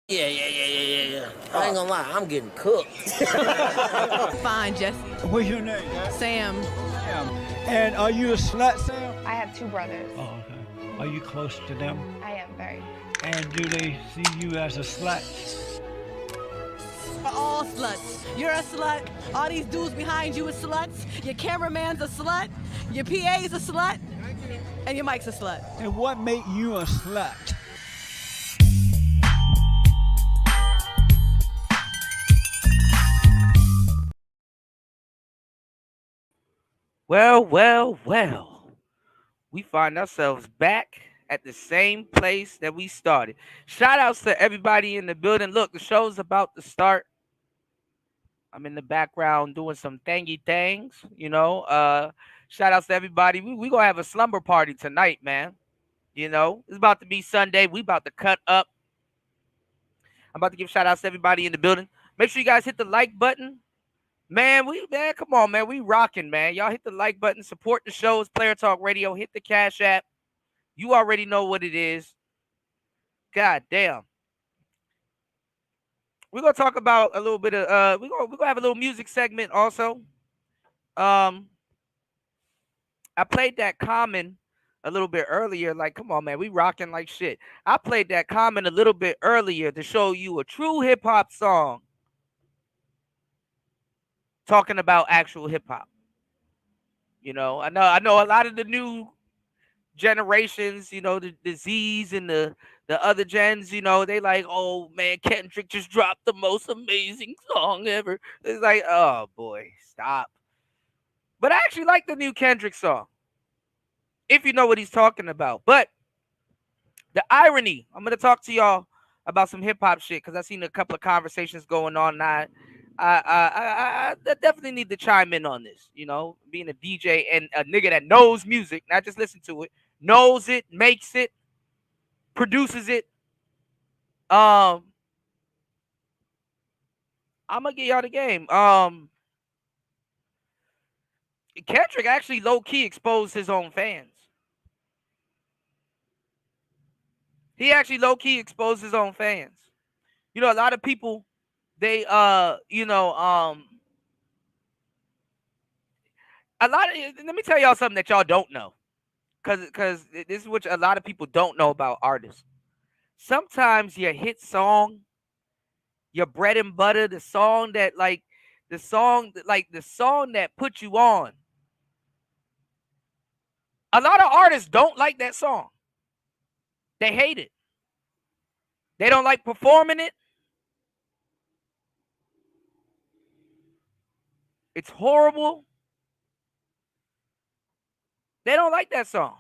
Yeah. I ain't gonna lie, I'm getting cooked. Fine, Jesse. What's your name, Dad? Sam. Sam. And are you a slut, Sam? I have 2 brothers. Oh, okay. Are you close to them? I am very. And do they see you as a slut? We're all sluts. You're a slut. All these dudes behind you are sluts. Your cameraman's a slut. Your PA's a slut. And your mic's a slut. And what make you a slut? Well. We find ourselves back at the same place that we started. Shout outs to everybody in the building. Look, the show's about to start. I'm in the background doing some thangy things, you know. Shout outs to everybody. We gonna have a slumber party tonight, man. You know, it's about to be Sunday. We about to cut up. I'm about to give shout outs to everybody in the building. Make sure you guys hit the like button. Man, come on, man. We rocking, man. Y'all hit the like button. Support the shows, Player Talk Radio. Hit the Cash App. You already know what it is. God damn. We're gonna talk about a little bit of we're gonna have a little music segment also. I played that Common a little bit earlier. Like, come on, man, we rocking like shit. I played that Common a little bit earlier to show you a true hip hop song talking about actual hip hop. You know, I know a lot of the new generations, you know, the Z's and the other gens, you know, they like, oh man, Kendrick just dropped the most amazing song ever. It's like, oh boy, stop. But I actually like the new Kendrick song, if you know what he's talking about. But the irony, I'm gonna talk to y'all about some hip hop shit because I've seen a couple of conversations going on. And I definitely need to chime in on this. You know, being a DJ and a nigga that knows music, not just listen to it, knows it, makes it, produces it. I'm gonna get y'all the game. Kendrick actually low key exposed his own fans. He actually low key exposed his own fans. You know, a lot of people, they a lot of, let me tell y'all something that y'all don't know. Cause this is what a lot of people don't know about artists. Sometimes your hit song, your bread and butter, the song that put you on. A lot of artists don't like that song. They hate it. They don't like performing it. It's horrible. They don't like that song.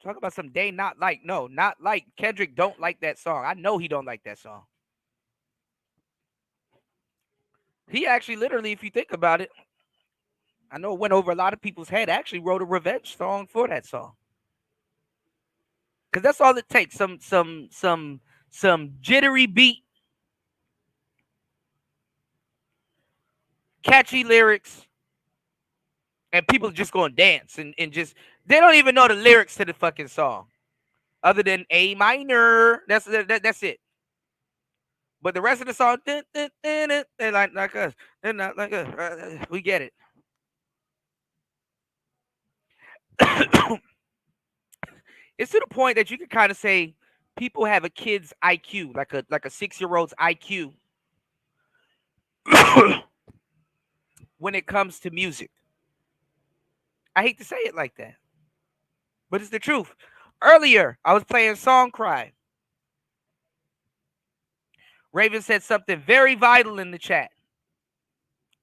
Talk about some they not like. No, not like. Kendrick don't like that song. I know he don't like that song. He actually literally, if you think about it, I know it went over a lot of people's head, actually wrote a revenge song for that song. Cause that's all it takes. Some jittery beat, catchy lyrics, and people just gonna dance and just they don't even know the lyrics to the fucking song. Other than A minor. That's it. But the rest of the song, they're like us. They're not like us. We get it. It's to the point that you can kind of say people have a kid's IQ, like a 6-year-old's IQ when it comes to music. I hate to say it like that, but it's the truth. Earlier, I was playing Song Cry. Raven said something very vital in the chat.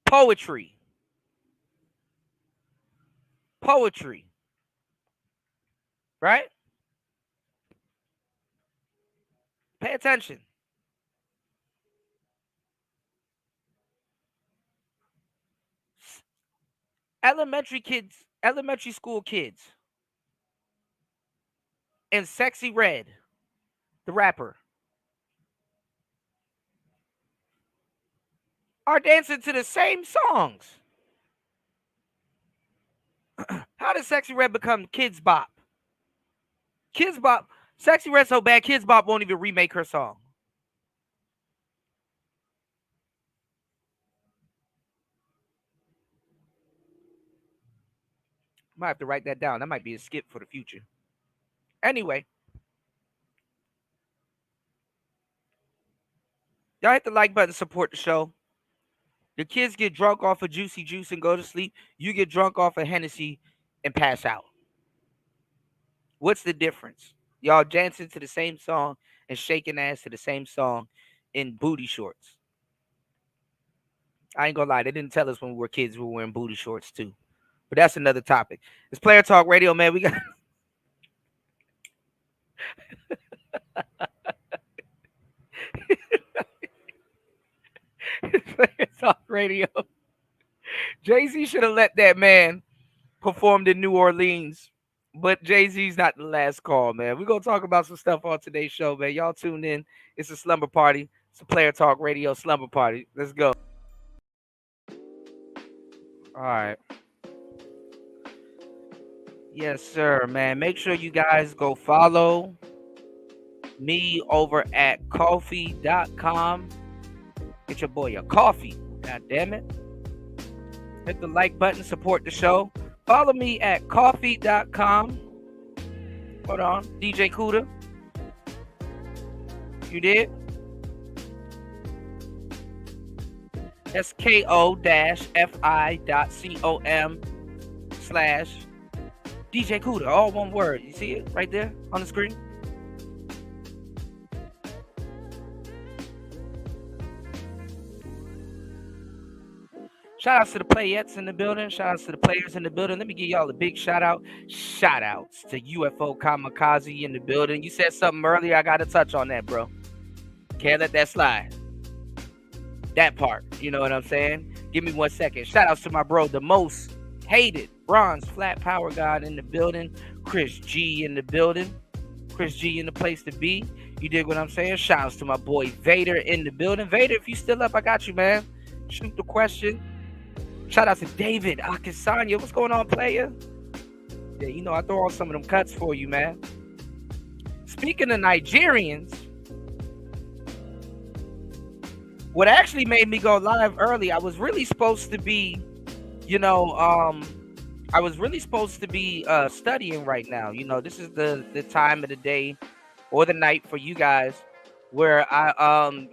Poetry. Right? Pay attention. Elementary school kids, and Sexy Red, the rapper, are dancing to the same songs. How did Sexy Red become Kids Bop? Kids Bop, Sexy Red so bad, Kids Bop won't even remake her song. Might have to write that down. That might be a skip for the future. Anyway, y'all hit the like button, support the show. The kids get drunk off of Juicy Juice and go to sleep. You get drunk off of Hennessy and pass out. What's the difference? Y'all dancing to the same song and shaking ass to the same song in booty shorts. I ain't gonna lie, they didn't tell us when we were kids we were wearing booty shorts too. But that's another topic. It's Player Talk Radio, man. We got Player Talk Radio. Jay-Z should have let that man perform in New Orleans. But Jay-Z's not the last call, man. We're going to talk about some stuff on today's show, man. Y'all tune in. It's a slumber party. It's a Player Talk Radio slumber party. Let's go. All right. Yes, sir, man. Make sure you guys go follow me over at coffee.com. Get your boy a coffee. God damn it. Hit the like button. Support the show. Follow me at coffee.com. Hold on. DJ Kuda. You did? That's ko-fi.com/DJ Kuda. All one word. You see it right there on the screen? Shout outs to the playettes in the building. Shout outs to the players in the building. Let me give y'all a big shout out. Shout outs to UFO Kamikaze in the building. You said something earlier. I got to touch on that, bro. Can't let that slide. That part. You know what I'm saying? Give me 1 second. Shout outs to my bro, the most hated bronze flat power god in the building. Chris G in the building. Chris G in the place to be. You dig what I'm saying? Shout outs to my boy Vader in the building. Vader, if you still up, I got you, man. Shoot the question. Shout out to David Akisanya. What's going on, player? Yeah, you know, I throw on some of them cuts for you, man. Speaking of Nigerians, what actually made me go live early, I was really supposed to be, studying right now. You know, this is the time of the day or the night for you guys where I'm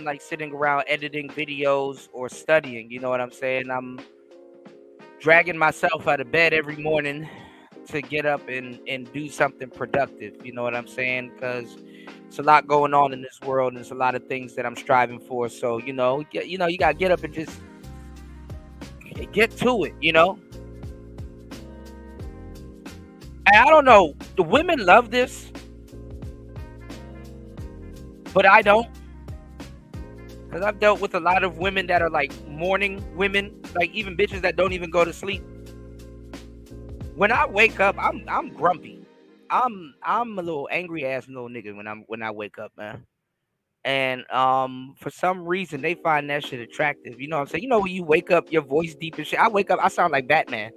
like sitting around editing videos or studying, you know what I'm saying? I'm dragging myself out of bed every morning to get up and do something productive, you know what I'm saying? Because it's a lot going on in this world and there's a lot of things that I'm striving for. So, you got to get up and just get to it, you know? And I don't know, the women love this, but I don't, because I've dealt with a lot of women that are like morning women, like even bitches that don't even go to sleep. When I wake up, I'm grumpy. I'm a little angry ass little nigga when I wake up, man. And for some reason they find that shit attractive. You know what I'm saying? You know when you wake up, your voice deep and shit. I wake up, I sound like Batman.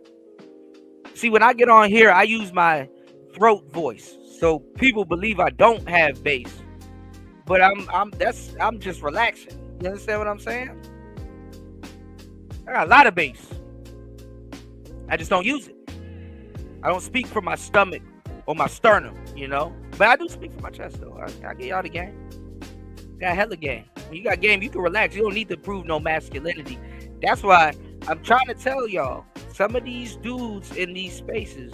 See, when I get on here, I use my throat voice, so people believe I don't have bass. But I'm just relaxing. You understand what I'm saying? I got a lot of bass. I just don't use it. I don't speak from my stomach or my sternum, you know. But I do speak from my chest though. I get y'all the game. Got hella game. When you got game, you can relax. You don't need to prove no masculinity. That's why I'm trying to tell y'all, some of these dudes in these spaces,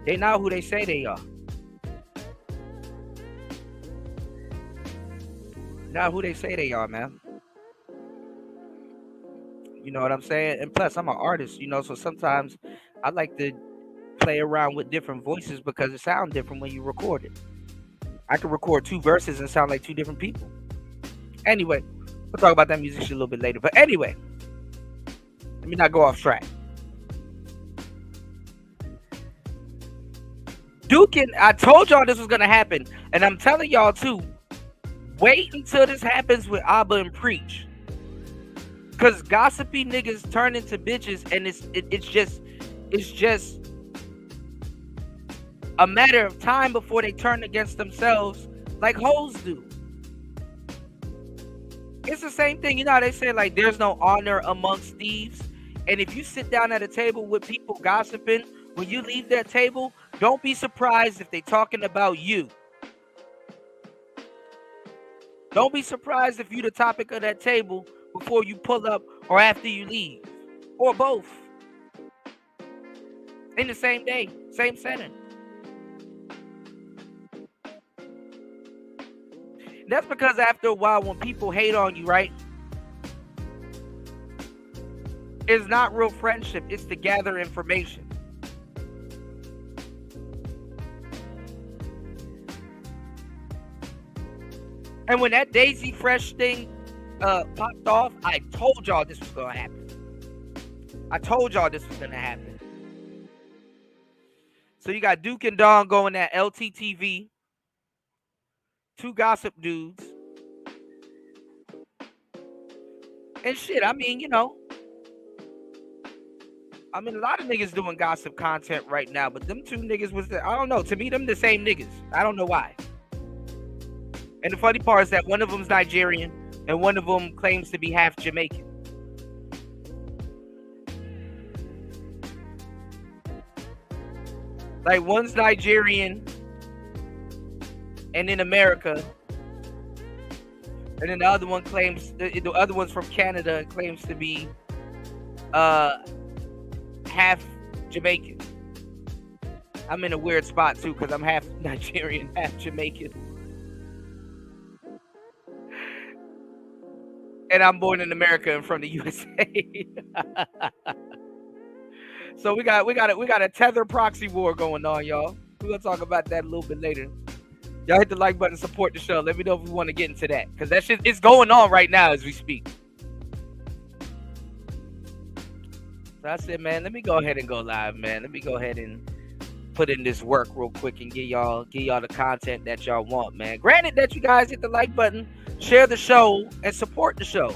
they not who they say they are. Not who they say they are, man. You know what I'm saying? And plus, I'm an artist, you know, so sometimes I like to play around with different voices because it sounds different when you record it. I can record 2 verses and sound like 2 different people. Anyway, we'll talk about that music shit a little bit later. But anyway, let me not go off track. Duke, I told y'all this was going to happen. And I'm telling y'all, too, wait until this happens with Abba and Preach. Because gossipy niggas turn into bitches, and it's just a matter of time before they turn against themselves like hoes do. It's the same thing. You know how they say, like, there's no honor amongst thieves? And if you sit down at a table with people gossiping, when you leave that table, don't be surprised if they're talking about you. Don't be surprised if you're the topic of that table before you pull up or after you leave. Or both. In the same day, same setting. That's because after a while, when people hate on you, right? It's not real friendship. It's to gather information. And when that Daisy Fresh thing popped off, I told y'all this was going to happen. I told y'all this was going to happen. So you got Duke and Dawn going at LTTV. Two gossip dudes. And shit, I mean, you know. I mean, a lot of niggas doing gossip content right now, but them two niggas was I don't know. To me, them the same niggas. I don't know why. And the funny part is that one of them's Nigerian and one of them claims to be half Jamaican. Like, one's Nigerian and in America, and then the other one claims, the other one's from Canada and claims to be half Jamaican. I'm in a weird spot too because I'm half Nigerian, half Jamaican, and I'm born in America and from the USA. So we got a tether proxy war going on, y'all. We're gonna talk about that a little bit later. Y'all hit the like button, support the show. Let me know if we want to get into that, because that shit is going on right now as we speak. So I said, man, let me go ahead and go live, man. Let me go ahead and put in this work real quick and get y'all the content that y'all want, man. Granted that you guys hit the like button, share the show, and support the show.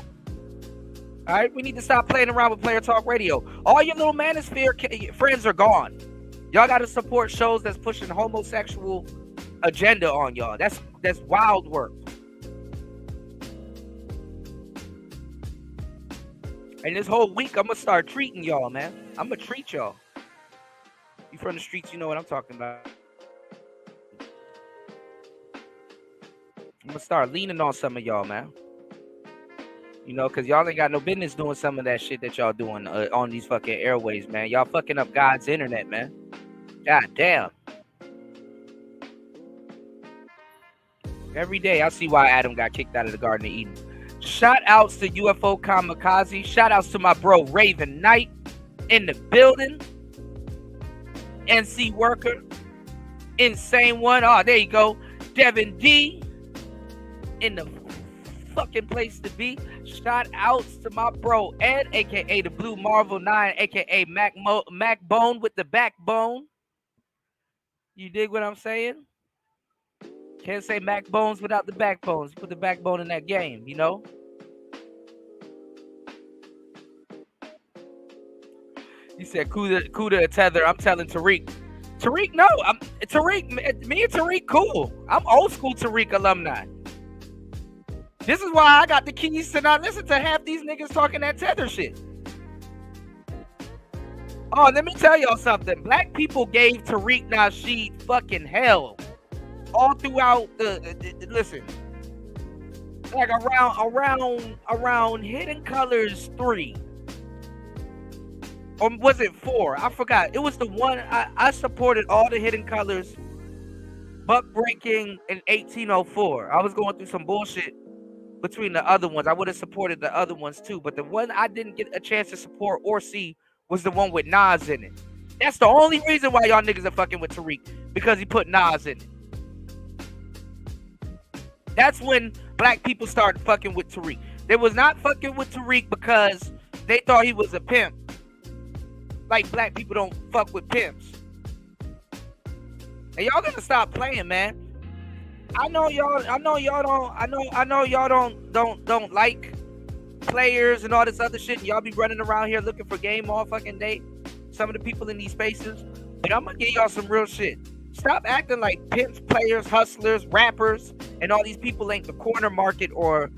All right, we need to stop playing around with Player Talk Radio. All your little manosphere friends are gone. Y'all got to support shows that's pushing homosexual agenda on y'all. That's wild work. And this whole week, I'm gonna start treating y'all, man. I'm gonna treat y'all. You from the streets, you know what I'm talking about. I'm gonna start leaning on some of y'all, man. You know, because y'all ain't got no business doing some of that shit that y'all doing on these fucking airways, man. Y'all fucking up God's internet, man. God damn. Every day I see why Adam got kicked out of the Garden of Eden. Shout outs to UFO Kamikaze. Shout outs to my bro Raven Knight in the building. NC Worker. Insane One. Oh, there you go. Devin D in the fucking place to be. Shout outs to my bro Ed, aka the Blue Marvel 9, aka Mac Bone with the backbone. You dig what I'm saying? Can't say Mac Bones without the backbones. Put the backbone in that game, you know? He said, Kuda a tether. I'm telling Tariq. Tariq, no. Me and Tariq cool. I'm old school Tariq alumni. This is why I got the keys to not listen to half these niggas talking that tether shit. Oh, let me tell y'all something. Black people gave Tariq Nasheed fucking hell. All throughout listen, like around Hidden Colors 3, or was it 4? I forgot. It was the one I supported all the Hidden Colors, Buck Breaking, and 1804. I was going through some bullshit between the other ones. I would have supported the other ones too, but the one I didn't get a chance to support or see was the one with Nas in it. That's the only reason why y'all niggas are fucking with Tariq, because he put Nas in it. That's when black people started fucking with Tariq. They was not fucking with Tariq because they thought he was a pimp. Like, black people don't fuck with pimps. And y'all gotta stop playing, man. I know y'all don't like players and all this other shit, and y'all be running around here looking for game all fucking day. Some of the people in these spaces. But I'm gonna give y'all some real shit. Stop acting like pimps, players, hustlers, rappers, and all these people ain't the corner market or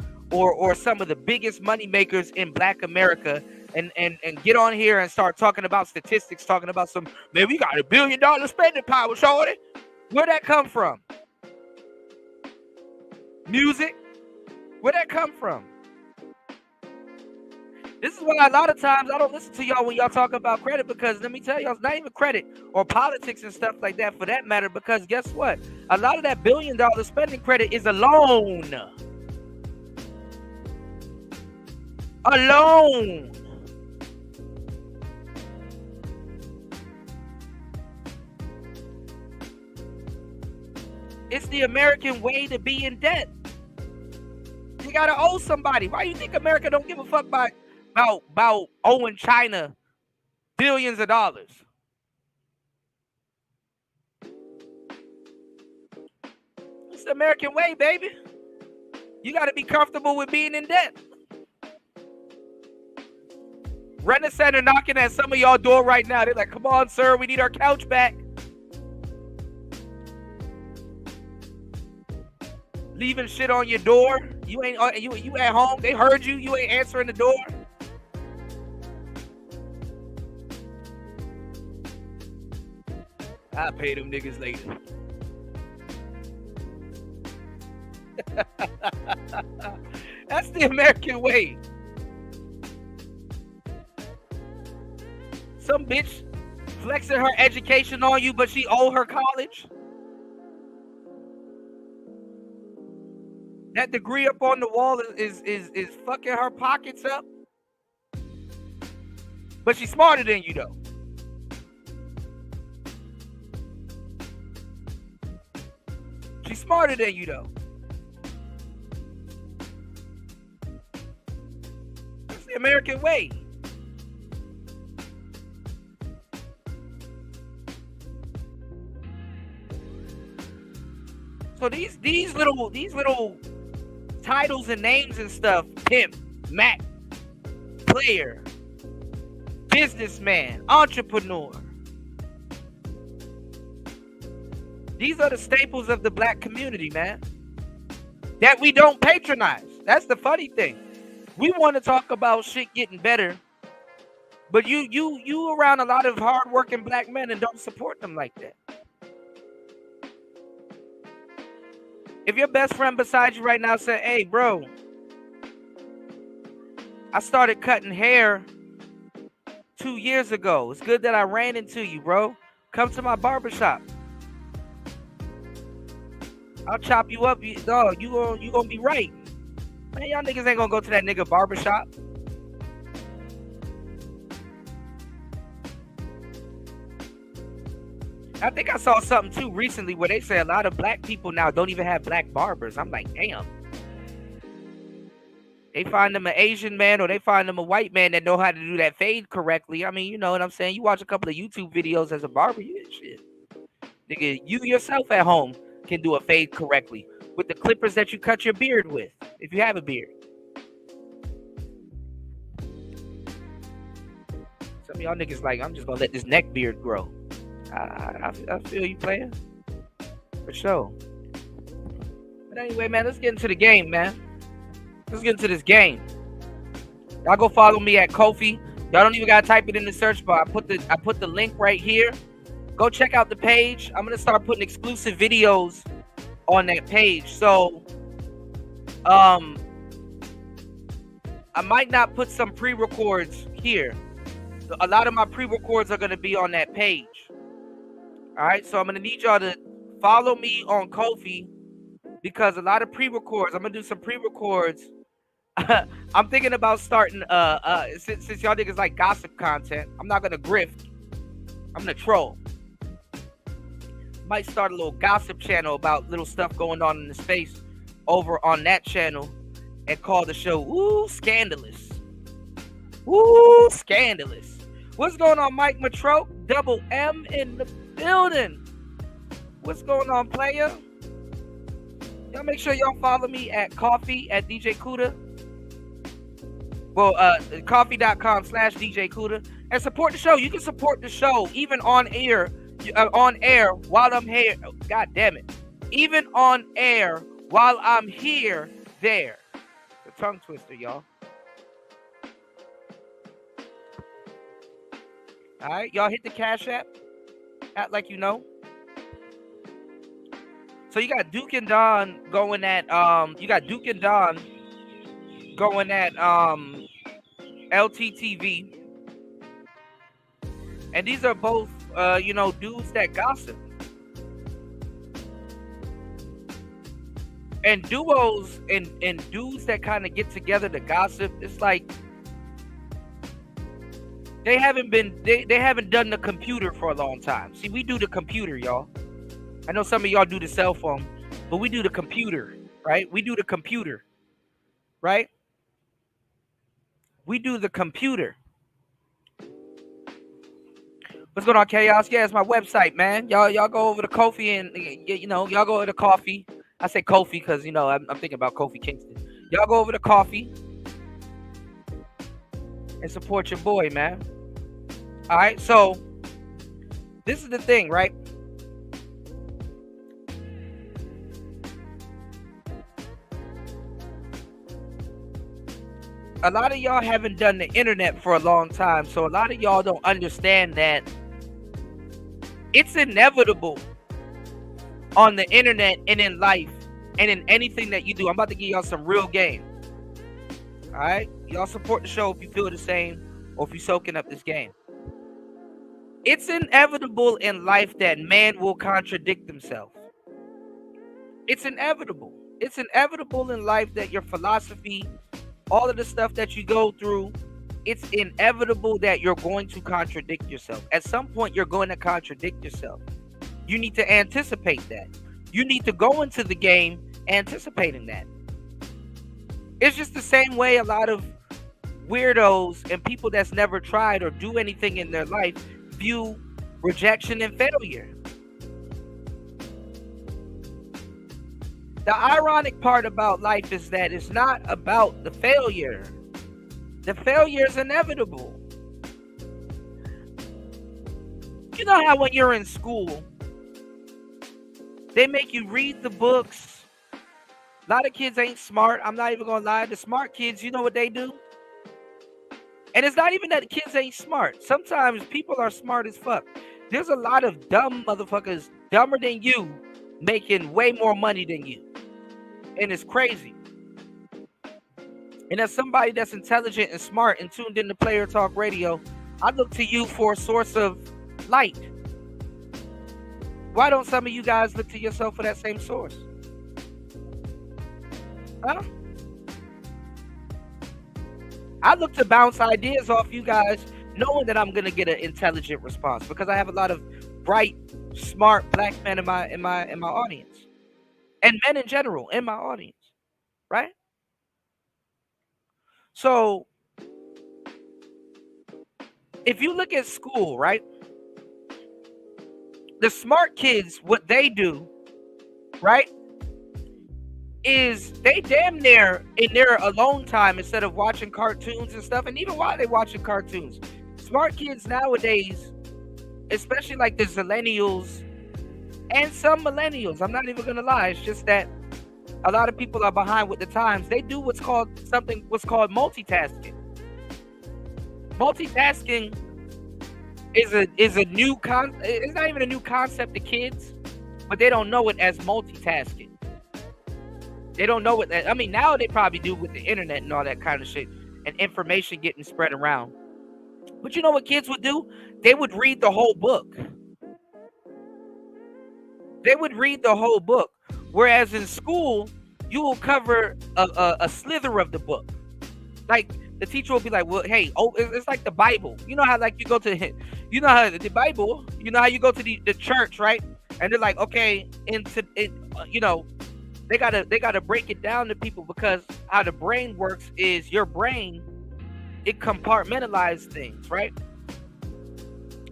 some of the biggest money makers in Black America. And get on here and start talking about statistics, talking about some, man, we got $1 billion spending power, shorty. Where'd that come from? Music? Where'd that come from? This is why a lot of times I don't listen to y'all when y'all talk about credit, because let me tell y'all, it's not even credit or politics and stuff like that for that matter, because guess what? A lot of that $1 billion spending credit is a loan. A loan. It's the American way to be in debt. You gotta owe somebody. Why do you think America don't give a fuck about owing China billions of dollars? It's the American way, baby. You gotta be comfortable with being in debt. Rent a Center knocking at some of y'all door right now. They're like, come on, sir, we need our couch back. Leaving shit on your door. You ain't you at home. They heard you. You ain't answering the door. I'll pay them niggas later. That's the American way. Some bitch flexing her education on you, but she owe her college. That degree up on the wall is fucking her pockets up. But she's smarter than you, though. She's smarter than you, though. That's the American way. So these little titles and names and stuff, pimp, Mac, player, businessman, entrepreneur. These are the staples of the Black community, man, that we don't patronize. That's the funny thing. We want to talk about shit getting better, but you around a lot of hardworking Black men and don't support them like that. If your best friend beside you right now said, hey, bro, I started cutting hair 2 years ago. It's good that I ran into you, bro. Come to my barbershop. I'll chop you up. Dog, you gonna be right. Man, y'all niggas ain't gonna go to that nigga barbershop. I think I saw something too recently where they say a lot of Black people now don't even have Black barbers. I'm like, damn. They find them an Asian man or they find them a white man that know how to do that fade correctly. I mean, you know what I'm saying? You watch a couple of YouTube videos as a barber, you shit. Nigga, you yourself at home can do a fade correctly with the clippers that you cut your beard with, if you have a beard. Some of y'all niggas like, I'm just gonna let this neck beard grow. I feel you, player. For sure. But anyway, man, let's get into the game, man. Let's get into this game. Y'all go follow me at Ko-fi. Y'all don't even gotta type it in the search bar. I put the link right here. Go check out the page. I'm gonna start putting exclusive videos on that page. So, I might not put some pre-records here. A lot of my pre-records are gonna be on that page. All right, so I'm gonna need y'all to follow me on Ko-fi because a lot of pre-records. I'm gonna do some pre-records. I'm thinking about starting. Since y'all niggas like gossip content, I'm not gonna grift. I'm gonna troll. Might start a little gossip channel about little stuff going on in the space over on that channel, and call the show "Ooh Scandalous." Ooh Scandalous. What's going on, Mike Matroke? Double M in the building. What's going on, player? Y'all make sure y'all follow me at Ko-fi at DJ Kuda. Well, Ko-fi.com/DJ Kuda. And support the show. You can support the show even on air on air while I'm here. God damn it. Even on air while I'm here, there. The tongue twister, y'all. All right, y'all hit the Cash App. Act like you know. So you got Duke and Don going at LTTV. And these are both dudes that gossip. And duos and dudes that kind of get together to gossip, it's like they haven't done the computer for a long time. See, we do the computer, y'all. I know some of y'all do the cell phone, but we do the computer, right? We do the computer, right? We do the computer. What's going on, Chaos? Yeah, it's my website, man. Y'all go over to Kofi and y'all go over to Coffee. I say Kofi because I'm thinking about Kofi Kingston. Y'all go over to Coffee and support your boy, man. All right, so this is the thing, right? A lot of y'all haven't done the internet for a long time, so a lot of y'all don't understand that it's inevitable on the internet and in life and in anything that you do. I'm about to give y'all some real game. All right? Y'all support the show if you feel the same or if you're soaking up this game. It's inevitable in life that man will contradict himself. It's inevitable. It's inevitable in life that your philosophy, all of the stuff that you go through, it's inevitable that you're going to contradict yourself. At some point, you're going to contradict yourself. You need to anticipate that. You need to go into the game anticipating that. It's just the same way a lot of weirdos and people that's never tried or do anything in their life view rejection and failure. The ironic part about life is that it's not about the failure. The failure is inevitable. You know how when you're in school, they make you read the books. A lot of kids ain't smart. I'm not even gonna lie. The smart kids, you know what they do? And it's not even that the kids ain't smart. Sometimes people are smart as fuck. There's a lot of dumb motherfuckers, dumber than you, making way more money than you. And it's crazy. And as somebody that's intelligent and smart and tuned into Player Talk Radio, I look to you for a source of light. Why don't some of you guys look to yourself for that same source? Huh? I look to bounce ideas off you guys, knowing that I'm gonna get an intelligent response because I have a lot of bright, smart black men in my audience, and men in general in my audience, right? So, if you look at school, right, the smart kids, what they do, right, is they damn near in their alone time instead of watching cartoons and stuff, and even while they're watching cartoons, smart kids nowadays, especially like the zillennials and some millennials, I'm not even gonna lie, it's just that a lot of people are behind with the times. They do what's called multitasking. Multitasking is a new it's not even a new concept to kids, but they don't know it as multitasking. They don't know what that. I mean, now they probably do with the internet and all that kind of shit and information getting spread around. But you know what kids would do? They would read the whole book. They would read the whole book. Whereas in school, you will cover a slither of the book. Like the teacher will be like, "Well, hey, it's like the Bible. You know how like you go to, you know how the Bible. You know how you go to the church, right? And they're like, okay, you know." They gotta break it down to people because how the brain works is your brain, it compartmentalizes things, right?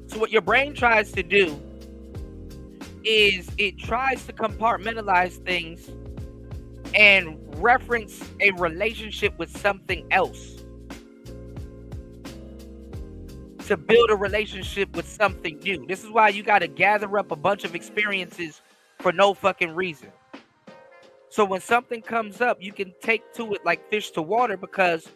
So what your brain tries to do is it tries to compartmentalize things and reference a relationship with something else. to build a relationship with something new. This is why you got to gather up a bunch of experiences for no fucking reason. So when something comes up, you can take to it like fish to water, because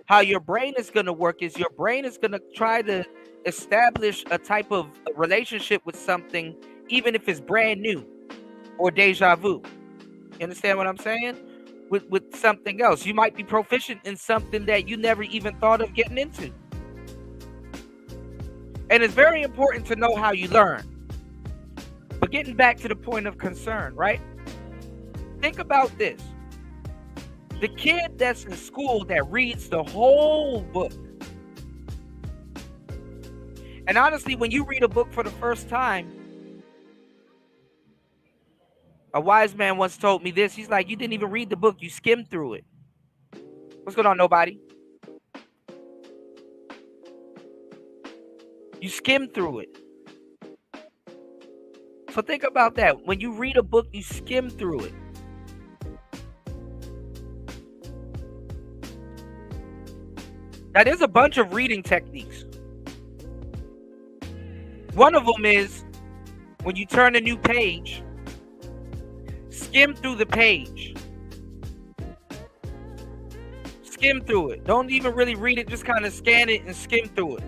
how your brain is going to work is your brain is going to try to establish a type of relationship with something, even if it's brand new or deja vu. You understand what I'm saying? With something else. You might be proficient in something that you never even thought of getting into. And it's very important to know how you learn. But getting back to the point of concern, right? Think about this. The kid that's in school that reads the whole book. And honestly, when you read a book for the first time, a wise man once told me this. He's like, you didn't even read the book. You skimmed through it. What's going on, nobody? You skimmed through it. So think about that. When you read a book, you skim through it. Now, there's a bunch of reading techniques. One of them is when you turn a new page, skim through the page. Skim through it. Don't even really read it. Just kind of scan it and skim through it.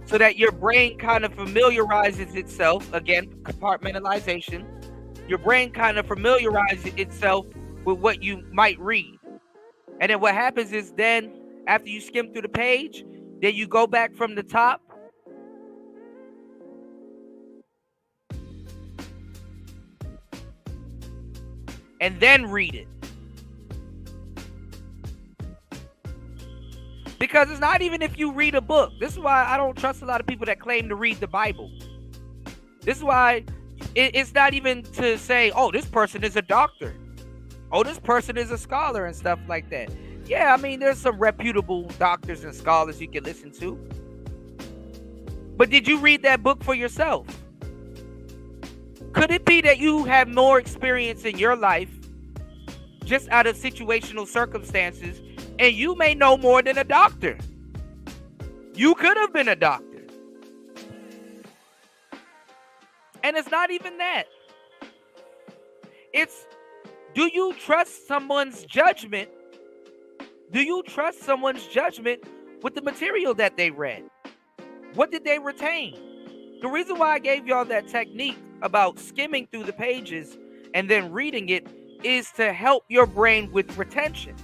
So that your brain kind of familiarizes itself, again, compartmentalization. Your brain kind of familiarizes itself with what you might read. And then what happens is then, after you skim through the page, then you go back from the top. And then read it. Because it's not even if you read a book. This is why I don't trust a lot of people that claim to read the Bible. This is why it's not even to say, oh, this person is a doctor. Oh, this person is a scholar and stuff like that. Yeah, I mean, there's some reputable doctors and scholars you can listen to. But did you read that book for yourself? Could it be that you have more experience in your life just out of situational circumstances, and you may know more than a doctor? You could have been a doctor. And it's not even that. It's, do you trust someone's judgment? Do you trust someone's judgment with the material that they read? What did they retain? The reason why I gave y'all that technique about skimming through the pages and then reading it is to help your brain with retention.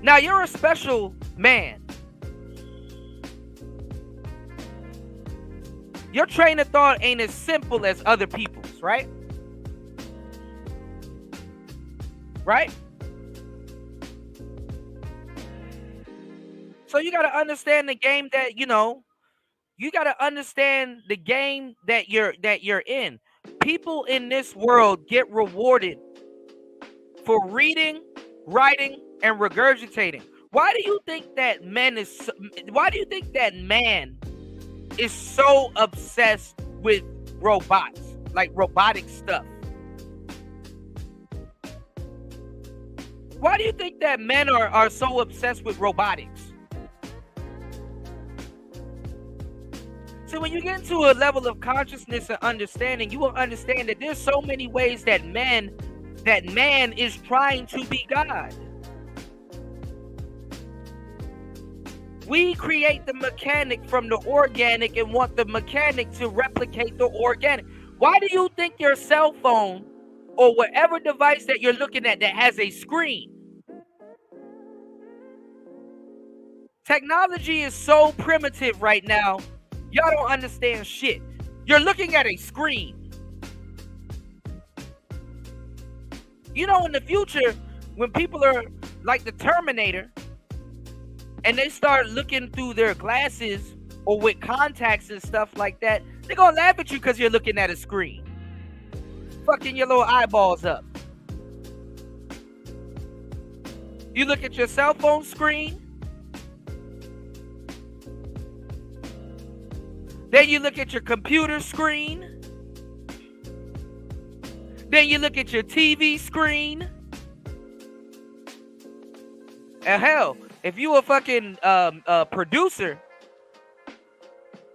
Now, you're a special man. Your train of thought ain't as simple as other people's, right? Right? So you got to understand the game that, you got to understand the game that you're in. People in this world get rewarded for reading, writing, and regurgitating. Why do you think that man is so obsessed with robots, like robotic stuff? Why do you think that men are so obsessed with robotics? So when you get into a level of consciousness and understanding, you will understand that there's so many ways that man is trying to be God. We create the mechanic from the organic and want the mechanic to replicate the organic. Why do you think your cell phone or whatever device that you're looking at that has a screen? Technology is so primitive right now. Y'all don't understand shit. You're looking at a screen. In the future, when people are like the Terminator and they start looking through their glasses or with contacts and stuff like that, they're gonna laugh at you because you're looking at a screen. Fucking your little eyeballs up. You look at your cell phone screen. Then you look at your computer screen. Then you look at your TV screen. And hell, If you a fucking producer,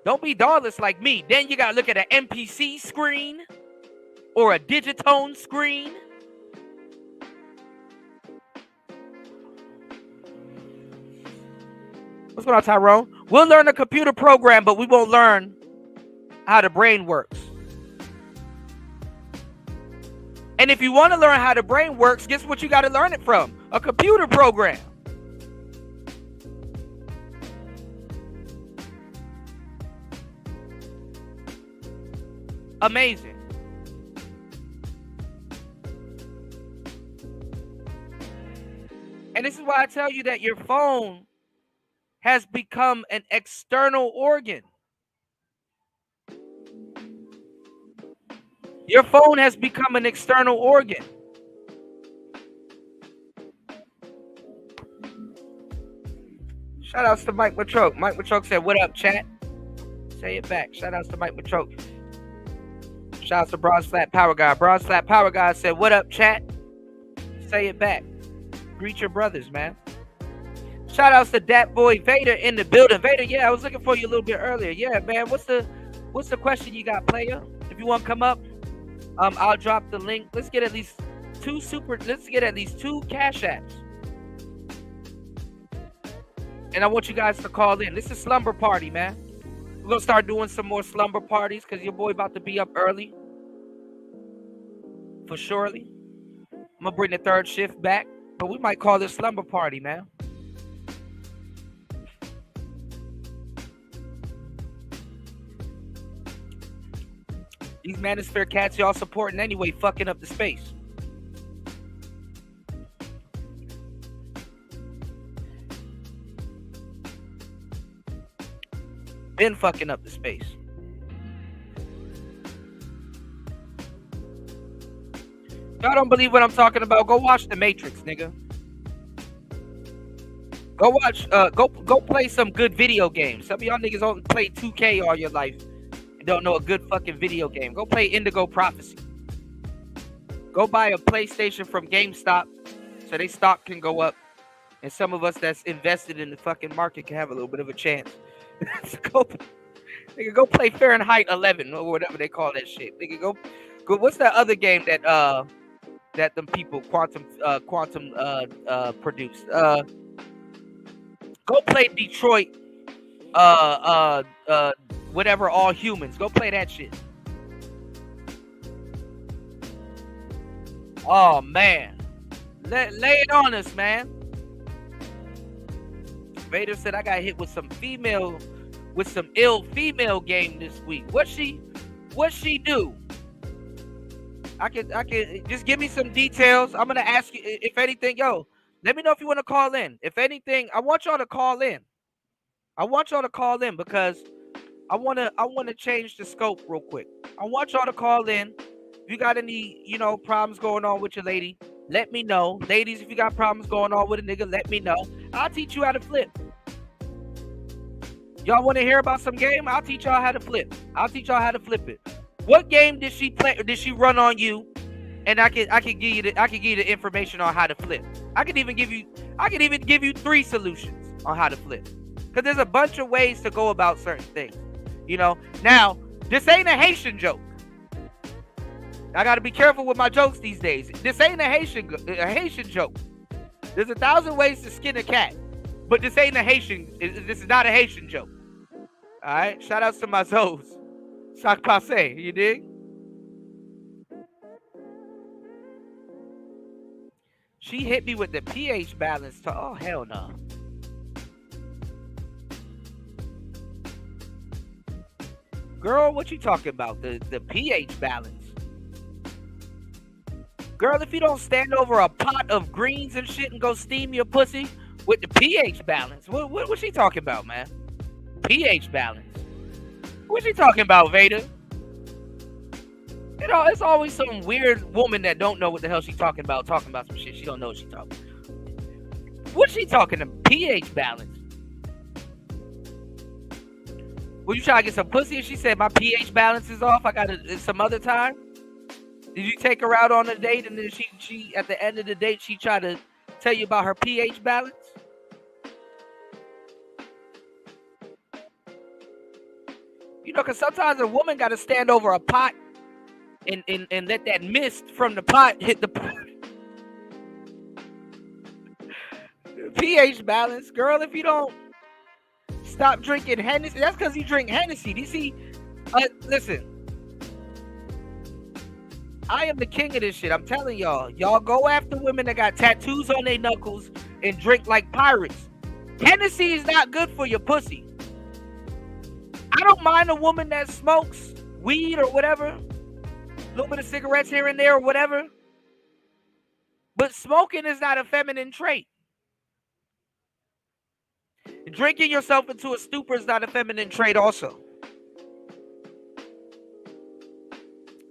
don't be darless like me. Then you gotta look at an MPC screen or a Digitone screen. What's going on, Tyrone? We'll learn a computer program, but we won't learn how the brain works. And if you want to learn how the brain works, guess what you got to learn it from? A computer program. Amazing. And this is why I tell you that your phone has become an external organ. Your phone has become an external organ. Shout outs to Mike Matroke. Mike Matroke said, "What up, chat?" Say it back. Shout outs to Mike Matroke. Shout outs to Bronze Flat Power Guy. Bronze Flat Power Guy said, "What up, chat?" Say it back. Greet your brothers, man. Shout outs to Dat Boy Vader in the building. Vader, yeah, I was looking for you a little bit earlier. Yeah, man. What's the question you got, player? If you want to come up, I'll drop the link. Let's get at least two cash apps. And I want you guys to call in. This is Slumber Party, man. We're gonna start doing some more slumber parties because your boy about to be up early. For surely. I'm gonna bring the third shift back, but we might call this Slumber Party, man. These Manosphere cats y'all supporting anyway, fucking up the space. Been fucking up the space. Y'all don't believe what I'm talking about? Go watch The Matrix, nigga. Go watch, go play some good video games. Some of y'all niggas only play 2K all your life and don't know a good fucking video game. Go play Indigo Prophecy. Go buy a PlayStation from GameStop so they stock can go up. And some of us that's invested in the fucking market can have a little bit of a chance. Go play Fahrenheit 11 or whatever they call that shit. Nigga, go. What's that other game that them people Quantum produced? Go play Detroit. Whatever. All Humans. Go play that shit. Oh man, lay it on us, man. Vader said I got hit with some ill female game this week. What she do? I can just give me some details. I'm gonna ask you if anything. Yo, let me know if you want to call in. If anything, I want y'all to call in. Because I wanna change the scope real quick. I want y'all to call in. If you got any, problems going on with your lady, let me know. Ladies, if you got problems going on with a nigga, let me know. I'll teach you how to flip. Y'all want to hear about some game? I'll teach y'all how to flip. I'll teach y'all how to flip it. What game did she play or did she run on you? And I can give you the information on how to flip. I could even give you 3 solutions on how to flip. Because there's a bunch of ways to go about certain things. Now, this ain't a Haitian joke. I got to be careful with my jokes these days. This ain't a Haitian joke. There's 1,000 ways to skin a cat, but this ain't a Haitian. This is not a Haitian joke. All right. Shout outs to my Zoes. Sac passe. You dig? She hit me with the pH balance. Oh hell no. Girl, what you talking about? The pH balance. Girl, if you don't stand over a pot of greens and shit and go steam your pussy with the pH balance, what's she talking about, man? pH balance. What's she talking about, Vader? It's always some weird woman that don't know what the hell she talking about some shit she don't know what she talking about. What's she talking about? pH balance. Were you trying to get some pussy and she said my pH balance is off? I got it some other time? Did you take her out on a date and then she at the end of the date she tried to tell you about her pH balance? You know, because sometimes a woman got to stand over a pot and let that mist from the pot hit the pot. pH balance, girl. If you don't stop drinking Hennessy, that's because you drink Hennessy. Do you see? Listen, I am the king of this shit. I'm telling y'all. Y'all go after women that got tattoos on their knuckles and drink like pirates. Hennessy is not good for your pussy. I don't mind a woman that smokes weed or whatever, a little bit of cigarettes here and there or whatever, but smoking is not a feminine trait. Drinking yourself into a stupor is not a feminine trait also.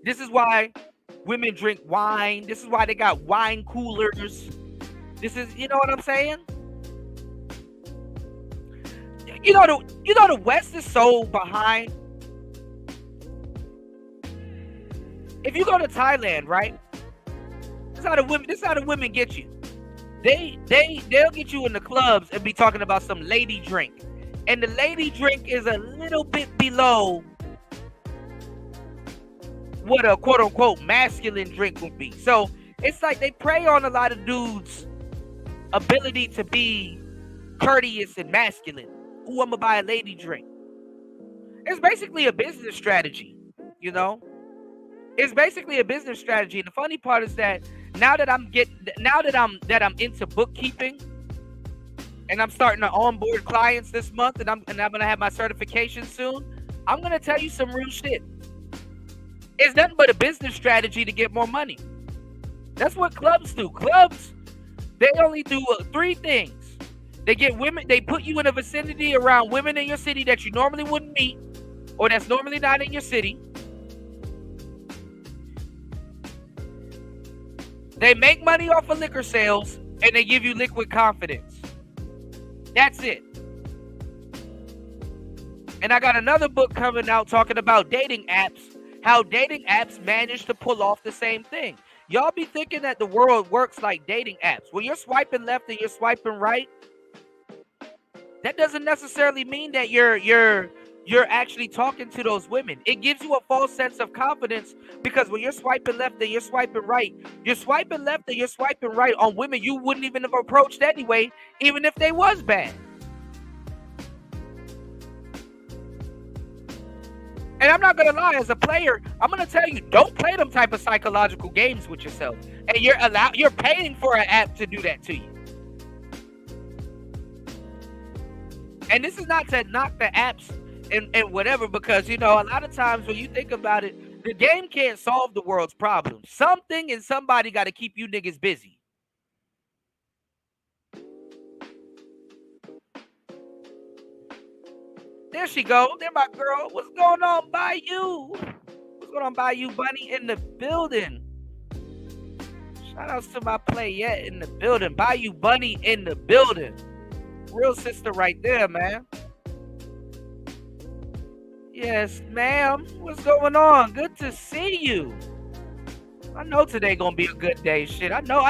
This is why women drink wine. This is why they got wine coolers. This is, you know what I'm saying? You know the West is so behind. If you go to Thailand, right? This is how the women get you. They'll get you in the clubs and be talking about some lady drink. And the lady drink is a little bit below what a quote unquote masculine drink would be. So it's like they prey on a lot of dudes' ability to be courteous and masculine. Ooh, I'm gonna buy a lady drink. It's basically a business strategy, you know? It's basically a business strategy. And the funny part is that now that I'm into bookkeeping and I'm starting to onboard clients this month and I'm gonna have my certification soon, I'm gonna tell you some real shit. It's nothing but a business strategy to get more money. That's what clubs do. Clubs, they only do 3 things. They get women, they put you in a vicinity around women in your city that you normally wouldn't meet or that's normally not in your city. They make money off of liquor sales and they give you liquid confidence. That's it. And I got another book coming out talking about dating apps, how dating apps manage to pull off the same thing. Y'all be thinking that the world works like dating apps. When you're swiping left and you're swiping right, that doesn't necessarily mean that you're actually talking to those women. It gives you a false sense of confidence because when you're swiping left and you're swiping right, you're swiping left and you're swiping right on women you wouldn't even have approached anyway, even if they was bad. And I'm not gonna lie, as a player, I'm gonna tell you, don't play them type of psychological games with yourself. And you're paying for an app to do that to you. And this is not to knock the apps and whatever, because, you know, a lot of times when you think about it, the game can't solve the world's problems. Something and somebody got to keep you niggas busy. There she go. There my girl. What's going on, Bayou? What's going on, Bayou Bunny in the building? Shout outs to my playette in the building. Bayou Bunny in the building. Real sister right there, man. Yes, ma'am. What's going on? Good to see you. I know today gonna be a good day. Shit, I know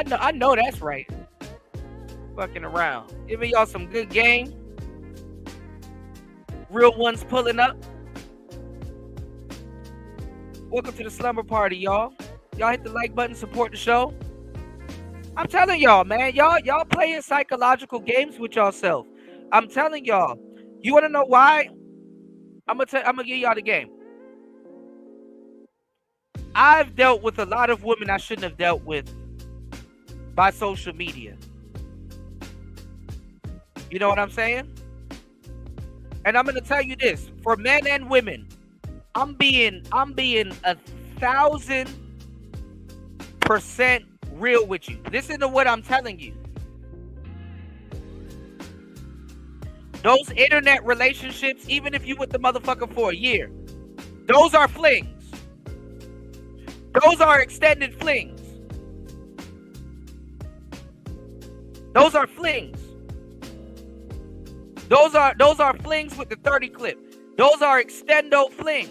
that's right. Fucking around. Giving y'all some good game. Real ones pulling up. Welcome to the slumber party, y'all. Y'all hit the like button, support the show. I'm telling y'all, man, y'all playing psychological games with yourself. I'm telling y'all. You want to know why? I'm gonna give y'all the game. I've dealt with a lot of women I shouldn't have dealt with by social media. You know what I'm saying? And I'm gonna tell you this, for men and women, I'm being 1,000% real with you. Listen to what I'm telling you. Those internet relationships, even if you with the motherfucker for a year, those are flings. Those are extended flings. Those are flings. Those are flings with the 30 clip. Those are extendo flings.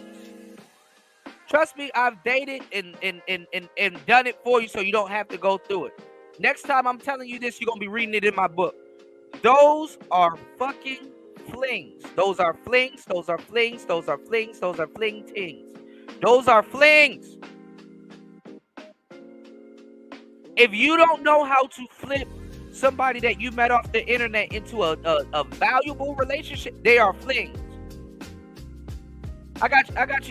Trust me, I've dated and done it for you so you don't have to go through it. Next time I'm telling you this, you're going to be reading it in my book. Those are fucking flings. Those are flings. Those are flings. Those are flings. Those are fling tings. Those are flings. If you don't know how to flip somebody that you met off the internet into a valuable relationship, they are flings. I got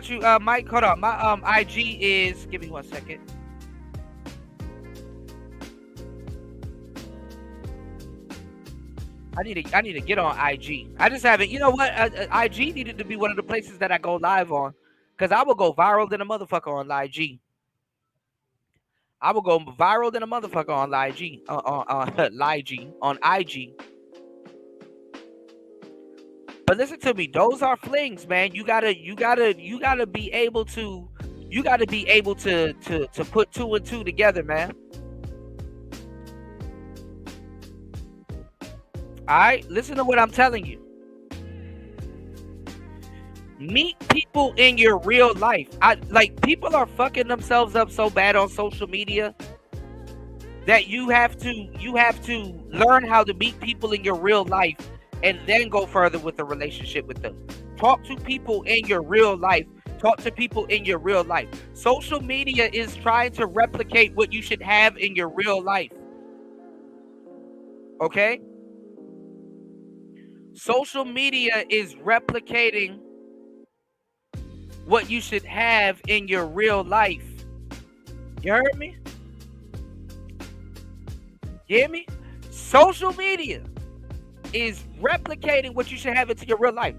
you, Mike. Hold on. My IG is, give me 1 second. I need to get on IG. I just haven't. You know what? IG needed to be one of the places that I go live on, because I will go viral than a motherfucker on IG. I will go viral than a motherfucker on IG. On IG. But listen to me. Those are flings, man. You gotta be able to. You gotta be able to put two and two together, man. All right, listen to what I'm telling you. Meet people in your real life. People are fucking themselves up so bad on social media that you have to learn how to meet people in your real life and then go further with a relationship with them. Talk to people in your real life. Talk to people in your real life. Social media is trying to replicate what you should have in your real life. Okay? Social media is replicating what you should have in your real life. You heard me? You hear me? Social media is replicating what you should have into your real life.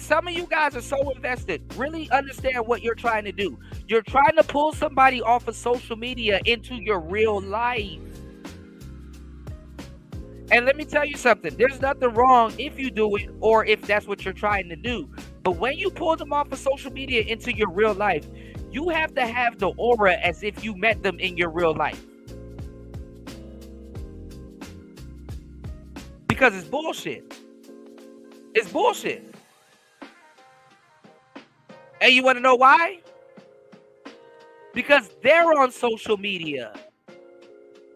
Some of you guys are so invested. Really understand what you're trying to do. You're trying to pull somebody off of social media into your real life. And let me tell you something. There's nothing wrong if you do it or if that's what you're trying to do. But when you pull them off of social media into your real life, you have to have the aura as if you met them in your real life. Because it's bullshit. It's bullshit. And you want to know why? Because they're on social media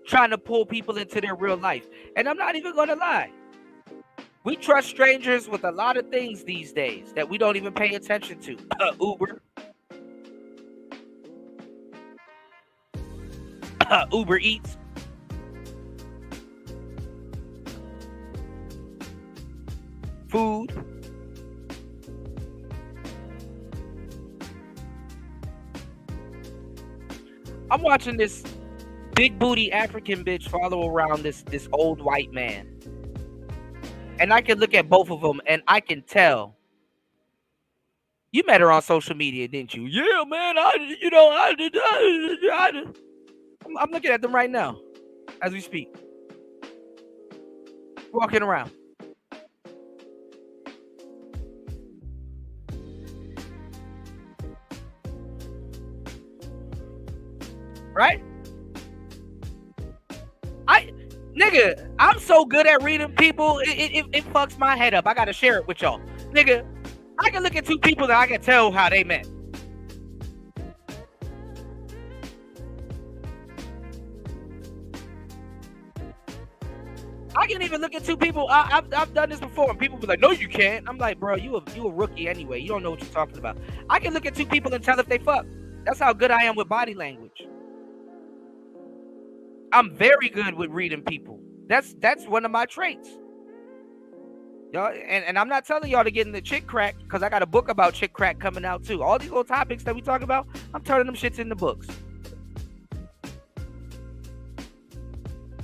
trying to pull people into their real life. And I'm not even going to lie. We trust strangers with a lot of things these days that we don't even pay attention to. Uber. Uber Eats. Food. I'm watching this big booty African bitch follow around this old white man. And I can look at both of them and I can tell. You met her on social media, didn't you? Yeah, man. I'm looking at them right now as we speak. Walking around. Right? Nigga, I'm so good at reading people, it fucks my head up. I gotta share it with y'all. Nigga, I can look at two people that I can tell how they met. I can even look at two people. I've done this before, and people be like, "No, you can't." I'm like, "Bro, you a rookie anyway. You don't know what you're talking about." I can look at two people and tell if they fuck. That's how good I am with body language. I'm very good with reading people. That's one of my traits. Y'all, and I'm not telling y'all to get in the chick crack, because I got a book about chick crack coming out too. All these little topics that we talk about, I'm turning them shits into books.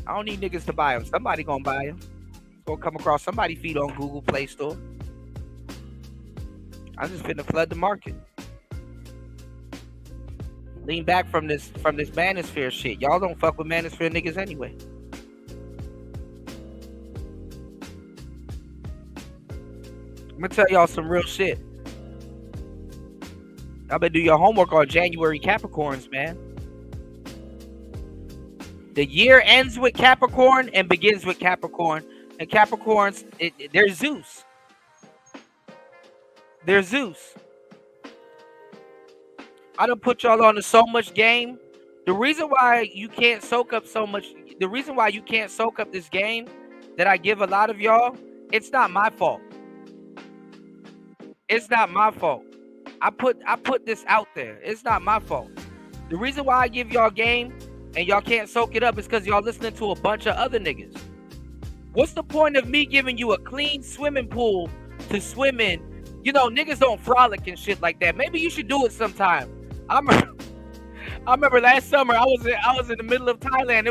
I don't need niggas to buy them. Somebody gonna buy them. It's gonna come across somebody's feed on Google Play Store. I'm just finna flood the market. Lean back from this manosphere shit. Y'all don't fuck with manosphere niggas anyway. I'm gonna tell y'all some real shit. Y'all better do your homework on January Capricorns, man. The year ends with Capricorn and begins with Capricorn. And Capricorns, they're Zeus. They're Zeus. I done put y'all on to so much game. The reason why you can't soak up so much, the reason why you can't soak up this game that I give a lot of y'all It's not my fault. It's not my fault. I put this out there. It's not my fault. The reason why I give y'all game and y'all can't soak it up is because y'all listening to a bunch of other niggas. What's the point of me giving you a clean swimming pool to swim in? You know, niggas don't frolic and shit like that. Maybe you should do it sometime. I remember last summer I was in the middle of Thailand.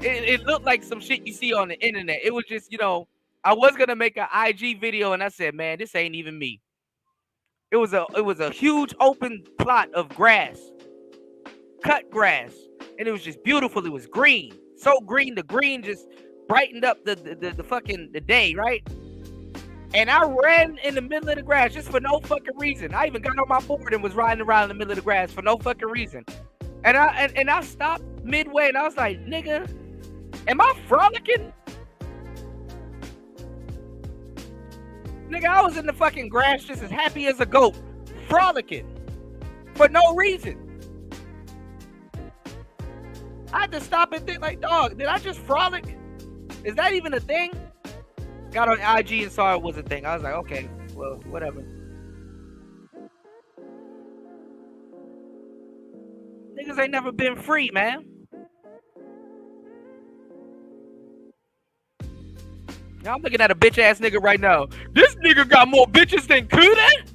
It looked like some shit you see on the internet. It was just, you know, I was gonna make an IG video and I said, man, this ain't even me. It was a huge open plot of grass, cut grass, and it was just beautiful. It was green, so green. The green just brightened up the day, right? And I ran in the middle of the grass just for no fucking reason. I even got on my board and was riding around in the middle of the grass for no fucking reason. And I stopped midway and I was like, nigga, am I frolicking? Nigga, I was in the fucking grass just as happy as a goat, frolicking for no reason. I had to stop and think like, dog, did I just frolic? Is that even a thing? Got on IG and saw it was a thing. I was like, okay, well, whatever. Niggas ain't never been free, man. Now I'm looking at a bitch ass nigga right now. This nigga got more bitches than Kuda?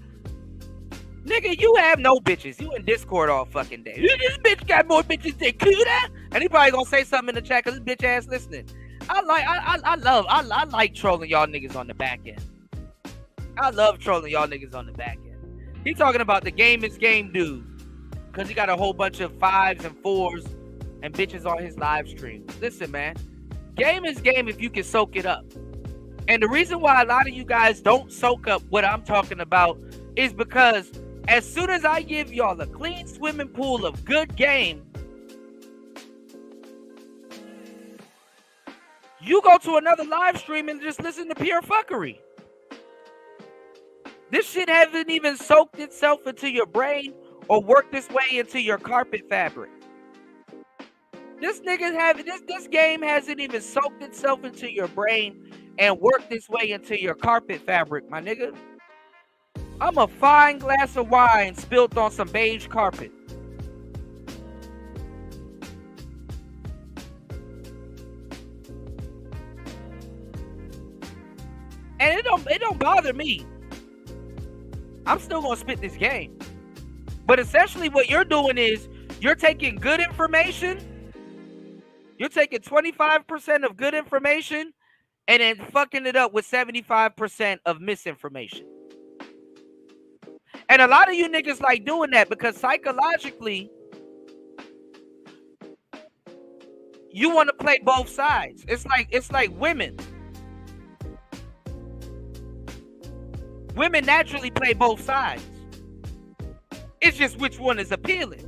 Nigga, you have no bitches. You in Discord all fucking day. This bitch got more bitches than Kuda? And he probably gonna say something in the chat because this bitch ass listening. I like trolling y'all niggas on the back end. I love trolling y'all niggas on the back end. He talking about the game is game dude. Cause he got a whole bunch of 5s and 4s and bitches on his live stream. Listen, man. Game is game if you can soak it up. And the reason why a lot of you guys don't soak up what I'm talking about is because as soon as I give y'all a clean swimming pool of good game, you go to another live stream and just listen to pure fuckery. This shit hasn't even soaked itself into your brain or worked its way into your carpet fabric. This game hasn't even soaked itself into your brain and worked its way into your carpet fabric, my nigga. I'm a fine glass of wine spilled on some beige carpet. And it don't bother me. I'm still gonna spit this game. But essentially what you're doing is you're taking good information. You're taking 25% of good information and then fucking it up with 75% of misinformation. And a lot of you niggas like doing that because psychologically, you want to play both sides. It's like women. Women naturally play both sides. It's just which one is appealing.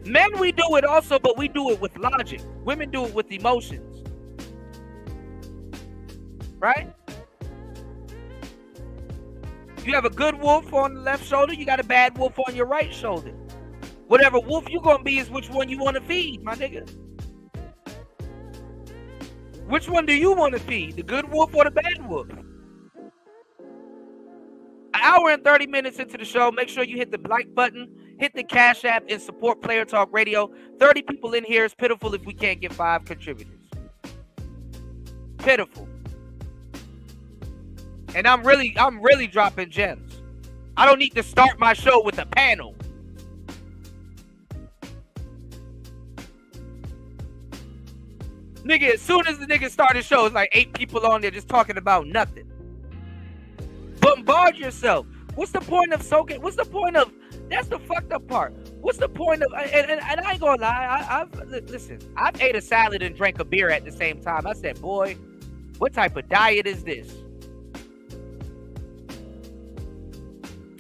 Men, we do it also, but we do it with logic. Women do it with emotions. Right? You have a good wolf on the left shoulder, you got a bad wolf on your right shoulder. Whatever wolf you gonna be is which one you want to feed, my nigga. Which one do you want to feed? The good wolf or the bad wolf? An hour and 30 minutes into the show. Make sure you hit the like button, hit the Cash App, and support Player Talk Radio. 30 people in here is pitiful if we can't get 5 contributors. Pitiful. And I'm really dropping gems. I don't need to start my show with a panel. Nigga, as soon as the nigga started the show, it's like 8 people on there just talking about nothing. Bombard yourself. What's the point of soaking? What's the point of? That's the fucked up part. What's the point of? And I ain't gonna lie. I've ate a salad and drank a beer at the same time. I said, boy, what type of diet is this?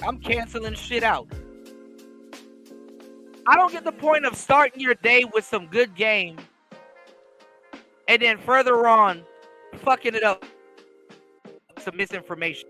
I'm canceling shit out. I don't get the point of starting your day with some good game and then further on fucking it up with some misinformation.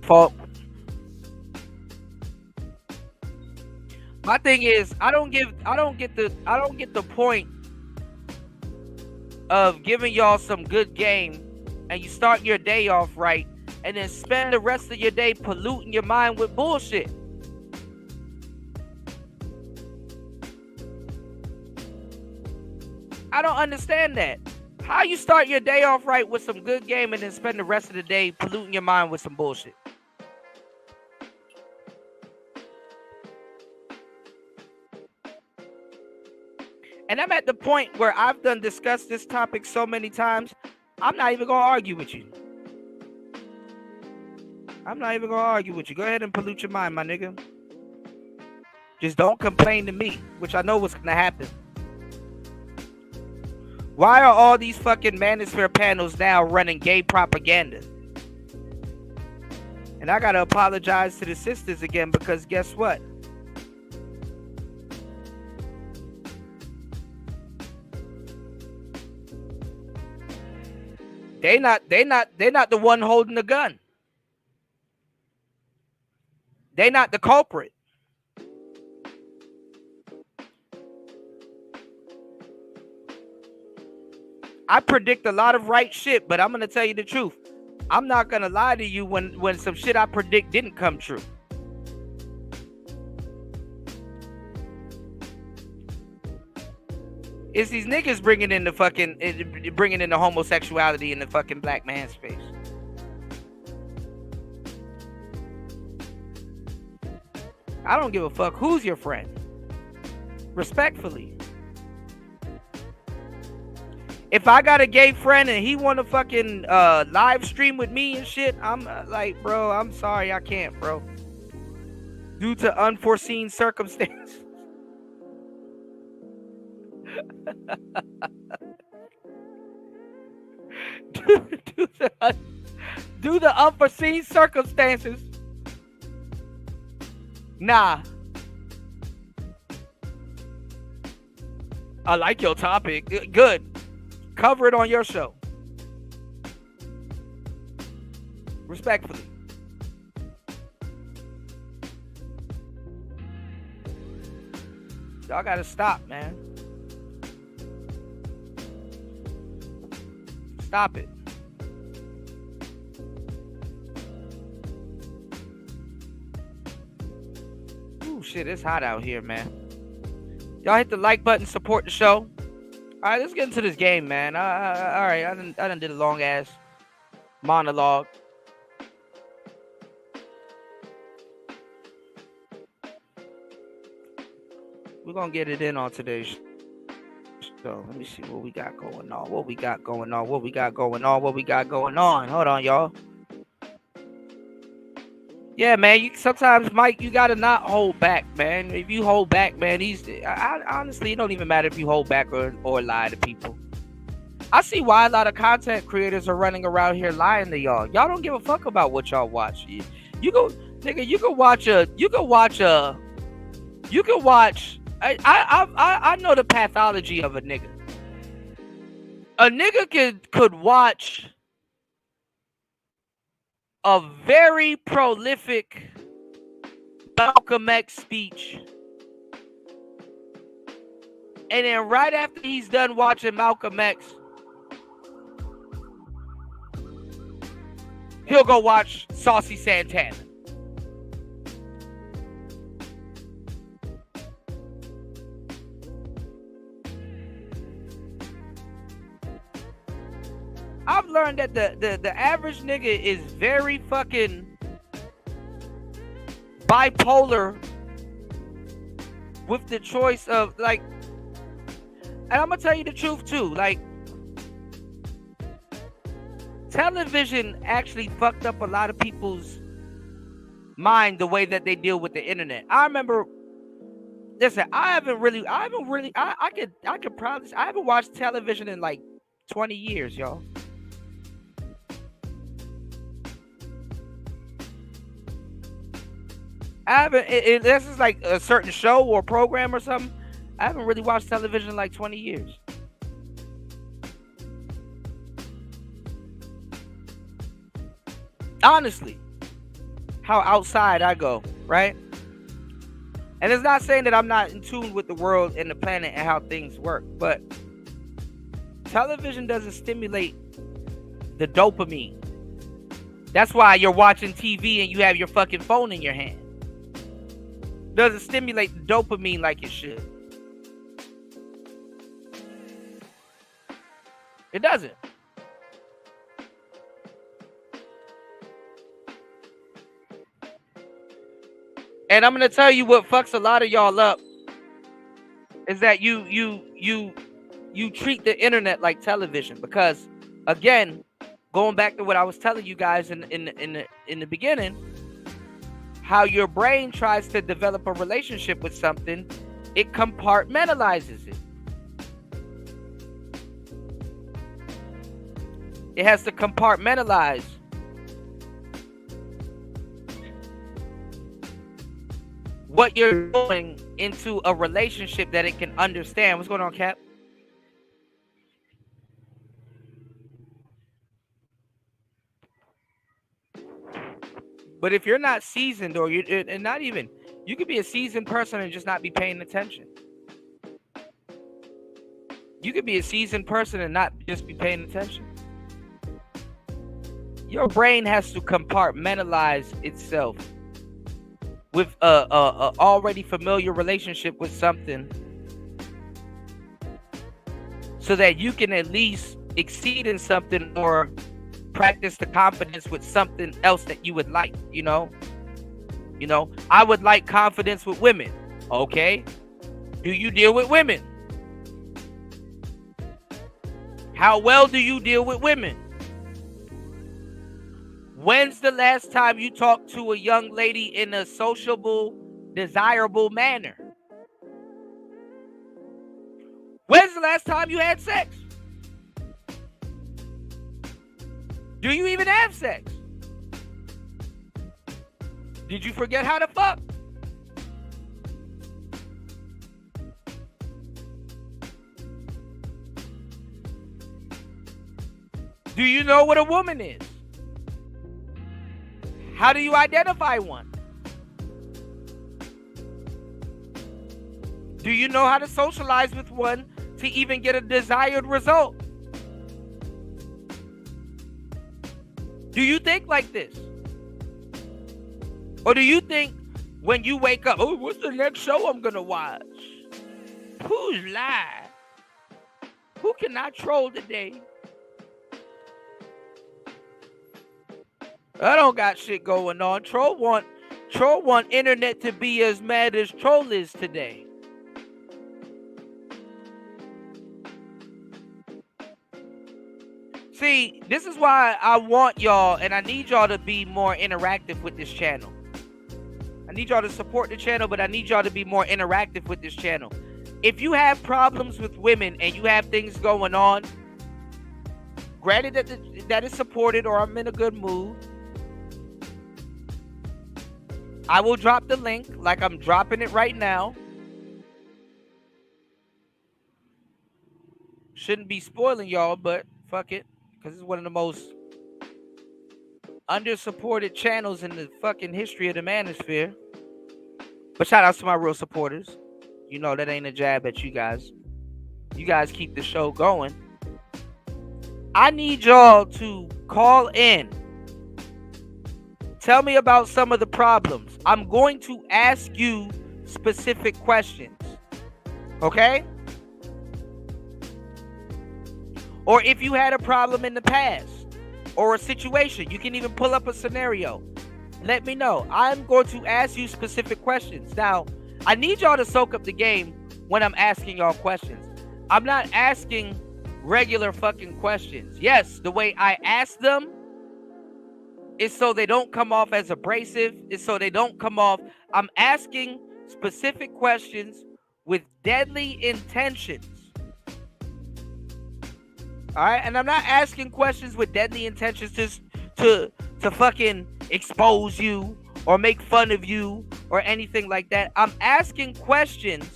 fault. My thing is, I don't get the point of giving y'all some good game, and you start your day off right, and then spend the rest of your day polluting your mind with bullshit. I don't understand that. How you start your day off right with some good game and then spend the rest of the day polluting your mind with some bullshit? And I'm at the point where I've discussed this topic so many times, I'm not even going to argue with you. I'm not even going to argue with you. Go ahead and pollute your mind, my nigga. Just don't complain to me, which I know what's going to happen. Why are all these fucking manosphere panels now running gay propaganda? And I got to apologize to the sisters again, because guess what? They not the one holding the gun. They not the culprit. I predict a lot of right shit, but I'm gonna tell you the truth. I'm not gonna lie to you when some shit I predict didn't come true. It's these niggas bringing in the homosexuality in the fucking black man's face. I don't give a fuck who's your friend. Respectfully. If I got a gay friend and he want to fucking live stream with me and shit, I'm like, bro, I'm sorry, I can't, bro. Due to unforeseen circumstances. Due to unforeseen circumstances. Nah. I like your topic. Good. Cover it on your show. Respectfully. Y'all gotta stop, man. Stop it. Ooh, shit, it's hot out here, man. Y'all hit the like button, support the show. All right, let's get into this game, man. All right, I done did a long ass monologue. We're gonna get it in on today's show. Let me see what we got going on. What we got going on. Hold on, y'all. Yeah, man. Sometimes, Mike, you gotta not hold back, man. If you hold back, man, honestly, it don't even matter if you hold back or lie to people. I see why a lot of content creators are running around here lying to y'all. Y'all don't give a fuck about what y'all watch. You go, nigga. You can watch. I know the pathology of a nigga. A nigga could watch a very prolific Malcolm X speech, and then right after he's done watching Malcolm X, he'll go watch Saucy Santana. I've learned that the average nigga is very fucking bipolar with the choice of, like, and I'm gonna tell you the truth too, like, television actually fucked up a lot of people's mind the way that they deal with the internet. I remember, listen, I haven't watched television in like 20 years, y'all. This is like a certain show or program or something. I haven't really watched television in like 20 years. Honestly. how outside I go, right? And it's not saying that I'm not in tune with the world and the planet and how things work, but television doesn't stimulate the dopamine. That's why you're watching TV and you have your fucking phone in your hand. Doesn't stimulate the dopamine like it should. It doesn't. And I'm gonna tell you what fucks a lot of y'all up is that you treat the internet like television, because again, going back to what I was telling you guys in the beginning, how your brain tries to develop a relationship with something, it compartmentalizes it. It has to compartmentalize what you're doing into a relationship that it can understand. What's going on, Cap? But if you're not seasoned, or and not even, you could be a seasoned person and just not be paying attention. You could be a seasoned person and not just be paying attention. Your brain has to compartmentalize itself with a already familiar relationship with something, so that you can at least exceed in something or practice the confidence with something else that you would like. You know, I would like confidence with women. Okay, do you deal with women? How well do you deal with women? When's the last time you talked to a young lady in a sociable, desirable manner? When's the last time you had sex? Do you even have sex? Did you forget how to fuck? Do you know what a woman is? How do you identify one? Do you know how to socialize with one to even get a desired result? Do you think like this? Or do you think when you wake up, oh, what's the next show I'm gonna watch? Who's live? Who can I troll today? I don't got shit going on. Troll want internet to be as mad as Troll is today. See, this is why I want y'all, and I need y'all to be more interactive with this channel. I need y'all to support the channel, but I need y'all to be more interactive with this channel. If you have problems with women and you have things going on, granted that is supported, or I'm in a good mood, I will drop the link like I'm dropping it right now. Shouldn't be spoiling y'all, but fuck it. Because it's one of the most under-supported channels in the fucking history of the manosphere. But shout out to my real supporters. You know that ain't a jab at you guys. You guys keep the show going. I need y'all to call in. Tell me about some of the problems. I'm going to ask you specific questions. Okay? Or if you had a problem in the past or a situation, you can even pull up a scenario. Let me know. I'm going to ask you specific questions. Now, I need y'all to soak up the game when I'm asking y'all questions. I'm not asking regular fucking questions. Yes, the way I ask them is so they don't come off as abrasive. It's so they don't come off. I'm asking specific questions with deadly intentions. All right, and I'm not asking questions with deadly intentions to fucking expose you or make fun of you or anything like that. I'm asking questions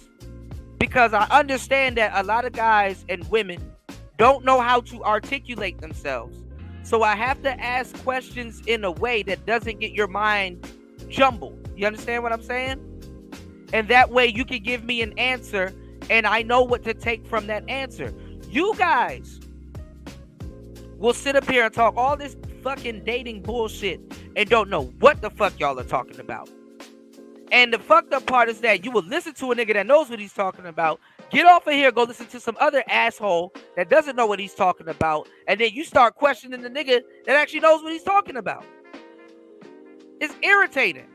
because I understand that a lot of guys and women don't know how to articulate themselves. So I have to ask questions in a way that doesn't get your mind jumbled. You understand what I'm saying? And that way you can give me an answer and I know what to take from that answer. You guys will sit up here and talk all this fucking dating bullshit and don't know what the fuck y'all are talking about. And the fucked up part is that you will listen to a nigga that knows what he's talking about, get off of here, go listen to some other asshole that doesn't know what he's talking about, and then you start questioning the nigga that actually knows what he's talking about. It's irritating.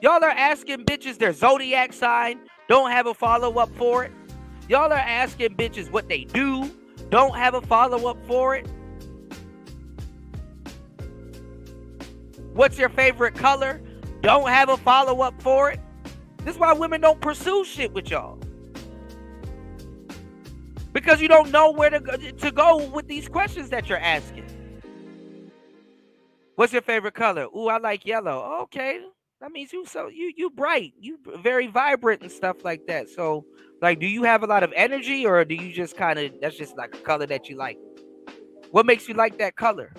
Y'all are asking bitches their zodiac sign, don't have a follow-up for it. Y'all are asking bitches what they do, don't have a follow-up for it. What's your favorite color? Don't have a follow-up for it. This is why women don't pursue shit with y'all. Because you don't know where to go with these questions that you're asking. What's your favorite color? Ooh, I like yellow. Okay. That means you bright. You very vibrant and stuff like that. So, like, do you have a lot of energy or do you just kind of, that's just like a color that you like? What makes you like that color?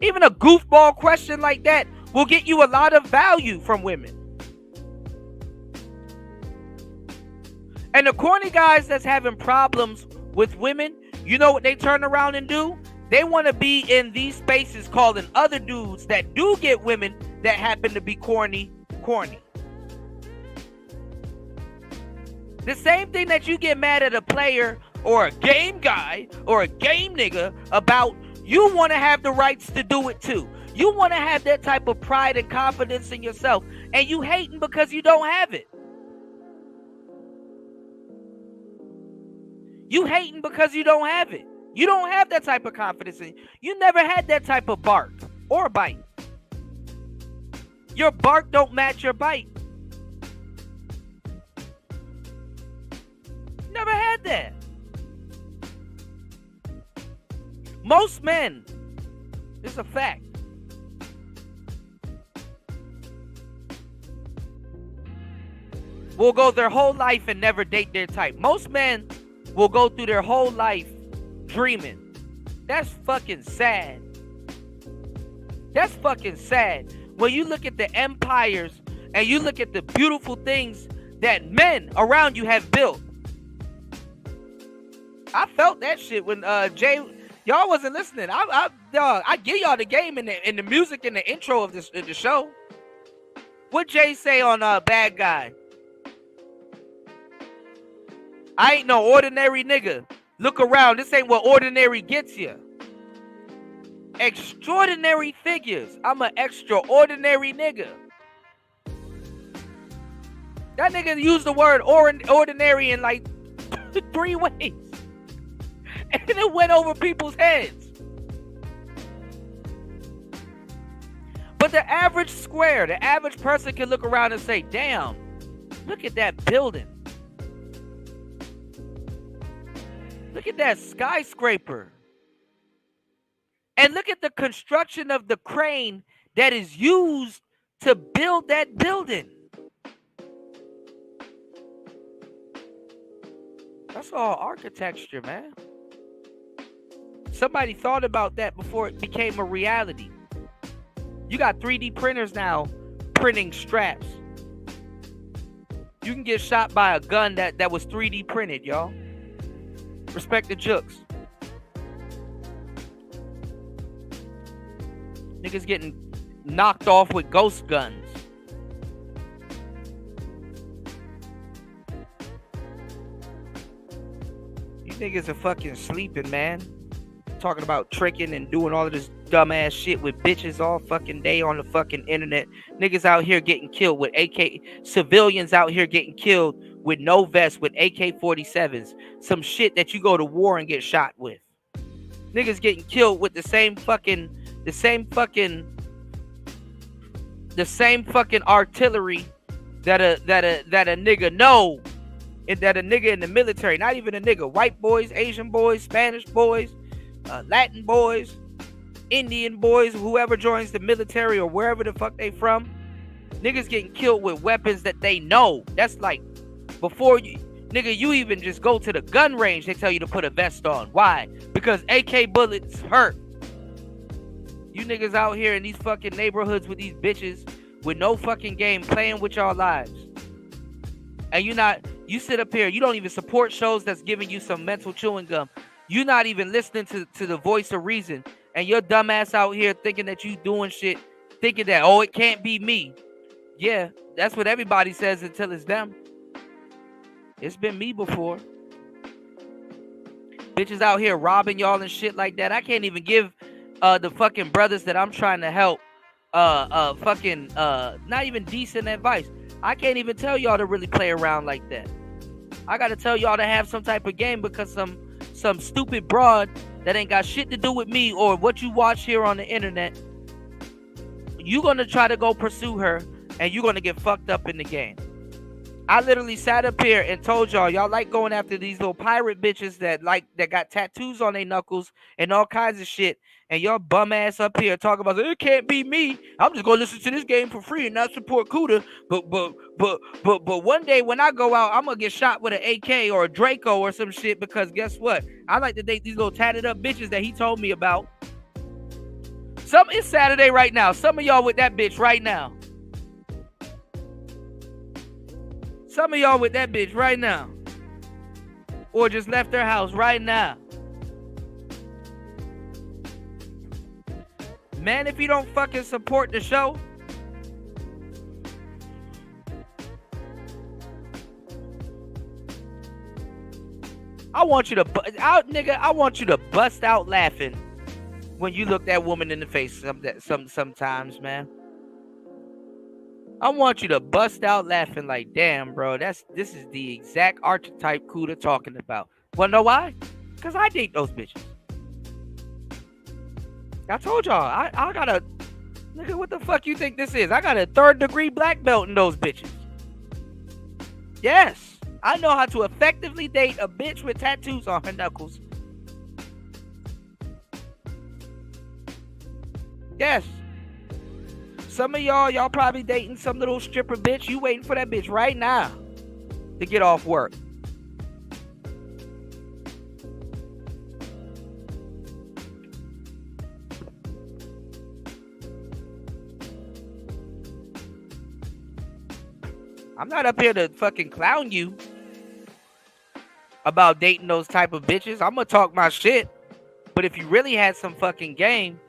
Even a goofball question like that will get you a lot of value from women. And the corny guys that's having problems with women, you know what they turn around and do? They want to be in these spaces calling other dudes that do get women that happen to be corny. The same thing that you get mad at a player or a game guy or a game nigga about, you want to have the rights to do it too. You want to have that type of pride and confidence in yourself, and you hating because you don't have it. You hating because you don't have it. You don't have that type of confidence in you. You never had that type of bark or bite. Your bark don't match your bite. Never had that. Most men, it's a fact, will go their whole life and never date their type. Most men will go through their whole life dreaming. That's fucking sad. That's fucking sad. When you look at the empires and you look at the beautiful things that men around you have built. I felt that shit when Jay, y'all wasn't listening. I give y'all the game and the music and the intro of the show. What Jay say on Bad Guy? I ain't no ordinary nigga. Look around. This ain't what ordinary gets you. Extraordinary figures. I'm an extraordinary nigga. That nigga used the word ordinary in like 3 ways. And it went over people's heads. But the average square, the average person can look around and say, damn, look at that building. Look at that skyscraper. And look at the construction of the crane that is used to build that building. That's all architecture, man. Somebody thought about that before it became a reality. You got 3D printers now printing straps. You can get shot by a gun that was 3D printed, y'all. Respect the jooks. Niggas getting knocked off with ghost guns. You niggas are fucking sleeping, man. Talking about tricking and doing all of this dumbass shit with bitches all fucking day on the fucking internet. Niggas out here getting killed with civilians out here getting killed with no vest with AK-47s. Some shit that you go to war and get shot with. Niggas getting killed with the same fucking artillery that a nigga know, and that a nigga in the military, not even a nigga, white boys, Asian boys, Spanish boys, Latin boys, Indian boys, whoever joins the military or wherever the fuck they from, niggas getting killed with weapons that they know. That's like, before Nigga, you even just go to the gun range, they tell you to put a vest on. Why? Because AK bullets hurt. You niggas out here in these fucking neighborhoods with these bitches with no fucking game playing with y'all lives. And you sit up here, you don't even support shows that's giving you some mental chewing gum. You're not even listening to the voice of reason. And your dumb ass out here thinking that you doing shit, thinking that, oh, it can't be me. Yeah, that's what everybody says until it's them. It's been me before. Bitches out here robbing y'all and shit like that. I can't even give the fucking brothers that I'm trying to help not even decent advice. I can't even tell y'all to really play around like that. I gotta tell y'all to have some type of game because some stupid broad that ain't got shit to do with me or what you watch here on the internet, you gonna try to go pursue her and you're gonna get fucked up in the game. I literally sat up here and told y'all like going after these little pirate bitches that got tattoos on their knuckles and all kinds of shit. And y'all bum ass up here talking about it can't be me. I'm just gonna listen to this game for free and not support Cuda. But one day when I go out, I'm gonna get shot with an AK or a Draco or some shit because guess what? I like to date these little tatted up bitches that he told me about. It's Saturday right now. Some of y'all with that bitch right now. Some of y'all with that bitch right now. Or just left their house right now. Man, if you don't fucking support the show, I want you to bust out laughing when you look that woman in the face sometimes, man. I want you to bust out laughing like, damn, bro, this is the exact archetype Cuda talking about. Wanna know why? Because I date those bitches. I told y'all, I got a... Nigga, what the fuck you think this is? I got a 3rd degree black belt in those bitches. Yes. I know how to effectively date a bitch with tattoos on her knuckles. Yes. Some of y'all probably dating some little stripper bitch. You waiting for that bitch right now to get off work. I'm not up here to fucking clown you about dating those type of bitches. I'm gonna talk my shit. But if you really had some fucking game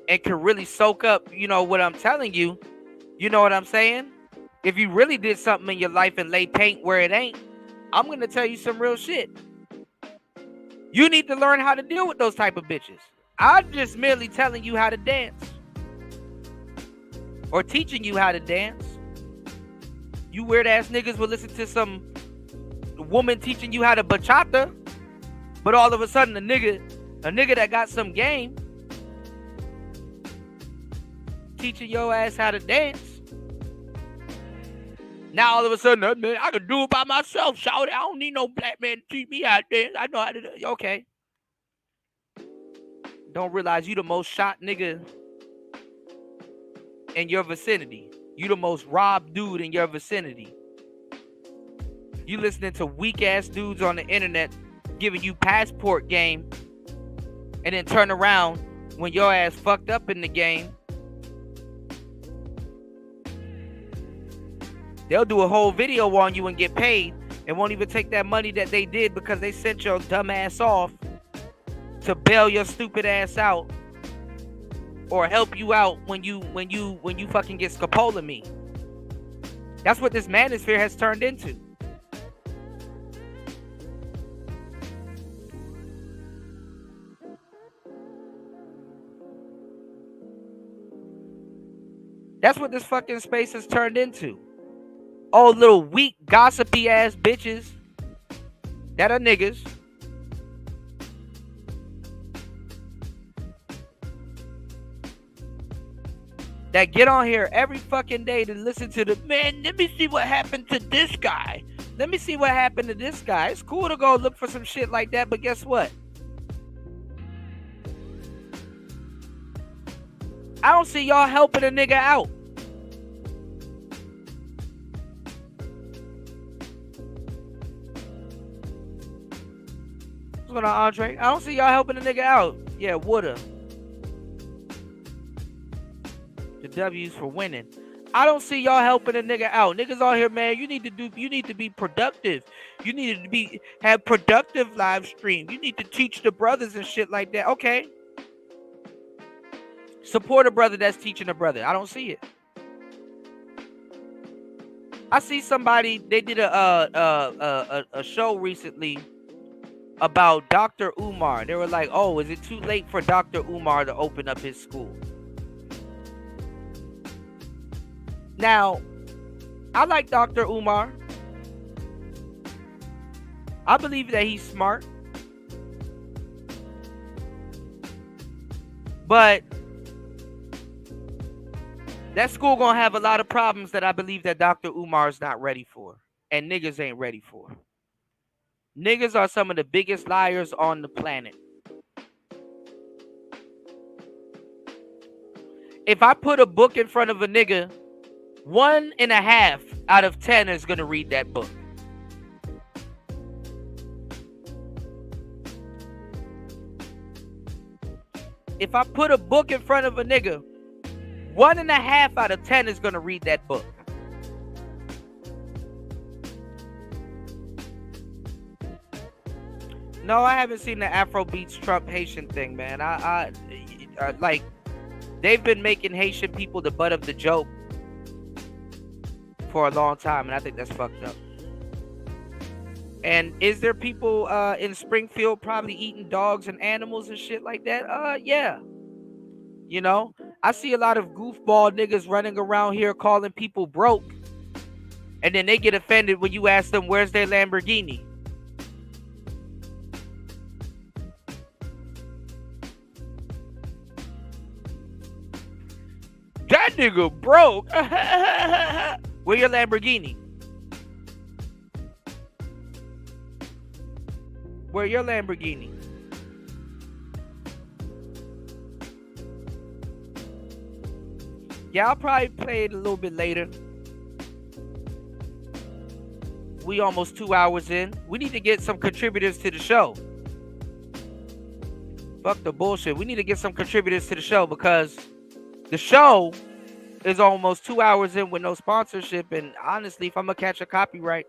and could really soak up, you know, what I'm telling you, you know what I'm saying? If you really did something in your life and lay paint where it ain't, I'm gonna tell you some real shit. You need to learn how to deal with those type of bitches. I'm just merely telling you how to dance. Or teaching you how to dance. You weird ass niggas will listen to some woman teaching you how to bachata, but all of a sudden a nigga that got some game teaching your ass how to dance. Now all of a sudden, man, I can do it by myself, shout it. I don't need no black man to teach me how to dance. I know how to do it. Okay. Don't realize you the most shot nigga in your vicinity. You the most robbed dude in your vicinity. You listening to weak ass dudes on the internet giving you passport game and then turn around when your ass fucked up in the game. They'll do a whole video on you and get paid and won't even take that money that they did because they sent your dumb ass off to bail your stupid ass out. Or help you out when you fucking get scopolamine. That's what this manosphere has turned into. That's what this fucking space has turned into. Oh, little weak, gossipy ass bitches that are niggas. That get on here every fucking day to listen to the, man, let me see what happened to this guy. Let me see what happened to this guy. It's cool to go look for some shit like that, but guess what? I don't see y'all helping a nigga out. going on, Andre? I don't see y'all helping the nigga out. Yeah, woulda. The W's for winning. I don't see y'all helping a nigga out. Niggas out here, man, you need to be productive. You need to have productive live stream. You need to teach the brothers and shit like that. Okay. Support a brother that's teaching a brother. I don't see it. I see somebody, they did a show recently about Dr. Umar. They were like, oh, is it too late for Dr. Umar to open up his school? Now, I like Dr. Umar. I believe that he's smart. But that school gonna have a lot of problems that I believe that Dr. Umar is not ready for. And niggas ain't ready for. Niggas are some of the biggest liars on the planet. If I put a book in front of a nigga, 1.5 out of 10 is gonna read that book. If I put a book in front of a nigga, 1.5 out of 10 is gonna read that book. No, I haven't seen the Afrobeats Trump Haitian thing, man. I like, they've been making Haitian people the butt of the joke for a long time, and I think that's fucked up. And is there people in Springfield probably eating dogs and animals and shit like that? Yeah. You know, I see a lot of goofball niggas running around here calling people broke, and then they get offended when you ask them where's their Lamborghini. That nigga broke. Where your Lamborghini? Where your Lamborghini? Yeah, I'll probably play it a little bit later. We almost 2 hours in. We need to get some contributors to the show. Fuck the bullshit. We need to get some contributors to the show because the show is almost 2 hours in with no sponsorship. And honestly, if I'm going to catch a copyright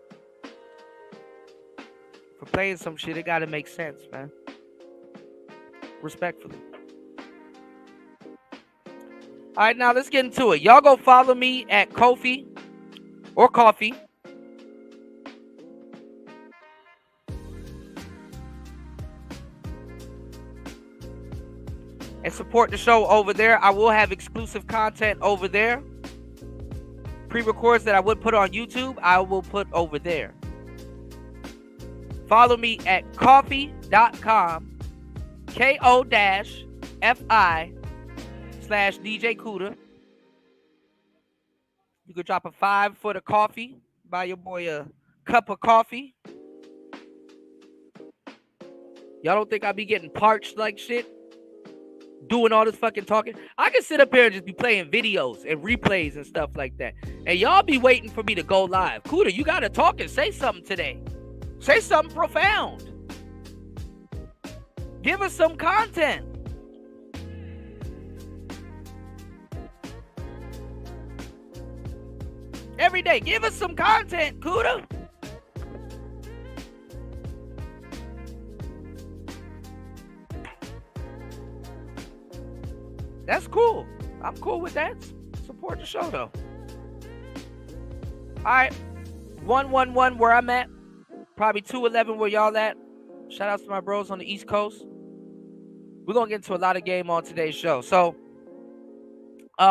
for playing some shit, it got to make sense, man. Respectfully. All right, now let's get into it. Y'all go follow me at Ko-fi or Coffee. And support the show over there. I will have exclusive content over there. Pre-records that I would put on YouTube, I will put over there. Follow me at coffee.com, ko-fi/DJ Kuda. You could drop a 5 for the coffee. Buy your boy a cup of coffee. Y'all don't think I be getting parched like shit? Doing all this fucking talking. I can sit up here and just be playing videos and replays and stuff like that. And y'all be waiting for me to go live. Kuda, you gotta talk and say something today. Say something profound. Give us some content. Every day, give us some content, Kuda. That's cool. I'm cool with that. Support the show, though. All right. 111 where I'm at. Probably 211 where y'all at. Shout out to my bros on the East Coast. We're going to get into a lot of game on today's show. So,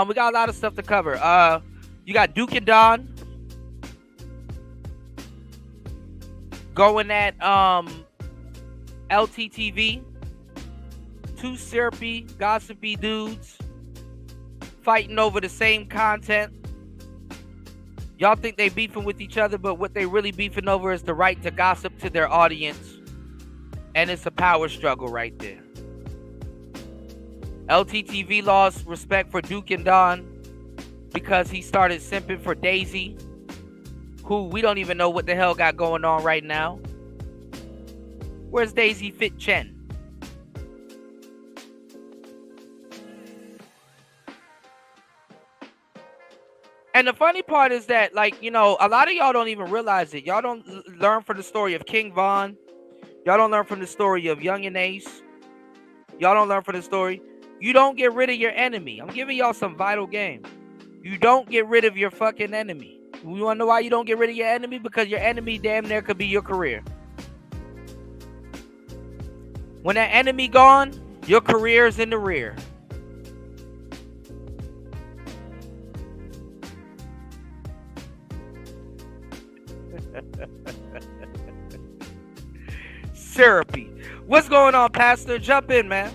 we got a lot of stuff to cover. You got Duke and Don going at LTTV. Two syrupy, gossipy dudes fighting over the same content. Y'all think they beefing with each other, but what they really beefing over is the right to gossip to their audience. And it's a power struggle right there. LTTV lost respect for Duke and Don because he started simping for Daisy, who we don't even know what the hell got going on right now. Where's Daisy Fit Chen? And the funny part is that, like, you know, a lot of y'all don't even realize it. Y'all don't learn from the story of King Von. Y'all don't learn from the story of Young and Ace. Y'all don't learn from the story. You don't get rid of your enemy. I'm giving y'all some vital game. You don't get rid of your fucking enemy. You want to know why you don't get rid of your enemy? Because your enemy damn near could be your career. When that enemy gone, your career is in the rear. Syrupy. What's going on, Pastor? Jump in, man.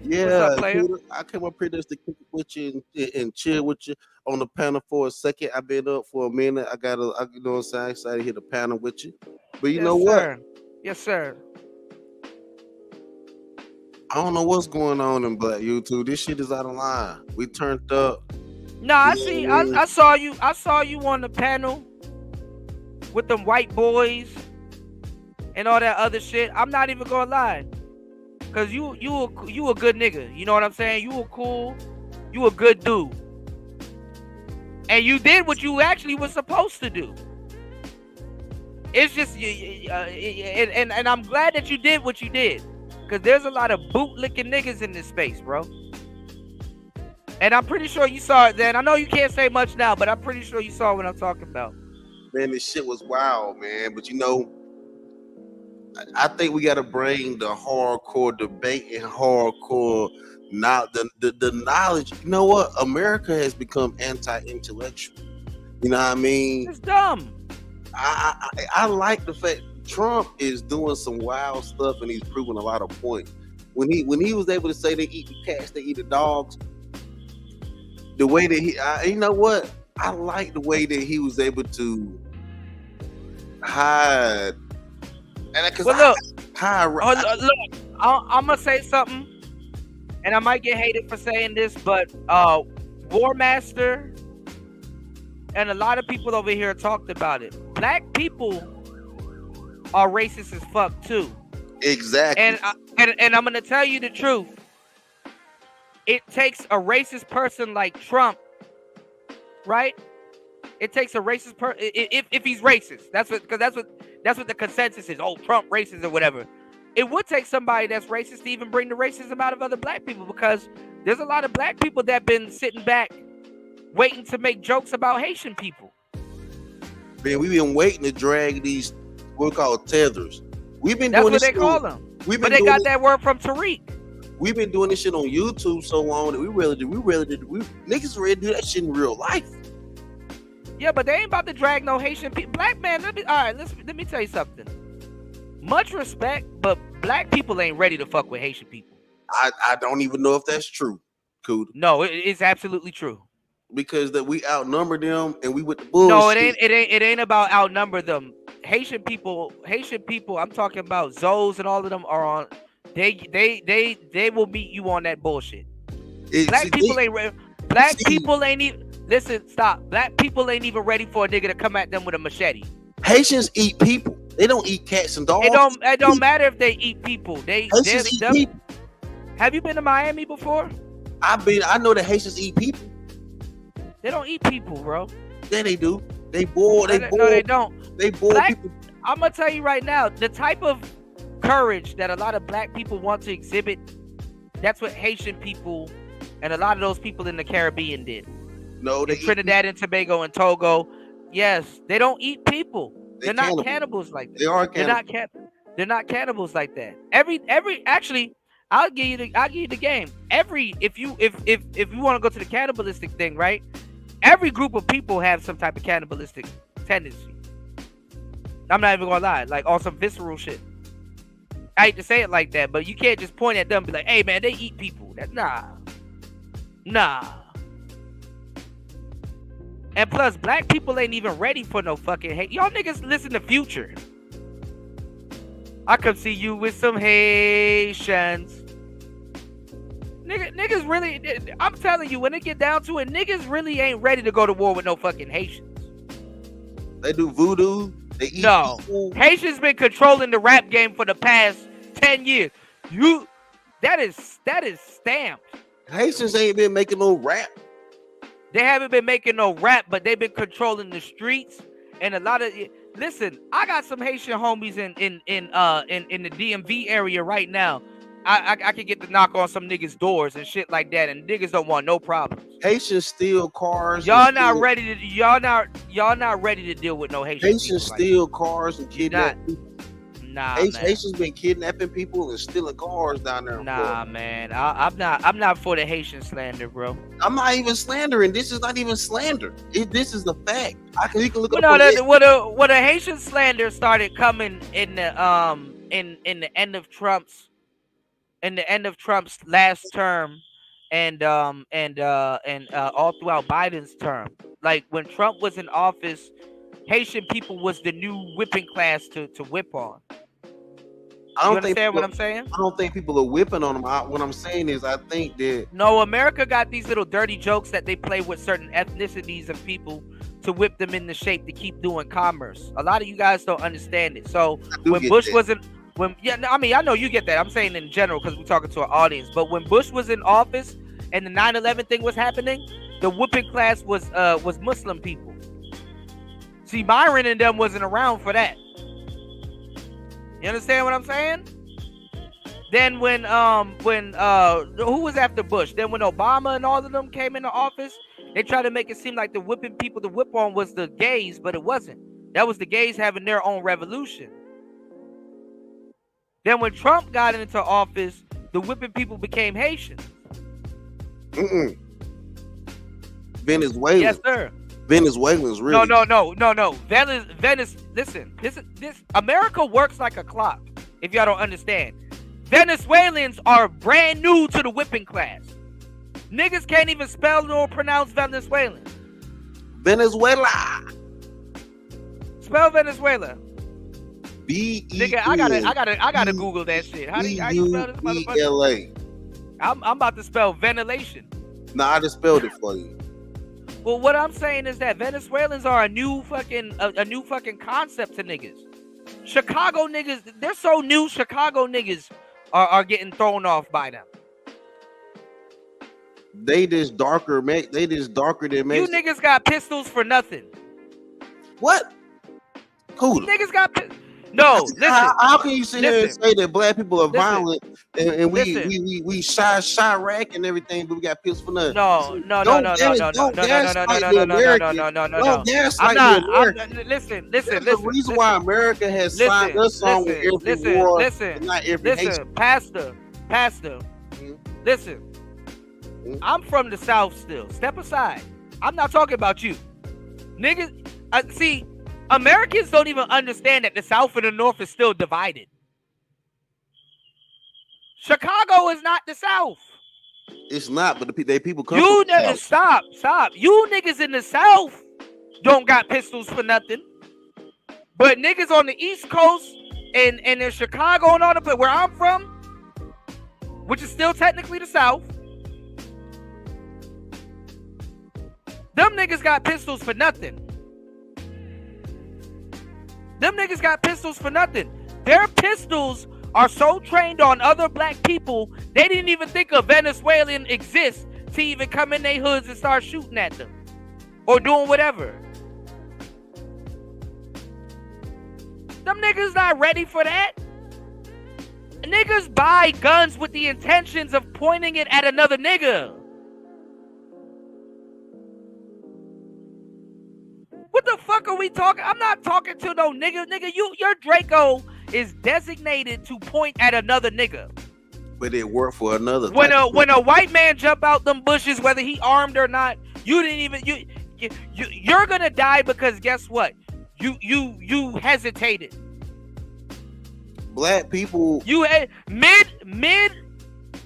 Yeah, What's up, player? I came up here just to kick it with you and chill with you on the panel for a second. I've been up for a minute. You know what I'm saying? I'm excited to hit the panel with you. But you know what? Yes, sir. I don't know what's going on in Black YouTube. This shit is out of line. We turned up. No, I see. I saw you. I saw you on the panel with them white boys and all that other shit. I'm not even gonna lie, cause you a good nigga. You know what I'm saying? You a cool. You a good dude. And you did what you actually was supposed to do. It's just, and I'm glad that you did what you did, cause there's a lot of bootlicking niggas in this space, bro. And I'm pretty sure you saw it then. I know you can't say much now, but I'm pretty sure you saw what I'm talking about. Man, this shit was wild, man. But you know, I think we got to bring the hardcore debate and hardcore the knowledge. You know what? America has become anti-intellectual. You know what I mean? It's dumb. I like the fact Trump is doing some wild stuff and he's proving a lot of points. When he was able to say they eat the cats, they eat the dogs. The way that you know what? I like the way that he was able to hide. And well, look, I'm gonna say something, and I might get hated for saying this, but War Master and a lot of people over here talked about it. Black people are racist as fuck too. Exactly. And I'm gonna tell you the truth. It takes a racist person like Trump, right? It takes a racist person if he's racist. That's what the consensus is. Oh, Trump racist or whatever. It would take somebody that's racist to even bring the racism out of other black people, because there's a lot of black people that been sitting back waiting to make jokes about Haitian people. Man, we've been waiting to drag these what we call tethers. We've been That's doing what this they call them. But they got that word from Tariq. We've been doing this shit on YouTube so long that we niggas ready to do that shit in real life. Yeah, but they ain't about to drag no Haitian people. Black man, let me tell you something. Much respect, but black people ain't ready to fuck with Haitian people. I don't even know if that's true, Kuda. No, it's absolutely true. Because that we outnumber them and we with the bullshit. No, it ain't about outnumber them. Haitian people, I'm talking about Zoes and all of them are on. They will meet you on that bullshit. Black people ain't even. Listen, stop. Black people ain't even ready for a nigga to come at them with a machete. Haitians eat people. They don't eat cats and dogs. It don't matter if they eat people. Haitians eat people. Have you been to Miami before? I know that Haitians eat people. They don't eat people, bro. Yeah, they do. They boil. No, they don't. They boil people. I'm gonna tell you right now, the type of courage that a lot of black people want to exhibit, that's what Haitian people and a lot of those people in the Caribbean did. No, they Trinidad and Tobago and Togo. Yes, they don't eat people. They're not cannibals like that. They are cannibals. They're not cannibals like that. Actually, I'll give you the game. If you want to go to the cannibalistic thing, right? Every group of people have some type of cannibalistic tendency. I'm not even gonna lie, like on some visceral shit. I hate to say it like that, but you can't just point at them and be like, "Hey man, they eat people." Nah. And plus, black people ain't even ready for no fucking hate. Y'all niggas listen to Future. I come see you with some Haitians. Niggas really, I'm telling you, when it get down to it, niggas really ain't ready to go to war with no fucking Haitians. They do voodoo. They eat people. Haitians been controlling the rap game for the past 10 years. That is stamped. Haitians ain't been making no rap. They haven't been making no rap, but they've been controlling the streets and a lot of. Listen, I got some Haitian homies in the DMV area right now. I could get to knock on some niggas' doors and shit like that, and niggas don't want no problems. Haitians steal cars. Y'all not ready to deal with no Haitian. Haitians steal cars and kidnap people. Nah, Haitians been kidnapping people and stealing cars down there. Nah, man, I'm not for the Haitian slander, bro. I'm not even slandering. This is not even slander. This is the fact. You can look up. What a Haitian slander started coming in the end of Trump's last term and all throughout Biden's term. Like when Trump was in office, Haitian people was the new whipping class to whip on. You understand what I'm saying? I don't think people are whipping on them. What I'm saying is, I think that no, America got these little dirty jokes that they play with certain ethnicities of people to whip them into shape to keep doing commerce. A lot of you guys don't understand it. So when Bush wasn't, I know you get that. I'm saying in general because we're talking to our audience. But when Bush was in office and the 9/11 thing was happening, the whipping class was Muslim people. See, Byron and them wasn't around for that. You understand what I'm saying? Then when who was after Bush? Then when Obama and all of them came into office, they tried to make it seem like the whipping people to whip on was the gays, but it wasn't. That was the gays having their own revolution. Then when Trump got into office, the whipping people became Haitians. Venezuela. Yes, sir. Venezuelans, really? No. Venice. Listen, this America works like a clock. If y'all don't understand, Venezuelans are brand new to the whipping class. Niggas can't even spell nor pronounce Venezuelan. Venezuela. Spell Venezuela. B-E-N. Nigga, I gotta Google that shit. How do you spell this motherfucker? I'm about to spell ventilation. Nah, I just spelled it for you. Well, what I'm saying is that Venezuelans are a new fucking concept to niggas. Chicago niggas, they're so new. Chicago niggas are getting thrown off by them. They just darker, man. They just darker than me. You niggas got pistols for nothing. What? Who? Niggas got no. Listen. How can you sit here and say that black people are violent and we Chirac and everything, but we got pistols for nothing? No. Listen. There's a reason why America has signed us on with every war, not every nation. Pastor. Listen. I'm from the South still. Step aside. I'm not talking about you. Niggas, see, Americans don't even understand that the South and the North is still divided. Chicago is not the South. It's not, but the people come you from the South. Stop. You niggas in the South don't got pistols for nothing. But niggas on the East Coast and in Chicago and all the place where I'm from, which is still technically the South, them niggas got pistols for nothing. Their pistols are so trained on other black people, they didn't even think a Venezuelan exists to even come in their hoods and start shooting at them. Or doing whatever. Them niggas not ready for that. Niggas buy guns with the intentions of pointing it at another nigga. What the fuck are we talking? I'm not talking to no nigga. Nigga, your Draco is designated to point at another nigga. But it worked for another. When a white man jump out them bushes, whether he armed or not, you're gonna die because guess what? You hesitated. Black people. You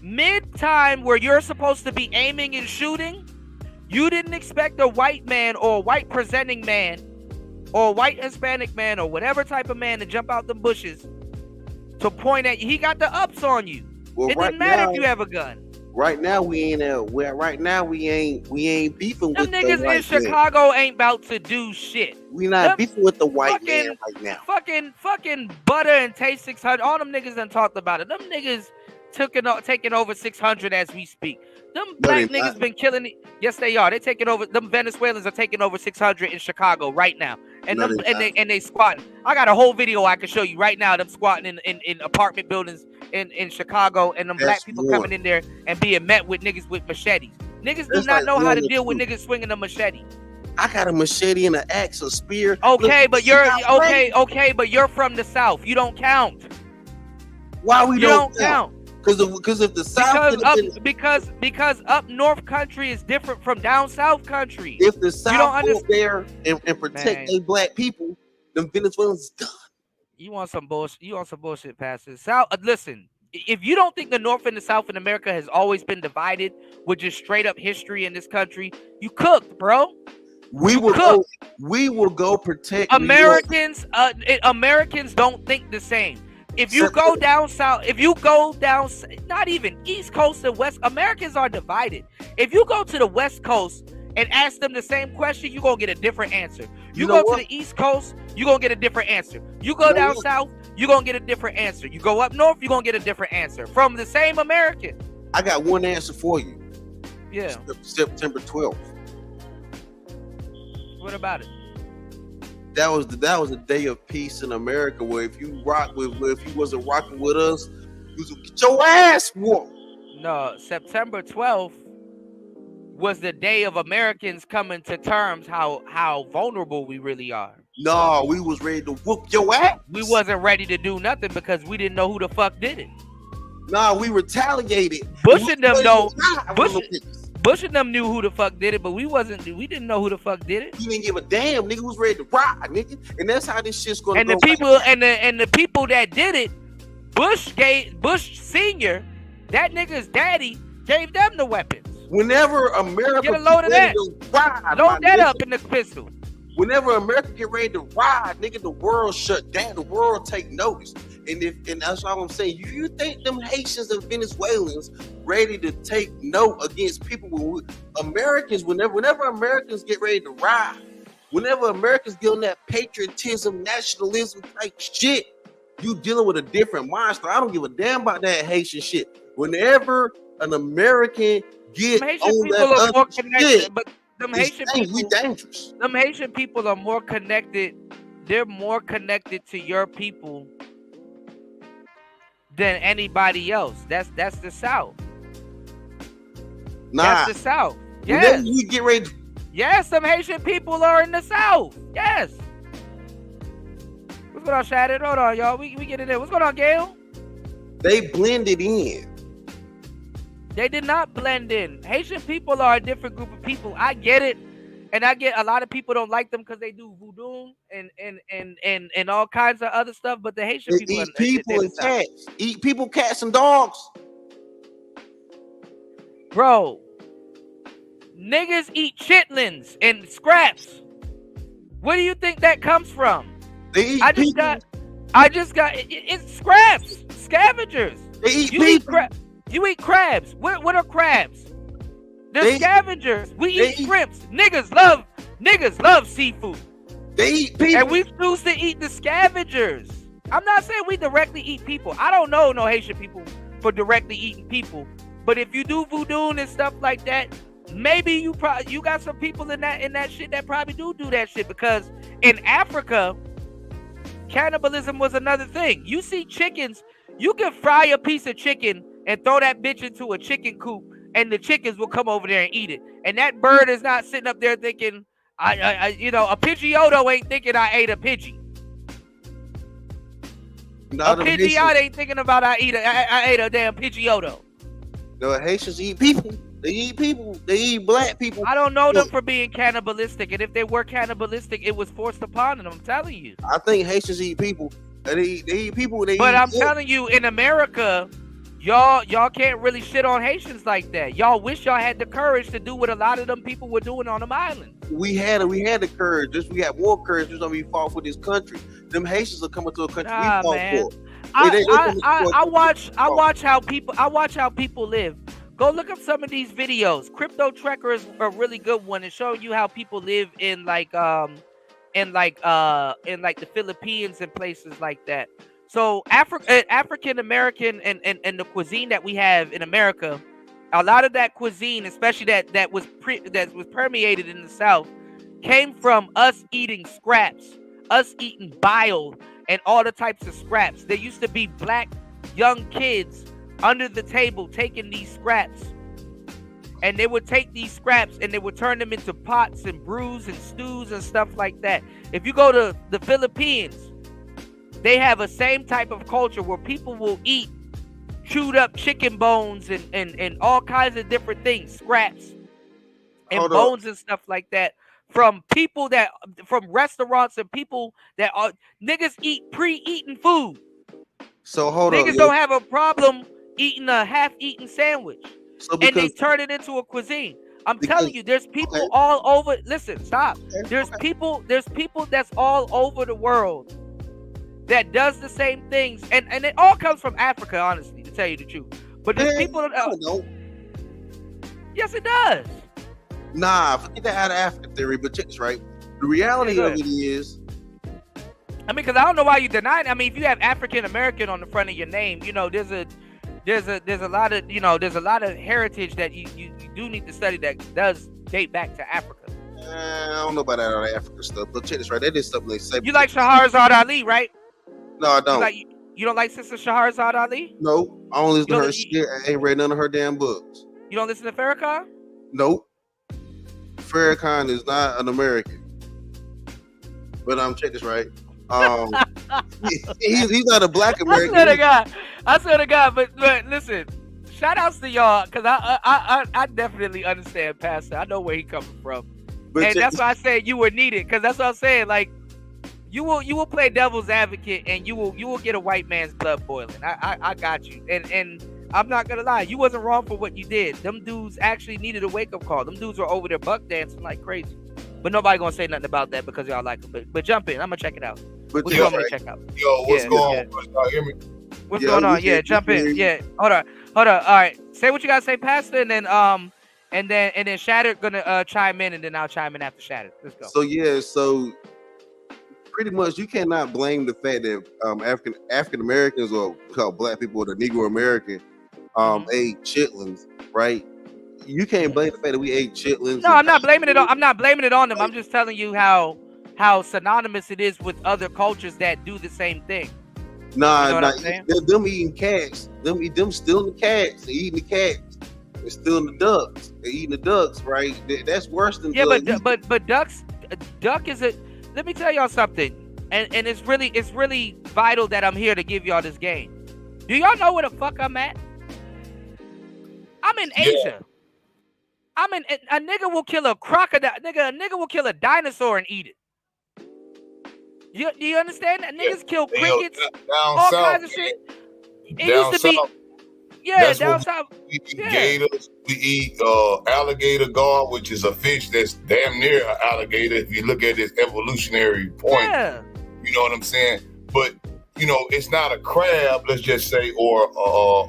mid time where you're supposed to be aiming and shooting. You didn't expect a white man or a white presenting man or a white Hispanic man or whatever type of man to jump out the bushes to point at you. He got the ups on you. It didn't matter if you have a gun. Right now we ain't we ain't beefing Them with the niggas in white man. Chicago ain't about to do shit. We not beefing with the white man right now. Fucking Butter and Taste 600. All them niggas done talked about it. Them niggas taking over 600 as we speak. Them black niggas been killing it. Yes, they are. They taking over. Them Venezuelans are taking over 600 in Chicago right now. And they squatting. I got a whole video I can show you right now. Them squatting in apartment buildings in Chicago, and them black people coming in there and being met with niggas with machetes. Niggas do not know how to deal with niggas swinging a machete. I got a machete and an axe, a spear. Okay, but you're but you're from the South. You don't count. Why we don't count? Because if the South because up North country is different from down South country. If the South go there and protect their black people, them Venezuelans is done. You want some bullshit, Pastor. South. Listen, if you don't think the North and the South in America has always been divided with just straight up history in this country, you cooked, bro. We will go protect Americans. Americans don't think the same. If you go down south, not even East Coast and West, Americans are divided. If you go to the West Coast and ask them the same question, you're going to get a different answer. You go to the East Coast, you're going to get a different answer. You go down south, you're going to get a different answer. You go up north, you're going to get a different answer from the same American. I got one answer for you. Yeah. September 12th. What about it? That was a day of peace in America, where if you wasn't rocking with us, you would get your ass whooped. No, September 12th was the day of Americans coming to terms how vulnerable we really are. No, we was ready to whoop your ass. We wasn't ready to do nothing because we didn't know who the fuck did it. No, we retaliated. Bush and them know. Bush and them knew who the fuck did it, but we didn't know who the fuck did it. We didn't give a damn. Nigga was ready to ride, nigga. And that's how this shit's gonna go. And the people that did it, Bush Senior, that nigga's daddy, gave them the weapons. Whenever America get a load of that. Load that up in the pistol. Whenever America get ready to ride, nigga, the world shut down. The world take notice. And that's all I'm saying. You think them Haitians and Venezuelans ready to take note against people? Americans, whenever Americans get ready to ride, whenever Americans get on that patriotism, nationalism type shit, you dealing with a different monster. I don't give a damn about that Haitian shit. Whenever an American get on that other shit, but them Haitian people, we dangerous. Them Haitian people are more connected. They're more connected to your people than anybody else. That's the South. Nah, that's the South. Yes. We get ready to... Yes, some Haitian people are in the South. Yes. What's going on, Shattered? Hold on, y'all. We get in there. What's going on, Gail? They blended in. They did not blend in. Haitian people are a different group of people. I get it. And I get a lot of people don't like them because they do voodoo and all kinds of other stuff. But the Haitian people eat people and cats. Eat people, cats, and dogs. Bro, niggas eat chitlins and scraps. Where do you think that comes from? They eat I just got it's scraps, scavengers. They eat people. You eat crabs. What are crabs? They're scavengers. We eat shrimps. Niggas love seafood. They eat people. And we choose to eat the scavengers. I'm not saying we directly eat people. I don't know no Haitian people for directly eating people. But if you do voodoo and stuff like that, maybe you got some people in that shit that probably do that shit. Because in Africa, cannibalism was another thing. You see chickens, you can fry a piece of chicken and throw that bitch into a chicken coop, and the chickens will come over there and eat it. And that bird is not sitting up there thinking, a Pidgeotto ain't thinking I ate a Pidgey. A Pidgeot ain't thinking about I ate a damn Pidgeotto. No, Haitians eat people. They eat people. They eat black people. I don't know them for being cannibalistic. And if they were cannibalistic, it was forced upon them. I'm telling you. I think Haitians eat people. They eat people. But I'm telling you, in America, y'all can't really shit on Haitians like that. Y'all wish y'all had the courage to do what a lot of them people were doing on them islands. We had the courage. We had more courage just when we fought for this country. Them Haitians are coming to a country we fought for. I watch how people live. Go look up some of these videos. Crypto Trekker is a really good one and showing you how people live in like the Philippines and places like that. So African American and the cuisine that we have in America, a lot of that cuisine, especially that was permeated in the South, came from us eating scraps, us eating bile and all the types of scraps. There used to be black young kids under the table taking these scraps, and they would take these scraps and they would turn them into pots and brews and stews and stuff like that. If you go to the Philippines, they have a same type of culture where people will eat chewed up chicken bones and all kinds of different things, scraps and bones and stuff like that, from people from restaurants and people that are niggas eat pre-eaten food. So hold on. Niggas don't have a problem eating a half-eaten sandwich. And they turn it into a cuisine. I'm telling you, there's people all over. Listen, stop. There's people that's all over the world that does the same things, and it all comes from Africa, honestly, to tell you the truth. But there's people that yes, it does. Nah, forget that out of Africa theory, but check this right. The reality of it is, I mean, because I don't know why you deny it. I mean, if you have African American on the front of your name, you know, there's a lot of, you know, there's a lot of heritage that you do need to study that does date back to Africa. I don't know about that on Africa stuff, but check this right. That is something they say. You like Shahrazad Ali, right? No, I don't. You don't like Sister Shahrazad Ali? No, I don't listen to her shit. I ain't read none of her damn books. You don't listen to Farrakhan? Nope. Farrakhan is not an American. But check this right. He's not a black American. I swear to God. But listen, shout outs to y'all, because I definitely understand Pastor. I know where he coming from. But and that's why I say you were needed, because that's what I'm saying. Like, you will play devil's advocate, and you will get a white man's blood boiling. I got you. And I'm not gonna lie, you wasn't wrong for what you did. Them dudes actually needed a wake up call. Them dudes were over there buck dancing like crazy. But nobody gonna say nothing about that because y'all like them. But jump in. I'm gonna check it out. What you want me to check out? Yo, what's going on? Y'all hear me? What's going on? Yeah, jump in. Yeah. Hold on. All right. Say what you gotta say, Pastor, and then Shatter gonna chime in, and then I'll chime in after Shatter. Let's go. So pretty much you cannot blame the fact that African Americans, or called black people, or the Negro American ate chitlins, right? You can't blame the fact that we ate chitlins. No, I'm not blaming it on them. I'm just telling you how synonymous it is with other cultures that do the same thing. Nah, them eating cats. Them stealing the cats. They eating the cats. They're stealing the ducks. They're eating the ducks, right? That's worse than but duck is a. Let me tell y'all something, and it's really vital that I'm here to give y'all this game. Do y'all know where the fuck I'm at? I'm in Asia. A nigga will kill a crocodile. A nigga will kill a dinosaur and eat it. Do you understand that? Niggas kill crickets, all kinds of shit. It used to be. Yeah, down south. We eat gators. We eat alligator gar, which is a fish that's damn near an alligator if you look at its evolutionary point. Yeah. You know what I'm saying? But you know, it's not a crab, let's just say, or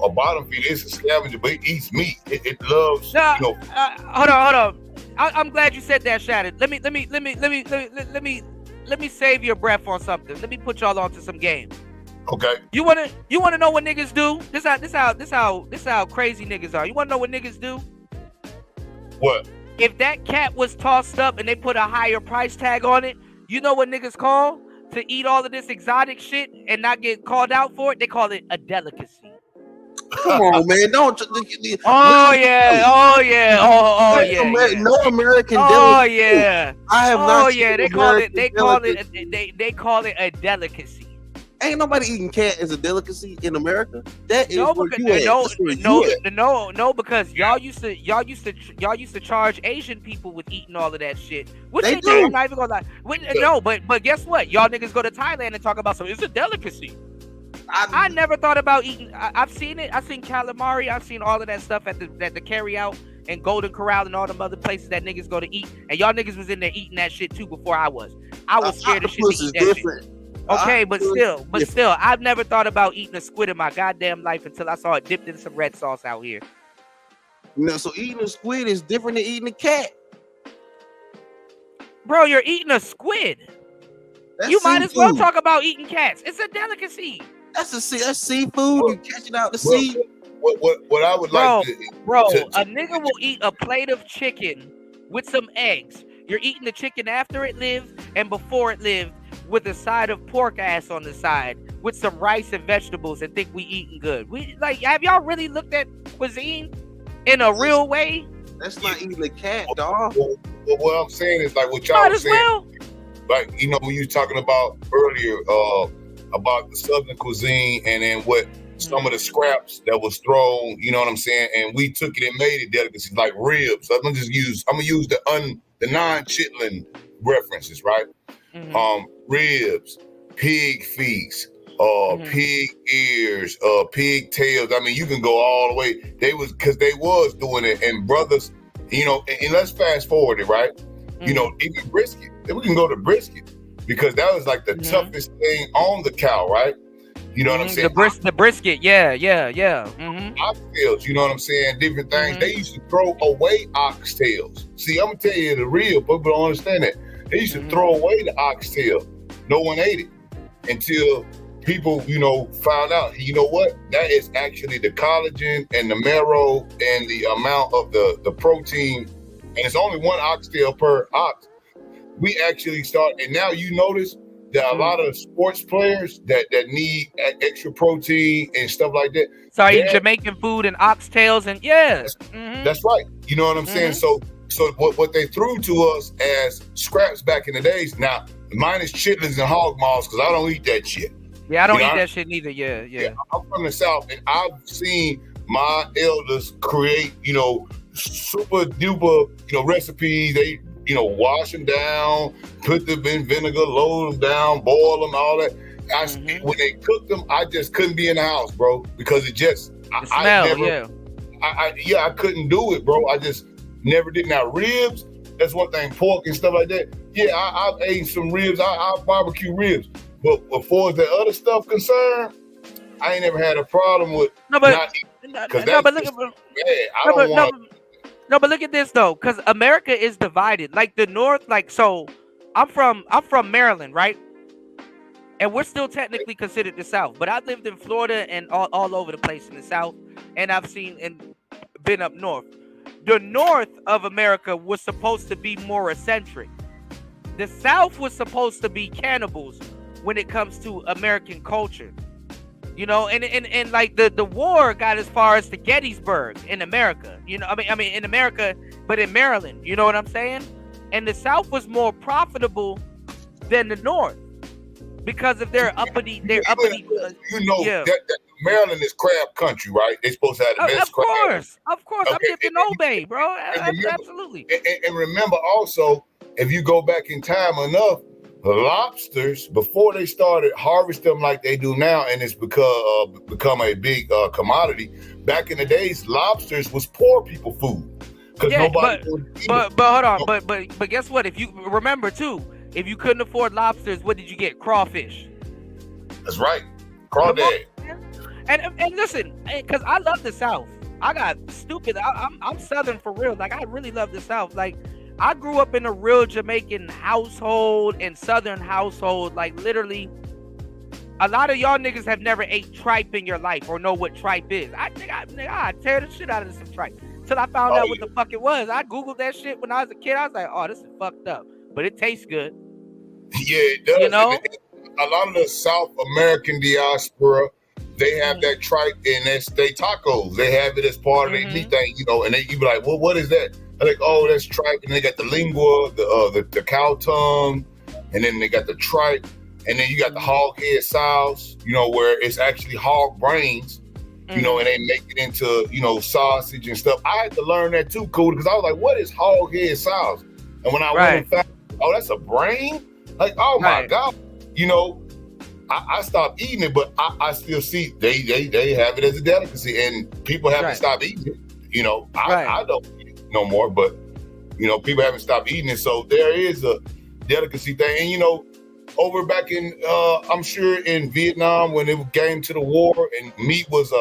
a bottom feeder. It's a scavenger, but it eats meat. It loves. No, you know. Hold on. I'm glad you said that, Shannon. Let me save your breath on something. Let me put y'all onto some game. Okay. You wanna know what niggas do? This how crazy niggas are. You wanna know what niggas do? What? If that cat was tossed up and they put a higher price tag on it, you know what niggas call to eat all of this exotic shit and not get called out for it? They call it a delicacy. Come on, man! Don't. Oh yeah. No American. Oh yeah. I have not. Oh yeah. They call it a delicacy. Ain't nobody eating cat as a delicacy in America. That is no, because y'all used to charge Asian people with eating all of that shit. Which they do. I'm not even gonna lie. No, but guess what? Y'all niggas go to Thailand and talk about something. It's a delicacy. I never thought about eating. I've seen it. I've seen calamari. I've seen all of that stuff at the carry out and Golden Corral and all them other places that niggas go to eat. And y'all niggas was in there eating that shit too before I was. I was scared of shit to eat that shit. Okay, but still, I've never thought about eating a squid in my goddamn life until I saw it dipped in some red sauce out here. You know, so eating a squid is different than eating a cat. Bro, you're eating a squid. That's You might as well seafood. talk about eating cats. It's a delicacy. That's seafood. You catch it out the sea. What I would Bro, like to, a nigga will eat a plate of chicken with some eggs. You're eating the chicken after it lived and before it lived with a side of pork ass on the side with some rice and vegetables and think we eating good. We like, have y'all really looked at cuisine in a real way? That's not eating a cat, dog. what I'm saying is like what y'all Might was as saying. well. Like, you know, when you were talking about earlier about the Southern cuisine and then what some of the scraps that was thrown, you know what I'm saying? And we took it and made it delicacies like ribs. I'm gonna use the non-chitlin references, right? Ribs, pig feet, pig ears, pig tails. I mean, you can go all the way. They was doing it, and brothers, you know, and let's fast forward it, right? You know, even brisket. We can go to brisket because that was like the toughest thing on the cow, right? You know what I'm saying? The brisket, yeah. Oxtails, you know what I'm saying? Different things. They used to throw away oxtails. See, I'm gonna tell you the real, people don't understand that. They used to throw away the oxtail. No one ate it until people, you know, found out. You know what? That is actually the collagen and the marrow and the amount of the protein, and it's only one oxtail per ox. We actually start, and now you notice that a lot of sports players that need extra protein and stuff like that. Sorry, Jamaican food and oxtails and that's right. You know what I'm saying? So what they threw to us as scraps back in the days, now minus chitlins and hog maws, because I don't eat that shit. Yeah, I don't eat that shit neither. Yeah. I'm from the South, and I've seen my elders create, you know, super duper, you know, recipes. They, you know, wash them down, put them in vinegar, load them down, boil them, all that. When they cooked them, I just couldn't be in the house, bro, because it just I couldn't do it, bro. I just never did. Now ribs, that's one thing. Pork and stuff like that. Yeah, I've ate some ribs. I barbecue ribs, but as far as the other stuff concerned, I ain't never had a problem with not eating, because that's bad. No, but look at this though, because America is divided. Like the North, like, so I'm from Maryland, right? And we're still technically considered the South, but I lived in Florida and all over the place in the South, and I've seen and been up north. The North of America was supposed to be more eccentric. The South was supposed to be cannibals when it comes to American culture. You know, and like the war got as far as to Gettysburg in America. You know, I mean in America, but in Maryland. You know what I'm saying? And the South was more profitable than the North because of their uppity. You know, that Maryland is crab country, right? They're supposed to have the best crab. Of course. Okay. I'm dipping Obey, bro. Absolutely. And remember also, if you go back in time enough, lobsters, before they started harvesting them like they do now, and it's become a big commodity. Back in the days, lobsters was poor people food because nobody. But hold on, but guess what? If you remember too, if you couldn't afford lobsters, what did you get? Crawfish. That's right, crawdad. And listen, because I love the South. I got stupid. I'm Southern for real. Like I really love the South. Like. I grew up in a real Jamaican household and Southern household. Like literally, a lot of y'all niggas have never ate tripe in your life or know what tripe is. I tear the shit out of some tripe till I found out what the fuck it was. I googled that shit when I was a kid. I was like, oh, this is fucked up, but it tastes good. Yeah, it does. You know, a lot of the South American diaspora, they have that tripe and they tacos. They have it as part of their meat thing, you know. And you be like, well, what is that? They're like, oh, that's tripe, and they got the lingua, the cow tongue, and then they got the tripe, and then you got the hog head sauce, you know, where it's actually hog brains, you know, and they make it into, you know, sausage and stuff. I had to learn that too, cool, because I was like, what is hog head sauce? And when I went and found, oh, that's a brain? Like, oh my God, you know, I stopped eating it, but I still see they have it as a delicacy, and people haven't stopped eating it. You know, I don't eat it no more, but you know, people haven't stopped eating it. So there is a delicacy thing, and you know, over back in I'm sure in Vietnam when it came to the war and meat was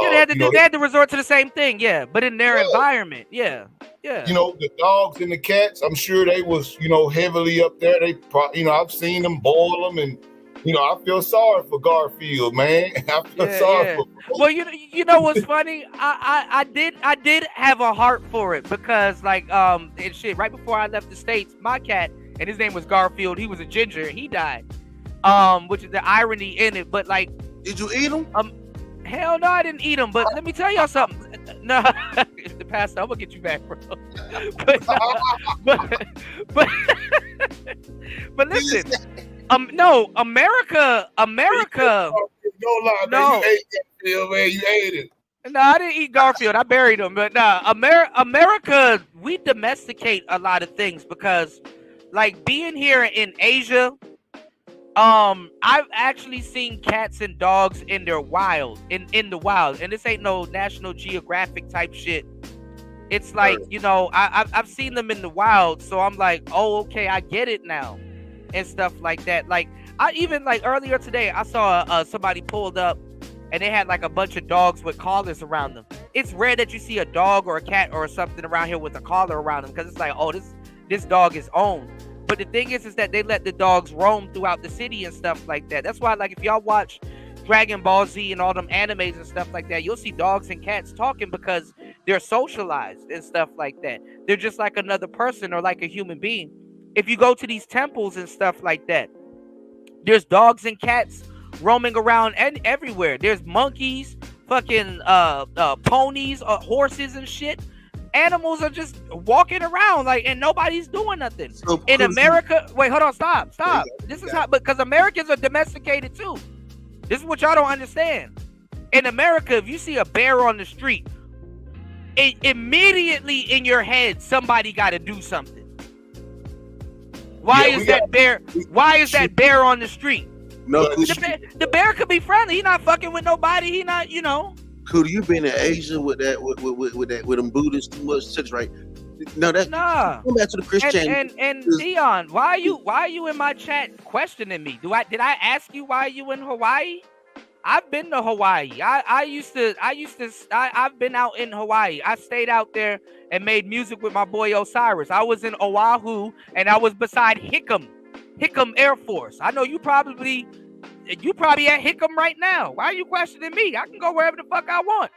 yeah, they had to resort to the same thing, yeah, but in their environment, yeah. You know, the dogs and the cats, I'm sure they was, you know, heavily up there. They you know, I've seen them boil them, and you know, I feel sorry for Garfield, man. I feel sorry for. Well, you know what's funny? I did have a heart for it because like and shit, right before I left the States, my cat, and his name was Garfield, he was a ginger, he died. Which is the irony in it, but like, did you eat him? Hell no, I didn't eat him. But let me tell y'all something. No, the pastor, I'm gonna get you back, bro. But listen, no, America. No lie, man. No. You ate Garfield, man. You ate it. No, I didn't eat Garfield. I buried him. But nah, America, we domesticate a lot of things because, like, being here in Asia. I've actually seen cats and dogs in their wild, in the wild, and this ain't no National Geographic type shit. It's like, you know, I've seen them in the wild, so I'm like, oh, okay, I get it now, and stuff like that. Like, I even, like, earlier today, I saw somebody pulled up, and they had, like, a bunch of dogs with collars around them. It's rare that you see a dog or a cat or something around here with a collar around them, because it's like, oh, this dog is owned. But the thing is that they let the dogs roam throughout the city and stuff like that. That's why, like, if y'all watch Dragon Ball Z and all them animes and stuff like that, you'll see dogs and cats talking because they're socialized and stuff like that. They're just like another person or like a human being. If you go to these temples and stuff like that, there's dogs and cats roaming around and everywhere. There's monkeys, fucking ponies, horses and shit. Animals are just walking around like, and nobody's doing nothing. So in America, wait, hold on, stop. This is how, because Americans are domesticated too. This is what y'all don't understand. In America, if you see a bear on the street, immediately in your head, somebody got to do something. Why is that bear on the street? No, the bear could be friendly. He not fucking with nobody. He not, you know. Could you been in Asia with that with them Buddhists too much sex, right? No, that's nah. Go back to the Christian. And Dion, why are you in my chat questioning me? Did I ask you why you in Hawaii? I've been to Hawaii. I've been out in Hawaii. I stayed out there and made music with my boy Osiris. I was in Oahu and I was beside Hickam Air Force. I know you probably at Hickam right now. Why are you questioning me? I can go wherever the fuck I want.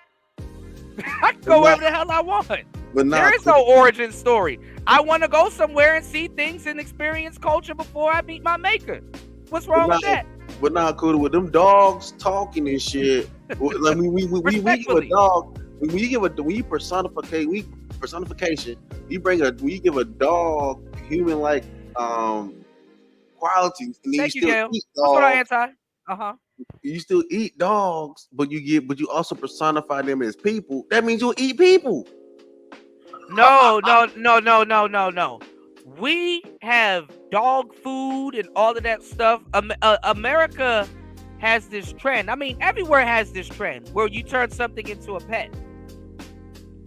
I can go wherever the hell I want. But there is no origin story. I want to go somewhere and see things and experience culture before I meet my maker. What's wrong with that? But now, cool with them dogs talking and shit. Like we give a dog. When you personification, when you give a dog human-like qualities, and Thank you you, still Gail. eat That's what I dogs. anti. You still eat dogs, but you also personify them as people. That means you'll eat people. No. We have dog food and all of that stuff. America has this trend. I mean, everywhere has this trend where you turn something into a pet.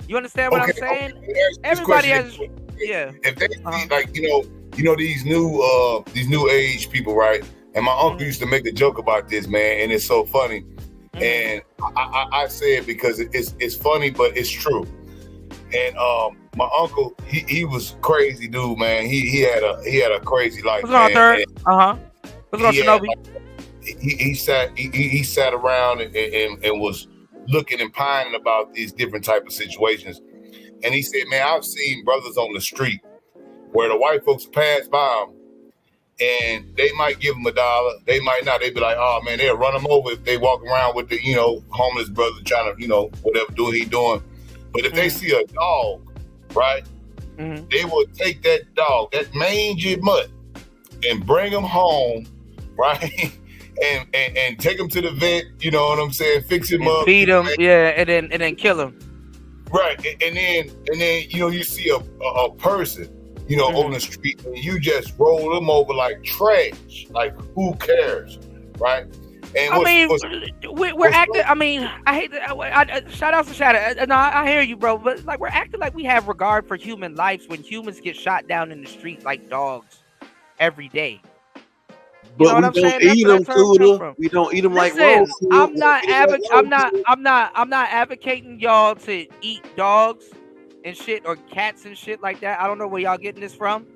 You understand what I'm saying? Everybody has. Yeah. If they see, like, you know these new age people, right? And my uncle used to make a joke about this, man, and it's so funny. And I say it because it's funny, but it's true. And my uncle, he was crazy dude, man. He had a crazy life. What's on third? What's on Shinobi? He sat around and was looking and pining about these different type of situations. And he said, man, I've seen brothers on the street where the white folks pass by them and they might give them $1, they might not. They'd be like, oh man, they'll run them over if they walk around with the, homeless brother trying to, whatever he doing. But if they see a dog, right, they will take that dog, that mangy mutt, and bring him home, right, and take him to the vet. You know what I'm saying? Fix him up, feed him, and then kill him. Right, and then you see a person, on the street, and you just roll them over like trash. Like, who cares, right? And we're acting. I mean, I hate that. Shout out to shout. No, I hear you, bro. But like, we're acting like we have regard for human lives when humans get shot down in the street like dogs every day. You know But what we I'm don't saying? That's eat where them, that term comes Cooter. from. We don't eat them like raw Listen, food. I'm We not eat 'em like raw food. I'm not advocating y'all to eat dogs and shit or cats and shit like that. I don't know where y'all getting this from,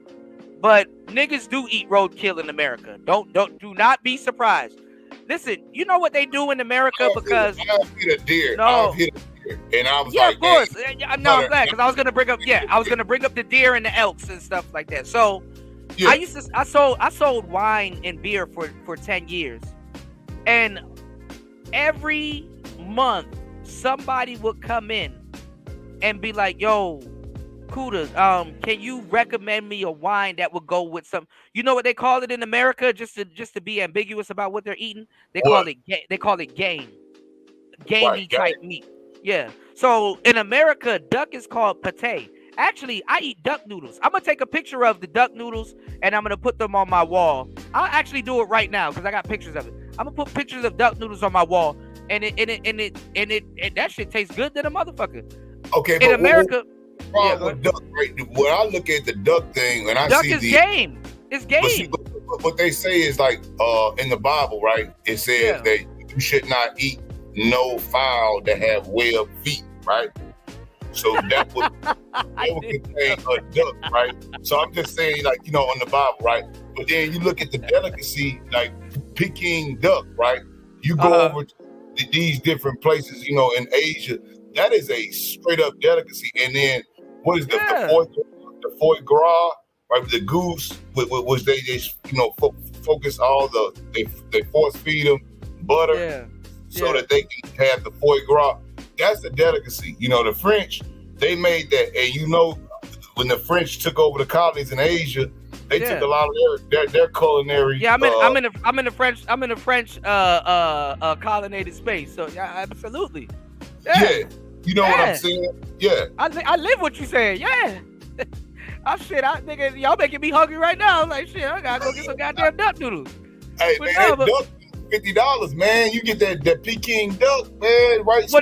but niggas do eat roadkill in America. Do not be surprised. Listen, you know what they do in America because I've hit a deer. No. I've hit a deer, and I was yeah, like, of course. "Dang, No, I'm glad because I was gonna bring up the deer and the elks and stuff like that. So yeah. I sold wine and beer for 10 years, and every month somebody would come in and be like, "Yo, Kuda, can you recommend me a wine that would go with some?" You know what they call it in America? Just to be ambiguous about what they're eating, they call it game, gamey type meat. Yeah. So in America, duck is called pate. Actually, I eat duck noodles. I'm gonna take a picture of the duck noodles and I'm gonna put them on my wall. I'll actually do it right now because I got pictures of it. I'm gonna put pictures of duck noodles on my wall, and that shit tastes good than a motherfucker. Okay, In America, with duck, right? When I look at the duck thing, and I duck see is the game. It's game. But see, what they say is like in the Bible, right? It says that you should not eat no fowl that have webbed feet, right? So that would contain a duck, right? So I'm just saying, like, you know, in the Bible, right? But then you look at the delicacy, like Peking duck, right? You go over to these different places, you know, in Asia, that is a straight up delicacy. And then what is the foie gras, right? The goose, which they you know focus all they force feed them butter so that they can have the foie gras. That's a delicacy. You know, the French, they made that, and you know, when the French took over the colonies in Asia, they took a lot of their culinary. Yeah, I'm in the French colonized space. So yeah, absolutely. Yeah. You know what I'm saying? Yeah. I live what you saying. Yeah. Nigga, y'all making me hungry right now. I'm like, shit, I gotta go get some goddamn duck noodles. Hey, man, that duck $50, man. You get that Peking duck, man, right? You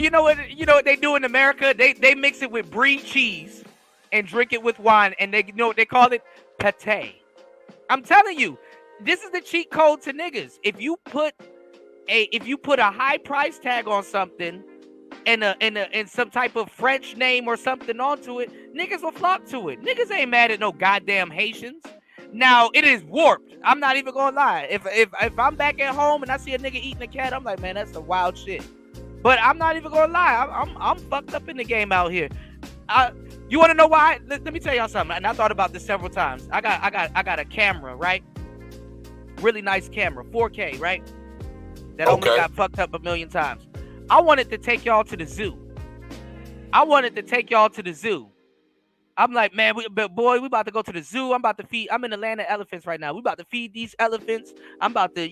know what they do in America? They mix it with brie cheese and drink it with wine, and they know what they call it? Pate. I'm telling you, this is the cheat code to niggas. If you put a high price tag on something and some type of French name or something onto it, niggas will flock to it. Niggas ain't mad at no goddamn Haitians. Now it is warped. I'm not even gonna lie. If I'm back at home and I see a nigga eating a cat, I'm like, man, that's some wild shit. But I'm not even gonna lie. I'm fucked up in the game out here. You want to know why? Let me tell y'all something. And I thought about this several times. I got a camera, right? Really nice camera, 4K, right? That only got fucked up a million times. I wanted to take y'all to the zoo. I'm like, man, we about to go to the zoo. I'm in the land of elephants right now. We about to feed these elephants. We about to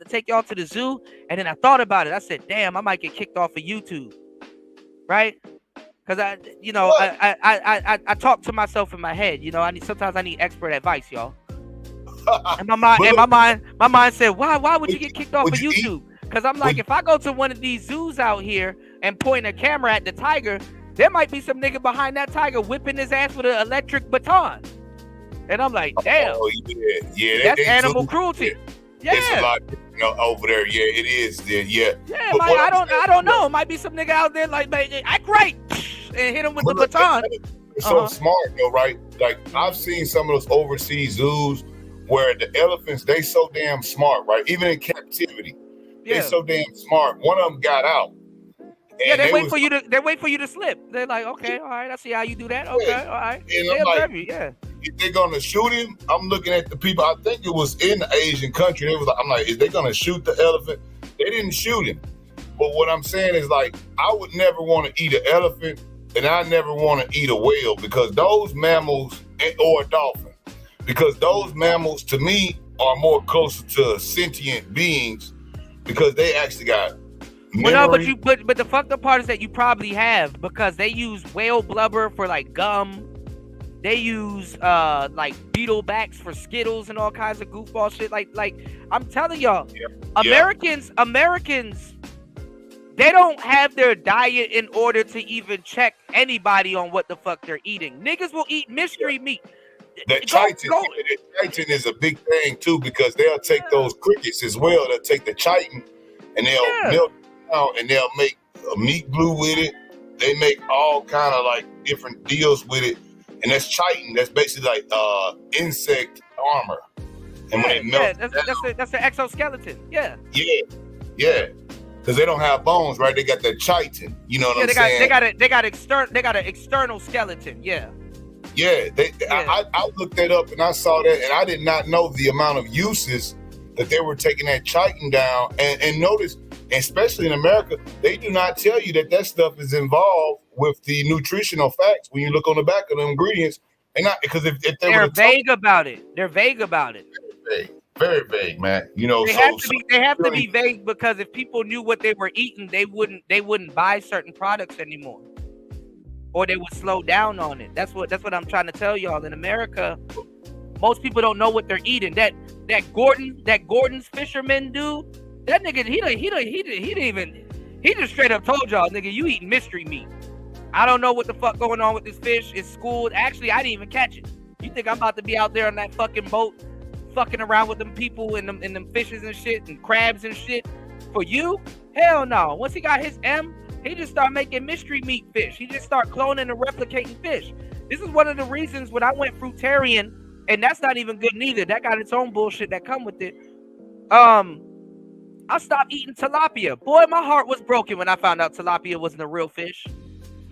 take y'all to the zoo. And then I thought about it. I said, damn, I might get kicked off of YouTube. Right? Because I talk to myself in my head. You know, sometimes I need expert advice, y'all. And my mind said, why would you get kicked off of YouTube? Because I'm like, if I go to one of these zoos out here and point a camera at the tiger, there might be some nigga behind that tiger whipping his ass with an electric baton. And I'm like, damn. Oh, yeah. That's animal cruelty. Yeah. It's a lot, you know, over there. Yeah, it is. Yeah. Yeah, I don't know. It might be some nigga out there like, act right, and hit him with the baton. It's so smart, though, right? Like, I've seen some of those overseas zoos where the elephants, they so damn smart, right? Even in captivity, they so damn smart. One of them got out. Yeah, they wait for you to slip. They're like, okay, all right, I see how you do that. Okay, all right. And I'm like, if they're gonna shoot him, I'm looking at the people. I think it was in the Asian country. It was like, I'm like, is they gonna shoot the elephant? They didn't shoot him. But what I'm saying is, like, I would never want to eat an elephant, and I never want to eat a whale, because those mammals, or a dolphin, because those mammals to me are more closer to sentient beings, because they actually got memory. Well, no, but the fucked up part is that you probably have, because they use whale blubber for like gum. They use like beetle backs for Skittles and all kinds of goofball shit. Like I'm telling y'all, Americans, they don't have their diet in order to even check anybody on what the fuck they're eating. Niggas will eat mystery meat. That chitin is a big thing too, because they'll take those crickets as well. They'll take the chitin and they'll milk it down and they'll make a meat glue with it. They make all kind of like different deals with it, and that's chitin. That's basically like insect armor. And when it melts, that's the exoskeleton. Yeah. Because they don't have bones, right? They got that chitin. You know what I'm saying? They got an external skeleton. Yeah. Yeah, I looked that up and I saw that, and I did not know the amount of uses that they were taking that chitin down. And notice, especially in America, they do not tell you that stuff is involved with the nutritional facts when you look on the back of the ingredients. And not because if they're vague about it. They're vague about it. Very vague, man. You know, they have to be vague, because if people knew what they were eating, they wouldn't buy certain products anymore, or they would slow down on it. That's what I'm trying to tell y'all. In America, most people don't know what they're eating. That Gordon's fisherman dude, that nigga, he just straight up told y'all, nigga, you eating mystery meat. I don't know what the fuck going on with this fish. It's schooled. Actually, I didn't even catch it. You think I'm about to be out there on that fucking boat, fucking around with them people and them fishes and shit and crabs and shit for you? Hell no. Once he got his M, he just started making mystery meat fish. He just started cloning and replicating fish. This is one of the reasons when I went fruitarian, and that's not even good neither. That got its own bullshit that come with it. I stopped eating tilapia. Boy, my heart was broken when I found out tilapia wasn't a real fish.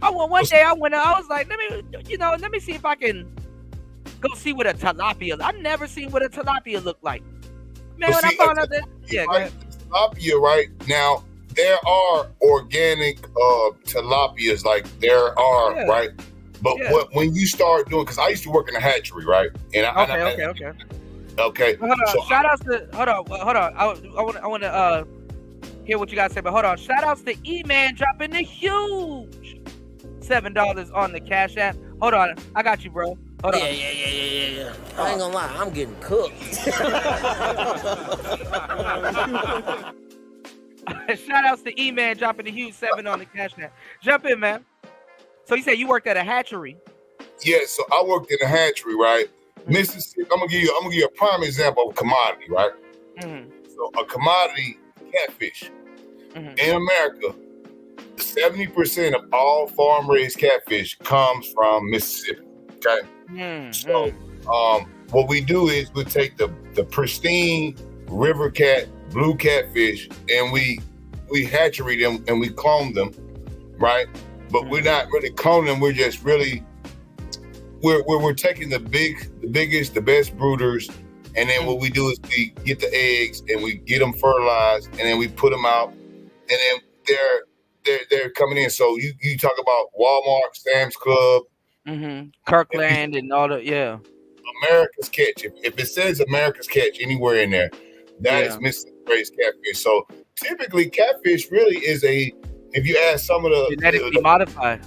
One day I was like, let me see if I can go see what a tilapia. I've never seen what a tilapia looked like. Man, when I found out that, tilapia, right now, there are organic tilapias, like there are, right? But when you start doing, because I used to work in a hatchery, right? And okay. Hold on. Shout outs to hold on. I want to hear what you guys say, but hold on. Shout outs to E-Man dropping the huge $7 on the Cash App. Hold on, I got you, bro. Hold on. Yeah. I ain't gonna lie, I'm getting cooked. Shout outs to E-Man dropping the huge 7 on the Cash App. Jump in, man. So you said you worked at a hatchery? Yeah, so I worked in a hatchery, right? Mississippi. I'm gonna give you a prime example of a commodity, right? Mm-hmm. So a commodity, catfish. Mm-hmm. In America, 70% of all farm-raised catfish comes from Mississippi. Okay. Mm-hmm. So what we do is we take the pristine river cat, blue catfish, and we hatchery them and we clone them, right? But we're not really cloning them. We're just really we're taking the biggest, the best brooders, and then what we do is we get the eggs and we get them fertilized, and then we put them out, and then they're coming in. So you talk about Walmart, Sam's Club, Kirkland, and all that. Yeah, America's Catch. If it says America's Catch anywhere in there, that is Mississippi-raised catfish. So typically, catfish really is if you ask some of the genetically modified.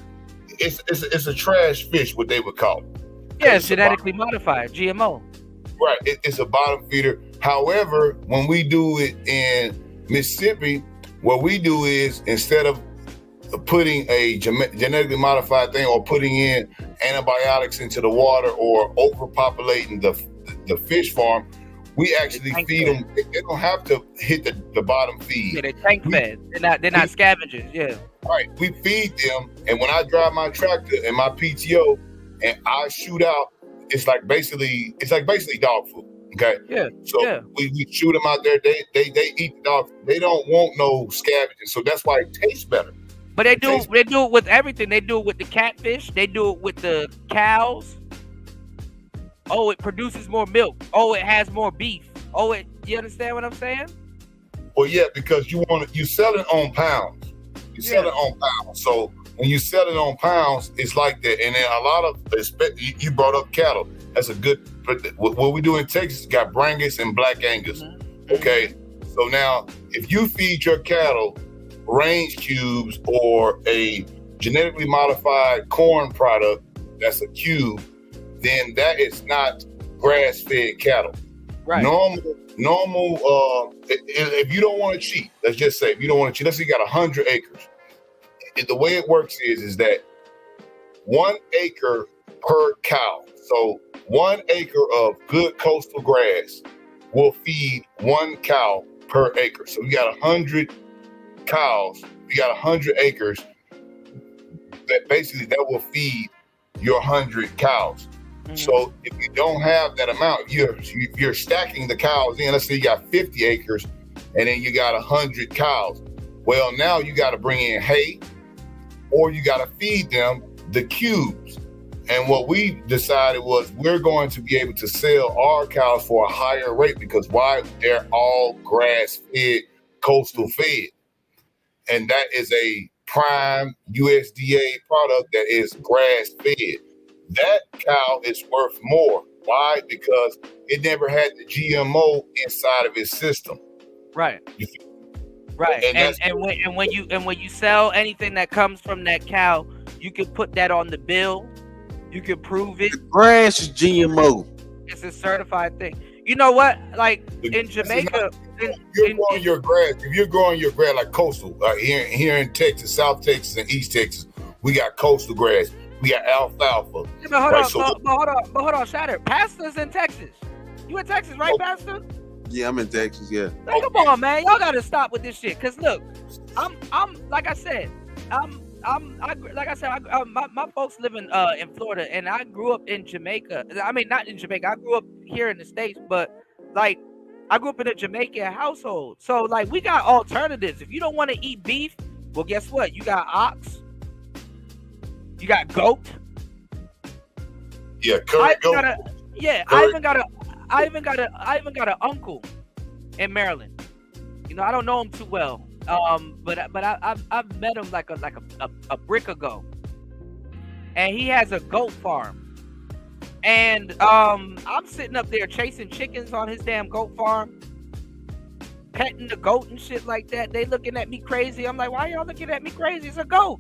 It's a trash fish, what they would call it. Yeah, it's genetically modified, GMO. Right, it's a bottom feeder. However, when we do it in Mississippi, what we do is instead of putting a genetically modified thing or putting in antibiotics into the water or overpopulating the fish farm, we actually feed them. They don't have to hit the bottom feed. Yeah, they're tank fed. They're not scavengers. Yeah. Right. We feed them, and when I drive my tractor and my PTO and I shoot out, it's like basically dog food. Okay. Yeah. So we shoot them out there. They eat the dog. They don't want no scavenging. So that's why it tastes better. But they do it with everything. They do it with the catfish. They do it with the cows. Oh, it produces more milk. Oh, it has more beef. Oh, you understand what I'm saying? Well, yeah, because you sell it on pounds. You sell it on pounds. So when you sell it on pounds, it's like that. And then a lot of, you brought up cattle. That's a good, what we do in Texas, got Brangus and Black Angus. Mm-hmm. Okay. So now, if you feed your cattle range cubes or a genetically modified corn product that's a cube, then that is not grass-fed cattle. Right. Normal. If you don't want to cheat, let's just say if you don't want to cheat, let's say you got 100 acres. The way it works is that 1 acre per cow. So 1 acre of good coastal grass will feed 1 cow per acre. So you got 100 cows, you got 100 acres that will feed your 100 cows. Mm-hmm. So if you don't have that amount, if you're stacking the cows in, let's say you got 50 acres and then you got 100 cows. Well, now you got to bring in hay, or you got to feed them the cubes. And what we decided was we're going to be able to sell our cows for a higher rate because why? They're all grass-fed, coastal fed. And that is a prime USDA product that is grass-fed. That cow is worth more. Why? Because it never had the GMO inside of its system. Right. Right. And when you sell anything that comes from that cow, you can put that on the bill. You can prove it. The grass is GMO. It's a certified thing. You know what? Like in Jamaica, if you're growing your grass like coastal, here in Texas, South Texas and East Texas, we got coastal grass. We got alfalfa. Yeah, but hold on, Shatter. Pastor's in Texas. You in Texas, right, Pastor? Yeah, I'm in Texas. Yeah. Hey, come on, man. Y'all gotta stop with this shit. Cause look, I'm like I said, my folks live in Florida, and I grew up in Jamaica. I mean, not in Jamaica. I grew up here in the States, but like I grew up in a Jamaican household. So like we got alternatives. If you don't want to eat beef, well, guess what? You got ox. You got goat. Yeah, curry goat. I even got an uncle in Maryland. You know, I don't know him too well. But I've met him like a brick ago. And he has a goat farm. And I'm sitting up there chasing chickens on his damn goat farm, petting the goat and shit like that. They looking at me crazy. I'm like, why y'all looking at me crazy? It's a goat.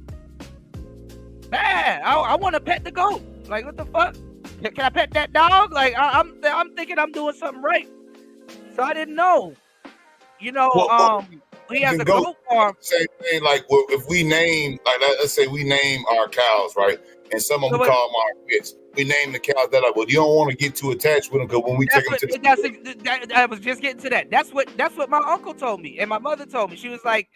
Man, I want to pet the goat. Like, what the fuck? Can I pet that dog? Like, I'm thinking I'm doing something right. So I didn't know. You know, he has a goat farm. Same thing, like if we name, like let's say we name our cows, right? And some of them call them our pets. We name the cows that like, well, you don't want to get too attached with them because when we take them to the I was just getting to that. That's what my uncle told me and my mother told me. She was like,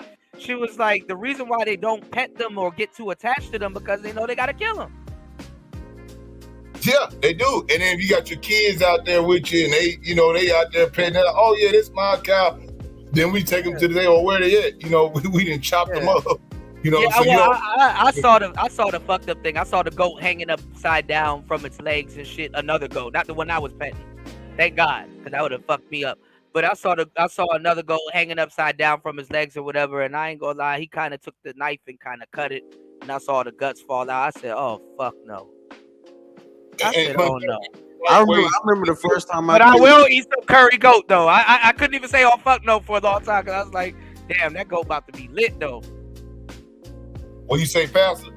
the reason why they don't pet them or get too attached to them because they know they gotta kill them. Yeah, they do. And then if you got your kids out there with you and they out there petting it, oh yeah, this is my cow. Then we take them to the day or where they at. You know, we didn't chop them up. You know, I saw the fucked up thing. I saw the goat hanging upside down from its legs and shit. Another goat, not the one I was petting. Thank God, because that would have fucked me up. But I saw another goat hanging upside down from his legs or whatever. And I ain't gonna lie, he kind of took the knife and kind of cut it. And I saw the guts fall out. I said, "Oh fuck no." I said, "Oh no." I remember the first time But I will eat some curry goat though. I couldn't even say, "Oh fuck no" for a long time because I was like, "Damn, that goat about to be lit though." What you say, Pastor?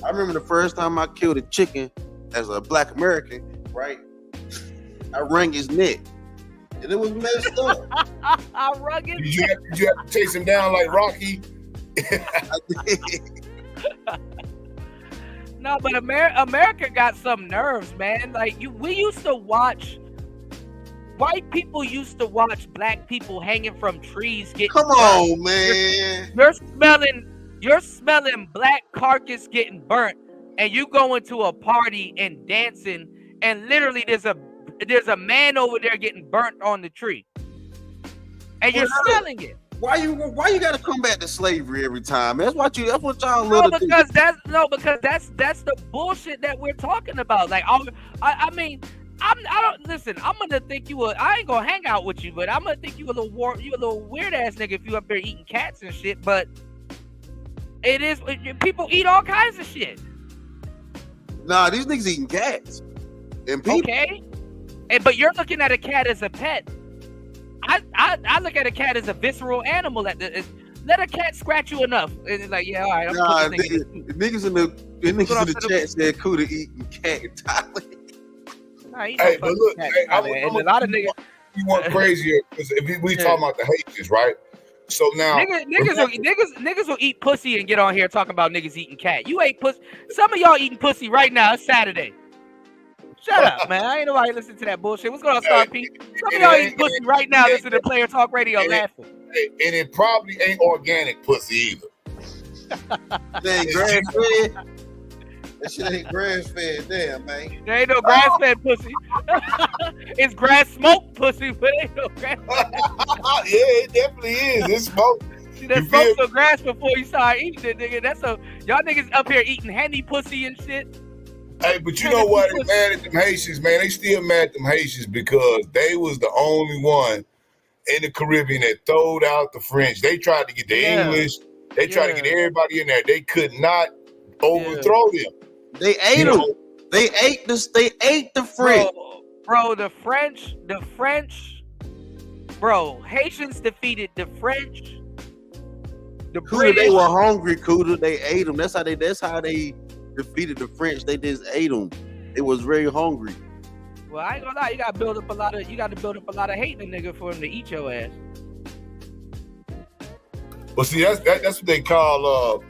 I remember the first time I killed a chicken as a Black American. Right, I wrung his neck, and it was messed up. I wrung his. Did you have to chase him down like Rocky? No, but America got some nerves, man. Like we used to watch. White people used to watch black people hanging from trees. Come on, man. You're smelling black carcass getting burnt, and you going to a party and dancing, and literally there's a man over there getting burnt on the tree, and you're smelling it. Why you gotta come back to slavery every time? That's what y'all love to do. Because that's the bullshit that we're talking about. Like I mean, I don't listen. I'm gonna think I ain't gonna hang out with you, but I'm gonna think you a little weird ass nigga if you up there eating cats and shit. But it is people eat all kinds of shit. Nah, these niggas eating cats and people. Okay, but you're looking at a cat as a pet. I look at a cat as a visceral animal. Let a cat scratch you enough. And it's like, yeah, all right. Niggas in the chat said Kuda eating cat entirely. Hey, but look, a lot of niggas. You want crazier because if we talking about the Haitians, right? So now niggas will eat pussy and get on here talking about niggas eating cat. You ate pussy. Some of y'all eating pussy right now. It's Saturday. Shut up, man. I ain't nobody listening to that bullshit. What's going on, Star P? Some of y'all eating pussy right now listening to Player Talk Radio laughing. And it probably ain't organic pussy either. That ain't grass fed. That shit ain't grass fed. Damn, man. There ain't no grass fed pussy. It's grass smoked pussy, but ain't no grass fed. Yeah, it definitely is. It's smoke. See, that smoked some grass before you start eating it, nigga. That's a y'all niggas up here eating henny pussy and shit. Hey, but you know what? They're mad at them Haitians, man. They still mad at them Haitians because they was the only one in the Caribbean that throwed out the French. They tried to get the English. They tried to get everybody in there. They could not overthrow them. They ate them. They ate the French. Bro, the French, bro, Haitians defeated the French. The British. They were hungry, Cuda. They ate them. That's how they defeated the French. They just ate them. It was very hungry. Well, I ain't gonna lie. You gotta build up a lot of hate in a nigga for him to eat your ass. Well, see, that's what they call,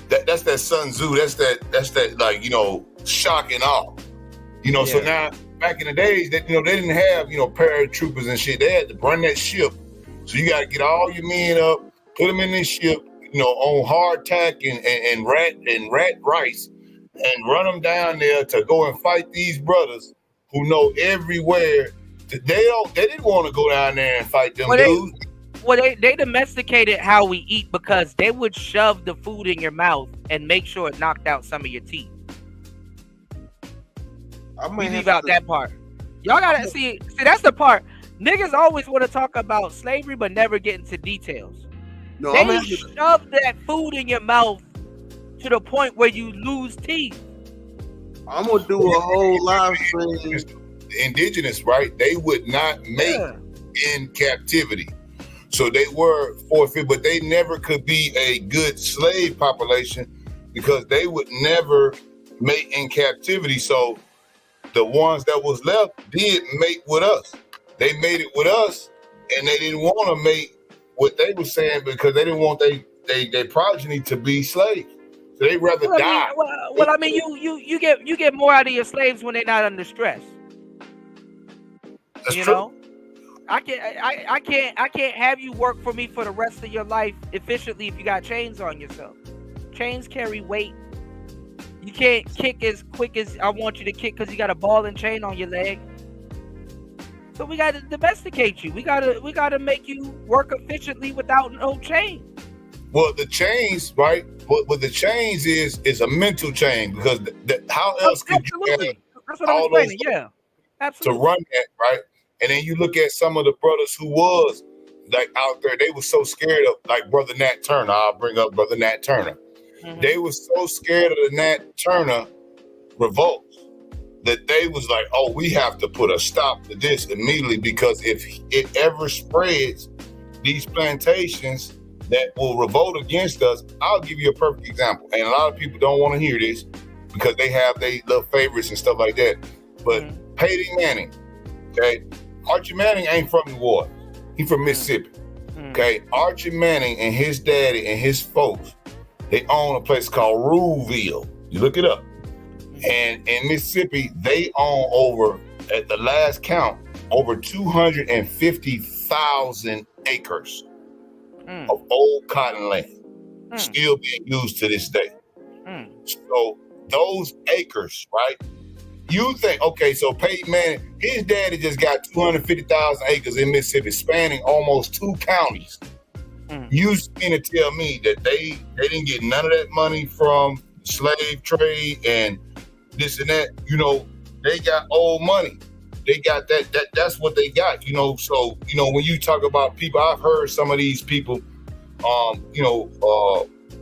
that's that Sun Tzu. That's that like, shock and awe. So now back in the days that, they didn't have, paratroopers and shit. They had to run that ship. So you got to get all your men up, put them in this ship, on hardtack and rat rice, and run them down there to go and fight these brothers who know everywhere. They didn't want to go down there and fight them dudes. They domesticated how we eat because they would shove the food in your mouth and make sure it knocked out some of your teeth. We leave out that part. Y'all gotta see that's the part. Niggas always want to talk about slavery but never get into details. No, they shove that food in your mouth to the point where you lose teeth. I'm gonna do a whole live stream. The indigenous, right? They would not make in captivity. So they were forfeit, but they never could be a good slave population because they would never mate in captivity. So the ones that was left did mate with us. They made it with us, and they didn't want to mate what they were saying because they didn't want their progeny to be slaves. So they'd rather die. You get more out of your slaves when they're not under stress. That's true. I can't have you work for me for the rest of your life efficiently if you got chains on yourself. Chains carry weight. You can't kick as quick as I want you to kick because you got a ball and chain on your leg. So we got to domesticate you. We gotta make you work efficiently without no chain. Well, the chains, right? What the chains is a mental chain because how else could you have That's what I'm explaining. Yeah, absolutely. To run that, right? And then you look at some of the brothers who was like out there, they were so scared of like Brother Nat Turner. I'll bring up Brother Nat Turner. Mm-hmm. They were so scared of the Nat Turner revolts that they was like, oh, we have to put a stop to this immediately because if it ever spreads, these plantations that will revolt against us, I'll give you a perfect example. And a lot of people don't want to hear this because they have their little favorites and stuff like that. But Peyton Manning, okay? Archie Manning ain't from New Orleans. He from Mississippi. Okay. Archie Manning and his daddy and his folks, they own a place called Ruleville. You look it up. And in Mississippi, they own over, at the last count, over 250,000 acres of old cotton land still being used to this day. So those acres, right? You think, okay, so Peyton Manning, his daddy just got 250,000 acres in Mississippi, spanning almost 2 counties. You mean to tell me that they didn't get none of that money from slave trade and this and that? They got old money. They got that's what they got, So, when you talk about people, I've heard some of these people,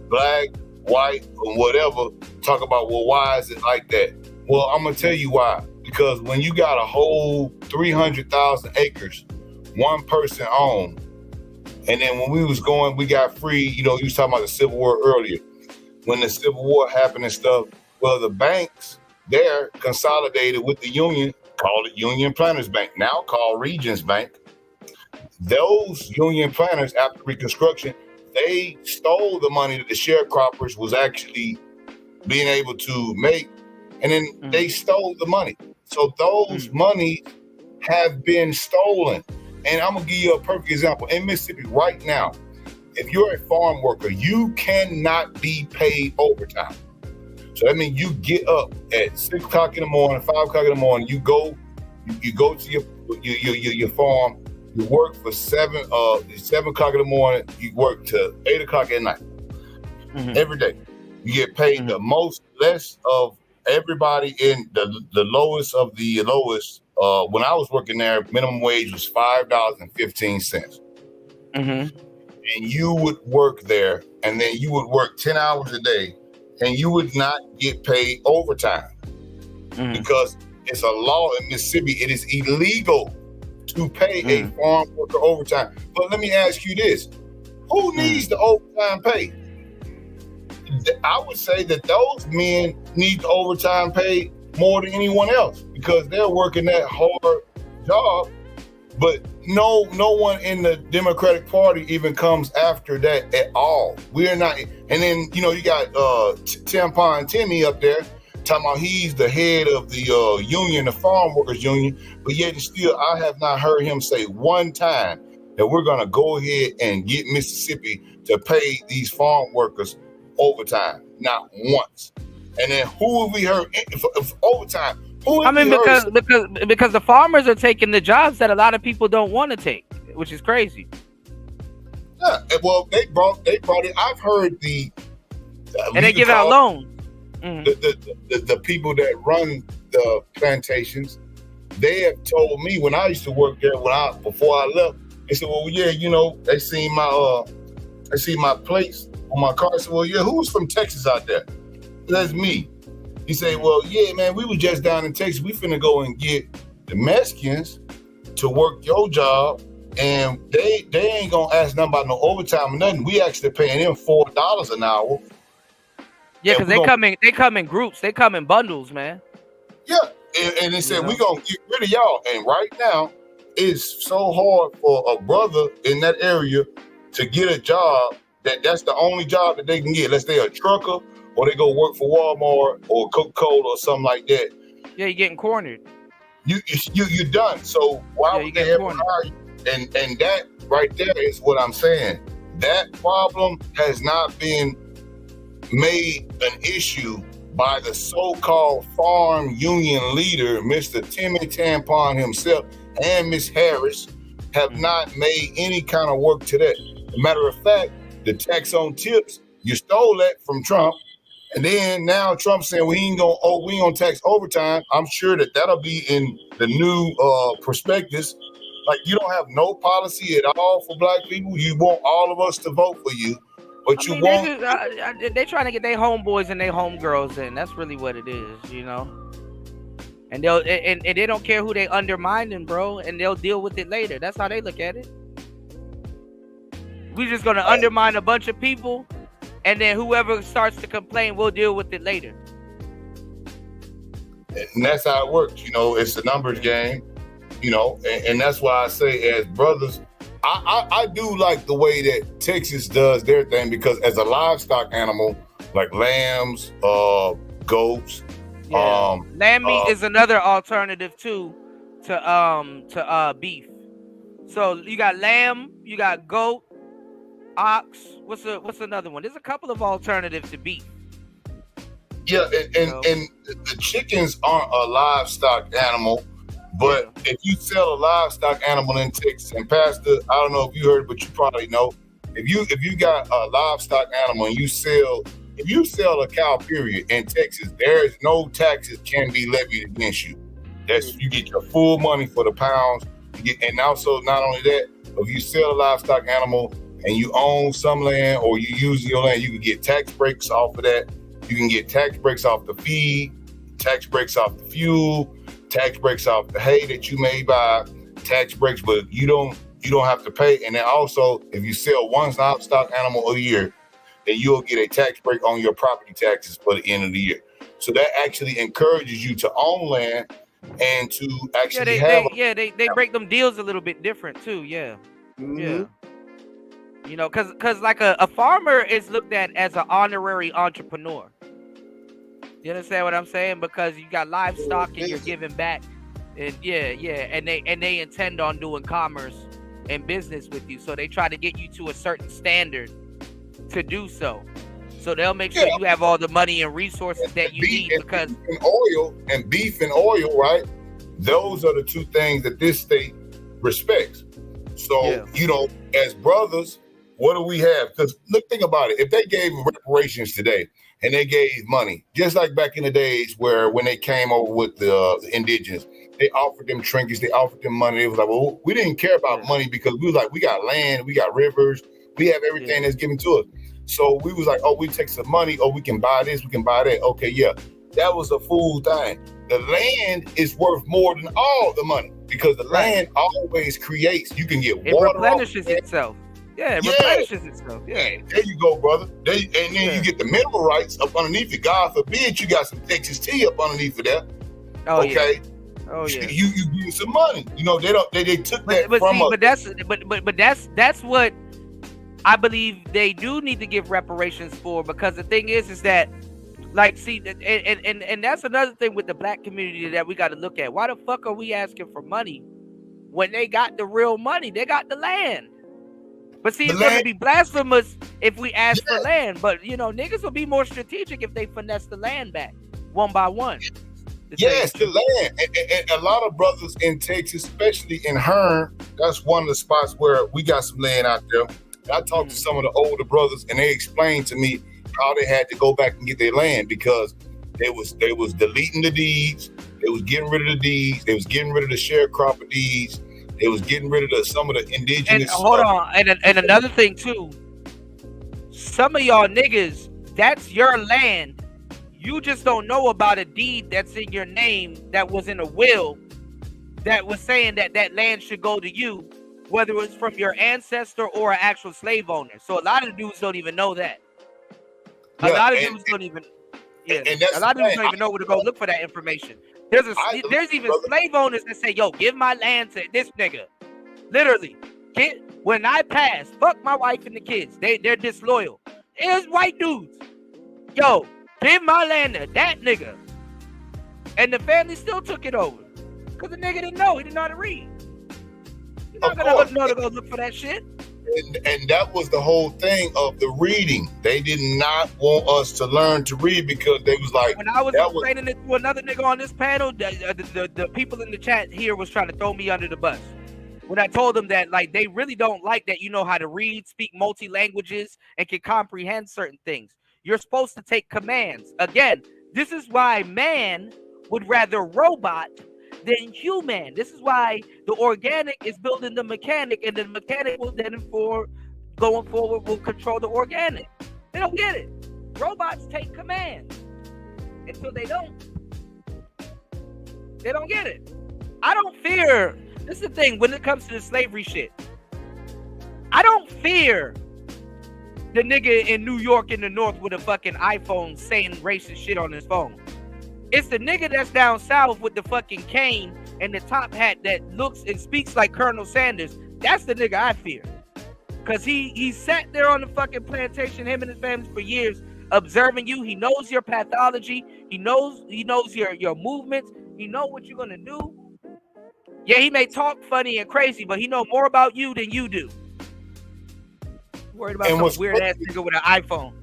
black, white, or whatever, talk about, well, why is it like that? Well, I'm going to tell you why. Because when you got a whole 300,000 acres, one person owned, and then when we was going, we got free, you was talking about the Civil War earlier. When the Civil War happened and stuff, well, the banks there consolidated with the union, called it Union Planters Bank, now called Regions Bank. Those union planters, after Reconstruction, they stole the money that the sharecroppers was actually being able to make, and then they stole the money. So those monies have been stolen. And I'm gonna give you a perfect example. In Mississippi right now, if you're a farm worker, you cannot be paid overtime. So that means you get up at 6 o'clock in the morning, 5 o'clock in the morning, you go to your farm, you work for 7 o'clock in the morning, you work till 8 o'clock at night. Every day. You get paid the less of everybody in the lowest of the lowest. When I was working there, minimum wage was $5.15. And you would work there, and then you would work 10 hours a day, and you would not get paid overtime because it's a law in Mississippi. It is illegal to pay a farm worker overtime. But let me ask you this: who needs the overtime pay? I would say that those men need the overtime pay more than anyone else because they're working that hard job. But no one in the Democratic Party even comes after that at all. We're not. And then, you got Tampon Timmy up there talking about he's the head of the union, the farm workers union. But yet and still, I have not heard him say one time that we're going to go ahead and get Mississippi to pay these farm workers overtime. Not once. And then who have we heard if overtime? Because the farmers are taking the jobs that a lot of people don't want to take, which is crazy. Yeah, well, they brought it. I've heard and they give out loans. The people that run the plantations, they have told me when I used to work there before I left, they said, well, yeah, they seen my plates on my car. I said, well, yeah, who's from Texas out there? That's me. He said, well, yeah, man, we was just down in Texas. We finna go and get the Mexicans to work your job, and they ain't gonna ask nothing about no overtime or nothing. We actually paying them $4 an hour. Yeah, because they come in groups. They come in bundles, man. Yeah, and they said, we gonna get rid of y'all. And right now, it's so hard for a brother in that area to get a job that's the only job that they can get. Let's say a trucker, or they go work for Walmart or Coca-Cola or something like that. Yeah, you're getting cornered. You're done. So why would they ever hire you? And that right there is what I'm saying. That problem has not been made an issue by the so-called farm union leader, Mr. Timmy Tampon himself, and Miss Harris have not made any kind of work to that. As a matter of fact, the tax on tips, you stole that from Trump. And then now Trump's saying we ain't gonna tax overtime. I'm sure that'll be in the new prospectus. Like, you don't have no policy at all for black people. You want all of us to vote for you, but you won't. They're trying to get their homeboys and their homegirls in. That's really what it is, And they don't care who they undermining, bro, and they'll deal with it later. That's how they look at it. We're just gonna undermine a bunch of people. And then whoever starts to complain, we'll deal with it later. And that's how it works. It's a numbers game, and that's why I say as brothers, I do like the way that Texas does their thing, because as a livestock animal, like lambs, goats. Lamb meat is another alternative too to beef. So you got lamb, you got goat, ox. What's another one? There's a couple of alternatives to beef. Yeah, and the chickens aren't a livestock animal, but if you sell a livestock animal in Texas, and Pastor, I don't know if you heard, but you probably know, if you got a livestock animal and if you sell a cow, period, in Texas, there is no taxes can be levied against you. You get your full money for the pounds. And also, not only that, if you sell a livestock animal and you own some land or you use your land, you can get tax breaks off of that. You can get tax breaks off the feed, tax breaks off the fuel, tax breaks off the hay that you may buy, tax breaks, but you don't have to pay. And then also, if you sell one livestock animal a year, then you'll get a tax break on your property taxes for the end of the year. So that actually encourages you to own land and to actually they break them deals a little bit different too. Yeah. Mm-hmm. Yeah. Because like a farmer is looked at as an honorary entrepreneur. You understand what I'm saying? Because you got livestock and you're giving back, and and they intend on doing commerce and business with you, so they try to get you to a certain standard to do so. So they'll make sure you have all the money and resources that you need, because beef and oil, right? Those are the two things that this state respects. So you know, as brothers, what do we have? Because think about it. If they gave reparations today and they gave money, just like back in the days when they came over with the indigenous, they offered them trinkets, they offered them money. It was like, well, we didn't care about money because we was like, we got land, we got rivers, we have everything that's given to us. So we was like, oh, we take some money, or we can buy this, we can buy that. Okay, yeah, that was a fool thing. The land is worth more than all the money because the land always creates. You can get water. It replenishes itself. Yeah, it replenishes itself. Yeah. There you go, brother. And then you get the mineral rights up underneath it. God forbid you got some Texas tea up underneath of that. Oh, okay. Yeah. Oh yeah. You give some money. You know, they took that from us. But that's what I believe they do need to give reparations for, because the thing is that, like, see, and that's another thing with the black community that we got to look at. Why the fuck are we asking for money when they got the real money? They got the land. But see, it's going to be blasphemous if we ask for land. But, you know, niggas will be more strategic if they finesse the land back one by one. Yes, the land. And a lot of brothers in Texas, especially in Hearn, that's one of the spots where we got some land out there. I talked to some of the older brothers, and they explained to me how they had to go back and get their land because they was deleting the deeds, they was getting rid of the deeds, they was getting rid of the sharecropper deeds, they was getting rid of some of the indigenous. And hold on, and another thing too, some of y'all niggas, that's your land. You just don't know about a deed that's in your name that was in a will that was saying that that land should go to you, whether it was from your ancestor or an actual slave owner. So a lot of dudes don't even know that. A lot of dudes don't even. Yeah, a lot of dudes don't even know where to go look for that information. There's even slave owners that say, "Yo, give my land to this nigga." Literally, when I pass, fuck my wife and the kids. They're disloyal. It's white dudes. Yo, give my land to that nigga. And the family still took it over because the nigga didn't know. He didn't know how to read. You're not gonna know to go look for that shit. And that was the whole thing of the reading. They did not want us to learn to read because they was like, when I was explaining it to another nigga on this panel, the people in the chat here was trying to throw me under the bus. When I told them that, like, they really don't like that you know how to read, speak multi-languages, and can comprehend certain things. You're supposed to take commands. Again, this is why man would rather robot than human. This is why the organic is building the mechanic, and the mechanic will then going forward will control the organic. They don't get it. Robots take commands. Until they don't get it. I don't fear. This is the thing when it comes to the slavery shit. I don't fear the nigga in New York in the North with a fucking iPhone saying racist shit on his phone. It's the nigga that's down south with the fucking cane and the top hat that looks and speaks like Colonel Sanders. That's the nigga I fear. Cause he sat there on the fucking plantation, him and his family, for years, observing you. He knows your pathology. He knows your movements. He knows what you're gonna do. Yeah, he may talk funny and crazy, but he know more about you than you do. Worried about some weird ass nigga with an iPhone.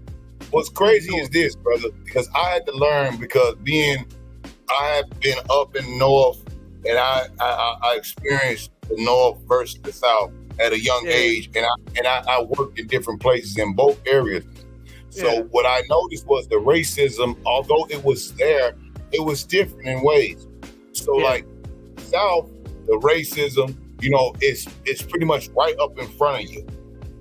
What's crazy is this, brother, because I had to learn, because I have been up in North, and I experienced the North versus the South at a young age, and I worked in different places in both areas. So what I noticed was the racism, although it was there, it was different in ways. So like South, the racism, you know, it's pretty much right up in front of you.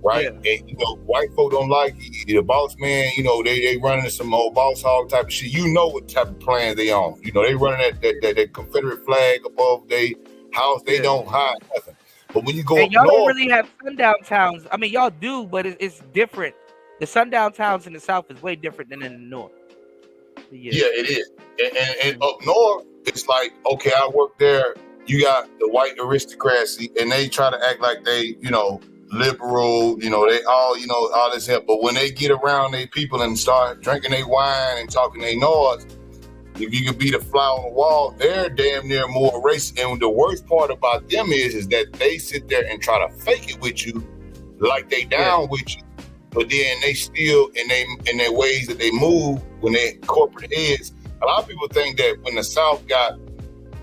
Right, and you know, white folk don't like you. The boss man, you know, they running some old boss hog type of shit. You know what type of plans they on. You know, they running that Confederate flag above their house. They don't hide nothing. But when you go, and y'all don't really have sundown towns. I mean, y'all do, but it's different. The sundown towns in the South is way different than in the North. Yeah, it is. And up north, it's like, okay, I work there. You got the white aristocracy, and they try to act like they, you know, liberal, you know, they all, you know, all this help. But when they get around their people and start drinking their wine and talking their noise, if you could be the fly on the wall, they're damn near more racist. And the worst part about them is that they sit there and try to fake it with you, like they down with you, but then they still in their ways that they move when they're corporate heads. A lot of people think that when the South got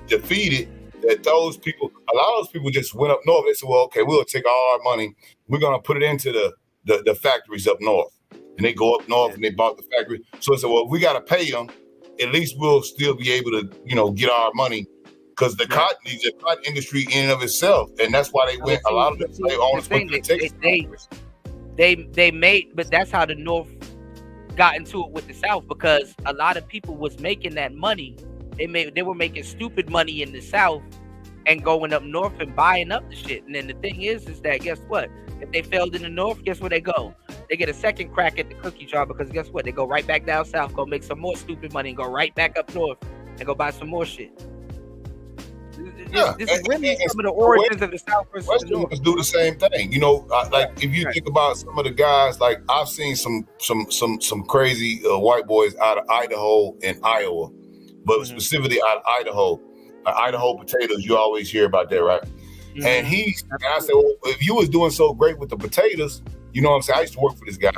defeated, that a lot of those people just went up north. They said, well, okay, we'll take all our money, we're gonna put it into the factories up north. And they go up north and they bought the factory. So I said, well, we gotta pay them. At least we'll still be able to, get our money, because the cotton industry in and of itself, and that's why they went. A lot of the slave owners went to Texas. They made, but that's how the North got into it with the South, because a lot of people was making that money. They were making stupid money in the South and going up north and buying up the shit. And then the thing is that guess what? If they failed in the North, guess where they go? They get a second crack at the cookie jar, because guess what? They go right back down south, go make some more stupid money, and go right back up north and go buy some more shit. This is really some of the origins of the South versus the North. Do the same thing. Like if you think about some of the guys, like I've seen some crazy white boys out of Idaho and Iowa, but specifically out of Idaho. Idaho potatoes, you always hear about that, right? Mm-hmm. And I said, well, if you was doing so great with the potatoes, you know what I'm saying? I used to work for this guy,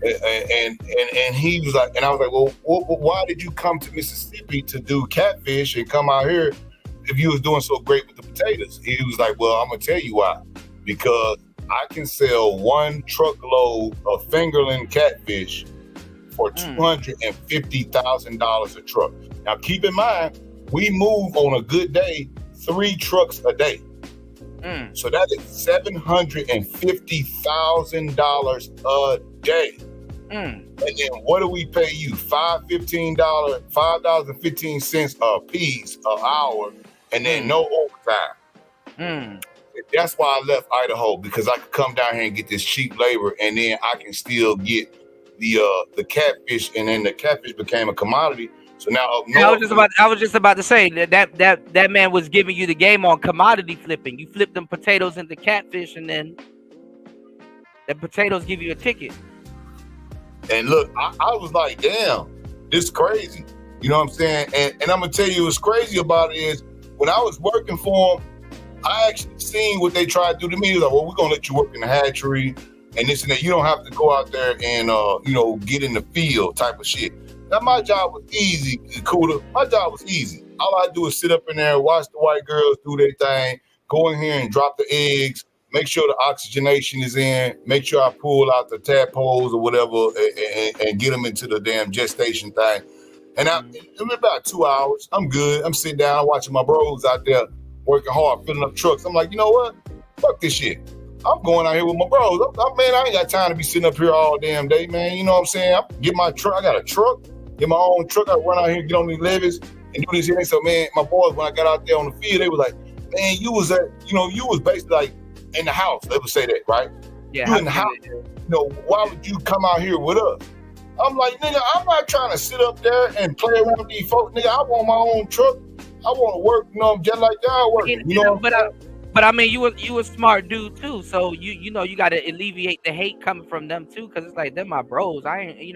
and he was like, and I was like, well, why did you come to Mississippi to do catfish and come out here if you was doing so great with the potatoes? He was like, well, I'm gonna tell you why. Because I can sell one truckload of fingerling catfish for $250,000 a truck. Now, keep in mind, we move on a good day 3 trucks a day. So that is $750,000 a day. And then what do we pay you? $5.15 a piece an hour, and then no overtime. That's why I left Idaho, because I could come down here and get this cheap labor, and then I can still get the catfish, and then the catfish became a commodity. So now up north, I was just about to say that man was giving you the game on commodity flipping. You flip them potatoes into catfish, and then the potatoes give you a ticket. And look, I was like, damn, this is crazy. You know what I'm saying? And I'm gonna tell you what's crazy about it is, when I was working for them, I actually seen what they tried to do to me. It was like, well, we're gonna let you work in the hatchery and this and that. You don't have to go out there and get in the field type of shit. Now, my job was easy, Kuda. My job was easy. All I do is sit up in there, watch the white girls do their thing, go in here and drop the eggs, make sure the oxygenation is in, make sure I pull out the tadpoles or whatever, and get them into the damn gestation thing. And it was about 2 hours. I'm good. I'm sitting down watching my bros out there working hard, filling up trucks. I'm like, you know what? Fuck this shit. I'm going out here with my bros. Man, I ain't got time to be sitting up here all damn day, man. You know what I'm saying? I get my truck. I got a truck. Get my own truck. I run out here, get on these levees, and do this here. So, man, my boys, when I got out there on the field, they was like, man, you was basically like in the house. They would say that, right? Yeah. You in the house. Why would you come out here with us? I'm like, nigga, I'm not trying to sit up there and play around with these folks. Nigga, I want my own truck. I want to work, just like y'all working. But I mean, you a smart dude too. So you got to alleviate the hate coming from them too, because it's like, they're my bros. I ain't,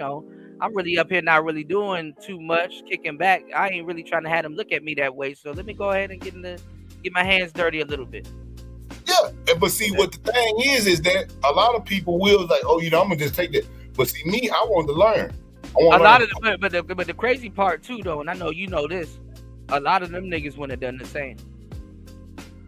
I'm really up here not really doing too much, kicking back. I ain't really trying to have them look at me that way. So let me go ahead and get my hands dirty a little bit. Yeah, but see, what the thing is that a lot of people will like, oh, I'm gonna just take that. But see, me, I want to learn. But the crazy part too, though, and I know you know this, a lot of them niggas wouldn't have done the same.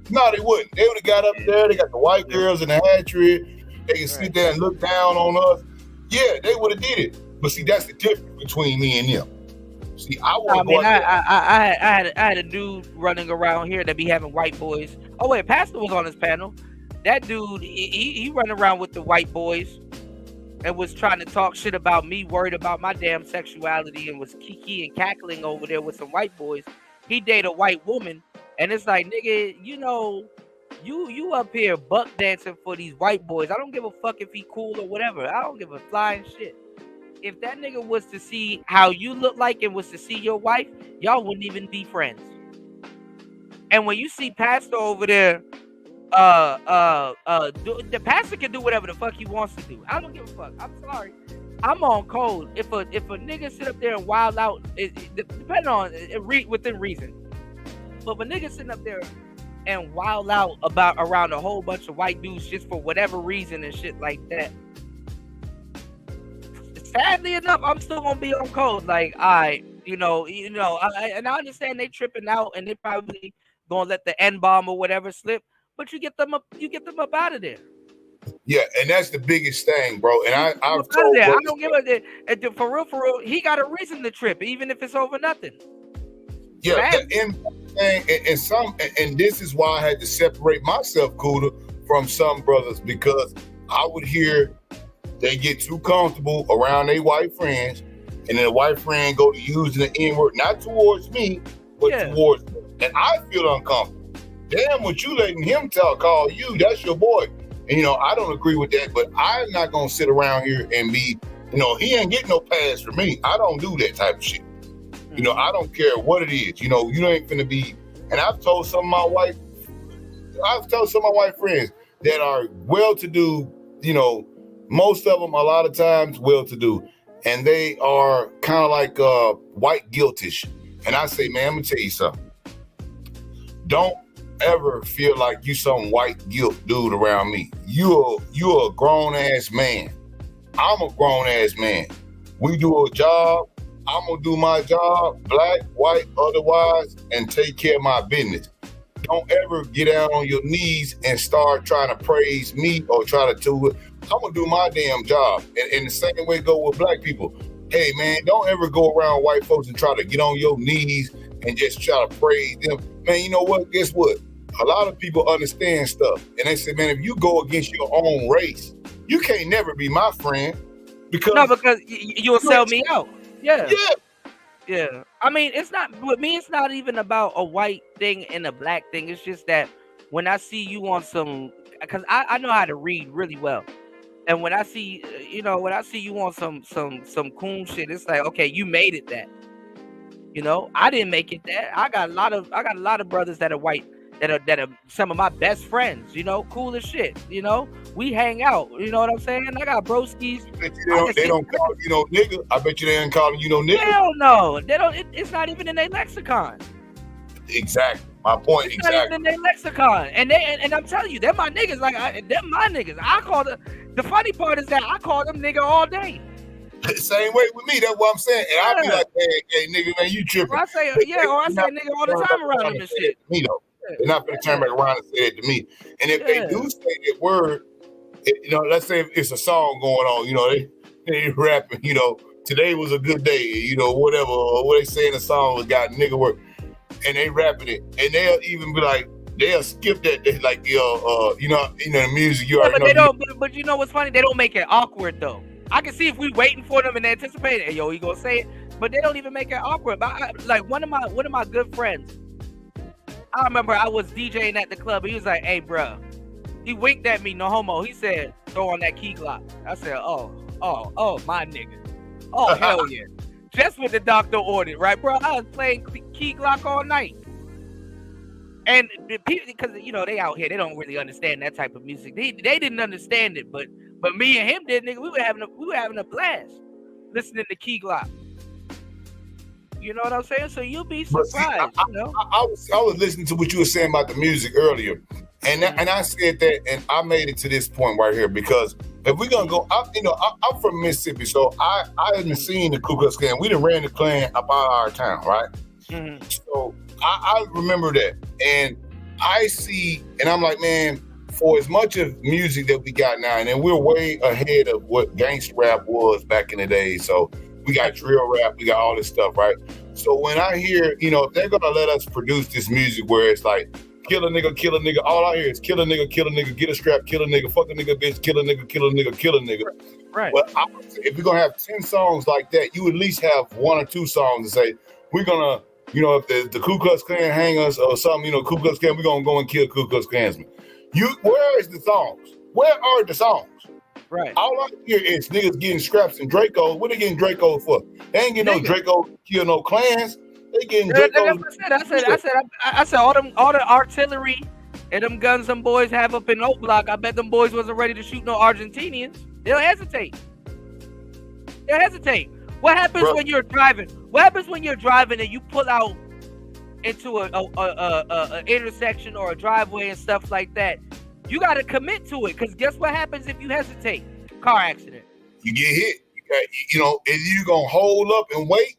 No, they wouldn't. They would have got up there. They got the white girls in the hatchery. They can sit there and look down on us. Yeah, they would have did it. But see, that's the difference between me and them. See, I had a dude running around here that be having white boys. Oh wait, Pastor was on his panel. That dude, he running around with the white boys and was trying to talk shit about me, worried about my damn sexuality, and was kiki and cackling over there with some white boys. He dated a white woman, and it's like, nigga, you up here buck dancing for these white boys. I don't give a fuck if he cool or whatever. I don't give a flying shit. If that nigga was to see how you look like and was to see your wife, y'all wouldn't even be friends. And when you see Pastor over there, the pastor can do whatever the fuck he wants to do. I don't give a fuck. I'm sorry. I'm on code. If a nigga sit up there and wild out, depending on within reason. But if a nigga sitting up there and wild out around a whole bunch of white dudes just for whatever reason and shit like that, sadly enough, I'm still gonna be on code. Like, I understand they tripping out and they probably gonna let the N-bomb or whatever slip, but you get them up out of there. Yeah, and that's the biggest thing, bro. And I've told I don't give a for real. He got a reason to trip, even if it's over nothing. Yeah, and this is why I had to separate myself, Cuda, from some brothers, because I would hear they get too comfortable around their white friends, and then the white friend go to using the N-word, not towards me, but towards them. And I feel uncomfortable. Damn, what you letting him call you, that's your boy. And, I don't agree with that, but I'm not going to sit around here and be, he ain't getting no pass for me. I don't do that type of shit. I don't care what it is. You ain't finna be, and I've told some of my white friends that are well-to-do, most of them, a lot of times, well-to-do, and they are kind of like white guiltish. And I say, man, I'm gonna tell you something. Don't ever feel like you some white guilt dude around me. You're a grown ass man. I'm a grown ass man. We do a job. I'm gonna do my job, black, white, otherwise, and take care of my business. Don't ever get down on your knees and start trying to praise me or try to do it. I'm gonna do my damn job. And the same way go with black people. Hey man, don't ever go around white folks and try to get on your knees and just try to praise them. Man, you know what? Guess what? A lot of people understand stuff. And they say, man, if you go against your own race, you can't never be my friend. Because you'll sell me out. Yeah. I mean, with me, it's not even about a white thing and a black thing. It's just that when I see you on some, because I know how to read really well. And when I see, you on some cool shit, it's like, okay, you made it that. I didn't make it that. I got a lot of brothers that are white that are some of my best friends. Cool as shit. We hang out. You know what I'm saying? I got broskies. They don't call you no nigga. I bet you they ain't calling you no nigga. Hell no. They don't. It's not even in their lexicon. Exactly. My point. It's not even in their lexicon. And I'm telling you, they're my niggas. They're my niggas. I call the funny part is that I call them nigga all day. Same way with me. That's what I'm saying. And I'll be like, hey, nigga, man, you tripping. Or I say nigga all the time around them and shit. Me though. They're not going to turn back around and say that to me. And if they do say that word, let's say if it's a song going on, they rapping, today was a good day, whatever, or what they say in the song was got nigga work, and they rapping it, and they'll even be like, they'll skip that, they like, the music you already know. But you know what's funny? They don't make it awkward though. I can see if we waiting for them and anticipating, hey, yo, he gonna say it, but they don't even make it awkward. But like one of my good friends, I remember I was DJing at the club. He was like, hey, bro. He winked at me, no homo. He said, throw on that key Glock. I said, oh, my nigga. Oh, hell yeah. Just what the doctor ordered, right, bro? I was playing key Glock all night. And the people, because, they out here, they don't really understand that type of music. They didn't understand it, but me and him did, nigga. We were having a blast listening to key Glock. You know what I'm saying? So you'll be surprised. I was listening to what you were saying about the music earlier, and I said that, and I made it to this point right here because if we're gonna go, I'm from Mississippi, so I haven't seen the Ku Klux Klan. We done ran the Klan about our town, right? Mm-hmm. So I remember that, and I see, and I'm like, man, for as much of music that we got now, and then we're way ahead of what gangster rap was back in the day, so. We got drill rap, we got all this stuff, right? So when I hear, if they're gonna let us produce this music where it's like, kill a nigga, all I hear is kill a nigga, get a strap, kill a nigga, fuck a nigga, bitch, kill a nigga, kill a nigga, kill a nigga. Right. But I would say if you're gonna have 10 songs like that, you at least have 1 or 2 songs to say, we're gonna, if the Ku Klux Klan hang us or something, Ku Klux Klan, we're gonna go and kill Ku Klux Klansmen. Where is the songs? Where are the songs? Right. All I hear is niggas getting scraps and Dracos. What they getting Dracos for? They ain't getting no Dracos to kill no clans. They getting Dracos. I said all the artillery and them guns them boys have up in O Block. I bet them boys wasn't ready to shoot no Argentinians. They'll hesitate. They'll hesitate. What happens when you're driving? What happens when you're driving and you pull out into a intersection or a driveway and stuff like that? You got to commit to it, because guess what happens if you hesitate? Car accident. You get hit. You know, is you gonna hold up and wait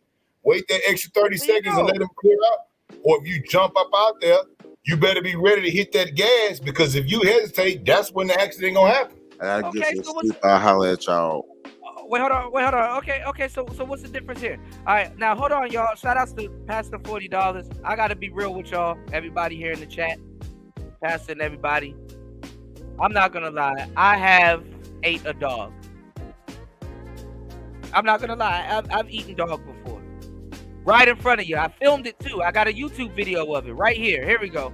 that extra 30 seconds and let them clear out? Or if you jump up out there, you better be ready to hit that gas, because if you hesitate, that's when the accident gonna happen. I'll holler at y'all. Wait, hold on. Okay. So what's the difference here? All right, now hold on, y'all. Shout outs to Pastor $40. I gotta be real with y'all, everybody here in the chat, Pastor and everybody. I'm not gonna lie. I have ate a dog. I'm not gonna lie. I've eaten dog before, right in front of you. I filmed it too. I got a YouTube video of it right here. Here we go.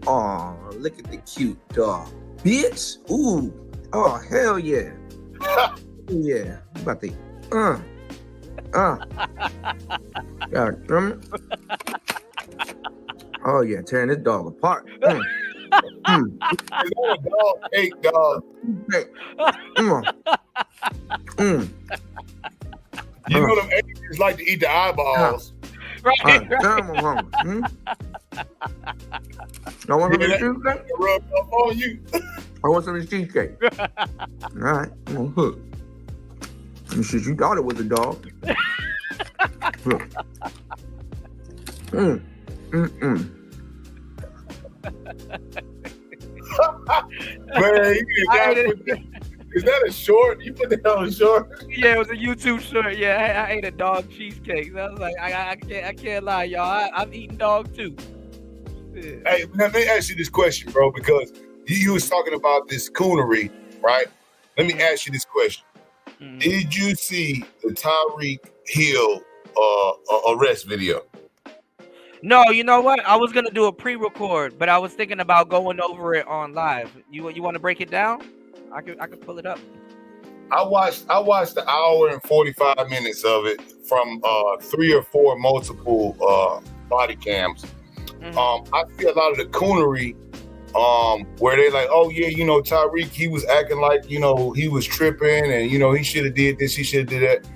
Oh, look at the cute dog, bitch. Ooh. Oh, hell yeah. Yeah. I'm about to. God damn it. Oh yeah, tearing this dog apart. Is that a dog? Cake dog. You know them Asians like to eat the eyeballs. Right. Damn, I'm hungry. I want some of this cheesecake. Rub up on you. I want some of this cheesecake. All right, I'm gonna hook. Shit, you thought it was a dog. Man, is that a short? You put that on a short? Yeah, it was a YouTube short. Yeah, I ate a dog cheesecake. I was like, I can't lie, y'all. I've eaten dog too. Yeah. Hey, let me ask you this question, bro, because you was talking about this coonery, right? Let me ask you this question. Mm-hmm. Did you see the Tyreek Hill arrest video? No, you know what? I was gonna do a pre-record, but I was thinking about going over it on live. You want to break it down? I could pull it up. I watched the hour and 45 minutes of it from 3 or 4 multiple body cams. Mm-hmm. I see a lot of the coonery where they like, oh yeah, you know, Tyreek, he was acting like, you know, he was tripping and, you know, he should have did this, he should have did that.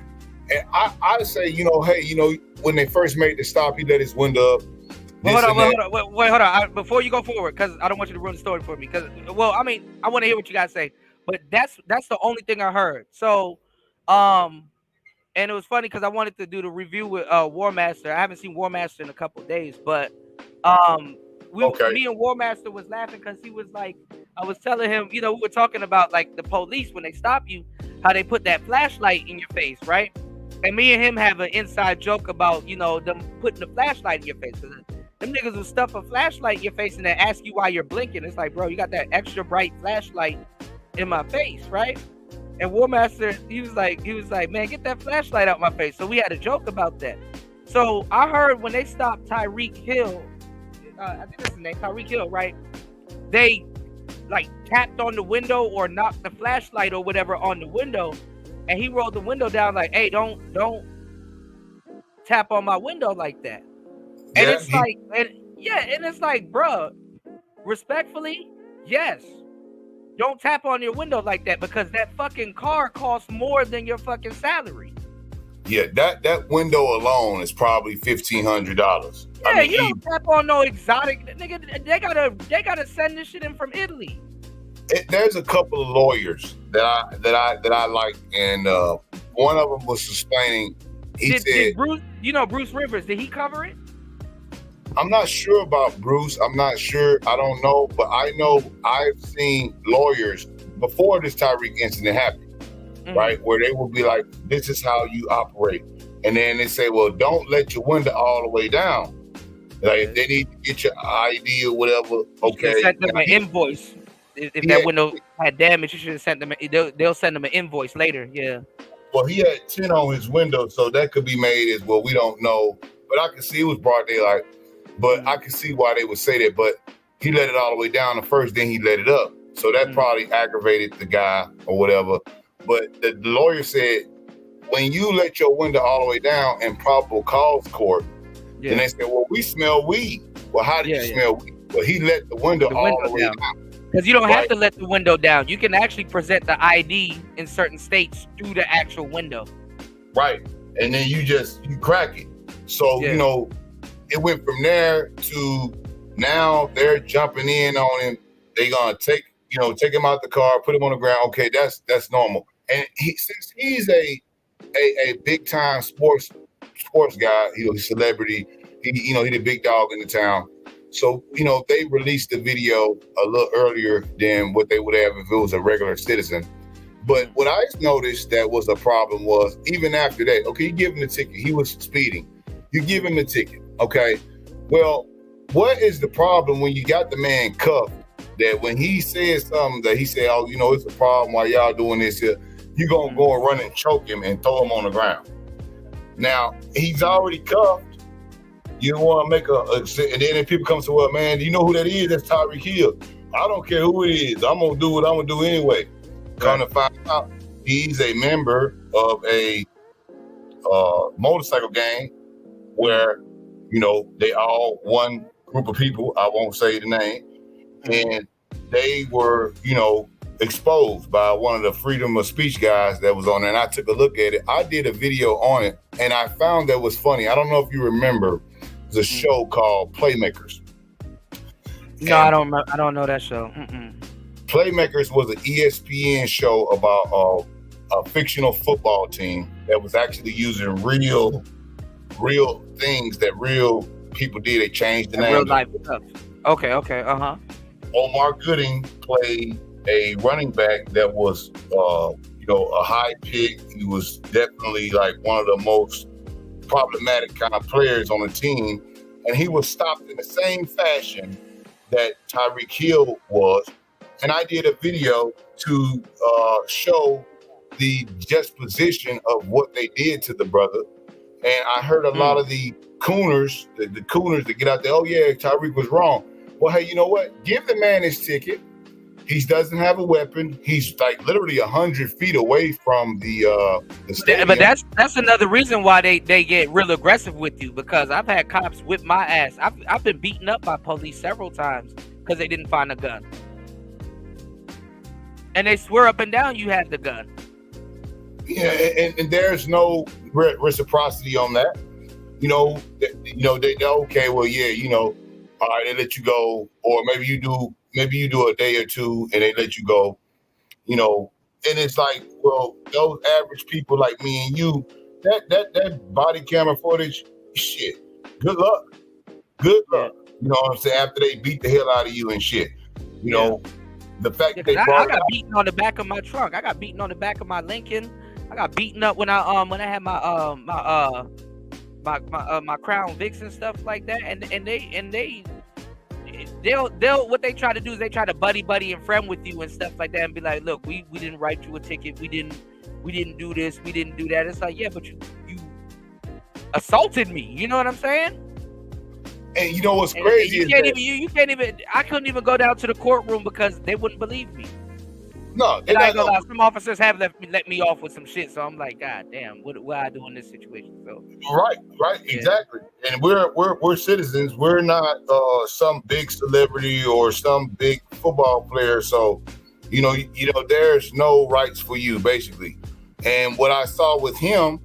And I say, you know, hey, you know, when they first made the stop, he let his window up. Hold on. Before you go forward, because I don't want you to ruin the story for me. Because, well, I mean, I want to hear what you guys say, but that's the only thing I heard. So, and it was funny because I wanted to do the review with War Master. I haven't seen War Master in a couple of days, but me and War Master was laughing because he was like, I was telling him, you know, we were talking about like the police when they stop you, how they put that flashlight in your face, right? And me and him have an inside joke about, you know, them putting the flashlight in your face. Them niggas will stuff a flashlight in your face and then ask you why you're blinking. It's like, bro, you got that extra bright flashlight in my face, right? And War Master, he was like, man, get that flashlight out my face. So we had a joke about that. So I heard when they stopped Tyreek Hill, I think that's the name, Tyreek Hill, right? They like tapped on the window or knocked the flashlight or whatever on the window. And he rolled the window down like, hey, don't tap on my window like that. And it's like, bro, respectfully, yes. Don't tap on your window like that because that fucking car costs more than your fucking salary. Yeah, that window alone is probably $1,500. Yeah, I mean, you don't tap on no exotic nigga. They gotta send this shit in from Italy. There's a couple of lawyers that I like, and one of them was explaining. Did Bruce, you know Bruce Rivers, did he cover it? I'm not sure about Bruce. I'm not sure. I don't know, but I know I've seen lawyers before this Tyreek incident happened, right? Where they will be like, "This is how you operate," and then they say, "Well, don't let your window all the way down. Like if they need to get your ID or whatever, okay." You send them an invoice. If that window had damage, you should have sent them. They'll send them an invoice later. Yeah. Well, he had 10 on his window, so that could be made as well. We don't know, but I can see it was broad daylight. But I can see why they would say that. But he let it all the way down at first, then he let it up. So that probably aggravated the guy or whatever. But the lawyer said, when you let your window all the way down in probable cause court, then they said, well, we smell weed. Well, how did you smell weed? Well, he let the window all the way down. Because you don't have Right. to let the window down. You can actually present the ID in certain states through the actual window. Right. And then you crack it. So, Yeah. you know, it went from there to now they're jumping in on him. They gonna take him out the car, put him on the ground. Okay, that's normal. And since he's a big time sports guy, you know, he's a celebrity, he's the big dog in the town. So, you know, they released the video a little earlier than what they would have if it was a regular citizen. But what I noticed that was a problem was even after that, okay, you give him the ticket. He was speeding. You give him the ticket, okay? Well, what is the problem when you got the man cuffed that when he says something that he said, oh, you know, it's a problem while y'all doing this here, you're going to go and run and choke him and throw him on the ground. Now, he's already cuffed. You don't want to make and then people come to, well, man, do you know who that is? That's Tyreek Hill. I don't care who it is. I'm going to do what I'm going to do anyway. Come to find out, he's a member of a motorcycle gang where, you know, they all one group of people, I won't say the name, and they were, you know, exposed by one of the freedom of speech guys that was on there. And I took a look at it. I did a video on it, and I found that was funny. I don't know if you remember the show called Playmakers. No, I don't know that show. Mm-mm. Playmakers was an ESPN show about a fictional football team that was actually using real things that real people did. They changed the name. Real life stuff. Okay. Uh-huh. Omar Gooding played a running back that was, a high pick. He was definitely like one of the most problematic kind of players on the team. And he was stopped in the same fashion that Tyreek Hill was. And I did a video to show the juxtaposition of what they did to the brother. And I heard a lot of the cooners, the cooners that get out there, oh yeah, Tyreek was wrong. Well, hey, you know what? Give the man his ticket. He doesn't have a weapon. He's like literally 100 feet away from the stadium. But that's another reason why they get real aggressive with you, because I've had cops whip my ass. I've been beaten up by police several times because they didn't find a gun. And they swear up and down you had the gun. Yeah, and there's no reciprocity on that. They okay, well, yeah, all right, they let you go, or maybe you do a day or two and they let you go, and it's like, well, those average people like me and you, that body camera footage, shit, good luck. You know what I'm saying? After they beat the hell out of you and shit, the fact that they I got beaten on the back of my trunk. I got beaten on the back of my Lincoln. I got beaten up when I had my Crown Vics and stuff like that. They'll what they try to do is they try to buddy and friend with you and stuff like that and be like, look, we didn't write you a ticket. We didn't do this. We didn't do that. It's like, yeah, but you assaulted me. You know what I'm saying? And you know what's crazy? You can't even. I couldn't even go down to the courtroom because they wouldn't believe me. No, and I ain't gonna lie, some officers have let me off with some shit. So I'm like, God damn, what I do in this situation? So right, yeah. Exactly. And we're citizens. We're not some big celebrity or some big football player. So there's no rights for you basically. And what I saw with him,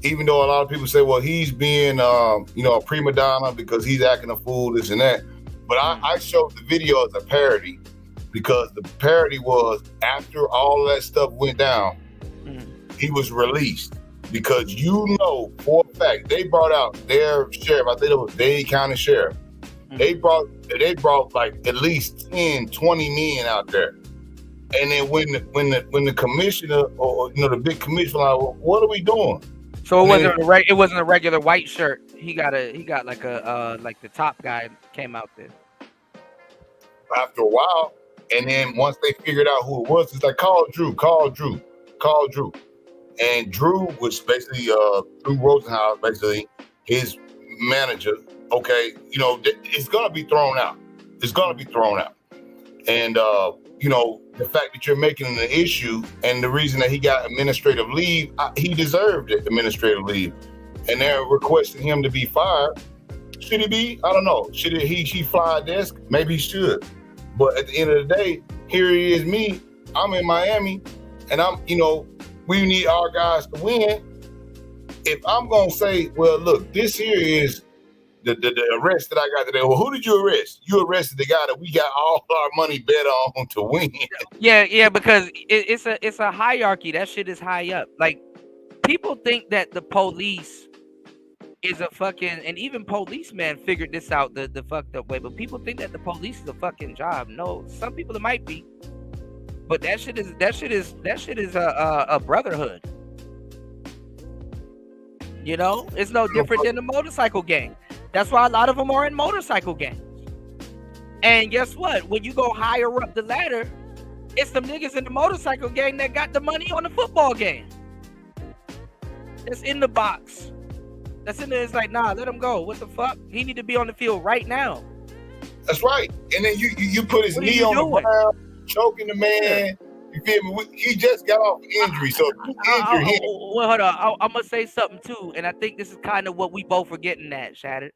even though a lot of people say, well, he's being, a prima donna because he's acting a fool, this and that. But I showed the video as a parody because the parody was after all that stuff went down, he was released because for a fact, they brought out their sheriff. I think it was Dade County Sheriff. They brought like at least 10, 20 men out there. And then when the commissioner or the big commissioner, like, well, what are we doing? So it wasn't a regular white shirt. He got like a like the top guy came out there. After a while, and then once they figured out who it was, it's like call Drew. And Drew was basically Drew Rosenhaus, basically his manager. Okay, it's gonna be thrown out. And the fact that you're making an issue and the reason that he got administrative leave, he deserved it, administrative leave. And they're requesting him to be fired. Should he be? I don't know. Should he fly a desk? Maybe he should. But at the end of the day, here it is me. I'm in Miami, and we need our guys to win. If I'm gonna say, well, look, this here is the arrest that I got today. Well, who did you arrest? You arrested the guy that we got all our money bet on to win. Yeah, because it's a hierarchy. That shit is high up. Like, people think that the police is a fucking, and even policemen figured this out the fucked up way, but people think that the police is a fucking job. No, some people it might be, but that shit is a brotherhood. You know, it's no different than the motorcycle gang. That's why a lot of them are in motorcycle gangs. And guess what? When you go higher up the ladder, it's them niggas in the motorcycle gang that got the money on the football game. That's in the box. That's in there. It's like, nah, let him go. What the fuck? He need to be on the field right now. That's right. And then you put his knee on the ground, choking the man. You feel me? He just got off injury, so injure him. Well, hold on. I'm gonna say something too, and I think this is kind of what we both are getting at, Shattered.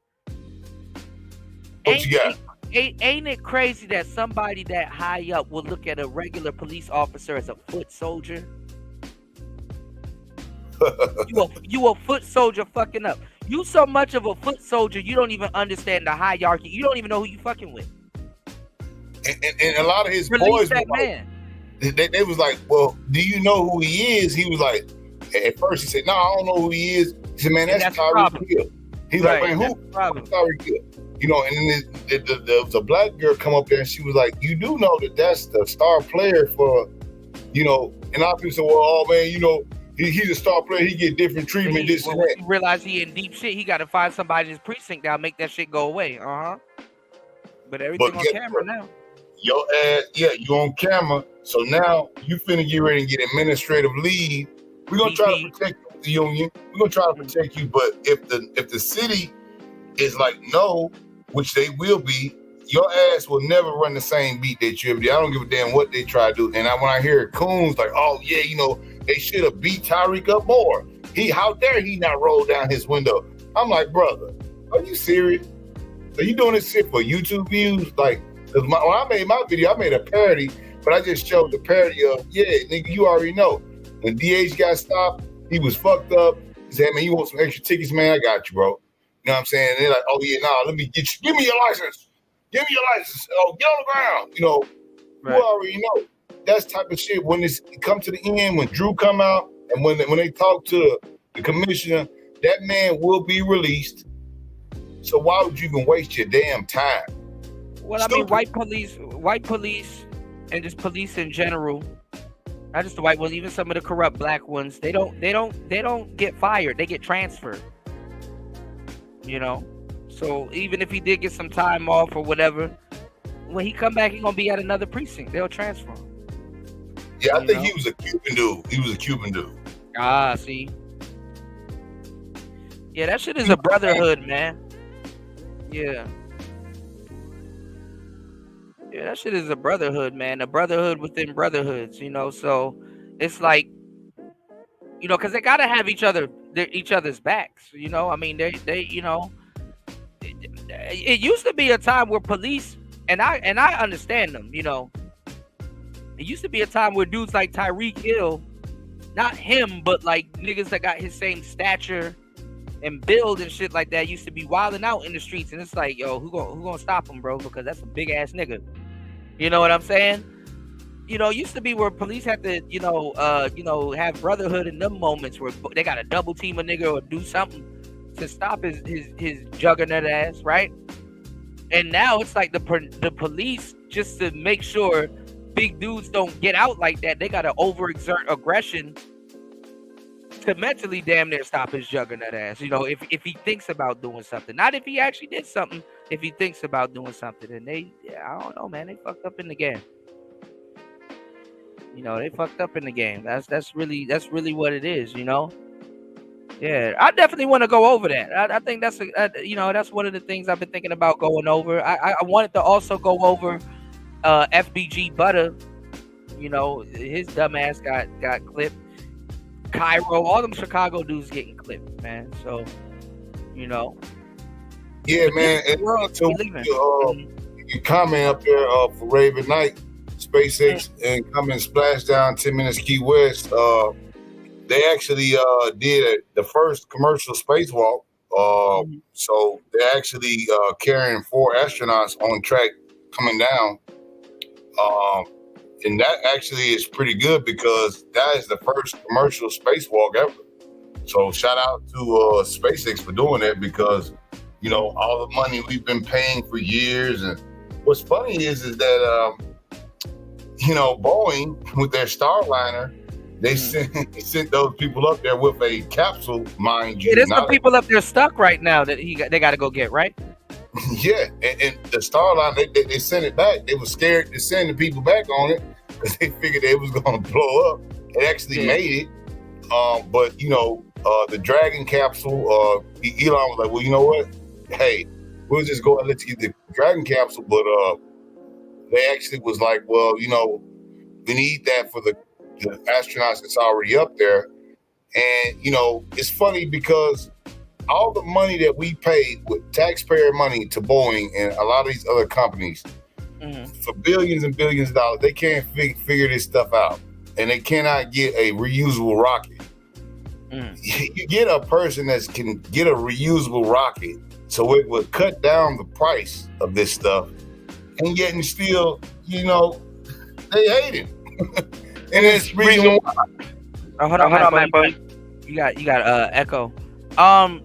What you got? Ain't it crazy that somebody that high up will look at a regular police officer as a foot soldier? You a foot soldier fucking up. You so much of a foot soldier, you don't even understand the hierarchy. You don't even know who you fucking with. And a lot of his Release boys that were man. They was like, well, do you know who he is? He was like, at first he said, no, I don't know who he is. He said, man, that's Tyreek Hill. He's right, like, man, who? Tyreek Hill. You know, and then the black girl come up there and she was like, you do know that that's the star player for, you know, and a lot of people say, well, oh man, you know, he's a star player. He get different treatment, this and that. When he realize he in deep shit, he got to find somebody in his precinct that'll make that shit go away. But everything on camera now. Your ass, yeah, you on camera. So now you finna get ready and get administrative leave. We're gonna try to protect you, the union. We're gonna try to protect you. But if the city is like no, which they will be, your ass will never run the same beat that you ever did. I don't give a damn what they try to do. And when I hear coons like, oh yeah, you know, they should have beat Tyreek up more. How dare he not roll down his window? I'm like, brother, are you serious? So you doing this shit for YouTube views? Like, when I made my video, I made a parody, but I just showed the parody of, yeah, nigga, you already know. When DH got stopped, he was fucked up. He said, man, you want some extra tickets, man? I got you, bro. You know what I'm saying? And they're like, oh yeah, nah, let me get you. Give me your license. Give me your license. Oh, get on the ground. You know, right. You already know. That's type of shit. When it come to the end, when Drew come out, and when they talk to the commissioner, that man will be released. So why would you even waste your damn time? Well, I mean, white police, and just police in general, not just the white ones, even some of the corrupt black ones, they don't get fired. They get transferred. You know, so even if he did get some time off or whatever, when he come back, he gonna be at another precinct. They'll transfer him. Yeah, I think he was a Cuban dude. Ah, see. Yeah, that shit is a brotherhood, man. Yeah. Yeah, that shit is a brotherhood, man. A brotherhood within brotherhoods, you know. So it's like, you know, because they gotta have each other's backs, you know. I mean, they you know, it used to be a time where police, and I understand them, you know. It used to be a time where dudes like Tyreek Hill, not him, but like niggas that got his same stature and build and shit like that, used to be wilding out in the streets, and it's like, yo, who gonna stop him, bro? Because that's a big ass nigga. You know what I'm saying? You know, it used to be where police had to, you know, have brotherhood in them moments where they got to double team a nigga or do something to stop his juggernaut ass, right? And now it's like the police, just to make sure big dudes don't get out like that, they got to overexert aggression to mentally damn near stop his juggernaut ass. You know, if he thinks about doing something, not if he actually did something. If he thinks about doing something, and I don't know, man, they fucked up in the game. You know, they fucked up in the game. That's really what it is. You know. Yeah, I definitely want to go over that. I think that's that's one of the things I've been thinking about going over. I wanted to also go over FBG Butter. You know, his dumb ass got clipped. Cairo, all them Chicago dudes getting clipped, man. So, you know. Yeah, man. And you comment up there for Raven Knight, SpaceX, and come and splash down 10 minutes Key West. They actually did the first commercial spacewalk. So they're actually carrying 4 astronauts on track coming down. And that actually is pretty good because that is the first commercial spacewalk ever. So shout out to SpaceX for doing that because, you know, all the money we've been paying for years. And what's funny is that, you know, Boeing with their Starliner, they sent those people up there with a capsule, mind you. Yeah, there's some people up there stuck right now that they got to go get, right? Yeah, and the Starliner, they sent it back. They were scared to send the people back on it because they figured it was going to blow up. It actually made it. But, you know, the Dragon capsule, Elon was like, well, you know what? Hey, we'll just go and let you get the Dragon capsule. But they actually was like, well, you know, we need that for the astronauts that's already up there. And, you know, it's funny because all the money that we paid with taxpayer money to Boeing and a lot of these other companies for billions and billions of dollars, they can't figure this stuff out. And they cannot get a reusable rocket. You get a person that can get a reusable rocket, so it would cut down the price of this stuff, and yet and still, you know, they hate it. And it's reason why. Hold on, man. You got echo. I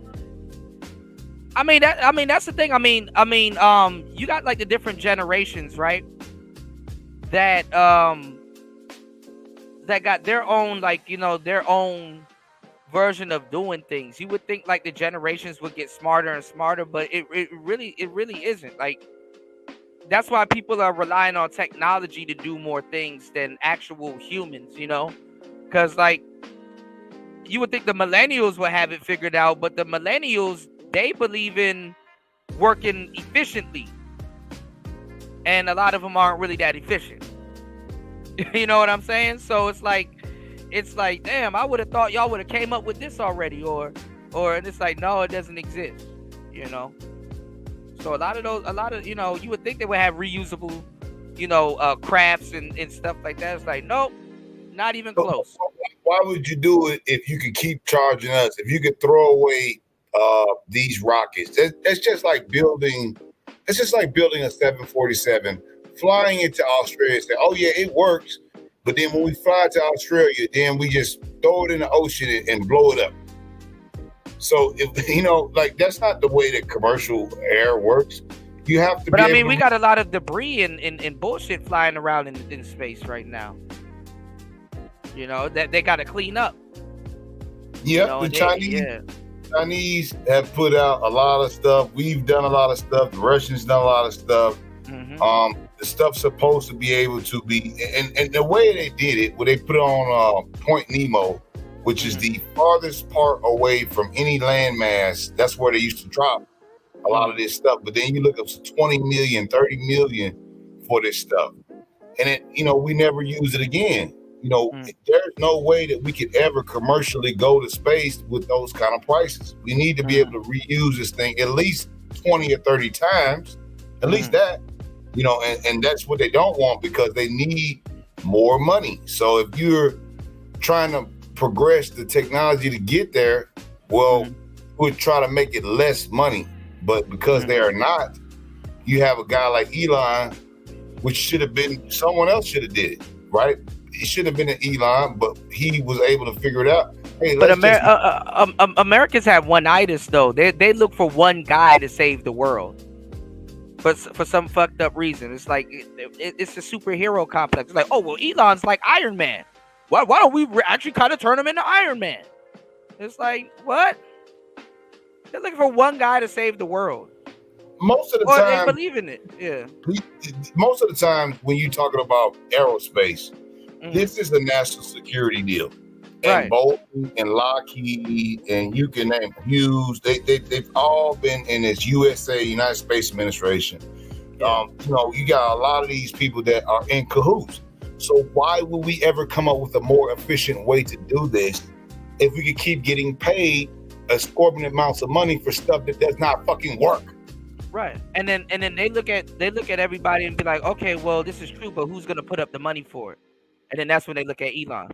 mean that's the thing. I mean, you got like the different generations, right? That that got their own, like, you know, their own version of doing things. You would think like the generations would get smarter and smarter, but it really isn't. Like, that's why people are relying on technology to do more things than actual humans, you know? Because, like, you would think the millennials would have it figured out, but the millennials, they believe in working efficiently. And a lot of them aren't really that efficient. You know what I'm saying? So it's like, damn, I would have thought y'all would have came up with this already, or it's like, no, it doesn't exist, you know? So a lot of, you know, you would think they would have reusable, you know, crafts and stuff like that. It's like, nope, not even close. Why would you do it if you could keep charging us? If you could throw away these rockets? It's just like building a 747, flying into Australia and say, oh yeah, it works. But then when we fly to Australia, then we just throw it in the ocean and blow it up. So, if, you know, like, that's not the way that commercial air works. You have to. But I mean, we got a lot of debris and bullshit flying around in space right now. You know, that they got to clean up. Yeah, you know, the Chinese have put out a lot of stuff. We've done a lot of stuff. The Russians done a lot of stuff. The stuff's supposed to be able to be, and the way they did it, where they put it on Point Nemo, which is the farthest part away from any landmass. That's where they used to drop a lot of this stuff. But then you look up to 20 million, 30 million for this stuff. And it, you know, we never use it again. You know, there's no way that we could ever commercially go to space with those kind of prices. We need to be able to reuse this thing at least 20 or 30 times, at least that, you know, and that's what they don't want because they need more money. So if you're trying to progress the technology to get there, well, we'll try to make it less money. But because they are not, you have a guy like Elon, which should have been, someone else should have did it, right? It should have been an Elon, but he was able to figure it out. Hey, but Americans have one-itis, though. They look for one guy to save the world. But for some fucked up reason, it's like it's a superhero complex. It's like, oh well, Elon's like Iron Man. Why don't we actually kind of turn him into Iron Man? It's like, what? They're looking for one guy to save the world. Most of the time, they believe in it. Yeah. Most of the time, when you're talking about aerospace, this is a national security deal. And Boeing and Lockheed and you can name Hughes, they've all been in this USA, United States Administration. You know, you got a lot of these people that are in cahoots. So why would we ever come up with a more efficient way to do this if we could keep getting paid exorbitant amounts of money for stuff that does not fucking work? Right. And then they look at everybody and be like, okay, well, this is true, but who's gonna put up the money for it? And then that's when they look at Elon.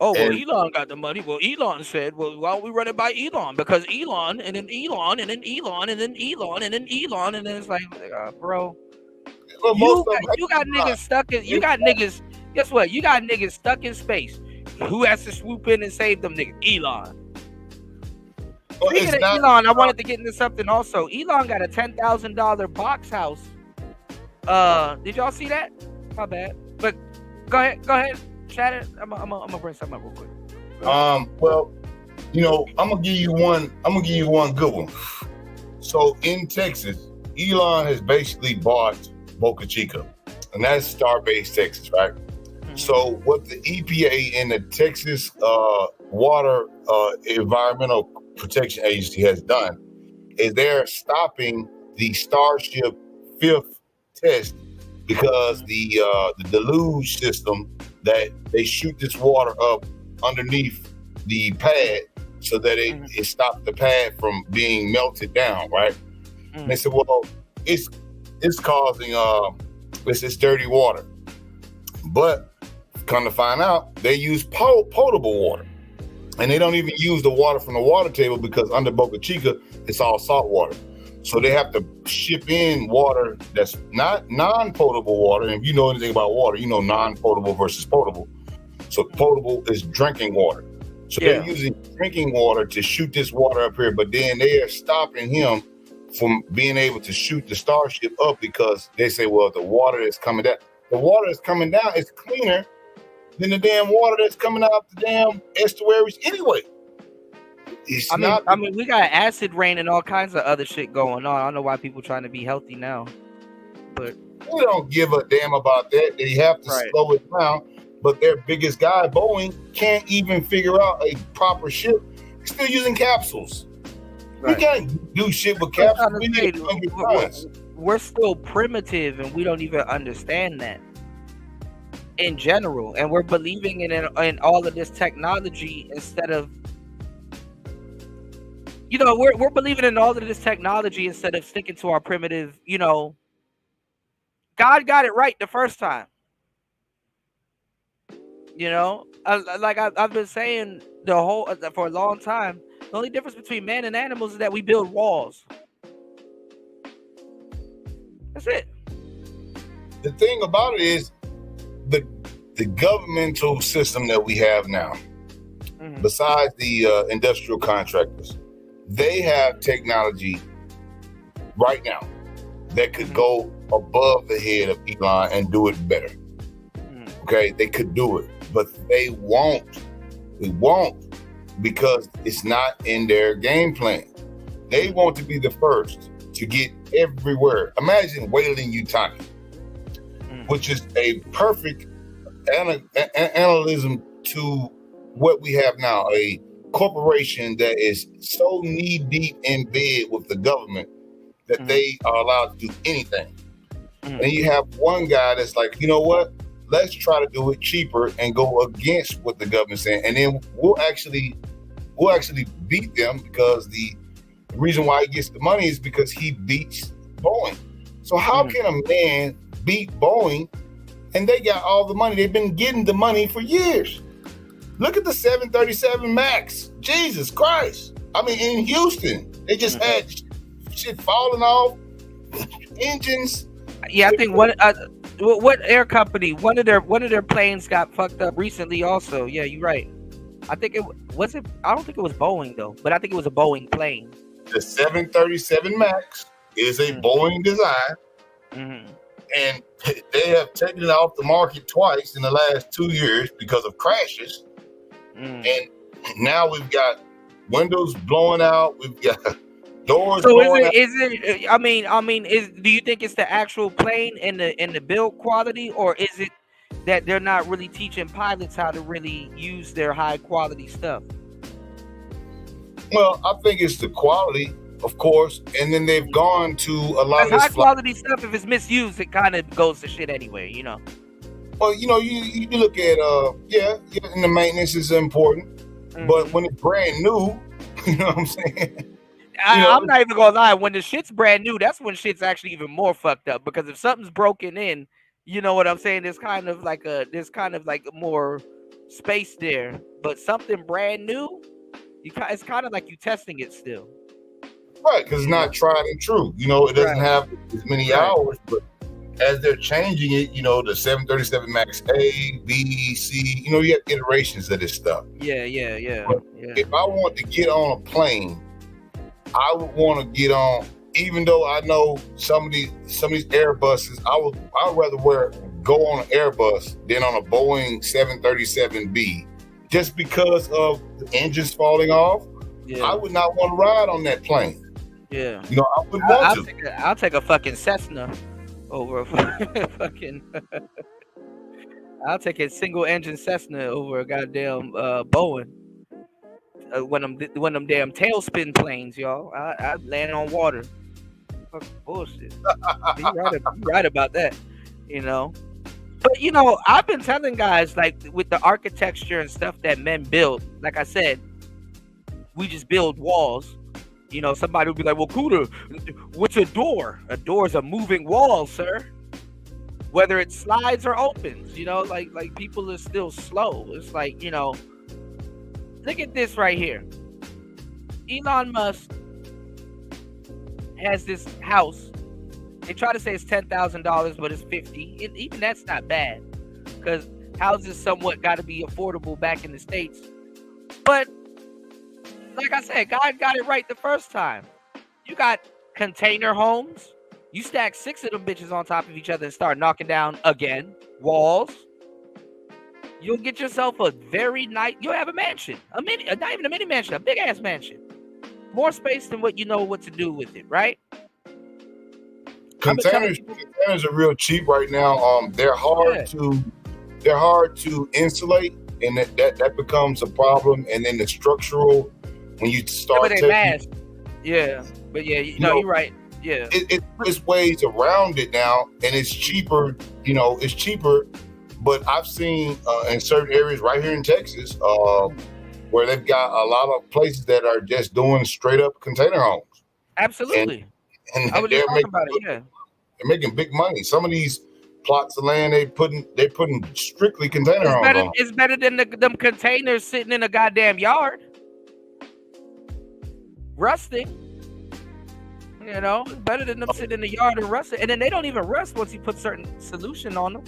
Oh, well, Elon got the money. Well, Elon said, well, why don't we run it by Elon? Because Elon, and then Elon, and then Elon, and then Elon, and then Elon, and then it's like, bro, Well, you got niggas stuck in, guess what? You got niggas stuck in space. Who has to swoop in and save them niggas? Elon. Well, Speaking of Elon, I wanted to get into something also. Elon got a $10,000 box house. Did y'all see that? My bad. But go ahead. Chat it. I'm gonna bring something up real quick. Well, you know, I'm gonna give you one good one. So in Texas, Elon has basically bought Boca Chica, and that's Starbase, Texas, right? Mm-hmm. So what the EPA and the Texas Water Environmental Protection Agency has done is they're stopping the Starship 5th test because the deluge system that they shoot this water up underneath the pad so that it stops the pad from being melted down, right? Mm-hmm. And they said, well, it's causing it's dirty water. But come to find out, they use potable water. And they don't even use the water from the water table because under Boca Chica, it's all salt water. So they have to ship in water that's not non-potable water. And if you know anything about water, you know non-potable versus potable. So potable is drinking water. So they're using drinking water to shoot this water up here, but then they are stopping him from being able to shoot the Starship up because they say, well, the water that's coming down is cleaner than the damn water that's coming out the damn estuaries anyway. I mean, we got acid rain and all kinds of other shit going on. I don't know why people trying to be healthy now, but they don't give a damn about that. They have to slow it down. But their biggest guy, Boeing, can't even figure out a proper ship. They're still using capsules. Right. We can't do shit with capsules. We're still primitive, and we don't even understand that in general. And we're believing in all of this technology instead of. You know, we're believing in all of this technology instead of sticking to our primitive, you know. God got it right the first time. You know, I've been saying for a long time, the only difference between man and animals is that we build walls. That's it. The thing about it is the governmental system that we have now, besides the industrial contractors, they have technology right now that could go above the head of Elon and do it better. Okay, they could do it, but they won't. They won't because it's not in their game plan. They want to be the first to get everywhere. Imagine Weyland-Yutani, which is a perfect analysm to what we have now, a corporation that is so knee-deep in bed with the government that they are allowed to do anything. And you have one guy that's like, you know what? Let's try to do it cheaper and go against what the government's saying. And then we'll actually beat them because the reason why he gets the money is because he beats Boeing. So how can a man beat Boeing and they got all the money? They've been getting the money for years. Look at the 737 MAX. Jesus Christ. I mean, in Houston, they just had shit falling off, engines. Yeah, I think what air company, one of their planes got fucked up recently also. Yeah, you're right. I think I don't think it was Boeing though, but I think it was a Boeing plane. The 737 MAX is a Boeing design. And they have taken it off the market twice in the last 2 years because of crashes. And now we've got windows blowing out. We've got doors blowing out. Do you think it's the actual plane and the build quality, or is it that they're not really teaching pilots how to really use their high quality stuff? Well, I think it's the quality, of course, and then they've gone to a lot of high quality stuff. If it's misused, it kind of goes to shit anyway, you know. Well, you know, you look at and the maintenance is important, but when it's brand new, you know what I'm saying? I'm not even gonna lie. When the shit's brand new, that's when shit's actually even more fucked up. Because if something's broken in, you know what I'm saying? There's kind of like more space there. But something brand new, it's kind of like you testing it still. Right, because it's not tried and true. You know, it doesn't have as many hours, but as they're changing it, you know, the 737 Max A, B, C, you know, you have iterations of this stuff. Yeah. If I want to get on a plane, I would want to get on, even though I know some of these Airbuses, I'd rather go on an Airbus than on a Boeing 737B, just because of the engines falling off. Yeah. I would not want to ride on that plane. Yeah, you know, I wouldn't want to. I'll take a fucking Cessna over a fucking. I'll take a single engine Cessna over a goddamn Boeing. When them damn tailspin planes, y'all. I land on water. Fucking bullshit. You're right about that, you know. But you know, I've been telling guys, like, with the architecture and stuff that men build. Like I said, we just build walls. You know, somebody would be like, well, Kuda, what's a door? A door is a moving wall, sir. Whether it slides or opens, you know, like people are still slow. It's like, you know, look at this right here. Elon Musk has this house. They try to say it's $10,000, but it's $50,000. Even that's not bad, because houses somewhat got to be affordable back in the States. But like I said, God got it right the first time. You got container homes. You stack 6 of them bitches on top of each other and start knocking down, again, walls. You'll get yourself a very nice, you'll have a mansion. Not even a mini mansion, a big ass mansion. More space than what you know what to do with it, right? Containers are real cheap right now. They're hard to insulate, and that becomes a problem. And then the structural, when you start taking, but you're right. Yeah, it's ways around it now, and it's cheaper. You know, it's cheaper. But I've seen in certain areas right here in Texas, where they've got a lot of places that are just doing straight up container homes. Absolutely. And I was just talking about it. Yeah, they're making big money. Some of these plots of land they're putting strictly container homes on. It's better than them containers sitting in a goddamn yard, rusting. You know, it's better than them sitting in the yard and rusting. And then they don't even rust once you put certain solution on them.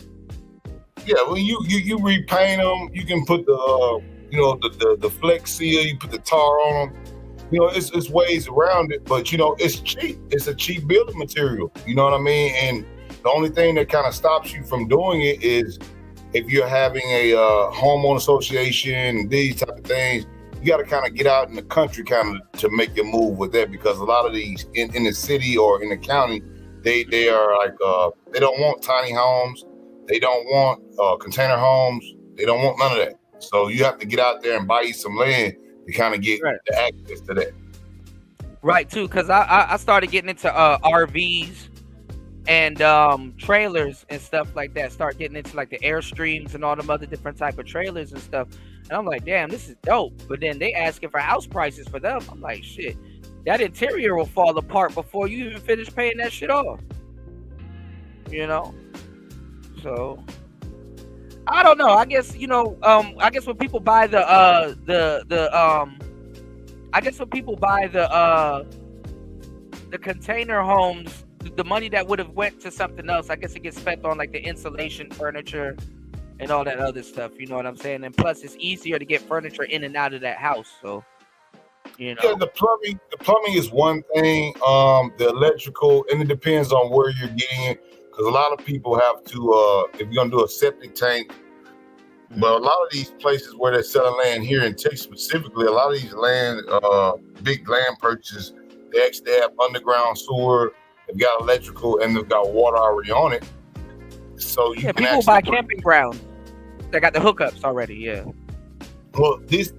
Yeah, well, you repaint them. You can put the Flex Seal. You put the tar on them. You know, it's ways around it, but you know, it's cheap. It's a cheap building material. You know what I mean? And the only thing that kind of stops you from doing it is if you're having a homeowner association, these type of things. You got to kind of get out in the country kind of to make your move with that, because a lot of these in the city or in the county, they are like they don't want tiny homes. They don't want container homes. They don't want none of that. So you have to get out there and buy you some land to kind of get the access to that. Right, too, because I started getting into RVs and trailers and stuff like that. Start getting into like the Airstreams and all them other different type of trailers and stuff. And I'm like, damn, this is dope. But then they asking for house prices for them. I'm like, shit, that interior will fall apart before you even finish paying that shit off. You know? So I don't know. I guess, you know, I guess when people buy the container homes, the money that would have went to something else, I guess it gets spent on like the insulation, furniture, and all that other stuff. You know what I'm saying? And plus, it's easier to get furniture in and out of that house. So, you know, yeah, the plumbing is one thing. The electrical, and it depends on where you're getting it. Because a lot of people have to, if you're gonna do a septic tank, but a lot of these places where they're selling land here in Texas specifically, a lot of these big land purchases, they actually have underground sewer, they've got electrical, and they've got water already on it. So you can people buy camping ground. They got the hookups already, yeah. Well, this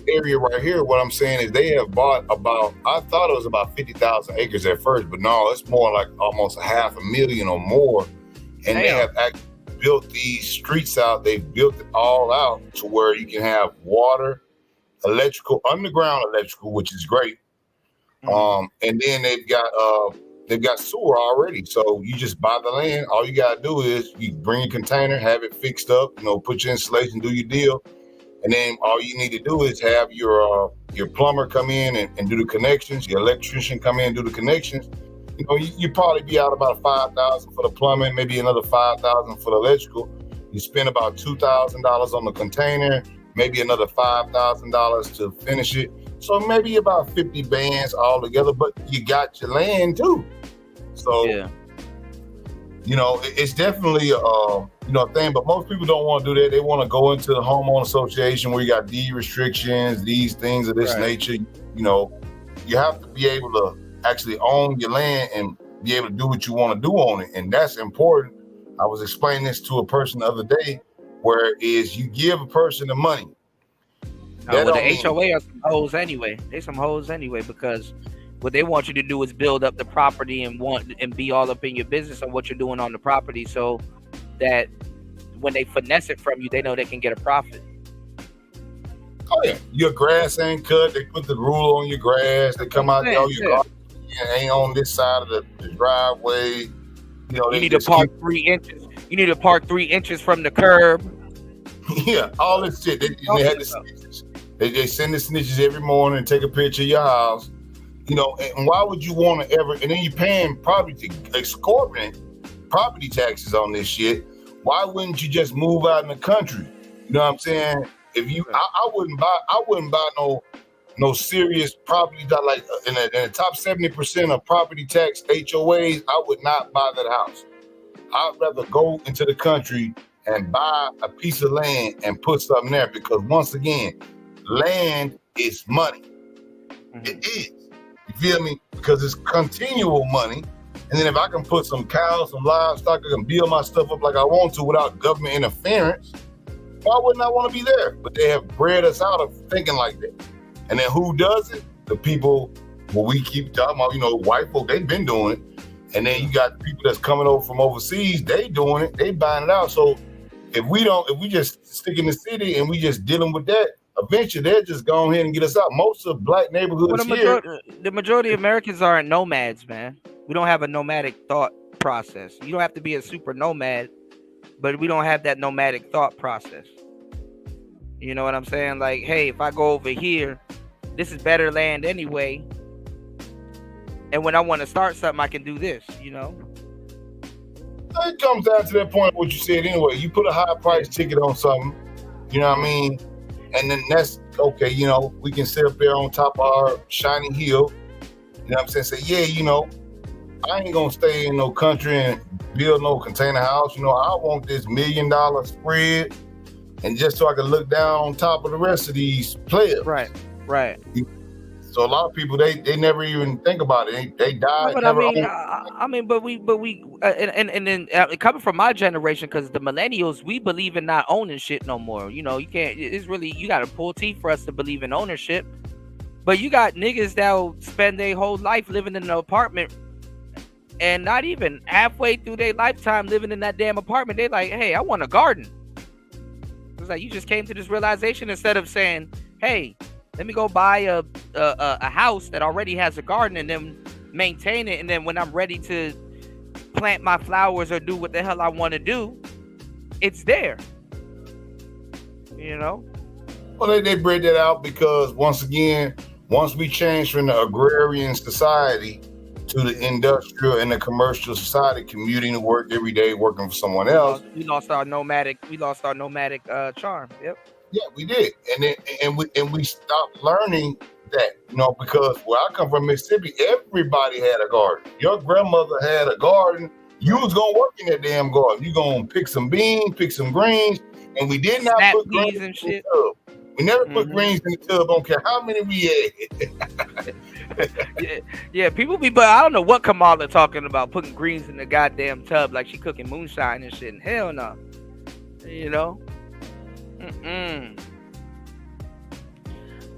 area right here, what I'm saying is they have bought about, I thought it was about 50,000 acres at first, but no, it's more like almost 500,000 or more. And they have actually built these streets out. They've built it all out to where you can have water, electrical, underground electrical, which is great. And then they've got sewer already. So you just buy the land. All you gotta do is you bring a container, have it fixed up, put your installation, do your deal. And then all you need to do is have your plumber come in and do the connections, your electrician come in and do the connections. You probably be out about $5,000 for the plumbing, maybe another $5,000 for the electrical. You spend about $2,000 on the container, maybe another $5,000 to finish it. So maybe about 50 bands all together, but you got your land too. So, yeah. It's definitely a thing, but most people don't want to do that. They want to go into the homeowner association where you got deed restrictions, these things of this nature. You have to be able to actually own your land and be able to do what you want to do on it. And that's important. I was explaining this to a person the other day, where is you give a person the money. Well, the HOA are some hoes anyway. They some hoes anyway, because what they want you to do is build up the property and be all up in your business on what you're doing on the property, so that when they finesse it from you, they know they can get a profit. Oh yeah, your grass ain't cut. They put the ruler on your grass. They come out there, your garbage ain't on this side of the driveway. You need to park 3 inches. You need to park 3 inches from the curb. Yeah, all this shit. They had the snitches. They send the snitches every morning and take a picture of your house. And why would you want to ever? And then you're paying probably exorbitant property taxes on this shit. Why wouldn't you just move out in the country? You know what I'm saying? If you, I wouldn't buy no serious property that, like in the top 70% of property tax HOAs. I would not buy that house. I'd rather go into the country and buy a piece of land and put something there, because once again, land is money. It is. You feel me? Because it's continual money. And then if I can put some cows, some livestock, I can build my stuff up like I want to without government interference, why wouldn't I want to be there? But they have bred us out of thinking like that. And then who does it? The people, we keep talking about, white folk, they've been doing it. And then you got people that's coming over from overseas, they doing it, they buying it out. So if we just stick in the city and we just dealing with that, eventually they'll just go ahead and get us out. Most of black neighborhoods the majority of Americans aren't nomads, man. We don't have a nomadic thought process. You don't have to be a super nomad, but we don't have that nomadic thought process. You know what I'm saying? Like, hey, if I go over here, this is better land anyway. And when I want to start something, I can do this, It comes down to that point, what you said anyway. You put a high price ticket on something, you know what I mean? And then that's okay, we can sit up there on top of our shiny hill, you know what I'm saying? Say, yeah, I ain't gonna stay in no country and build no container house. I want this $1 million spread, and just so I can look down on top of the rest of these players. Right. So a lot of people, they never even think about it. They die. No, but then coming from my generation, because the millennials, we believe in not owning shit no more. You can't. It's really, you got to pull teeth for us to believe in ownership. But you got niggas that'll spend their whole life living in an apartment, and not even halfway through their lifetime living in that damn apartment, they like, hey, I want a garden. It's like you just came to this realization instead of saying, hey, let me go buy a house that already has a garden and then maintain it. And then when I'm ready to plant my flowers or do what the hell I want to do, it's there. Well, they bred that out because, once again, once we change from the agrarian society to the industrial and the commercial society, commuting to work every day, working for someone else, we lost our nomadic charm. Yep. Yeah, we did, and we stopped learning that, because where I come from, Mississippi, everybody had a garden. Your grandmother had a garden. You was gonna work in that damn garden. You gonna pick some beans, pick some greens, and we did not put greens in the tub. We never put greens in the tub. Don't care how many we had. yeah. People be, but I don't know what Kamala talking about putting greens in the goddamn tub like she cooking moonshine and shit. And hell no,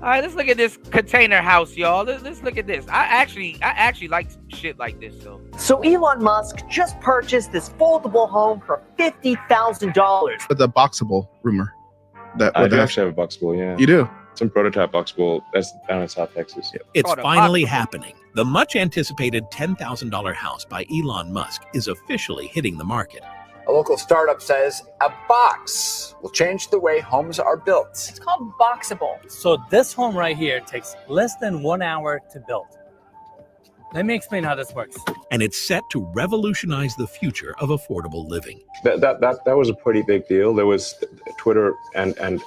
All right, let's look at this container house, y'all. Let's look at this. I actually like shit like this, though. So Elon Musk just purchased this foldable home for $50,000. The boxable rumor. I do actually have a boxable, yeah. You do? Some prototype boxable. That's down in South Texas. Yeah. It's Called a finally boxable. happening. The much anticipated $10,000 house by Elon Musk is officially hitting the market. A local startup says a box will change the way homes are built. It's called boxable. So this home right here takes less than 1 hour to build. Let me explain how this works. And it's set to revolutionize the future of affordable living. That was a pretty big deal. There was Twitter and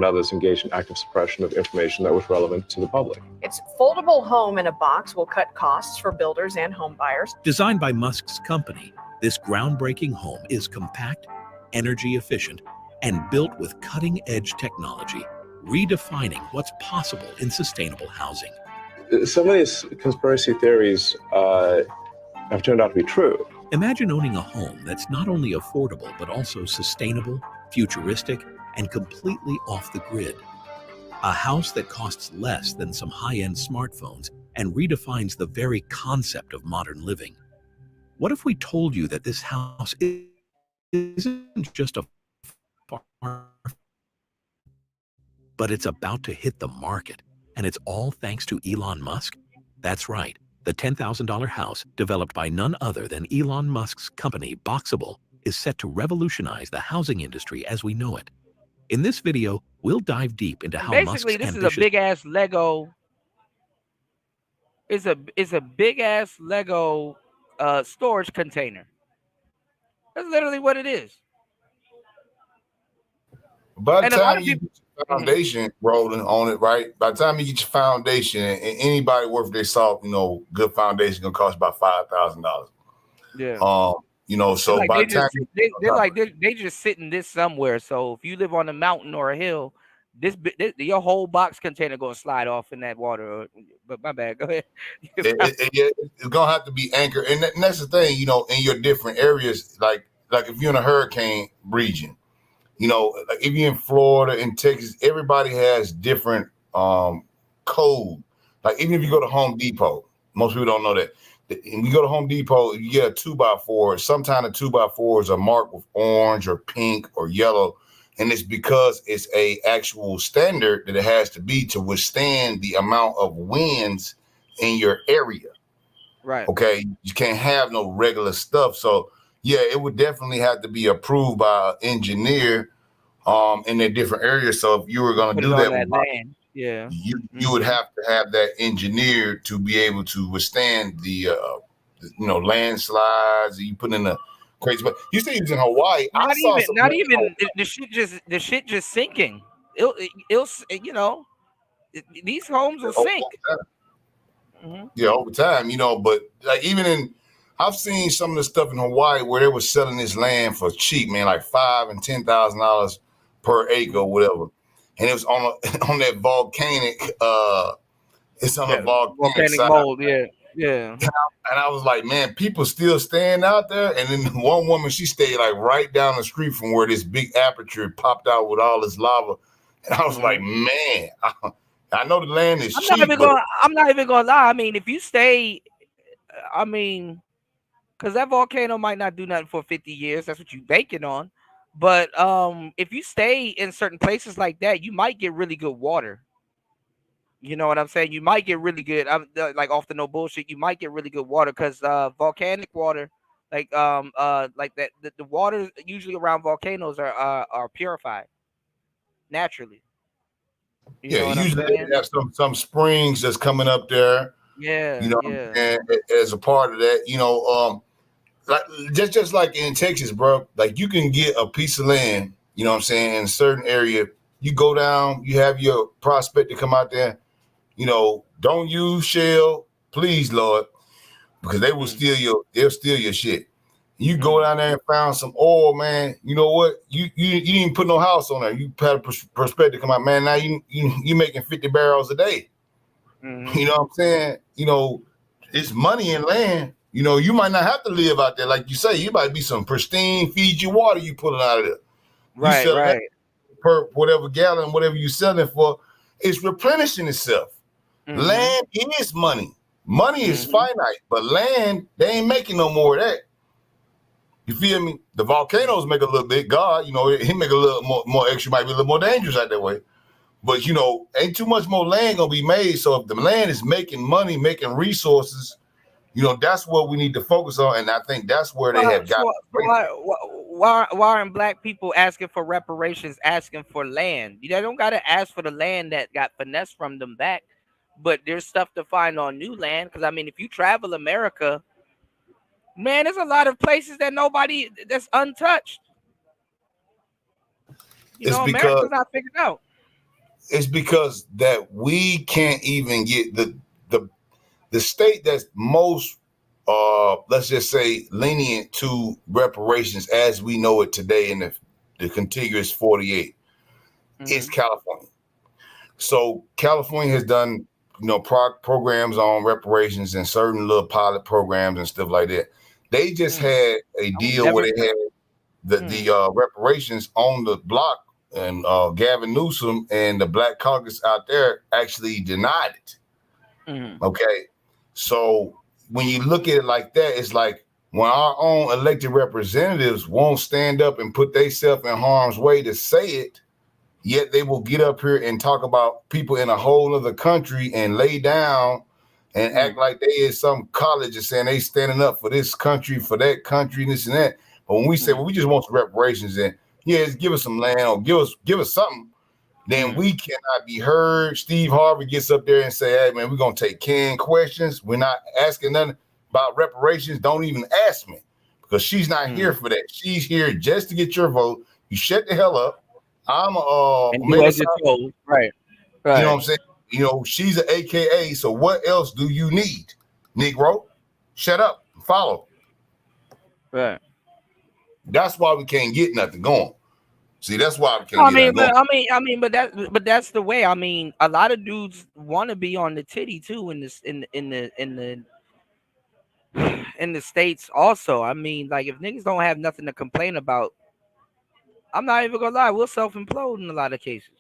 others engaged in active suppression of information that was relevant to the public. Its foldable home in a box will cut costs for builders and home buyers. Designed by Musk's company, this groundbreaking home is compact, energy efficient, and built with cutting-edge technology, redefining what's possible in sustainable housing. Some of these conspiracy theories have turned out to be true. Imagine owning a home that's not only affordable, but also sustainable, futuristic, and completely off the grid. A house that costs less than some high-end smartphones and redefines the very concept of modern living. What if we told you that this house isn't just a farm, but it's about to hit the market, and it's all thanks to Elon Musk? That's right. The $10,000 house, developed by none other than Elon Musk's company, Boxable, is set to revolutionize the housing industry as we know it. In this video, we'll dive deep into how Basically, Musk's this is a big ass Lego. It's a big ass Lego storage container. That's literally what it is. By the And a lot time of you people- get your foundation rolling on it, right? By the time you get your foundation, and anybody worth their salt, good foundation gonna cost about $5,000. Yeah. So Like by they the time just, they just sitting this somewhere. So if you live on a mountain or a hill, this your whole box container gonna slide off in that water. But my bad, go ahead. it's gonna have to be anchored, and that's the thing, in your different areas, like if you're in a hurricane region, like if you're in Florida and Texas, everybody has different code. Like even if you go to Home Depot, most people don't know that. When you go to Home Depot, you get a 2x4. Sometimes the 2x4s are marked with orange or pink or yellow. And it's because it's a actual standard that it has to be to withstand the amount of winds in your area. Right. Okay. You can't have no regular stuff. So yeah, it would definitely have to be approved by an engineer in their different areas. So if you were going to do that, land. Yeah, you would have to have that engineered to be able to withstand the landslides. You put in a crazy, but you say he was in Hawaii. Not even the shit just sinking. It'll these homes will sink. Yeah, over time, but like I've seen some of the stuff in Hawaii where they were selling this land for cheap, man, like $5,000 and $10,000 per acre or whatever. And it was on that volcanic. It's on the volcanic side. Mold. Yeah. And I was like, man, people still staying out there. And then one woman, she stayed like right down the street from where this big aperture popped out with all this lava. And I was like, man, I know the land is cheap. I'm not even gonna lie. I mean, if you stay, because that volcano might not do nothing for 50 years. That's what you're banking on. But if you stay in certain places like that, you might get really good water. You know what I'm saying? You might get really good. Like off the no bullshit. You might get really good water because volcanic water, like that, the water usually around volcanoes are purified naturally. Usually they have some springs that's coming up there. Yeah, and as a part of that, like just like in Texas, bro, like you can get a piece of land, in a certain area. You go down, you have your prospector come out there, don't use shell, please, Lord, because they will they'll steal your shit. You go down there and found some oil, man. You know what? You didn't put no house on there. You had a prospector come out, man. Now you making 50 barrels a day. Mm-hmm. You know what I'm saying? It's money in land. You might not have to live out there. Like you say, you might be some pristine Fiji water you pulling out of there. Right. Per whatever gallon, whatever you selling for, it's replenishing itself. Mm-hmm. Land is money. Money is finite, but land, they ain't making no more of that. You feel me? The volcanoes make a little bit. God, he make a little more extra, might be a little more dangerous out that way. But ain't too much more land gonna be made. So if the land is making money, making resources, that's what we need to focus on. And I think that's where they have got. Why aren't black people asking for reparations, asking for land? They don't gotta ask for the land that got finessed from them back, but there's stuff to find on new land. Because I mean, if you travel America, man, there's a lot of places that's untouched. America's not figured out. It's because that we can't even get the state that's most let's just say lenient to reparations as we know it today in the contiguous 48 is California. So California has done programs on reparations and certain little pilot programs and stuff like that. They just had a deal where they had the reparations on the block. And Gavin Newsom and the Black Caucus out there actually denied it. Okay. So when you look at it like that, it's like when our own elected representatives won't stand up and put themselves in harm's way to say it, yet they will get up here and talk about people in a whole other country and lay down and act like they is some college and saying they standing up for this country, for that country, and this and that. But when we say, well, we just want some reparations and just give us some land or give us something, then we cannot be heard. Steve Harvey gets up there and say, hey, man, we're going to take canned questions. We're not asking nothing about reparations. Don't even ask me because she's not here for that. She's here just to get your vote. You shut the hell up. I'm right. You know what I'm saying? She's an AKA. So what else do you need, Negro? Shut up and follow. Right. That's why we can't get nothing going. See, that's why we can't get nothing going. But that's the way. I mean, a lot of dudes want to be on the titty too in the States also. I mean, like if niggas don't have nothing to complain about, I'm not even gonna lie, we'll self-implode in a lot of cases.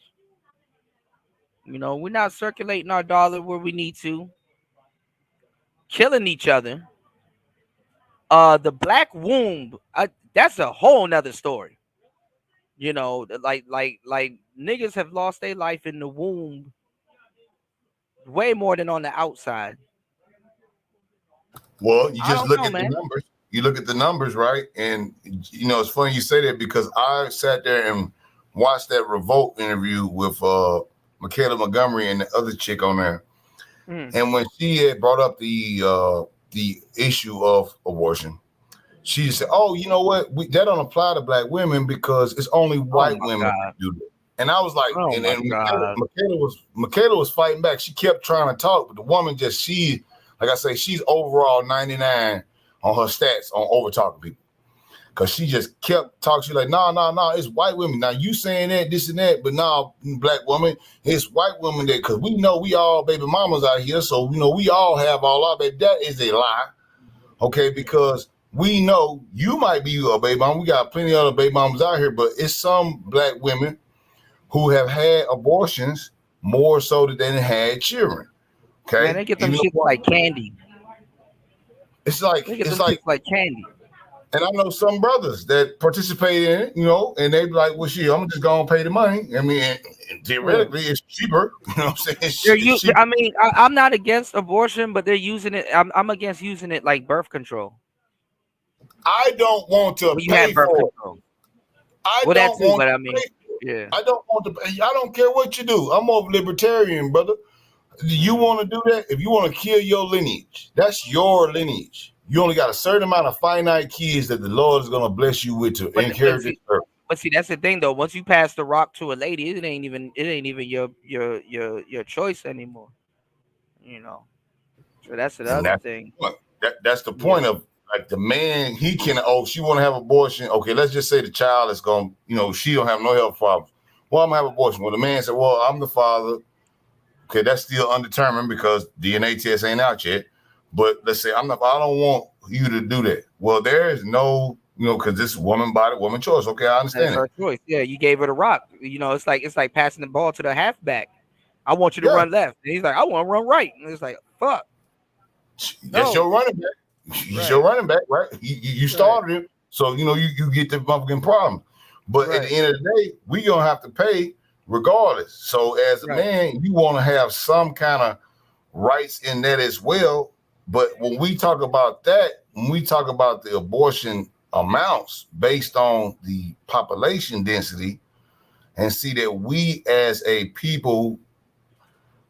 We're not circulating our dollar where we need to, killing each other. The black womb, that's a whole nother story. Like niggas have lost their life in the womb way more than on the outside. Well, you just look at the numbers. You look at the numbers, right? And it's funny you say that because I sat there and watched that Revolt interview with Michaela Montgomery and the other chick on there. And when she had brought up the issue of abortion, she said, "Oh, you know what? That don't apply to black women because it's only white women that do that." And I was like, Michaela was fighting back. She kept trying to talk, but the woman she's overall 99 on her stats on over talking people. Cause she just kept talking. She's like, no, it's white women. Now you saying that, this and that, but now black woman, it's white women that, cause we know we all baby mamas out here. So, we all have all our baby. That is a lie. Okay. Because we know you might be a baby mama. We got plenty of other baby mamas out here, but it's some black women who have had abortions more so than they had children. Okay. Man, they get them shit like candy. It's like candy. And I know some brothers that participate in it, and they be like, well, shit, I'm just going to pay the money. I mean, theoretically, it's cheaper. You know what I'm saying? I'm not against abortion, but they're using it. I'm against using it like birth control. I don't want to pay for it. I don't want to pay. I don't care what you do. I'm more libertarian, brother. Do you want to do that? If you want to kill your lineage, that's your lineage. You only got a certain amount of finite kids that the Lord is going to bless you with to inherit this earth. But see, that's the thing, though. Once you pass the rock to a lady, it ain't even your choice anymore. So that's the other thing. That's the point of like the man. He can. Oh, she want to have abortion. Okay, let's just say the child is going. She don't have no health problems. Well, I'm gonna have abortion. Well, the man said, "Well, I'm the father." Okay, that's still undetermined because DNA test ain't out yet. But let's say I don't want you to do that. Well, there is no, because this woman body, woman choice. Okay, I understand her choice. Yeah, you gave her the rock. It's like passing the ball to the halfback. I want you to run left. And he's like, I want to run right. And it's like, fuck. That's your running back. He's your running back, right? You started him, so you get the motherfucking problem. But at the end of the day, we gonna have to pay regardless. So as a Right. man, you want to have some kind of rights in that as well. But when we talk about that, when we talk about the abortion amounts based on the population density, and see that we as a people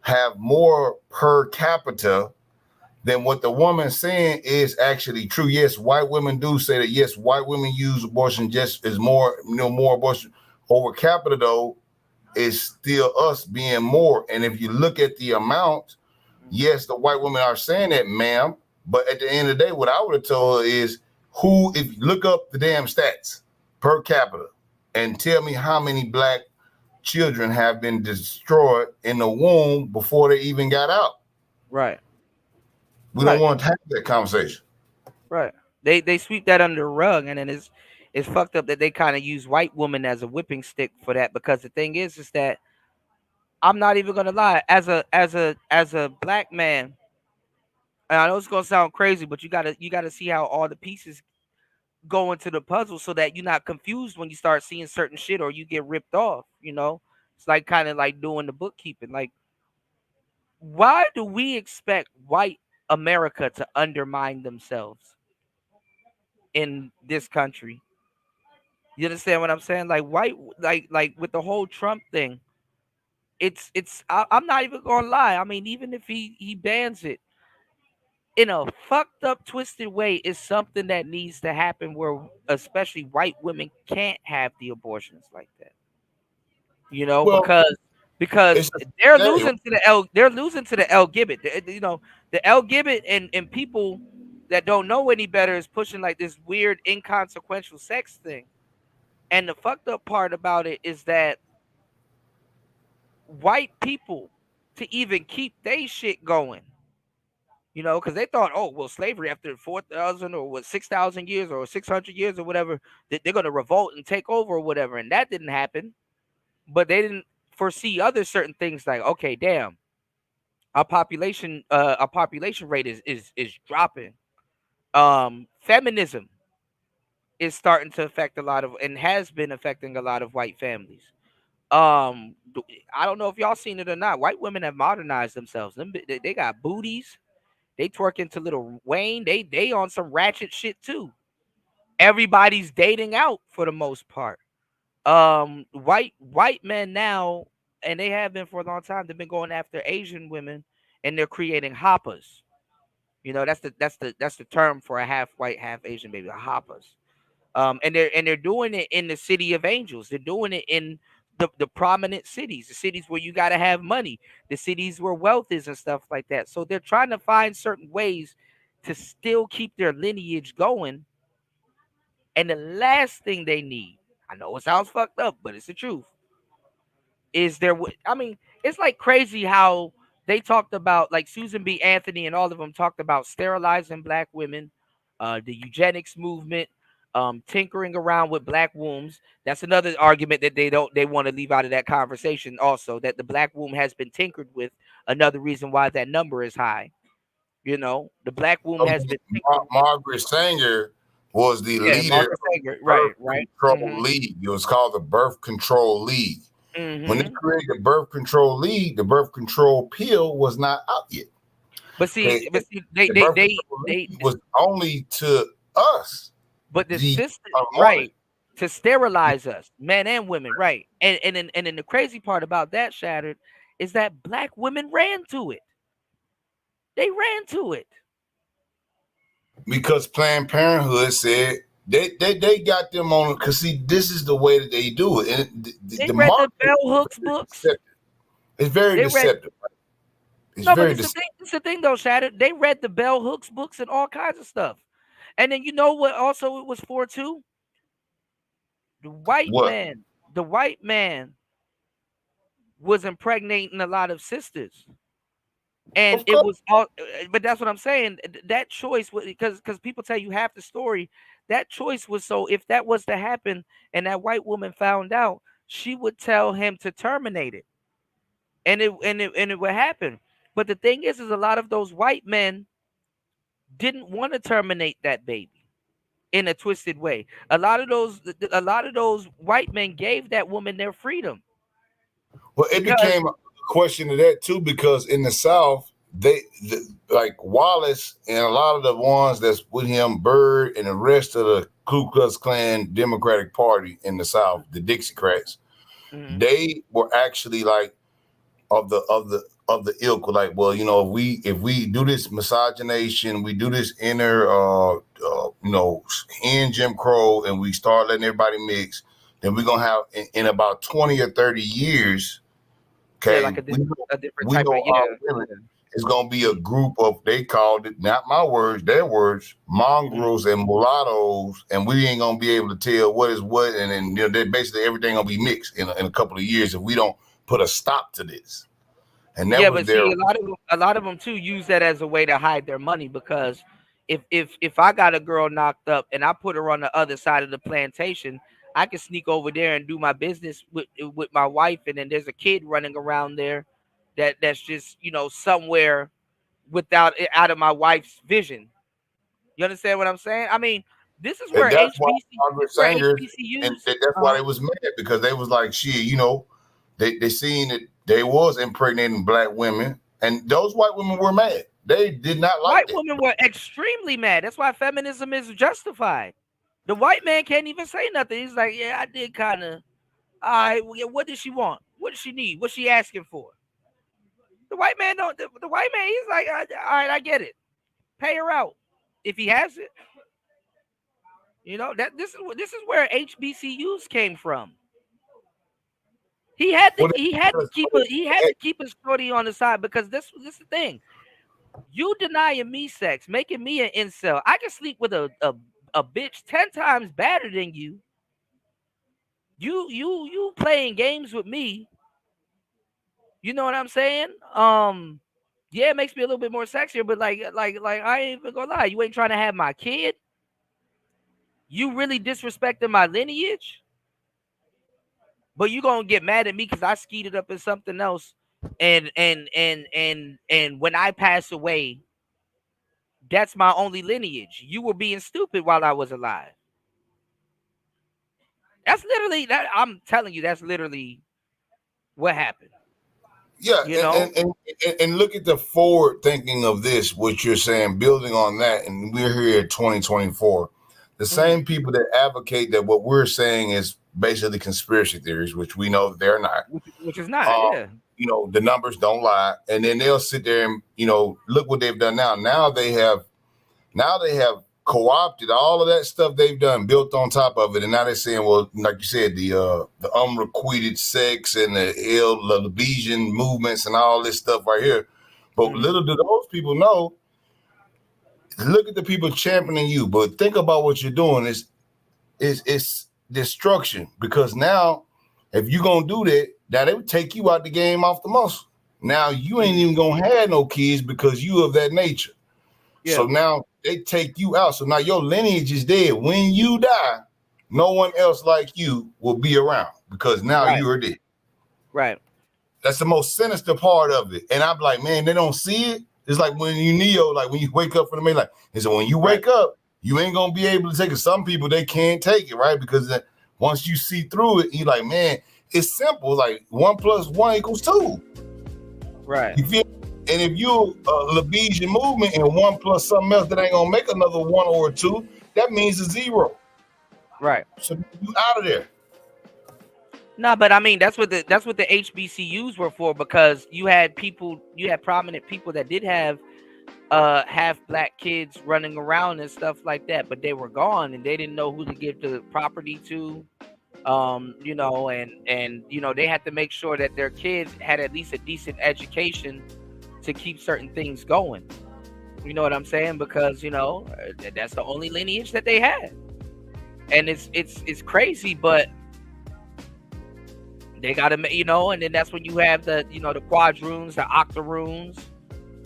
have more per capita than what the woman's saying is actually true. Yes, white women do say that. Yes, white women use abortion just as more, more abortion over capita, though, is still us being more. And if you look at the amount, yes, the white women are saying that, ma'am. But at the end of the day, what I would have told her is if you look up the damn stats per capita and tell me how many black children have been destroyed in the womb before they even got out. Right. We don't want to have that conversation. Right. They sweep that under the rug, and then it's fucked up that they kind of use white women as a whipping stick for that, because the thing is that I'm not even gonna lie, as a black man, and I know it's gonna sound crazy, but you gotta see how all the pieces go into the puzzle so that you're not confused when you start seeing certain shit or you get ripped off, you know? It's like kind of like doing the bookkeeping. Like, why do we expect white America to undermine themselves in this country? You understand what I'm saying? Like white, like with the whole Trump thing, I'm not even gonna lie. I mean, even if he bans it in a fucked up, twisted way, is something that needs to happen where especially white women can't have the abortions like that. You know, Well, because they're losing to the L Gibbet. You know, the L Gibbet and people that don't know any better is pushing like this weird inconsequential sex thing. And the fucked up part about it is that white people, to even keep they shit going, you know, because they thought, oh, well, slavery after 4,000 or what 6,000 years or 600 years or whatever, that they're going to revolt and take over or whatever, and that didn't happen. But they didn't foresee other certain things like, okay, damn, our population rate is dropping. Feminism is starting to affect a lot of, and has been affecting a lot of white families. I don't know if y'all seen it or not. White women have modernized themselves. They got booties. They twerk into Little Wayne. They on some ratchet shit too. Everybody's dating out for the most part. White men now, and they have been for a long time. They've been going after Asian women, and they're creating hoppas. You know, that's the term for a half white, half Asian baby, hoppas. And they're doing it in the city of angels. They're doing it in the prominent cities, the cities where you got to have money, the cities where wealth is and stuff like that. So they're trying to find certain ways to still keep their lineage going. And the last thing they need, I know it sounds fucked up, but it's the truth, is there. I mean, it's like crazy how they talked about, like Susan B. Anthony and all of them talked about sterilizing black women, the eugenics movement, tinkering around with black wombs. That's another argument that they want to leave out of that conversation. Also, that the black womb has been tinkered with. Another reason why that number is high. You know, the black womb has been. Margaret Sanger was the leader of the Birth Control League. It was called the Birth Control League. When they created the Birth Control League, the birth control pill was not out yet. But see, they was only to us. But the system, right, to sterilize us, men and women, right? And then the crazy part about that, Shattered, is that black women ran to it. They ran to it because Planned Parenthood said they got them on. Because see, this is the way that they do it, and they read the bell hooks books. It's very deceptive. It's the thing though, Shattered. They read the bell hooks books and all kinds of stuff. And then you know what also it was for too? The white man was impregnating a lot of sisters. And it was all, but that's what I'm saying. That choice was because people tell you half the story. That choice was so if that was to happen and that white woman found out, she would tell him to terminate it. And it would happen. But the thing is a lot of those white men didn't want to terminate that baby in a twisted way. A lot of those white men gave that woman their freedom. Well, it became a question of that too, because in the South, like Wallace and a lot of the ones that's with him, Byrd and the rest of the Ku Klux Klan Democratic Party in the South, the Dixiecrats, they were actually like of the ilk, like, well, you know, if we do this miscegenation, we do this inner you know, in Jim Crow, and we start letting everybody mix, then we're gonna have in about 20 or 30 years, okay, like a different type of it's gonna be a group of, they called it, not my words, their words, mongrels and mulattoes, and we ain't gonna be able to tell what is what, and then, you know, basically everything gonna be mixed in a couple of years if we don't put a stop to this. And that was but see, a lot of them too use that as a way to hide their money, because if I got a girl knocked up and I put her on the other side of the plantation, I can sneak over there and do my business with my wife, and then there's a kid running around there that's just, you know, somewhere out of my wife's vision. You understand what I'm saying? I mean, this is where that's why HBCUs, that's why they was mad, because they was like, shit, you know, they seen that they was impregnating black women, and those white women were mad. They did not like white women were extremely mad. That's why feminism is justified. The white man can't even say nothing. He's like, yeah, I did kind of. All right, well, what does she want? What does she need? What's she asking for? The white man don't. The white man, he's like, all right, I get it. Pay her out if he has it. You know, that this is where HBCUs came from. He had to keep a shorty on the side, because this is the thing. You denying me sex, making me an incel. I can sleep with a bitch 10 times better than you. You playing games with me. You know what I'm saying? Yeah, it makes me a little bit more sexier, but like I ain't even gonna lie, you ain't trying to have my kid. You really disrespecting my lineage, but you gonna get mad at me because I skeeted up in something else, and when I pass away, that's my only lineage. You were being stupid while I was alive. That's literally that. I'm telling you, that's literally what happened. Yeah, you know, and look at the forward thinking of this, what you're saying, building on that, and we're here at 2024. The same people that advocate that what we're saying is basically conspiracy theories, which we know they're not. Which is not, yeah. You know, the numbers don't lie, and then they'll sit there and, you know, look what they've done now. Now they have co-opted all of that stuff they've done, built on top of it, and now they're saying, well, like you said, the unrequited sex and the Levesian movements and all this stuff right here. But little do those people know, look at the people championing you, but think about what you're doing is destruction, because now if you're gonna do that, now they would take you out the game off the muscle. Now you ain't even gonna have no kids because you of that nature. Yeah. So now they take you out. So now your lineage is dead. When you die, no one else like you will be around, because now you are dead. Right. That's the most sinister part of it. And I'm like, man, they don't see it. It's like when you Neo, like when you wake up from the main, like, and so when you wake up, you ain't gonna be able to take it. Some people, they can't take it, right? Because once you see through it, you're like, man, it's simple. Like 1 + 1 = 2. Right. You feel? And if you're a Levesian movement and 1 + something else that ain't gonna make another 1 or 2, that means a 0. Right. So you out of there. No, but I mean that's what the HBCUs were for, because you had prominent people that did have half black kids running around and stuff like that, but they were gone and they didn't know who to give the property to. You know, and you know, they had to make sure that their kids had at least a decent education to keep certain things going. You know what I'm saying? Because, you know, that's the only lineage that they had. And it's crazy, but they gotta, you know, and then that's when you have the, you know, the quadroons, the octoroons,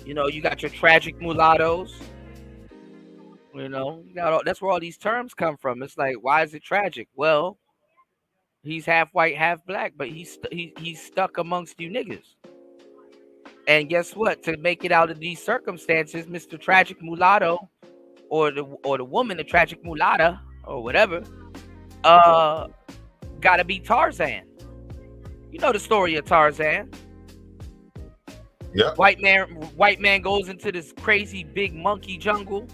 you know, you got your tragic mulattoes, you know, that's where all these terms come from. It's like, why is it tragic? Well, he's half white, half black, but he's stuck amongst you niggas. And guess what? To make it out of these circumstances, Mr. Tragic Mulatto, or the woman, the tragic mulatta, or whatever, gotta be Tarzan. You know the story of Tarzan. Yeah. White man goes into this crazy big monkey jungle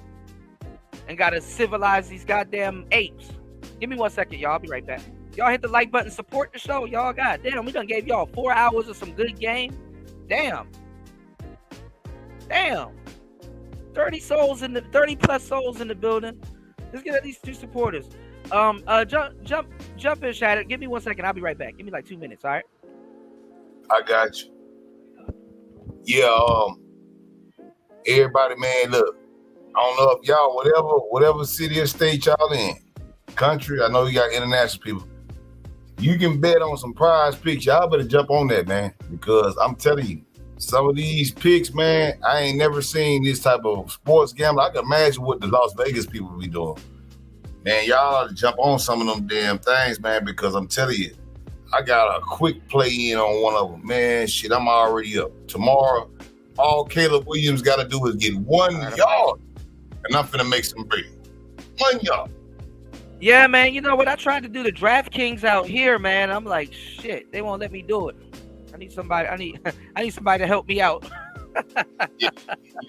and gotta civilize these goddamn apes. Give me 1 second, y'all. I'll be right back. Y'all hit the like button, support the show, y'all. God damn, we done gave y'all 4 hours of some good game. Damn. 30 plus souls in the building. Let's get at least 2 supporters. Jump in, Shatter. Give me 1 second. I'll be right back. Give me like 2 minutes, all right? I got you. Yeah, everybody, man, look. I don't know if y'all, whatever city or state y'all in, country, I know you got international people. You can bet on some prize picks. Y'all better jump on that, man, because I'm telling you, some of these picks, man, I ain't never seen this type of sports gambling. I can imagine what the Las Vegas people be doing. Man, y'all ought to jump on some of them damn things, man, because I'm telling you, I got a quick play in on one of them. Man, shit, I'm already up. Tomorrow, all Caleb Williams got to do is get 1 yard, and I'm finna make some bread. 1 yard. Yeah, man, you know what? I tried to do the DraftKings out here, man. I'm like, shit, they won't let me do it. I need somebody to help me out. Yeah,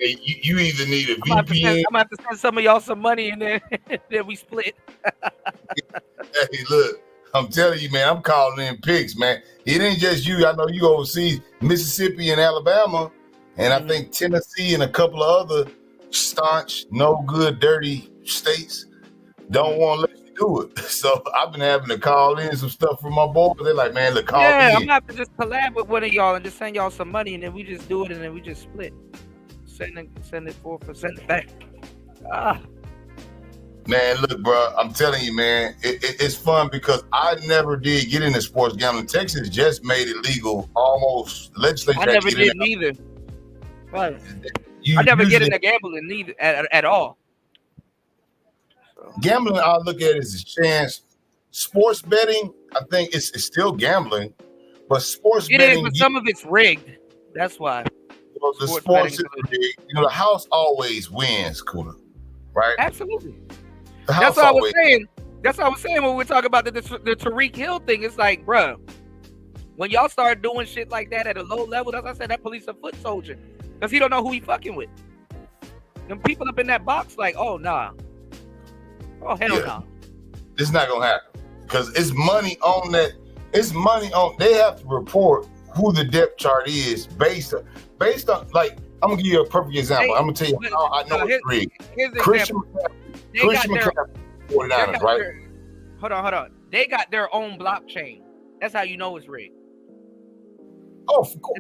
you either need a VPN. I'm gonna have to send some of y'all some money and then we split. Hey, look, I'm telling you, man, I'm calling in picks, man. It ain't just you. I know you overseas, Mississippi and Alabama, and I think Tennessee and a couple of other staunch, no good, dirty states don't want to let you do it. So I've been having to call in some stuff from my boys. They're like, man, look, call me I'm in. gonna have to just collab with one of y'all and just send y'all some money and then we just do it and then we just split. Send it forth and send it back. Man, look, bro, I'm telling you, man, it's fun because I never did get into sports gambling. Texas just made it legal almost. Legislature. I never did neither. Right. I never get into gambling neither at all. Gambling, I look at it as a chance. Sports betting, I think it's still gambling, but sports betting. But some of it's rigged. That's why. Well, the sports is rigged. You know, the house always wins, Kuna, right? Absolutely. That's what I was saying. That's what I was saying when we were talking about the Tariq Hill thing. It's like, bro, when y'all start doing shit like that at a low level, that's why I said that police a foot soldier, because he don't know who he fucking with. Them people up in that box, like, oh nah. Oh, hell no. It's not gonna happen because it's money on that. It's money on. They have to report who the depth chart is based on. Like, I'm gonna give you a perfect example. I'm gonna tell you how I know it's rigged. Christian McCaffrey, 49ers, right? Hold on. They got their own blockchain. That's how you know it's rigged. Oh, of course.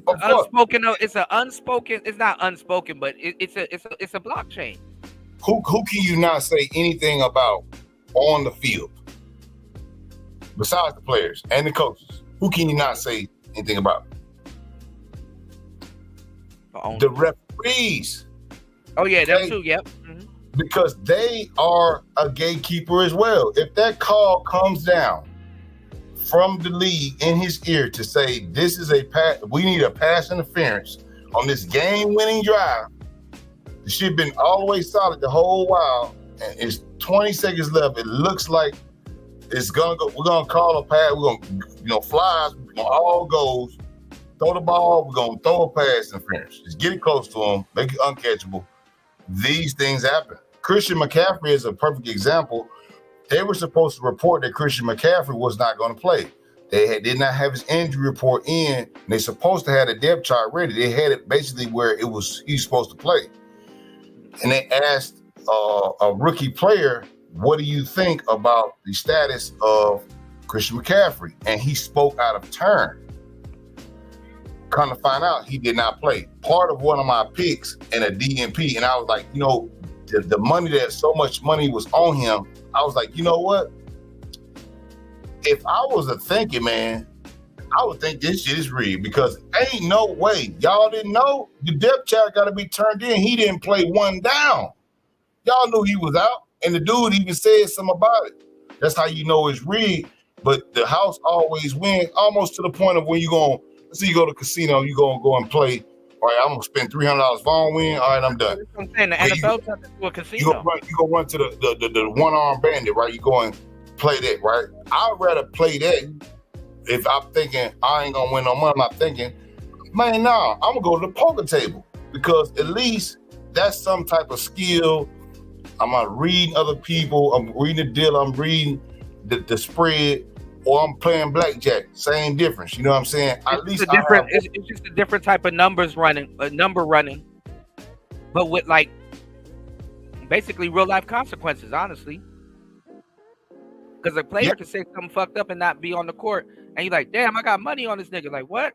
It's an unspoken. It's not unspoken, but it's a blockchain. Who can you not say anything about on the field besides the players and the coaches? Who can you not say anything about? The referees. Oh yeah, them too. Yep. Mm-hmm. Because they are a gatekeeper as well. If that call comes down from the league in his ear to say this is we need a pass interference on this game-winning drive. The shit been always solid the whole while, and it's 20 seconds left. It looks like it's gonna go. We're gonna call a pass. We're gonna flies. We're gonna all goes. Throw the ball. We're gonna throw a pass interference. Just get it close to him. Make it uncatchable. These things happen. Christian McCaffrey is a perfect example. They were supposed to report that Christian McCaffrey was not going to play. They did not have his injury report in. And they're supposed to have the depth chart ready. They had it basically where he's supposed to play. And they asked a rookie player, what do you think about the status of Christian McCaffrey? And he spoke out of turn. Come to find out, he did not play. Part of one of my picks in a DNP, and I was like, you know, the money that so much money was on him, I was like, you know what? If I was a thinking man, I would think this shit is rigged because ain't no way. Y'all didn't know? The depth chart got to be turned in. He didn't play one down. Y'all knew he was out, and the dude even said something about it. That's how you know it's rigged. But the house always wins, almost to the point of when you go, let's say you go to the casino, you go and play. All right, I'm gonna spend $300 if I don't win. All right, I'm done. I'm saying the NFL turned into a casino. You go run to the one-arm bandit, right? You go and play that, right? I'd rather play that if I'm thinking I ain't gonna win no money, I'm not thinking, man, nah, I'm gonna go to the poker table because at least that's some type of skill. I'm not reading other people. I'm reading the deal. I'm reading the spread, or I'm playing blackjack. Same difference. You know what I'm saying? At least it's just a different type of number running, but with like basically real life consequences, honestly. Because a player can say something fucked up and not be on the court, and you're like, damn, I got money on this nigga. Like, what?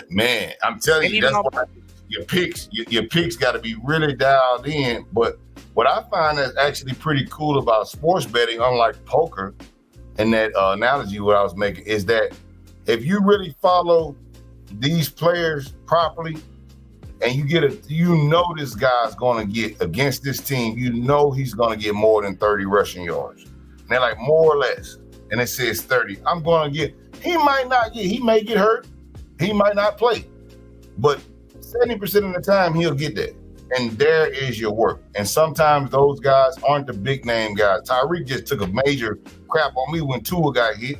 Man, I'm telling you, that's why your picks got to be really dialed in. But what I find that's actually pretty cool about sports betting, unlike poker, and that analogy what I was making, is that if you really follow these players properly, and you know this guy's going to get against this team, you know he's going to get more than 30 rushing yards. And they're like, more or less. And it says 30. I'm going to get, he may get hurt. He might not play. But 70% of the time, he'll get that. And there is your work. And sometimes those guys aren't the big name guys. Tyreek just took a major crap on me when Tua got hit.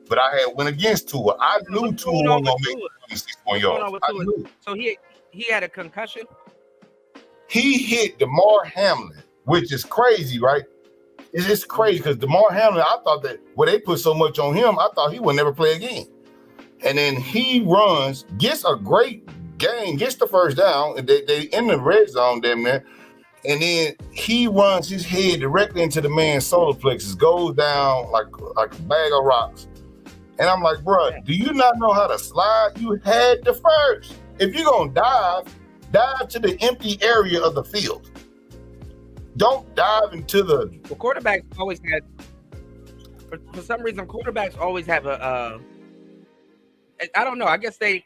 But I had went against Tua. I knew Tua wasn't going to make 26 more yards. I knew. So he had a concussion? He hit DeMar Hamlin, which is crazy, right? It's just crazy because DeMar Hamlin, I thought that they put so much on him, I thought he would never play again. And then he runs, gets a great game, gets the first down, and they in the red zone damn near. And then he runs his head directly into the man's solar plexus, goes down like a bag of rocks. And I'm like, bro, do you not know how to slide? You had the first. If you're going to dive to the empty area of the field. Don't dive into the... Well, quarterbacks always had... For some reason, quarterbacks always have a... I don't know. I guess they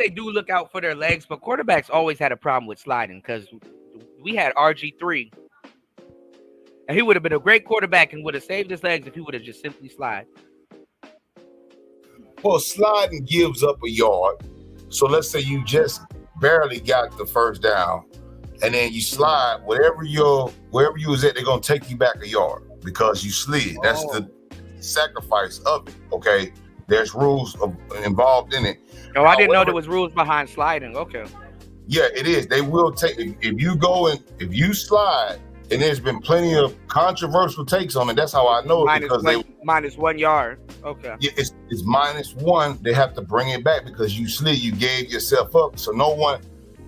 do look out for their legs, but quarterbacks always had a problem with sliding because we had RG3. And he would have been a great quarterback and would have saved his legs if he would have just simply slid. Well, sliding gives up a yard. So let's say you just barely got the first down, and then you slide, wherever you was at, they're gonna take you back a yard because you slid. That's the sacrifice of it. Okay, there's rules involved in it. Oh, I didn't know there was rules behind sliding. Okay. Yeah, it is. They will take if you go and if you slide, and there's been plenty of controversial takes on it. That's how I know it because minus 1 yard. Okay. Yeah, it's -1. They have to bring it back because you slid. You gave yourself up. So no one.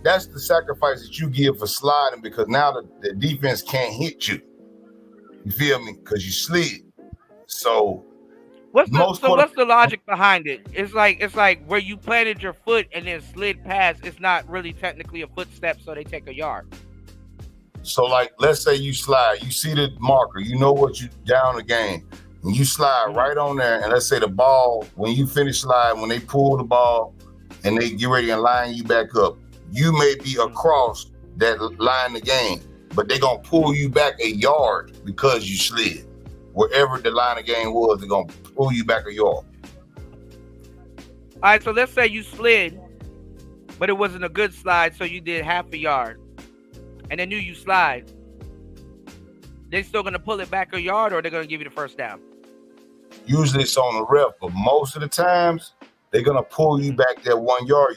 That's the sacrifice that you give for sliding because now the defense can't hit you. You feel me? Because you slid. So what's the logic behind it? It's like where you planted your foot and then slid past. It's not really technically a footstep, so they take a yard. So like, let's say you slide, you see the marker, you know what you down the game, and you slide right on there. And let's say the ball, when you finish sliding, when they pull the ball and they get ready and line you back up, you may be across that line of game, but they're gonna pull you back a yard because you slid. Wherever the line of game was, they're gonna pull you back a yard. All right, so let's say you slid, but it wasn't a good slide, so you did half a yard. And they knew you slide, they still gonna pull it back a yard, or they're gonna give you the first down? Usually it's on the ref, but most of the times they're gonna pull you back that 1 yard.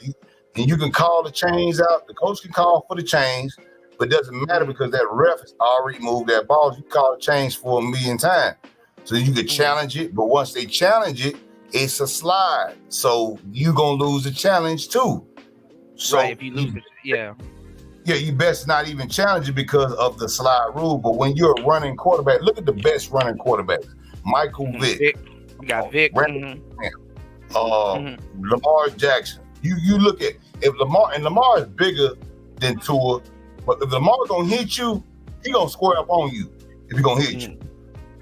And you can call the chains out. The coach can call for the chains, but it doesn't matter because that ref has already moved that ball. You can call the chains for 1,000,000 times, so you could challenge it. But once they challenge it, it's a slide, so you gonna lose the challenge too. So right, if you lose it, yeah. Yeah, you best not even challenge it because of the slide rule. But when you're a running quarterback, look at the best running quarterbacks. Michael Vick. You got Vick. Lamar Jackson. You look at if Lamar is bigger than Tua, but if Lamar gonna hit you, he gonna square up on you if he gonna hit you.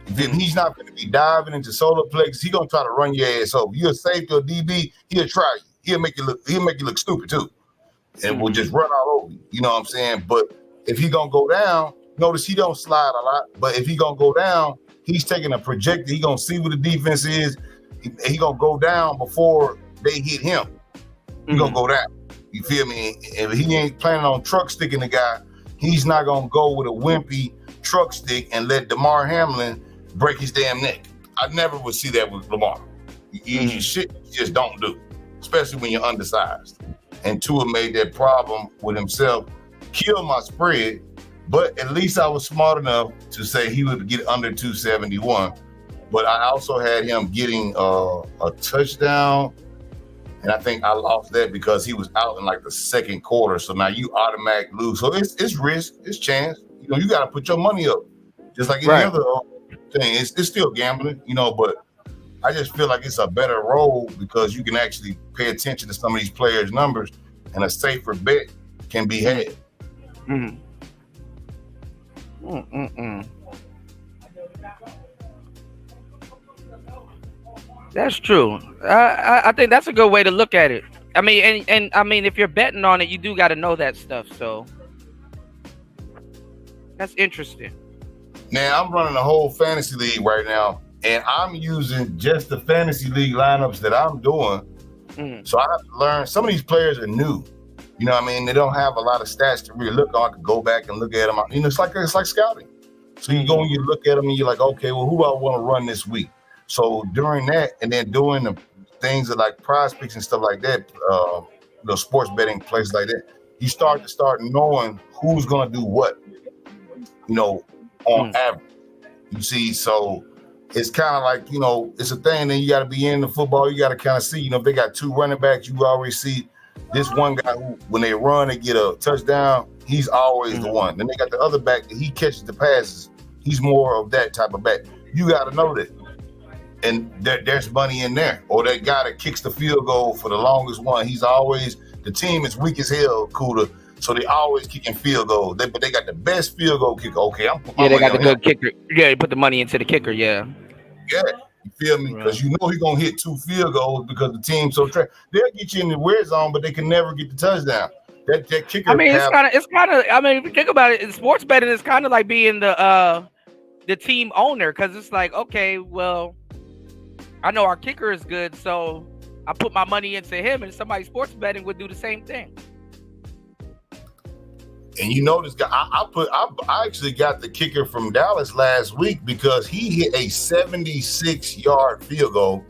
If he's not gonna be diving into solar plexus, he gonna try to run your ass over. You're a safety or DB, he'll try you. He'll make you look stupid too. And will just run all over you. You know what I'm saying? But if he gonna go down, notice he don't slide a lot. But if he gonna go down, he's taking a projector. He gonna see what the defense is. He gonna go down before they hit him. He gonna go down. You feel me? If he ain't planning on truck sticking the guy, he's not gonna go with a wimpy truck stick and let DeMar Hamlin break his damn neck. I never would see that with Lamar. You shit you just don't do, especially when you're undersized. And Tua made that problem with himself, kill my spread, but at least I was smart enough to say he would get under 271. But I also had him getting a touchdown, and I think I lost that because he was out in like the second quarter. So now you automatically lose. So it's risk, it's chance. You know, you got to put your money up, just like any other thing. It's still gambling, you know, but I just feel like it's a better role because you can actually pay attention to some of these players' numbers, and a safer bet can be had. That's true. I think that's a good way to look at it. I mean, and I mean, if you're betting on it, you do got to know that stuff. So that's interesting. Now I'm running a whole fantasy league right now, and I'm using just the fantasy league lineups that I'm doing. So I have to learn. Some of these players are new. You know what I mean? They don't have a lot of stats to really look on. I could go back and look at them. You know, it's like scouting. So you go and you look at them and you're like, okay, well, who do I want to run this week? So during that, and then doing the things that like prize picks and stuff like that, the sports betting places like that, you start knowing who's going to do what, you know, on average. You see, so it's kind of like, you know, it's a thing. Then you got to be in the football. You got to kind of see, you know, if they got two running backs, you already see this one guy who, when they run and get a touchdown, he's always the one. Then they got the other back that he catches the passes. He's more of that type of back. You got to know that. And there's money in there. Or that guy that kicks the field goal for the longest one, he's always, the team is weak as hell, Cooler. So they always kicking field goals. But they got the best field goal kicker. Okay, they got the good kicker. Yeah, you put the money into the kicker. Yeah, you feel me? Because you know he's gonna hit 2 field goals because the team's so trash. They'll get you in the red zone, but they can never get the touchdown. That kicker. I mean, it's kind of. I mean, if you think about it, in sports betting is kind of like being the team owner, because it's like, okay, well, I know our kicker is good, so I put my money into him, and somebody sports betting would do the same thing. And you know this guy, I actually got the kicker from Dallas last week because he hit a 76-yard field goal.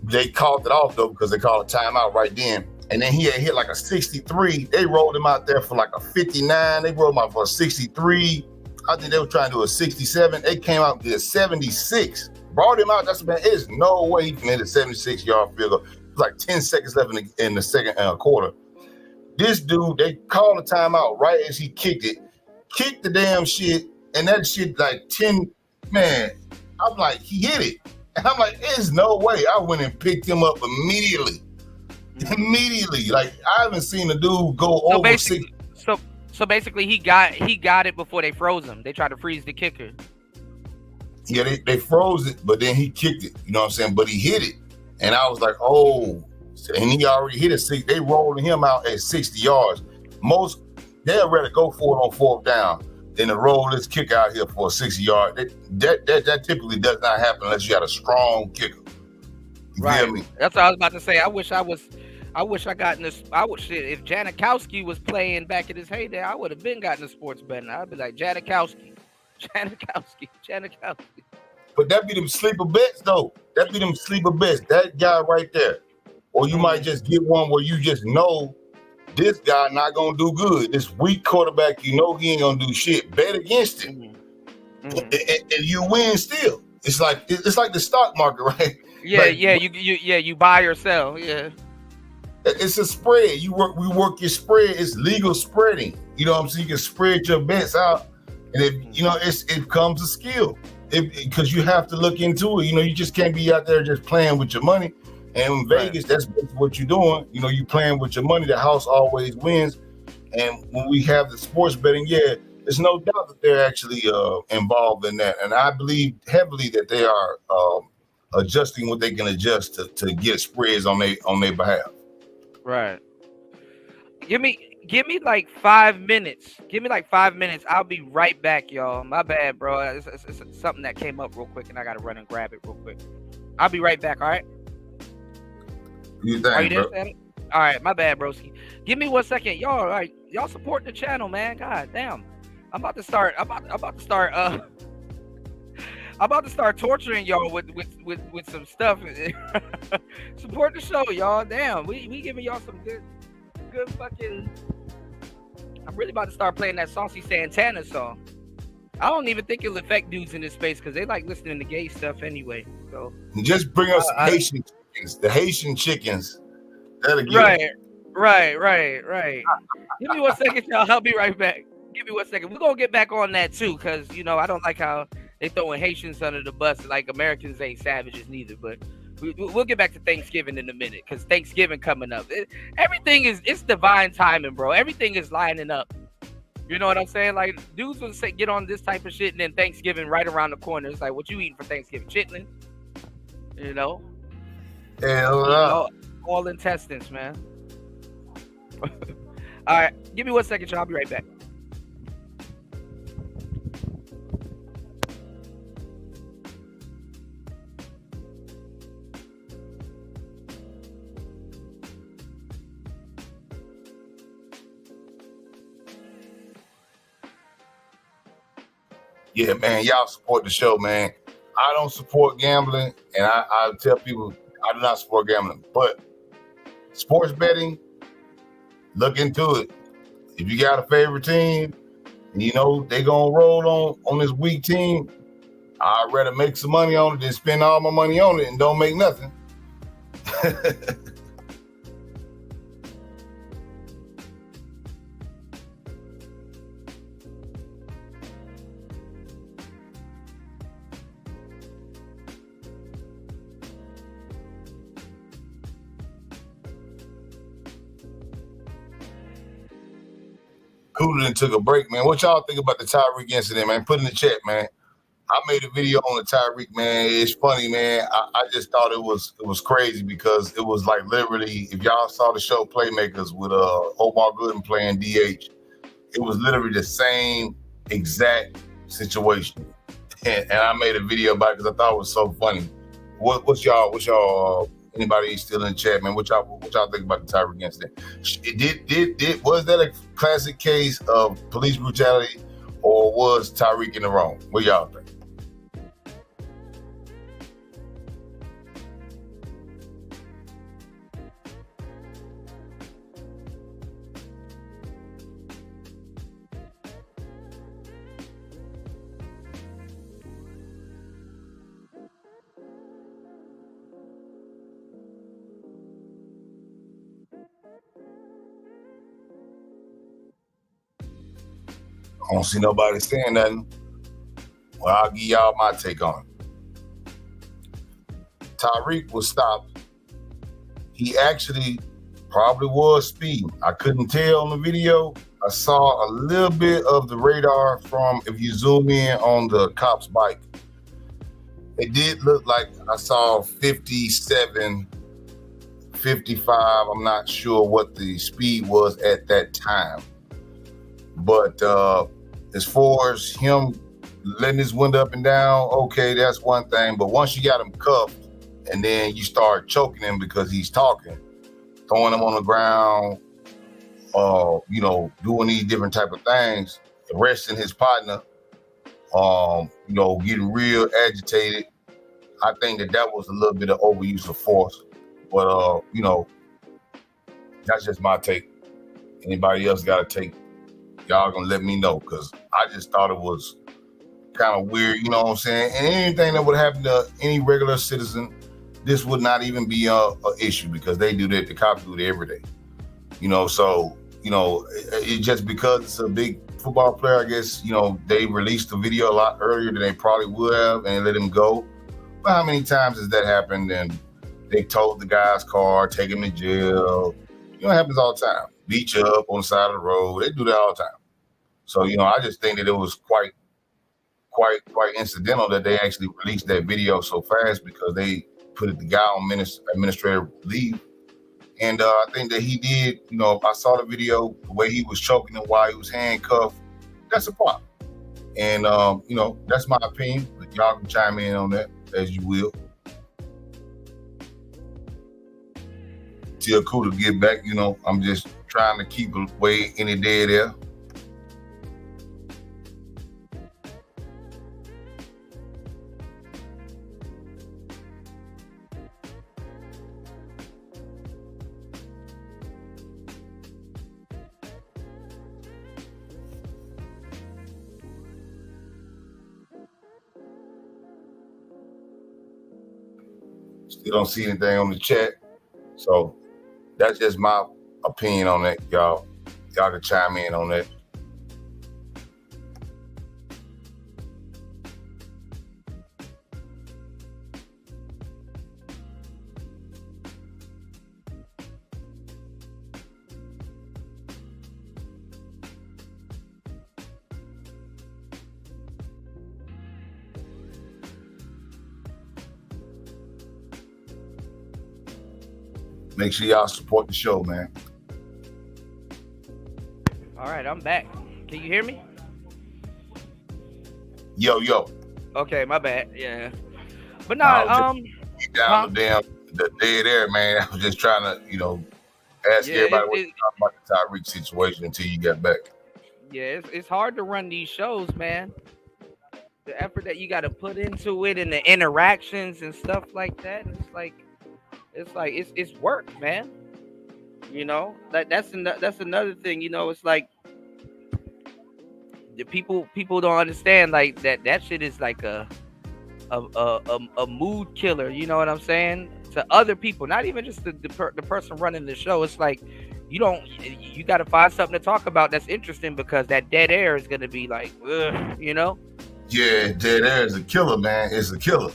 They called it off though because they called a timeout right then. And then he had hit like a 63. They rolled him out there for like a 59. They rolled him out for a 63. I think they were trying to do a 67. They came out and did a 76. Brought him out. That's man. There's no way he can hit a 76-yard field goal. It was like 10 seconds left in the second quarter. This dude, they called a timeout right as he kicked the damn shit, and that shit like 10, man, I'm like, he hit it. And I'm like, there's no way. I went and picked him up immediately. Like, I haven't seen a dude go over 6. So basically he got it before they froze him. They tried to freeze the kicker. Yeah, they froze it, but then he kicked it. You know what I'm saying? But he hit it. And I was like, oh. And he already hit it. They rolling him out at 60 yards. Most, they'd rather go for it on 4th down than to roll this kick out here for a 60-yard. That typically does not happen unless you got a strong kicker. You feel me? That's what I was about to say. I wish I got in this. If Janikowski was playing back in his heyday, I would have been gotten the sports betting. I'd be like, Janikowski. But that be them sleeper bets, though. That be them sleeper bets. That guy right there. Or you might just get one where you just know this guy not gonna do good. This weak quarterback, you know he ain't gonna do shit. Bet against him, and you win still. It's like the stock market, right? Yeah, like, you buy or sell. Yeah, it's a spread. We work your spread. It's legal spreading. You know what I'm saying? You can spread your bets out, and if you know it becomes a skill. Because you have to look into it. You know, you just can't be out there just playing with your money. And in Vegas, that's what you're doing. You know, you playing with your money. The house always wins. And when we have the sports betting, there's no doubt that they're actually involved in that. And I believe heavily that they are adjusting what they can adjust to get spreads on their behalf. Right. Give me like 5 minutes. Give me like 5 minutes. I'll be right back, y'all. My bad, bro. It's something that came up real quick, and I got to run and grab it real quick. I'll be right back, all right? Are you there, Sammy? All right, my bad, broski. Give me 1 second, y'all. Like, y'all support the channel, man. God damn, I'm about to start. I'm about to start torturing y'all with some stuff. Support the show, y'all. Damn, we giving y'all some good fucking. I'm really about to start playing that Saucy Santana song. I don't even think it'll affect dudes in this space because they like listening to gay stuff anyway. So just bring us some Haitian chickens. The Haitian chickens. That'll get Right. Give me 1 second, y'all. I'll be right back. Give me 1 second. We're gonna get back on that too, because I don't like how they throwing Haitians under the bus. Like Americans ain't savages neither, but we'll get back to Thanksgiving in a minute because Thanksgiving coming up. Everything it's divine timing, bro. Everything is lining up. You know what I'm saying? Like dudes will say get on this type of shit, and then Thanksgiving right around the corner. It's like, what you eating for Thanksgiving? Chitlin? All intestines, man. All right, give me 1 second, y'all. I'll be right back. Yeah, man, y'all support the show, man. I don't support gambling, and I tell people I do not support gambling. But sports betting, look into it. If you got a favorite team, and they gonna roll on this weak team, I'd rather make some money on it than spend all my money on it and don't make nothing. Cooler than took a break, man. What y'all think about the Tyreek incident, man? Put in the chat, man. I made a video on the Tyreek, man. It's funny, man. I just thought it was crazy because it was like literally, if y'all saw the show Playmakers with Omar Gooden playing DH, it was literally the same exact situation. And I made a video about it because I thought it was so funny. What's y'all anybody still in the chat, man? What y'all think about the Tyreek incident? Was that a classic case of police brutality, or was Tyreek in the wrong? What y'all think? I don't see nobody saying nothing. Well, I'll give y'all my take on it. Tyreek was stopped. He actually probably was speeding. I couldn't tell on the video. I saw a little bit of the radar from, if you zoom in on the cop's bike, it did look like I saw 57, 55. I'm not sure what the speed was at that time. But as far as him letting his window up and down, okay, that's one thing. But once you got him cuffed and then you start choking him because he's talking, throwing him on the ground, doing these different type of things, arresting his partner, getting real agitated, I think that was a little bit of overuse of force. But, that's just my take. Anybody else got a take? Y'all gonna let me know, because I just thought it was kind of weird, you know what I'm saying? And anything that would happen to any regular citizen, this would not even be a issue, because they do that, the cops do it every day. It just because it's a big football player, I guess, they released the video a lot earlier than they probably would have and let him go. But how many times has that happened? And they towed the guy's car, take him to jail. It happens all the time. Beat you up on the side of the road. They do that all the time. So, I just think that it was quite incidental that they actually released that video so fast, because they put the guy on administrative leave. And I think that he did, if I saw the video, the way he was choking him while he was handcuffed, that's a problem. And, that's my opinion. But y'all can chime in on that as you will. Till cool to get back, I'm just trying to keep away any dead air. Still don't see anything on the chat. So that's just my opinion on that, y'all. Y'all can chime in on that. Make sure y'all support the show, man. All right, I'm back. Can you hear me? Yo. Okay, my bad. Yeah. But no, down the dead air, man. I was just trying to, ask everybody what you thought about the Tyreek situation until you got back. Yeah, it's hard to run these shows, man. The effort that you got to put into it and the interactions and stuff like that. It's work, man. That's another thing. It's like the people don't understand like that shit is like a mood killer. You know what I'm saying? To other people, not even just the person running the show. It's like you got to find something to talk about that's interesting because that dead air is gonna be like, ugh, Yeah, dead air is a killer, man. It's a killer.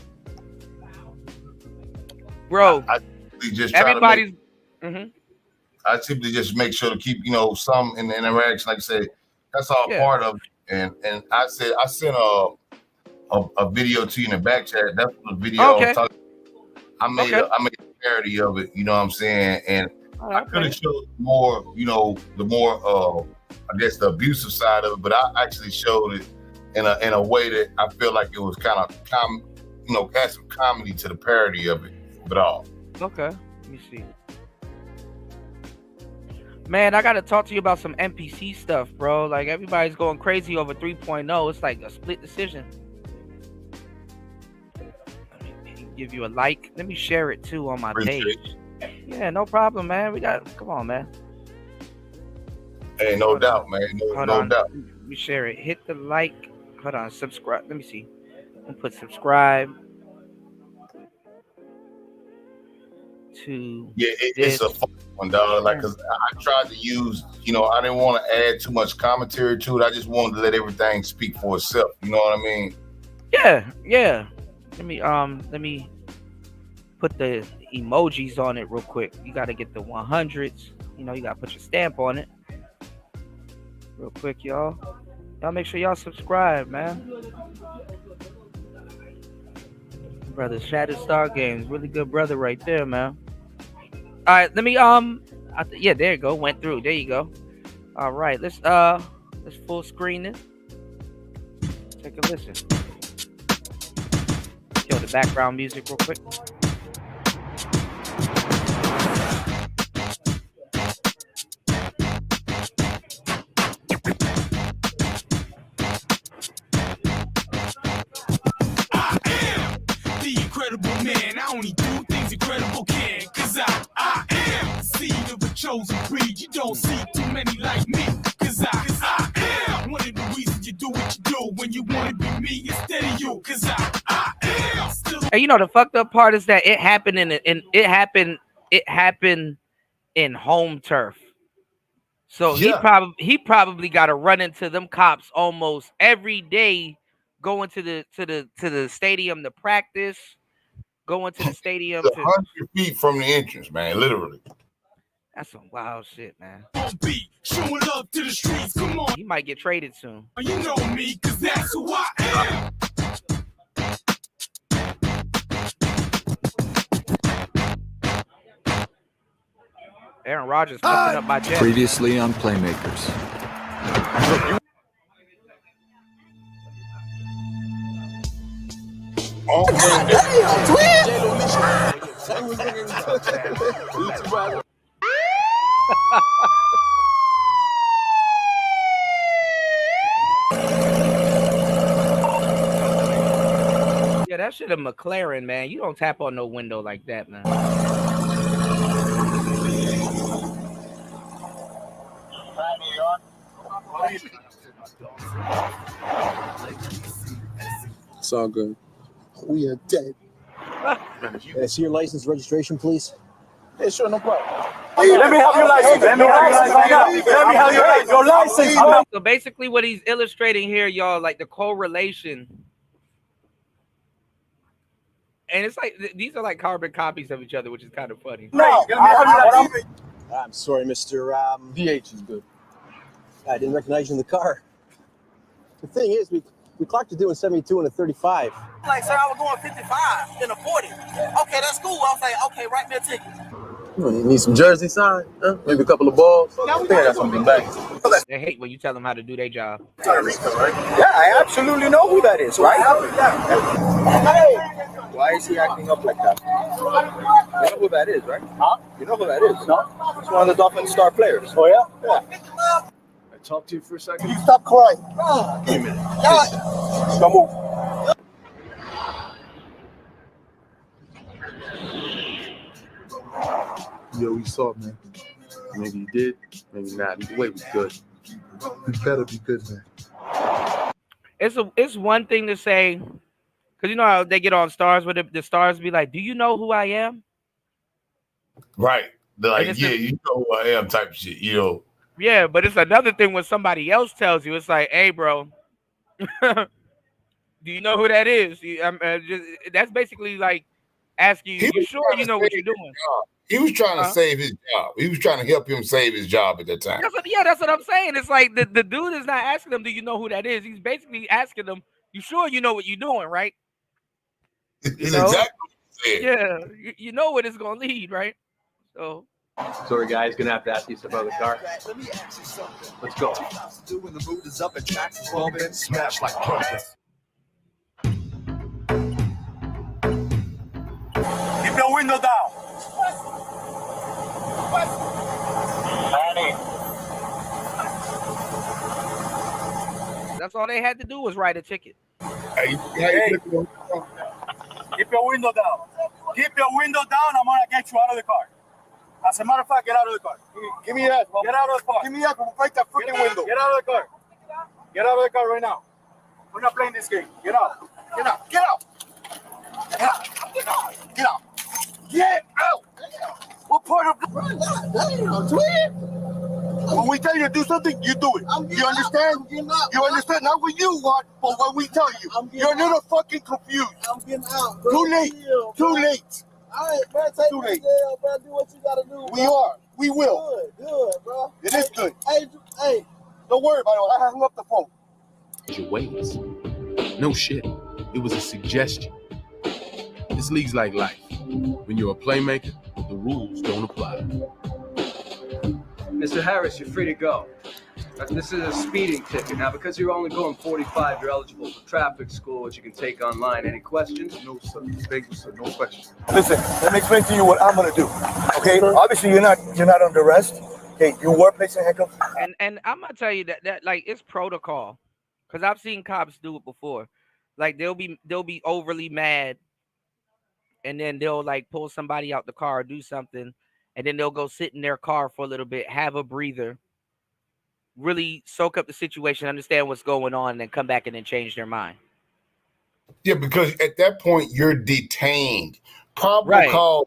Bro, I just everybody's. I simply just make sure to keep, some in the interaction. Like I said, that's all part of it. And I said I sent a video to you in the back chat. That's the video I was talking about. I made a parody of it. You know what I'm saying? And I could have showed more, the more I guess the abusive side of it, but I actually showed it in a way that I feel like it was kind of had some comedy to the parody of it, but all. Okay, let me see. Man, I gotta talk to you about some NPC stuff, bro. Like everybody's going crazy over 3.0. It's like a split decision. Let me give you a like. Let me share it too on my page. Yeah, no problem, man. Come on, man. Hey, no doubt, man. No doubt. Let me share it. Hit the like. Hold on, subscribe. Let me see. I'm gonna put subscribe to. Yeah, it's a fun one, dog. Like, cause I tried to use, I didn't want to add too much commentary to it. I just wanted to let everything speak for itself. You know what I mean? Yeah. Let me put the emojis on it real quick. You got to get the 100s. You got to put your stamp on it real quick, y'all. Y'all make sure y'all subscribe, man. Brother Shattered Star Games, really good brother right there, man. All right, let me yeah, there you go. Went through. There you go. All right, let's full screen it. Take a listen. Kill the background music real quick. Man, I only do things incredible can, cause I am the seed of a chosen breed. You don't see too many like me, cause I am one of the reasons you do what you do when you want to be me instead of you, cause I am still. And the fucked up part is that it happened it happened in home turf. So he probably got to run into them cops almost every day, going to the stadium to practice. Going to the stadium 100 feet from the entrance, man, literally. That's some wild shit, man. Showing love to the streets, come on. He might get traded soon. You know me, cause that's who I am. Aaron Rodgers fucking up my jet. Previously on Playmakers. Oh, Yeah, that shit a McLaren, man. You don't tap on no window like that, man. It's all good. We are dead. Can I see your license registration, please? Yeah, sure, no problem. Let me have your license. Let me have your license right now. Let me have your license. So basically, what he's illustrating here, y'all, like the correlation. And it's like these are like carbon copies of each other, which is kind of funny. No, I'm sorry, Mr. DH is good. I didn't recognize you in the car. The thing is, we clocked you doing 72 and a 35. Like, sir, I was going 55 in a 40. Okay, that's cool. I was like, okay, write me a ticket. You need some jersey sign? Huh? Maybe a couple of balls? I think I got something back. They hate when you tell them how to do their job. Yeah, I absolutely know who that is, right? Hey! Why is he acting up like that? You know who that is, right? Huh? You know who that is? No. It's one of the Dolphins star players. Oh, yeah? Yeah. I talk to you for a second. You stop crying. Give me a minute. Come move. Yo, we saw it, man. Maybe you did, maybe not. Either way was good. You better be good, man. It's one thing to say, because you know how they get on stars where the stars be like, do you know who I am? Right. They're like, yeah, you know who I am type shit, you know. Yeah, but it's another thing when somebody else tells you, it's like, hey, bro, do you know who that is? That's basically like asking you, you sure you know what you're doing? He was trying to save his job. He was trying to help him save his job at that time. That's what I'm saying. It's like the dude is not asking them, do you know who that is? He's basically asking them, you sure you know what you're doing, right? It's exactly what he said. Yeah, you know where it's going to lead, right? So. Sorry, guys, gonna have to ask you something about the car. Let me ask you something. Let's go. When the mood is up and tracks is bumping, smash like trumpets. Keep your window down. That's all they had to do was write a ticket. Hey. Keep your window down. Keep your window down. I'm gonna get you out of the car. As a matter of fact, get out of the car. Give me that. Get out of the car. Give me that. We'll break that freaking window. Get out of the car. Get out of the car right now. We're not playing this game. Get out. Get out. Get out. Get out. Get out. Get out. Get out. What part of when we tell you to do something, you do it. You understand? You understand? Not what you want, but what we tell you. You're a little fucking confused. I'm getting out, bro. Too late. Too late. All right, bro, take Too me late. to jail, bro. Do what you gotta do, bro. We are. We will. Good, bro. It is good. Hey. Don't worry about it. I hung up the phone. Your ways. No shit. It was a suggestion. This league's like life. When you're a playmaker, the rules don't apply. Mr. Harris, you're free to go. This is a speeding ticket. Now, because you're only going 45, you're eligible for traffic school, which you can take online. Any questions? No, sir. Thank you, sir. No questions. Listen, let me explain to you what I'm gonna do. Okay? Obviously, you're not under arrest. Okay, you were placing handcuffs. And I'm gonna tell you that like it's protocol, because I've seen cops do it before. Like they'll be overly mad, and then they'll like pull somebody out the car or do something, and then they'll go sit in their car for a little bit, have a breather, really soak up the situation, understand what's going on, and then come back and then change their mind. Yeah, because at that point you're detained. Probable cause,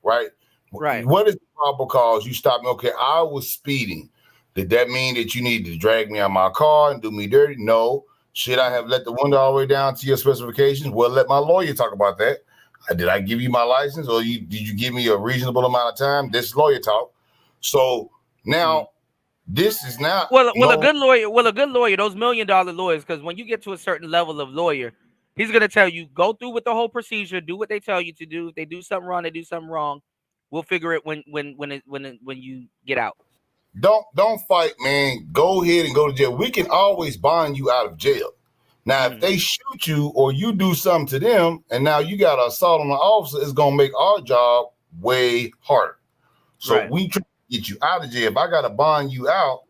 right? Right. What is the probable cause? You stop me. Okay, I was speeding. Did that mean that you need to drag me out of my car and do me dirty? No. Should I have let the window all the way down to your specifications? Well, let my lawyer talk about that. Did I give you my license, or did you give me a reasonable amount of time? This is lawyer talk. So now. This is not a good lawyer. Well, a good lawyer, those $1 million lawyers, because when you get to a certain level of lawyer, he's gonna tell you go through with the whole procedure, do what they tell you to do. If they do something wrong, they do something wrong. We'll figure it when you get out. Don't fight, man. Go ahead and go to jail. We can always bond you out of jail. Now, if they shoot you or you do something to them, and now you got an assault on the officer, it's gonna make our job way harder. So we try get you out of jail. If I gotta bond you out,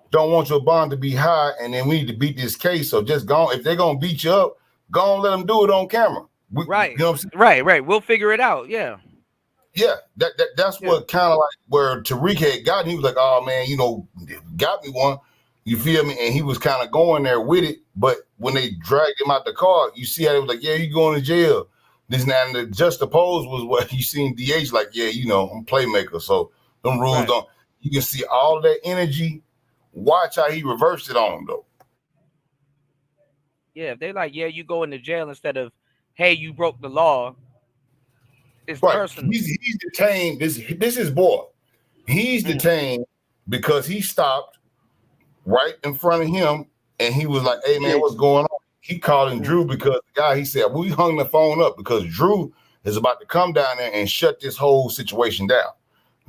don't want your bond to be high, and then we need to beat this case. So just go. If they're gonna beat you up, go and let them do it on camera. You know what I'm saying? Right. We'll figure it out. Yeah. That's what kind of like where Tariq had gotten. He was like, "Oh man, got me one." You feel me? And he was kind of going there with it. But when they dragged him out the car, you see how they was like, "Yeah, you going to jail." This now and the juxtapose was what you seen DH like, yeah, you know, I'm a playmaker, so them rules don't. You can see all that energy. Watch how he reversed it on him though. Yeah, if they like, yeah, you go into jail instead of, hey, you broke the law. It's Right. personal. He's detained. This is boy. He's detained because he stopped right in front of him, and he was like, "Hey man, what's going on?" He calling Drew because the guy, he said, we hung the phone up because Drew is about to come down there and shut this whole situation down.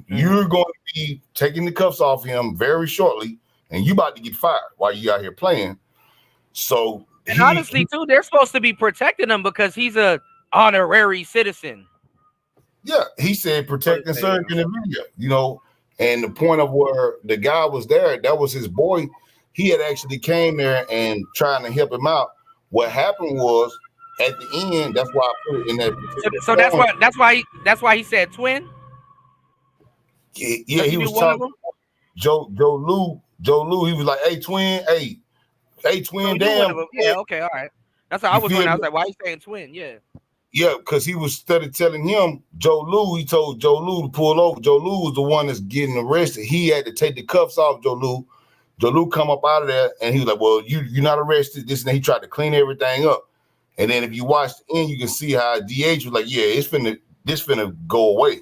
You're going to be taking the cuffs off him very shortly, and you about to get fired while you out here playing. So, and honestly, too, they're supposed to be protecting him because he's a honorary citizen. Yeah, he said protect and serve in the video, you know, and the point of where the guy was there, that was his boy. He had actually came there and trying to help him out. What happened was at the end, that's why I put it in that. So that's why he said twin. Yeah, he was talking. Joe Lou. He was like, "Hey twin, hey twin, damn." Yeah, okay, all right. That's how I was going. I was like, "Why are you saying twin?" Yeah. Yeah, because he was started telling him, Joe Lou, he told Joe Lou to pull over. Joe Lou was the one that's getting arrested. He had to take the cuffs off Joe Lou. Joe Lou come up out of there, and he was like, well, you're not arrested. This and that. He tried to clean everything up. And then if you watch the end, you can see how DH was like, yeah, this finna go away.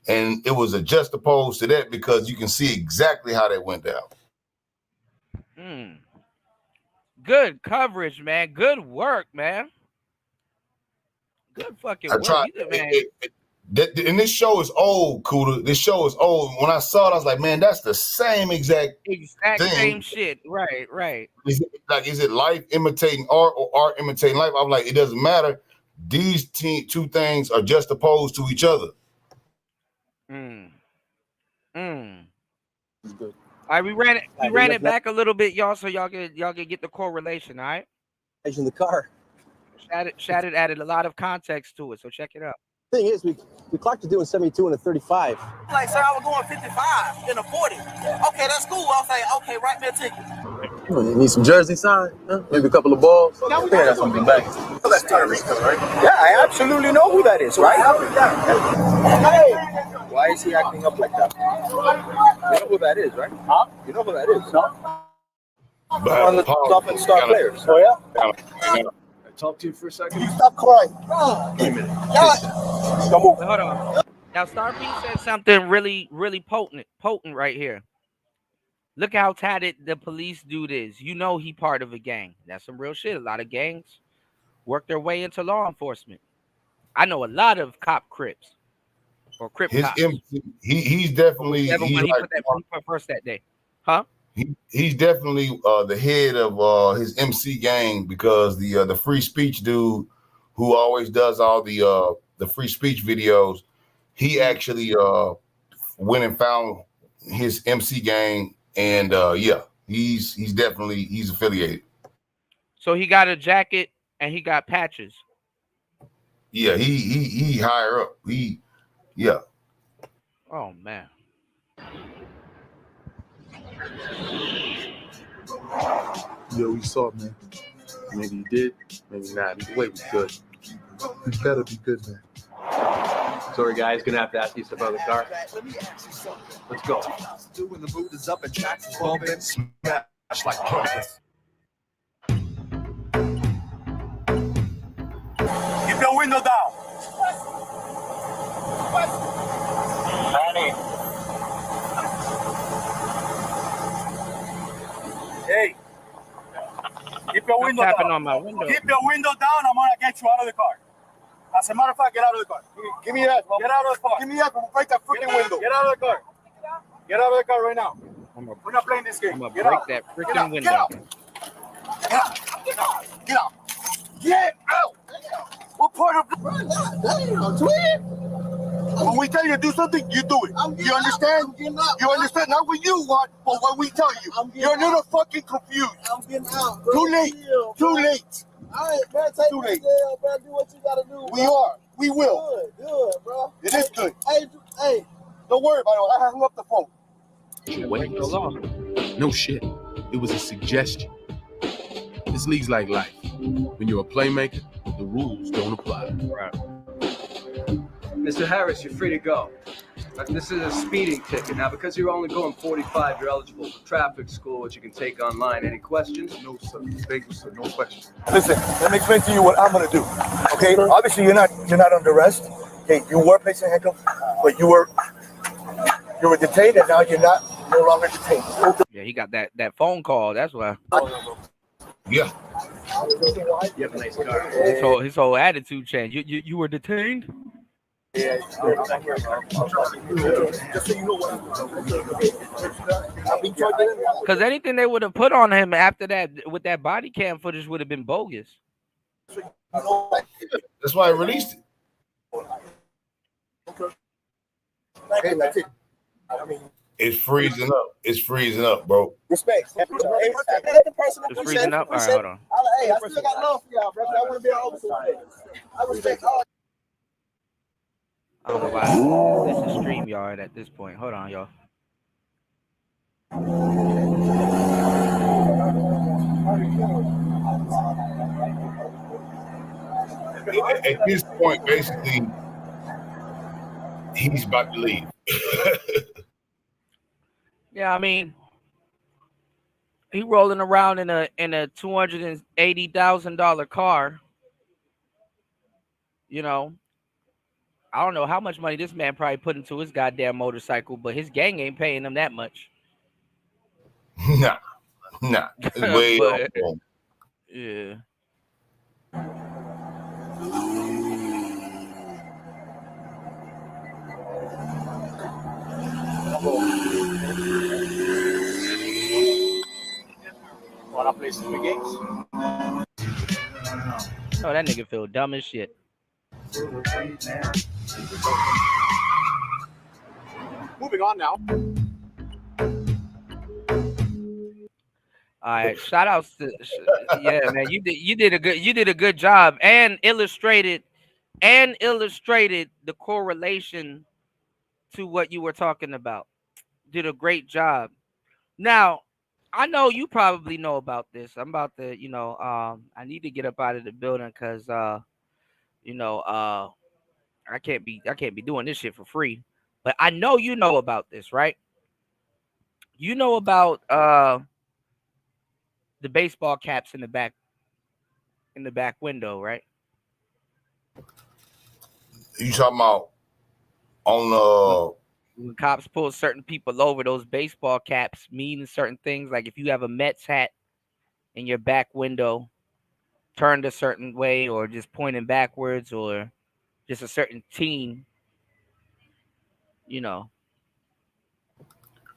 And it was a juxtapose to that because you can see exactly how that went down. Good coverage, man. Good work, man. Good fucking work. And this show is old, Kuda. This show is old. When I saw it, I was like, man, that's the same exact thing. Same shit. Right. Is it life imitating art or art imitating life? I'm like, it doesn't matter. These two things are just opposed to each other. It's good. All right, we ran it back a little bit, y'all, so y'all can get the correlation, all right? In the car. Shattered added a lot of context to it, so check it out. Thing is, we clocked you doing 72 and a 35. Like, sir, I was going 55 in a 40. Okay, that's cool. I'll say, okay, write me a ticket. You need some jersey signed? Huh? Maybe a couple of balls? I think I got something back. Oh, that's Tyrese, right? Yeah, I absolutely know who that is, right? Hey! Why is he acting up like that? You know who that is, right? Huh? You know who that is? No? One of the Dolphins star players. Oh, yeah? Talk to you for a second. You stop crying. Wait a minute. Hold on. Now, Starbeat said something really, really potent right here. Look how tatted the police dude is. You know he part of a gang. That's some real shit. A lot of gangs work their way into law enforcement. I know a lot of cop crips or crip cops. He's definitely he put first that day, huh? He's definitely the head of his MC gang because the free speech dude who always does all the free speech videos, he actually went and found his MC gang, and he's definitely affiliated. So he got a jacket and he got patches. Yeah, he higher up. Oh man. Yo, we saw it, man. Maybe you did, maybe not. Either way was good. You better be good, man. Sorry, guys, gonna have to ask you stuff about the car. Let's go. When the mood is up and tracks is bumping, smash like purpose. Keep your window down. Hey, keep your window down. On my window. Keep your window down. I'm gonna get you out of the car. As a matter of fact, get out of the car. Give me that. Get out of the car. Give me that. We'll break that freaking window. Get out of the car. Get out of the car right now. We're not playing this game. I'm gonna break that freaking window. Get out. Get out. Get out. Get out. What part of? Damn, twin. When we tell you to do something, you do it. You understand? You understand? Not what you want, but what we tell you. You're a little fucking confused. I'm getting out, bro. Too late. Too late. All right, bro. Take too late. Jail, bro. Do what you gotta do. We are. We will. Good, bro. It is good. Hey. Don't worry about it. I hung up the phone. Wait. No shit. It was a suggestion. This league's like life. When you're a playmaker, the rules don't apply. Right. Mr. Harris, you're free to go. This is a speeding ticket. Now, because you're only going 45, you're eligible for traffic school, which you can take online. Any questions? No, sir. Thank you, sir. No questions. Listen, let me explain to you what I'm gonna do. Okay? Obviously, you're not under arrest. Okay, you were placed in handcuffs, but you were detained, and now you're no longer detained. Yeah, he got that phone call. That's why. Yeah. You have a nice car. His whole attitude changed. You were detained? Yeah. Because anything they would have put on him after that with that body cam footage would have been bogus. That's why I released it. It's freezing up. It's freezing up, bro. Respect. It's freezing up? All right, hold on. Hey, I still got love for y'all, brother. I want to be all over. I respect all. I don't know why this is StreamYard at this point. Hold on, y'all. At this point, basically, he's about to leave. Yeah, I mean, he rolling around in a $280,000 car. You know, I don't know how much money this man probably put into his goddamn motorcycle, but his gang ain't paying him that much. Nah. It's way But, off. yeah. Wanna play some games? Oh, that nigga feel dumb as shit. Moving on now. All right, shout outs to yeah, man. You did a good job and illustrated the correlation to what you were talking about. Did a great job. Now, I know you probably know about this. I'm about to, I need to get up out of the building because I can't be doing this shit for free. But I know you know about this, right? You know about the baseball caps in the back window, right? You talking about on when cops pull certain people over, those baseball caps mean certain things. Like if you have a Mets hat in your back window, turned a certain way, or just pointing backwards, or just a certain team,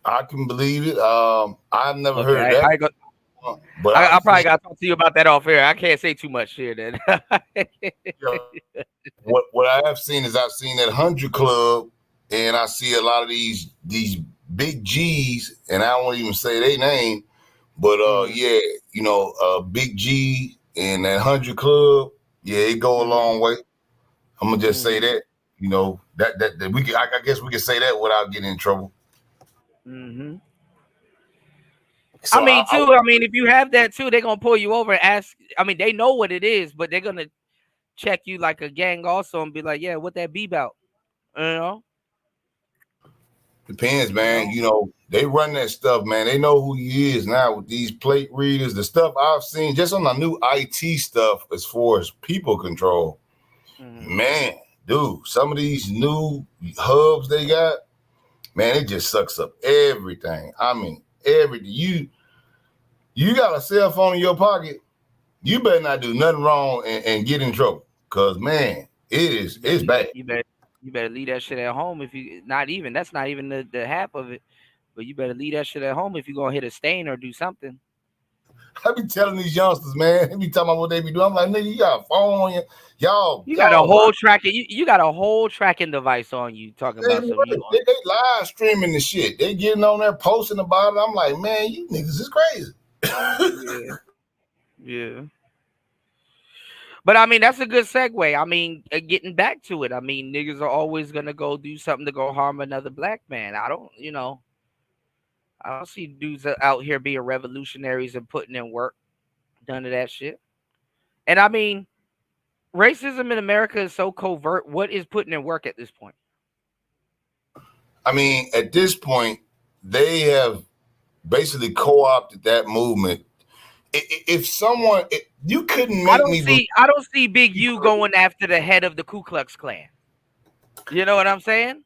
I can believe it. I've never heard that. But I probably got to talk to you about that off air. I can't say too much here then. What I have seen is I've seen that 100 Club, and I see a lot of these big G's, and I won't even say their name, but Big G and that 100 Club, yeah, it go a long way. I'm gonna just say that, that we can. I guess we can say that without getting in trouble. Mm-hmm. So I mean, if you have that too, they're gonna pull you over and ask. I mean, they know what it is, but they're gonna check you like a gang also and be like, "Yeah, what that be about?" Depends, man. They run that stuff, man. They know who he is now with these plate readers. The stuff I've seen just on the new IT stuff as far as people control. Man, dude, some of these new hubs they got, man, it just sucks up everything. I mean, everything. You got a cell phone in your pocket, you better not do nothing wrong and get in trouble. Cause man, it's bad. You better leave that shit at home if you that's not even the half of it. But you better leave that shit at home if you're gonna hit a stain or do something. I be telling these youngsters, man, they be talking about what they be doing. I'm like, nigga, you got a phone on you. You got a whole tracking. You got a whole tracking device on you. Talking about they live streaming the shit. They getting on there posting about it. I'm like, man, you niggas is crazy. Yeah. But I mean, that's a good segue. I mean, getting back to it. I mean, niggas are always gonna go do something to go harm another black man. I don't see dudes out here being revolutionaries and putting in work. None of that shit. And I mean, racism in America is so covert. What is putting in work at this point? I mean, at this point, they have basically co-opted that movement. If someone, you couldn't make me. I don't see Big U going after the head of the Ku Klux Klan. You know what I'm saying?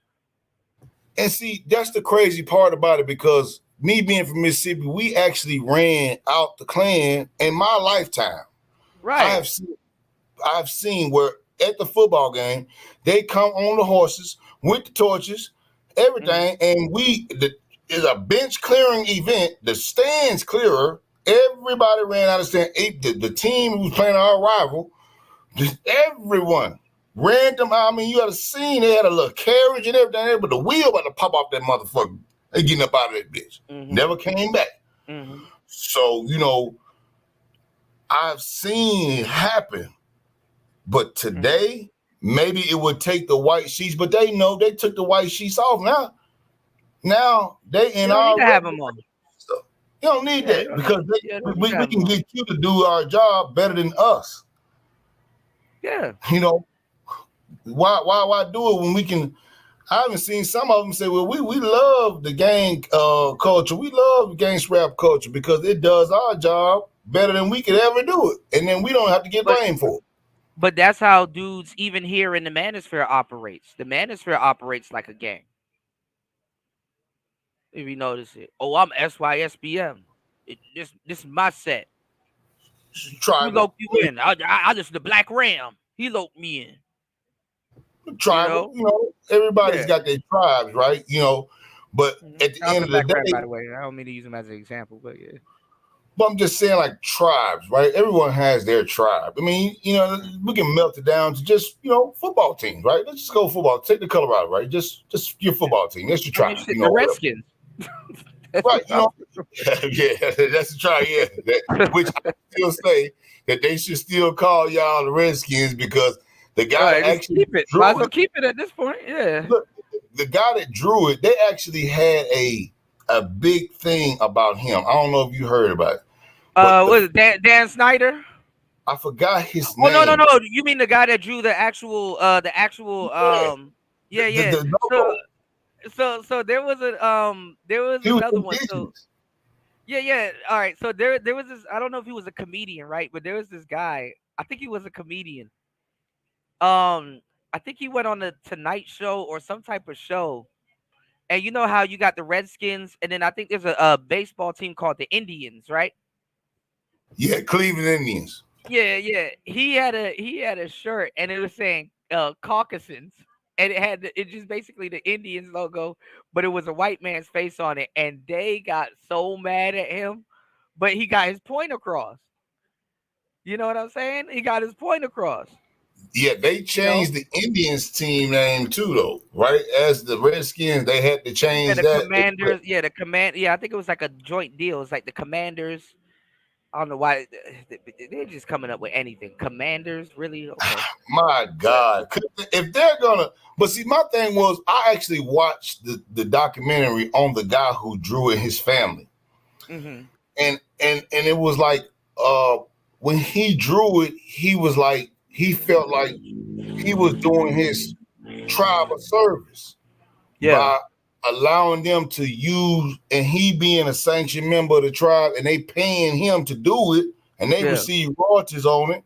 And see, that's the crazy part about it, because me being from Mississippi, we actually ran out the Klan in my lifetime. Right. I've seen where at the football game, they come on the horses with the torches, everything, and it's a bench clearing event. The stands clearer. Everybody ran out of stand. The team who was playing our rival, just everyone ran them. I mean, you had a scene. They had a little carriage and everything, but the wheel about to pop off that motherfucker. They getting up out of that bitch. Never came back. So, I've seen it happen. But today, maybe it would take the white sheets, but they know they took the white sheets off now they in our. You have them on. You don't need that, because we can get you to do our job better than us. Yeah. Why do it when we can? I haven't seen some of them say, well, we love the gang culture. We love gangsta rap culture because it does our job better than we could ever do it. And then we don't have to get blamed for it. But that's how dudes even here in the manosphere operates. The manosphere operates like a gang. If you notice it. Oh, I'm SYSBM. This is my set. Try to lope you in. I just the Black Ram. He loped me in. Tribal, everybody's got their tribes, right? But at the end of the day, by the way, I don't mean to use him as an example, but yeah. But I'm just saying, like, tribes, right? Everyone has their tribe. I mean, we can melt it down to just, football teams, right? Let's just go football. Take the color out, right? Just your football team. That's your tribe. The Redskins. Right, yeah, that's the tribe. Yeah, which I still say that they should still call y'all the Redskins, because the guy that actually keep it. Might as well keep it at this point. Yeah. Look, the guy that drew it, they actually had a big thing about him. I don't know if you heard about it. Was it Dan Snyder? I forgot his name. Oh no! You mean the guy that drew the actual yeah. So there was another one. So yeah. All right. So there was this. I don't know if he was a comedian, right? But there was this guy. I think he was a comedian. I think he went on the Tonight Show or some type of show. And you know how you got the Redskins, and then I think there's a baseball team called the Indians, right? Yeah, Cleveland Indians. Yeah. He had a shirt, and it was saying Caucasians, and it just basically the Indians logo, but it was a white man's face on it, and they got so mad at him, but he got his point across. You know what I'm saying? He got his point across. Yeah, they changed the Indians team name too, though, right? As the Redskins, they had to change that. Commanders, I think it was like a joint deal. It's like the Commanders. I don't know why they're just coming up with anything. Commanders, really? Okay. My God, if they're gonna, but see, my thing was, I actually watched the documentary on the guy who drew it, his family, and it was like, when he drew it, he was like, he felt like he was doing his tribe a service by allowing them to use, and he being a sanctioned member of the tribe, and they paying him to do it, and they receive royalties on it.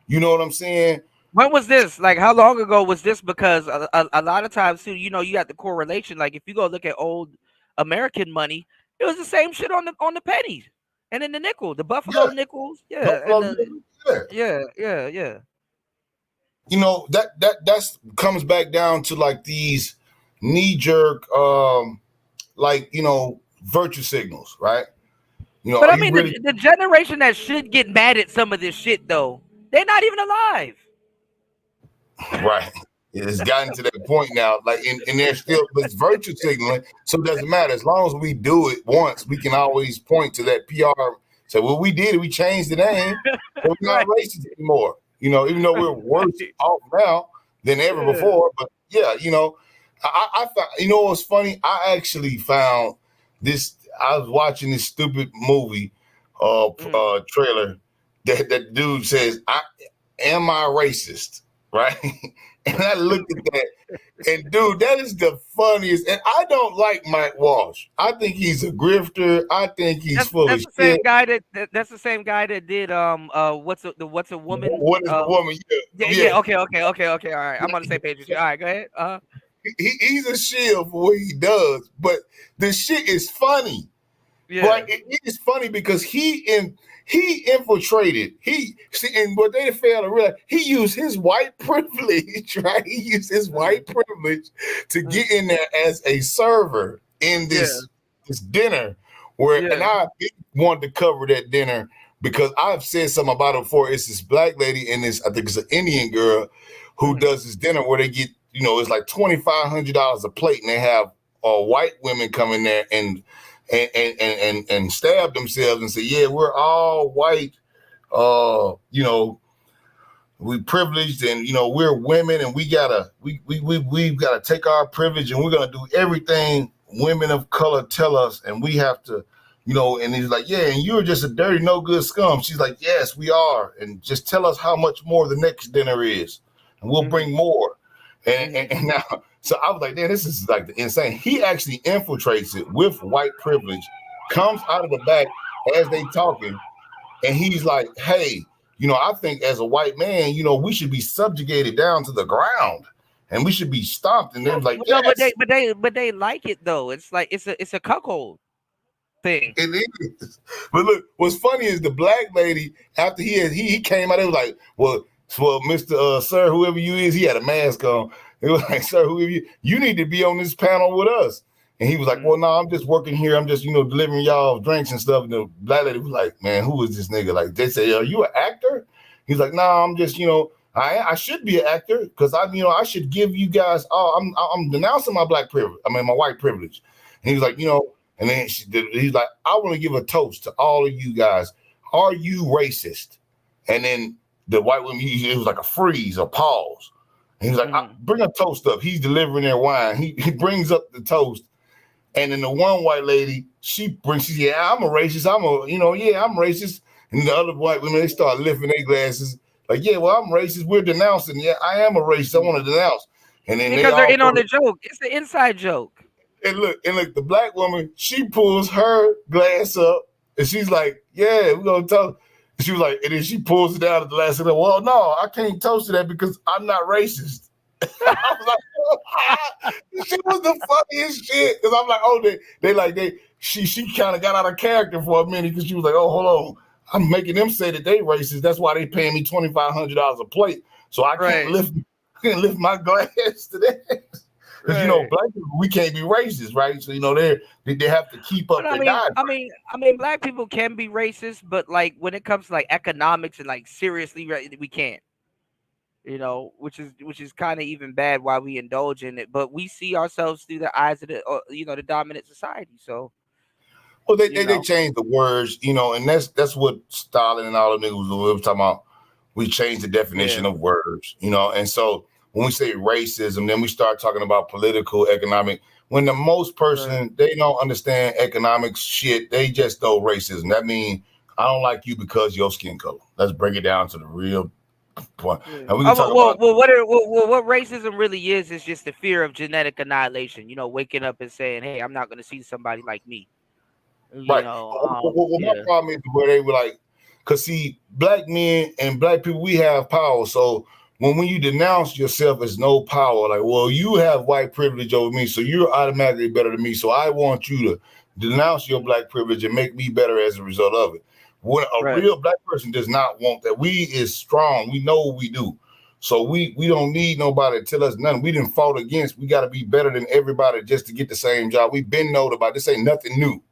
You know what I'm saying? When was this? Like, how long ago was this? Because a lot of times too, you got the correlation. Like, if you go look at old American money, it was the same shit on the pennies and then the nickel, the Buffalo nickels. Yeah. Yeah. That's comes back down to like these knee-jerk virtue signals, right? But I mean, the generation that should get mad at some of this shit, though, they're not even alive. Right. It's gotten to that point now, like, and they're still, it's virtue signaling, so it doesn't matter. As long as we do it once, we can always point to that PR. So, well, we did it. We changed the name. We're not racist anymore. Even though we're worse off now than ever before. But yeah, I found, what's funny? I actually found this. I was watching this stupid movie trailer that dude says, am I racist? Right? And I looked at that, and dude, that is the funniest. And I don't like Mike Walsh. I think he's a grifter. I think he's full of the shit. same guy that's the same guy that did what's a woman? What is a woman? Yeah. Okay. All right. I'm on the same page with you. All right, go ahead. He's a shield for what he does, but the shit is funny. Yeah. Right? It is funny because he infiltrated. And what they failed to realize, he used his white privilege, right? He used his white privilege to get in there as a server in this dinner and I wanted to cover that dinner because I've said something about it before. It's this black lady and I think it's an Indian girl who does this dinner where they get, it's like $2,500 a plate, and they have white women come in there and stab themselves and say, yeah, we're all white, we privileged, and we're women, and we've gotta take our privilege, and we're gonna do everything women of color tell us, and we have to, and he's like, yeah, and you're just a dirty, no good scum. She's like, yes, we are, and just tell us how much more the next dinner is, and we'll bring more. And now, so I was like, man, this is like insane. He actually infiltrates it with white privilege, comes out of the back as they talking, and he's like, hey, I think as a white man, we should be subjugated down to the ground, and we should be stomped. And they're like, no, yes. but they like it though. It's like it's a cuckold thing. It is. But look, what's funny is the black lady, after he came out, it was like, well, Mr. Sir, whoever you is, he had a mask on. It was like, sir, whoever you need to be on this panel with us. And he was like, well, no, I'm just working here. I'm just, delivering y'all drinks and stuff. And the black lady was like, man, who is this nigga? Like, they say, are you an actor? He's like, no, I'm just, I should be an actor because I should give you guys, I'm denouncing my black privilege. I mean, my white privilege. And he was like, and then he's like, I want to give a toast to all of you guys. Are you racist? And then the white woman, it was like a freeze, a pause. And he was like, bring a toast up. He's delivering their wine. He brings up the toast. And then the one white lady, she says, yeah, I'm a racist. I'm racist. And the other white women, they start lifting their glasses. Like, yeah, well, I'm racist. We're denouncing. Yeah, I am a racist. I want to denounce. And then because they're in on the joke. It's the inside joke. And look, the black woman, she pulls her glass up and she's like, yeah, we're going to talk. She was like, and then she pulls it down at the last second. Well, no, I can't toast to that because I'm not racist. I was like, oh, this shit was the funniest shit. Because I'm like, oh, she kind of got out of character for a minute because she was like, oh, hold on. I'm making them say that they racist. That's why they paying me $2,500 a plate. So I can't lift my glass to that. Because black people, we can't be racist, right? So they have to keep up. I mean, black people can be racist, but like when it comes to like economics and like seriously, we can't. Which is kind of even bad why we indulge in it. But we see ourselves through the eyes of the dominant society. So, well, they changed the words, and that's what Stalin and all the niggas were talking about. We changed the definition of words, and so. When we say racism, then we start talking about political, economic. When the most person, they don't understand economics shit, they just know racism. That means I don't like you because of your skin color. Let's break it down to the real point. And we can talk about what racism really is just the fear of genetic annihilation. Waking up and saying, hey, I'm not going to see somebody like me. Right. My problem is where they were like, because see, black men and black people, we have power. So when you denounce yourself as no power, like, well, you have white privilege over me, so you're automatically better than me. So I want you to denounce your black privilege and make me better as a result of it. When a real black person does not want that. We is strong. We know what we do. So we don't need nobody to tell us nothing. We didn't fought against. We got to be better than everybody just to get the same job. We've been known about this. Ain't nothing new.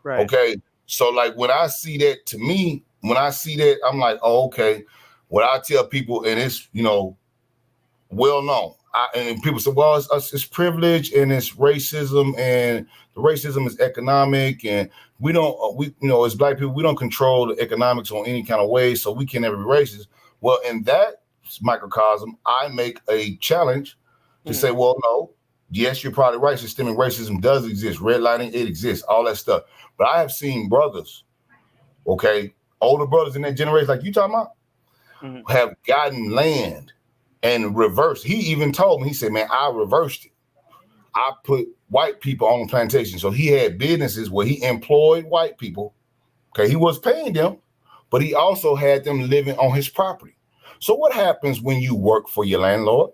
Right. Okay. So like when I see that, to me, I'm like, oh, okay. What I tell people, and it's, well known. And people say, well, it's privilege and it's racism, and the racism is economic, and we as black people, we don't control the economics on any kind of way, so we can never be racist. Well, in that microcosm, I make a challenge to say, well, no, yes, you're probably right. Systemic racism does exist. Redlining, it exists, all that stuff. But I have seen brothers, older brothers in that generation, like you talking about, have gotten land and reversed. He even told me, he said, man, I reversed it. I put white people on the plantation. So he had businesses where he employed white people. Okay, he was paying them, but he also had them living on his property. So what happens when you work for your landlord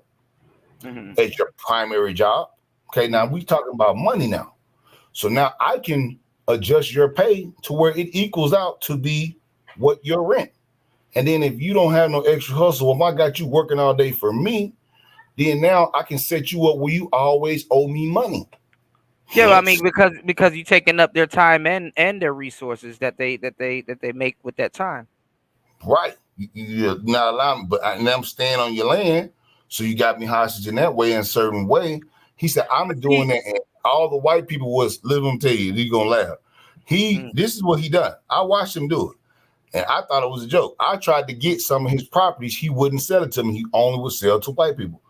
as your primary job? Okay, now we talking about money now. So now I can adjust your pay to where it equals out to be what your rent. And then if you don't have no extra hustle, if I got you working all day for me, then now I can set you up where you always owe me money. Yeah, I mean, because you taking up their time and their resources that they make with that time. Right. You're not allowing, but I'm staying on your land, so you got me hostage in that way, in a certain way. He said, I'm doing that, and all the white people was, let him tell you, you're gonna laugh. This is what he done. I watched him do it, and I thought it was a joke. I tried to get some of his properties. He wouldn't sell it to me. He only would sell to white people.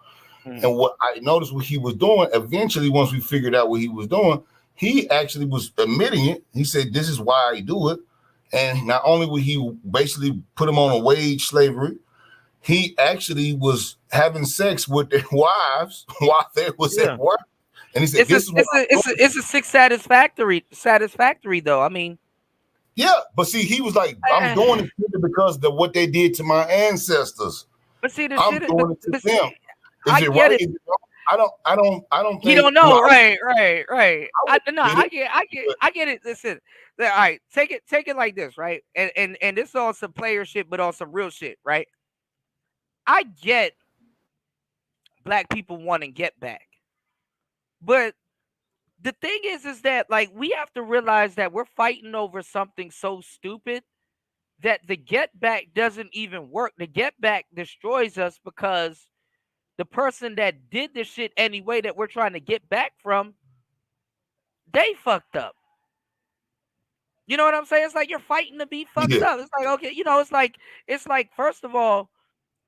And what I noticed what he was doing, eventually, once we figured out what he was doing, he actually was admitting it. He said, this is why I do it. And not only would he basically put him on a wage slavery, he actually was having sex with their wives while they was at work. And he said, it's a sick satisfactory though. I mean, yeah, but see, he was like, I'm doing it because of what they did to my ancestors. But see, I'm doing it to them. I Is it get right? it. I don't think You don't know, no, right. I get it. Listen, all right, take it like this, right? And this is on some player shit, but on some real shit, right? I get black people wanting get back, but the thing is that like we have to realize that we're fighting over something so stupid that the get back doesn't even work. The get back destroys us because the person that did the shit anyway that we're trying to get back from, they fucked up. You know what I'm saying? It's like you're fighting to be fucked up. It's like, okay, you know, it's like first of all,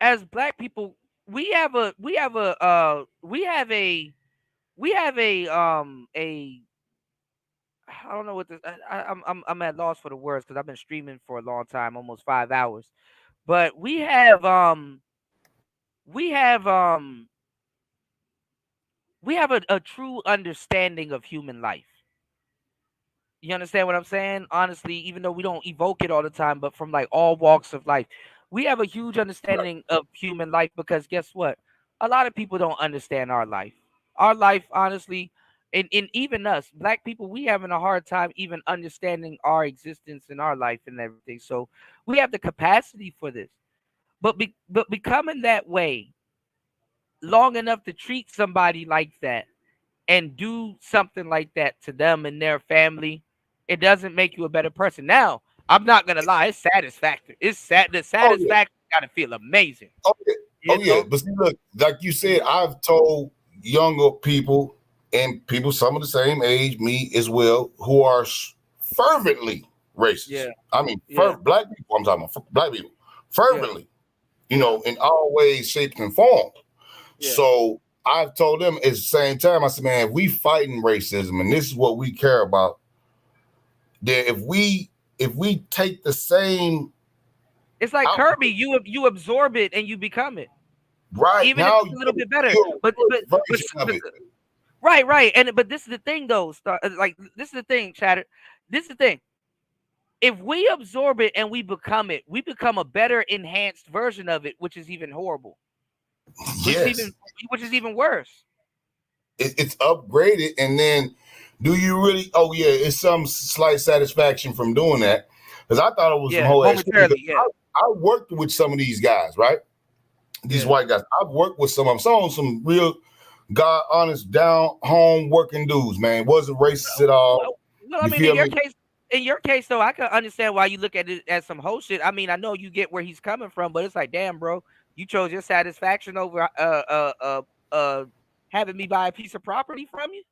as black people, we have a I don't know what this I'm at loss for the words because I've been streaming for a long time, almost 5 hours. But we have a true understanding of human life. You understand what I'm saying? Honestly, even though we don't evoke it all the time, but from like all walks of life, we have a huge understanding of human life because guess what? A lot of people don't understand our life. Our life, honestly, and even us, black people, we having a hard time even understanding our existence in our life and everything. So we have the capacity for this. But becoming that way long enough to treat somebody like that and do something like that to them and their family, it doesn't make you a better person. Now, I'm not gonna lie, it's satisfactory. It's sad. The satisfaction gotta feel amazing. Yeah. But see, look, like you said, I've told younger people and people some of the same age, me as well, who are fervently racist. Yeah. I mean, black people. I'm talking about black people, fervently. You know, in all ways, shapes, and forms. So I've told them at the same time, I said, man, if we fighting racism and this is what we care about, then if we take the same, it's like Kirby, you absorb it and you become it. Right. Even now if it's a little bit better. But right. But this is the thing though, like this is the thing, Chatter. This is the thing. If we absorb it and we become it, we become a better enhanced version of it, which is even horrible. Which is even worse. It's upgraded, and then do you really? Oh yeah, it's some slight satisfaction from doing that because I thought it was some whole. I worked with some of these guys, right? These white guys. I've worked with some of them. Some real, God honest, down home working dudes. Man, wasn't racist at all. Well, I mean, in your case, though, I can understand why you look at it as some whole shit. I mean, I know you get where he's coming from, but it's like, damn, bro, you chose your satisfaction over having me buy a piece of property from you.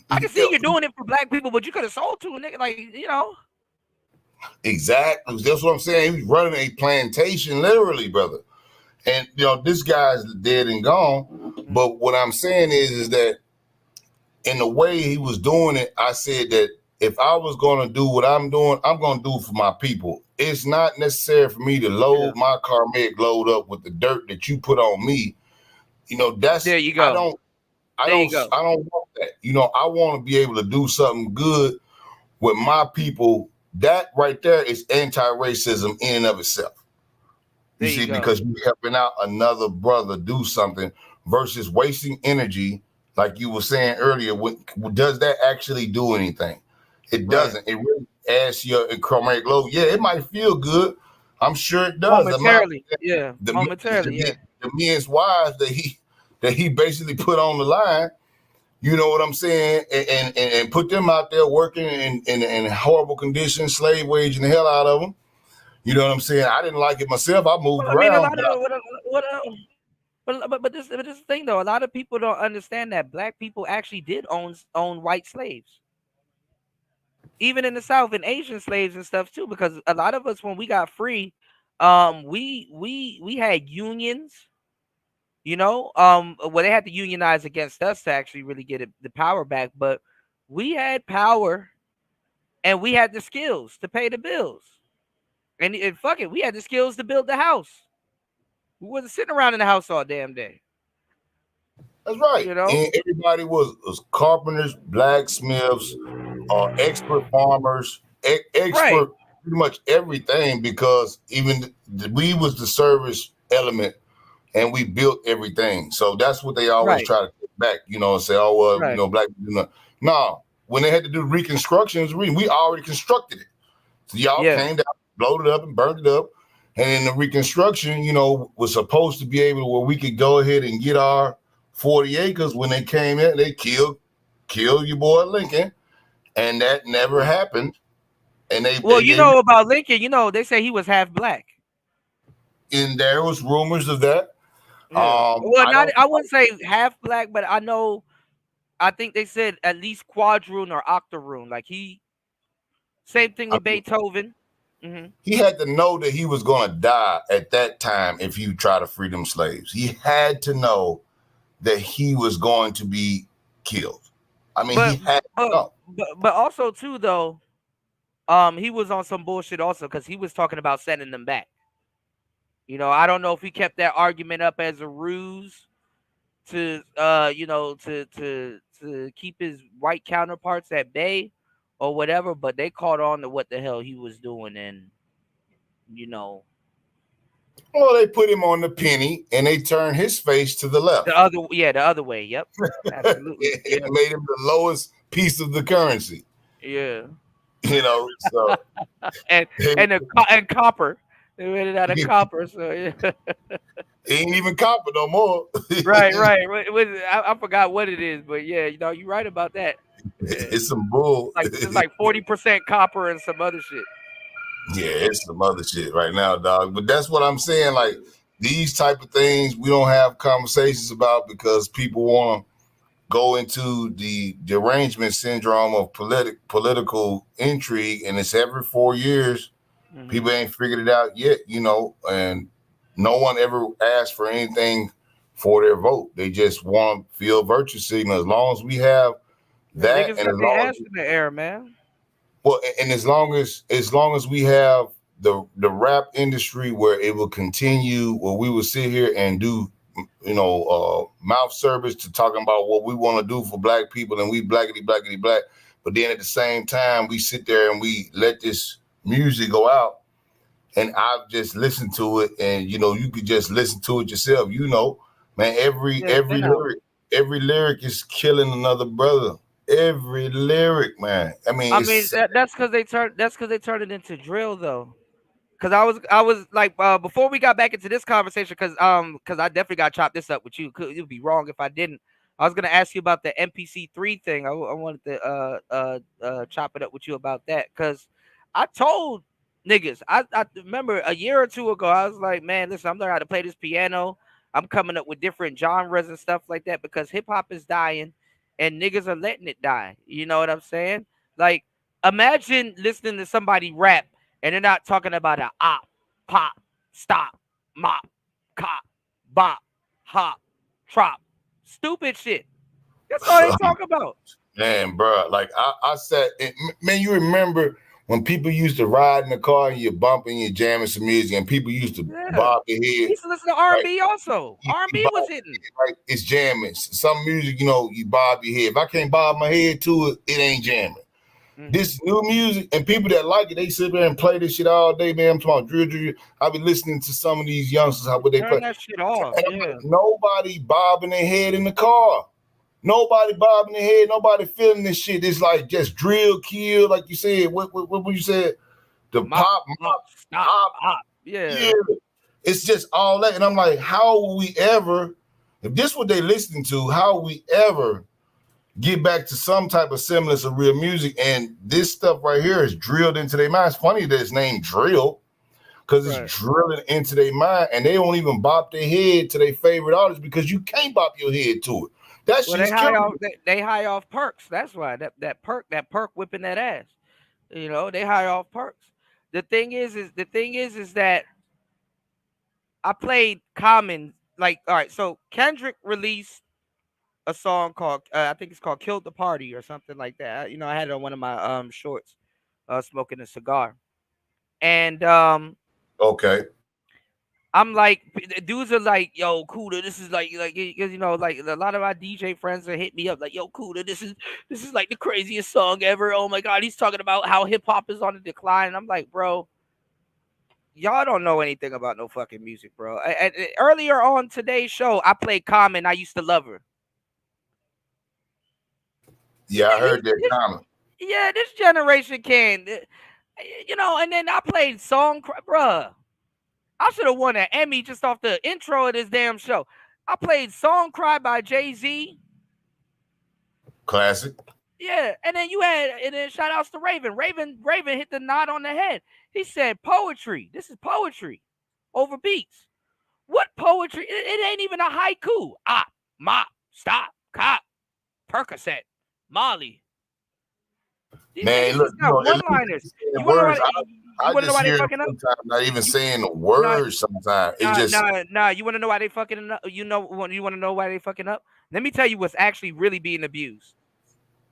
I can see you're doing it for black people, but you could have sold to a nigga, like, you know. Exactly. That's what I'm saying. He was running a plantation, literally, brother. And you know, this guy's dead and gone. But what I'm saying is that in the way he was doing it, I said that if I was going to do what I'm doing, I'm going to do it for my people. it's not necessary for me to load my karmic load up with the dirt that you put on me. You know, that's there you go. I don't want that. You know, I want to be able to do something good with my people. That right there is anti-racism in and of itself. You see, because you're helping out another brother do something versus wasting energy, like you were saying earlier. Does that actually do anything? It doesn't. It really adds to your karmic load. Yeah, it might feel good. I'm sure it does. Momentarily, momentarily, the men's wives that he basically put on the line. You know what I'm saying? And put them out there working in horrible conditions, slave waging the hell out of them. You know what I'm saying? I didn't like it myself. I moved around. I mean, a lot of but this thing though, a lot of people don't understand that black people actually did own white slaves, even in the South, and Asian slaves and stuff too. Because a lot of us, when we got free, we had unions. You know, well, they had to unionize against us to actually really get the power back. But we had power, and we had the skills to pay the bills. And fuck it, we had the skills to build the house. We wasn't sitting around in the house all damn day. That's right. You know, and everybody was carpenters, blacksmiths, expert farmers, expert pretty much everything, because even we was the service element, and we built everything. So that's what they always try to get back, you know, and say, oh well, you know, black people. No, when they had to do reconstructions, we already constructed it. So y'all came down, blowed it up, and burned it up. And in the reconstruction, you know, was supposed to be able to where we could go ahead and get our 40 acres. When they came in, they killed your boy Lincoln, and that never happened. And you know about Lincoln, you know, they say he was half black. And there was rumors of that. Yeah. I wouldn't say half black, but I think they said at least quadroon or octoroon. Like same thing with Beethoven. Mm-hmm. He had to know that he was going to die at that time if you try to free them slaves. He had to know that he was going to be killed. I mean, he had to know. But also too, though, he was on some bullshit also, because he was talking about sending them back. You know, I don't know if he kept that argument up as a ruse to, you know, to keep his white counterparts at bay or whatever, but they caught on to what the hell he was doing, and you know. Well, they put him on the penny and they turned his face to the left. The other way. Yep, absolutely. It made him the lowest piece of the currency. Yeah, you know. So and copper. They made it out of copper, so yeah. He ain't even copper no more. right. I forgot what it is, but yeah, you know, you're right about that. It's some bull. It's like 40% copper and some other shit. Yeah, it's some other shit right now, dog. But that's what I'm saying. Like, these type of things we don't have conversations about because people want to go into the derangement syndrome of political intrigue, and it's every 4 years. Mm-hmm. People ain't figured it out yet, you know, and no one ever asked for anything for their vote. They just want to feel virtue signal. As long as we have that, and as long as in the air, man. Well, and as long as we have the rap industry where it will continue, where we will sit here and do, you know, mouth service to talking about what we want to do for black people, and we blackity black, but then at the same time we sit there and we let this music go out, and I've just listened to it, and you know, you could just listen to it yourself. You know, man, every lyric is killing another brother. Every lyric, man. I mean, that's because they turned it into drill, though. Because I was like, before we got back into this conversation, because I definitely got to chop this up with you. It would be wrong if I didn't. I was gonna ask you about the MPC3 thing. I wanted to chop it up with you about that, because I told niggas, I remember a year or two ago, I was like, man, listen, I'm learning how to play this piano. I'm coming up with different genres and stuff like that, because hip hop is dying. And niggas are letting it die. You know what I'm saying? Like, imagine listening to somebody rap and they're not talking about a op, pop, stop, mop, cop, bop, hop, trop. Stupid shit. That's all they talk about. Man, bro, like I said, man, you remember when people used to ride in the car and you're bumping, you're jamming some music, and people used to bob their head. We used to listen to R&B also. R&B was hitting. Right, it's jamming. Some music, you bob your head. If I can't bob my head to it, it ain't jamming. This new music, and people that like it, they sit there and play this shit all day, man. I'm talking about drill. I be listening to some of these youngsters, how would they play. That shit off. Yeah. Nobody bobbing their head in the car. Nobody bobbing their head. Nobody feeling this shit. It's like just drill, kill, like you said. What you said? The pop. Yeah. It's just all that. And I'm like, how will we ever, if this is what they listening to, how will we ever get back to some type of semblance of real music? And this stuff right here is drilled into their mind. It's funny that it's named drill, because it's drilling into their mind, and they don't even bop their head to their favorite artist because you can't bop your head to it. That's they high off perks. That's why that perk whipping that ass. They high off perks. The thing is that I played Common. Like, all right, so Kendrick released a song called I think it's called "Killed the Party" or something like that. I had it on one of my shorts, smoking a cigar, and okay. I'm like, dudes are like, yo, Cuda, this is like like a lot of my DJ friends are hit me up like, yo, Cuda, this is like the craziest song ever. Oh my God, he's talking about how hip hop is on the decline. And I'm like, bro, y'all don't know anything about no fucking music, bro. Earlier on today's show, I played Common. I used to love her. Yeah, I heard that comment. Yeah, this generation can, and then I played Song, bruh. I should have won an Emmy just off the intro of this damn show. I played Song Cry by Jay-Z. Classic. Yeah, and then shout outs to Raven. Raven hit the knot on the head. He said poetry. This is poetry over beats. What poetry? It ain't even a haiku. Mop, stop, cop, Percocet, Molly. Man, look, one-liners. You want to know why they fucking up? Not even saying the words sometimes. You want to know why they fucking up? You want to know why they fucking up? Let me tell you what's actually really being abused.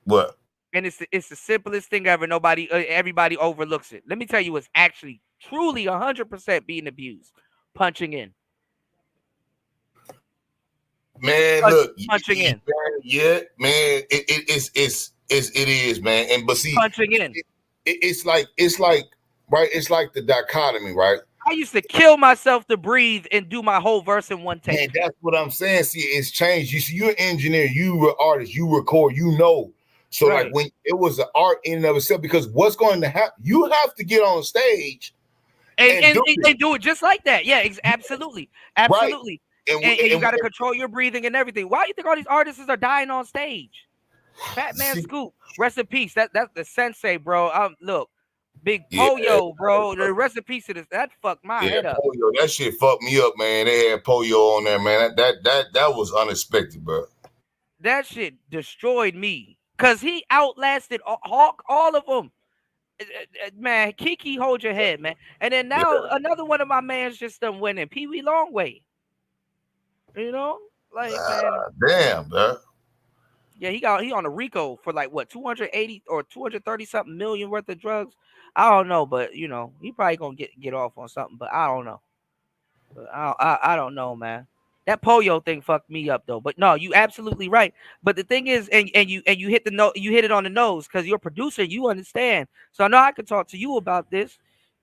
What? And it's the simplest thing ever. Everybody overlooks it. Let me tell you what's actually truly 100% being abused. Punching in. Man, punching in. Yeah, man, it is, man. And but see, punching in. It's like right. It's like the dichotomy, right? I used to kill myself to breathe and do my whole verse in one take. And that's what I'm saying. See, it's changed. You see, you're an engineer, you were an artist, you record, So like when it was an art in and of itself, because what's going to happen? You have to get on stage and they do it just like that. Yeah, absolutely, absolutely. Right. And you got to control your breathing and everything. Why do you think all these artists are dying on stage? Batman Scoop, rest in peace. That's the sensei, bro. Look, Big Poyo, bro. The rest in peace to this. That fucked my head up. Poyo, that shit fucked me up, man. They had Poyo on there, man. That was unexpected, bro. That shit destroyed me because he outlasted Hawk, all of them. Man, Kiki, hold your head, man. And then now another one of my mans just done winning. Pee Wee Longway. Like damn, bro. Yeah, he on a RICO for like what 280 or 230 something million worth of drugs. I don't know, but he probably gonna get off on something, but I don't know. I don't know, man. That Poyo thing fucked me up though. But no, you absolutely right. But the thing is, and you hit it on the nose because you're a producer, you understand. So I know I could talk to you about this.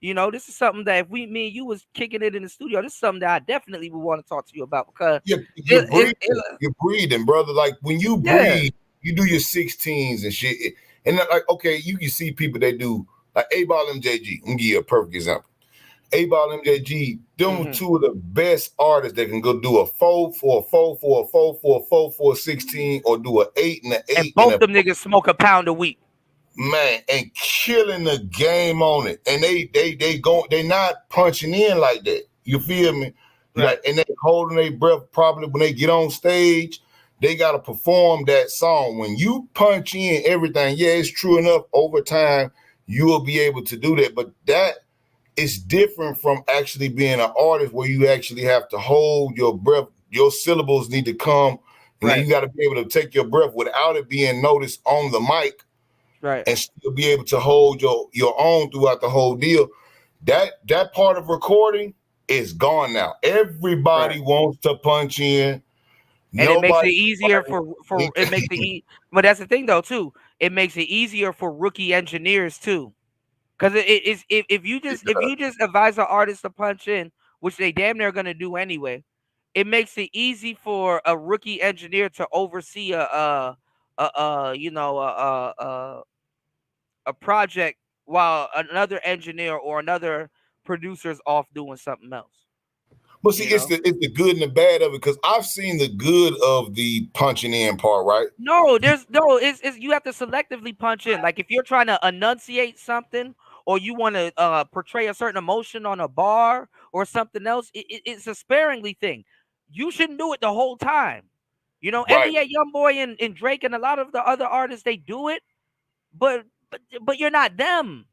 This is something that if me and you was kicking it in the studio, this is something that I definitely would want to talk to you about because you're breathing, brother. Like when you breathe, you do your 16s and shit. And like, okay, you can see people that do like A-Ball MJG. I'm gonna give you a perfect example. A-Ball MJG, them two of the best artists that can go do a 4 for a 4 for a 4 for a 4 for a 16 or do an 8 and an 8. And both them niggas smoke a pound a week. Man, and killing the game on it, and they not punching in like that. You feel me? Right. Like, and they holding their breath. Probably when they get on stage, they gotta perform that song. When you punch in everything, yeah, it's true enough. Over time, you will be able to do that. But that is different from actually being an artist, where you actually have to hold your breath. Your syllables need to come, and then you got to be able to take your breath without it being noticed on the mic. right, and still be able to hold your own throughout the whole deal. That part of recording is gone now. Everybody wants to punch in. and it makes it Nobody. easier for it makes it. But that's the thing though too. It makes it easier for rookie engineers too, because it is if you just advise an artist to punch in, which they damn near gonna do anyway. It makes it easy for a rookie engineer to oversee a project while another engineer or another producer's off doing something else. But see, it's the good and the bad of it, because I've seen the good of the punching in part, right? No, it's you have to selectively punch in. Like if you're trying to enunciate something or you want to portray a certain emotion on a bar or something else, it's a sparingly thing. You shouldn't do it the whole time. Right. NBA YoungBoy and Drake and a lot of the other artists, they do it, but you're not them.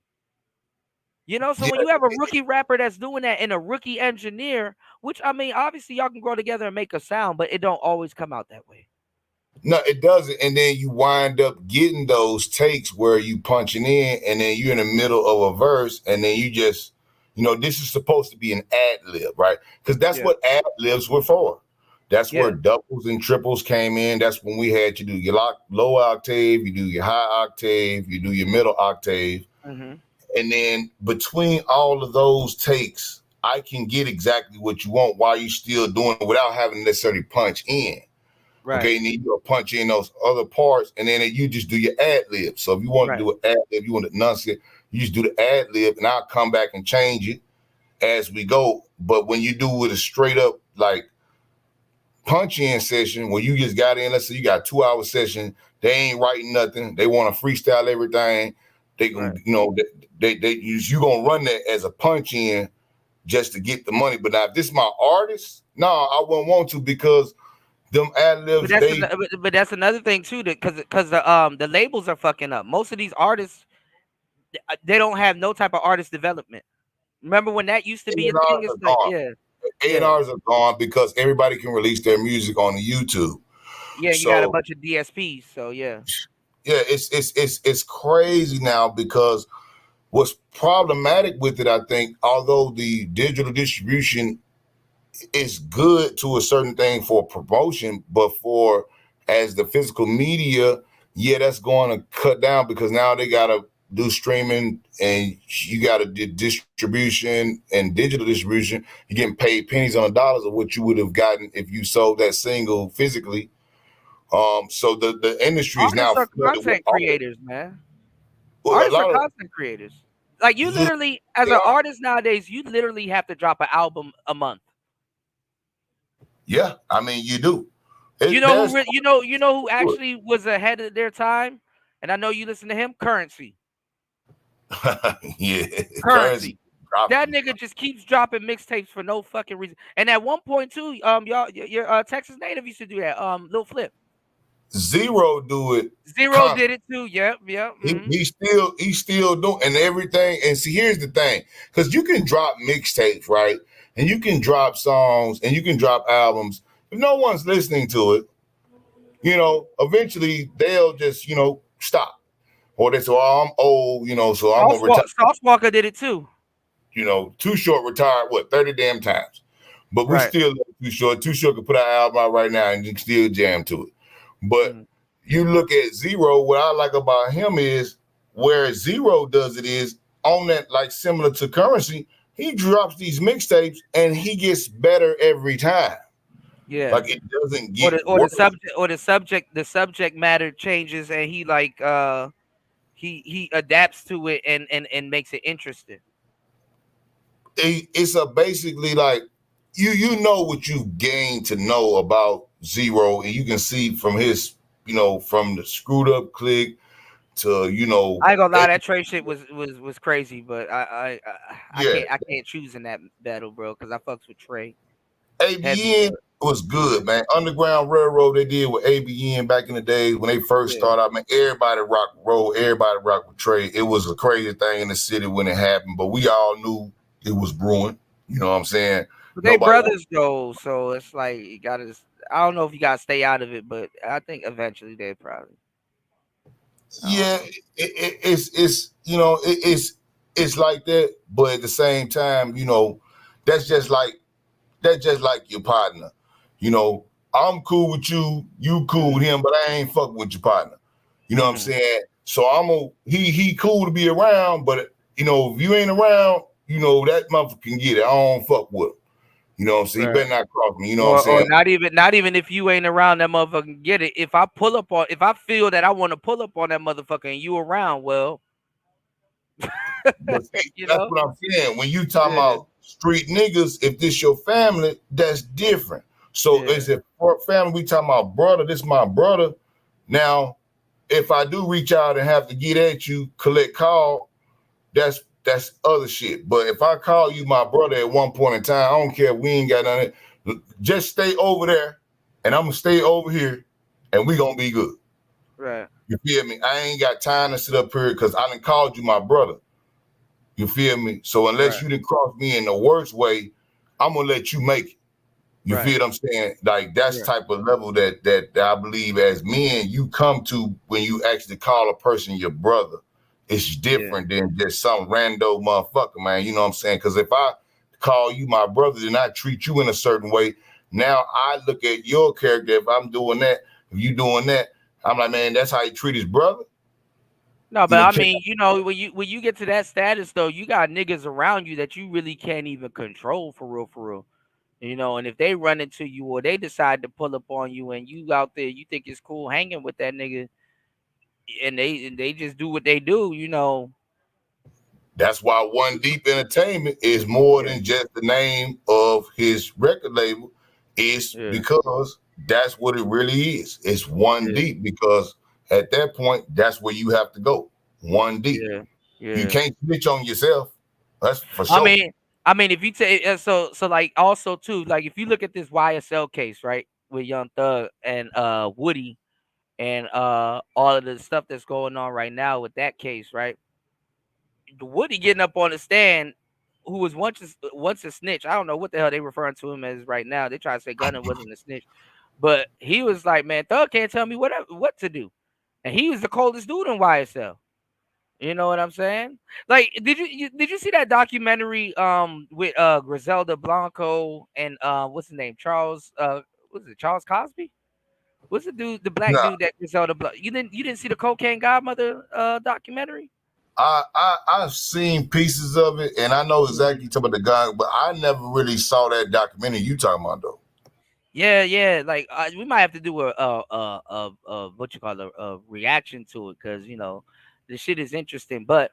So when you have a rookie rapper that's doing that and a rookie engineer, which I mean, obviously y'all can grow together and make a sound, but it don't always come out that way. No, it doesn't. And then you wind up getting those takes where you punching in and then you're in the middle of a verse and then you just, this is supposed to be an ad lib, right? Because that's what ad libs were for. That's where doubles and triples came in. That's when we had you do your low octave, you do your high octave, you do your middle octave. Mm-hmm. And then between all of those takes, I can get exactly what you want while you're still doing it without having to necessarily punch in. Right. Okay, and then you punch in those other parts, and then you just do your ad lib. So if you want to do an ad lib, you want to enunciate, you just do the ad lib, and I'll come back and change it as we go. But when you do with a straight up like punch in session, where you just got in, let's say you got a 2-hour session, they ain't writing nothing, they want to freestyle everything. They gonna, you gonna run that as a punch in just to get the money. But now if this is my artist, no, I wouldn't want to, because them ad libs. But that's another thing too, because the labels are fucking up. Most of these artists, they don't have no type of artist development. Remember when that used to be a thing? It's like, A&Rs are gone because everybody can release their music on the YouTube. Yeah, you got a bunch of DSPs, so yeah. Yeah, it's crazy now, because what's problematic with it, I think, although the digital distribution is good to a certain thing for promotion, but for as the physical media, that's going to cut down, because now they got to do streaming and you got to do distribution and digital distribution. You're getting paid pennies on the dollars of what you would have gotten if you sold that single physically. So the industry is now content creators, man. Artists are content creators. Like you literally, as an artist nowadays, you literally have to drop an album a month. Yeah, I mean you do. You know who actually was ahead of their time, and I know you listen to him. Currency. Yeah, Currency. That nigga just keeps dropping mixtapes for no fucking reason. And at one point too, your Texas native used to do that. Lil Flip. Zero do it. Zero did it too. Yep. Mm-hmm. He's still doing and everything. And see, here's the thing, because you can drop mixtapes, right? And you can drop songs and you can drop albums. If no one's listening to it, eventually they'll just, stop. Or they say, "Oh, I'm old, so I'm gonna retire." Sauce Walker did it too. Too Short retired 30 damn times, but we still Too Short. Too Short could put out an album out right now and you can still jam to it. But you look at Zero, what I like about him is where Zero does it is on that, like similar to Currency, he drops these mixtapes and he gets better every time. Yeah, like it doesn't get the subject matter changes and he he adapts to it and makes it interesting. It's basically like you know what you've gained to know about Zero, and you can see from his from the Screwed Up Click to I ain't gonna lie, that Trey shit was crazy, but I can't choose in that battle, bro, because I fucks with Trey. ABN was good, man. Underground Railroad they did with ABN back in the days when they first started out, man. Everybody rocked roll, everybody rocked with Trey. It was a crazy thing in the city when it happened, but we all knew it was brewing. You know what I'm saying? But they brothers though, so it's like you gotta. I don't know if you gotta stay out of it, but I think eventually they probably. Yeah, it's you know it's like that, but at the same time, you know, that's just like your partner. You know, I'm cool with you, you cool with him, but I ain't fucking with your partner. You know what I'm saying? So he cool to be around, but you know, if you ain't around, you know, that motherfucker can get it. I don't fuck with him. You know what I'm saying? You better not cross me. You know what I'm saying? Or not even if you ain't around, that motherfucker can get it. If I feel that I want to pull up on that motherfucker and you around, well, but see, that's what I'm saying. When you talking about street niggas, if this your family, that's different. So is it for family? We talking about brother. This my brother. Now, if I do reach out and have to get at you, collect call, that's other shit. But if I call you my brother at one point in time, I don't care if we ain't got nothing. Just stay over there, and I'm gonna stay over here, and we gonna be good. Right. You feel me? I ain't got time to sit up here because I done called you my brother. You feel me? So unless you didn't cross me in the worst way, I'm gonna let you make it. You feel what I'm saying? Like that's the type of level that I believe as men you come to when you actually call a person your brother. It's different than just some rando motherfucker, man. You know what I'm saying? Because if I call you my brother and I treat you in a certain way, now I look at your character. If I'm doing that, if you doing that, I'm like, man, that's how you treat his brother. No, but I mean, you know, when you get to that status though, you got niggas around you that you really can't even control for real. You know, and if they run into you or they decide to pull up on you and you out there, you think it's cool hanging with that nigga, and they just do what they do, you know. That's why One Deep Entertainment is more than just the name of his record label. It's because that's what it really is. It's One Deep because at that point, that's where you have to go. One Deep. You can't snitch on yourself. That's for sure. I mean, if you take so like also too, like if you look at this YSL case, right, with Young Thug and Woody and all of the stuff that's going on right now with that case, right? Woody getting up on the stand, who was once a snitch. I don't know what the hell they referring to him as right now. They try to say Gunna wasn't a snitch, but he was like, man, Thug can't tell me what to do, and he was the coldest dude in YSL. You know what I'm saying? Like, did you see that documentary with Griselda Blanco and what's his name? Charles Charles Cosby? What's the black dude that Griselda Blanco? You didn't see the Cocaine Godmother documentary? I've seen pieces of it, and I know exactly talking about the guy, but I never really saw that documentary you talking about though. Yeah. Like we might have to do a what you call a reaction to it because you know the shit is interesting. But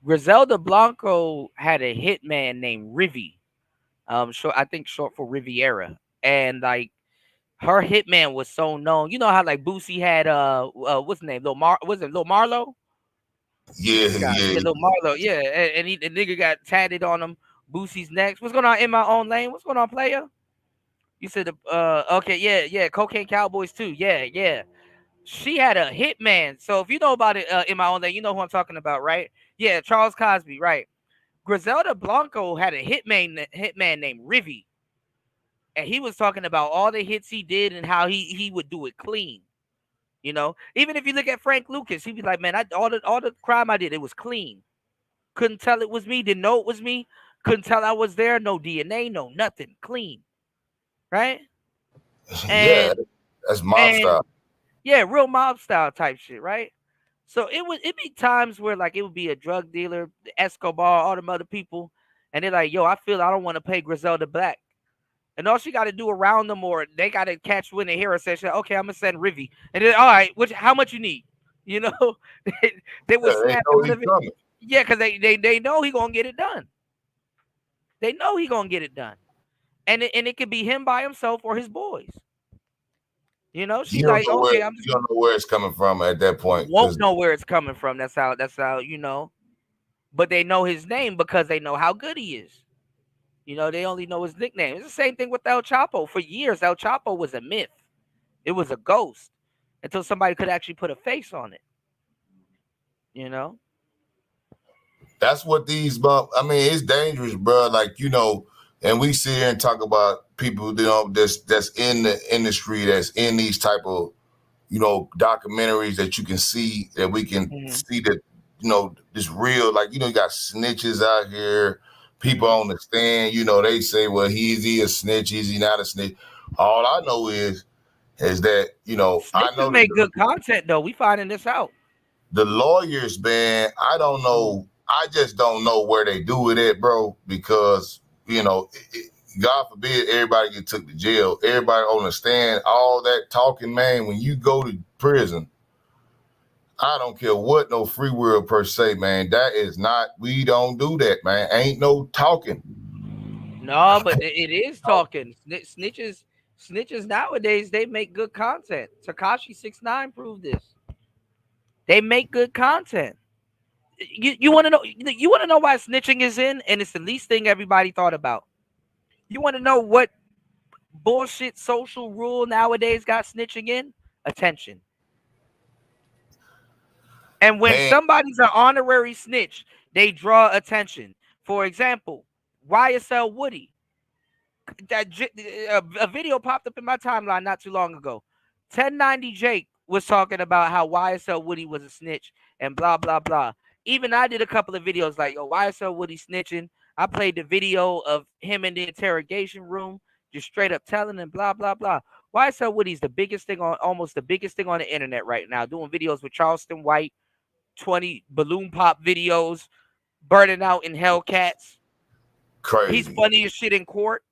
Griselda Blanco had a hitman named Rivy, I think short for Riviera, and like her hitman was so known. You know how like Boosie had what's his name? Lil Marlo? Yeah. Lil Marlo, yeah, and the nigga got tatted on him. Boosie's next. What's going on in my own lane? What's going on, player? You said okay, yeah, Cocaine Cowboys too. Yeah. She had a hitman. So if you know about it in my own lane, you know who I'm talking about, right? Yeah, Charles Cosby, right? Griselda Blanco had a hitman named Rivy, and he was talking about all the hits he did and how he would do it clean. You know, even if you look at Frank Lucas, he'd be like, man, all the crime I did, it was clean. Couldn't tell it was me. Didn't know it was me. Couldn't tell I was there. No DNA, no nothing. Clean, right? Yeah, that's mob style. Yeah, real mob style type shit, right? So it'd be times where like it would be a drug dealer, Escobar, all them other people, and they're like, yo, I feel I don't want to pay Griselda back. And all she got to do around them, or they got to catch when they hear her say, okay, I'm going to send Rivy. And then, all right, how much you need? You know, they would snap out of it. Yeah, because they know he going to get it done. They know he going to get it done. And it could be him by himself or his boys. You know, she's like, okay, you don't know where it's coming from at that point. Won't know where it's coming from. That's how, you know. But they know his name because they know how good he is. You know, they only know his nickname. It's the same thing with El Chapo. For years, El Chapo was a myth. It was a ghost until somebody could actually put a face on it. You know? That's what these, I mean, it's dangerous, bro. Like, you know, and we sit here and talk about people, you know, that's in the industry, that's in these type of documentaries that you can see that we can see that, this real, like, you got snitches out here, people on the stand, they say, well, is he a snitch? Is he not a snitch? All I know is that, I know make good content though. We finding this out. The lawyers, man, I don't know. I just don't know where they do it at, bro, because, God forbid everybody get took to jail. Everybody on the stand, all that talking, man, when you go to prison, I don't care what no free will per se, man. That is not, we don't do that, man. Ain't no talking. No, but it is talking. Snitches nowadays, they make good content. Tekashi 6ix9ine proved this. They make good content. You want to know? You want to know why snitching is in, and it's the least thing everybody thought about. You want to know what bullshit social rule nowadays got snitching in? Attention. And when somebody's an honorary snitch, they draw attention. For example, YSL Woody. A video popped up in my timeline not too long ago. 1090 Jake was talking about how YSL Woody was a snitch and blah, blah, blah. Even I did a couple of videos like, yo, YSL Woody snitching. I played the video of him in the interrogation room, just straight up telling him blah, blah, blah. YSL Woody's the biggest thing almost the biggest thing on the internet right now, doing videos with Charleston White, 20 balloon pop videos, burning out in Hellcats. Crazy. He's funny as shit in court.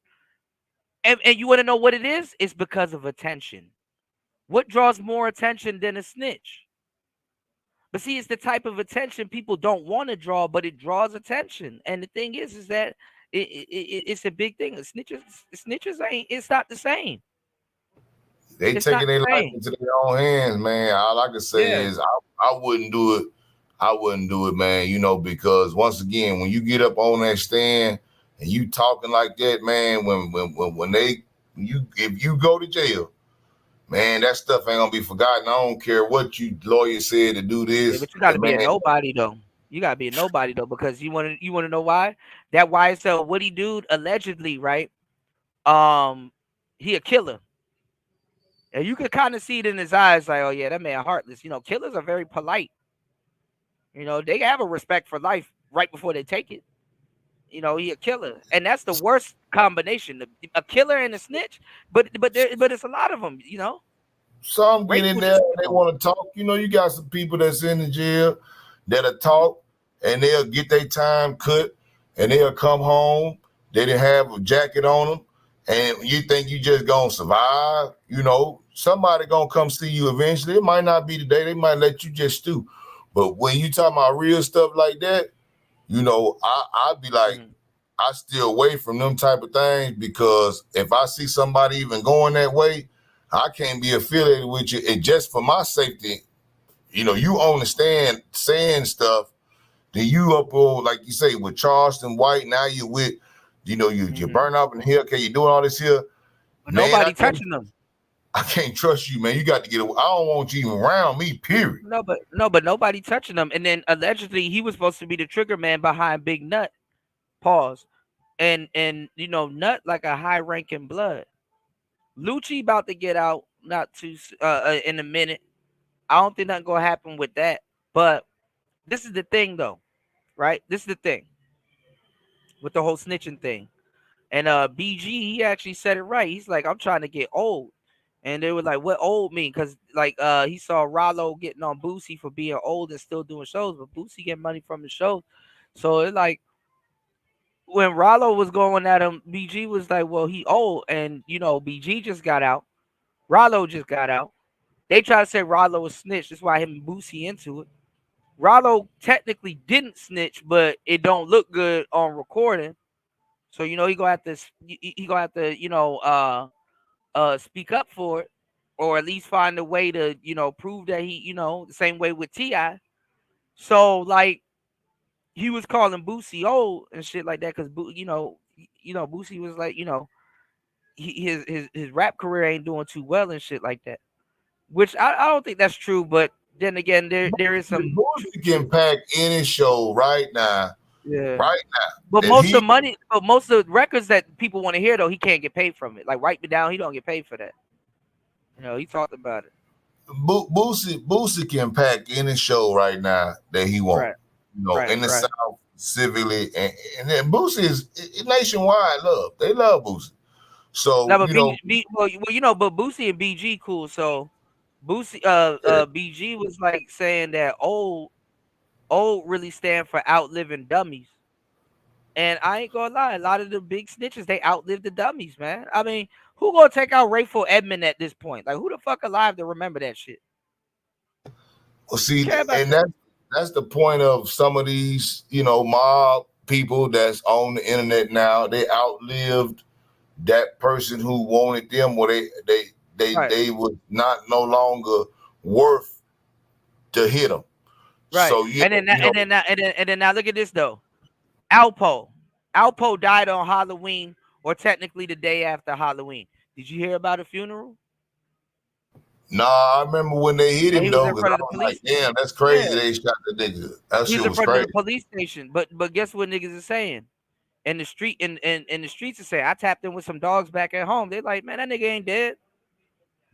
And you want to know what it is? It's because of attention. What draws more attention than a snitch? But see, it's the type of attention people don't want to draw, but it draws attention. And the thing is that it's a big thing. Snitches ain't. It's not the same. They taking their life into their own hands, man. All I can say is I wouldn't do it. I wouldn't do it, man. Because once again, when you get up on that stand and you talking like that, man, if you go to jail, man, that stuff ain't gonna be forgotten. I don't care what you lawyer said to do this. But you gotta be a nobody though. You gotta be a nobody though, because you wanna know why? That YSL Woody dude allegedly, right? He a killer. And you could kind of see it in his eyes, like, oh yeah, that man heartless. Killers are very polite. They have a respect for life right before they take it. He a killer, and that's the worst combination: a killer and a snitch. But it's a lot of them. Some get in there and they want to talk. You got some people that's in the jail that'll talk and they'll get their time cut and they'll come home. They didn't have a jacket on them, and you think you just gonna survive. Somebody gonna come see you eventually. It might not be today. They might let you just stew. But when you talk about real stuff like that, I'd be like, I stay away from them type of things, because if I see somebody even going that way, I can't be affiliated with you. And just for my safety, you on the stand saying stuff, then you up on, like you say, with Charleston White, now you with, you burn up in here, okay, you doing all this here. Man, nobody touching them. I can't trust you, man. You got to get away. I don't want you even around me, period. No, but nobody touching them. And then allegedly he was supposed to be the trigger man behind Big Nut. Pause. And Nut like a high ranking blood. Lucci about to get out not too in a minute. I don't think nothing gonna happen with that. But this is the thing though, right? This is the thing with the whole snitching thing. And BG, he actually said it right. He's like, I'm trying to get old. And they were like, what old mean? Because like he saw Rollo getting on Boosie for being old and still doing shows, but Boosie getting money from his shows. So it's like when Rollo was going at him, BG was like, well, he old. And BG just got out. Rollo just got out. They try to say Rollo was snitch. That's why him and Boosie into it. Rollo technically didn't snitch, but it don't look good on recording. So he gonna have to speak up for it, or at least find a way to prove that he the same way with T.I. So like he was calling Boosie old and shit like that, because Boosie was like his rap career ain't doing too well and shit like that, which I don't think that's true. But then again, there is some Boosie can pack any show right now. Yeah. Right now. But most of the money, most of the records that people want to hear though, he can't get paid from it. Like Write Me Down, he don't get paid for that. He talked about it. Boosie can pack any show right now that he wants. Right. You know, Right, in the right. South, civilly, and then Boosie is nationwide love. They love Boosie. So No, but you know, well, you know, but Boosie and BG cool. So Boosie, BG was like saying that old really stand for outliving dummies. And I ain't gonna lie, a lot of the big snitches, they outlive the dummies, man. I mean, who gonna take out Rayful Edmond at this point? Like, who the fuck alive to remember that shit? well, see, and that's the point of some of these, you know, mob people that's on the internet now. They outlived that person who wanted them, or they was not no longer worth to hit them. Right. So yeah, and then now look at this though. Alpo died on Halloween, or technically the day after Halloween. Did you hear about a funeral? Nah, I remember when they hit him He was though. in front of the I was police. like, damn, that's crazy. Yeah. They shot the nigga. That He shit was in was front crazy. of the police station. But guess what niggas is saying? In the street, in the streets is saying, I tapped in with some dogs back at home. They like, man, that nigga ain't dead.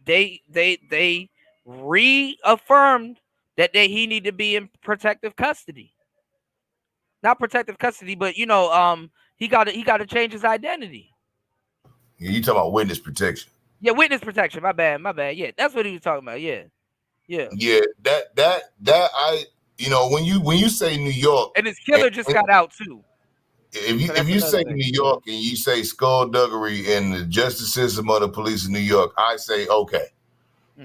They reaffirmed that he need to be in protective custody. Not protective custody, but you know, he got to change his identity. Yeah, you talking about witness protection? Yeah, witness protection. My bad. Yeah, that's what he was talking about. Yeah. Yeah, that I, you know, when you say New York, and his killer just got out too. If you say New York and you say skullduggery and the justice system of the police in New York, I say okay.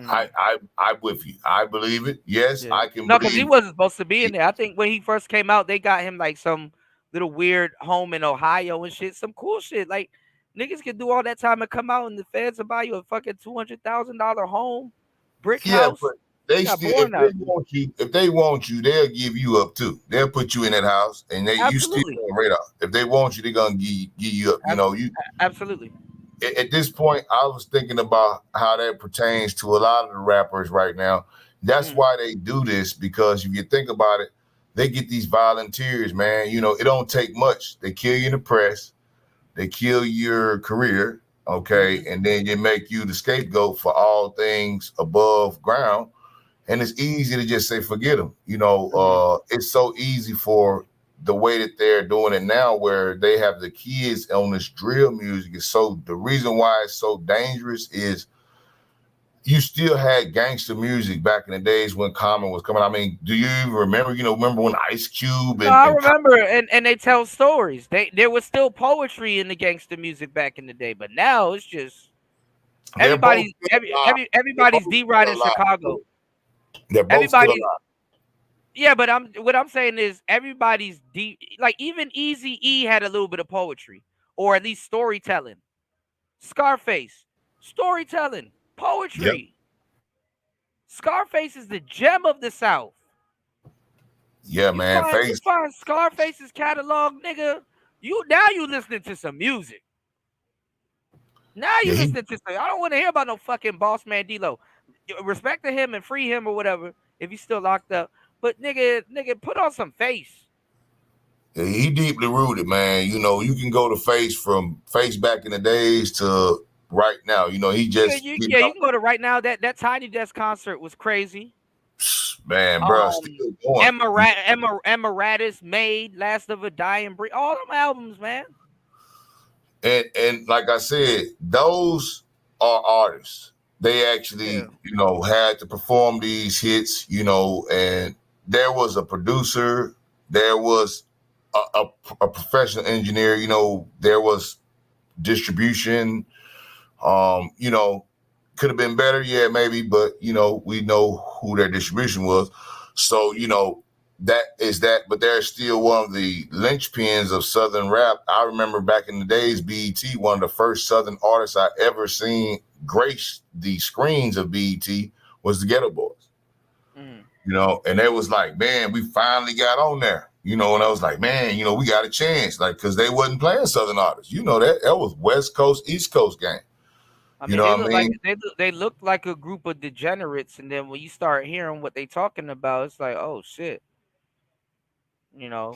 I'm with you. I believe it. Yes, I can. No, because he wasn't supposed to be in there. I think when he first came out, they got him like some little weird home in Ohio and shit, some cool shit. Like niggas can do all that time and come out and the feds will buy you a fucking $200,000 home, brick house. But they still, if they want you, they'll give you up too. They'll put you in that house, and you still on radar. If they want you, they're gonna give you up. You know, absolutely. At this point, I was thinking about how that pertains to a lot of the rappers right now. That's why they do this, because if you think about it, they get these volunteers, man. You know, it don't take much. They kill you in the press, they kill your career, okay, and then they make you the scapegoat for all things above ground. And it's easy to just say, forget them. You know, it's so easy for the way that they're doing it now, where they have the kids on this drill music. Is so the reason why it's so dangerous is you still had gangster music back in the days when Common was coming. I mean, do you even remember? You know, remember when Ice Cube? I remember, and they tell stories. There was still poetry in the gangster music back in the day, but now it's just everybody's D-Ride in Chicago. They're both still alive. Yeah, but what I'm saying is everybody's deep. Like even Eazy-E had a little bit of poetry, or at least storytelling. Scarface, storytelling, poetry. Yep. Scarface is the gem of the South. Yeah, man. You find Scarface's catalog, nigga. You listening to some music. Now you listening to some. I don't want to hear about no fucking Boss Man D-Lo. Respect to him and free him or whatever if he's still locked up. But nigga, put on some face. Yeah, he deeply rooted, man. You know, you can go to Face from Face back in the days to right now. You know, he just you can go to right now. That Tiny Desk concert was crazy. Man, bro, still going. Emma Radis made Last of a Dying Breed. All them albums, man. And like I said, those are artists. They actually, you know, had to perform these hits, you know, and there was a producer, there was a professional engineer, you know, there was distribution, you know, could have been better, yeah, maybe, but, you know, we know who their distribution was. So, you know, that is that, but they're still one of the linchpins of Southern rap. I remember back in the days, BET, one of the first Southern artists I ever seen grace the screens of BET was the Ghetto Boys. You know, and they was like, man, we finally got on there. You know, and I was like, man, you know, we got a chance, like, because they wasn't playing Southern artists. You know, that was West Coast, East Coast game. I mean, they looked like a group of degenerates, and then when you start hearing what they talking about, it's like, oh shit. You know,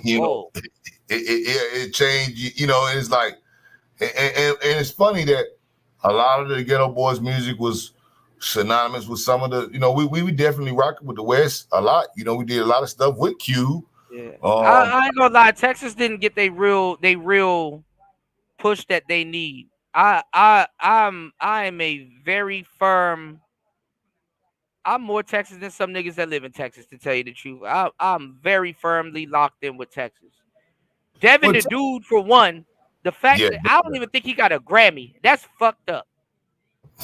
it changed. You know, it's like, and it's funny that a lot of the Ghetto Boys music was synonymous with some of the, we definitely rocking with the West a lot. We did a lot of stuff with Q. Yeah. I ain't gonna lie, Texas didn't get they real push that they need. I am a very firm. I'm more Texas than some niggas that live in Texas, to tell you the truth. I'm very firmly locked in with Texas. Devin, the dude, for one, the fact that I don't even think he got a Grammy. That's fucked up.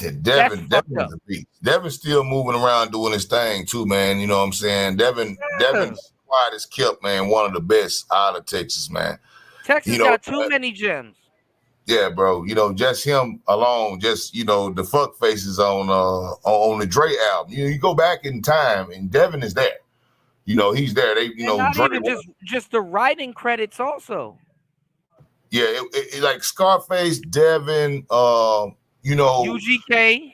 Yeah, Devin is a beast. Devin's still moving around doing his thing too, man. You know what I'm saying? Devin's quiet as kept, man. One of the best out of Texas, man. Texas got too many gems. Yeah, bro. Just him alone, just the fuck faces on the Dre album. You go back in time and Devin is there. He's there. They not Dre even just the writing credits also. Yeah, it like Scarface, Devin, UGK.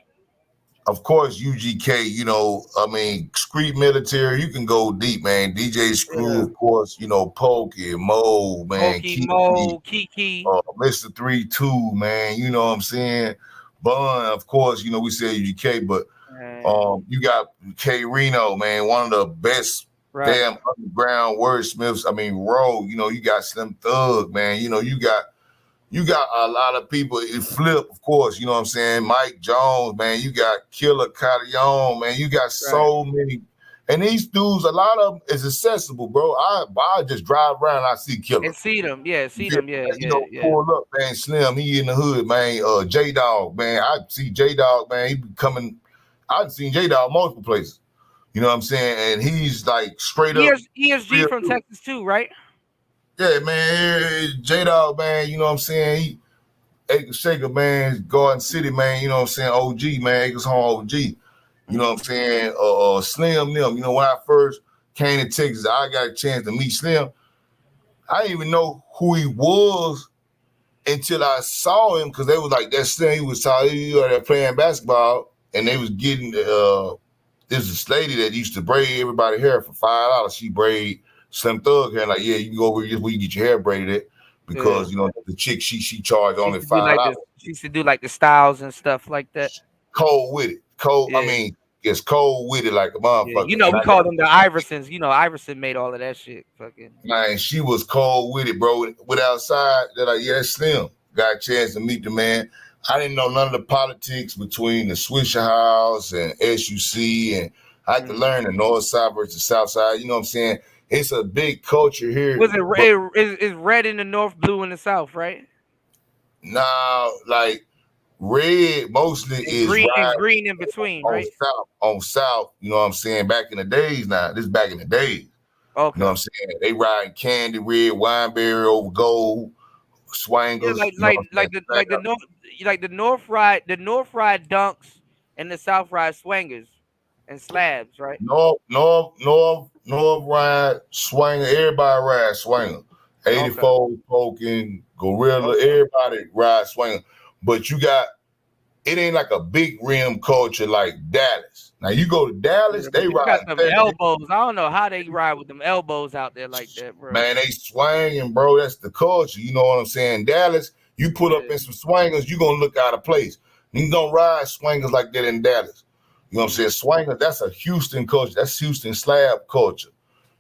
Of course, UGK, Street Military, you can go deep, man. DJ Screw, of course, Pokey, Mo, man. Kiki. Mr. 3-2, man. You know what I'm saying? Bun, of course, we said UGK, but you got K Reno, man, one of the best damn underground wordsmiths. Roe, you got Slim Thug, man. You got a lot of people. Flip, of course, you know what I'm saying? Mike Jones, man. You got Killer Carillon, man. You got so many. And these dudes, a lot of them is accessible, bro. I just drive around and I see Killer. And see them, yeah. Pull up, man. Slim, he in the hood, man. J-Dog, man. I see J-Dog, man. He be coming. I've seen J-Dog multiple places. You know what I'm saying? And he's like straight up. ESG from Texas too, right? Yeah, man, J-Dog, man, you know what I'm saying? He Acres Shaker, man, Garden City, man, you know what I'm saying? OG, man, Acres Home OG. You know what I'm saying? Slim, them. When I first came to Texas, I got a chance to meet Slim. I didn't even know who he was until I saw him, because they was like, that Slim, he was playing basketball, and they was getting, there's this lady that used to braid everybody's hair for $5. She braid Slim Thug hair, like, yeah, you can go over here where you get your hair braided at, because the chick she charged only $5. She used to do like the styles and stuff like that. Cold with it, it's cold with it like a motherfucker. We call them the Iversons. Iverson made all of that shit. Fucking man, she was cold with it, bro. With outside, they're like, yeah, Slim. Got a chance to meet the man. I didn't know none of the politics between the Swisher House and SUC, and I had to learn the North Side versus South Side. You know what I'm saying? It's a big culture here. Was it red? Is red in the north, blue in the south, right? Nah, like red mostly is green in between, right? On south, you know what I'm saying? Back in the days now. This is back in the days. Okay. You know what I'm saying? They riding candy red, wineberry over gold, swangles. Yeah, the north ride dunks and the south ride swangers and slabs, right? North ride swanger, everybody ride swanger. 84 poking, gorilla, everybody ride swanger. But it ain't like a big rim culture like Dallas. Now you go to Dallas, they ride got them elbows. I don't know how they ride with them elbows out there like that, bro. Man, they swinging, bro. That's the culture. You know what I'm saying? Dallas, you put up in some swingers, you gonna look out of place. You don't ride swingers like that in Dallas. You know what I'm saying? Swingers, that's a Houston culture. That's Houston slab culture.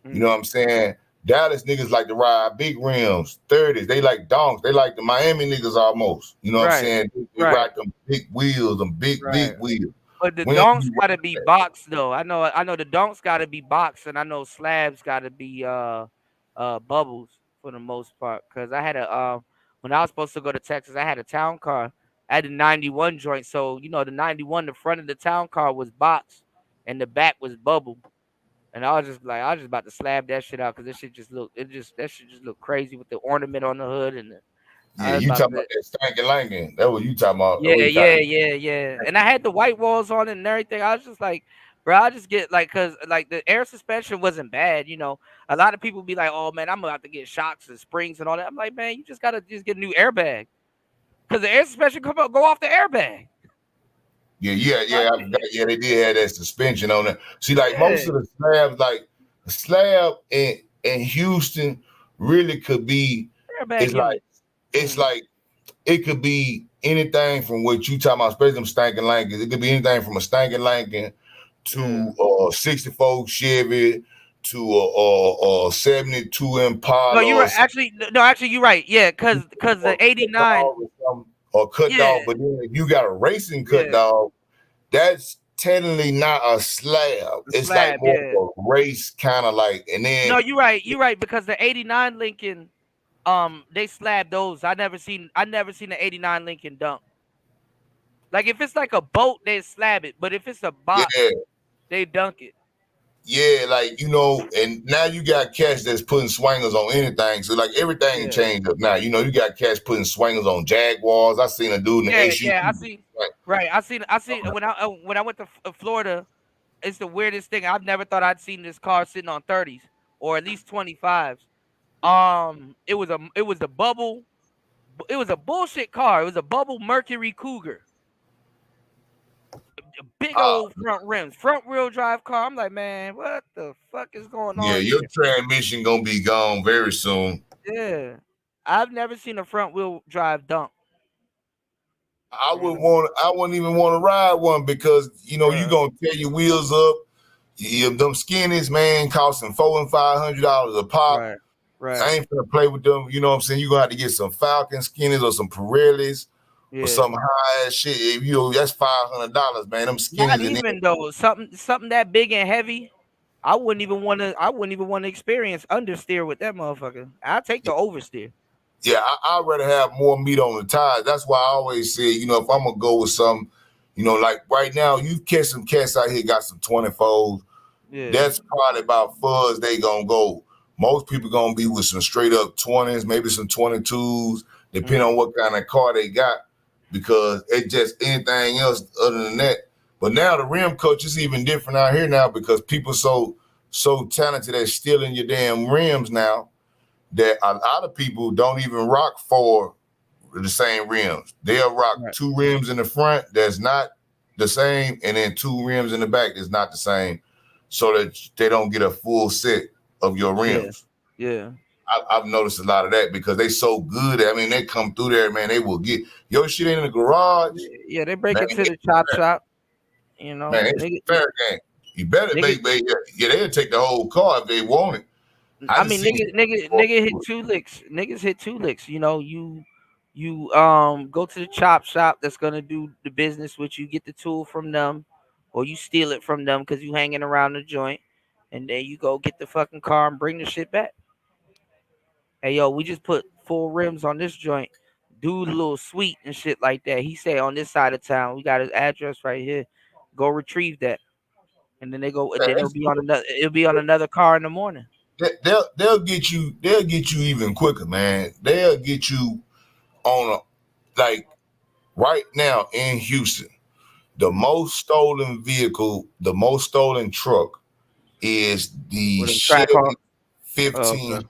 You know what I'm saying? Dallas niggas like to ride big rims, 30s. They like donks. They like the Miami niggas almost. You know what I'm saying? They ride them big wheels, them big wheels. But the donks gotta be boxed though. I know the donks gotta be boxed, and I know slabs gotta be bubbles for the most part. Cause I had when I was supposed to go to Texas, I had a town car. I had a 91 joint. So the 91, the front of the town car was boxed and the back was bubble. And I was just about to slab that shit out, because that shit just look crazy with the ornament on the hood and you talking about that stanky lanky. That's what you talking about. Yeah. And I had the white walls on it and everything. I was just like, bro, I just get cause the air suspension wasn't bad. A lot of people be like, oh man, I'm about to get shocks and springs and all that. I'm like, man, you just gotta get a new airbag, because the air suspension go off the airbag. Yeah. They did have that suspension on it. See, most of the slabs, like the slab in Houston, really could be. It's like it could be anything from what you talking about, especially them stinking Lincolns. It could be anything from a stinking Lincoln to a 64 Chevy to a 72 Impala. No, you're right. Actually, you're right. Yeah, because the 89 or cut dog. But then if you got a racing cut dog, that's technically not a slab. It's slab, like more of a race kind of like. And then no, you're right. You're right because the 89 Lincoln, they slab those. I never seen the 89 Lincoln dunk. Like if it's like a boat, they slab it. But if it's a box, they dunk it. Yeah, like, you know, and now you got cats that's putting swangers on anything. So like everything changed up now. You know, you got cats putting swangers on Jaguars. I seen a dude in the SUV. Yeah, I see. Right, I seen when I went to Florida. It's the weirdest thing. I've never thought I'd seen this car sitting on 30s or at least 25s. It was a bubble. It was a bullshit car. It was a bubble Mercury Cougar. Big old front rims, front wheel drive car. I'm like, man, what the fuck is going on? Yeah, your transmission gonna be gone very soon. Yeah, I've never seen a front wheel drive dunk. I wouldn't even want to ride one because you know you gonna tear your wheels up. Them skinnies, man, costing $400 and $500 a pop. Right. I ain't gonna play with them. You know what I'm saying? You gonna have to get some Falcon skinnies or some Pirellis. Or some high ass shit. If you that's $500, man. Them skinnies. Not even though something that big and heavy. I wouldn't even want to experience understeer with that motherfucker. I'll take the oversteer. Yeah, I'd rather have more meat on the tires. That's why I always say, you know, if I'm gonna go with some, you know, like right now, you catch some cats out here got some 24s. Yeah. That's probably about fuzz they gonna go. Most people gonna be with some straight up 20s, maybe some 22s, depending on what kind of car they got. Because it's just anything else other than that. But now the rim coach is even different out here now because people so talented at stealing your damn rims now that a lot of people don't even rock for the same rims. They'll rock 2 rims in the front that's not the same, and then 2 rims in the back that's not the same, so that they don't get a full set of your rims. Yeah. I've noticed a lot of that because they so good. I mean, they come through there, man. They will get your shit in the garage. Yeah, they break it to the chop shop. You know, man, it's fair game. You better make. Yeah, they'll take the whole car if they want it. I mean, nigga hit 2 licks. Niggas hit 2 licks. You know, you go to the chop shop that's gonna do the business with you. Get the tool from them, or you steal it from them because you hanging around the joint, and then you go get the fucking car and bring the shit back. Hey, yo, we just put 4 rims on this joint. Dude, a little sweet and shit like that. He said on this side of town, we got his address right here. Go retrieve that, and then they go. And then it'll be on another. It'll be on another car in the morning. They'll get you. They'll get you even quicker, man. They'll get you on like right now in Houston. The most stolen vehicle, the most stolen truck, is the Chevy 1500.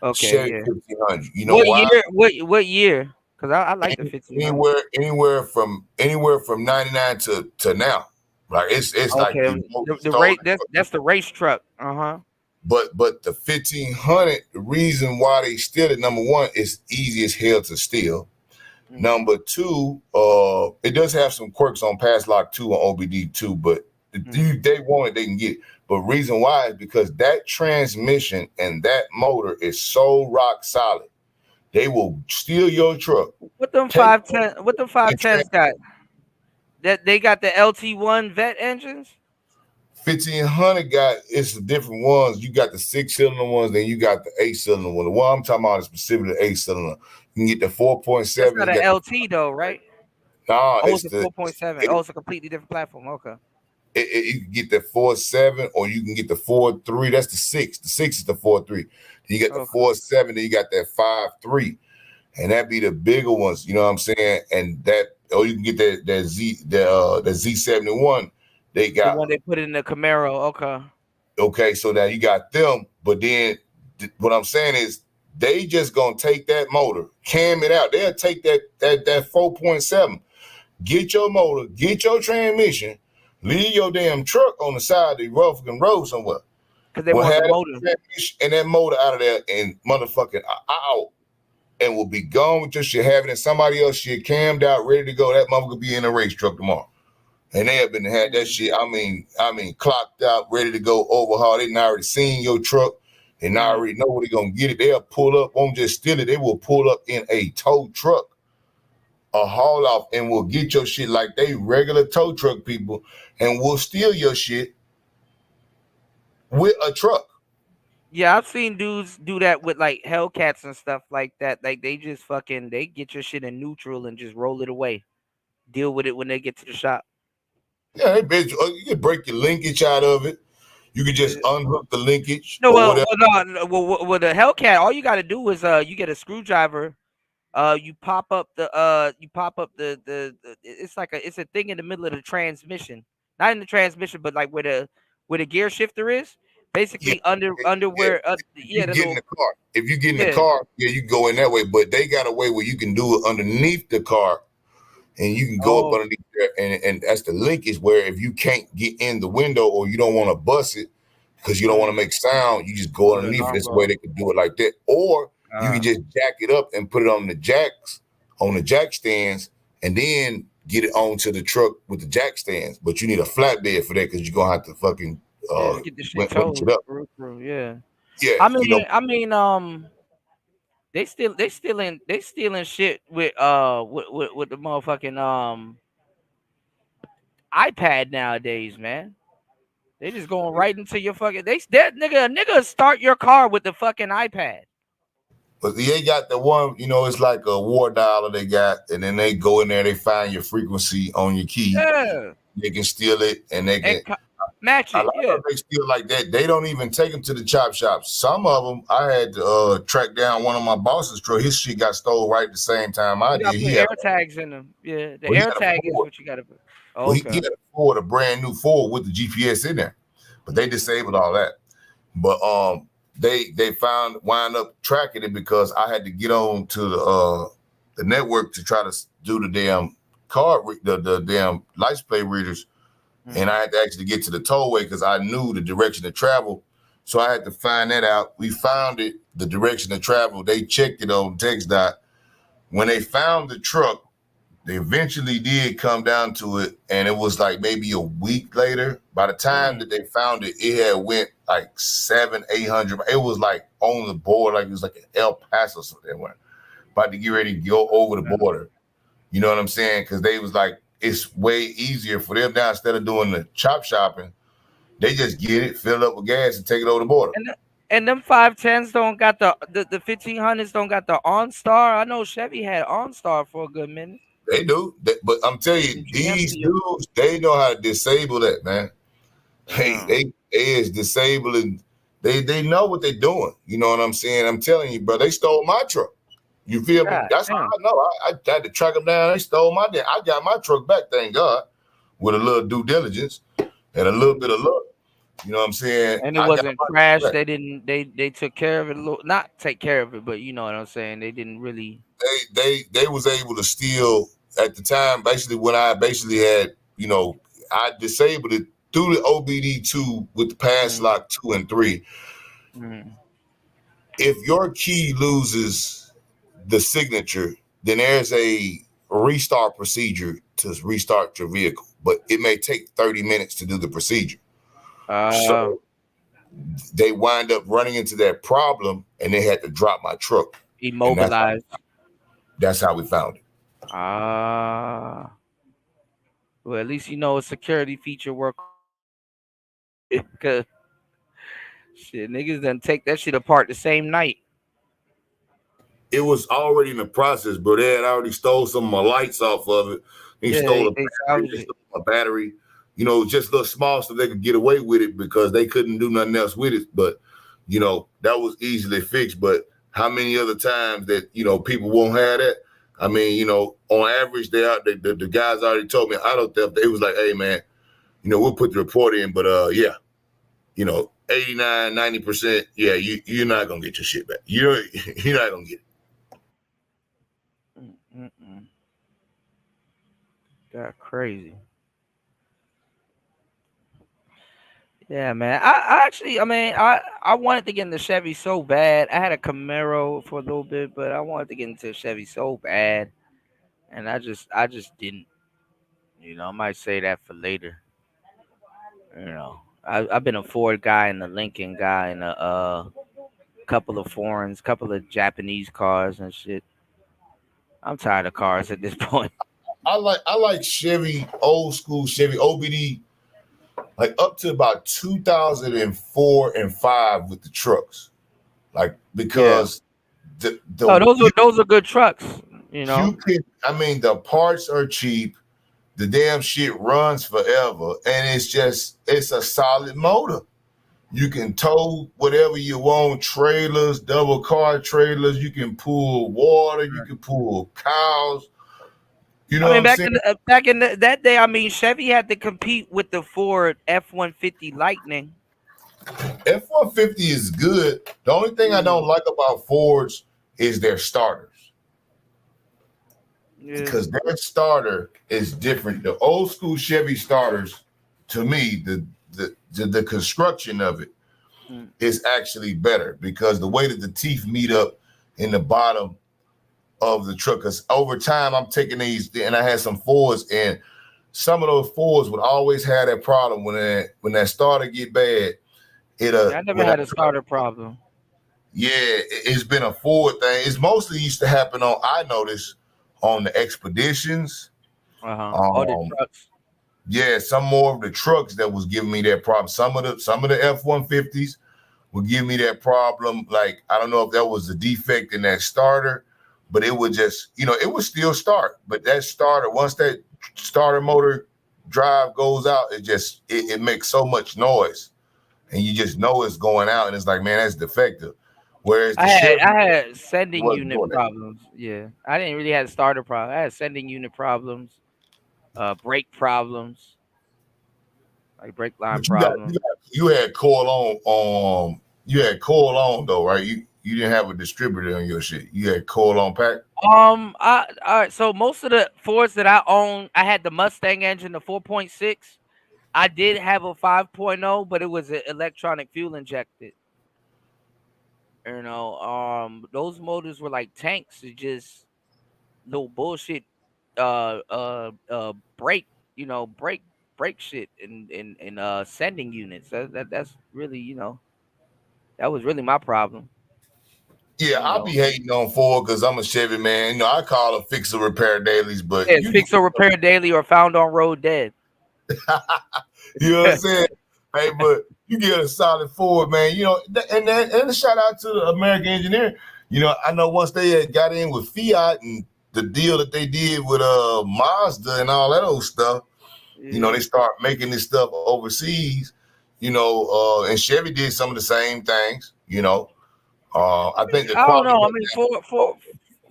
Okay, yeah. 1500. You know what why? year? What year? Because I like the 1500. Anywhere from 99 to now. Like it's like the race. That's the race truck. But the 1500. The reason why they steal it, number one, it's easy as hell to steal. Number 2, it does have some quirks on Pass Lock 2 on OBD 2, but if they want it, they can get it. But reason why is because that transmission and that motor is so rock solid. They will steal your truck. What them 510? What them 510s got? That they got the LT1 vet engines. 1500 got it's the different ones. You got the 6-cylinder ones, then you got the 8-cylinder one. The one I'm talking about is specifically the 8-cylinder. You can get the 4.7. It's not an LT though, right? Nah, it's a 4.7. Oh, it's a completely different platform. Okay. You can get the 4.7 or you can get the 4.3. That's the 6. The 6 is the 4.3. You get the 4.7, then you got that 5.3. And that'd be the bigger ones, you know what I'm saying? And that, or you can get the Z71. They got the one they put in the Camaro. Okay, so now you got them, but then what I'm saying is they just gonna take that motor, cam it out. They'll take that 4.7, get your motor, get your transmission, leave your damn truck on the side of the road somewhere. Because they want the motor. And that motor out of there and motherfucking out. and will be gone with your shit, having it somebody else shit cammed out, ready to go. That motherfucker be in a race truck tomorrow. And they have been had that shit. I mean, clocked out, ready to go overhaul. They done already seen your truck. They not already know where they gonna get it. They'll pull up, won't just steal it. They will pull up in a tow truck, a haul off, and will get your shit like they regular tow truck people, and will steal your shit with a truck. Yeah, I've seen dudes do that with like Hellcats and stuff like that. Like they just fucking they get your shit in neutral and just roll it away. Deal with it when they get to the shop. Yeah, they bitch. You can break your linkage out of it. You can just unhook the linkage. No, or well, whatever. with the Hellcat, all you got to do is you get a screwdriver. You pop up the it's a thing in the middle of the transmission, not in the transmission, but like where the gear shifter is. Basically, under where you get in the car. If you get in Yeah. the car, yeah, you can go in that way. But they got a way where you can do it underneath the car, and you can go up underneath there, and that's the linkage where if you can't get in the window or you don't want to bust it because you don't want to make sound, you just go underneath it. That's the way they can do it like that. Or you can just jack it up and put it on the jacks, on the jack stands, and then get it onto the truck with the jack stands. But you need a flatbed for that because you're gonna have to fucking get this shit winch towed. it up. Yeah. Yeah, I mean, you know, they stealing shit with the motherfucking iPad nowadays, man. They just going right into your fucking that nigga start your car with the fucking iPad. but they got the one, you know, it's like a war dialer they got, and then they go in there, they find your frequency on your key. Yeah. They can steal it, and they can match it. A lot of them they steal like that. They don't even take them to the chop shops. Some of them, I had to track down one of my boss's truck. His shit got stole right at the same time I You did. gotta He put had air tags in them. Yeah, the Well, he air had a tag is Ford. what you gotta put. Well, he had a Ford, a brand new Ford with the GPS in there, but they disabled all that. But they wind up tracking it because I had to get on to the network to try to do the damn the damn license plate readers, and I had to actually get to the tollway because I knew the direction to travel. So I had to find that out. We found it, the direction to travel. They checked it on TxDOT. When they found the truck, they eventually did come down to it, and it was like maybe a week later. By the time that they found it, it had went like 700-800. It was like on the border, like it was like an El Paso, so they were about to get ready to go over the border. You know what I'm saying? Because they was like, it's way easier for them now. Instead of doing the chop shopping, they just get it, fill it up with gas, and take it over the border. And them 510s don't got the 1500s don't got the OnStar. I know Chevy had OnStar for a good minute. They do, but I'm telling you, these dudes, they know how to disable that, man. They is disabling. They know what they're doing. You know what I'm saying? I'm telling you, bro. They stole my truck. You feel me? That's how I know. I had to track them down. They stole my damn. I got my truck back, thank God, with a little due diligence and a little bit of luck. You know what I'm saying? And it wasn't crashed. They didn't. They took care of it. Not take care of it, but you know what I'm saying. They didn't really. They was able to steal at the time. Basically, when I basically had, you know, I disabled it through the OBD2 with the pass lock 2 and 3. If your key loses the signature, then there's a restart procedure to restart your vehicle, but it may take 30 minutes to do the procedure. So they wind up running into that problem, and they had to drop my truck. Immobilized. That's how we found it. Well, at least you know a security feature work. Cause shit, niggas done take that shit apart the same night. It was already in the process, bro. They had already stole some of my lights off of it. They stole a battery. You know, just little small stuff they could get away with it because they couldn't do nothing else with it. But, you know, that was easily fixed. But how many other times that, you know, people won't have that? I mean, you know, on average, the guys already told me auto theft. They was like, hey, man, you know, we'll put the report in. But, yeah, you know, 89, 90%, yeah, you're not going to get your shit back. You're not going to get it. That's crazy. Yeah, man. I wanted to get into Chevy so bad. I had a Camaro for a little bit, but I wanted to get into Chevy so bad, and I just didn't. I might say that for later. I've been a Ford guy and a Lincoln guy and a couple of foreigns, couple of Japanese cars and shit. I'm tired of cars at this point. I like Chevy, old school Chevy OBD, like up to about 2004 and 5 with the trucks, like because those are good trucks. The parts are cheap, the damn shit runs forever, and it's a solid motor. You can tow whatever you want, trailers, double car trailers. You can pull water, you can pull cows. back in that day, Chevy had to compete with the Ford F-150 Lightning. F-150 is good. The only thing I don't like about Fords is their starters. Yeah. Because their starter is different. The old school Chevy starters, to me, the construction of it is actually better because the way that the teeth meet up in the bottom of the truck. Because over time, I'm taking these, and I had some Fords, and some of those Fords would always have that problem when that starter get bad. I never had a starter problem. Yeah, it's been a Ford thing. It's mostly used to happen I noticed on the Expeditions. The trucks. Yeah, some more of the trucks that was giving me that problem. Some of the F-150s would give me that problem. Like, I don't know if that was a defect in that starter, but it would just, it would still start. But that starter, once that starter motor drive goes out, it makes so much noise. And you just know it's going out, and it's like, man, that's defective. Whereas I had sending unit problems. Yeah, I didn't really have starter problems. I had sending unit problems, brake problems, like brake line problems. You had coil on. You had coil on though, right? You didn't have a distributor on your shit. You had coil on pack. All right. So most of the Fords that I own, I had the Mustang engine, the 4.6. I did have a 5.0, but it was an electronic fuel injected. Those motors were like tanks. It just little bullshit brake shit and sending units. That's really, that was really my problem. Yeah, I'll be hating on Ford because I'm a Chevy man. I call them fix or repair dailies, but fix or repair daily or found on road dead. You know what I'm saying? Hey, but you get a solid Ford, man. And a shout out to the American engineer. I know once they had got in with Fiat and the deal that they did with Mazda and all that old stuff, they start making this stuff overseas. And Chevy did some of the same things. I think I don't know.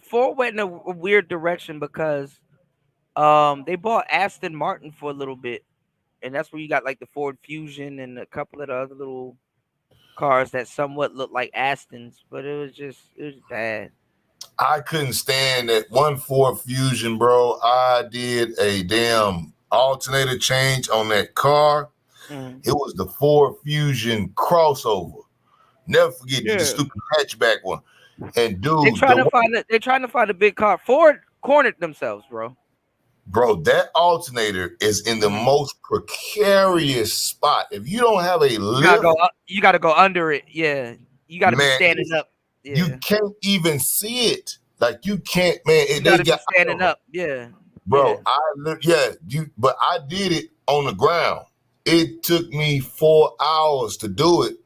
Ford went in a weird direction because they bought Aston Martin for a little bit. And that's where you got like the Ford Fusion and a couple of the other little cars that somewhat look like Astons, but it was bad. I couldn't stand that one Ford Fusion, bro. I did a damn alternator change on that car. It was the Ford Fusion crossover. Never forget the stupid hatchback one. And dude, they're trying to find a big car. Ford cornered themselves, bro. Bro, that alternator is in the most precarious spot. If you don't have a lift, you got to go under it. Yeah, you got to be standing up. Yeah. You can't even see it. Like you can't, man. You got to be standing up. Yeah, bro. But I did it on the ground. It took me 4 hours to do it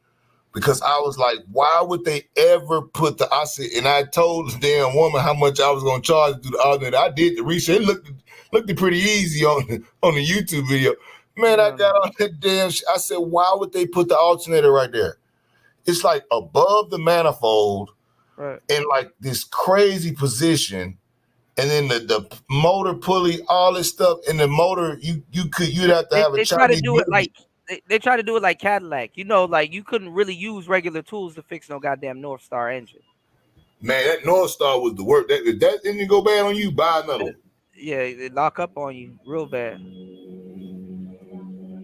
because I was like, why would they ever put I said, and I told the damn woman how much I was going to charge to do the alternator. I did the research. It looked pretty easy on the YouTube video. Man, I got on that damn shit. I said, why would they put the alternator right there? It's like above the manifold in like this crazy position. And then the motor pulley, all this stuff in the motor, you'd have to have a try to do it like they try to do it like Cadillac. Like you couldn't really use regular tools to fix no goddamn North Star engine. Man, that North Star was the work. If that engine go bad on you, buy another one. Yeah, they lock up on you real bad.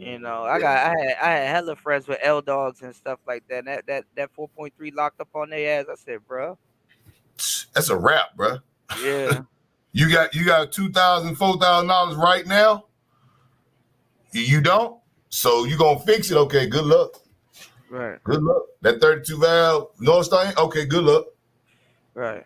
You know, I had hella friends with L dogs and stuff like that. And that 4.3 locked up on their ass. I said, bro, That's a wrap, bro. yeah. You got $2,000, $4,000 right now. You don't, so you gonna fix it? Okay, good luck. Right. Good luck. That 32 valve North Star. Okay, good luck. Right.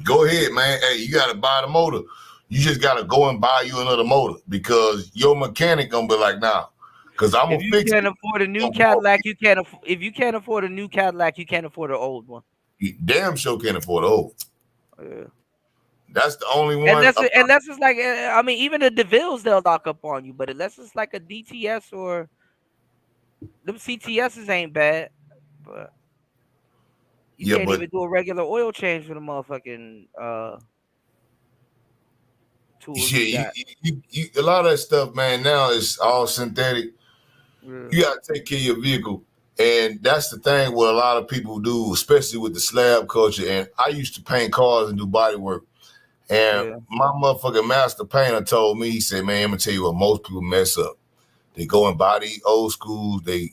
Go ahead, man. Hey, you gotta buy the motor. You just gotta go and buy you another motor because your mechanic gonna be like, nah. Because I'm gonna fix it. If you can't afford a new Cadillac, you can't. If you can't afford a new Cadillac, you can't afford an old one. You damn sure can't afford an old. Yeah. That's the only one. Unless it's like, I mean, even the DeVille's, they'll lock up on you. But unless it's like a DTS or them CTSs ain't bad. But you can't even do a regular oil change with a motherfucking tools. Yeah, a lot of that stuff, man, now is all synthetic. Yeah. You gotta take care of your vehicle. And that's the thing what a lot of people do, especially with the slab culture. And I used to paint cars and do body work. And my motherfucking master painter told me, he said, man, I'm gonna tell you what most people mess up. They go and buy these old schools, they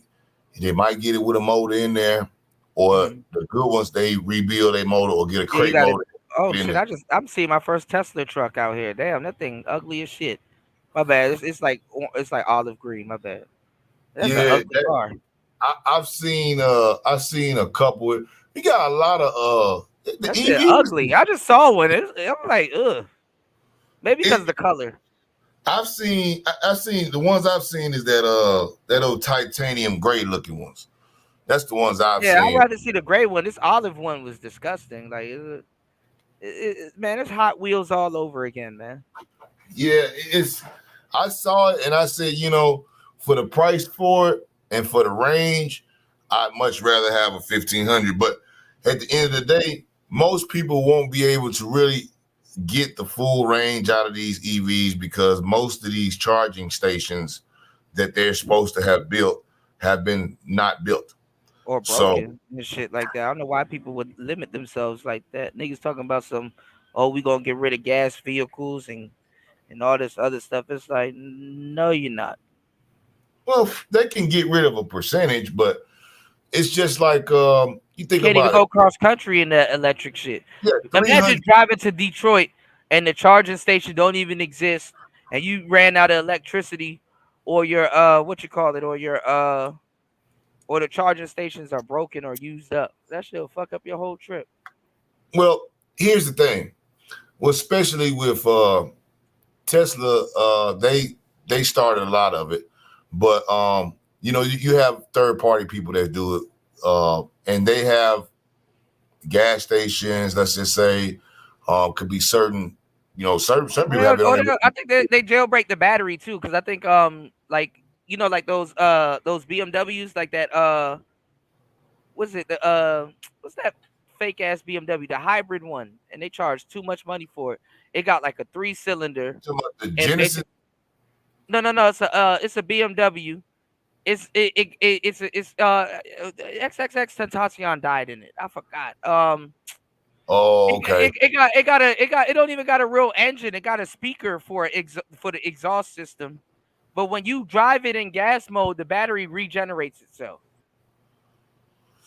might get it with a motor in there, or the good ones, they rebuild a motor or get a crate motor. Oh shit! I'm seeing my first Tesla truck out here. Damn, that thing ugly as shit. My bad. It's like olive green. My bad. That's an ugly car. I've seen a couple. You got a lot of that shit ugly. I just saw one. I'm like, ugh. Maybe because of the color. I've seen the ones I've seen is that old titanium gray looking ones. That's the ones I've seen. Yeah, I'd rather see the gray one. This olive one was disgusting. Like, man, it's Hot Wheels all over again, man. Yeah, I saw it and I said, you know, for the price for it and for the range, I'd much rather have a 1500. But at the end of the day, most people won't be able to really get the full range out of these EVs because most of these charging stations that they're supposed to have built have been not built. Or broken and shit like that. I don't know why people would limit themselves like that. Niggas talking about we gonna get rid of gas vehicles and all this other stuff. It's like, no, you're not. Well, they can get rid of a percentage, but it's just like you think can't about even go cross country in that electric shit. Yeah, imagine driving to Detroit and the charging station don't even exist, and you ran out of electricity, or your or the charging stations are broken or used up. That shit'll fuck up your whole trip. Well, here's the thing. Well, especially with Tesla, they started a lot of it, but you know, you have third-party people that do it, and they have gas stations. Let's just say, could be certain people have it. I think they jailbreak the battery too, because I think like those BMWs, like that what's that fake ass BMW, the hybrid one, and they charge too much money for it. It got like a 3-cylinder. The Genesis? No, it's a BMW. It's XXX Tentacion died in it. I forgot. Oh, okay. It don't even got a real engine. It got a speaker for the exhaust system. But when you drive it in gas mode, the battery regenerates itself.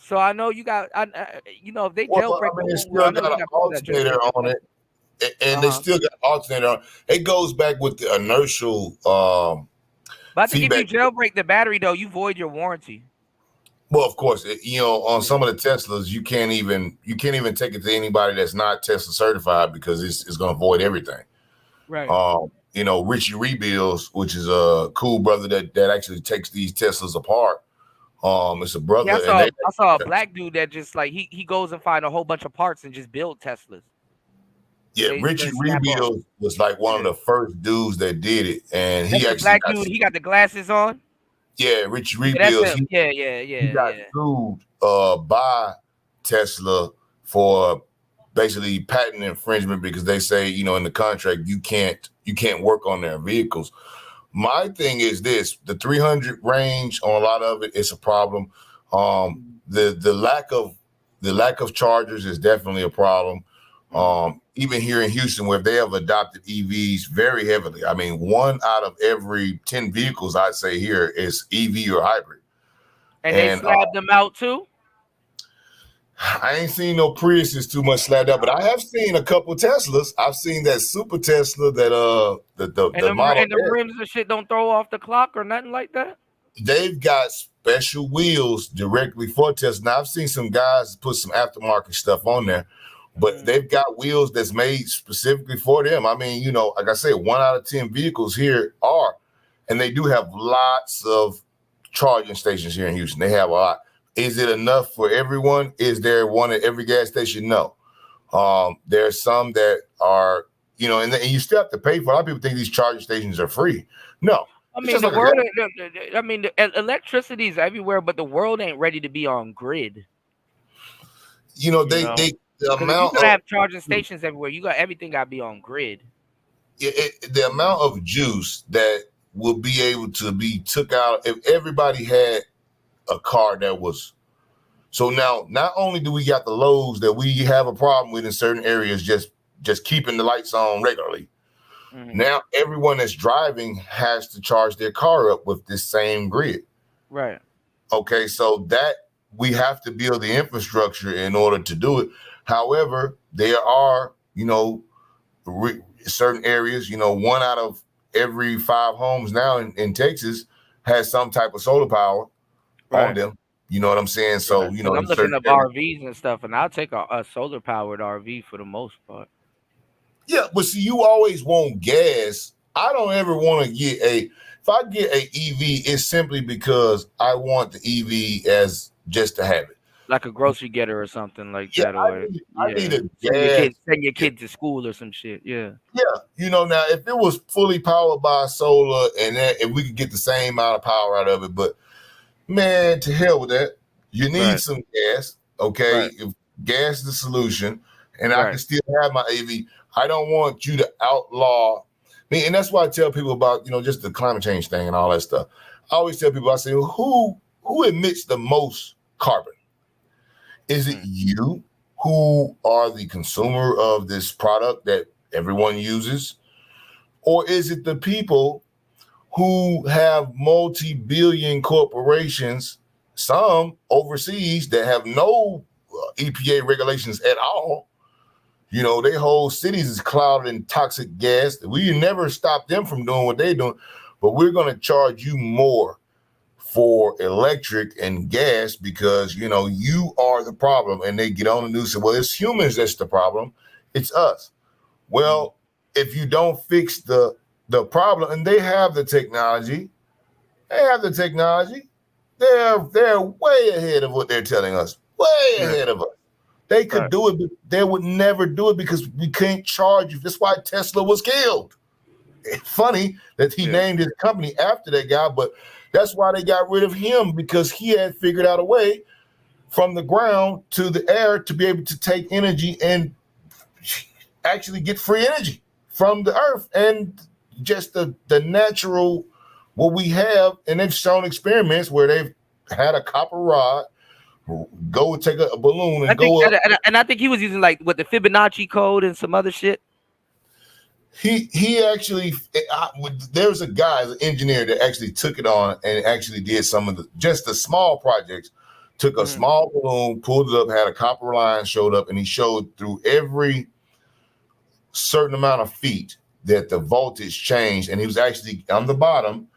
So I know you got, if they jailbreak, it still got an alternator on it, and they still got alternator on it. It goes back with the inertial. But I think if you jailbreak the battery, though, you void your warranty. Well, of course, on some of the Teslas, you can't even take it to anybody that's not Tesla certified because it's going to void everything. Right. Richie Rebuilds, which is a cool brother that actually takes these Teslas apart. It's a brother. Yeah, I saw a black dude that just like he goes and find a whole bunch of parts and just build Teslas. Yeah, Richie Rebuilds was like one of the first dudes that did it, and he actually black dude. He got the glasses on. Yeah, Richie Rebuilds. He got sued by Tesla for basically patent infringement because they say, in the contract you can't work on their vehicles. My thing is this: the 300 range on a lot of it is a problem. The lack of chargers is definitely a problem. even here in Houston, where they have adopted EVs very heavily. I mean, 1 out of every 10 vehicles I'd say here is EV or hybrid. And they slabbed them out too? I ain't seen no Priuses too much slabbed out, but I have seen a couple Teslas. I've seen that super Tesla that the model. And the rims and shit don't throw off the clock or nothing like that? They've got special wheels directly for Tesla. Now I've seen some guys put some aftermarket stuff on there, but they've got wheels that's made specifically for them. I mean, you know, like I said, 1 out of 10 vehicles here are, and they do have lots of charging stations here in Houston. They have a lot. Is it enough for everyone? Is there one at every gas station? No. There's some that are, you know, and you still have to pay for. A lot of people think these charging stations are free. No. I mean, the world. I mean, the electricity is everywhere, but the world ain't ready to be on grid. You know, the amount you gotta have charging stations everywhere. You got everything got to be on grid. The amount of juice that will be able to be took out if everybody had a car that was. So now, not only do we got the loads that we have a problem with in certain areas, just keeping the lights on regularly. Now everyone that's driving has to charge their car up with this same grid. Right. Okay, so that we have to build the infrastructure in order to do it. However, there are, you know, certain areas, you know, 1 out of every 5 homes now in Texas has some type of solar power on them. You know what I'm saying? So, you know, I'm looking up RVs and stuff, and I'll take a solar powered RV for the most part. Yeah, but see, you always want gas. I don't ever want to get if I get a EV, it's simply because I want the EV as just to have it. Like a grocery getter or something like that. Or I need a gas. Send your kid to school or some shit. Yeah. Yeah. You know, now if it was fully powered by solar and if we could get the same amount of power out of it, but man, to hell with that. You need some gas. Okay. If gas is the solution, and I can still have my EV. I don't want you to outlaw me. And that's why I tell people about, you know, just the climate change thing and all that stuff. I always tell people, I say, who emits the most carbon? Is it you who are the consumer of this product that everyone uses? Or is it the people who have multi-billion corporations, some overseas that have no EPA regulations at all? You know, their whole cities is clouded in toxic gas. We never stop them from doing what they're doing, but we're going to charge you more for electric and gas because, you know, you are the problem. And they get on the news and say, well, it's humans that's the problem. It's us. Well, if you don't fix the problem, and they have the technology, they're way ahead of what they're telling us, way ahead of us. They could do it, but they would never do it because we can't charge you. That's why Tesla was killed. It's funny that he named his company after that guy, but that's why they got rid of him, because he had figured out a way from the ground to the air to be able to take energy and actually get free energy from the earth and just the natural what we have. And they've shown experiments where they've had a copper rod go take a balloon and go up. And I think he was using like what the Fibonacci code and some other shit. He actually, there's a guy, an engineer that actually took it on and actually did some of the small projects. Took a small balloon, pulled it up, had a copper line, showed up, and he showed through every certain amount of feet that the voltage changed. And he was actually on the bottom,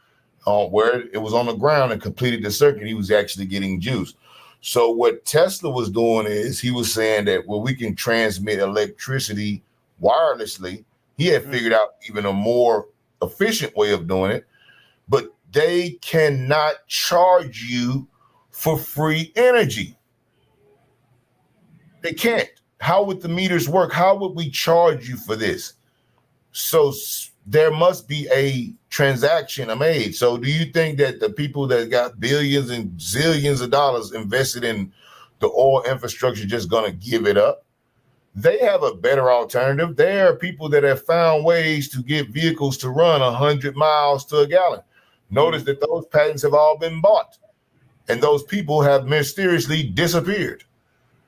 where it was on the ground, and completed the circuit. He was actually getting juice. So what Tesla was doing is he was saying that, well, we can transmit electricity wirelessly. He had figured out even a more efficient way of doing it, but they cannot charge you for free energy. They can't. How would the meters work? How would we charge you for this? So there must be a transaction made. So do you think that the people that got billions and zillions of dollars invested in the oil infrastructure just going to give it up? They have a better alternative. There are people that have found ways to get vehicles to run 100 miles to a gallon. Notice that those patents have all been bought, and those people have mysteriously disappeared.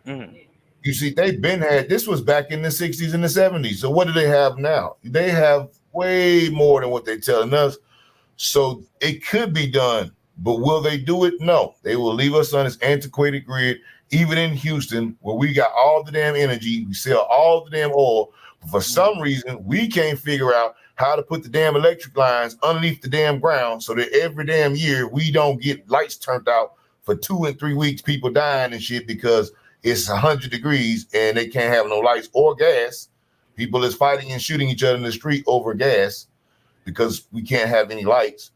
You You see, they've been had, this was back in the 60s and the 70s. So what do they have now? They have way more than what they're telling us. So it could be done, but will they do it? No. They will leave us on this antiquated grid, even in Houston, where we got all the damn energy, we sell all the damn oil. But for some reason, we can't figure out how to put the damn electric lines underneath the damn ground so that every damn year we don't get lights turned out for 2 and 3 weeks, people dying and shit because it's 100 degrees and they can't have no lights or gas. People is fighting and shooting each other in the street over gas because we can't have any lights.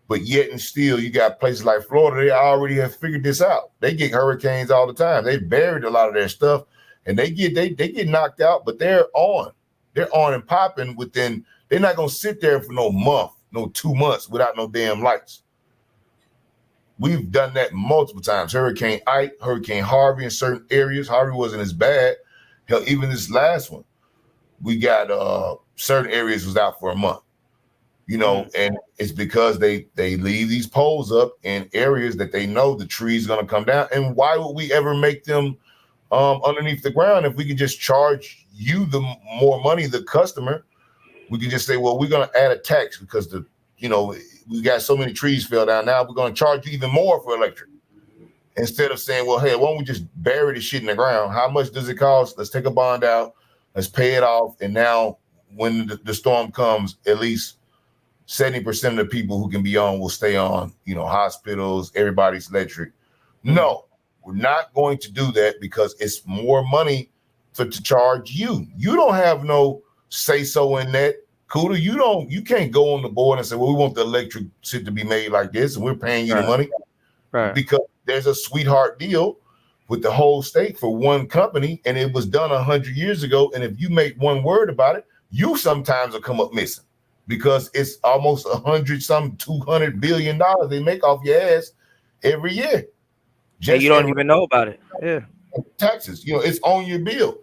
But yet and still, you got places like Florida, they already have figured this out. They get hurricanes all the time. They buried a lot of their stuff and they get knocked out, but they're on. They're on and popping within, they're not gonna sit there for no month, no 2 months without no damn lights. We've done that multiple times. Hurricane Ike, Hurricane Harvey in certain areas. Harvey wasn't as bad. Hell, even this last one, we got certain areas was out for a month. You know, and it's because they leave these poles up in areas that they know the tree's gonna come down. And why would we ever make them underneath the ground if we could just charge you the more money, the customer? We can just say, well, we're gonna add a tax because we got so many trees fell down. Now we're gonna charge you even more for electric. Instead of saying, well, hey, why don't we just bury the shit in the ground? How much does it cost? Let's take a bond out, let's pay it off, and now when the storm comes, at least 70% of the people who can be on will stay on, hospitals, everybody's electric. No, we're not going to do that because it's more money to charge you. You don't have no say-so in that. Kuda, you can't go on the board and say, well, we want the electric shit to be made like this and we're paying you the money. Right. Because there's a sweetheart deal with the whole state for one company and it was done 100 years ago. And if you make one word about it, you sometimes will come up missing. Because it's almost $200 billion they make off your ass every year. And you don't even know about it. Yeah. Taxes, it's on your bill.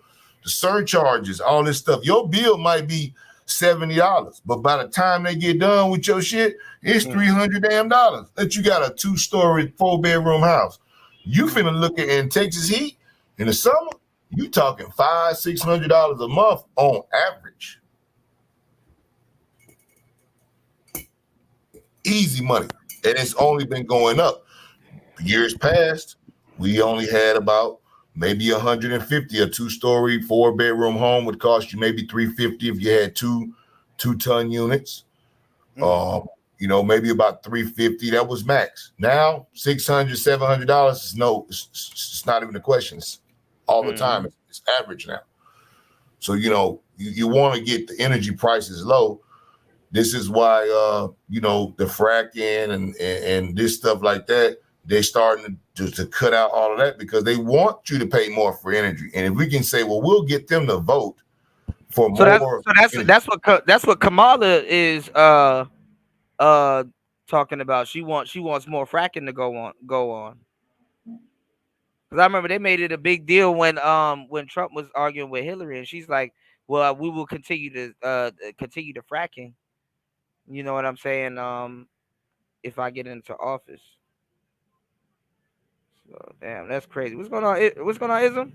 The surcharges, all this stuff. Your bill might be $70, but by the time they get done with your shit, it's $300 damn that you got a 2-story, 4-bedroom house. You finna look at in Texas heat in the summer, you talking $500-$600 a month on average. Easy money, and it's only been going up. Years past, we only had about maybe 150. A 2-story, 4-bedroom home would cost you maybe $350 if you had two 2-ton units. Maybe about $350. That was max. Now $600-$700 is it's not even a question. It's all the time. It's average now. So you want to get the energy prices low. This is why, the fracking and this stuff like that, they're starting to cut out all of that because they want you to pay more for energy. And if we can say, well, we'll get them to vote for more. That's what Kamala is talking about. She wants more fracking to go on. Because I remember they made it a big deal when Trump was arguing with Hillary, and she's like, well, we will continue the fracking. You know what I'm saying? If I get into office. So damn, that's crazy. What's going on, Ism?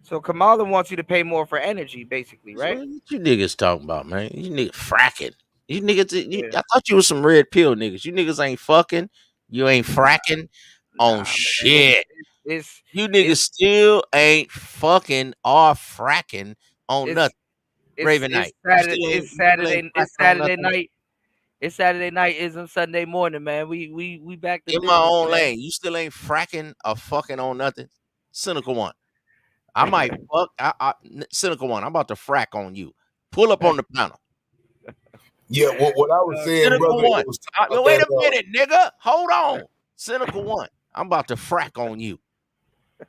So Kamala wants you to pay more for energy, basically, right? So what you niggas talking about, man? You niggas fracking. You niggas, I thought you was some red pill niggas. You niggas ain't fucking. You ain't fracking on shit. You niggas still ain't fucking or fracking on nothing. Raven night. It's Saturday night. It's Saturday night. Isn't Sunday morning, man. We back to in my own lane. You still ain't fracking or fucking on nothing. Cynical one. I might fuck. Cynical one. I'm about to frack on you. Pull up on the panel. Yeah, what I was saying, Cynical brother. One. Wait a minute, nigga. Hold on. Cynical one. I'm about to frack on you.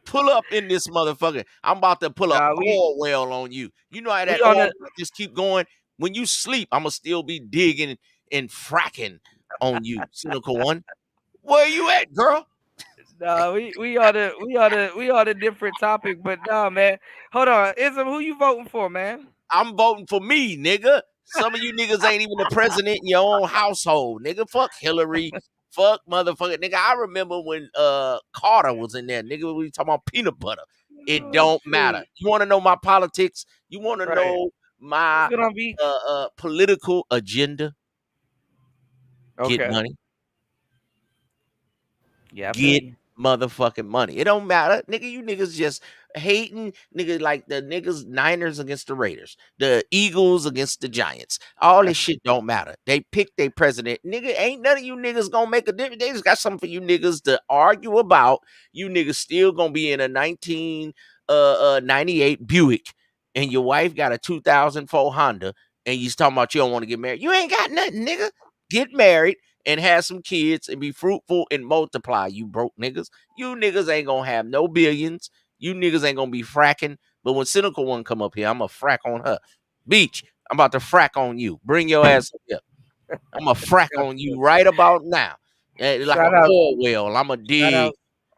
Pull up in this motherfucker. I'm about to pull a oil well on you. You know how that oil just keep going? When you sleep, I'ma still be digging and fracking on you, cynical one. Where you at, girl? No, we on a different topic, but nah, man. Hold on, Ism, who you voting for, man? I'm voting for me, nigga. Some of you niggas ain't even the president in your own household, nigga. Fuck Hillary. Fuck motherfucker, nigga. I remember when Carter was in there, nigga. We talking about peanut butter. It don't matter. You want to know my politics? You want to know my political agenda? Get money. Yeah, Get motherfucking money. It don't matter, nigga. You niggas just hating, nigga. Like the niggas Niners against the Raiders, the Eagles against the Giants. All this shit don't matter. They pick their president, nigga. Ain't none of you niggas gonna make a difference. They just got something for you niggas to argue about. You niggas still gonna be in a 1998 Buick, and your wife got a 2004 Honda, and you talking about you don't want to get married. You ain't got nothing, nigga. Get married and have some kids and be fruitful and multiply, you broke niggas. You niggas ain't gonna have no billions. You niggas ain't gonna be fracking. But when Cynical One come up here, I'm gonna frack on her. Beach, I'm about to frack on you. Bring your ass up here. I'm gonna frack on you right about now. Like a oil well. I'm gonna dig.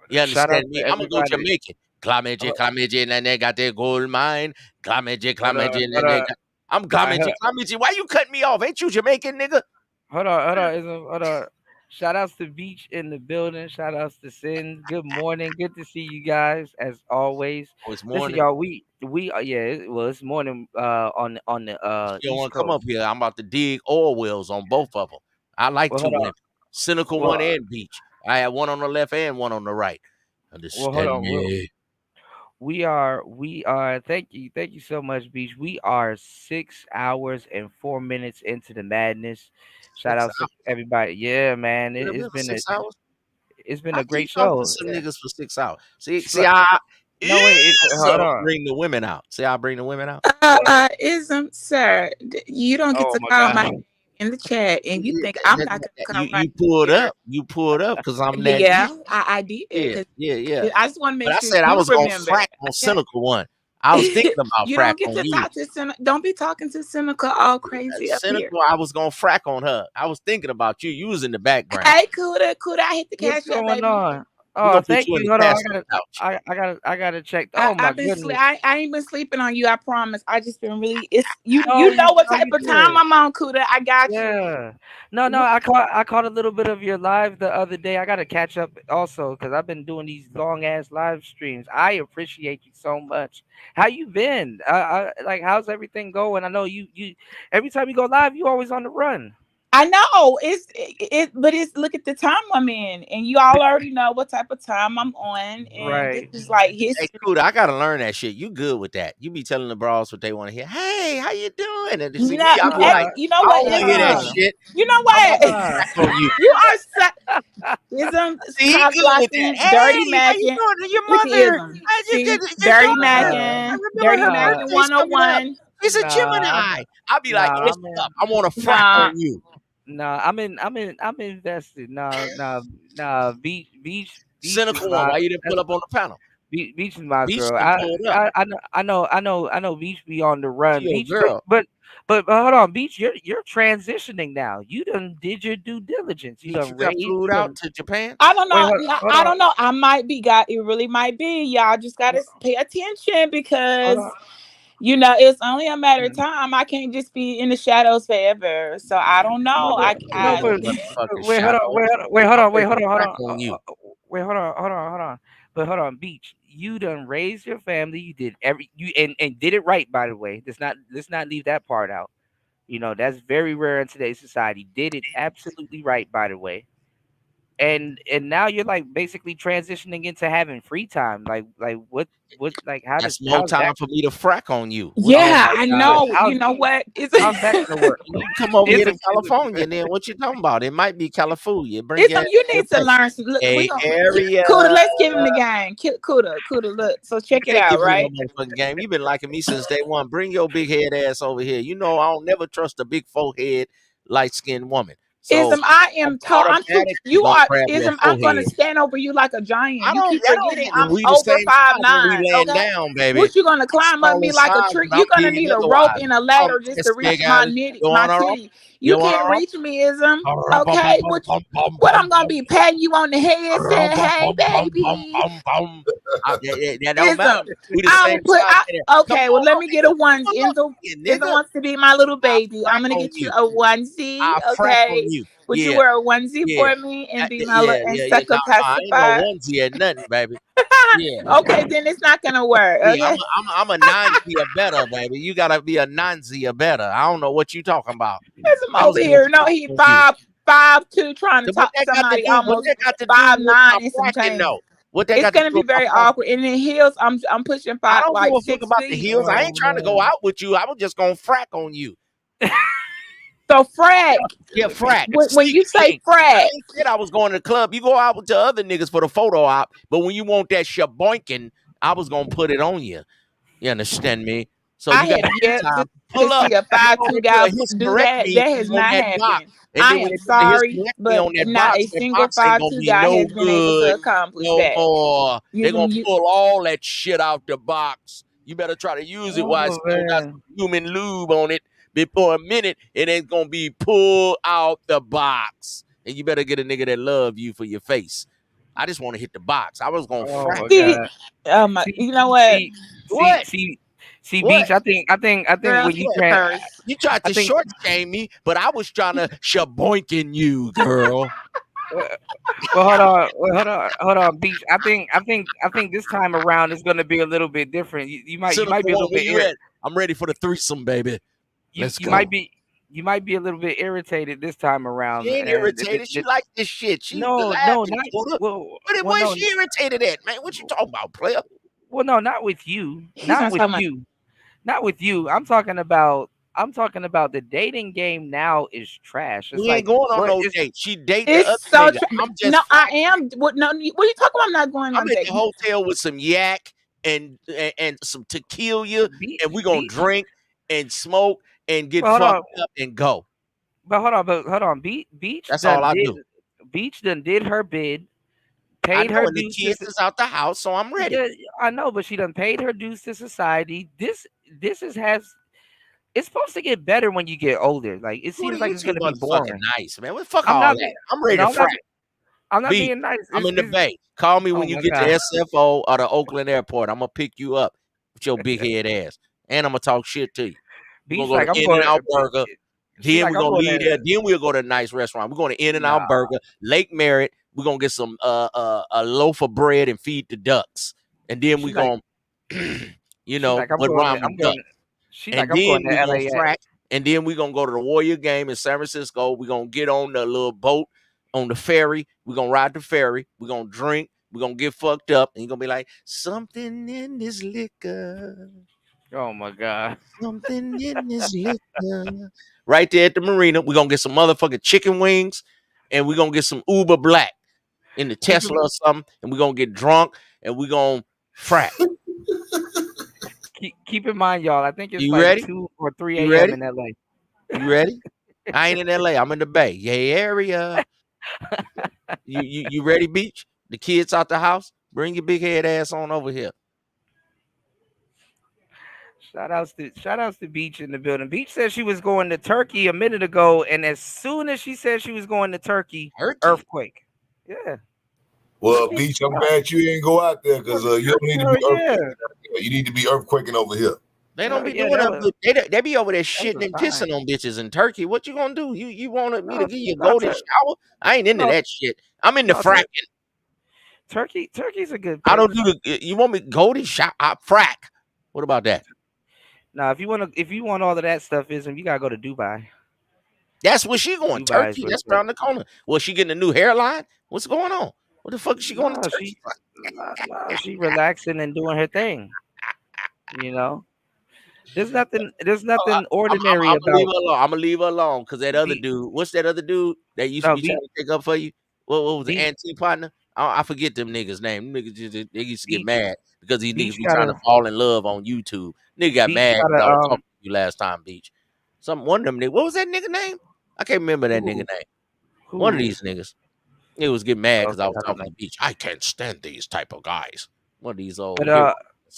You understand me? I'm gonna go Jamaican. Clameje, and they got their gold mine. Clameje, and then they got. I'm Clameje. Why you cutting me off? Ain't you Jamaican, nigga? Hold on. Shout outs to Beach in the building. Shout outs to Sins. Good morning. Good to see you guys as always. Oh, it's morning. Listen, y'all, it's morning on the You want East to come up Coast. here? I'm about to dig oil wells on both of them. I like two women. Cynical One and Beach. I have one on the left and one on the right. Understand me? We are. Thank you so much, Beach. We are 6 hours and 4 minutes into the madness. Shout out to everybody. Yeah, man. It's been 6 hours. It's been a great show. Some niggas for 6 hours. See, hold on. Bring the women out. See, I bring the women out. Sir, you don't get to call my name in the chat, and you think I'm not gonna come right? You pulled up because I'm that. Yeah, I did. Yeah. I just want to make but sure. I said I was gonna remember. frack on Cynical One. I was thinking about you frack don't get on to you. talk to Cynical. Don't be talking to Cynical all crazy up here. Cynical, I was gonna frack on her. I was thinking about you. You was in the background. Hey, Kuda, I hit the cash What's up, going baby. on? Oh, thank you. Hold on, I gotta check. Oh my goodness. I ain't been sleeping on you. I promise. I just been really. You know what type of time I'm on, Kuda. I got you. Yeah. No. I caught a little bit of your live the other day. I gotta catch up also because I've been doing these long ass live streams. I appreciate you so much. How you been? Like, how's everything going? I know you. Every time you go live, you always on the run. I know but look at the time I'm in, and you all already know what type of time I'm on, and this is like history. Hey, Kuda, I gotta learn that shit. You good with that? You be telling the bros what they want to hear. Hey, how you doing? And you know what? I don't hear that shit. You know what? You are dirty mackin. Your mother. Dirty mackin. Dirty mackin 101. He's a Gemini. I'll be like, listen up. I want to frack on you. Nah, I'm invested. Nah. Beach. Cynical One. Why you didn't pull up on the panel? Beach is my girl. I know. Beach be on the run. Beach, girl. But hold on, Beach. You're transitioning now. You done did your due diligence. You done got flew out to Japan. I don't know. I don't know. I might be. It really might be. Y'all just gotta pay attention because. You know, it's only a matter of time. I can't just be in the shadows forever. So I don't know. Wait, hold on. But hold on, Beach. You done raised your family. You did and did it right, by the way. Let's not leave that part out. You know, that's very rare in today's society. Did it absolutely right, by the way. And now you're like basically transitioning into having free time. Like what how that's no time for me to frack on you. Yeah, I know. You know what? How's that gonna work? You come over here to California, then what you talking about? It might be California. You need to learn some. Look, area. Kuda, let's give him the game. Kuda, look. So check it out, right? Game. You've been liking me since day one. Bring your big head ass over here. You know I don't never trust a big forehead, light skinned woman. So I am tall. I'm going to stand over you like a giant. You keep forgetting I'm over 5'9". Down, baby. What you gonna climb up me like a tree? You're gonna need a rope and a ladder just to reach my titty. You can't reach me, Ism. Okay, what I'm gonna be patting you on the head, saying, "Hey, baby." Okay, well, let me get a onesie. Ism wants to be my little baby. I'm gonna get you a onesie. Okay. Would you Yeah. wear a onesie Yeah. for me and be my Yeah. and No, sucker I ain't no pacifier? onesie or nothing, baby. Yeah. Okay, then it's not gonna work. Yeah, Okay. I'm a nonsie or better, baby. You gotta be a nonsie or better. I don't know what you talking about. That's him I was over gonna here. No, front he on you. 5'2", trying to So what talk to that got to somebody do? What almost that got to do 5'9" with my and some fracking change. though? What that It's got to gonna do be with my very fracking? awkward. And in heels, I'm pushing I don't give like a fuck 6 about the feet. heels. I ain't trying to go man. out with you. I was just gonna frack on you. So frack. Yeah, frack. When you say I frack, ain't said I was going to the club. You go out with the other niggas for the photo op, but when you want that shaboinking, I was gonna put it on you. You understand me? So I you got have two yet times. to Pull up. see a Go 5'2" ahead, guy put a do that. hysterectomy That has on not that box. happened. And I then when am they put the sorry, hysterectomy but on that not a single box ain't gonna 5'2" be guy no has been able to good accomplish no that. more. They're gonna You, pull all that shit out the box. You better try to use it while it Oh still got man. some human lube on it. Before a minute, it ain't gonna be pulled out the box. And you better get a nigga that love you for your face. I just want to hit the box. I was gonna Oh frack. my see, God. you know what? What? See, What? Beach. I think Girl, when you shit trying, first. You tried I to think. short shame me, but I was trying to shaboinking you, girl. Well, hold on, Beach. I think this time around is going to be a little bit different. You might Cynical be a one, little where bit you at? I'm ready for the threesome, baby. Let's you go. might be a little bit irritated this time around. She ain't And irritated. She likes this shit. She no, laughing, not Tudor. well, What is no, she irritated at, man? What you talking about, player? well, no, not with you, He's not talking about. not with you. I'm talking about the dating game now is trash. It's We ain't like going on what no is date. She dating the other It's so nigga. I'm no, just I fracking. am. What? No, what are you talking about? I'm not going I'm on in date. the hotel with some yak and some tequila, and we gonna drink and smoke and get Well, hold on. fucked up and go. But hold on. Beach That's done all I did do. Beach done did her bid, I paid know, her and the dues kids is out the house, so I'm ready. Yeah, I know, but she done paid her dues to society. This has it's supposed to get better when you get older. Like it Tudor, seems like you it's too gonna be motherfucking boring. nice, man. What fuck I'm all not that? I'm ready to no, frack. I'm not B, being nice. I'm in the Bay. Call me when Oh you my get to God. SFO or the Oakland Airport. I'm gonna pick you up with your big head ass, and I'm gonna talk shit to you. We're Beach gonna go like to I'm going In-N-Out Burger. she Then like we're I'm gonna going leave there. to Then we'll go to a nice restaurant. We're going to In-N-Out nah. Burger, Lake Merritt. We're gonna get some a loaf of bread and feed the ducks, and then we're She's like gonna, she's like I'm with going to ramen duck. she's like And I'm going then to we're gonna LAX. frack, and then we're gonna go to the Warrior game in San Francisco. We're gonna get on the little boat on the ferry. We're gonna ride the ferry. We're gonna drink. We're gonna get fucked up. And you're gonna be like, something in this liquor. Oh my God. Something in this liquor. Right there at the marina. We're gonna get some motherfucking chicken wings, and we're gonna get some Uber Black in the Tesla or something, and we're gonna get drunk and we're gonna frack. Keep in mind, y'all. I think it's You like ready? 2 or 3 You a.m. ready? in LA. You ready? I ain't in LA. I'm in the Bay. Yay area. You ready, Beach? The kids out the house? Bring your big head ass on over here. Shout outs to Beach in the building. Beach said she was going to Turkey a minute ago, and as soon as she said she was going to Turkey, earthquake. Yeah. Well, Beach, I'm glad you didn't go out there because you don't need to be earthquaking. You need to be earthquaking over here. They don't be doing that. They be over there shitting and pissing on bitches in Turkey. What you gonna do? You wanted me to give you a golden shower? I ain't into that shit. I'm into fracking. Turkey's a good place. I don't do the. You want me golden shower? I frack. What about that? Now, if you want all of that stuff, you gotta go to Dubai. That's where she going. Dubai's Turkey. really That's good. around the corner. Was she getting a new hairline? What's going on? What the fuck is she going to Turkey? She relaxing and doing her thing. You know, there's nothing ordinary I'm about. gonna leave her alone because that other dude. What's that other dude that used to be trying to take up for you? What was the antique partner? I forget them niggas' name. Them niggas they used to get mad because these niggas be trying to fall in love on YouTube. Nigga got mad because I was talking to you last time, Beach. One of them niggas. What was that nigga name? I can't remember that nigga name. One of these niggas. He was getting mad because I was talking to Beach. I can't stand these type of guys. One of these old.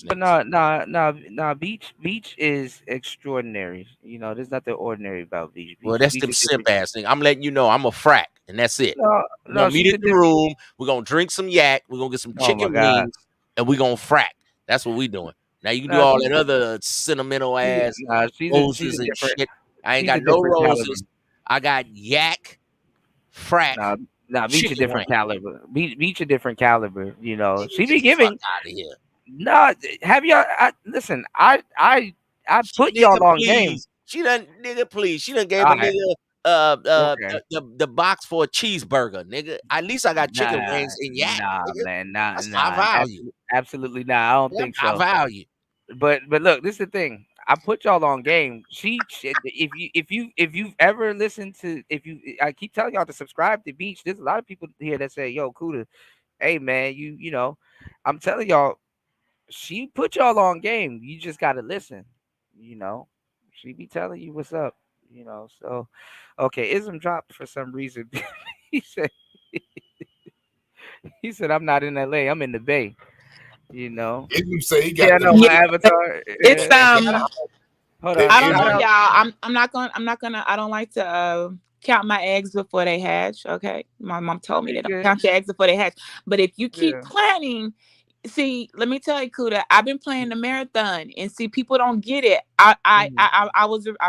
But no, Beach is extraordinary. You know, there's nothing ordinary about Beach. Well, that's them simp ass thing. I'm letting you know I'm a frack, and that's it. No, we're gonna meet in the room. We're gonna drink some yak. We're gonna get some chicken wings, and we're gonna frack. That's what we doing. Now you can do all that other sentimental ass roses and shit. I ain't got no roses. I got yak, frack. Nah, Beach a chicken different wing. caliber. Beach a different caliber. You know, she be Get the giving. fuck out of here. Nah, have y'all? Listen, I put y'all Nigga, on game. please. She done, nigga, please. She done gave All a right. nigga Okay. the box for a cheeseburger, nigga. At least I got chicken wings and yak. Nah, Nigga. man, That's high value. Absolutely not. I don't That's think high so. value. But look, this is the thing. I put y'all on game. If you've ever listened to, I keep telling y'all to subscribe to Beach. There's a lot of people here that say, "Yo, Kuda, hey man, you know," I'm telling y'all, she put y'all on game. You just gotta listen. You know, she be telling you what's up. You know, so okay. Ism dropped for some reason. he said, "I'm not in LA. I'm in the Bay." You know. Ism say he got I know my avatar. It's Hold on. I don't know, Shout out- y'all. I'm not gonna. I don't like to count my eggs before they hatch. Okay, my mom told me that don't count your eggs before they hatch. But if you keep planning, see, let me tell you, Kuda, I've been playing the marathon, and see, people don't get it. I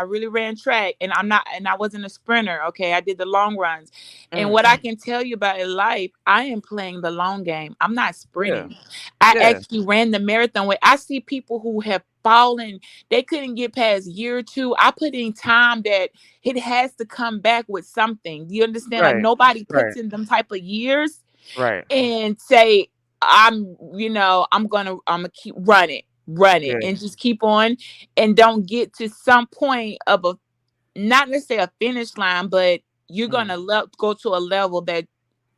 really ran track, and I wasn't a sprinter. Okay, I did the long runs, and what I can tell you about in life, I am playing the long game. I'm not sprinting. I actually ran the marathon. Where I see people who have fallen, they couldn't get past year or two. I put in time that it has to come back with something. Do you understand? Like nobody puts in them type of years, and say, I'm gonna keep running, and just keep on, and don't get to some point of a, not necessarily a finish line, but you're gonna go to a level that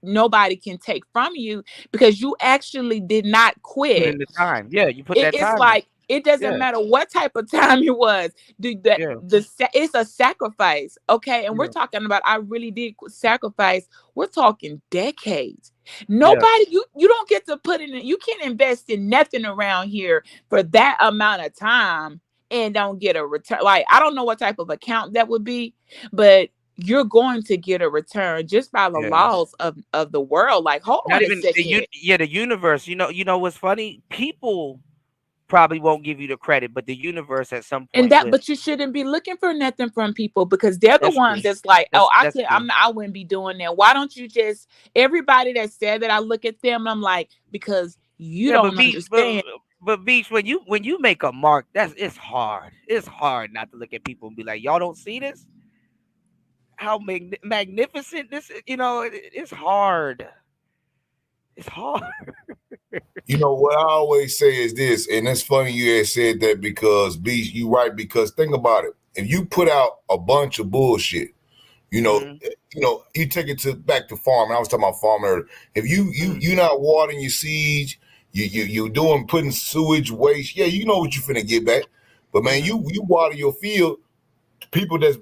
nobody can take from you because you actually did not quit. Put in the time. Yeah, you put that time. It's like it doesn't matter what type of time it was. It's a sacrifice, okay? And we're talking about, I really did sacrifice. We're talking decades. Nobody, you don't get to put in. You can't invest in nothing around here for that amount of time and don't get a return. Like, I don't know what type of account that would be, but you're going to get a return just by the laws of the world. Like, hold on a second. The universe. You know what's funny? People probably won't give you the credit, but the universe at some point. But you shouldn't be looking for nothing from people because they're the ones that's like, I wouldn't be doing that. Why don't you just, everybody that said that, I look at them and I'm like, because you don't understand. But Beach, when you make a mark, it's hard. It's hard not to look at people and be like, y'all don't see this? How magnificent this is, it's hard. It's hard. You know what I always say is this, and it's funny you had said that because Beach, you right, because think about it. If you put out a bunch of bullshit, you take it back to farming. I was talking about farming earlier. If you're not watering your seeds, you're putting sewage waste. Yeah, you know what you finna get back. But man, you water your field, people they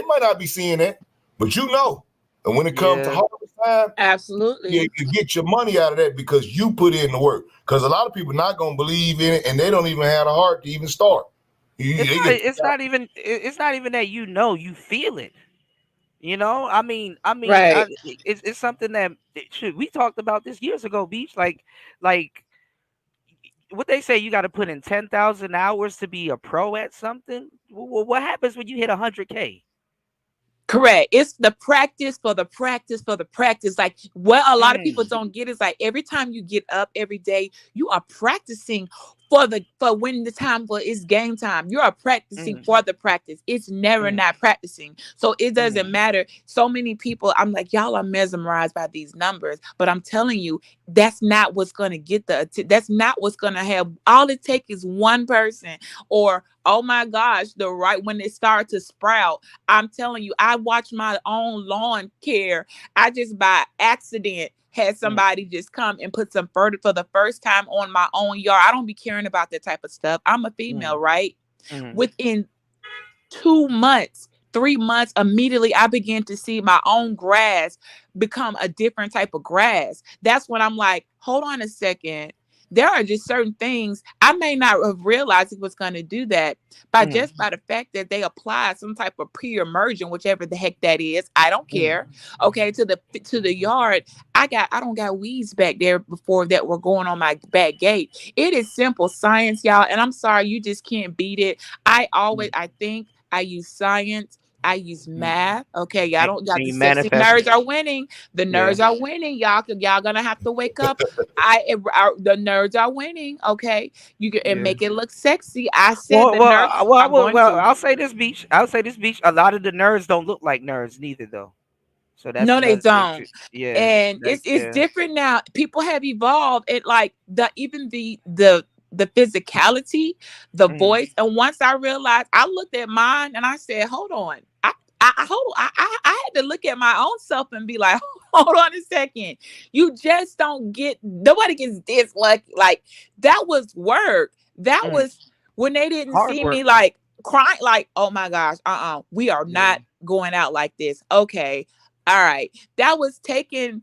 might not be seeing that, but you know. And when it comes to harvest time, absolutely, you get your money out of that because you put in the work. Because a lot of people not gonna believe in it, and they don't even have the heart to even start. It's not even that you feel it. I mean, right. It's something that we talked about this years ago, Beach. Like what they say, you got to put in 10,000 hours to be a pro at something. Well, what happens when you hit 100K? Correct. It's the practice for the practice for the practice. Like, what a lot of people don't get is like every time you get up every day, you are practicing for when the time for it's game time. You are practicing for the practice. It's never not practicing. So it doesn't matter. So many people, I'm like, y'all are mesmerized by these numbers, but I'm telling you, that's not what's going to get that's not what's going to have. All it takes is one person, or oh my gosh, when it started to sprout. I'm telling you, I watch my own lawn care. I just by accident had somebody just come and put some fertilizer for the first time on my own yard. I don't be caring about that type of stuff. I'm a female, right? Within 2 months, 3 months, immediately I began to see my own grass become a different type of grass. That's when I'm like, hold on a second. There are just certain things I may not have realized it was going to do that, but just by the fact that they apply some type of pre-emergent, whichever the heck that is, I don't care. Okay, to the yard, I don't got weeds back there before that were going on my back gate. It is simple science, y'all, and I'm sorry, you just can't beat it. I think I use science I use math. Okay, y'all don't. Y'all, And the you sexy manifest nerds it. are winning. The nerds are winning. Y'all gonna have to wake up. The nerds are winning. Okay, you can and make it look sexy. I said the nerds are going to. I'll say this, Beach. A lot of the nerds don't look like nerds neither, though. So that's No, they another thing don't. too. Yeah, And like, it's different now. People have evolved. It like even the physicality, the voice. And once I realized, I looked at mine and I said, hold on. I had to look at my own self and be like, hold on a second. You just don't get, nobody gets this lucky. Like, that was work. That was when they didn't Hard see work. me like crying, like, oh my gosh, we are not going out like this. Okay. All right. That was taking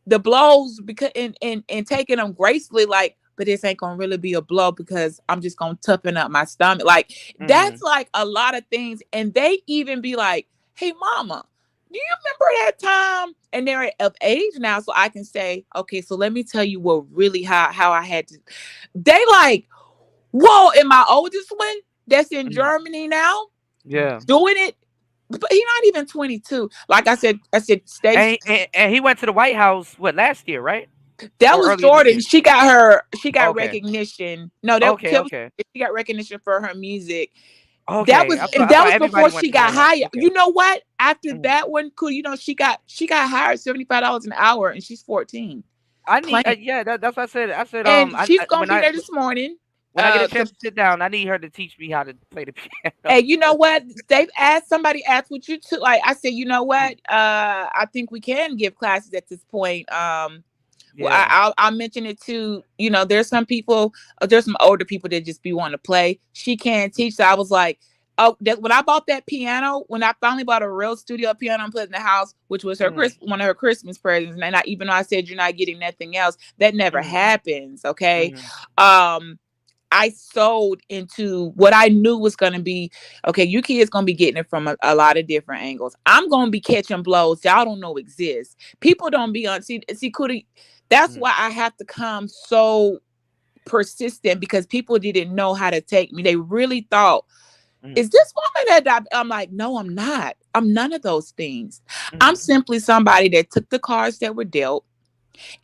the blows because and taking them gracefully, like, but this ain't gonna really be a blow because I'm just gonna toughen up my stomach. Like, that's like a lot of things. And they even be like, hey mama, do you remember that time? And they're of age now, so I can say, okay, so let me tell you what really how I had to. They like, whoa, and my oldest one that's in Germany now, doing it. But he's not even 22. Like I said, stay. And he went to the White House last year, right? That was Jordan. She got Okay. recognition. No, she got recognition for her music. Okay. That was before she got hired. Okay. You know what? After that one, cool. You know, she got hired $75 an hour, and she's 14. I need, that's what I said. And she's gonna be there this morning. When I get a chance to sit down, I need her to teach me how to play the piano. Hey, you know what? Somebody asked what you took. Like, I said, you know what? I think we can give classes at this point. Well, I'll mention it too. You know, there's some older people that just be wanting to play. She can't teach. So I was like, when I bought that piano, when I finally bought a real studio piano and put it in the house, which was her one of her Christmas presents, and even though I said you're not getting nothing else, that never happens. Okay. I sold into what I knew was going to be, okay, you kids going to be getting it from a lot of different angles. I'm going to be catching blows y'all don't know exist. People don't be on, see, Cootie, that's why I have to come so persistent, because people didn't know how to take me. They really thought, is this woman that I'm like, no, I'm not. I'm none of those things. I'm simply somebody that took the cards that were dealt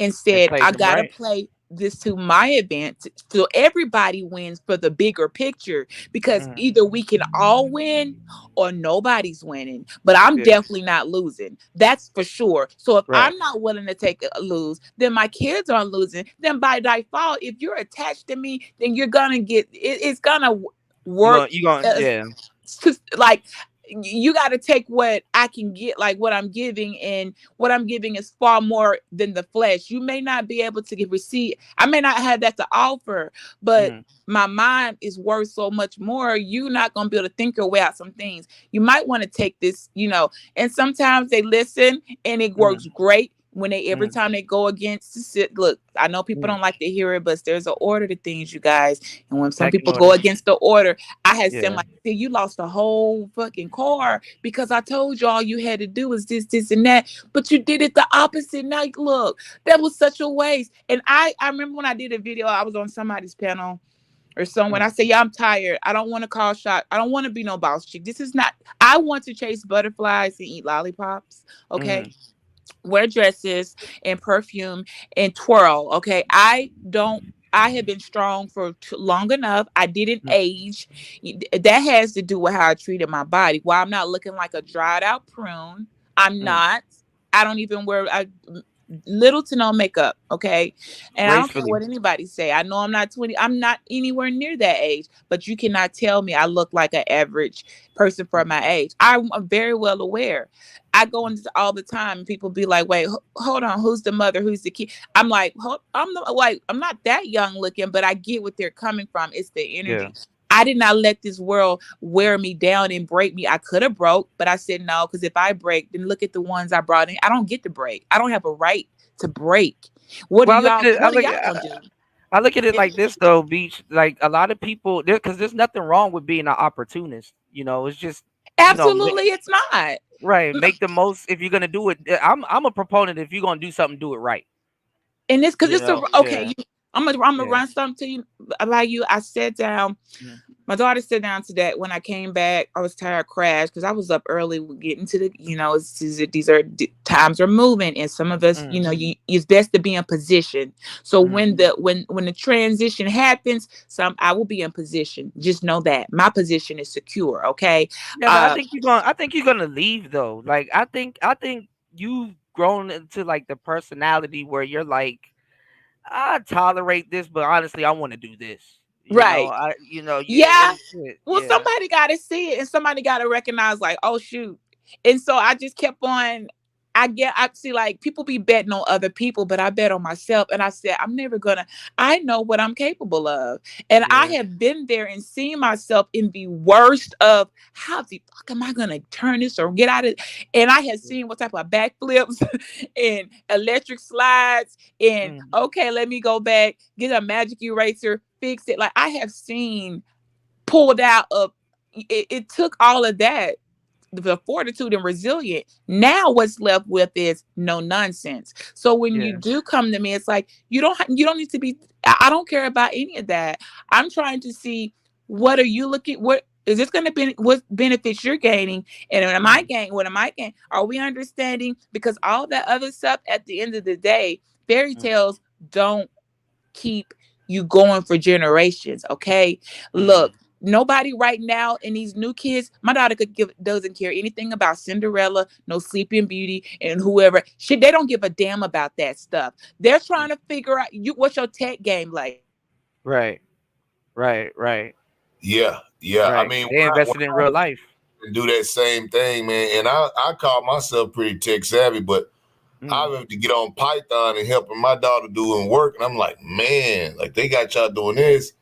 and said, I got to play this to my advantage, so everybody wins for the bigger picture, because either we can all win or nobody's winning, but I'm definitely not losing, that's for sure. So if I'm not willing to take a lose, then my kids aren't losing. Then by default, if you're attached to me, then you're gonna get it's gonna work. Like, you got to take what I can get, like what I'm giving, and what I'm giving is far more than the flesh. You may not be able to receive. I may not have that to offer, but my mind is worth so much more. You're not going to be able to think your way out some things. You might want to take this, you know, and sometimes they listen and it works great. When every time they go against it, look, I know people don't like to hear it, but there's an order to things, you guys. And when some people go against the order, I had said, like, you lost a whole fucking car because I told you all you had to do was this, and that, but you did it the opposite. Now, look, that was such a waste. And I remember when I did a video, I was on somebody's panel or someone. I said, I'm tired. I don't want to call shot. I don't want to be no boss chick. This is not, I want to chase butterflies and eat lollipops. Okay. Wear dresses and perfume and twirl. Okay. I have been strong for long enough. I didn't age. That has to do with how I treated my body. While I'm not looking like a dried out prune, I'm not. I don't even wear little to no makeup. Okay. And I don't care what anybody say. I know I'm not 20. I'm not anywhere near that age, but you cannot tell me I look like an average person for my age. I'm very well aware. I go into all the time and people be like, wait, hold on. Who's the mother? Who's the kid? I'm like, I'm not that young looking, but I get what they're coming from. It's the energy. Yeah. I did not let this world wear me down and break me. I could have broke, but I said no, because if I break, then look at the ones I brought in. I don't get to break. I don't have a right to break. What are y'all gonna do? I look at it like this though, Beach. Like a lot of people, because there's nothing wrong with being an opportunist. You know, it's just absolutely, it's not right. Make the most if you're gonna do it. I'm a proponent. If you're gonna do something, do it right. And it's because it's okay. I'm gonna run something to you about you. I sat down My daughter sat down to that. When I came back, I was tired, crashed because I was up early getting to the, times are moving, and some of us, it's best to be in position. So when the transition happens, I will be in position. Just know that my position is secure. Okay. Yeah, but I think you're gonna leave though. Like I think you've grown into like the personality where you're like, I tolerate this, but honestly, I want to do this. Right. Yeah. Well, somebody got to see it, and somebody got to recognize, like, oh shoot. And so I just kept on. I see, like, people be betting on other people, but I bet on myself. And I said, I know what I'm capable of. And I have been there and seen myself in the worst of how the fuck am I going to turn this or get out of it? And I have seen what type of backflips and electric slides and, okay, let me go back, get a magic eraser, fix it. Like, I have seen pulled out of it took all of that, the fortitude and resilient. Now what's left with is no nonsense. So when you do come to me, it's like you don't need to be. I don't care about any of that. I'm trying to see, what are you looking, what is this going to be, what benefits you're gaining, and what am I gaining? Are we understanding? Because all that other stuff, at the end of the day, fairy tales don't keep you going for generations. Okay. Look, nobody right now in these new kids, my daughter doesn't care anything about Cinderella, no Sleeping Beauty, and whoever. Shit, they don't give a damn about that stuff. They're trying to figure out what's your tech game like. Right. Yeah. Right. I mean, they invested in real life. Do that same thing, man. And I call myself pretty tech savvy, but I have to get on Python and helping my daughter doing work. And I'm like, man, like they got y'all doing this.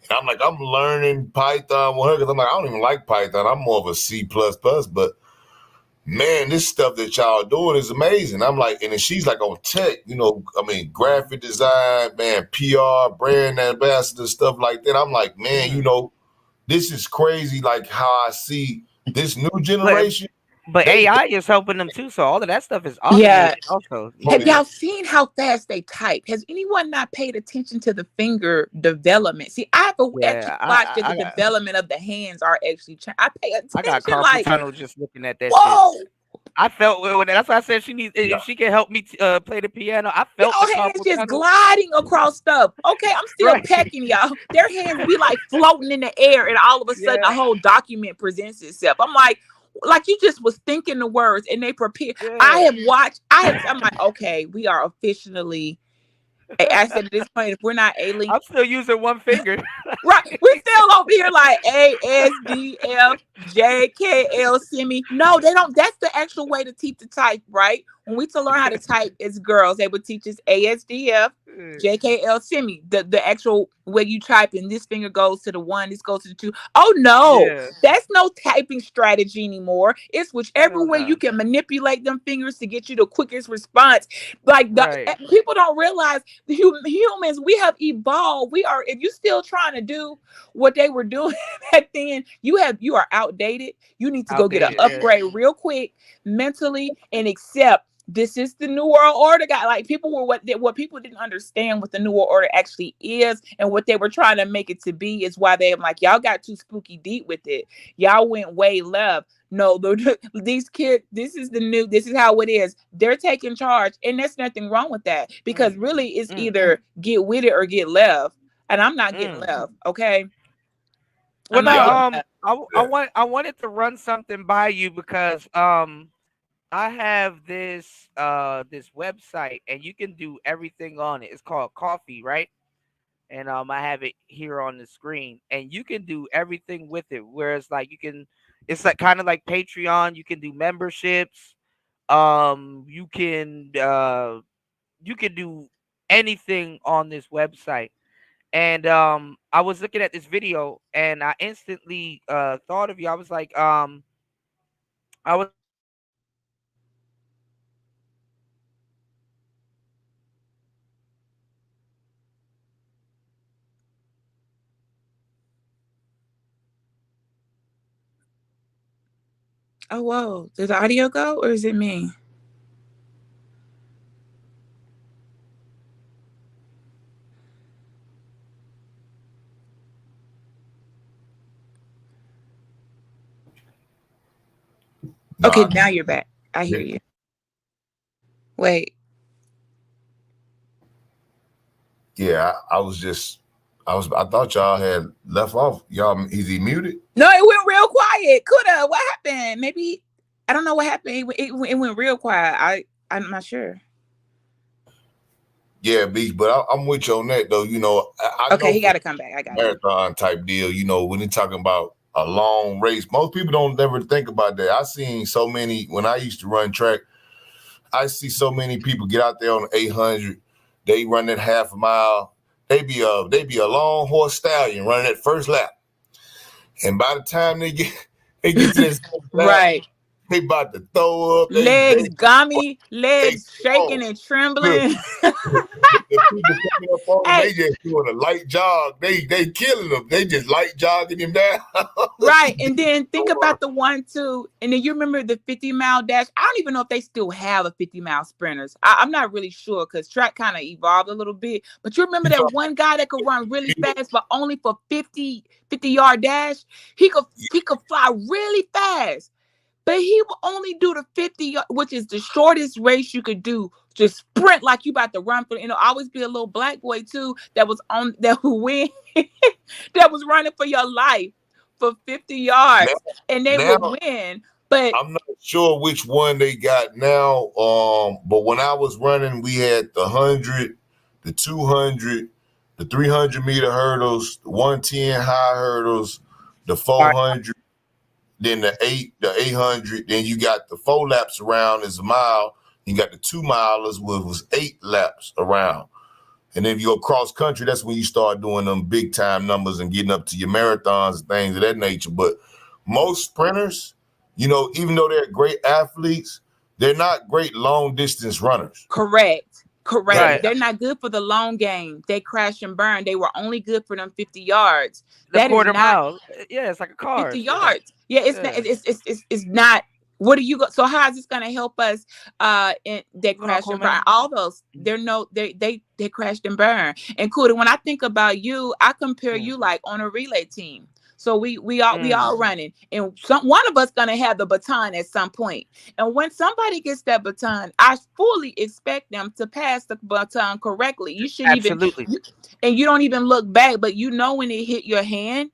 And I'm like, I'm learning Python with her because I'm like, I don't even like Python. I'm more of a C++, but man, this stuff that y'all doing is amazing. I'm like, and then she's like on tech, graphic design, man, PR, brand ambassador, stuff like that. I'm like, man, this is crazy, like how I see this new generation. But AI is helping them too, so all of that stuff is automated also. Have y'all seen how fast they type? Has anyone not paid attention to the finger development? See, I've actually watched the development of the hands are actually. I pay attention. I got carpal tunnel just looking at that shit. I felt that's why I said she needs. If she can help me play the piano, I felt the hands just gliding across stuff. Okay, I'm still pecking y'all. Their hands be like floating in the air, and all of a sudden, a whole document presents itself. I'm like you just was thinking the words, and they prepare. I'm like, okay, we are officially. I said at this point, if we're not alien, I'm still using one finger. Right, we're still over here like ASDFJKL semi. No, they don't. That's the actual way to teach the type, right? When we to learn how to type as girls, they would teach us ASDF, JKL semi. The actual way you type, and this finger goes to the 1, this goes to the 2. Oh no, that's no typing strategy anymore. It's whichever way you can manipulate them fingers to get you the quickest response. Like people don't realize the humans, we have evolved. If you're still trying to do what they were doing back then, you are outdated. You need to go get an upgrade real quick mentally and accept this is the new world order, guy. Like people were what people didn't understand what the new world order actually is, and what they were trying to make it to be is why they're like, y'all got too spooky deep with it. Y'all went way left. No, these kids, this is how it is. They're taking charge, and there's nothing wrong with that, because really it's either get with it or get left, and I'm not getting left. Okay. Well, no, I wanted to run something by you because I have this this website, and you can do everything on it. It's called Coffee, right? And I have it here on the screen, and you can do everything with it. Whereas like it's like kind of like Patreon. You can do memberships. You can do anything on this website. And I was looking at this video, and I instantly thought of you. I was like, Oh, whoa. Did the audio go, or is it me? Okay, now you're back. I hear you. Wait. Yeah, I thought y'all had left off. Is he muted? No, it went real quiet. Coulda. What happened? Maybe I don't know what happened. It went real quiet. I'm not sure. Yeah, Beach, but I'm with you on that though. You know, okay, he got to come back. I got marathon type deal. You know, when you're talking about a long race, most people don't ever think about that. I seen so many when I used to run track. I see so many people get out there on the 800. They run that half a mile. They be a long horse stallion running that first lap, and by the time they get to this lap, right. They about to throw up. Legs gummy, legs shaking and trembling. The people coming up on them, they just doing a light jog. They killing them. They just light jogging him down. Right. And then think about the 1-2. And then you remember the 50-mile dash. I don't even know if they still have a 50-mile sprinters. I'm not really sure because track kind of evolved a little bit. But you remember that one guy that could run really fast, but only for 50-yard dash? He could fly really fast. But he will only do the 50, which is the shortest race you could do. Just sprint like you about to run for. Always be a little black boy too that would win, that was running for your life for 50 yards, and they would win. But I'm not sure which one they got now. But when I was running, we had the 100, the 200, the 300-meter hurdles, the 110 high hurdles, the 400. Then the 800, then you got the 4 laps around is a mile. You got the 2 milers was 8 laps around. And then if you go cross country, that's when you start doing them big time numbers and getting up to your marathons and things of that nature. But most sprinters, even though they're great athletes, they're not great long distance runners. Correct. Right. They're not good for the long game. They crash and burn. They were only good for them 50 yards. The quarter mile. Yeah, it's like a car. 50 yards. Yeah, it's not. What do you go? So how is this going to help us? They crash and burn. All those. They crashed and burn. And Kuda, when I think about you, I compare you like on a relay team. So we all running, and one of us gonna have the baton at some point. And when somebody gets that baton, I fully expect them to pass the baton correctly. You shouldn't and you don't even look back, but when it hit your hand,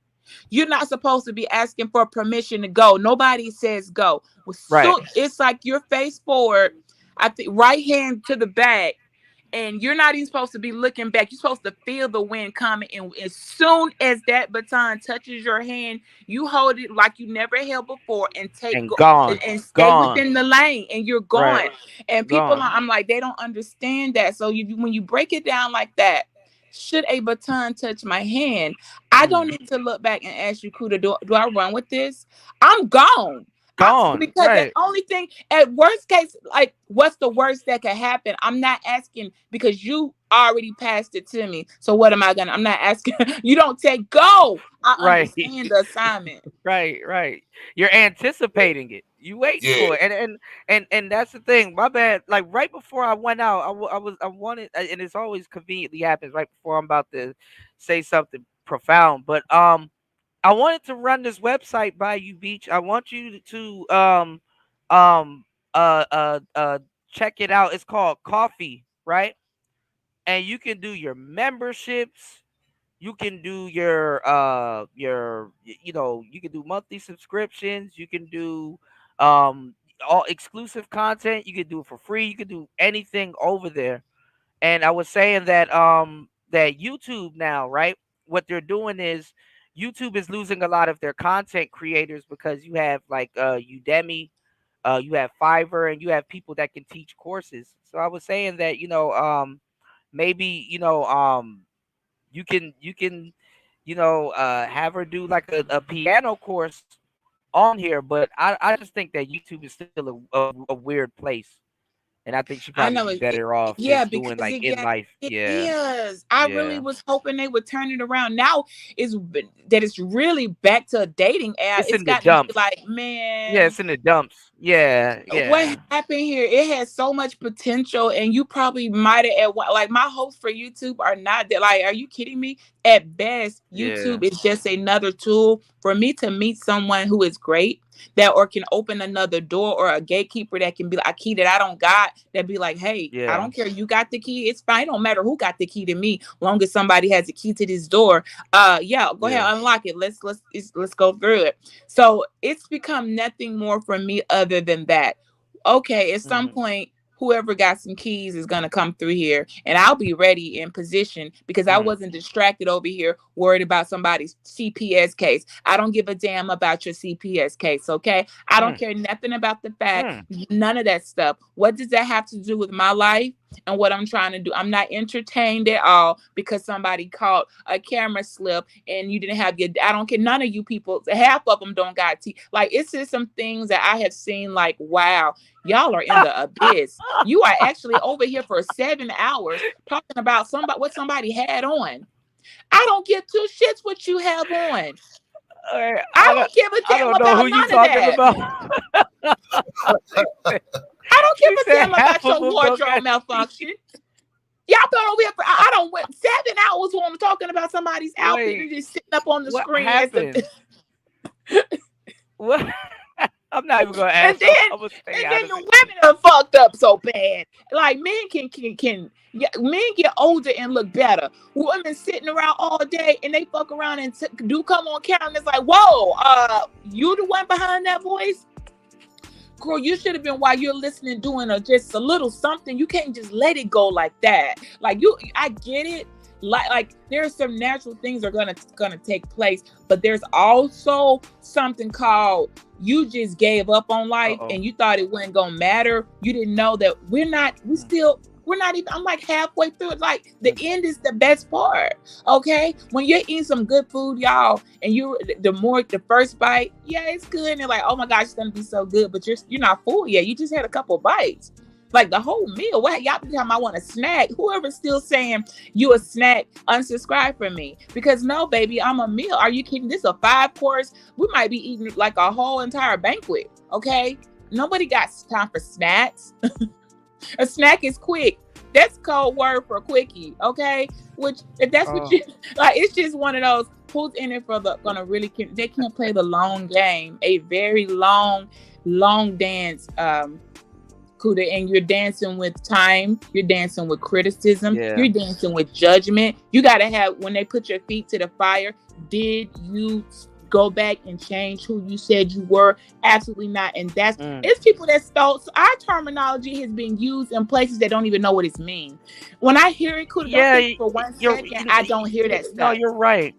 you're not supposed to be asking for permission to go. Nobody says go. Right. So it's like you're face forward, I think right hand to the back. And you're not even supposed to be looking back. You're supposed to feel the wind coming. And as soon as that baton touches your hand, you hold it like you never held before and stay within the lane, and you're gone. Right. And people, I'm like, they don't understand that. So when you break it down like that, should a baton touch my hand, I don't need to look back and ask you, Kuda, do I run with this? I'm gone. Because the only thing at worst case, like what's the worst that could happen? I'm not asking because you already passed it to me. So what am I gonna? I'm not asking. You don't take go. I understand the assignment. Right. You're anticipating it. You wait for it, and that's the thing. My bad. Like right before I went out, I wanted, and it's always conveniently happens right before I'm about to say something profound, but I wanted to run this website by you, Beach. I want you to check it out. It's called Coffee, right? And you can do your memberships. You can do your you can do monthly subscriptions. You can do all exclusive content. You can do it for free. You can do anything over there. And I was saying that that YouTube now, right? What they're doing is YouTube is losing a lot of their content creators because you have like Udemy, you have Fiverr, and you have people that can teach courses. So I was saying that maybe you can have her do like a piano course on here, but I just think that YouTube is still a weird place. And I think she probably be better off just doing like in life. It is. I really was hoping they would turn it around. Now it's really back to a dating app. It's in the got dumps. to be like, man. Yeah, it's in the dumps. What happened here? It has so much potential, and you probably might have like my hopes for YouTube are not that. Like, are you kidding me? At best, YouTube is just another tool for me to meet someone who is great that or can open another door, or a gatekeeper that can be like a key that I don't got, that be like, hey, I don't care, you got the key, it's fine. It don't matter who got the key to me, long as somebody has a key to this door. Go ahead, unlock it. Let's go through it. So it's become nothing more for me other than that. Okay, at some point, whoever got some keys is going to come through here, and I'll be ready in position, because I wasn't distracted over here worried about somebody's CPS case. I don't give a damn about your CPS case, okay? I don't care nothing about the fact, none of that stuff. What does that have to do with my life and what I'm trying to do? I'm not entertained at all because somebody caught a camera slip and you didn't have your, I don't care, none of you people, half of them don't got teeth. Like, it's just some things that I have seen, like, wow, y'all are in the abyss. You are actually over here for 7 hours talking about what somebody had on. I don't give two shits what you have on. I don't give a damn about none of that. I don't give a damn about your wardrobe malfunction. Y'all thought over here for, I don't went 7 hours when I'm talking about somebody's outfit and just sitting up on the screen. What? I'm not even gonna ask. And then the women are fucked up so bad. Like, men can men get older and look better. Women sitting around all day and they fuck around and do come on camera and it's like, whoa, you the one behind that voice? Girl, you should have been, while you're listening, doing just a little something. You can't just let it go like that. Like, I get it. Like there are some natural things that are gonna take place, but there's also something called, you just gave up on life and you thought it wasn't gonna matter. You didn't know that we're not even, I'm like halfway through it. Like, the end is the best part. Okay, when you're eating some good food, y'all, and the first bite, it's good, and they're like, oh my gosh, it's gonna be so good, but you're not full yet. You just had a couple bites. Like, the whole meal. What y'all be talking? I want a snack. Whoever's still saying you a snack, unsubscribe from me. Because no, baby, I'm a meal. Are you kidding? This is a 5-course. We might be eating like a whole entire banquet. Okay, nobody got time for snacks. A snack is quick. That's code word for quickie. Okay, which if that's what you like, it's just one of those. Who's in it for they can't play the long game, a very long dance. And you're dancing with time, you're dancing with criticism, you're dancing with judgment. You gotta have, when they put your feet to the fire, did you go back and change who you said you were? Absolutely not. And that's it's people that stole. So our terminology has been used in places that don't even know what it means. When I hear it, for 1 second, I don't hear that stuff. No, you're right.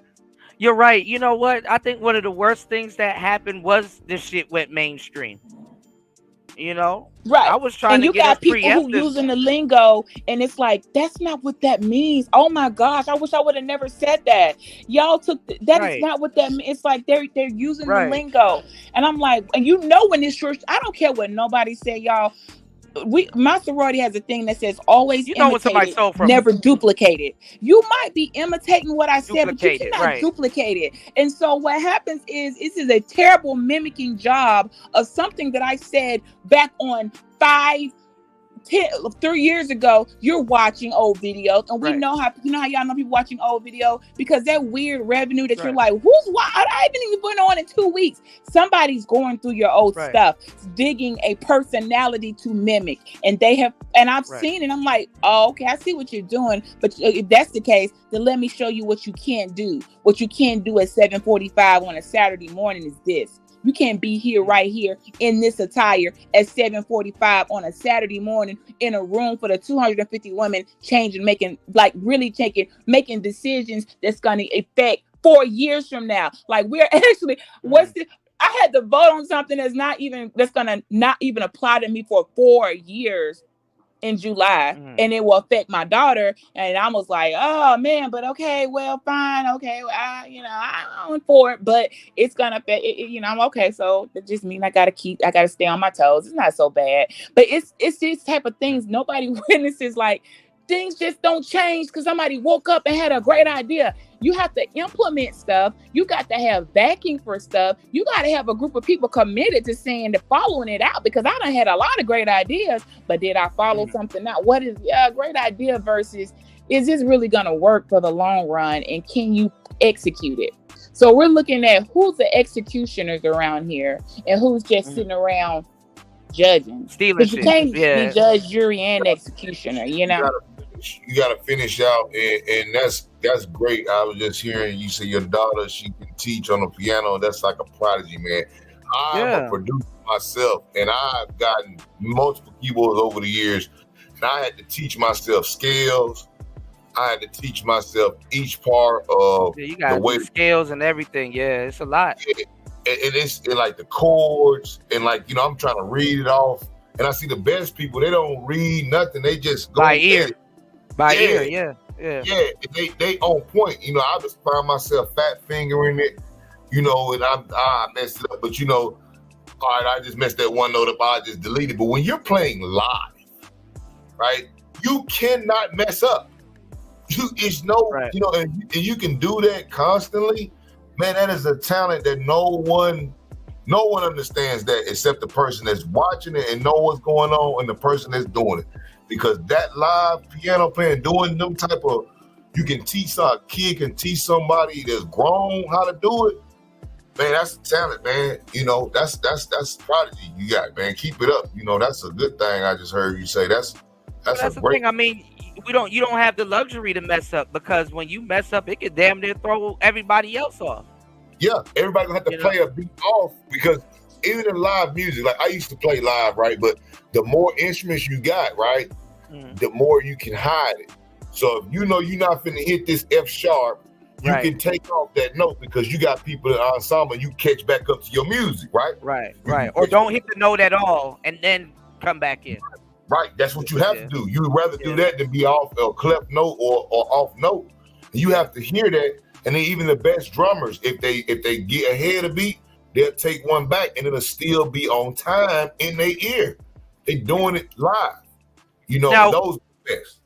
You're right. You know what? I think one of the worst things that happened was this shit went mainstream. You know, right? I was trying and to you get got people who using the lingo, and it's like, that's not what that means. Oh my gosh, I wish I would have never said that. Y'all took that is not what that means. It's like they're using the lingo, and I'm like, and when it's your, I don't care what nobody said, y'all. My sorority has a thing that says always imitate it, never duplicate it. You might be imitating what I said, but you cannot duplicate it. And so what happens is, this is a terrible mimicking job of something that I said back on 3 years ago. You're watching old videos, and we know how y'all know people watching old video, because that weird revenue that you're like, I haven't even been on in 2 weeks. Somebody's going through your old stuff, digging a personality to mimic, and I've seen it. I'm like, oh, okay, I see what you're doing, but if that's the case, then let me show you what you can't do. What you can't do at 7:45 on a Saturday morning is this. You can't be here right here in this attire at 7:45 on a Saturday morning in a room for the 250 women making decisions that's going to affect 4 years from now. Like, we're actually, I had to vote on something that's going to not even apply to me for 4 years in July, and it will affect my daughter. And I was like, oh man, but okay, well, fine, okay, I'm for it, but it's gonna affect I'm okay. So that just means I gotta stay on my toes. It's not so bad, but it's these type of things nobody witnesses. Like, things just don't change because somebody woke up and had a great idea. You have to implement stuff. You got to have backing for stuff. You got to have a group of people committed to saying to following it out, because I done had a lot of great ideas, but did I follow something out? What is a great idea versus is this really going to work for the long run, and can you execute it? So we're looking at who's the executioners around here and who's just sitting around judging. Because you can't be judge, jury, and executioner, you know? You gotta finish out, and that's great. I was just hearing you say your daughter, she can teach on the piano. That's like a prodigy, man. I'm a producer myself, and I've gotten multiple keyboards over the years, and I had to teach myself scales. I had to teach myself each part of you got the way scales and everything. Yeah, it's a lot. And it's like the chords, and like, you know, I'm trying to read it off, and I see the best people, they don't read nothing. They just go by ear. By ear, yeah. They on point. You know, I just find myself fat fingering it, you know, and I messed it up. But you know, all right, I just messed that one note up. I just deleted. But when you're playing live, right, you cannot mess up. You know, and you can do that constantly. Man, that is a talent that no one understands that except the person that's watching it and know what's going on, and the person that's doing it. Because that live piano playing, doing them type of, you can teach a kid can teach somebody that's grown how to do it. Man, that's a talent, man. You know, that's prodigy you got, man. Keep it up. You know, that's a good thing. I just heard you say that's the thing. I mean, you don't have the luxury to mess up, because when you mess up, it could damn near throw everybody else off. Yeah, everybody gonna have to play a beat off, because even in live music, like I used to play live, right? But the more instruments you got, right, the more you can hide it. So if you know you're not finna hit this F sharp, you can take off that note, because you got people in the ensemble, you catch back up to your music, right? Right. Or don't hit the note at all and then come back in. Right, that's what you have to do. You would rather do that than be off a cleft note or off note. And you have to hear that. And then even the best drummers, if they get ahead of beat, they'll take one back and it'll still be on time in their ear. They doing it live. You know, those are the best.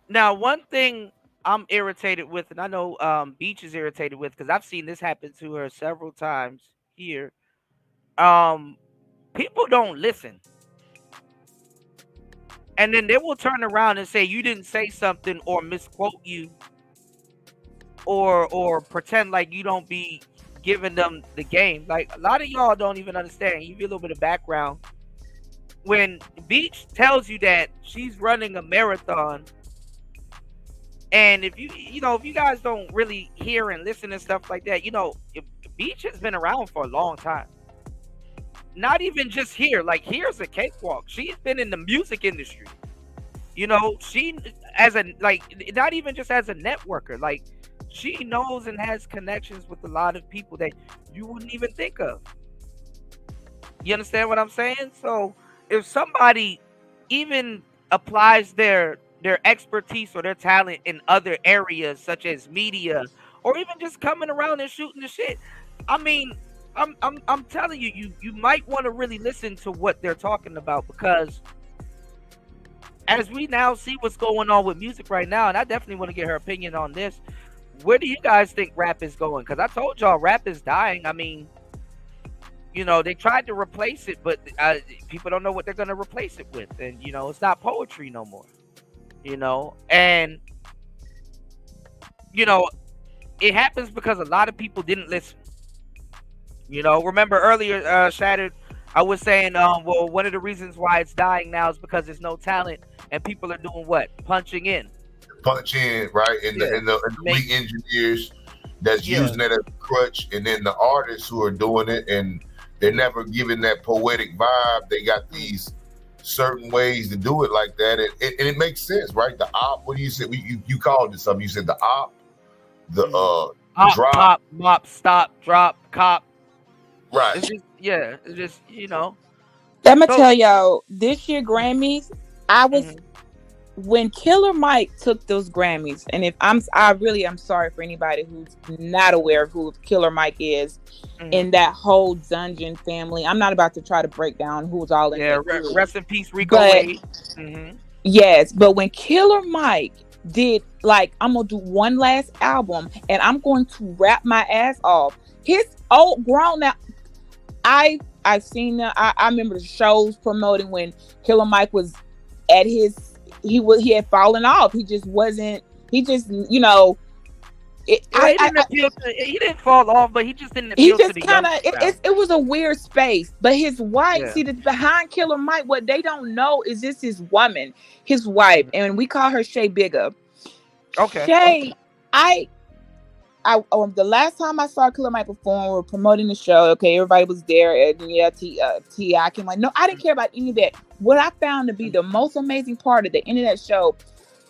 Now, one thing I'm irritated with, and I know Beach is irritated with, because I've seen this happen to her several times here. People don't listen. And then they will turn around and say you didn't say something, or misquote you, or pretend like you don't be giving them the game. Like, a lot of y'all don't even understand. You give a little bit of background. When Beach tells you that she's running a marathon, and if you guys don't really hear and listen and stuff like that, you know, Beach has been around for a long time. Not even just here. Like, here's a cakewalk. She's been in the music industry. You know, she not even just as a networker. Like, she knows and has connections with a lot of people that you wouldn't even think of. You understand what I'm saying? So if somebody even applies their expertise or their talent in other areas, such as media, or even just coming around and shooting the shit, I mean, I'm telling you, you might want to really listen to what they're talking about, because as we now see what's going on with music right now, and I definitely want to get her opinion on this, where do you guys think rap is going? Because I told y'all rap is dying. I mean, you know, they tried to replace it, but people don't know what they're going to replace it with. And, you know, it's not poetry no more, you know, and, you know, it happens because a lot of people didn't listen. You know, remember earlier, Shattered, I was saying, well, one of the reasons why it's dying now is because there's no talent, and people are doing what? Punching in, right? And the weak engineers that's using it as a crutch, and then the artists who are doing it, and they're never giving that poetic vibe. They got these certain ways to do it like that, and it makes sense, right? The op, what do you say? You called it something. You said the op, the drop, pop, mop, stop, drop, cop. Right. It's just, you know. I'm gonna tell y'all, this year Grammys, I was when Killer Mike took those Grammys, and if I'm sorry for anybody who's not aware of who Killer Mike is in that whole Dungeon family. I'm not about to try to break down who's all in there. Rest in peace, Rico Wade. Yes, but when Killer Mike did like, I'm gonna do one last album and I'm going to rap my ass off. His old grown now. I've seen that. I remember the shows promoting when Killer Mike was at his. He had fallen off. He just wasn't. He just He didn't fall off, but he just didn't appeal to the young crowd. It was a weird space. But his wife, see, behind Killer Mike, what they don't know is this his woman, his wife, and we call her Shay Bigger. Okay. Shay, the last time I saw Killer Mike perform, we were promoting the show. Okay, everybody was there, and T.I. came. Like, no, I didn't care about any of that. What I found to be the most amazing part at the end of that show,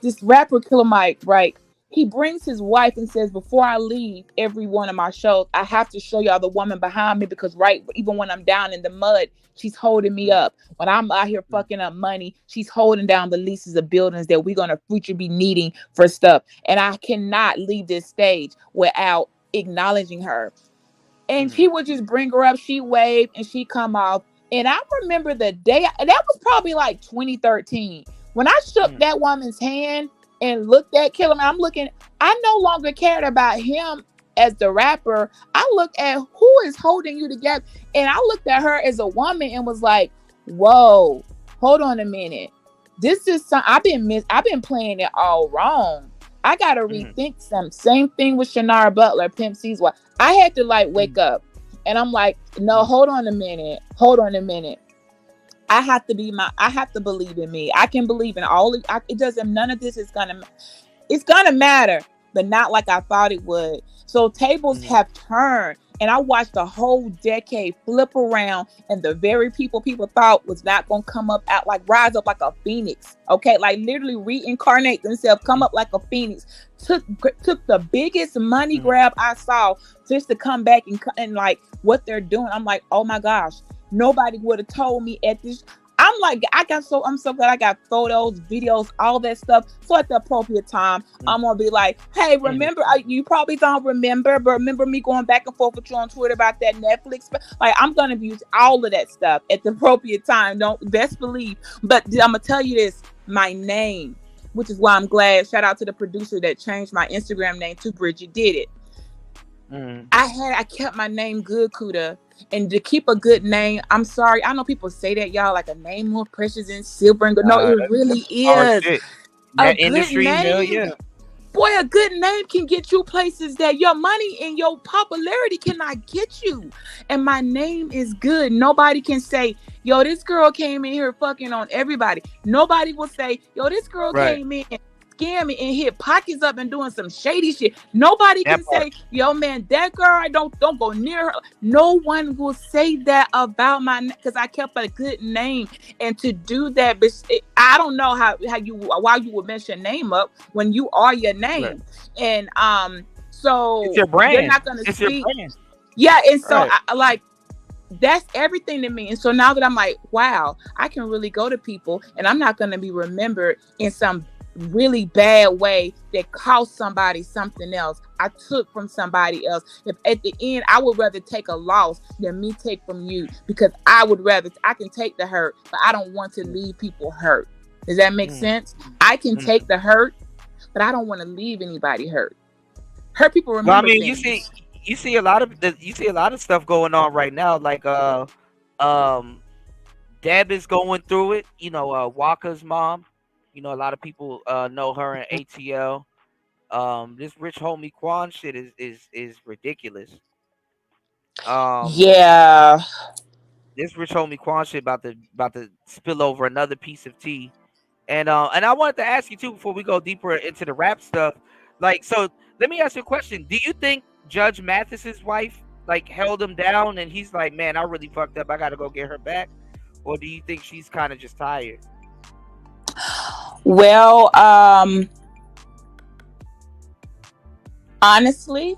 this rapper Killer Mike, right? He brings his wife and says, before I leave every one of my shows, I have to show y'all the woman behind me because even when I'm down in the mud, she's holding me up. When I'm out here fucking up money, she's holding down the leases of buildings that we're going to future be needing for stuff. And I cannot leave this stage without acknowledging her. And he would just bring her up. She waved and she come off. And I remember the day, that was probably like 2013. When I shook that woman's hand and looked at Killer Mike, I no longer cared about him as the rapper. I looked at who is holding you together. And I looked at her as a woman and was like, whoa, hold on a minute. This is I've been playing it all wrong. I gotta rethink some. Same thing with Shannara Butler, Pimp C's wife. I had to wake up. And I'm like, no, hold on a minute. I have to believe in me. I can believe in none of this is it's gonna matter, but not like I thought it would. So tables have turned, and I watched the whole decade flip around, and the very people thought was not gonna come up out, rise up like a phoenix. Okay, literally reincarnate themselves, come up like a phoenix. Took the biggest money grab I saw just to come back and what they're doing. I'm like, oh my gosh. Nobody would have told me at this. I'm so glad I got photos, videos, all that stuff. So at the appropriate time, I'm gonna be like, hey, remember? You probably don't remember, but remember me going back and forth with you on Twitter about that Netflix? I'm gonna use all of that stuff at the appropriate time. Don't best believe. But I'm gonna tell you this: my name, which is why I'm glad. Shout out to the producer that changed my Instagram name to Bridget Did It. I kept my name good, Kuda. And to keep a good name, I'm sorry. I know people say that, y'all, a name more precious than silver and gold. No, it really is. That industry, yeah. Boy, a good name can get you places that your money and your popularity cannot get you. And my name is good. Nobody can say, yo, this girl came in here fucking on everybody. Nobody will say, yo, this girl came in and scamming and hit pockets up and doing some shady shit. Nobody can say, yo, man, that girl, don't go near her. No one will say that about because I kept a good name. And to do that, I don't know why you would mess your name up when you are your name. And so it's your brand. They're not gonna it's speak. Your brand. Yeah, and so that's everything to me. And so now that I'm like, wow, I can really go to people and I'm not going to be remembered in some really bad way that cost somebody something else. I took from somebody else. If at the end, I would rather take a loss than me take from you, because I can take the hurt, but I don't want to leave people hurt. Does that make sense? I can take the hurt, but I don't want to leave anybody hurt. Hurt people remember things. You see a lot of stuff going on right now. Deb is going through it. Waka's mom. A lot of people know her in ATL. This rich homie Quan shit is ridiculous. Yeah. This rich homie Quan shit about to spill over another piece of tea. And I wanted to ask you too, before we go deeper into the rap stuff. So let me ask you a question. Do you think Judge Mathis's wife held him down and he's like, man, I really fucked up, I gotta go get her back? Or do you think she's kind of just tired? Well, honestly,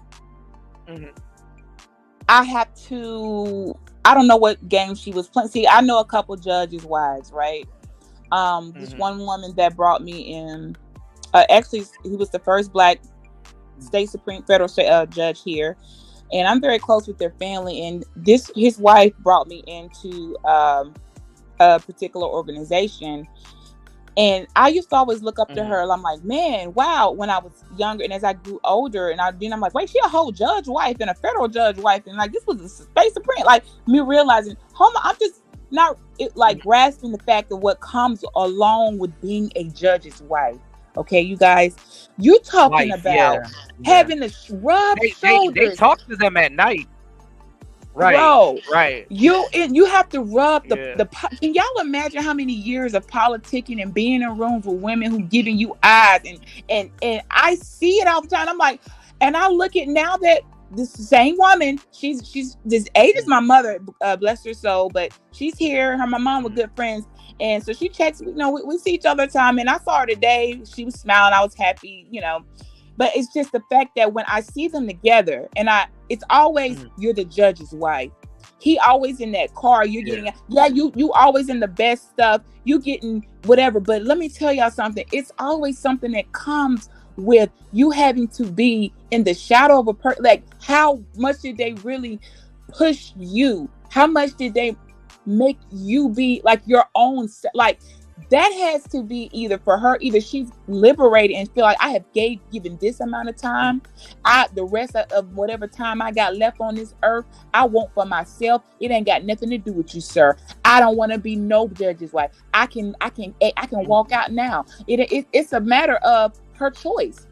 I don't know what game she was playing. See, I know a couple judges' wives, right? This one woman that brought me in, actually, he was the first Black federal judge here, and I'm very close with their family. And his wife brought me into a particular organization, And I used to always look up to her. I'm like, man, wow. When I was younger, and as I grew older, and I'm like, wait, she a whole judge wife and a federal judge wife, and like this was a space supreme. Like me realizing, I'm just not grasping the fact of what comes along with being a judge's wife. Okay, you guys, you talking about having to rub shoulders. They talk to them at night. Right, bro. Right. You have to rub the. Can y'all imagine how many years of politicking and being in rooms with women who giving you eyes and I see it all the time. I'm like, and I look at now that this same woman, she's this age is my mother, bless her soul, but she's here. My mom were good friends, and so she checks. We see each other all the time, and I saw her today. She was smiling. I was happy. But it's just the fact that when I see them together, and it's always you're the judge's wife. He always in that car. You're getting you always in the best stuff. You getting whatever. But let me tell y'all something. It's always something that comes with you having to be in the shadow of a person. Like, how much did they really push you? How much did they make you be like your own? Like, that has to be either for her, either she's liberated and feel like I have given this amount of time. The rest of whatever time I got left on this earth, I want for myself. It ain't got nothing to do with you, sir. I don't want to be no judge's wife. I can walk out now. It's a matter of her choice.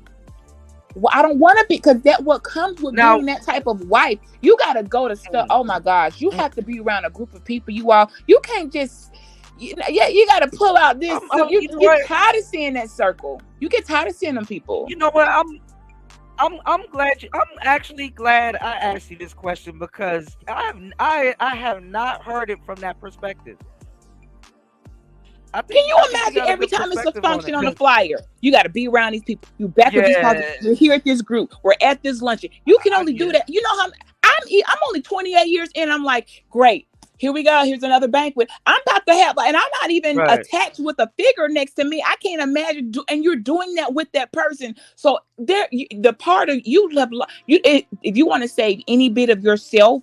Well, I don't want to be, because that what comes with being that type of wife. You got to go to stuff. Oh my gosh, you have to be around a group of people. You can't just. You got to pull out this. You get tired of seeing that circle. You get tired of seeing them people. You know what? I'm glad. I'm actually glad I asked you this question, because I have not heard it from that perspective. Can you imagine every time it's a function on the flyer, you got to be around these people. You back with this person. You're here at this group. We're at this luncheon. You can only do that. You know how I'm only 28 years in. I'm like, great. Here we go. Here's another banquet. I'm about to have, and I'm not even attached with a figure next to me. I can't imagine. And you're doing that with that person. So the part of you if you want to save any bit of yourself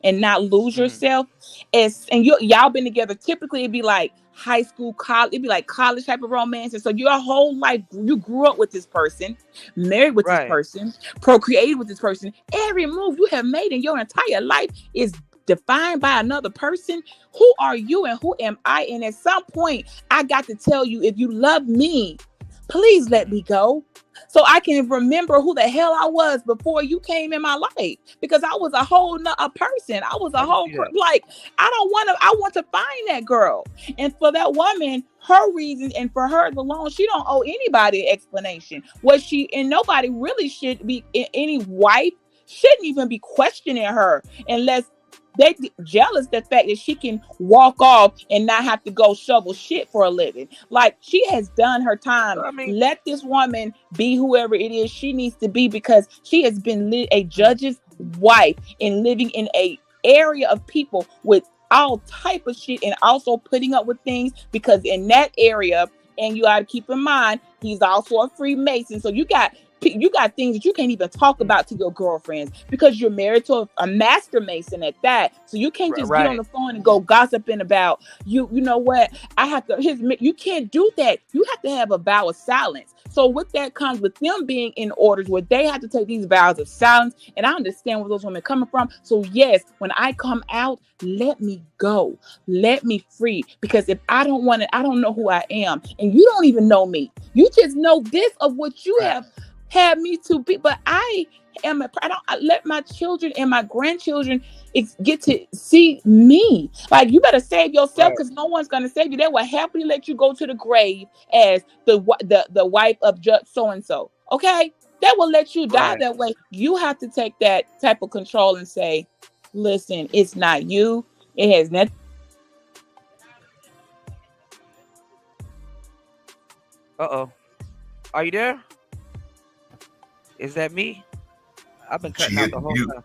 and not lose yourself, and y'all been together. Typically, it'd be like high school, college. It'd be like college type of romance. And so your whole life, you grew up with this person, married with this person, procreated with this person. Every move you have made in your entire life is defined by another person. Who are you and who am I? And at some point, I got to tell you, if you love me, please let me go, so I can remember who the hell I was before you came in my life. Because I was a whole nother person. I was a whole I want to find that girl. And for that woman, her reasons, and for her alone, she don't owe anybody an explanation. And nobody really should be, any wife shouldn't even be questioning her unless they jealous the fact that she can walk off and not have to go shovel shit for a living. Like, she has done her time. Let this woman be whoever it is she needs to be, because she has been a judge's wife and living in a area of people with all type of shit, and also putting up with things, because in that area, and you got to keep in mind, he's also a Freemason. So you got things that you can't even talk about to your girlfriends, because you're married to a master Mason at that. So you can't just get on the phone and go gossiping about you know what, you can't do that. You have to have a vow of silence. So with that comes with them being in orders where they have to take these vows of silence. And I understand where those women are coming from. So yes, when I come out, let me go. Let me free. Because if I don't want it, I don't know who I am. And you don't even know me. You just know this of what you have had me to be. But I let my children and my grandchildren get to see me. Like, you better save yourself, because no one's going to save you. They will happily let you go to the grave as the wife of Judge so-and-so. Okay? They will let you die that way. You have to take that type of control and say, listen, it's not you. It has nothing. Uh-oh. Are you there? Is that me? I've been cutting out the whole time.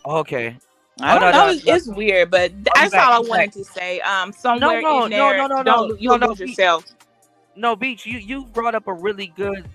Okay. I don't know. It's weird, but that's all I wanted to say. Somewhere in there, don't lose yourself. No, Beach, you brought up a really good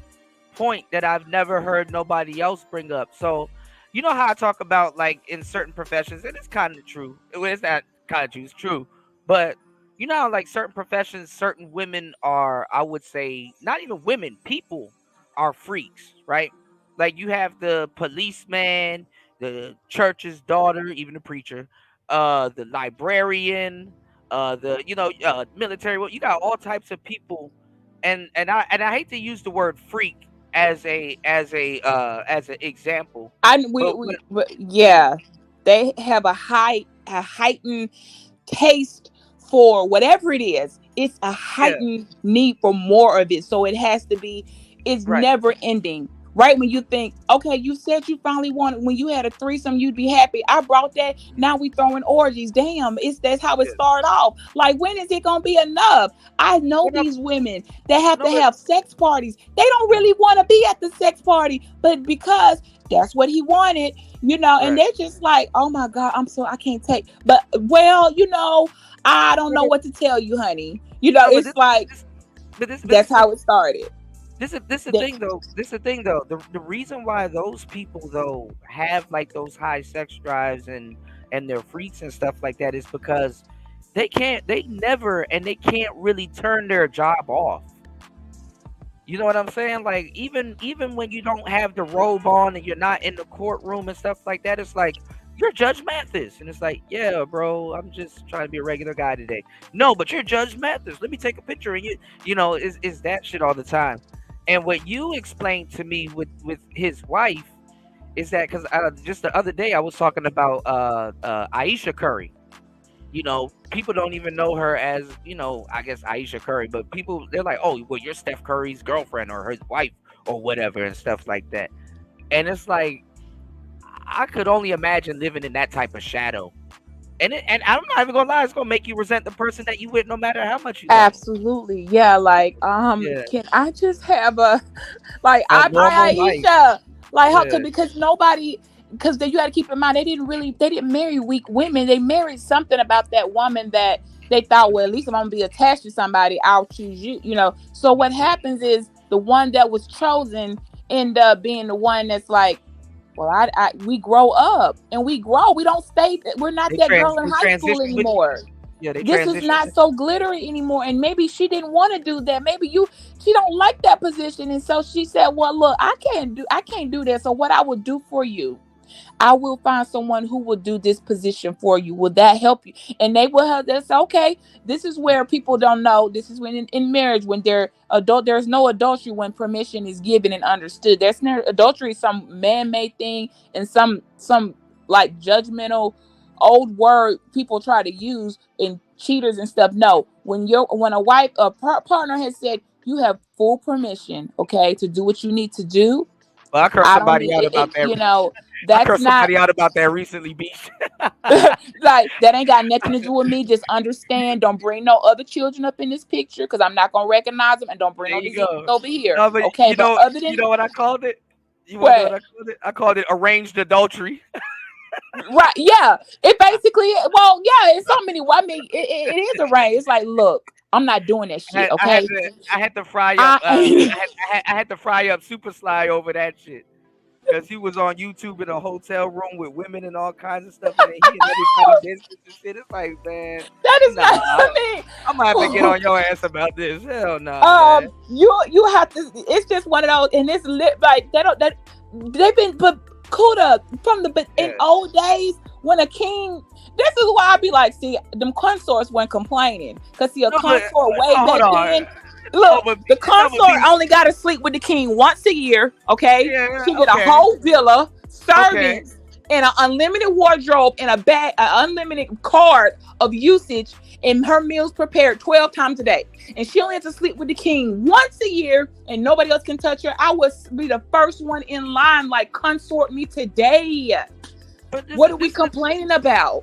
point that I've never heard nobody else bring up. So, you know how I talk about, like, in certain professions, and it's kind of true. It's not kind of true, it's true. But you know how, like, certain professions, certain women are, I would say, not even women, people are freaks, right? Like, you have the policeman, the church's daughter, even the preacher, the librarian, the military. Well, you got all types of people, and I hate to use the word freak as an example, Yeah, they have a heightened taste for whatever it is. It's a heightened need for more of it, so it has to be. It's never ending. Right when you think, okay, you said you finally wanted, when you had a threesome, you'd be happy. I brought that. Now we throwing orgies. Damn, that's how it started off. Like, when is it gonna be enough? I know these women that have to have sex parties. They don't really want to be at the sex party, but because that's what he wanted, and they're just like, oh my God, I can't take. But I don't know what to tell you, honey. It's that's how it started. This is the thing though. The reason why those people though have like those high sex drives and they're freaks and stuff like that is because they can't really turn their job off. You know what I'm saying? Like, even when you don't have the robe on and you're not in the courtroom and stuff like that, it's like, you're Judge Mathis. And it's like, yeah, bro, I'm just trying to be a regular guy today. No, but you're Judge Mathis. Let me take a picture. And is that shit all the time. And what you explained to me with his wife is that, because just the other day I was talking about Aisha Curry. People don't even know her as, I guess Aisha Curry, but they're like, oh, well, you're Steph Curry's girlfriend or his wife or whatever and stuff like that. And it's like, I could only imagine living in that type of shadow. And I'm not even gonna lie, it's gonna make you resent the person that you with, no matter how much you love. Absolutely, yeah. Like, can I just have a Aisha, because nobody, because you got to keep in mind they didn't marry weak women. They married something about that woman that they thought, well, at least if I'm gonna be attached to somebody, I'll choose you. So what happens is the one that was chosen end up being the one that's like, well, we grow up and we grow. We don't stay. We're not that girl in high school anymore. This is not so glittery anymore. And maybe she didn't want to do that. Maybe she don't like that position. And so she said, well, look, I can't do that. So what I will do for you, I will find someone who will do this position for you. Will that help you? And they will have this. Okay, this is where people don't know. This is when in marriage, when they're adult, there's no adultery when permission is given and understood. There's no adultery, some man-made thing, and some like judgmental old word people try to use in cheaters and stuff. No, when a wife, a partner has said you have full permission, okay, to do what you need to do. Well, I cursed somebody out about that. That's somebody out about that recently, beach. Like, that ain't got nothing to do with me. Just understand. Don't bring no other children up in this picture because I'm not gonna recognize them, and don't bring no disease over here. No, but okay, you know what I called it? You want to know what I called it? I called it arranged adultery. Right? Yeah. It basically. Well, yeah. In so many. I mean, it is arranged. It's like, look, I'm not doing that shit. Okay. I had to fry up. I had to fry up Super Sly over that shit. Because he was on YouTube in a hotel room with women and all kinds of stuff, and he and everybody did and shit. It's like, man, that is not. I mean, I'm gonna have to get on your ass about this. Hell no. You have to. It's just one of those, and it's like they've been Kuda from in old days when a king. This is why I be like, see, them consorts weren't complaining because a consort way back then. Look, the consort only got to sleep with the king once a year, okay? She get a whole villa, servants, and an unlimited wardrobe, and an unlimited card of usage, and her meals prepared 12 times a day. And she only has to sleep with the king once a year, and nobody else can touch her. I would be the first one in line, like, consort me today. What are we complaining about?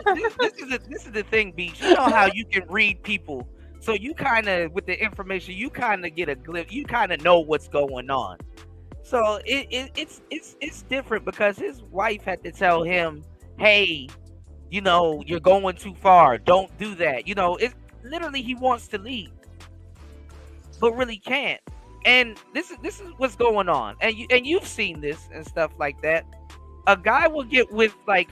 This is the thing, Beach. You know how you can read people. So you kind of, with the information, you kind of get a glimpse. You kind of know what's going on. So it's different because his wife had to tell him, "Hey, you're going too far. Don't do that." It's literally he wants to leave, but really can't. And this is what's going on. And you've seen this and stuff like that. A guy will get with like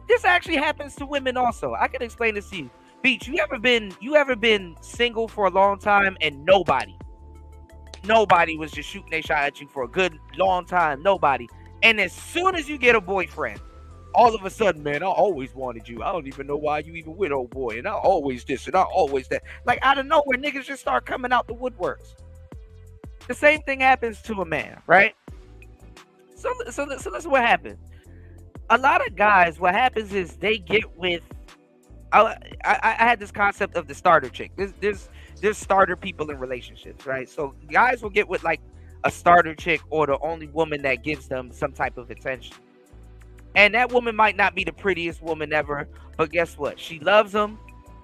this actually happens to women also. I can explain this to you. Beach, you ever been single for a long time and nobody was just shooting their shot at you for a good long time? Nobody. And as soon as you get a boyfriend, all of a sudden, man, I always wanted you. I don't even know why you even with old boy. And I always this and I always that. Like out of nowhere, niggas just start coming out the woodworks. The same thing happens to a man, right? So listen what happens. A lot of guys, what happens is they get with. I had this concept of the starter chick. There's starter people in relationships, right? So guys will get with like a starter chick or the only woman that gives them some type of attention. And that woman might not be the prettiest woman ever, but guess what? She loves them.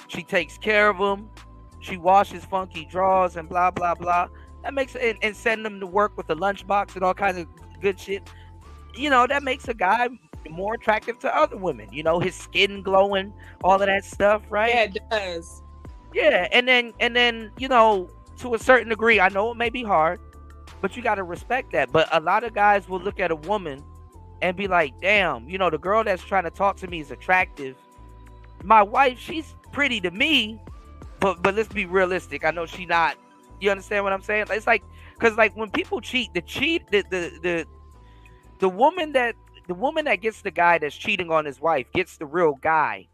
She takes care of them. She washes funky drawers and blah, blah, blah. That makes it, and send them to work with a lunchbox and all kinds of good shit. You know, that makes a guy more attractive to other women. You know, his skin glowing, all of that stuff, right? Yeah, it does. Yeah, and then, you know, to a certain degree, I know it may be hard, but you got to respect that. But a lot of guys will look at a woman and be like, damn, you know, the girl that's trying to talk to me is attractive. My wife, she's pretty to me, but let's be realistic. I know she not. You understand what I'm saying? It's like, because like when people cheat, the woman that gets the guy that's cheating on his wife gets the real guy,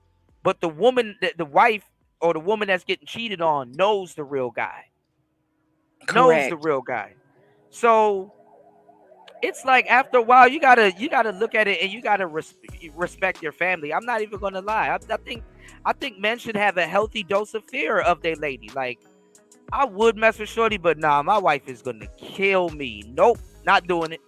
but the wife or the woman that's getting cheated on knows the real guy. Correct. Knows the real guy. So it's like after a while you gotta look at it and you gotta respect your family. I'm not even gonna lie. I think men should have a healthy dose of fear of their lady. Like, I would mess with shorty, but nah, my wife is gonna kill me. Nope, not doing it.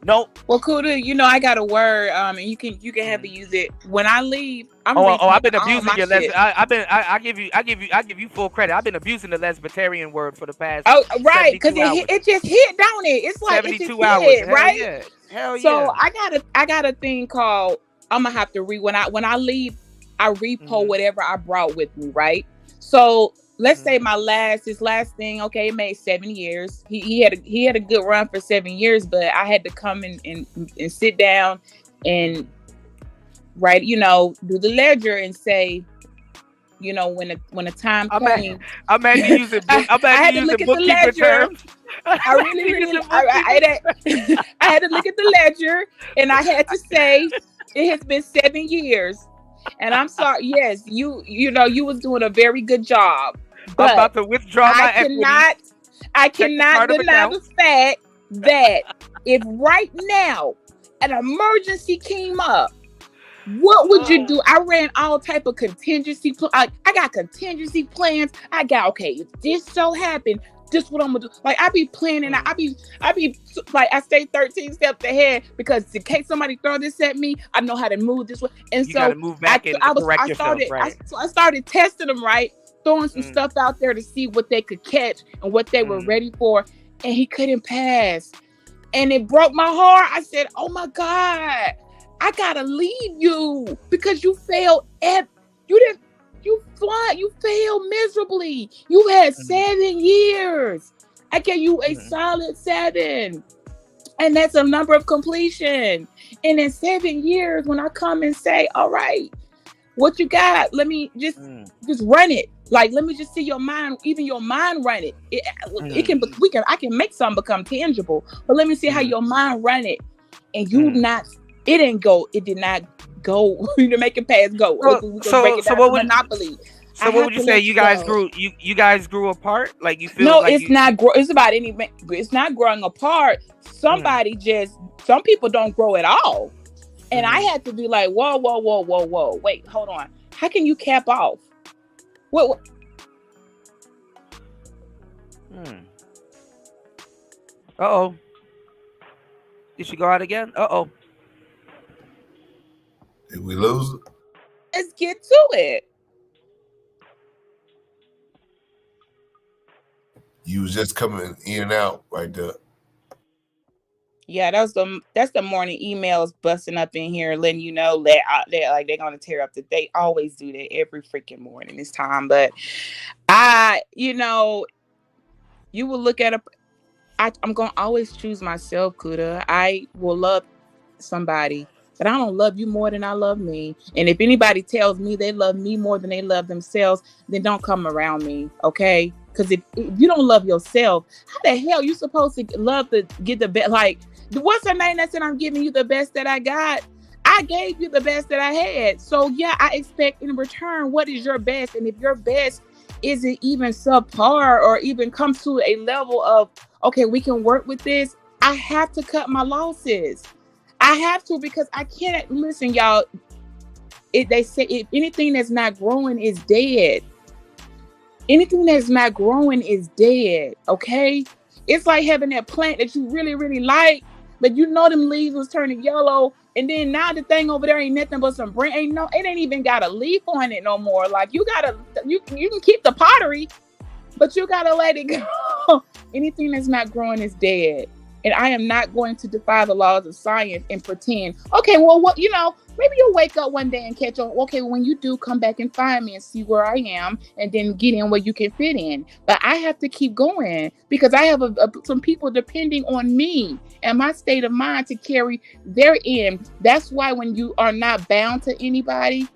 Nope. Well, Kuda, you know I got a word, and you can have to use it when I leave. I've been abusing your I give you full credit. I've been abusing the lesbitarian word for the past. Oh, right, because it just hit, don't it? It's like 72 hours, right? Hell yeah. So I got a thing called, I'm gonna have to read when I leave. I repo whatever I brought with me, right? So let's say his last thing, okay, it made 7 years. He had a good run for 7 years, but I had to come and sit down and write, you know, do the ledger and say, you know, when the time came. I'm at you using I had to look at the ledger. I had to look at the ledger and I had to say it has been 7 years. And I'm sorry, yes, you know, you was doing a very good job. I'm about to withdraw my equity. I cannot deny the fact that if right now an emergency came up, what would you do? I ran all type of contingency. I got contingency plans. I got, okay, if this so happened, this is what I'm gonna do. Like, I be planning. I be like, I stay 13 steps ahead because in case somebody throw this at me, I know how to move this way. And you gotta move back I started testing them, right? Throwing some stuff out there to see what they could catch and what they were ready for. And he couldn't pass. And it broke my heart. I said, oh my God, I gotta leave you because you failed you failed miserably. You had 7 years. I gave you a solid 7. And that's a number of completion. And in 7 years, when I come and say, all right, what you got? Let me just run it. Like, let me just see your mind, even your mind run it. I can make something become tangible, but let me see how your mind run it. And it did not go. You to make it pass go. So what would monopoly? So what would you say? You guys grew apart? Like, you feel? No, like it's not. It's about it's not growing apart. Some people don't grow at all, and I had to be like, whoa, wait, hold on. How can you cap off? What? Uh-oh. Did she go out again? Uh-oh. Did we lose it? Let's get to it. You was just coming in and out right there. Yeah, that's the morning emails busting up in here, letting you know that they're gonna tear up they always do that every freaking morning this time. But you will look at I'm gonna always choose myself, Kuda. I will love somebody but I don't love you more than I love me. And if anybody tells me they love me more than they love themselves, then don't come around me, okay? Because if you don't love yourself, how the hell you supposed to love to get the best? Like, what's her name that said, I'm giving you the best that I got? I gave you the best that I had. So yeah, I expect in return, what is your best? And if your best isn't even subpar or even comes to a level of, okay, we can work with this, I have to cut my losses. I have to, because I can't, listen, y'all, they say if anything that's not growing is dead. Anything that's not growing is dead, okay? It's like having that plant that you really, really like, but you know them leaves was turning yellow, and then now the thing over there ain't nothing but some brain. It ain't even got a leaf on it no more. Like, you can keep the pottery, but you gotta let it go. Anything that's not growing is dead. And I am not going to defy the laws of science and pretend, okay, well, what, maybe you'll wake up one day and catch on. Okay, when you do, come back and find me and see where I am, and then get in where you can fit in. But I have to keep going because I have some people depending on me and my state of mind to carry their end. That's why when you are not bound to anybody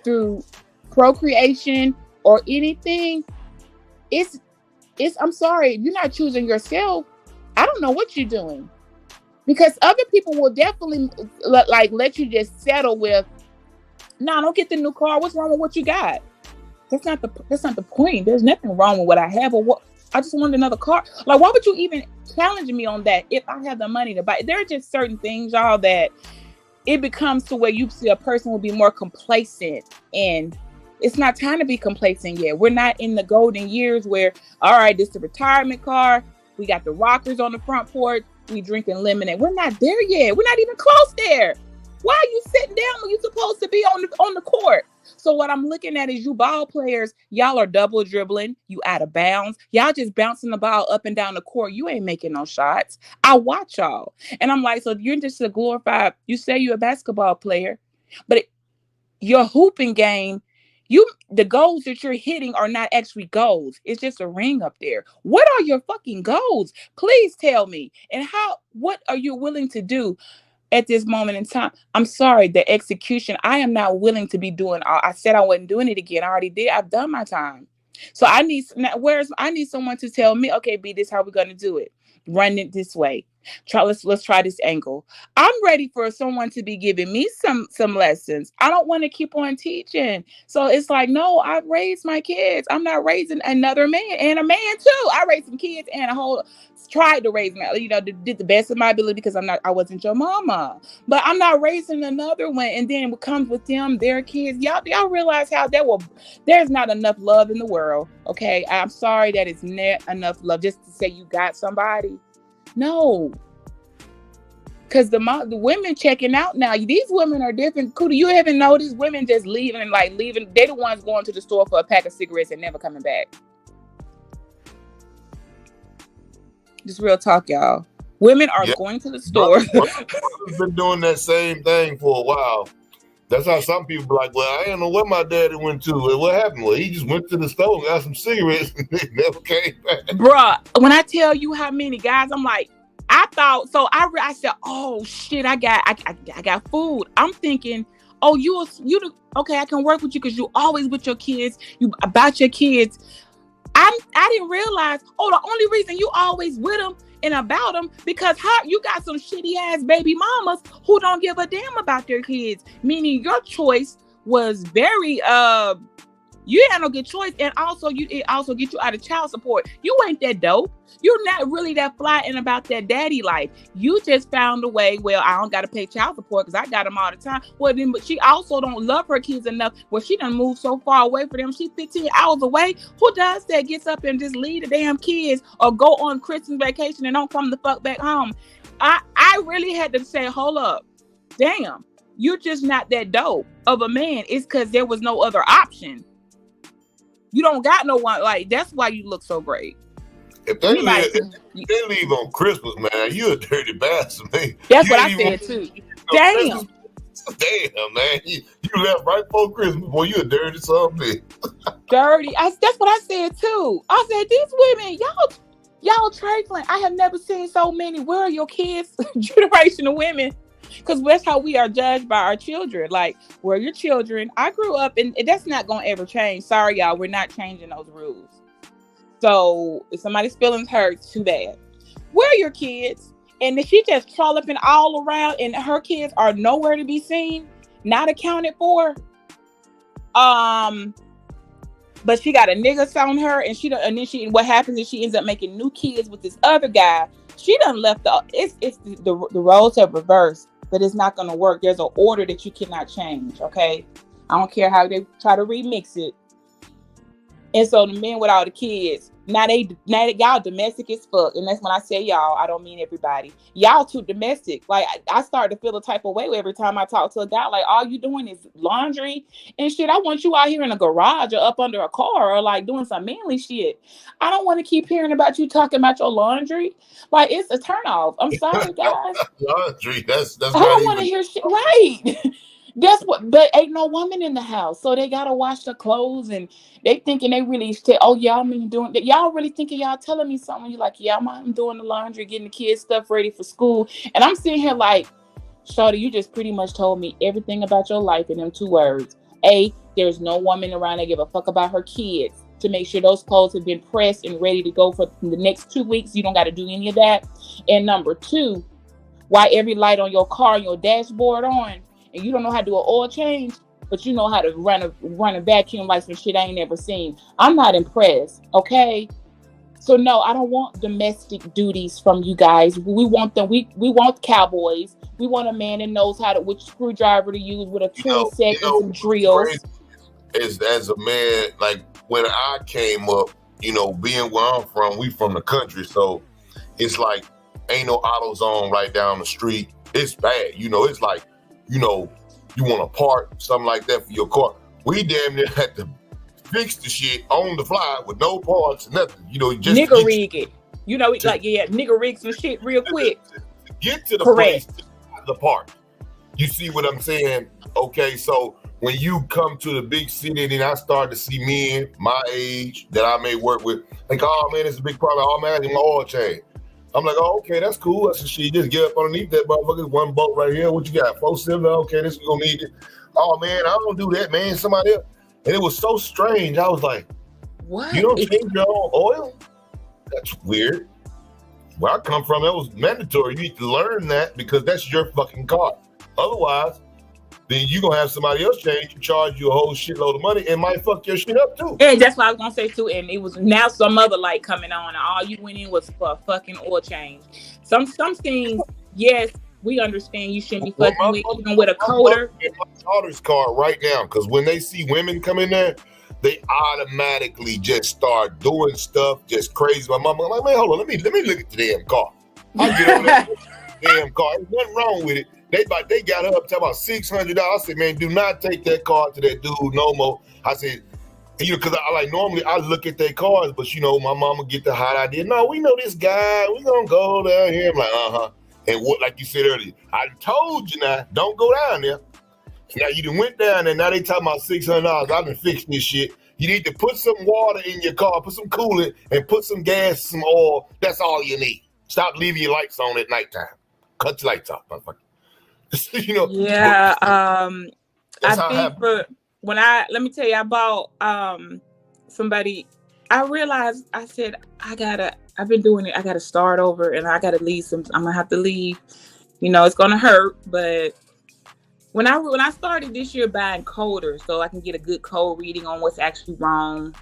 through procreation or anything, it's I'm sorry, if you're not choosing yourself, I don't know what you're doing, because other people will definitely let you just settle with, no, don't get the new car. What's wrong with what you got? That's not the point. There's nothing wrong with what I have, or what I just wanted another car. Like, why would you even challenge me on that if I have the money to buy? There are just certain things, y'all, that it becomes to where you see a person will be more complacent, and it's not time to be complacent yet. We're not in the golden years where, all right, this is the retirement car. We got the rockers on the front porch. We drinking lemonade. We're not there yet. We're not even close there. Why are you sitting down when you're supposed to be on the court? So what I'm looking at is you ball players, y'all are double dribbling. You out of bounds. Y'all just bouncing the ball up and down the court. You ain't making no shots. I watch y'all. And I'm like, so you're just a glorified, you say you're a basketball player, but your hooping game, the goals that you're hitting are not actually goals. It's just a ring up there. What are your fucking goals? Please tell me. And what are you willing to do at this moment in time? I'm sorry, the execution, I am not willing to be doing. I said I wasn't doing it again. I already did. I've done my time. So I need someone to tell me, okay, B, this is how we're going to do it. Run it this way. Let's try this angle. I'm ready for someone to be giving me some lessons. I don't want to keep on teaching. So it's like, no, I've raised my kids. I'm not raising another man, and a man too. I raised some kids and tried to raise did the best of my ability, because I wasn't your mama. But I'm not raising another one, and then what comes with them, their kids. Y'all realize how there's not enough love in the world. Okay, I'm sorry that it's not enough love just to say you got somebody. No, because the women checking out now. These women are different. Kuda, you haven't noticed women just leaving? They're the ones going to the store for a pack of cigarettes and never coming back. Just real talk, y'all. Women are going to the store. I've been doing that same thing for a while. That's how some people be like, well, I don't know where my daddy went to. Well, what happened? Well, he just went to the store and got some cigarettes and they never came back. Bruh, when I tell you how many guys, I'm like, I said, oh shit, I got food. I'm thinking, oh, okay, I can work with you because you always with your kids. You about your kids. I didn't realize, the only reason you always with them and about them because you got some shitty ass baby mamas who don't give a damn about their kids. Meaning your choice was very you had no good choice, and it also get you out of child support. You ain't that dope. You're not really that fly and about that daddy life. You just found a way. Well, I don't got to pay child support because I got them all the time. Well, then, but she also don't love her kids enough where she done moved so far away from them. She's 15 hours away. Who does that? Gets up and just leave the damn kids or go on Christmas vacation and don't come the fuck back home. I really had to say, hold up, damn, you're just not that dope of a man. It's because there was no other option. You don't got no one, that's why you look so great. If they leave on Christmas, man, you a dirty bastard, man. That's what I said too. Damn. Damn, man. You left right before Christmas. Boy, you a dirty something. Dirty. That's what I said too. I said, these women, y'all trifling. I have never seen so many. Where are your kids? Generation of women. because that's how we are judged by our children. Like, where your children, I grew up, and that's not going to ever change. Sorry, y'all, we're not changing those rules. So if somebody's feelings hurt, too bad. Where are your kids? And if she just trolloping all around and her kids are nowhere to be seen, not accounted for. But she got a nigga on her, and what happens is she ends up making new kids with this other guy. She done left the roles have reversed, but it's not gonna work. There's an order that you cannot change. Okay, I don't care how they try to remix it. And so the men with all the kids, now y'all domestic as fuck. And that's when I say y'all, I don't mean everybody. Y'all too domestic. Like, I start to feel a type of way every time I talk to a guy. Like, all you doing is laundry and shit. I want you out here in a garage or up under a car or like doing some manly shit. I don't want to keep hearing about you talking about your laundry. Like, it's a turnoff. I'm sorry, guys. Laundry, that's I don't want to hear shit. Right. That's what, but ain't no woman in the house, so they gotta wash the clothes, and they thinking they really say, "Oh, y'all mean doing that?" Y'all really thinking y'all telling me something? You like, "Yeah, I'm doing the laundry, getting the kids stuff ready for school," and I'm sitting here like, "Shawty, you just pretty much told me everything about your life in them 2 words. A, there's no woman around that give a fuck about her kids to make sure those clothes have been pressed and ready to go for the next 2 weeks. You don't got to do any of that. And number 2, why every light on your car and your dashboard on?" And you don't know how to do an oil change, but you know how to run a vacuum like some shit I ain't never seen. I'm not impressed, okay? So no, I don't want domestic duties from you guys. We want them. We want cowboys. We want a man that knows which screwdriver to use with a tool set and some drills. As a man, like when I came up, being where I'm from, we from the country, so it's like ain't no AutoZone right down the street. It's bad, it's like. You want a part, something like that for your car. We damn near had to fix the shit on the fly with no parts, nothing. Just nigga rig it. Nigga rig some shit real quick. Get to the place, to the part. You see what I'm saying? Okay, so when you come to the big city, then I start to see men my age that I may work with, like, oh man, it's a big problem. Oh man, I need my oil change. I'm like, oh, okay, that's cool. That's a shit. Just get up underneath that motherfucker. One bolt right here. What you got? 4 cylinder? Okay, this is gonna need it. Oh man, I don't do that, man. Somebody else. And it was so strange. I was like, what? You don't change your own oil? That's weird. Where I come from, that was mandatory. You need to learn that because that's your fucking car. Otherwise, then you're gonna have somebody else change and charge you a whole shitload of money and might fuck your shit up too. And that's what I was gonna say too. And it was now some other light coming on, and all you went in was for a fucking oil change. Some things, yes, we understand you shouldn't be fucking with, even with a coder. In my daughter's car right now, because when they see women come in there, they automatically just start doing stuff just crazy. My mama like, man, hold on, let me look at the damn car. I get on that damn car. There's nothing wrong with it. They got her up to about $600. I said, man, do not take that car to that dude no more. I said, because I normally I look at their cars, but my mama get the hot idea. No, we know this guy. We gonna go down here. I'm like, uh-huh. And what, like you said earlier, I told you now, don't go down there. Now you done went down there. Now they talking about $600. I done fixed this shit. You need to put some water in your car, put some coolant, and put some gas, some oil. That's all you need. Stop leaving your lights on at nighttime. Cut your lights off, motherfucker. Yeah. I think let me tell you, I bought somebody. I realized I said I've been doing it. I gotta start over, and I gotta leave I'm gonna have to leave. It's gonna hurt, but when I started this year buying coders, so I can get a good code reading on what's actually wrong,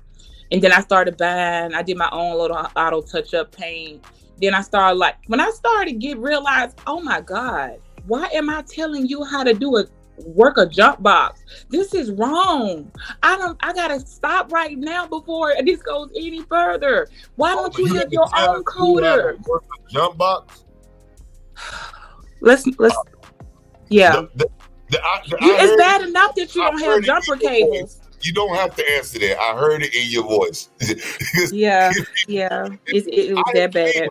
and then I started buying. I did my own little auto touch up paint. Then I started realize, oh my God. Why am I telling you how to work a jump box? This is wrong. I gotta stop right now before this goes any further. Why don't you have your own coder? Work a jump box? Let's yeah. It's bad enough that you don't have jumper cables. You don't have to answer that. I heard it in your voice. Yeah. It was that bad.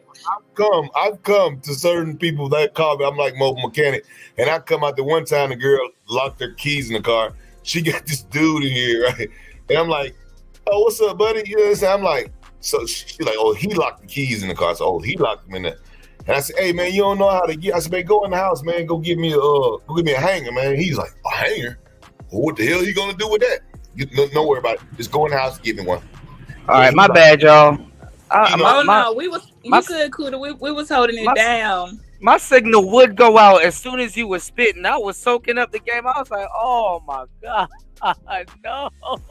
I've come to certain people that call me. I'm like mobile mechanic, and I come out the one time the girl locked her keys in the car. She got this dude in here, right? And I'm like, "Oh, what's up, buddy?" You know what I'm saying? I'm like, so she's like, "Oh, he locked the keys in the car." So, he locked them in there. And I said, hey man, you don't know how to get. I said, man, go in the house, man. Go give me a hanger, man. He's like, a hanger? Well, what the hell are you gonna do with that? Don't worry about it. Just go in the house and give me one. All right, my bad, y'all. We was you could, Kuda. We was holding it down. My signal would go out as soon as you were spitting. I was soaking up the game. I was like, oh my God, no. I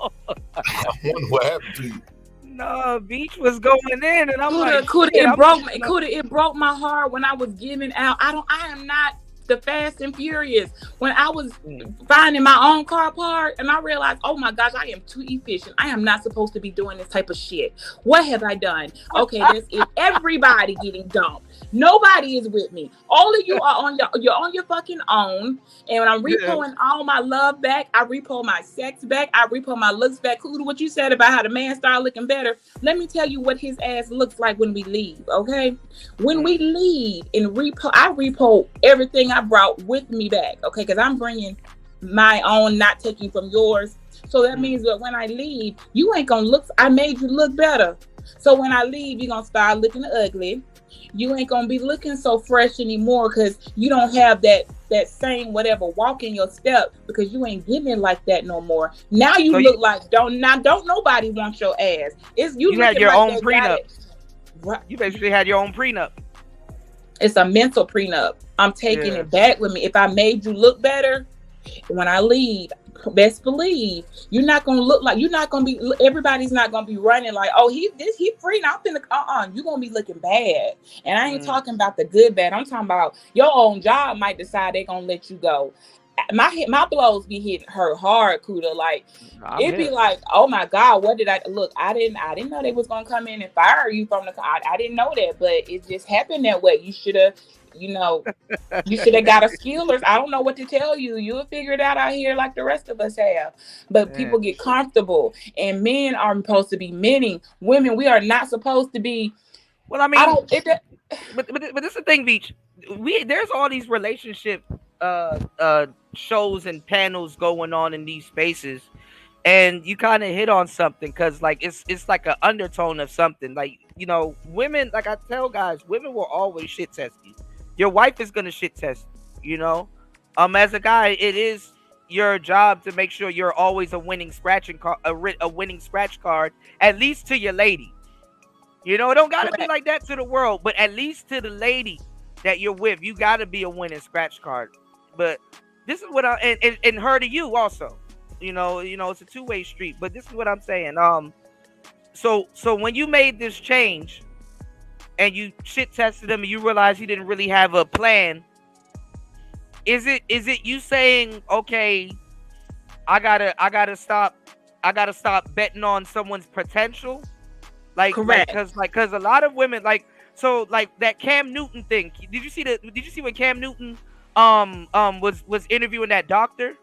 wonder what happened to you. No, Beach was going in, and I'm like, it broke my heart when I was giving out. I am not the Fast and Furious. When I was finding my own car part, and I realized, oh my gosh, I am too efficient. I am not supposed to be doing this type of shit. What have I done? Okay, this is everybody getting dumped. Nobody is with me. All of you are you're on your fucking own. And when I'm repoing all my love back, I repo my sex back, I repo my looks back. Kuda, what you said about how the man started looking better, let me tell you what his ass looks like when we leave, okay? When we leave and I repo everything I brought with me back, okay? Because I'm bringing my own, not taking from yours. So that means that when I leave, you ain't gonna look, I made you look better. So when I leave, you're gonna start looking ugly. You ain't gonna be looking so fresh anymore because you don't have that same whatever walk in your step because you ain't getting like that no more. Now you look like don't nobody want your ass. It's you had your like own prenup. You basically had your own prenup. It's a mental prenup. I'm taking it back with me. If I made you look better, when I leave, best believe you're not gonna look like everybody's not gonna be running like, oh, he free now. You're gonna be looking bad. And I ain't talking about the good bad. I'm talking about your own job might decide they're gonna let you go. My blows be hitting her hard, Kuda. Like it'd be like, oh my God, what did I look? I didn't know they was gonna come in and fire you from the car. I didn't know that, but it just happened that way. You should have. You should have got a skillers. I don't know what to tell you. You'll figure it out here like the rest of us have. But people get comfortable, and men are supposed to be meaning. Women, we are not supposed to be. Well, I mean, but this is the thing, Beach. There's all these relationship shows and panels going on in these spaces, and you kind of hit on something because like it's like an undertone of something. Like women, like I tell guys, women will always shit test you. Your wife is gonna shit test you, as a guy, it is your job to make sure you're always a winning scratch card, at least to your lady. It don't gotta be like that to the world, but at least to the lady that you're with, you gotta be a winning scratch card. But this is what and her to you also. It's a two-way street. But this is what I'm saying. So when you made this change and you shit tested him and you realize he didn't really have a plan, is it you saying, okay, I gotta stop betting on someone's potential? Correct. Because a lot of women like that Cam Newton thing. Did you see when Cam Newton was interviewing that doctor?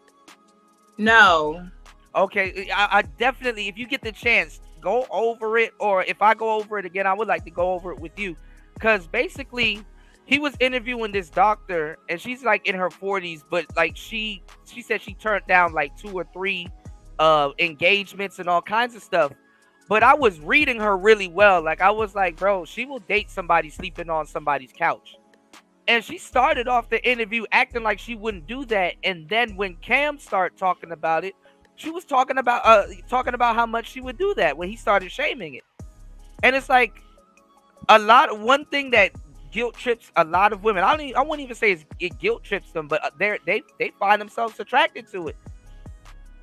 No. Okay, I definitely, if you get the chance, go over it, or if I go over it again, I would like to go over it with you, because basically he was interviewing this doctor, and she's like in her 40s, but like she said she turned down like 2 or 3 engagements and all kinds of stuff. But I was reading her really well. Like I was like, bro, she will date somebody sleeping on somebody's couch. And she started off the interview acting like she wouldn't do that, and then when Cam started talking about it, she was talking about how much she would do that when he started shaming it. And it's like one thing that guilt trips a lot of women. I wouldn't even say it guilt trips them, but they find themselves attracted to it.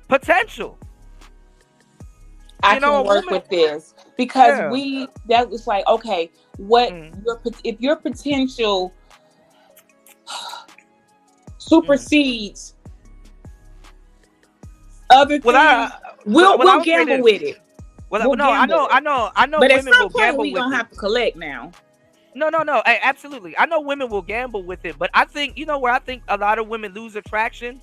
Potential. I can work with this because that was like, okay, what if your potential supersedes other things, we'll gamble with it. I know. But at some point, we gonna have to collect now. No, absolutely. I know women will gamble with it, but I think where I think a lot of women lose attraction,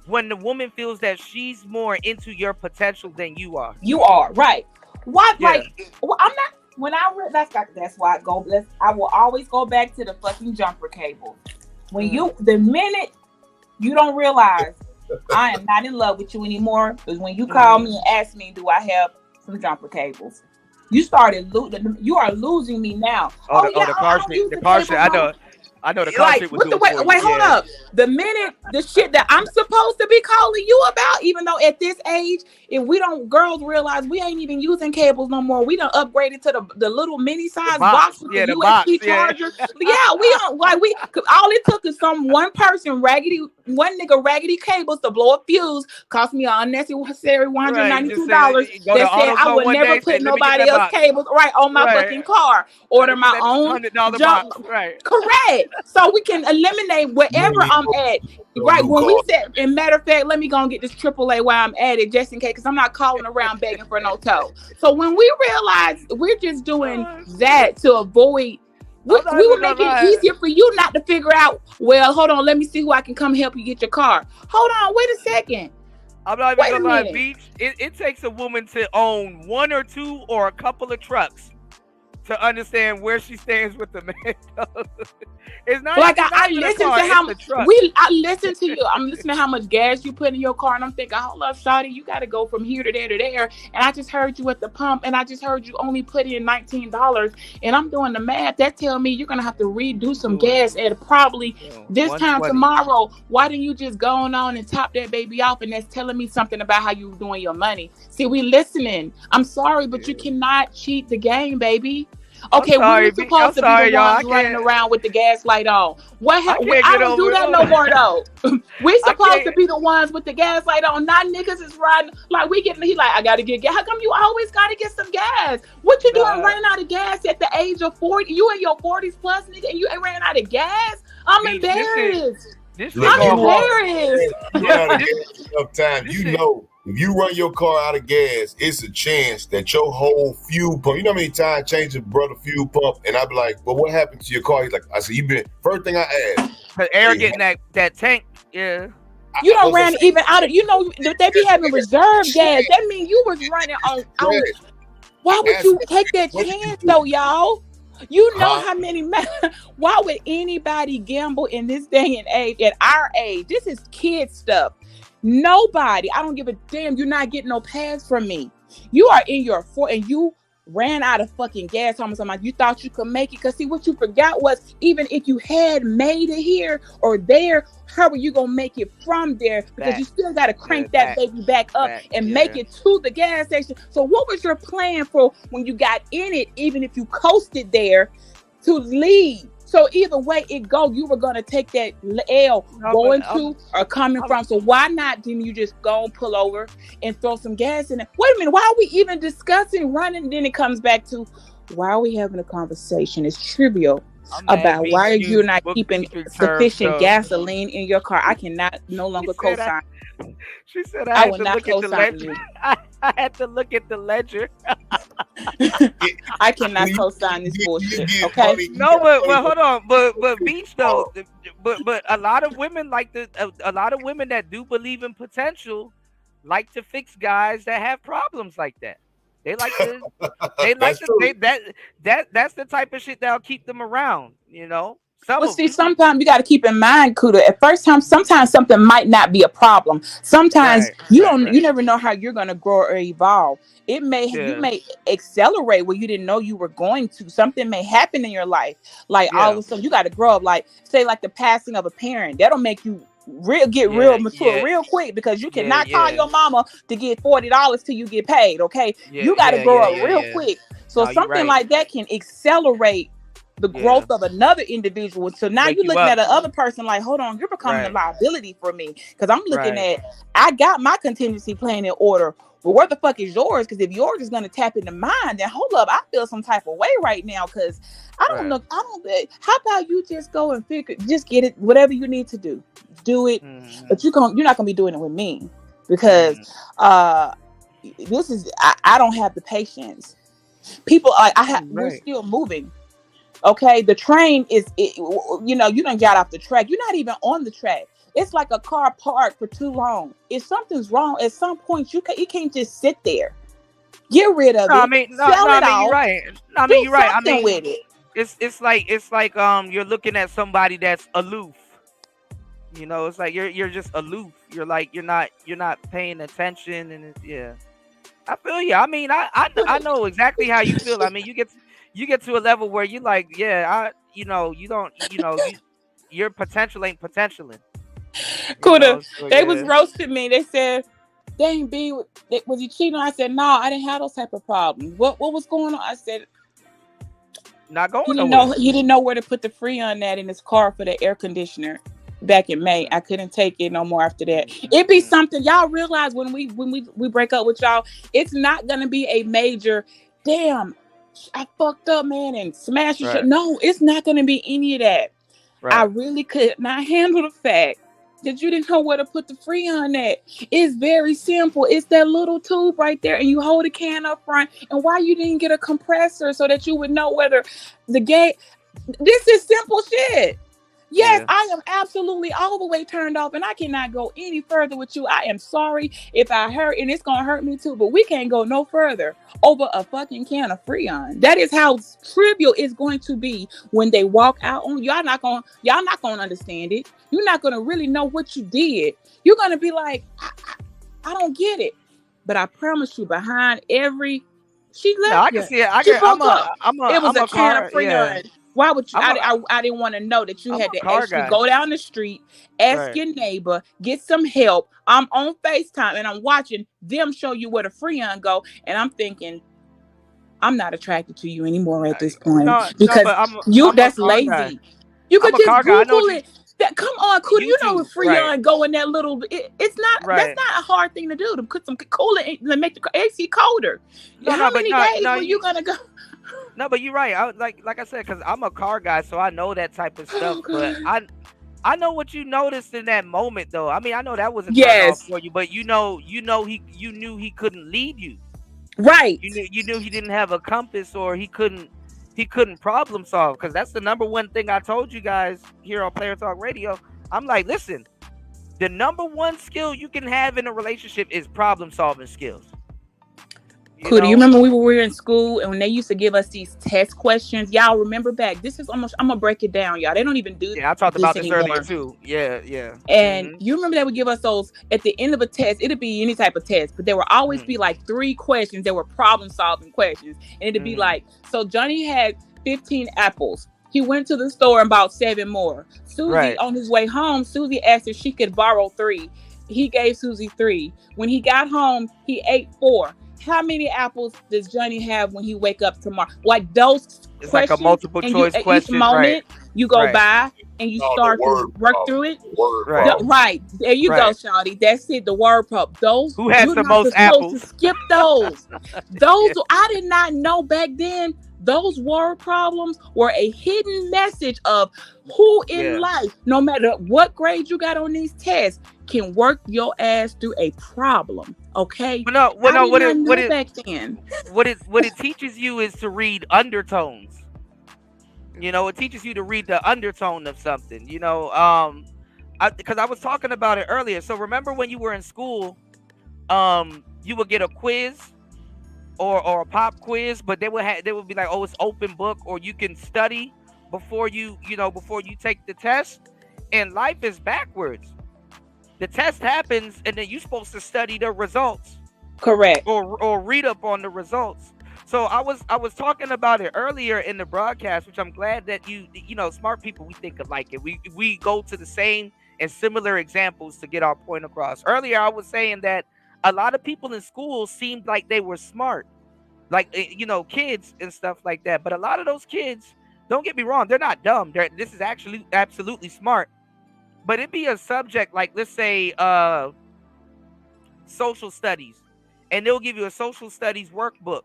when the woman feels that she's more into your potential than you are. You are right. Why? Yeah. Like, well, I'm not. When that's why I will always go back to the fucking jumper cable. When the minute you don't realize I am not in love with you anymore, is when you call me and ask me, do I have some jumper cables? You started losing. You are losing me now. The car shit. The car shit. I know the car shit was doing for you. Wait, hold up. The minute the shit that I'm supposed to be calling you about, even though at this age, if we don't, girls realize we ain't even using cables no more. We done upgraded to the little mini size box with the USB charger. Yeah, we don't like all it took is one nigga raggedy cables to blow a fuse, cost me an unnecessary $192. That said I would never put nobody else cables on my fucking car. Order my own $100 box. Right. Correct. So we can eliminate wherever I'm at. Right. When we said, and matter of fact, let me go and get this AAA while I'm at it, just in case, because I'm not calling around begging for no tow. So when we realize we're just doing that to avoid, we will make it easier for you not to figure out, well, hold on, let me see who I can come help you get your car. Hold on, wait a second. I'm not even gonna lie, Beach. It takes a woman to own one or two or a couple of trucks to understand where she stands with the man. It's not like I listen to how I listen to you. I'm listening to how much gas you put in your car, and I'm thinking, hold up, shawty, you got to go from here to there to there. And I just heard you at the pump, and I just heard you only put in $19. And I'm doing the math. That tell me you're gonna have to redo some gas at probably this time tomorrow. Why didn't you just go on and top that baby off? And that's telling me something about how you doing your money. See, we listening. I'm sorry, but you cannot cheat the game, baby. Okay, we're supposed to be the ones running around with the gas light on. I don't do that no more though. We're supposed to be the ones with the gas light on. Not niggas is riding like we getting. He like, I gotta get gas. How come you always gotta get some gas? What you doing running out of gas at the age of 40? You in your 40s plus, nigga, and you ain't ran out of gas? I'm embarrassed. I'm embarrassed. Sometimes you know. If you run your car out of gas, it's a chance that your whole fuel pump, you know how many times I change your brother fuel pump? And I be like, well, what happened to your car? He's like, I said, first thing I asked. Air getting that tank, yeah. You don't ran even out of, they be having reserve gas. That means you was running on. Why would you take that chance though, y'all? You know how many, why would anybody gamble in this day and age, at our age? This is kid stuff. Nobody. I don't give a damn. You're not getting no pass from me. You are in your and you ran out of fucking gas. You thought you could make it. Because see, what you forgot was, even if you had made it here or there, how are you going to make it from there? Because you still got to crank that baby back up and make it to the gas station. So what was your plan for when you got in it, even if you coasted there, to leave? So either way it go, you were gonna take that L going to or coming from. So why not didn't you just go and pull over and throw some gas in it? Wait a minute, why are we even discussing running? Then it comes back to, why are we having a conversation? It's trivial about why you not keeping sufficient gasoline in your car. I cannot no longer co-sign. She said I will not co-sign you. I had to look at the ledger. I cannot co-sign this bullshit. Okay. No, but hold on. But Beach though. But a lot of women a lot of women that do believe in potential like to fix guys that have problems like that. They like to. That's the type of shit that'll keep them around. Sometimes you got to keep in mind, Kuda. At first time, sometimes something might not be a problem. Sometimes you never know how you're gonna grow or evolve. You may accelerate where you didn't know you were going to. Something may happen in your life, like all of a sudden you got to grow up. Like say, like the passing of a parent, that'll make you real mature real quick, because you cannot call your mama to get $40 till you get paid. Okay, you got to grow up real quick. So something like that can accelerate the growth of another individual. So now you're looking at another person like, hold on, you're becoming a liability for me, because I'm looking at, I got my contingency plan in order. Well, where the fuck is yours? Because if yours is gonna tap into mine, then hold up, I feel some type of way right now, because I don't know. How about you just go and just get it, whatever you need to do it. But you're not gonna be doing it with me, because this is I don't have the patience. People we're still moving. Okay, the train is, you done got off the track. You're not even on the track. It's like a car parked for too long. If something's wrong, at some point you can't just sit there. Get rid of it. You're right. You're right. I mean, with it. It's like you're looking at somebody that's aloof. It's like you're just aloof. You're like you're not paying attention, and I feel you. I mean, I know exactly how you feel. I mean, you get to a level where you like, yeah, you don't, your potential ain't potentialing. Kuda, So, they yeah. was roasting me. They said, "Dang, B, was he cheating?" I said, "No, I didn't have those type of problems." What was going on? I said, "Not going he didn't nowhere." know. He didn't know where to put the Freon at in his car for the air conditioner. Back in May, I couldn't take it no more after that. It be something y'all realize when we break up with y'all. It's not gonna be a major. Damn, I fucked up, man, and smashed your shit. No, it's not gonna be any of that. I really could not handle the fact that you didn't know where to put the Freon at. It's very simple. It's that little tube right there, and you hold a can up front. And why you didn't get a compressor so that you would know whether the gate. This is simple shit. Yes, I am absolutely all the way turned off, and I cannot go any further with you. I am sorry if I hurt, and it's gonna hurt me too, but we can't go no further over a fucking can of Freon. That is how trivial it's going to be when they walk out on y'all. Not gonna understand it. You're not gonna really know what you did. You're gonna be like, I don't get it. But I promise you, behind every she left. No, I can see it. It was a can of Freon. Yeah. Why would you? I didn't want to know that you had to actually go down the street, ask your neighbor, get some help. I'm on FaceTime and I'm watching them show you where the Freon go, and I'm thinking, I'm not attracted to you anymore at this point because that's lazy. Guy. You could just Google it. Come on, Kuda, you know what Freon go in that little. It's not. That's not a hard thing to do to put some coolant to make the AC colder. How many days were you gonna go? No, but you're right. Like I said, because I'm a car guy, so I know that type of stuff. But I know what you noticed in that moment, though. I mean, I know that was a turn off for you, but you knew he couldn't lead you. Right. You knew he didn't have a compass, or he couldn't problem solve, because that's the number one thing I told you guys here on Player Talk Radio. I'm like, listen, the number one skill you can have in a relationship is problem solving skills. Kuda, you remember we were in school and when they used to give us these test questions? Y'all remember back? This is almost. I'm gonna break it down, y'all. They don't even do. Yeah, I talked about this earlier too. Yeah. And you remember they would give us those at the end of a test. It'd be any type of test, but there would always be like 3 questions that were problem solving questions, and it'd be like, so Johnny had 15 apples. He went to the store and bought 7 more. Susie, on his way home, Susie asked if she could borrow 3. He gave Susie 3. When he got home, he ate 4. How many apples does Johnny have when he wake up tomorrow? Like those it's questions, like a multiple choice question. Each moment you go by and you start to work through it. Right. There you go, Shawty. That's it. The word problem. Those who has the most apples. To skip those. I did not know back then. Those word problems were a hidden message of who in life, no matter what grade you got on these tests, can work your ass through a problem. Okay. What it teaches you is to read undertones. It teaches you to read the undertone of something. Because I was talking about it earlier. So remember when you were in school, you would get a quiz. Or a pop quiz, but they would be like, oh, it's open book, or you can study before you take the test. And life is backwards. The test happens, and then you're supposed to study the results. Correct. Or read up on the results. So I was talking about it earlier in the broadcast, which I'm glad that you smart people, we think alike, and we go to the same and similar examples to get our point across. Earlier, I was saying that a lot of people in school seemed like they were smart, like, kids and stuff like that. But a lot of those kids, don't get me wrong, they're not dumb. This is actually absolutely smart. But it'd be a subject like, let's say, social studies, and they'll give you a social studies workbook.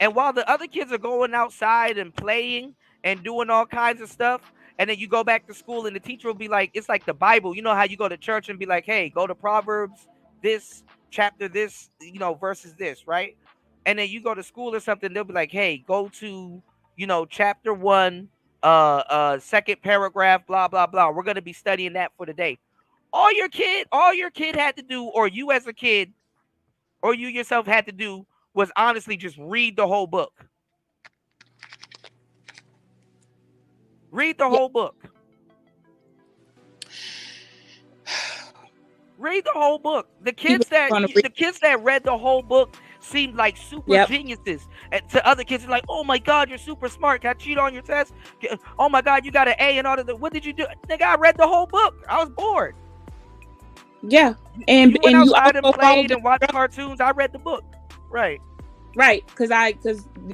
And while the other kids are going outside and playing and doing all kinds of stuff, and then you go back to school and the teacher will be like, it's like the Bible. You know how you go to church and be like, hey, go to Proverbs, this chapter, this, verses this, right? And then you go to school or something, they'll be like, hey, go to, chapter 1, second paragraph, blah, blah, blah. We're going to be studying that for the day. All your kid had to do, or you as a kid, or you yourself had to do, was honestly just read the whole book. Read the whole book. Read the whole book. The kids that read the whole book seemed like super geniuses. And to other kids, it's like, oh my God, you're super smart. Can I cheat on your test? Oh my God, you got an A and all of the. What did you do? Nigga, I read the whole book. I was bored. Yeah, and You went you outside and also played and watched cartoons. I read the book. Right. Right, because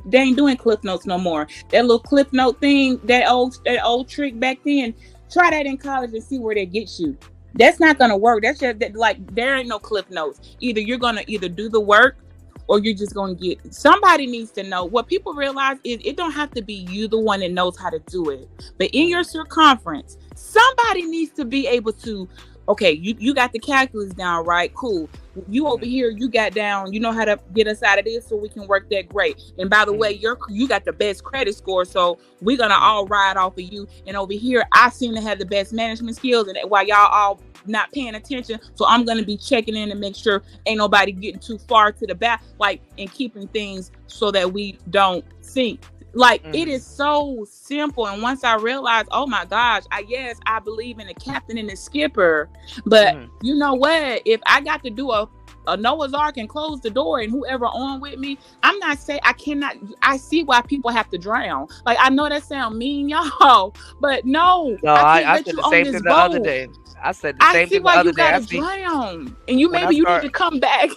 they ain't doing Cliff Notes no more. That little Cliff Note thing, that old trick back then. Try that in college and see where that gets you. That's not gonna work. That's just like there ain't no Cliff Notes. Either you're gonna do the work, or you're just gonna get. Somebody needs to know. What people realize is it don't have to be you the one that knows how to do it, but in your circumference, somebody needs to be able to. Okay, you got the calculus down, right? Cool. You over here, you got down, you know how to get us out of this so we can work that great. And by the way, you got the best credit score, so we're gonna all ride off of you. And over here, I seem to have the best management skills, and while y'all all not paying attention, so I'm gonna be checking in to make sure ain't nobody getting too far to the back, like, and keeping things so that we don't sink. Like, it is so simple. And once I realized, oh my gosh, I believe in the captain and the skipper. But you know what? If I got to do a Noah's Ark and close the door and whoever on with me, I'm not saying I see why people have to drown. Like, I know that sound mean, y'all, but no. I said the same thing the other day. I said the same thing the other day. I see why you gotta drown. And you need to come back.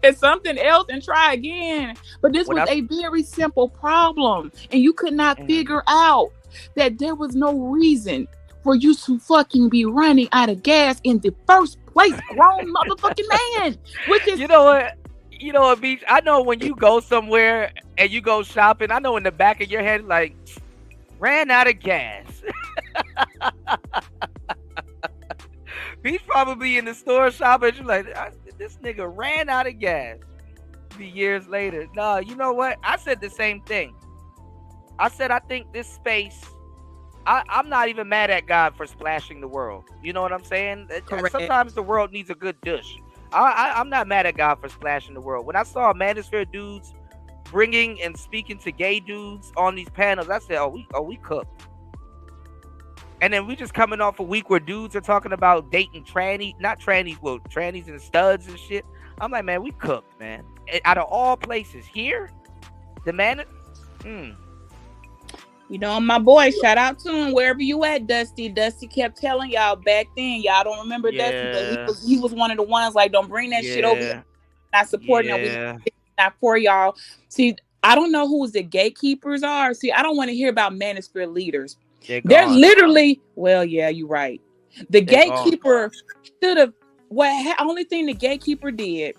It's something else and try again. But this was a very simple problem. And you could not figure out that there was no reason for you to fucking be running out of gas in the first place, grown motherfucking man. Which is, you know what, Beach? I know when you go somewhere and you go shopping, I know in the back of your head, like, ran out of gas. Beach probably in the store shopping. You're like, this nigga ran out of gas. Be years later. No, you know what? I said the same thing. I said I think this space. I'm not even mad at God for splashing the world. You know what I'm saying? Correct. Sometimes the world needs a good douche. I'm not mad at God for splashing the world. When I saw Manosphere dudes bringing and speaking to gay dudes on these panels, I said, oh, we cooked. And then we just coming off a week where dudes are talking about dating trannies and studs and shit. I'm like, man, we cooked, man. Out of all places, here, the man. You know, my boy, shout out to him wherever you at, Dusty. Dusty kept telling y'all back then. Y'all don't remember Dusty, but he was one of the ones like, don't bring that shit over here. Not supporting it. Not for y'all. See, I don't know who the gatekeepers are. See, I don't want to hear about Manosphere leaders. They're literally, well, yeah, you're right. The gatekeeper should have. Only thing the gatekeeper did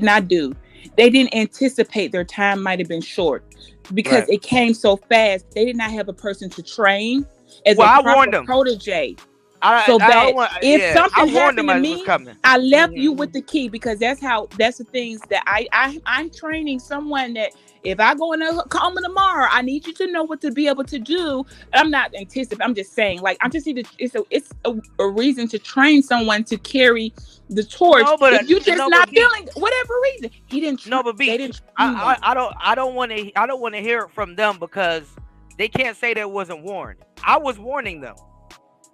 not do. They didn't anticipate their time might have been short because it came so fast. They did not have a person to train as a proper protege. If something happened to me, I left you with the key because that's the things that I'm training someone that. If I go in a coma tomorrow, I need you to know what to be able to do. I'm not anticipating. I'm just saying, like, I just need to. It's a reason to train someone to carry the torch. No, but if you just not feeling whatever reason, he didn't. No, but I don't want to hear it from them because they can't say they wasn't warned. I was warning them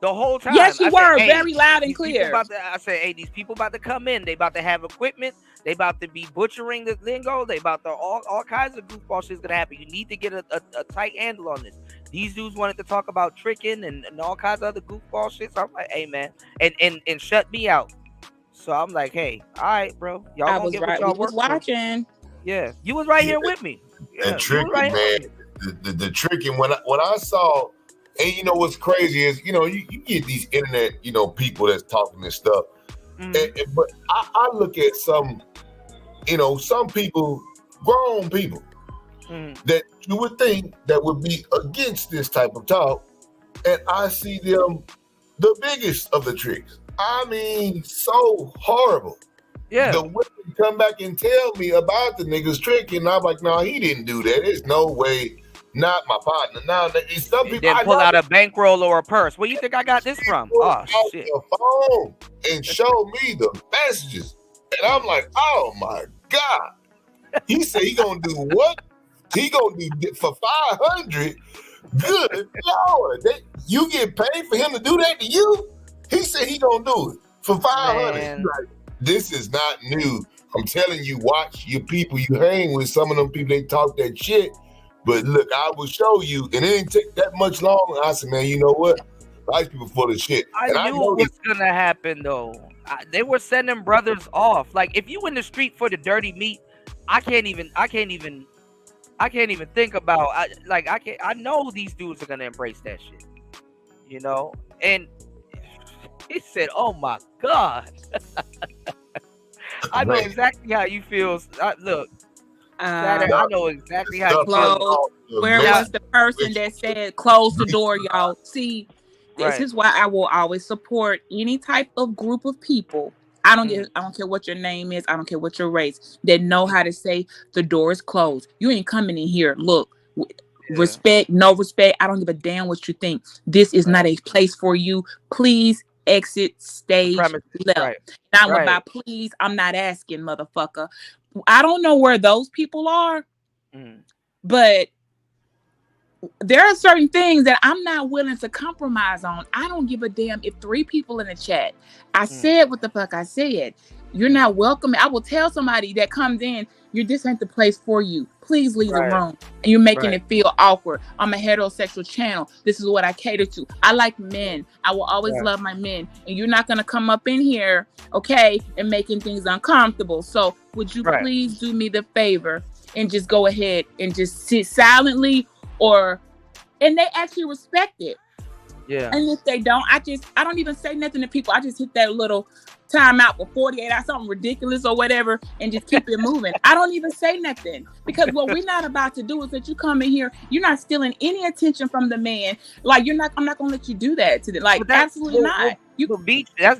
the whole time. Yes, you were very loud and clear. I said, hey, these people about to come in. They about to have equipment. They about to be butchering the lingo. They about to all kinds of goofball shit's gonna happen. You need to get a tight handle on this. These dudes wanted to talk about tricking and all kinds of other goofball shit. So I'm like, hey man, and shut me out. So I'm like, hey, all right, bro. Y'all gonna get what y'all was watching. Yeah, you was right here with me. And tricking, man. The tricking when I saw. And you know what's crazy is, you know, you get these internet, you know, people that's talking this stuff. But I look at some people, grown people, that you would think that would be against this type of talk. And I see them the biggest of the tricks. I mean, so horrible. Yeah. The women come back and tell me about the niggas tricking. And I'm like, no, he didn't do that. There's no way. Not my partner. Now, some people didn't pull out a bankroll or a purse. Where you think I got this from? Oh shit! The phone and show me the messages, and I'm like, oh my god! He said he gonna do what? He gonna do for 500? Good Lord! You get paid for him to do that to you? He said he gonna do it for 500. Like, this is not new. I'm telling you, watch your people you hang with. Some of them people, they talk that shit. But look, I will show you. And it didn't take that much long. I said, man, you know what? Nice people full of shit. I knew it was gonna happen though. They were sending brothers off. Like if you in the street for the dirty meat, I can't even think about. I know these dudes are gonna embrace that shit. You know, and he said, "Oh my God." I know exactly how you feel. Look, Saturday, I know exactly how you feel. Where was the person that said close the door, y'all? See, this is why I will always support any type of group of people. I don't care what your name is. I don't care what your race. That know how to say the door is closed. You ain't coming in here. Look, respect, no respect. I don't give a damn what you think. This is not a place for you. Please exit stage left. Now by please, I'm not asking, motherfucker. I don't know where those people are, but there are certain things that I'm not willing to compromise on. I don't give a damn if 3 people in the chat. I said what the fuck I said. You're not welcome. I will tell somebody that comes in, this ain't the place for you. Please leave the room. And you're making it feel awkward. I'm a heterosexual channel. This is what I cater to. I like men. I will always love my men. And you're not going to come up in here, okay, and making things uncomfortable. So would you please do me the favor and just go ahead and just sit silently, and they actually respect it. Yeah. And if they don't, I don't even say nothing to people. I just hit that little timeout for 48 hours, something ridiculous or whatever, and just keep it moving. I don't even say nothing because what we're not about to do is that you come in here, you're not stealing any attention from the man. Like I'm not gonna let you do that to them. Like absolutely not.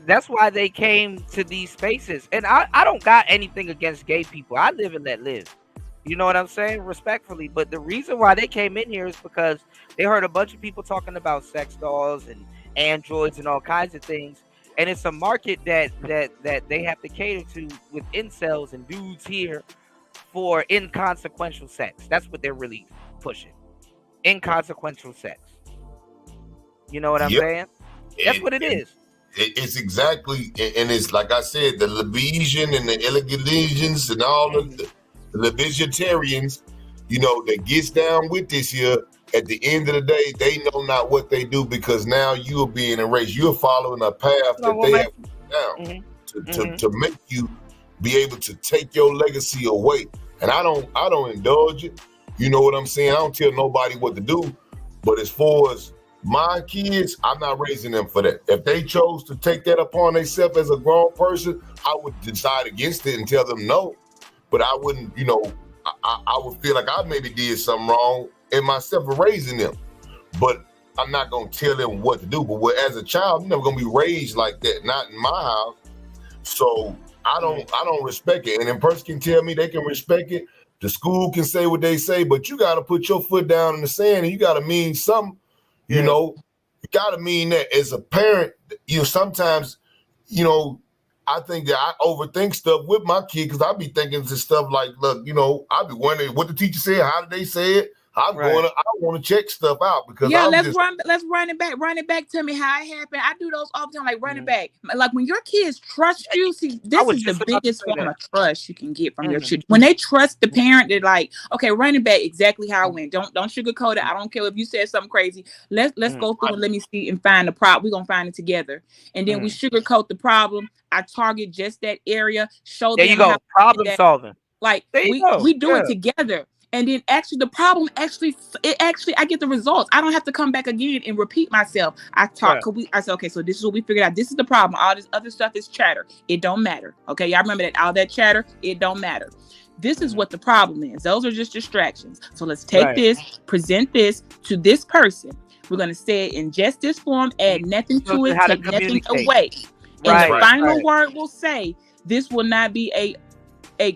That's why they came to these spaces. And I don't got anything against gay people. I live and let live. You know what I'm saying? Respectfully. But the reason why they came in here is because they heard a bunch of people talking about sex dolls and androids and all kinds of things. And it's a market that they have to cater to with incels and dudes here for inconsequential sex. That's what they're really pushing. Inconsequential sex. You know what I'm saying? That's what it is. It's exactly, and it's like I said, the Lebesian and the Elegant and all the vegetarians, that gets down with this here. At the end of the day, they know not what they do because now you are being erased. You're following a path that they have down to make you be able to take your legacy away. And I don't indulge it. You know what I'm saying? I don't tell nobody what to do. But as far as my kids, I'm not raising them for that. If they chose to take that upon themselves as a grown person, I would decide against it and tell them no. But I wouldn't, I would feel like I maybe did something wrong in myself for raising them. But I'm not going to tell them what to do. But as a child, you're never going to be raised like that, not in my house. So I don't respect it. And a person can tell me they can respect it. The school can say what they say, but you got to put your foot down in the sand and you got to mean something. You got to mean that as a parent, sometimes, I think that I overthink stuff with my kid because I be thinking to stuff like, look, I be wondering what the teacher said, how did they say it? I want to check stuff out because let's run it back. Run it back to me how it happened. I do those all the time, like run it back. Like when your kids trust you, see, this is the biggest form of trust you can get from your children. When they trust the parent, they're like, okay, run it back exactly how it went. Don't sugarcoat it. I don't care if you said something crazy. Let's go through and let me see and find the problem. We're gonna find it together. And then we sugarcoat the problem. I target just that area. Show them how problem solving. Like we do it together. And then actually the problem I get the results. I don't have to come back again and repeat myself. I said, okay, so this is what we figured out. This is the problem. All this other stuff is chatter. It don't matter. Okay, y'all remember that all that chatter, it don't matter. This is what the problem is. Those are just distractions. So let's take this, present this to this person. We're going to say it in just this form, add nothing to it, take nothing away. And the final word will say, this will not be a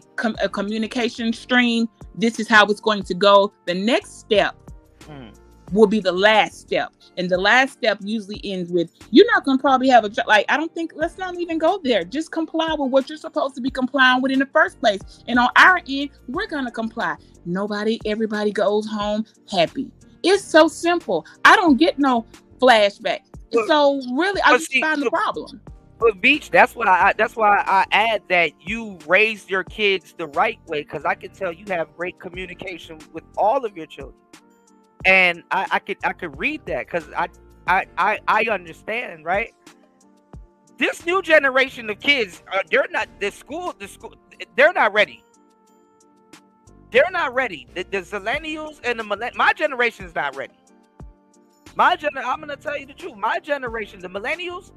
communication stream. This is how it's going to go. The next step will be the last step. And the last step usually ends with, you're not going to probably have a job. Like, I don't think, let's not even go there. Just comply with what you're supposed to be complying with in the first place. And on our end, we're going to comply. Everybody goes home happy. It's so simple. I don't get no flashback. So really, I just find the problem. But Beach, that's why I add that you raised your kids the right way, because I can tell you have great communication with all of your children, and I could read that because I understand, right? This new generation of kids, they're not they're not ready. They're not ready. The millennials and my generation is not ready. I'm gonna tell you the truth. My generation, the millennials,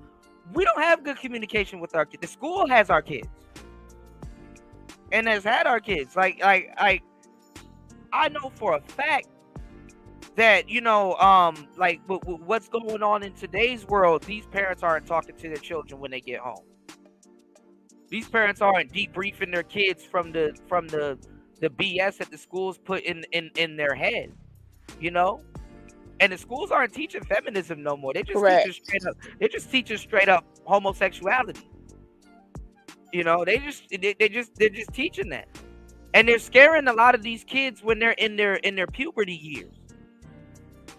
we don't have good communication with our kids. The school has our kids, and has had our kids. Like I know for a fact that, you know, like what's going on in today's world, these parents aren't talking to their children when they get home. These parents aren't debriefing their kids from the BS that the schools put in their head, you know. And the schools aren't teaching feminism no more. They just teaching straight up homosexuality. You know, they're just teaching that, and they're scaring a lot of these kids when they're in their puberty years.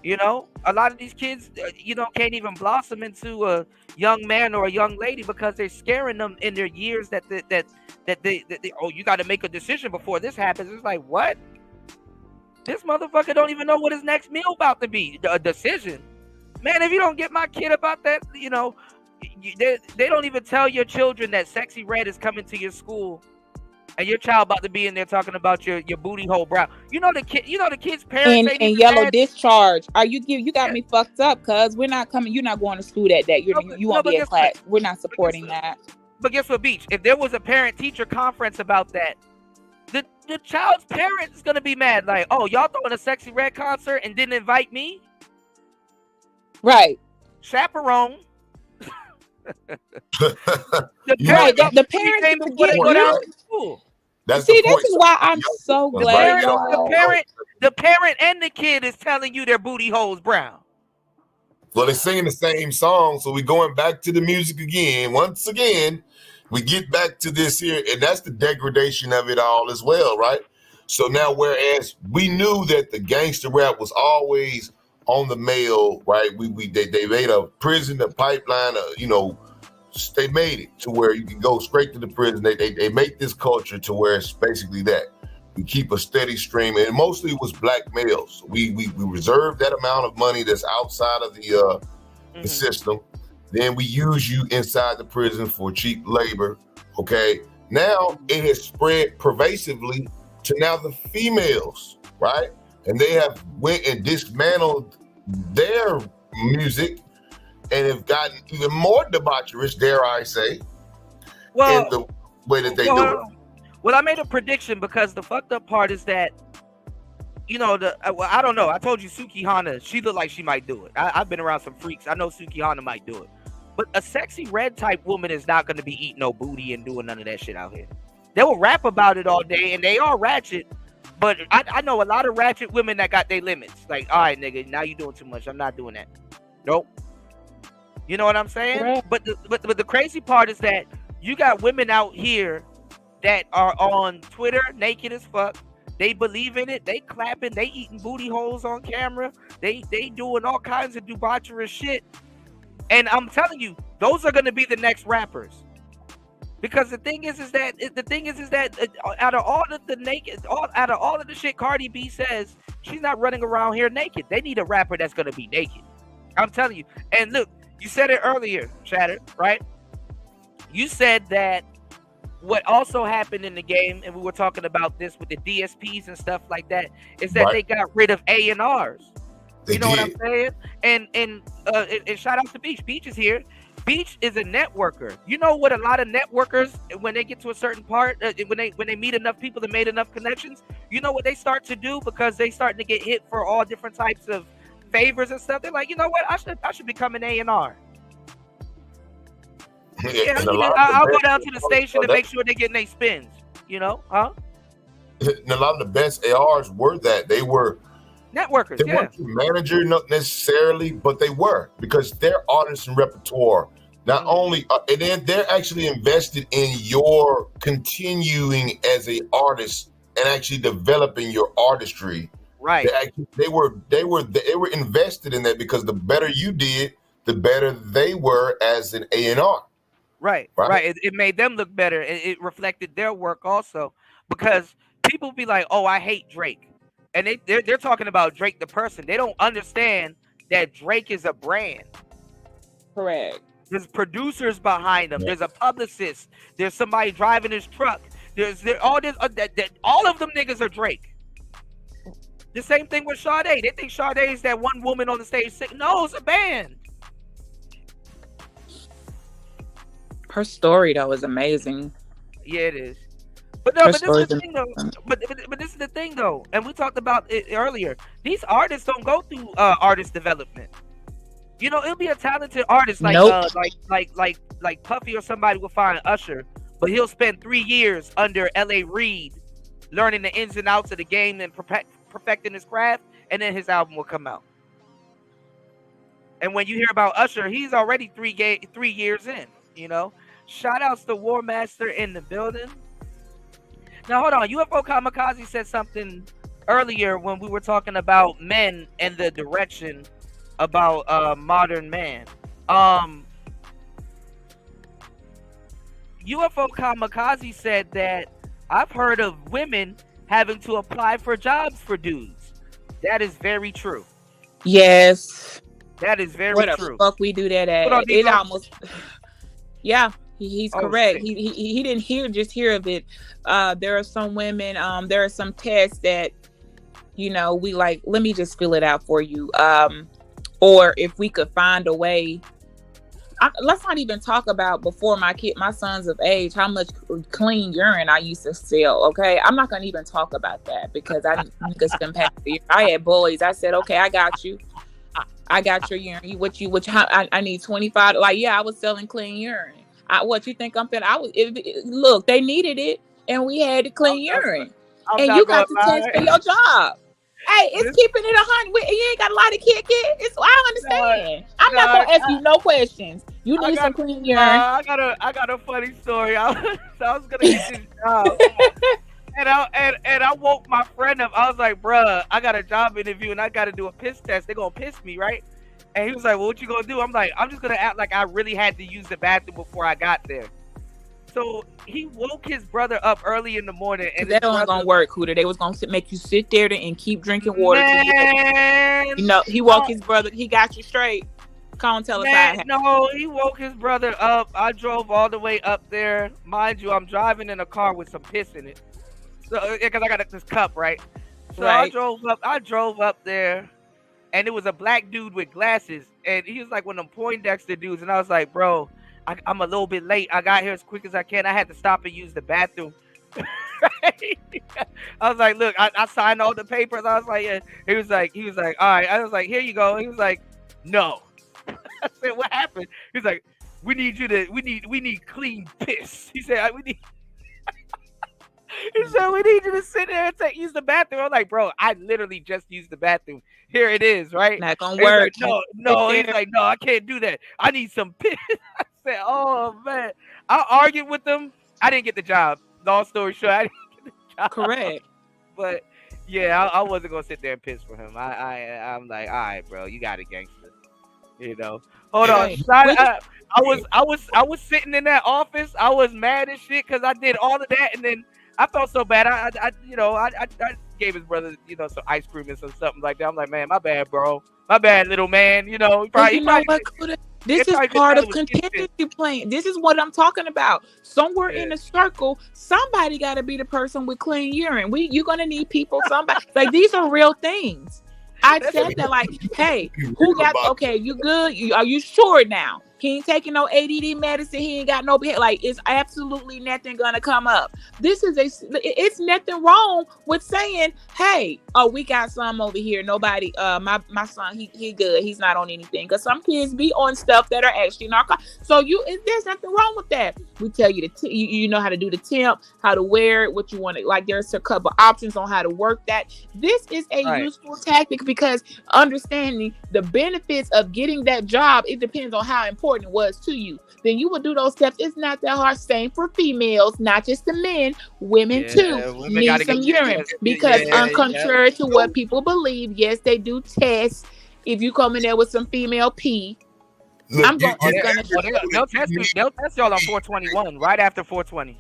You know, a lot of these kids, you know, can't even blossom into a young man or a young lady because they're scaring them in their years that they oh, you got to make a decision before this happens. It's like, what? This motherfucker don't even know what his next meal about to be. A decision, man. If you don't get my kid about that, you know, they don't even tell your children that Sexy Red is coming to your school, and your child about to be in there talking about your booty hole brow. You know the kid's parents and yellow discharge. You got me fucked up, cuz we're not coming. You're not going to school that day. You won't be in class. We're not supporting that. But guess what, Beach? If there was a parent-teacher conference about that, the child's parent is gonna be mad. Like, oh, y'all throwing a Sexy Red concert and didn't invite me? Right. Chaperone. The parents forget. Go down to school. This is why I'm so glad. The parent and the kid is telling you their booty hole's brown. Well, they're singing the same song, so we're going back to the music again. Once again, we get back to this here, and that's the degradation of it all as well, right? So now, whereas we knew that the gangster rap was always on the male, right? They made a prison, a pipeline, you know, they made it to where you can go straight to the prison. They make this culture to where it's basically that. We keep a steady stream, and mostly it was black males. We reserve that amount of money that's outside of the system. Then we use you inside the prison for cheap labor. Okay. Now it has spread pervasively to now the females, right? And they have went and dismantled their music and have gotten even more debaucherous, dare I say, well, in the way that they do it. Well, I made a prediction because the fucked up part is that, you know, I don't know. I told you Suki Hana, she looked like she might do it. I've been around some freaks. I know Suki Hana might do it. But a Sexy Red type woman is not going to be eating no booty and doing none of that shit out here. They will rap about it all day, and they are ratchet. But I know a lot of ratchet women that got their limits. Like, all right, nigga, now you doing too much. I'm not doing that. Nope. You know what I'm saying? Right. But the crazy part is that you got women out here that are on Twitter naked as fuck. They believe in it. They clapping. They eating booty holes on camera. They doing all kinds of debaucherous shit. And I'm telling you, those are going to be the next rappers. Because the thing is that out of all of the shit Cardi B says, she's not running around here naked. They need a rapper that's going to be naked. I'm telling you. And look, you said it earlier, Shatter, right? You said that what also happened in the game, and we were talking about this with the DSPs and stuff like that, is that they got rid of A&Rs. You know what I'm saying? And shout out to Beach. Beach is here. Beach is a networker. You know what a lot of networkers, when they get to a certain part, when they meet enough people and made enough connections, you know what they start to do, because they starting to get hit for all different types of favors and stuff. They're like, you know what? I should become an A&R. Yeah, I'll go down to the station and make sure they're getting their spins. You know, huh? And a lot of the best ARs were that. They were networkers. They weren't your manager, not necessarily, but they were, because their artists and repertoire, not only, and then they're actually invested in your continuing as an artist and actually developing your artistry. Right. They were invested in that, because the better you did, the better they were as an A&R. Right. It made them look better. It reflected their work also, because people be like, "Oh, I hate Drake," and they're talking about Drake the person. They don't understand that Drake is a brand. Correct. There's producers behind him. There's a publicist. There's somebody driving his truck. There's all this. All of them niggas are Drake. The same thing with Sade. They think Sade is that one woman on the stage singing. No, it's a band. Her story though is amazing. Yeah, it is. But no, but this is the thing though. But this is the thing though, and we talked about it earlier. These artists don't go through artist development. You know, it'll be a talented artist like like Puffy or somebody will find Usher, but he'll spend 3 years under L.A. Reid, learning the ins and outs of the game and perfecting his craft, and then his album will come out. And when you hear about Usher, he's already 3 years in. You know, shout outs to War Master in the building. Now hold on, UFO Kamikaze said something earlier when we were talking about men and the direction about modern man. UFO Kamikaze said that I've heard of women having to apply for jobs for dudes. That is very true. Yes. That is very Where true. the fuck we do that at? It almost. Yeah, he's correct. He didn't hear of it. There are some women. There are some tests that, you know, we like. Let me just fill it out for you. Or if we could find a way. Let's not even talk about before my son's of age, how much clean urine I used to sell. Okay, I'm not gonna even talk about that because niggas can pass the. I had boys. I said, okay, I got you. I got your urine. I need 25. Like, yeah, I was selling clean urine. What you think I'm finna? Look, they needed it, and we had to clean urine, and you got to test for your job. Hey, it's keeping it 100. You ain't got a lot to kick it. I understand. I'm not gonna ask you no questions. You need some clean urine. I got a funny story. I was gonna get this job. And I woke my friend up. I was like, bruh, I got a job interview and I got to do a piss test. They're going to piss me, right? And he was like, well, what you going to do? I'm like, I'm just going to act like I really had to use the bathroom before I got there. So he woke his brother up early in the morning. And that wasn't going to work, Hooter. They was going to make you sit there and keep drinking water. You know, he woke his brother. He got you straight. Come on, tell us how it happened. No, he woke his brother up. I drove all the way up there. Mind you, I'm driving in a car with some piss in it. So, because I got this cup, right? So right. I drove up there, and it was a black dude with glasses, and he was like one of them Poindexter dudes, and I was like, bro, I'm a little bit late. I got here as quick as I can. I had to stop and use the bathroom. I was like, look, I signed all the papers. I was like, yeah. He was like, all right. I was like, here you go. He was like, no. I said, what happened? He was like, we need clean piss. He said, we need you to sit there and use the bathroom. I'm like, bro, I literally just used the bathroom. Here it is, right? Not gonna work. Like, no. He's like, no, I can't do that. I need some piss. I said, oh man. I argued with them. I didn't get the job. Long story short, I didn't get the job. Correct. But yeah, I wasn't gonna sit there and piss for him. I'm like, all right, bro, you got it, gangster. You know. Hold on. I was sitting in that office. I was mad as shit because I did all of that, and then I felt so bad. I gave his brother, some ice cream and something like that. I'm like, man, my bad, bro. My bad, little man. This is part of contingency plan. This is what I'm talking about. Somewhere in the circle, somebody got to be the person with clean urine. You're gonna need people. Somebody like these are real things. I said that like, hey, who got? Okay, you good? Are you sure now? He ain't taking no ADD medicine. He ain't got no like. It's absolutely nothing gonna come up. It's nothing wrong with saying, hey, we got some over here. Nobody. My son, he good. He's not on anything. Cause some kids be on stuff that are actually narcotics. So there's nothing wrong with that. We tell you you know how to do the temp, how to wear it, what you want to like. There's a couple options on how to work that. This is a useful tactic because understanding the benefits of getting that job, it depends on how important it was to you. Then you will do those steps. It's not that hard. Same for females, not just the men. Women too need some urine because contrary to what people believe, yes, they do test if you come in there with some female pee. Look, I'm you, going. you Gonna. They'll test y'all on 421 right after 420.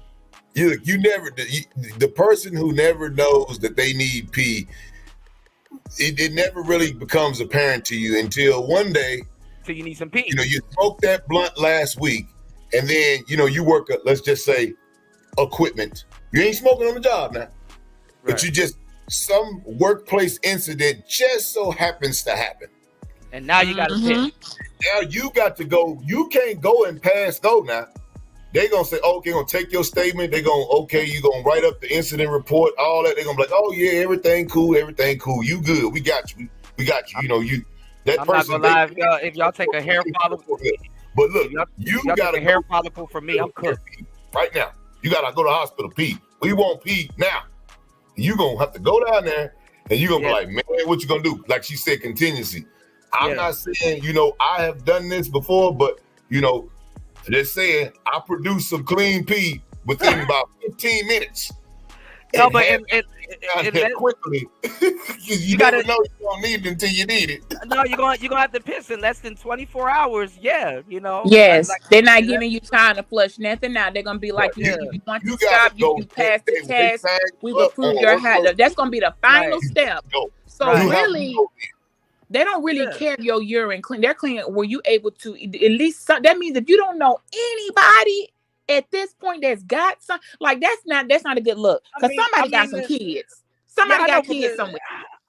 You never the person who never knows that they need pee. It never really becomes apparent to you until one day. So you need some pee. You know, you smoked that blunt last week, and then you work at, let's just say, equipment. You ain't smoking on the job now, but you just some workplace incident just so happens to happen. And now you got to piss. Now you got to go. You can't go and pass go now. They're going to say, okay, going to take your statement. They're going to, okay, you're going to write up the incident report, all that. They're going to be like, oh, yeah, everything cool. You good. We got you. We got you. You know, that I'm person. not gonna lie, if y'all take a hair follicle. But look, you got a hair follicle for me. I'm cooked. Right now. You got to go to the hospital, pee. We won't pee now. You're going to have to go down there and you're going to be like, man, what you going to do? Like she said, contingency. I'm not saying, I have done this before, but, just saying, I produced some clean pee within about 15 minutes. No, but quickly, you never know you don't need it until you need it. No, you're gonna have to piss in less than 24 hours. Yeah, Yes, they're not giving you time to flush nothing out. They're gonna be like, if you want to stop, you pass the test. We will prove your head. That's gonna be the final step. So really. They don't really care if your urine clean. They're clean. Were you able to at least? That means if you don't know anybody at this point that's got some, like that's not a good look. Because somebody got some kids. Somebody got kids somewhere.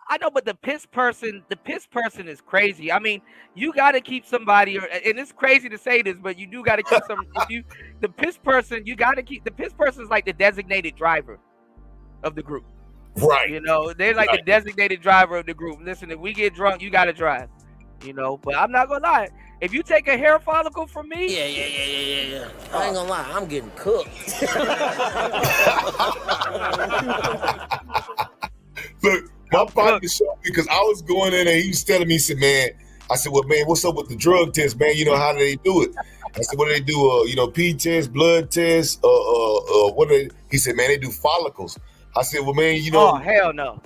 I know, but the piss person is crazy. I mean, you got to keep somebody, and it's crazy to say this, but you do got to keep some. The piss person is like the designated driver of the group. Right. They're like the designated driver of the group. Listen, if we get drunk, you got to drive. But I'm not going to lie. If you take a hair follicle from me. Yeah. I ain't going to lie. I'm getting cooked. Look, my partner showed me because I was going in and he was telling me, he said, man, I said, well, man, what's up with the drug test, man? How do they do it? I said, what do they do? Pee test, blood test, what do they? He said, man, they do follicles. I said, well, man, oh, hell no.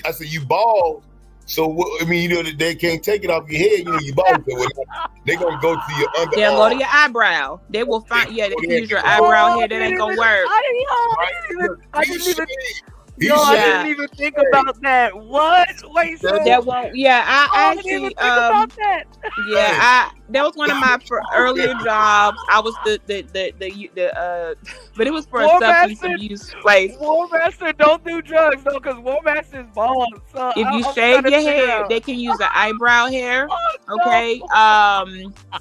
I said, you bald. So, they can't take it off your head. You bald. So they're going to go to your underarm. They'll go to your eyebrow. They will find, they can use your eyebrow hair. That ain't going to work. I didn't even think about that. What? Wait, so that won't. Yeah, I actually. That was one of my earlier jobs. I was but it was for a substance abuse place. Warmaster don't do drugs though, because Warmaster is bald. So if you shave your hair, they can use an eyebrow hair. Okay,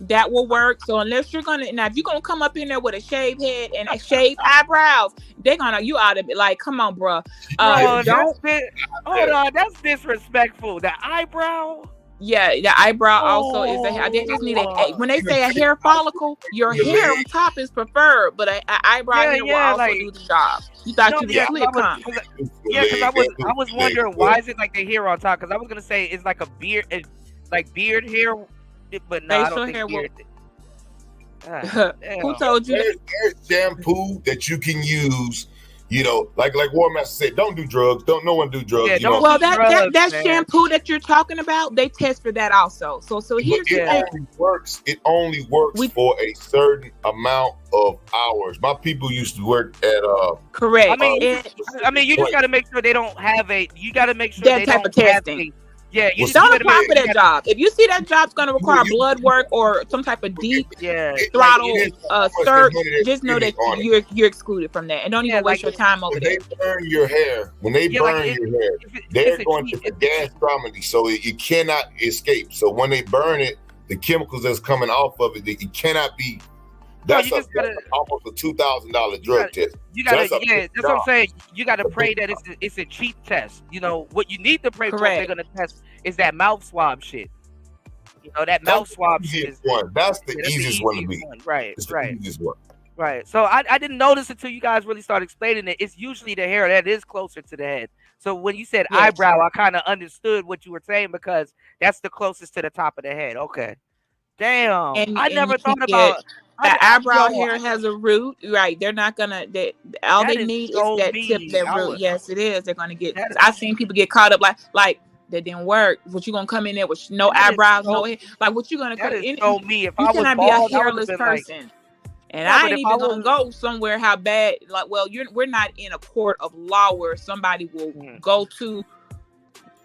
that will work. So unless you're if you're gonna come up in there with a shaved head and a shaved eyebrows, you ought to be like, come on, bro. Hold on, that's disrespectful. The eyebrow. Yeah, the eyebrow also is they just need when they say a hair follicle, your hair on top is preferred, but an eyebrow hair will also do the job. You thought you were slick, huh? Because I was wondering why is it like the hair on top? Because I was gonna say it's like a beard, it's like beard hair, but no, I don't think beard. Who told you? There's shampoo that you can use. Like Warmaster said, don't do drugs. Don't no one do drugs. Yeah, well, that shampoo that you're talking about, they test for that also. So here's the thing. It only works for a certain amount of hours. My people used to work at correct. I mean, you just got to make sure they don't have You got to make sure that type of testing. Yeah, you don't apply for that job. If you see that job's going to require blood work or some type of deep throttle search, just know that you're excluded from that, and don't even waste your time over there. When they burn your hair, they're going to the gas property, so it cannot escape. So when they burn it, the chemicals that's coming off of it, it cannot be. That's almost a $2,000 drug test. You gotta, that's what I'm saying. You gotta pray that it's a cheap test. What you need to pray for, they're gonna test is that mouth swab shit. That mouth swab shit is one. That's the easiest one to be. Right, it's the easiest one. Right. So I didn't notice until you guys really started explaining it. It's usually the hair that is closer to the head. So when you said eyebrow, I kind of understood what you were saying because that's the closest to the top of the head. Okay. Damn. I never thought about. The eyebrow hair has a root, right? They're not gonna. All they need is that tip, that root. Yes, it is. They're gonna get. I've seen people get caught up like that didn't work. What you gonna come in there with no eyebrows, no hair? Like what you gonna come in? So me, if you I was cannot bald, be a hairless person. Like, and yeah, I ain't even gonna go somewhere how bad. Like, well, we're not in a court of law where somebody will go to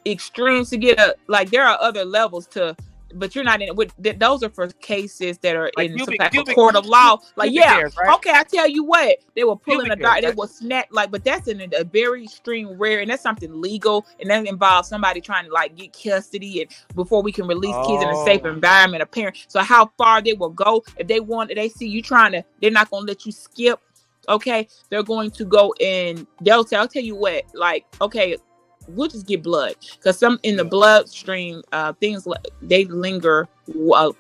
extremes to get a like. There are other levels to. But you're not in it. Those are for cases that are like in some type of court of law. Like, yeah, hairs, right? Okay, I tell you what, they were pulling a dart. They will snap but that's in a very extreme rare, and that's something legal, and that involves somebody trying to like get custody and before we can release kids in a safe environment. A parent. So how far they will go if they see you trying to, they're not gonna let you skip. Okay, they're going to go and I'll tell you what, like, okay. We'll just get blood because some in the bloodstream things they linger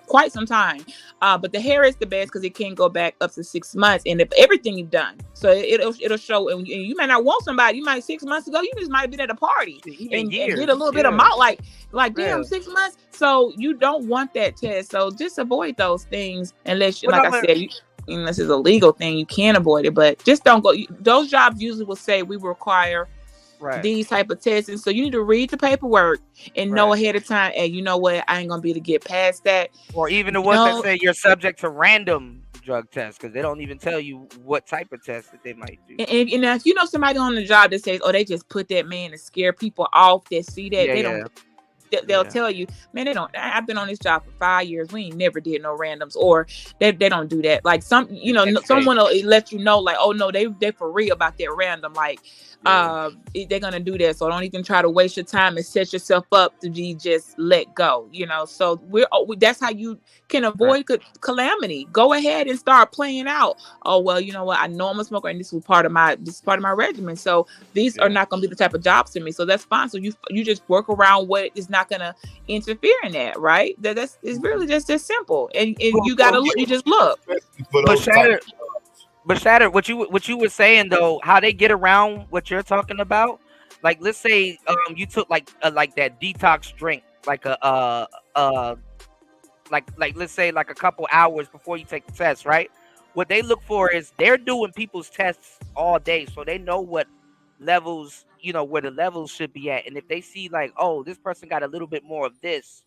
quite some time, but the hair is the best because it can go back up to 6 months and if everything you've done, so it'll show. And you might not want somebody. You might 6 months ago you just might have been at a party and did a little bit of mouth like damn 6 months. So you don't want that test. So just avoid those things unless you, like I said, unless it's a legal thing, you can avoid it. But just don't go. Those jobs usually will say we require these type of tests, and so you need to read the paperwork and know ahead of time. And you know what, I ain't gonna be able to get past that. Or even the ones that say you're subject to random drug tests because they don't even tell you what type of test that they might do. And if you know somebody on the job that says, "Oh, they just put that man to scare people off," that see that they don't. They'll tell you, man, they don't. I've been on this job for 5 years. We ain't never did no randoms, or they don't do that. Like someone will let you know, like, oh no, they for real about that random. Like, they're gonna do that. So don't even try to waste your time and set yourself up to be just let go. So that's how you can avoid calamity. Go ahead and start playing out. Oh well, you know what? I know I'm a smoker, and this is part of my regimen. So these are not gonna be the type of jobs to me. So that's fine. So you just work around what is not gonna interfere in that, right? It's really just as simple. And you gotta look. You just look. But Shatter, what you were saying though, how they get around what you're talking about, like let's say you took like that detox drink, like like let's say like a couple hours before you take the test, right? What they look for is they're doing people's tests all day, so they know what levels, where the levels should be at, and if they see like, oh, this person got a little bit more of this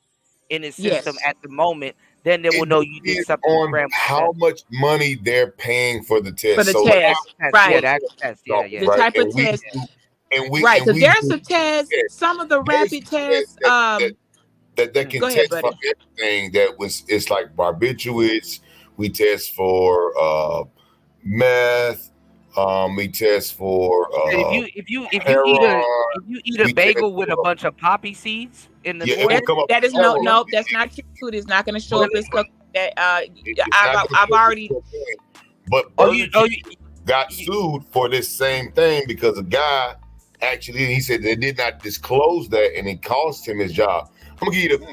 in his system at the moment, then they will know you did something on how much money they're paying for the test. For the test, right? Yeah, that's the test. Yeah. The type of test. Right, because there's a test. Some of the rapid tests that can test for everything. It's like barbiturates. We test for meth. We test for if you eat a bagel with a bunch of poppy seeds in the that is no, that's not true. It's not going to show up as that. I've already. But got sued for this same thing because a guy actually, he said they did not disclose that and it cost him his job. I'm gonna give you the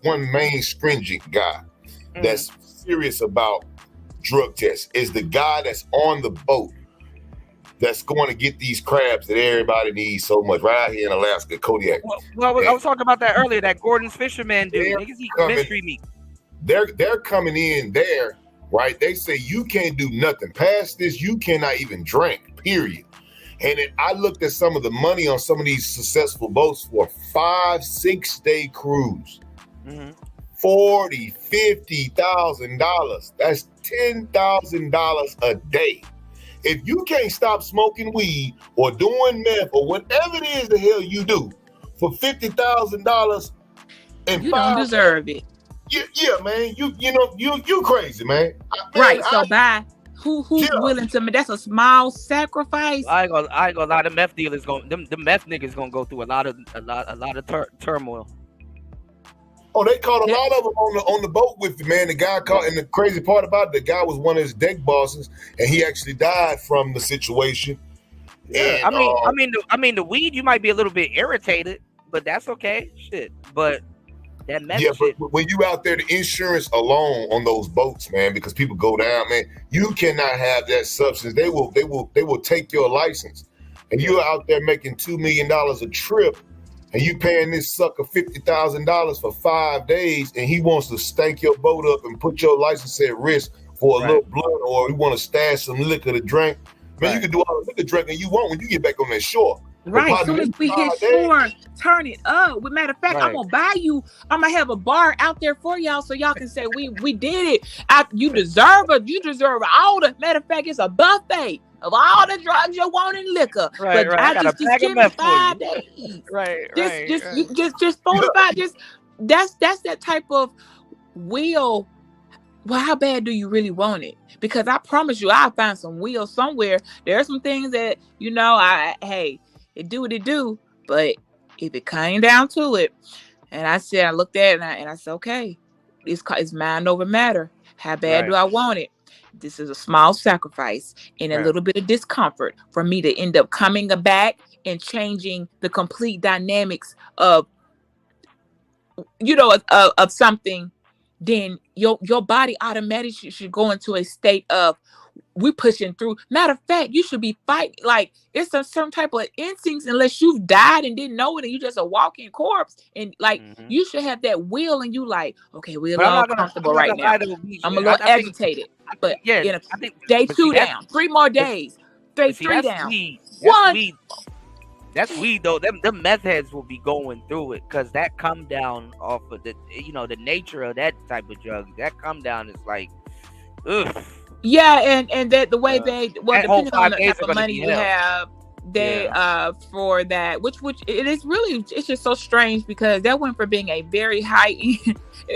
one main stringent guy that's serious about drug tests is the guy that's on the boat that's going to get these crabs that everybody needs so much right out here in Alaska, Kodiak. Well, I was talking about that earlier, that Gordon's Fisherman dude. Niggas eat mystery meat. They're coming in there, right? They say you can't do nothing past this. You cannot even drink, period. And then I looked at some of the money on some of these successful boats for 5-6 day cruise. $40,000, $50,000. That's $10,000 a day. If you can't stop smoking weed or doing meth or whatever it is the hell you do for $50,000 and you don't deserve it. Yeah, man. You crazy, man. Right. So bye. Who's willing to? That's a small sacrifice. I ain't gonna lie. The meth dealers the meth niggas gonna go through a lot of turmoil. Oh, they caught a lot of them on the boat with the man. The guy caught, and the crazy part about it, the guy was one of his deck bosses, and he actually died from the situation. Yeah, and, I mean, the weed you might be a little bit irritated, but that's okay. Shit, but that meth shit. But when you out there, the insurance alone on those boats, man, because people go down, man, you cannot have that substance. They will take your license, and you're out there making $2 million a trip. And you paying this sucker $50,000 for 5 days, and he wants to stank your boat up and put your license at risk for a little blood, or you want to stash some liquor to drink. Man, you can do all the liquor drinking you want when you get back on that shore. Right. As soon as we hit shore, turn it up. With matter of fact, I'm gonna buy you. I'm gonna have a bar out there for y'all, so y'all can say we did it. You deserve all the. Matter of fact, it's a buffet of all the drugs you want in liquor. Right, but right. I just give me 5 days. Right, Just 4 to 5. That's that type of will. Well, how bad do you really want it? Because I promise you, I'll find some will somewhere. There are some things that it do what it do, but if it came down to it, and I looked at it and I said, okay, it's mind over matter. How bad do I want it? This is a small sacrifice and a little bit of discomfort for me to end up coming back and changing the complete dynamics of something. Then your body automatically should go into a state of we pushing through. Matter of fact, you should be fighting. Like it's a certain type of instincts, unless you've died and didn't know it, and you just a walking corpse. And like you should have that will, and you like, okay, we're a little comfortable right now. I'm a little agitated, but I think day 2 down, 3 more days, day 3 down. That's weed though. Them meth heads will be going through it because that come down off of the the nature of that type of drug. That come down is like, ugh. Yeah, and that the way depending on the type of money you have, they for that, which it is really, it's just so strange because that went from being a very high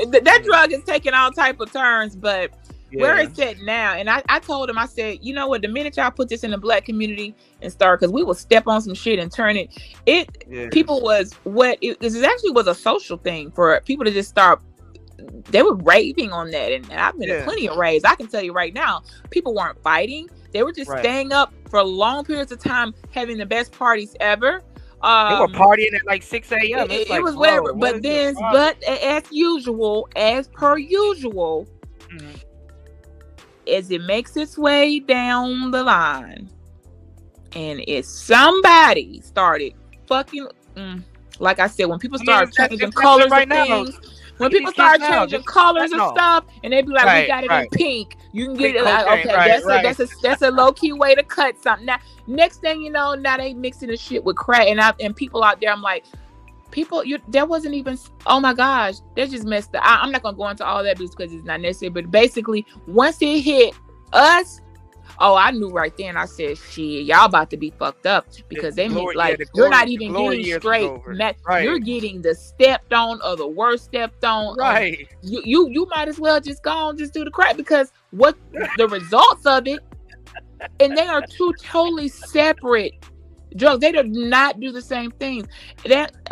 that drug is taking all type of turns, but where it's at now, and I told him, I said, you know what, the minute y'all put this in the Black community and start, because we will step on some shit and turn it, people was this actually was a social thing for people to just start. They were raving on that, and I've been to plenty of raves. I can tell you right now, people weren't fighting. They were just staying up for long periods of time, having the best parties ever. They were partying at like 6 a.m. It was whatever. But as per usual, as it makes its way down the line, and if somebody started fucking, like I said, when people start changing colors of things. When people start changing colors and stuff, and they be like, we got it in pink. You can get it. Like, okay, that's a low key way to cut something. Now, next thing you know, now they mixing the shit with crack, and people out there, I'm like, there wasn't even. Oh my gosh, they just messed up. I'm not gonna go into all that because it's not necessary. But basically, once it hit us, I knew right then. I said, shit, y'all about to be fucked up because they mean like you're not even getting straight. You're getting the stepped on or the worst stepped on. Right. You might as well just go on, just do the crack, because what the results of it, and they are two totally separate drugs. They do not do the same things.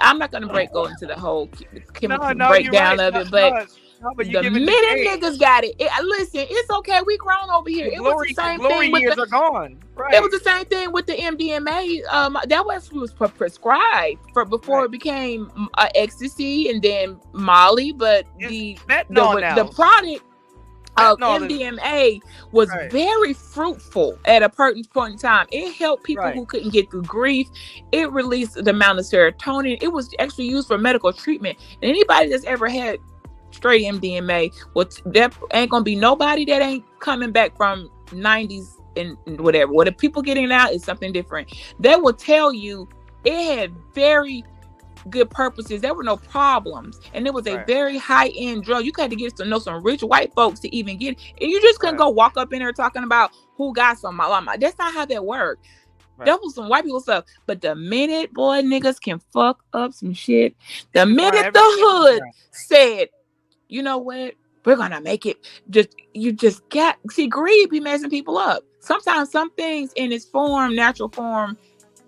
I'm not gonna go into the whole chemical breakdown of it, but. The minute niggas got it, listen, it's okay. We grown over here. It was the same thing with years are gone. Right. It was the same thing with the MDMA. That was prescribed before it became ecstasy and then Molly. But the product of MDMA was very fruitful at a certain point in time. It helped people who couldn't get through grief. It released the amount of serotonin. It was actually used for medical treatment. And anybody that's ever had straight MDMA, that ain't gonna be nobody that ain't coming back from 90s and whatever. What the people getting out is something different. They will tell you it had very good purposes. There were no problems, and it was a very high-end drug. You had to get to know some rich white folks to even get it, and you just couldn't go walk up in there talking about who got some. That's not how that worked. That was some white people stuff. But the minute niggas can fuck up some shit, the minute the hood said, you know what? We're gonna make it. Greed be messing people up. Sometimes some things in its natural form,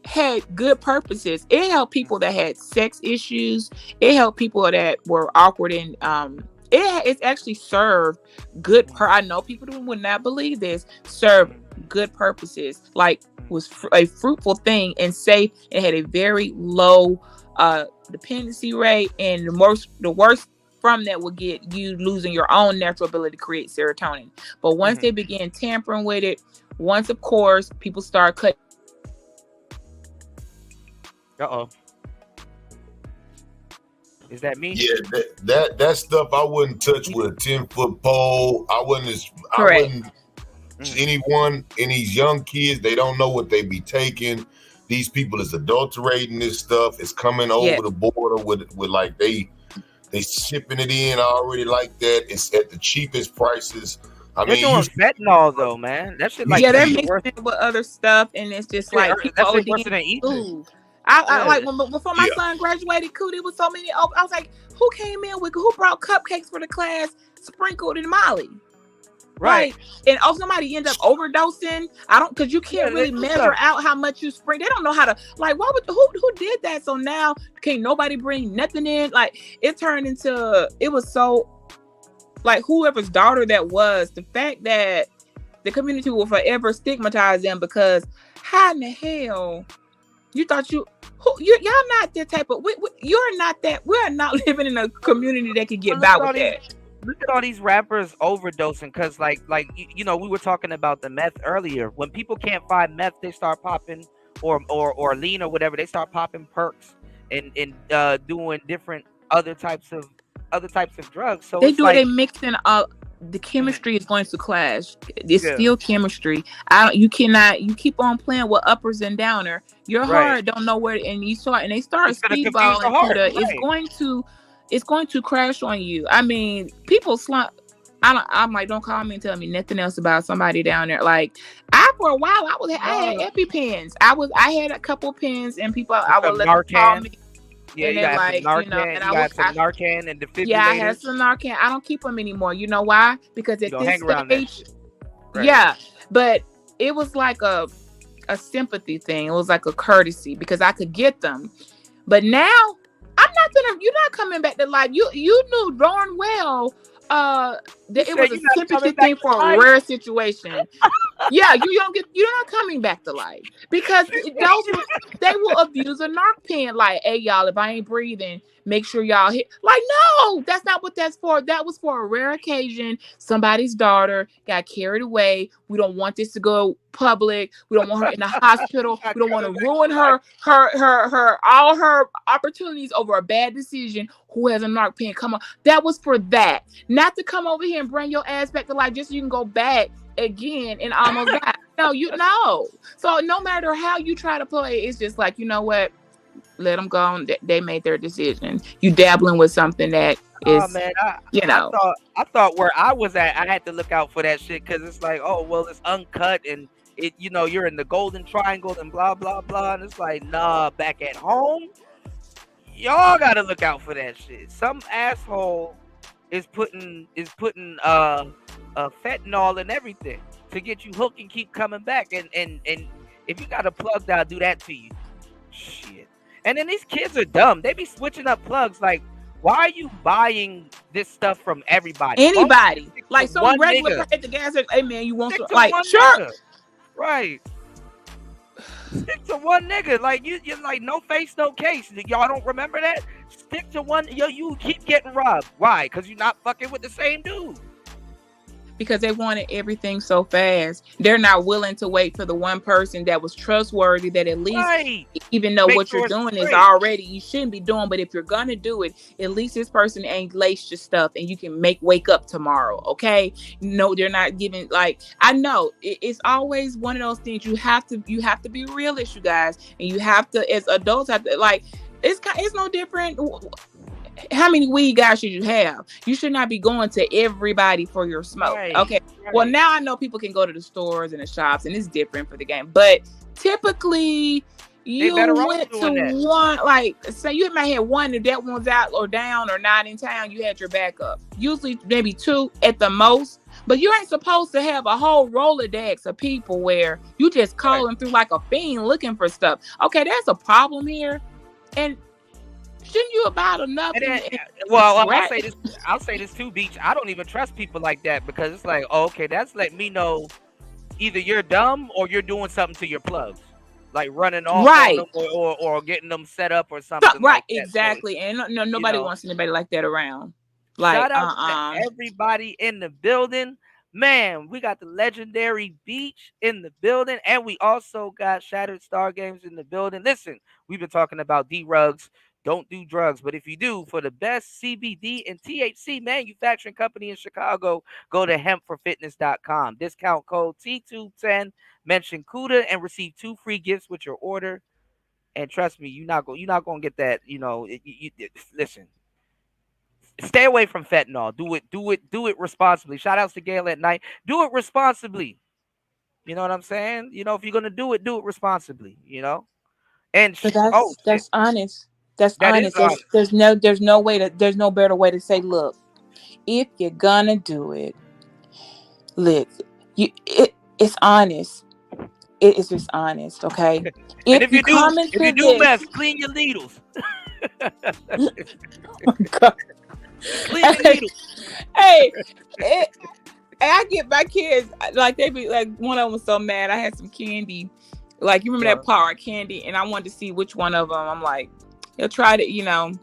had good purposes. It helped people that had sex issues. It helped people that were awkward, and it's actually served good. I know people who would not believe this. Served good purposes. Like was a fruitful thing and safe. It had a very low dependency rate, and the worst from that will get you losing your own natural ability to create serotonin. But once they began tampering with it, once of course people start cutting. Is that me? Yeah, that stuff I wouldn't touch with a 10-foot pole. I wouldn't. Anyone, and these young kids, they don't know what they be taking. these people is adulterating this stuff. It's coming over the border with like they shipping it in already like that. It's at the cheapest prices. I They're mean, doing fentanyl though, man. That shit like they're mixing it with other stuff, and it's just like people that's worse than eating. food. I like before my son graduated, it was so many. I was like, who came in with who brought cupcakes for the class sprinkled in Molly? Right. And somebody end up overdosing. Because you can't really measure out how much you spring. They don't know how to, like, who did that? So now can't nobody bring nothing in. Like, it turned into, it was so, like, whoever's daughter that was, the fact that the community will forever stigmatize them because how in the hell you thought y'all not that type of, you're not that, we're not living in a community that can get by with that. Look at all these rappers overdosing because, like you know, we were talking about the meth earlier. When people can't find meth, they start popping or lean or whatever. They start popping perks and doing different other types of drugs. So they mixing up. The chemistry is going to clash. It's still chemistry. You keep on playing with uppers and downer. Your heart don't know where, and they start speedballing. It's going to crash on you. I mean, people slump. I'm like, don't call me and tell me nothing else about somebody down there. Like, for a while, I had EpiPens. I had a couple pens, and people I would let them call me. Yeah, you got like, some Narcan and defibrillators. Yeah, I had some Narcan. I don't keep them anymore. You know why? Because at this stage, but it was like a sympathy thing. It was like a courtesy because I could get them. But now you're not coming back to life. You knew darn well that it was a sympathy thing for a rare situation. You're not coming back to life because they will abuse a narc pen. Like, hey y'all, if I ain't breathing, make sure y'all hit. Like, no, that's not what that's for. That was for a rare occasion. Somebody's daughter got carried away. We don't want this to go public. We don't want her in the hospital. We don't want to ruin her all her opportunities over a bad decision. Who has a narc pen? Come on. That was for that. Not to come over here and bring your ass back to life just so you can go back again and almost die. No, So no matter how you try to play, it's just like, you know what? Let them go. They made their decision. You dabbling with something that is, I thought where I was at, I had to look out for that shit because it's like, oh, well, it's uncut and it, you're in the golden triangle and blah, blah, blah. And it's like, nah, back at home, y'all got to look out for that shit. Some asshole is putting fentanyl and everything to get you hooked and keep coming back. And if you got a plug that'll do that to you, shit. And then these kids are dumb. They be switching up plugs. Like, why are you buying this stuff from everybody? Anybody. Like, some regular at the gas station, hey man, you want some? Like, sure. Nigga. Right. Stick to one nigga. Like, you're like, no face, no case. Y'all don't remember that? Stick to one. You keep getting robbed. Why? Because you're not fucking with the same dude. Because they wanted everything so fast. They're not willing to wait for the one person that was trustworthy, that at least even though what you're doing is already, you shouldn't be doing, but if you're going to do it, at least this person ain't laced your stuff and you can wake up tomorrow, okay? No, they're not giving, like, I know, it's always one of those things you have to be realist, you guys, and you have to, as adults, have to, like, it's no different. How many weed guys should you have? You should not be going to everybody for your smoke. Right, okay. Right. Well, now I know people can go to the stores and the shops, and it's different for the game. But typically, you went to one, like, say you might have one, if that one's out or down or not in town, you had your backup. Usually, maybe two at the most. But you ain't supposed to have a whole Rolodex of people where you just calling through like a fiend looking for stuff. Okay, there's a problem here, and shouldn't you about enough? I'll say this too, Beach. I don't even trust people like that because it's like, oh, okay, that's letting me know either you're dumb or you're doing something to your plugs, like running off on them or getting them set up or something. Right, like that. Exactly. So, and nobody wants anybody like that around. Like, shout out to everybody in the building. Man, we got the legendary Beach in the building, and we also got Shattered Star Games in the building. Listen, we've been talking about D-Rugs. Don't do drugs, but if you do, for the best CBD and THC manufacturing company in Chicago, go to hempforfitness.com. Discount code T210, mention CUDA, and receive 2 free gifts with your order. And trust me, you're not gonna get that. Listen, stay away from fentanyl. Do it responsibly. Shout outs to Gail at night. Do it responsibly. You know what I'm saying? If you're gonna do it responsibly. And But that's honest. That's honest. There's no better way to say, look, if you're gonna do it, look, it's honest. It is just honest, okay? If you do mess, clean your needles. Oh my God. Clean your needles. Hey, I get my kids, like, they be like, one of them was so mad. I had some candy. Like, you remember that power candy? And I wanted to see which one of them. I'm like, he'll try it,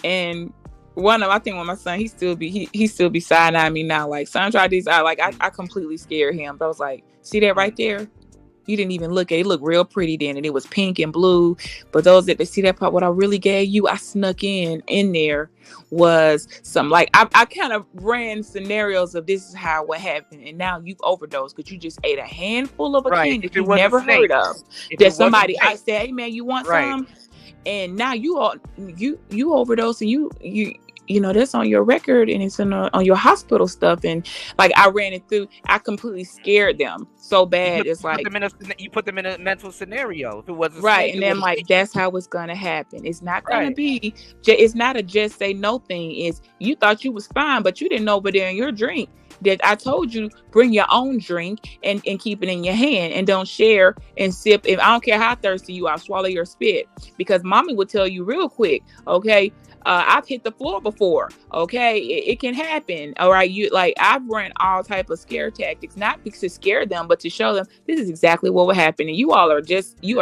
And one of them, I think when my son, he still be side-eyeing me now. Like, son, try these out. Like, I completely scared him. But I was like, see that right there? You didn't even look at it. It looked real pretty then, and it was pink and blue. But those that see that part, what I really gave you, I snuck in there was some, like, I kind of ran scenarios of this is how what happened, and now you've overdosed because you just ate a handful of a candy that you never heard of. That somebody I said, hey man, you want some? And now you overdose, and you know that's on your record, and it's on your hospital stuff. And like, I ran it through. I completely scared them so bad. You put them in a mental scenario. If it wasn't right, and then like that's how it's gonna happen. It's not gonna be. It's not a just say no thing. Is you thought you was fine, but you didn't know over there in your drink that I told you bring your own drink and keep it in your hand and don't share and sip. If I don't care how thirsty you are, swallow your spit, because mommy would tell you real quick. Okay. I've hit the floor before. Okay, it can happen. All right, I've run all type of scare tactics, not because to scare them, but to show them this is exactly what will happen. And you all are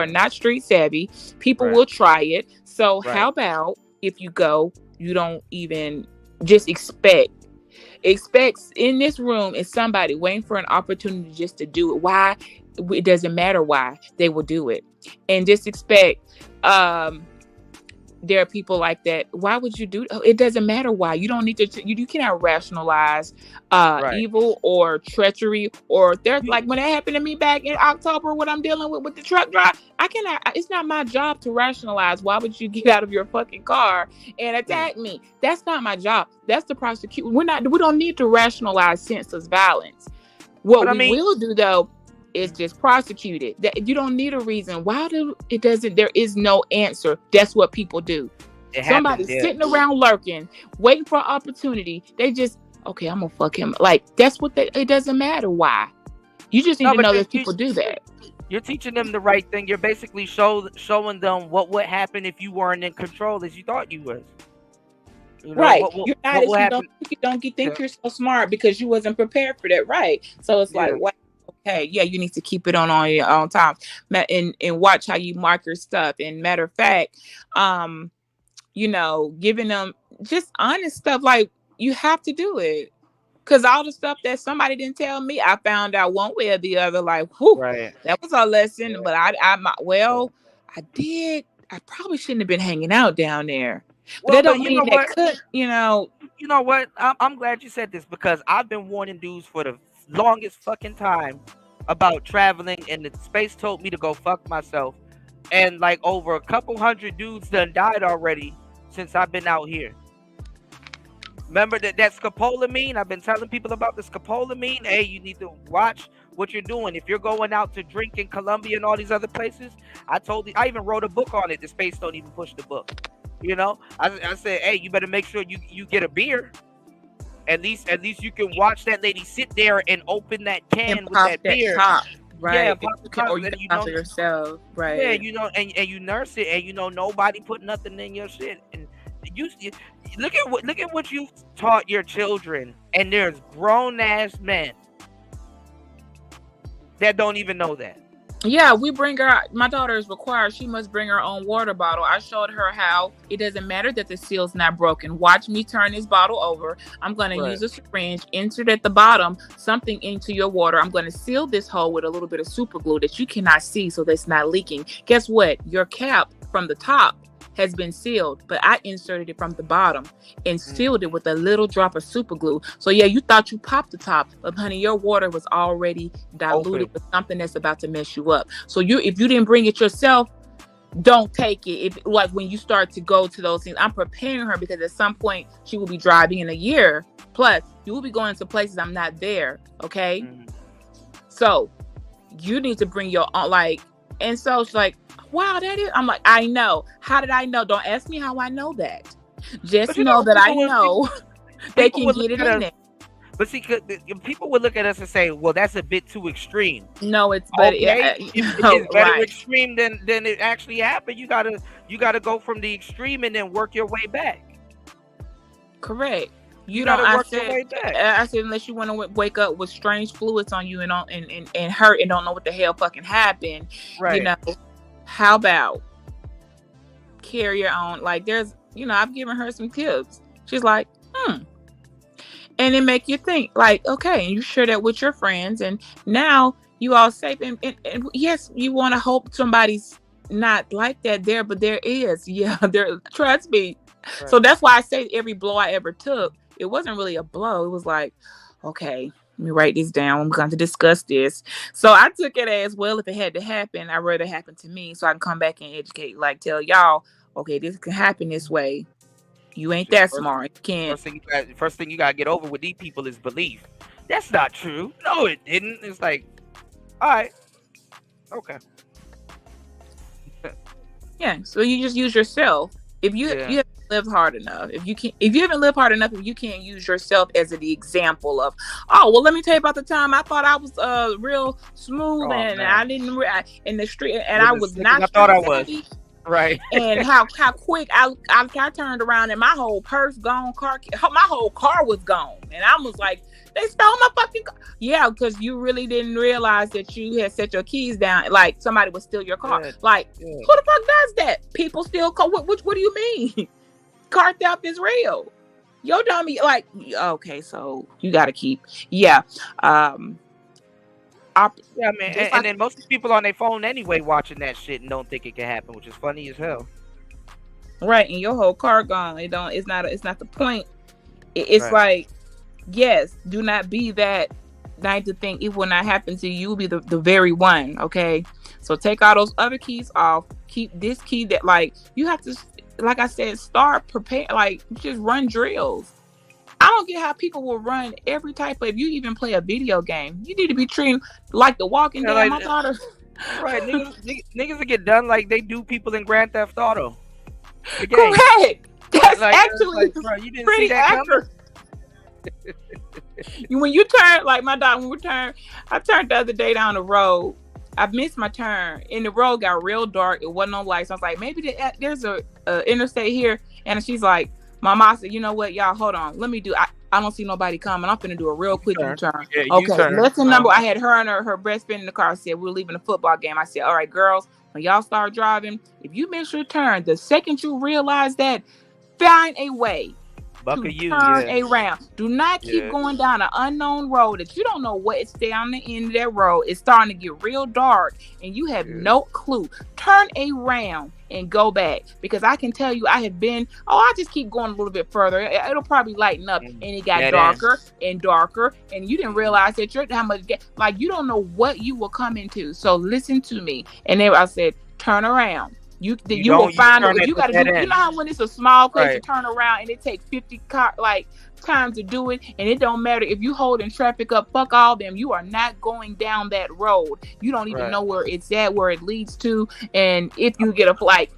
not street savvy. People will try it. So how about if you go, you don't even just expect in this room is somebody waiting for an opportunity just to do it. Why? It doesn't matter why they will do it, and just expect. There are people like that. Why would you do it? It doesn't matter why. You don't need to. You cannot rationalize evil or treachery or there's like when that happened to me back in October. What I'm dealing with the truck drive, I cannot. It's not my job to rationalize. Why would you get out of your fucking car and attack me? That's not my job. That's the prosecution. We don't need to rationalize senseless violence. What we will do though is just prosecute it. That you don't need a reason. There is no answer. That's what people do. Somebody's sitting around lurking, waiting for an opportunity. They just, okay, I'm gonna fuck him. Like, that's what it doesn't matter why. You just need to know that people do that. You're teaching them the right thing. You're basically showing them what would happen if you weren't in control as you thought you was. Right. You're not, you don't think you're so smart because you wasn't prepared for that. Right. So it's like, wow. Okay, yeah, you need to keep it on your own time and watch how you mark your stuff. And matter of fact, giving them just honest stuff, like you have to do it. Because all the stuff that somebody didn't tell me, I found out one way or the other, like, whew, that was a lesson. But I did. I probably shouldn't have been hanging out down there. But that don't mean that could, You know what? I'm glad you said this because I've been warning dudes for the longest fucking time about traveling, and the space told me to go fuck myself, and like over a couple hundred dudes done died already since I've been out here. Remember that scopolamine? I've been telling people about the scopolamine. Hey, you need to watch what you're doing. If you're going out to drink in Colombia and all these other places, I even wrote a book on it. The space don't even push the book. I said, hey, you better make sure you get a beer. At least you can watch that lady sit there and open that can with that beer. Top, right? Yeah, pop the top, or you can pop it yourself, right? Yeah, and you nurse it, and nobody put nothing in your shit. And you look at what you taught your children, and there's grown ass men that don't even know that. Yeah, we bring her. My daughter is required. She must bring her own water bottle. I showed her how it doesn't matter that the seal's not broken. Watch me turn this bottle over. I'm going to use a syringe, insert at the bottom something into your water. I'm going to seal this hole with a little bit of super glue that you cannot see so that's not leaking. Guess what? Your cap from the top has been sealed, but I inserted it from the bottom and sealed it with a little drop of super glue. So yeah, you thought you popped the top, but honey, your water was already diluted with something that's about to mess you up. So if you didn't bring it yourself, don't take it. If like when you start to go to those things, I'm preparing her because at some point she will be driving in a year. Plus, you will be going to places I'm not there. Okay, so you need to bring your own, like. And so she's like, "Wow, that is." I'm like, "I know. How did I know? Don't ask me how I know that. Just know that I know they can get it in there." But see, people would look at us and say, "Well, that's a bit too extreme." No, it's but okay. It's better extreme than it actually happened. You gotta go from the extreme and then work your way back. Correct. You gotta don't. work your way back. I said unless you want to wake up with strange fluids on you and hurt and don't know what the hell fucking happened. Right. You know, how about carry your own? Like there's, I've given her some tips. She's like, and it make you think like, okay, and you share that with your friends, and now you all safe. And yes, you want to hope somebody's not like that there, but there is. Yeah, there. Trust me. Right. So that's why I say every blow I ever took, it wasn't really a blow. It was like, okay, let me write this down. I'm going to discuss this. So I took it as, well, if it had to happen, I'd rather it happen to me so I can come back and educate, like tell y'all, okay, this can happen this way. You ain't that smart. You can't. First thing you got to get over with these people is belief. That's not true. No, it didn't. It's like, all right. Okay. Yeah. So you just use yourself. If you haven't lived hard enough, if you haven't lived hard enough, if you can't use yourself as the example of, oh, well, let me tell you about the time I thought I was real smooth and I didn't in the street and I was not. I thought I was. Right. And how quick I turned around and my whole purse gone, my whole car was gone, and I was like, they stole my fucking car. Yeah, because you really didn't realize that you had set your keys down, like somebody would steal your car. Like, who the fuck does that? People steal car. What do you mean? Car theft is real. Yo, dummy. Like, okay, so you got to keep. Yeah. Yeah, man, and then most of the people on their phone anyway watching that shit and don't think it can happen, which is funny as hell. Right, and your whole car gone. It's not the point. It's right. Like, yes, do not be that night to think it will not happen to you. You'll be the very one. Okay, so take all those other keys off. Keep this key that, like, you have to, like I said, start prepare. Like, just run drills. I don't get how people will run every type of, if you even play a video game, you need to be treated like The Walking Dead. Like, my daughter. Right, niggas will get done like they do people in Grand Theft Auto. Correct. That's actually bro, you didn't pretty see that accurate. When you turn, like my daughter, I turned the other day down the road. I missed my turn, and the road got real dark. It wasn't no lights. So I was like, maybe there's a interstate here. And she's like, Mama, I said, you know what, y'all, hold on. Let me do. I don't see nobody coming. I'm finna do a real quick U-turn. Yeah, okay, U-turn. Lesson number. I had her and her best friend in the car. I said, we're leaving a football game. I said, all right, girls, when y'all start driving, if you miss your turn, the second you realize that, find a way to turn around. Do not keep going down an unknown road that you don't know what's down the end of that road. It's starting to get real dark and you have no clue. Turn around and go back, because I can tell you I have been, I just keep going a little bit further. It'll probably lighten up, and it got darker and darker, and you didn't realize that how much, like, you don't know what you will come into. So listen to me. And then I said, turn around. You will find it. You got to do. You know how when it's a small place to turn around and it takes 50 times to do it, and it don't matter if you holding traffic up. Fuck all them. You are not going down that road. You don't even know where it's at, where it leads to, and if you get a flight,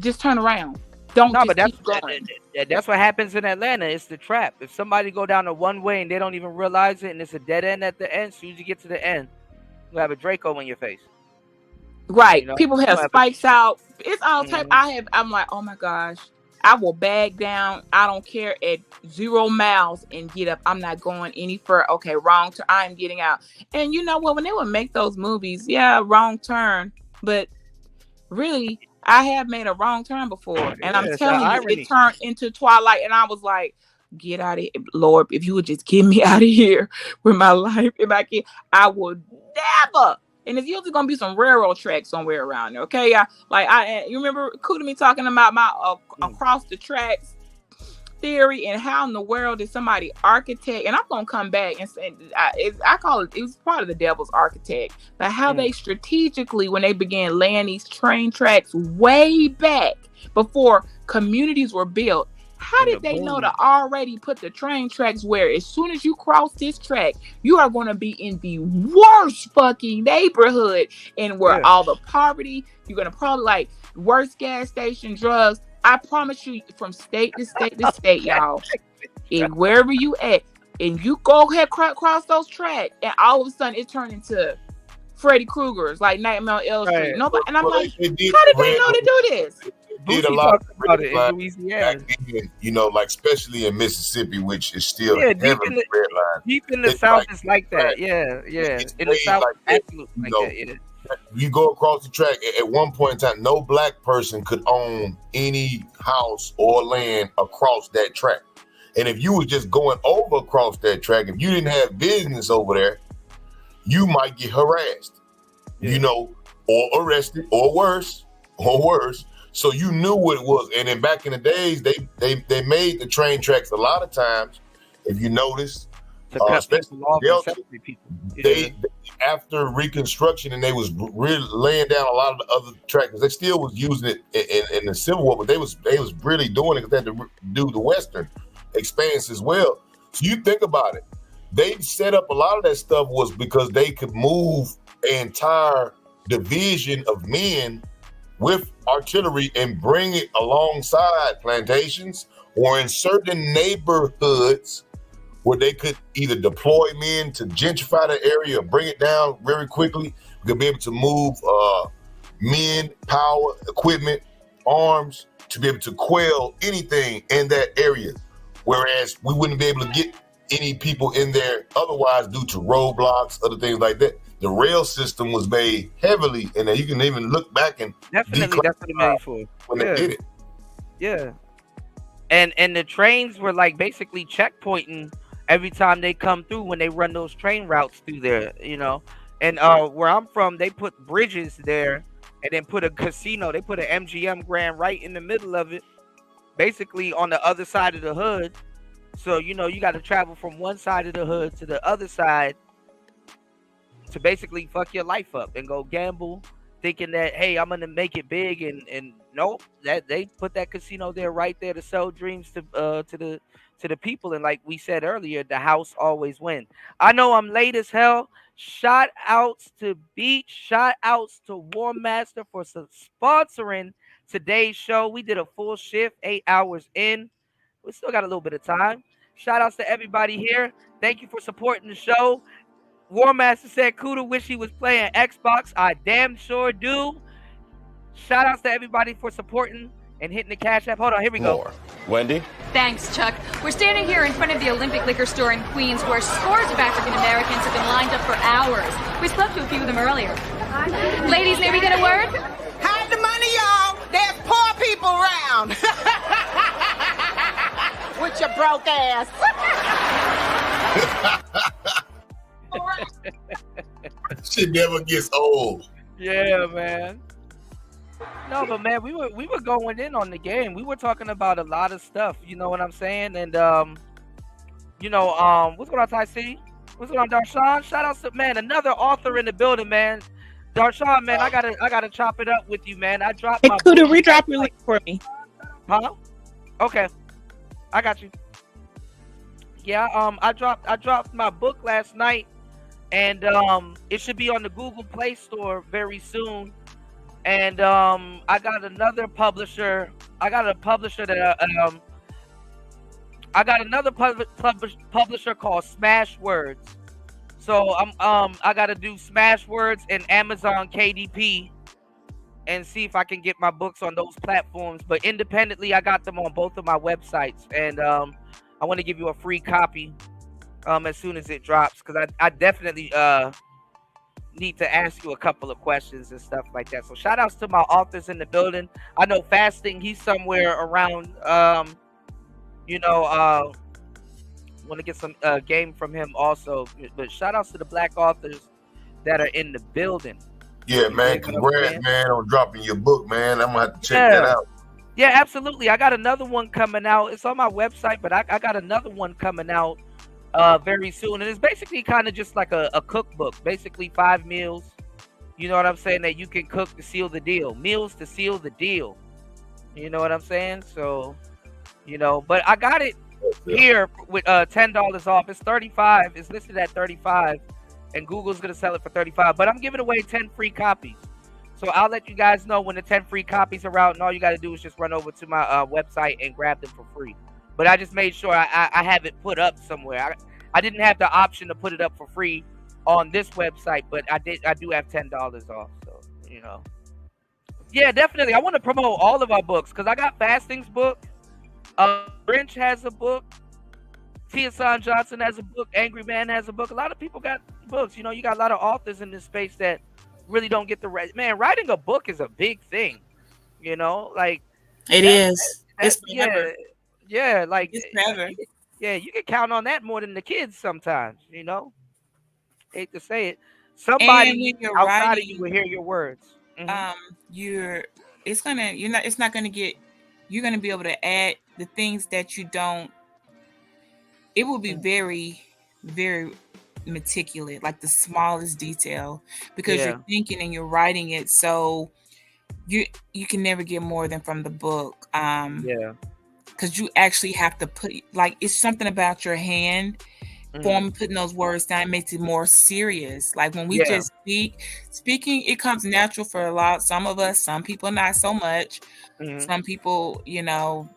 just turn around. Don't. No, but keep going. That's what happens in Atlanta. It's the trap. If somebody go down a one way and they don't even realize it, and it's a dead end at the end, as soon as you get to the end, you have a Draco in your face. Right. People have spikes out. It's all type. I'm like, oh my gosh. I will bag down. I don't care at 0 miles and get up. I'm not going any further. Okay, wrong turn. I'm getting out. And you know what? When they would make those movies, wrong turn. But really, I have made a wrong turn before. And I'm telling you, it turned into Twilight. And I was like, get out of here. Lord, if you would just get me out of here with my life. If I can, I would never. And it's usually gonna be some railroad tracks somewhere around there, okay? You remember Cool to me talking about my across the tracks. theory and how in the world did somebody architect, and I'm gonna come back and say I call it was part of the devil's architect, but how they strategically, when they began laying these train tracks way back before communities were built, how did they know to already put the train tracks where as soon as you cross this track, you are going to be in the worst fucking neighborhood, and where all the poverty, you're going to probably like worst gas station, drugs. I promise you, from state to state to state, y'all, and wherever you at, and you go ahead cross those tracks, and all of a sudden it turned into Freddy Krueger's, like Nightmare on Elm Street. Nobody, and I'm like, how did they know to do this? Did a lot about it in Louisiana. You know, like especially in Mississippi, which is still deep in the South is like that. Yeah. In the South, absolutely like that. Yeah. You go across the track. At one point in time, no black person could own any house or land across that track. And if you was just going over across that track, if you didn't have business over there, you might get harassed, you know, or arrested, or worse. So you knew what it was. And then back in the days, they made the train tracks a lot of times, if you notice, especially they after Reconstruction, and they was really laying down a lot of the other tracks. They still was using it in the Civil War, but they was really doing it because they had to do the Western expanse as well. So you think about it. They set up a lot of that stuff was because they could move an entire division of men with artillery and bring it alongside plantations or in certain neighborhoods where they could either deploy men to gentrify the area or bring it down very quickly. We could be able to move men, power, equipment, arms to be able to quell anything in that area. Whereas we wouldn't be able to get any people in there otherwise due to roadblocks, other things like that. The rail system was made heavily, and you can even look back and definitely that's what it made for when they did it. Yeah, and the trains were like basically checkpointing every time they come through when they run those train routes through there, you know. And where I'm from, they put bridges there, and then put a casino. They put an MGM Grand right in the middle of it, basically on the other side of the hood. So you know you got to travel from one side of the hood to the other side to basically fuck your life up and go gamble, thinking that, hey, I'm gonna make it big, and nope, that they put that casino there right there to sell dreams to the people. And like we said earlier, the house always wins. I know I'm late as hell. Shout outs to Beach, shout outs to War Master for sponsoring today's show. We did a full shift, 8 hours in. We still got a little bit of time. Shout outs to everybody here. Thank you for supporting the show. War Master said Kuda wish he was playing Xbox. I damn sure do. Shout outs to everybody for supporting and hitting the Cash App. Hold on, here we go. Wendy? Thanks, Chuck. We're standing here in front of the Olympic Liquor Store in Queens, where scores of African Americans have been lined up for hours. We spoke to a few of them earlier. Ladies, may we get a word? Hide the money, y'all. There's poor people around. With your broke ass. Shit never gets old. Yeah, man. No, but man, we were going in on the game. We were talking about a lot of stuff. You know what I'm saying? And you know, what's going on, Ty C? What's going on, Darshan? Shout out to man, another author in the building, man. Darshan, man, I gotta chop it up with you, man. I dropped my Kuda, redrop your link for me. Huh? Okay, I got you. Yeah, I dropped my book last night, and it should be on the Google Play Store very soon. And I got another publisher. I got another publisher called Smashwords. So I got to do Smashwords and Amazon KDP and see if I can get my books on those platforms. But independently, I got them on both of my websites, and I want to give you a free copy as soon as it drops, because I definitely need to ask you a couple of questions and stuff like that. So shout outs to my authors in the building. I know Fasting, he's somewhere around, want to get some game from him also. But shout outs to the black authors that are in the building. Yeah, man, congrats, man, on dropping your book, man. I'm gonna have to check that out. Yeah, absolutely. I got another one coming out. It's on my website, but I got another one coming out very soon. And it's basically kind of just like a cookbook, basically 5 meals. You know what I'm saying? That you can cook to seal the deal. Meals to seal the deal. You know what I'm saying? So, you know, but I got it here with $10 off. It's $35. It's listed at $35, and Google's gonna sell it for $35. But I'm giving away 10 free copies. So I'll let you guys know when the 10 free copies are out, and all you got to do is just run over to my website and grab them for free. But I just made sure I have it put up somewhere. I didn't have the option to put it up for free on this website, but I do have $10 off. So, you know. Yeah, definitely. I want to promote all of our books because I got Fasting's book. Grinch has a book. Tia San Johnson has a book. Angry Man has a book. A lot of people got books. You know, you got a lot of authors in this space that really don't get the man. Writing a book is a big thing. You know, like it is. It's forever. Yeah, like it's forever. Yeah, you can count on that more than the kids sometimes. You know, hate to say it. Somebody outside writing, of you will hear your words. You're gonna be able to add the things that you don't. It will be very, very meticulous, like the smallest detail, because you're thinking and you're writing it, so you can never get more than from the book. Because you actually have to put, like, it's something about your hand form, putting those words down makes it more serious. Like when we just speaking, it comes natural for some of us. Some people not so much. Some people, you know,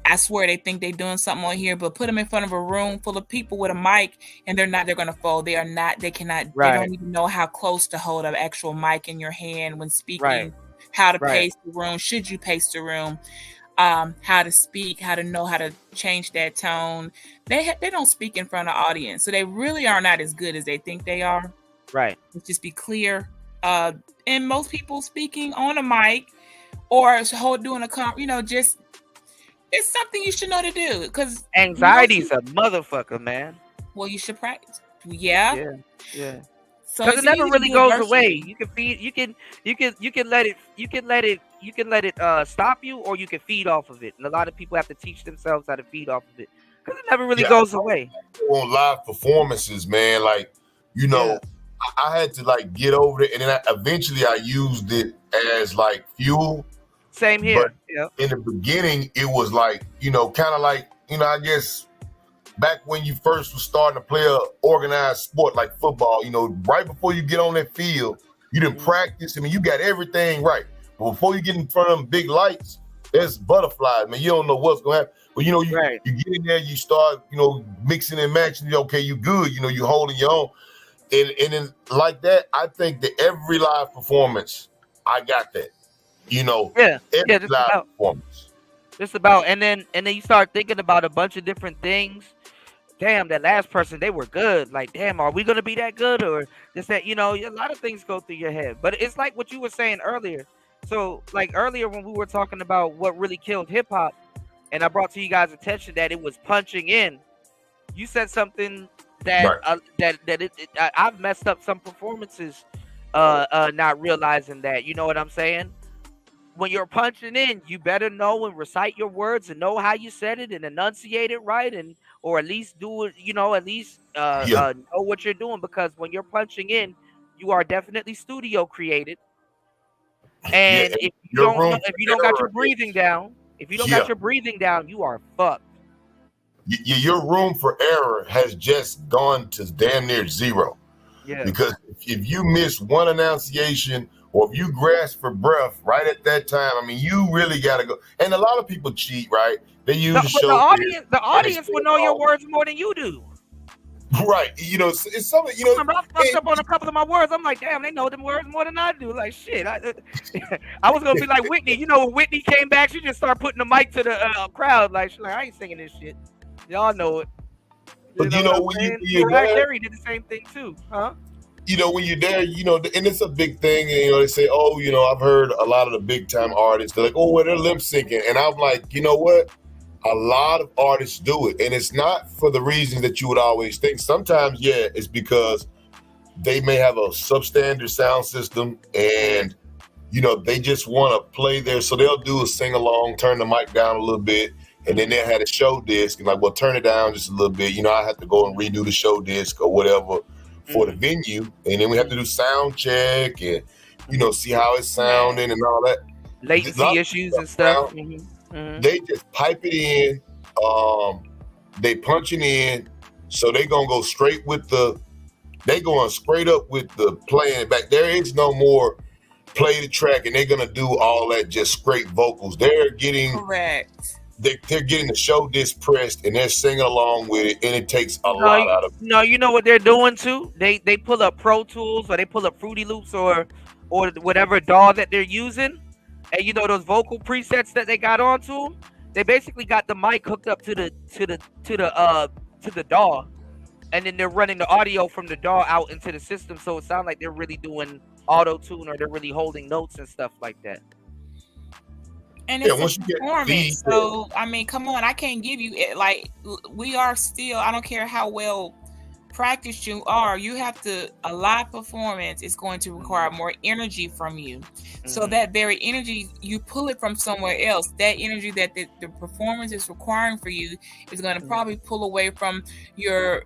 I swear they think they're doing something on here, but put them in front of a room full of people with a mic and they're going to fold. They cannot, they don't even know how close to hold an actual mic in your hand when speaking, how to pace the room. Should you pace the room? How to speak, how to know how to change that tone. They don't speak in front of audience, so they really are not as good as they think they are. Right. Let's just be clear. And most people speaking on a mic or doing just it's something you should know to do because anxiety's a motherfucker, man. Well, you should practice. Yeah. So because it never really goes away. You can feed. You can let it stop you, or you can feed off of it. And a lot of people have to teach themselves how to feed off of it because it never really goes away. On live performances, man, like I had to like get over it, and then eventually I used it as like fuel. Same here. But in the beginning, it was like kind of like I guess. Back when you first was starting to play a organized sport like football, right before you get on that field, you didn't practice. I mean, you got everything right. But before you get in front of them big lights, there's butterflies, man. You don't know what's going to happen. But, you get in there, you start, mixing and matching. Okay, you good. You holding your own. And then like that, I think that every live performance, I got that. Every live performance. Just about. And then you start thinking about a bunch of different things. Damn, that last person, they were good. Like, damn, are we going to be that good? Or just that, a lot of things go through your head. But it's like what you were saying earlier. So, like earlier when we were talking about what really killed hip hop, and I brought to you guys' attention that it was punching in. You said something that I've messed up some performances, not realizing that. You know what I'm saying? When you're punching in, you better know and recite your words and know how you said it and enunciate it right, or at least do it, at least know what you're doing, because when you're punching in, you are definitely studio created. And if you don't got your breathing down, you are fucked. Your room for error has just gone to damn near zero. Yeah. Because if you miss one enunciation, or if you grasp for breath right at that time, I mean, you really got to go. And a lot of people cheat, right? They use the audience will know your words more than you do. Right. It's something, I fucked up on a couple of my words. I'm like, damn, they know them words more than I do. Like, shit. I was going to be like Whitney. When Whitney came back, she just started putting the mic to the crowd. Like, she's like, I ain't singing this shit. Y'all know it. But when you're there, Carey did the same thing too, huh? When you're there, and it's a big thing, and they say, oh, I've heard a lot of the big time artists, they're like, oh, well, they're lip syncing. And I'm like, you know what? A lot of artists do it. And it's not for the reason that you would always think. Sometimes, it's because they may have a substandard sound system and you know, they just want to play there. So they'll do a sing along, turn the mic down a little bit, and then they'll have a show disc and like, well, turn it down just a little bit. You know, I have to go and redo the show disc or whatever for the venue. And then we have to do sound check and, you know, see how it's sounding and all that. Latency issues and stuff. They just pipe it in. They punch it in. So they going to go straight with they going straight up with the playing it back. There is no more play the track and they're going to do all that just straight vocals. They're getting they're getting the show disc pressed and they're singing along with it, and it takes a lot out of it. No, you know what they're doing too? They pull up Pro Tools or they pull up Fruity Loops or whatever DAW that they're using, and you know those vocal presets that they got onto them. They basically got the mic hooked up to the DAW, and then they're running the audio from the DAW out into the system, so it sounds like they're really doing auto tune or they're really holding notes and stuff like that. And it's a performance. So I mean, come on, I can't give you it. Like, we are still, I don't care how well practiced you are, you have to, a live performance is going to require more energy from you. So that very energy, you pull it from somewhere else. That energy that the performance is requiring for you is going to probably pull away from your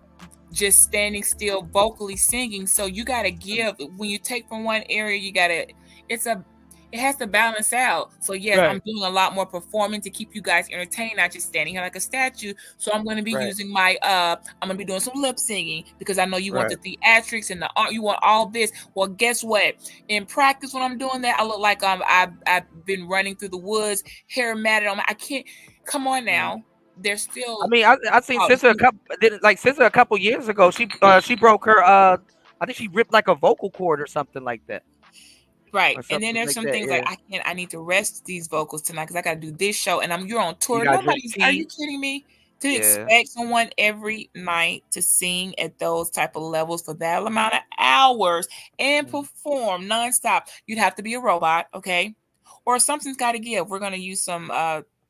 just standing still vocally singing. So you got to give, when you take from one area, you got to, it has to balance out. So yes, I'm doing a lot more performing to keep you guys entertained, not just standing here like a statue. So I'm going to be using my, I'm going to be doing some lip singing because I know you want the theatrics and the art, you want all this. Well, guess what? In practice, when I'm doing that, I look like I've been running through the woods, hair matted on. I can't. Come on now. They're still. I mean, I seen SZA a couple years ago. She broke her. I think she ripped like a vocal cord or something like that. Right. And then there's some things like I need to rest these vocals tonight because I got to do this show and you're on tour. Are you kidding me? To expect someone every night to sing at those type of levels for that amount of hours and perform nonstop, you'd have to be a robot, okay? Or something's got to give. We're going to use some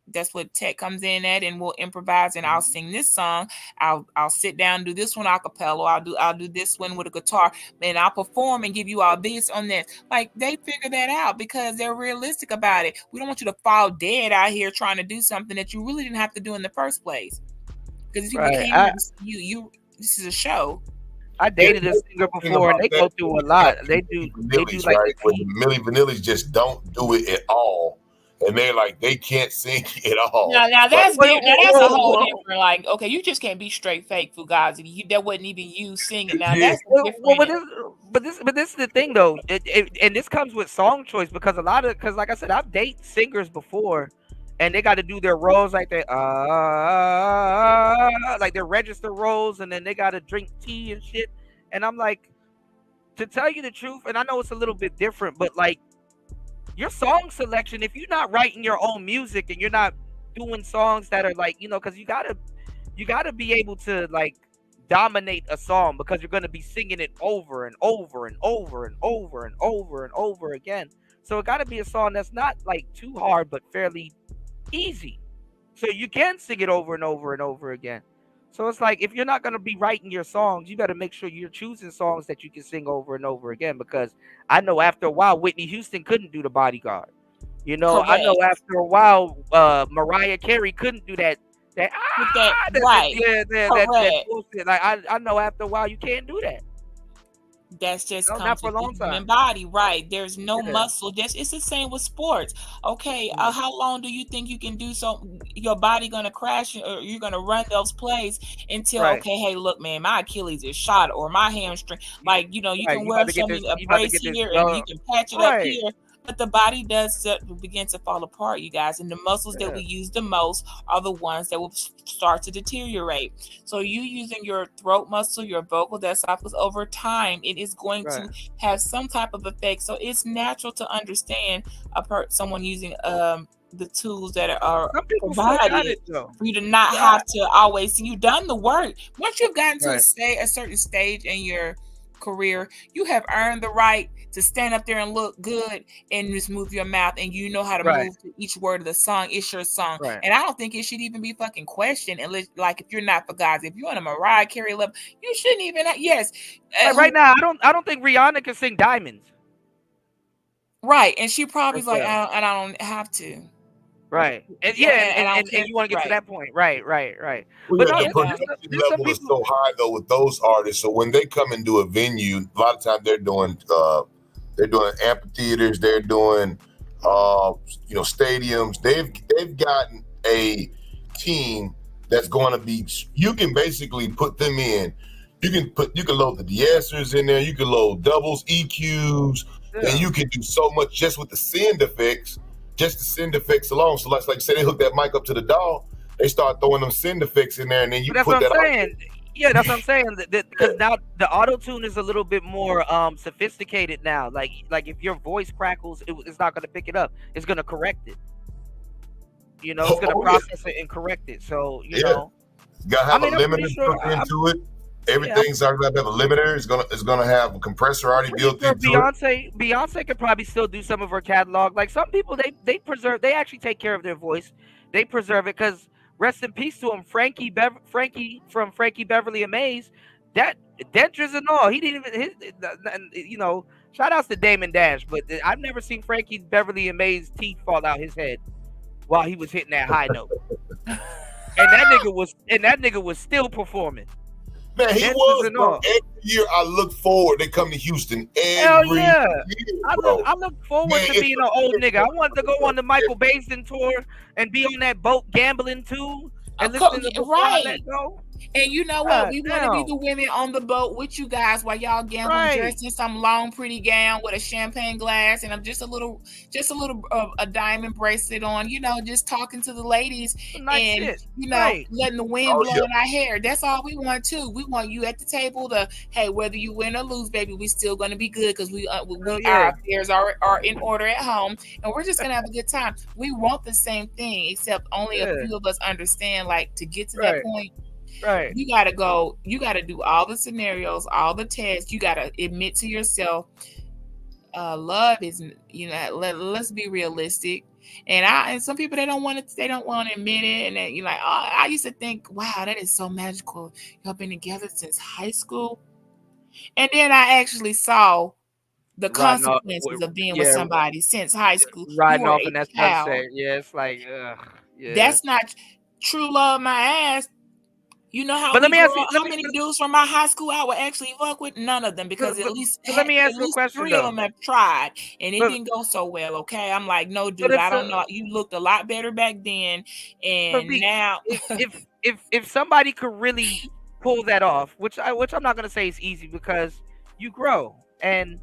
that's what tech comes in at, and we'll improvise and I'll sing this song. I'll sit down and do this one a cappella. I'll do this one with a guitar, and I'll perform and give you all this on this. Like, they figure that out because they're realistic about it. We don't want you to fall dead out here trying to do something that you really didn't have to do in the first place. Because if you can't this is a show. I dated a singer before, and they go through a lot. They do like right? When the Milli Vanillis just don't do it at all. And they're like, they can't sing at all. Now that's different. That's a whole different. Like, okay, you just can't be straight fake Fugazi. That wasn't even you singing. Now that's different. But this is the thing though, and this comes with song choice because like I said, I've dated singers before, and they got to do their roles like they like their register roles, and then they got to drink tea and shit. And I'm like, to tell you the truth, and I know it's a little bit different, but like, your song selection, if you're not writing your own music and you're not doing songs that are like, you know, because you gotta be able to like dominate a song because you're gonna be singing it over and over and over and over and over and over again. So it gotta be a song that's not like too hard but fairly easy, so you can sing it over and over and over again. So it's like, if you're not going to be writing your songs, you better make sure you're choosing songs that you can sing over and over again, because I know after a while Whitney Houston couldn't do The Bodyguard. You know, I know after a while Mariah Carey couldn't do that bullshit. Like I know after a while you can't do that. That's just comes with the human body, right? There's no muscle. It's the same with sports. Okay, how long do you think you can do so? Your body gonna crash, or you're gonna run those plays until okay, hey, look, man, my Achilles is shot, or my hamstring. Like, you know, you can wear a brace here and you can patch it up here. But the body does begin to fall apart, you guys. And the muscles that we use the most are the ones that will start to deteriorate. So you using your throat muscle, your vocal softness over time, it is going to have some type of effect. So it's natural to understand someone using the tools that are provided for you to not have to always. You've done the work. Once you've gotten to a certain stage in your career, you have earned the right to stand up there and look good and just move your mouth, and you know how to move to each word of the song. It's your song, and I don't think it should even be fucking questioned. Unless, like, if you're not Fugazi, if you're on a Mariah Carey level, you shouldn't even. Right now, I don't think Rihanna can sing Diamonds. Right, and she probably's That's like, right. I don't have to. Right. And Yeah, and I don't and you want to get to that point. Right. Well, But yeah, no, the production level is so high though with those artists. So when they come and do a venue, a lot of times they're doing amphitheaters, they're doing stadiums. They've gotten a team that's going to be. You can basically put them in. You can load the de-essers in there. You can load doubles, EQs, and you can do so much just with the send effects. Just the send effects alone. So like you said, they hook that mic up to the DAW. They start throwing them send effects in there, and then you that's put what that. I'm saying. Yeah, that's what I'm saying. Because now the auto tune is a little bit more sophisticated now. Like if your voice crackles, it's not going to pick it up. It's going to correct it. You know, it's going to process it and correct it. So you know, you gotta have a limiter built into it. Everything's already got to have a limiter. It's gonna have a compressor already built into it. Beyonce could probably still do some of her catalog. Like some people, they preserve. They actually take care of their voice. They preserve it because rest in peace to him, Frankie from Frankie Beverly and Maze. That dentures and all. He didn't even shout outs to Damon Dash, but I've never seen Frankie Beverly and Maze teeth fall out his head while he was hitting that high note. and that nigga was still performing. Man, he was. Bro. Every year I look forward. They come to Houston every year. I look forward to being an old nigga. I wanted to go on the Michael Basin tour and be on that boat gambling too. And listen to right. And you know what? We want to be the women on the boat with you guys while y'all gambling, dressed in some long, pretty gown with a champagne glass and just a little a diamond bracelet on. You know, just talking to the ladies and letting the wind blow in our hair. That's all we want too. We want you at the table to, hey, whether you win or lose, baby, we still gonna be good because our affairs are in order at home, and we're just gonna have a good time. We want the same thing, except only a few of us understand. Like to get to that point. Right. You gotta go, you gotta do all the scenarios, all the tests, you gotta admit to yourself, love isn't, let's be realistic. And some people they don't want to admit it, and then you're like, oh, I used to think, wow, that is so magical. Y'all been together since high school. And then I actually saw the consequences of being with somebody since high school. Riding off in that sunset. Yeah, it's like that's not true love my ass. You know how many dudes from my high school I would actually fuck with? None of them, because at least let me ask you a question. 3 of them have tried, and it didn't go so well. Okay, I'm like, no, dude, I don't know. You looked a lot better back then, and now, if somebody could really pull that off, which I'm not gonna say is easy because you grow, but I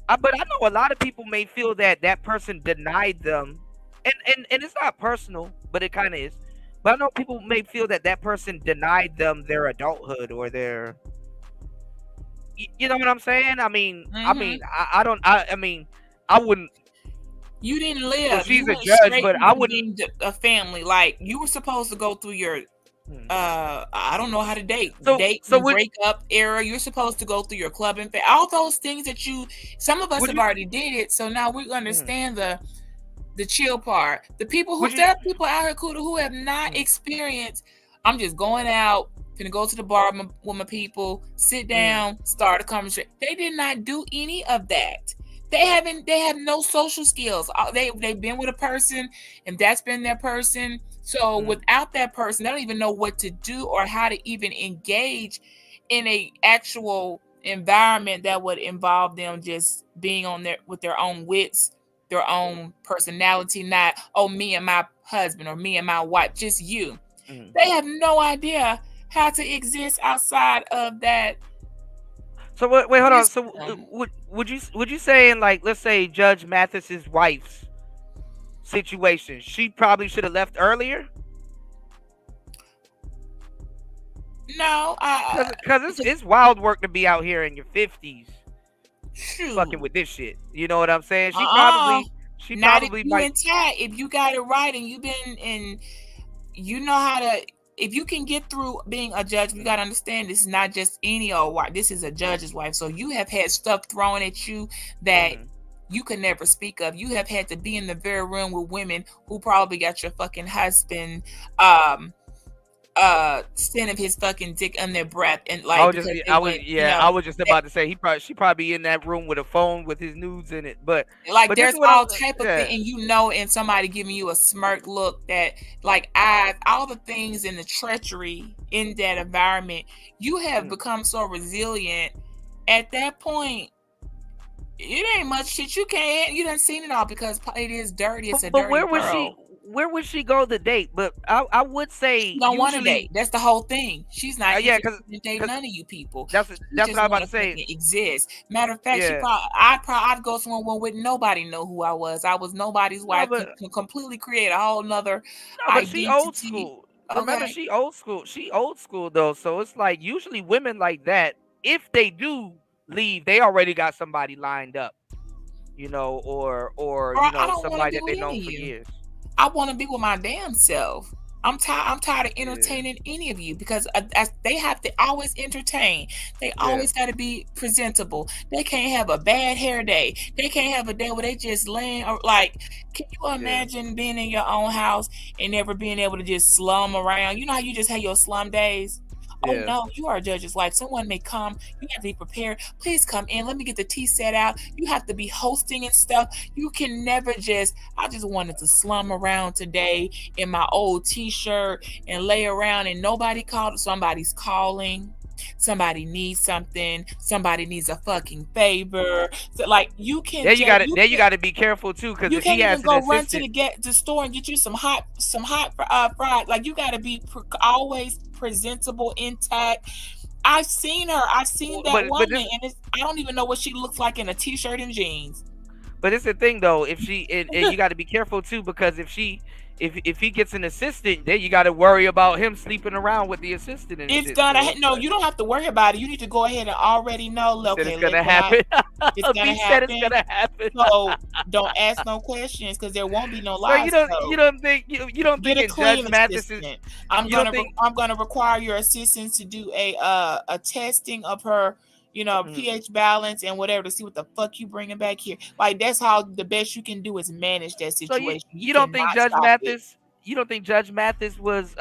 know a lot of people may feel that person denied them, and it's not personal, but it kind of is. But I know people may feel that person denied them their adulthood or their, you know what I'm saying? I mean, I wouldn't. You didn't live. Well, she's a judge, but I wouldn't. A family, like you were supposed to go through your, I don't know how to date, break up era. You're supposed to go through your club and all those things that some of us have already did it. So now we understand the chill part. The people there are people out here who have not experienced. I'm just going out, gonna go to the bar with my people, sit down, start a conversation. They did not do any of that. They have no social skills. They've been with a person, and that's been their person. So without that person, they don't even know what to do or how to even engage in a actual environment that would involve them just being with their own wits, their own personality, not, me and my husband or me and my wife, just you. They have no idea how to exist outside of that. So wait, hold on. So would you say in, like, let's say Judge Mathis's wife's situation, she probably should have left earlier? No, because it's wild work to be out here in your 50s. Fucking with this shit, you know what I'm saying? She probably might. Intact, if you got it right and you've been in, you know how to. If you can get through being a judge, you gotta understand this is not just any old wife. This is a judge's wife. So you have had stuff thrown at you that you could never speak of. You have had to be in the very room with women who probably got your fucking husband scent of his fucking dick on their breath, and I like was just, because they I was, went, I was just about to say she probably in that room with a phone with his nudes in it, but like this there's is what all I'm, type of thing, and somebody giving you a smirk look that like all the things in the treachery in that environment, you have become so resilient. At that point, it ain't much shit you can't. You done seen it all because it is dirty. It's a but dirty where would she go to date? But I would say she don't want to date. That's the whole thing. She's not interested in dating none of you people. That's what I was about to say. Exist. Matter of fact, I'd go somewhere with nobody know who I was. I was nobody's wife. Could completely create a whole nother identity. She old school. Remember, she old school. She old school though. So it's like usually women like that, if they do leave, they already got somebody lined up, or somebody that they know for years. I want to be with my damn self. I'm tired of entertaining any of you because they have to always entertain. They always got to be presentable. They can't have a bad hair day. They can't have a day where they just laying like. Can you imagine being in your own house and never being able to just slum around? You know how you just have your slum days? Oh no, you are judges. Like someone may come, you have to be prepared. Please come in. Let me get the tea set out. You have to be hosting and stuff. You can never I just wanted to slum around today in my old t-shirt and lay around and nobody called. Somebody's calling. Somebody needs something. Somebody needs a fucking favor. So like you can. You got to be careful too, because if he has go run to the store and get you some hot fried. Like you got to be always presentable, intact. I've seen her. I've seen that woman, and I don't even know what she looks like in a t-shirt and jeans. But it's the thing though. If she and you got to be careful too, because if he gets an assistant, then you got to worry about him sleeping around with the assistant. And it's gonna no, you don't have to worry about it. You need to go ahead and already know. Okay, it's gonna happen. It's gonna happen. It's gonna happen. So don't ask no questions because there won't be no lies. So you don't think Judge Mathis is? I'm gonna require your assistants to do a testing of her. pH balance and whatever to see what the fuck you bringing back here. Like that's how the best you can do is manage that situation. So you don't think Judge Mathis? You don't think Judge Mathis was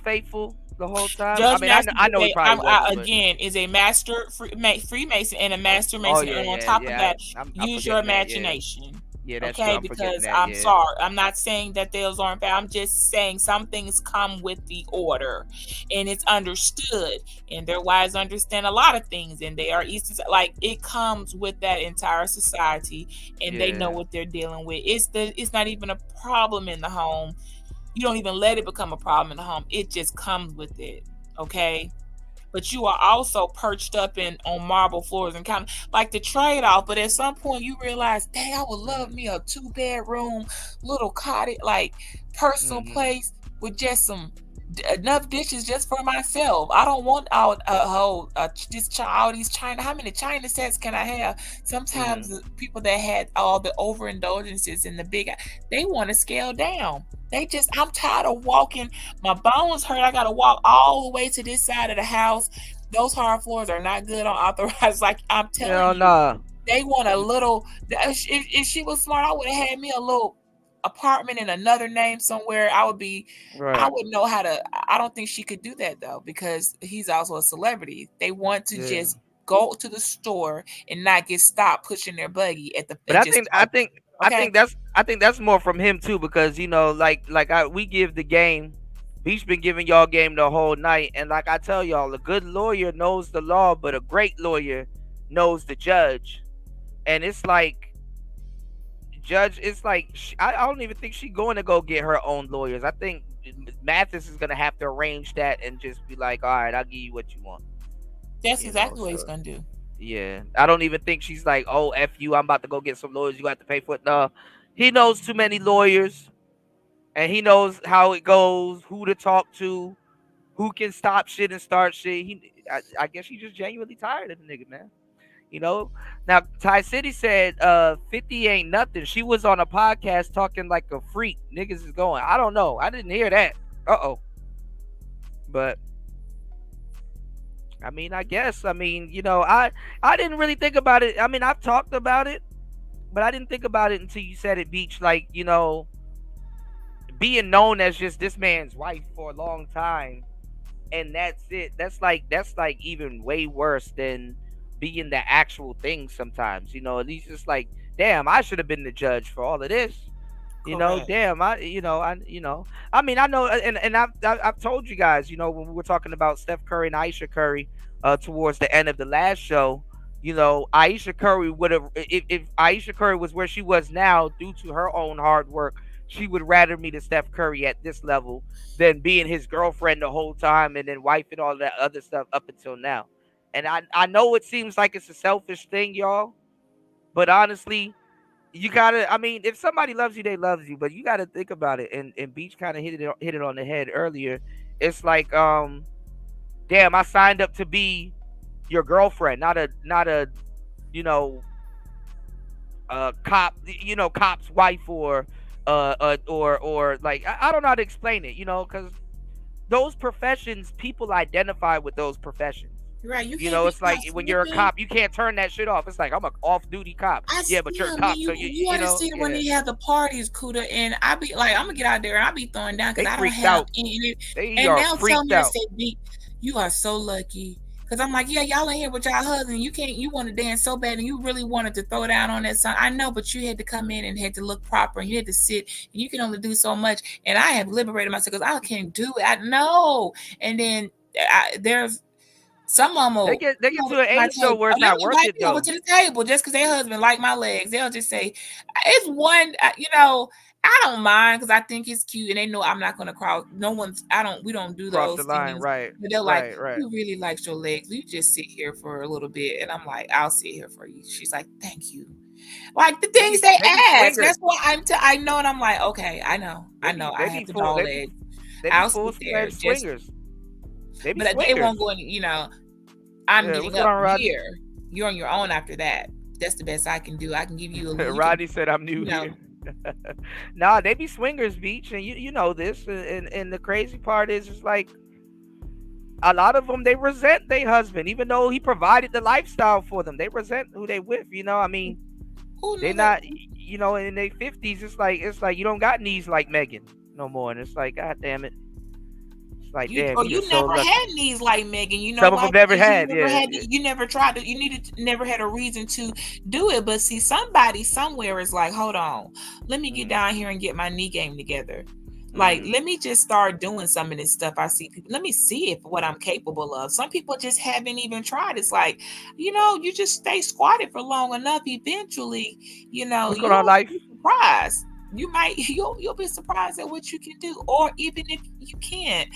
faithful the whole time? I know he probably was. Again, is a master Freemason and a master Mason, and on top of that, use your imagination. Yeah, that's okay, because I'm sorry. I'm not saying that those aren't bad. I'm just saying some things come with the order and it's understood. And their wives understand a lot of things and they are like it comes with that entire society and they know what they're dealing with. It's not even a problem in the home. You don't even let it become a problem in the home. It just comes with it. Okay. But you are also perched up on marble floors and kind of like the trade-off. But at some point you realize, dang, I would love me a 2-bedroom little cottage, like personal place with just enough dishes just for myself. I don't want all these China. How many China sets can I have? Sometimes the people that had all the overindulgences and the big, they want to scale down. I'm tired of walking. My bones hurt. I got to walk all the way to this side of the house. Those hard floors are not good on authorized. Like I'm telling you, they want a little. If she was smart, I would have had me a little apartment in another name somewhere. I would know how to. I don't think she could do that though, because he's also a celebrity. They want to just go to the store and not get stopped pushing their buggy at the. But I think that's more from him too, because we give the game. Beach been giving y'all game the whole night, and like I tell y'all, a good lawyer knows the law, but a great lawyer knows the judge. And it's like judge, it's like I don't even think she's going to go get her own lawyers. I think Mathis is gonna have to arrange that and just be like, all right, I'll give you what you want. That's exactly what he's gonna do. Yeah, I don't even think she's like, oh, F you, I'm about to go get some lawyers, you got to pay for it. No, he knows too many lawyers, and he knows how it goes, who to talk to, who can stop shit and start shit. I guess he's just genuinely tired of the nigga, man. Now Ty City said 50 ain't nothing. She was on a podcast talking like a freak. Niggas is going, I don't know, I didn't hear that. But I mean, I guess, I didn't really think about it. I mean, I've talked about it, but I didn't think about it until you said it, Beach. Like, being known as just this man's wife for a long time, and that's it. That's like even way worse than being the actual thing sometimes. You know, at least it's like, damn, I should have been the judge for all of this. You know, Correct. damn, I mean, I know, and I've told you guys, you know, when we were talking about Steph Curry and Aisha Curry towards the end of the last show, you know, Aisha Curry would have, if Aisha Curry was where she was now due to her own hard work, she would rather me to Steph Curry at this level than being his girlfriend the whole time and then wife and all that other stuff up until now. And I know it seems like it's a selfish thing, y'all, but honestly, you gotta, I mean, if somebody loves you, they love you, but you gotta think about it. And Beach kind of hit it on the head earlier. It's like, damn, I signed up to be your girlfriend, not a, you know, cop, you know, cop's wife or like, I don't know how to explain it, you know, because those professions, people identify with those professions. Right, You know, it's like when you're a cop, you can't turn that shit off. It's like, I'm an off-duty cop. Yeah, but you're a cop, so you know. understand when they have the parties, Kuda, and I be like, I'm gonna get out there and I be throwing down because I don't freaked have out. any. They And are now tell freaked me to out. say, B, you are so lucky. Because I'm like, yeah, y'all in here with y'all husband. You want to dance so bad and you really wanted to throw down on that song. I know, but you had to come in and had to look proper and you had to sit and you can only do so much. And I have liberated myself because I can't do it. I know. And then there's some of them They get to an age though where it's not worth it though. over to the table just because their husband like my legs. They'll just say, it's one, you know, I don't mind because I think it's cute and they know I'm not going to cross. We don't do Cross those the line, things. right? But they're like, right. who really likes your legs? You just sit here for a little bit. And I'm like, I'll sit here for you. She's like, thank you. Like the things they ask. That's what I know. And I'm like, okay, I know. I have the dog legs. I'll sit there. Swingers. But they won't go in, you know. I'm getting up here. You're on your own after that. That's the best I can do. I can give you a little. Rodney said I'm new here. Nah, they be swingers, Beach, and you know this. And the crazy part is, it's like a lot of them, they resent their husband, even though he provided the lifestyle for them. They resent who they with. You know, I mean, they're not. You know, in their 50s, it's like you don't got knees like Megan no more, and it's like, God damn it. Like, damn, you never had knees like Megan. You know, some of them never had. You never tried to. You never had a reason to do it. But see, somebody somewhere is like, hold on, let me get down here and get my knee game together. Like, let me just start doing some of this stuff. I see people. Let me see what I'm capable of. Some people just haven't even tried. It's like, you know, you just stay squatted for long enough. Eventually, you know, you'll be surprised. You'll be surprised at what you can do, or even if you can't.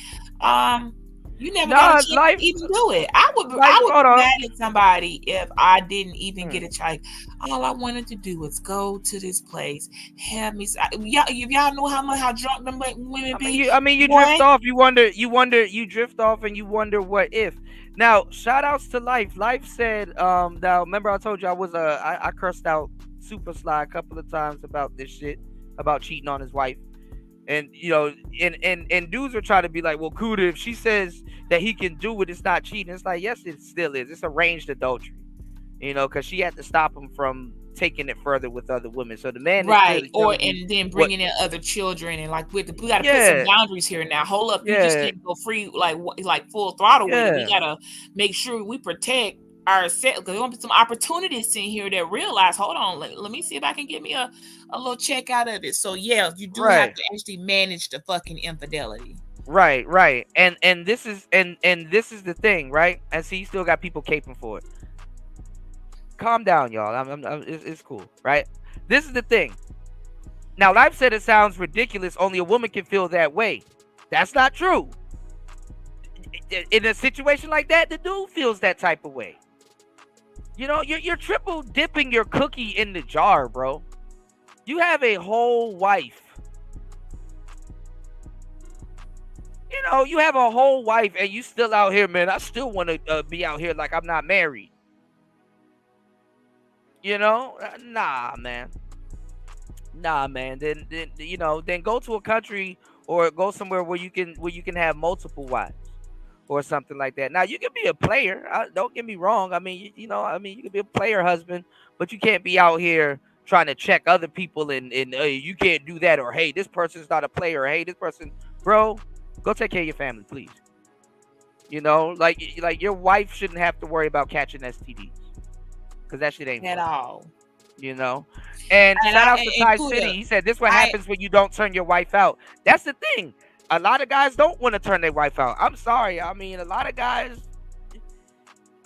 You never got a chance to even do it. I would be mad at somebody if I didn't even get a chance. All I wanted to do was go to this place, have me. Y'all know how drunk them women be. I mean, you drift off. You drift off, and you wonder what if. Now, shout outs to Life. Life said, now remember I told you I cursed out Super Sly a couple of times about this shit, about cheating on his wife. And you know, and dudes are trying to be like, well, Kuda, if she says that he can do it, it's not cheating. It's like, yes, it still is. It's arranged adultery, you know, because she had to stop him from taking it further with other women. So the man, right, and then bringing in other children, and like we got to put some boundaries here now. Hold up, you just can't go free like full throttle with it. We gotta make sure we protect ourselves, because there'll be some opportunities in here that realize, hold on, let me see if I can get me a little check out of it. So yeah, you do have to actually manage the fucking infidelity. Right. And this is the thing, right? And see, you still got people caping for it. Calm down, y'all. It's cool, right? This is the thing. Now, Life said it sounds ridiculous. Only a woman can feel that way. That's not true. In a situation like that, the dude feels that type of way. You know, you're triple dipping your cookie in the jar, bro. You have a whole wife. You know, you have a whole wife and you still out here, man. I still want to be out here like I'm not married. You know? Nah, man. Then you know, then go to a country or go somewhere where you can have multiple wives or something like that. Now, you can be a player. Don't get me wrong. I mean, you can be a player husband, but you can't be out here trying to check other people and you can't do that, or hey, this person's not a player, or hey, this person, bro, go take care of your family, please. You know, like your wife shouldn't have to worry about catching STDs because that shit ain't at fun. all. You know, and shout out to Ty City. He said this what happens when you don't turn your wife out. That's the thing. A lot of guys don't want to turn their wife out. I'm sorry. I mean, a lot of guys,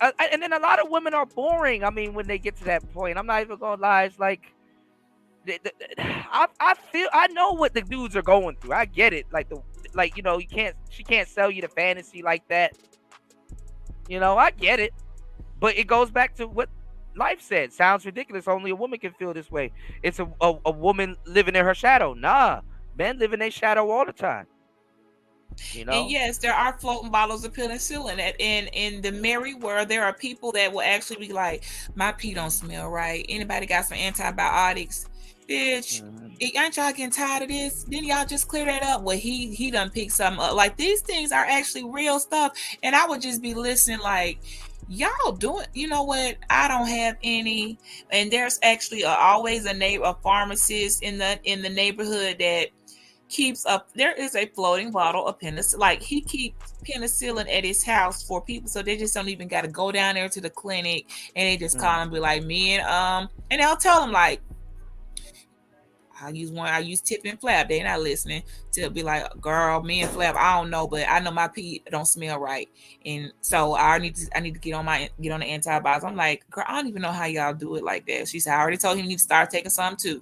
and then a lot of women are boring. I mean, when they get to that point, I'm not even gonna lie. It's like, I know what the dudes are going through. I get it. Like you know, she can't sell you the fantasy like that. You know, I get it, but it goes back to what Life said. Sounds ridiculous. Only a woman can feel this way. It's a woman living in her shadow. Nah, men live in their shadow all the time. You know? And yes, there are floating bottles of penicillin. In the merry world, there are people that will actually be like, my pee don't smell right. Anybody got some antibiotics? Bitch, ain't y'all getting tired of this? Then y'all just clear that up. Well, he done picked something up. Like, these things are actually real stuff. And I would just be listening like, y'all doing, you know what? I don't have any. And there's actually always a pharmacist in the neighborhood that keeps up. There is a floating bottle of penicillin. Like, he keeps penicillin at his house for people, so they just don't even got to go down there to the clinic, and they just call and be like, and they'll tell them like, I use Tip and Flap. They're not listening. To be like, girl, me and Flap, I don't know, but I know my pee don't smell right, and so I need to get on the antibiotics. I'm like, girl, I don't even know how y'all do it like that. She said, I already told him you need to start taking some too.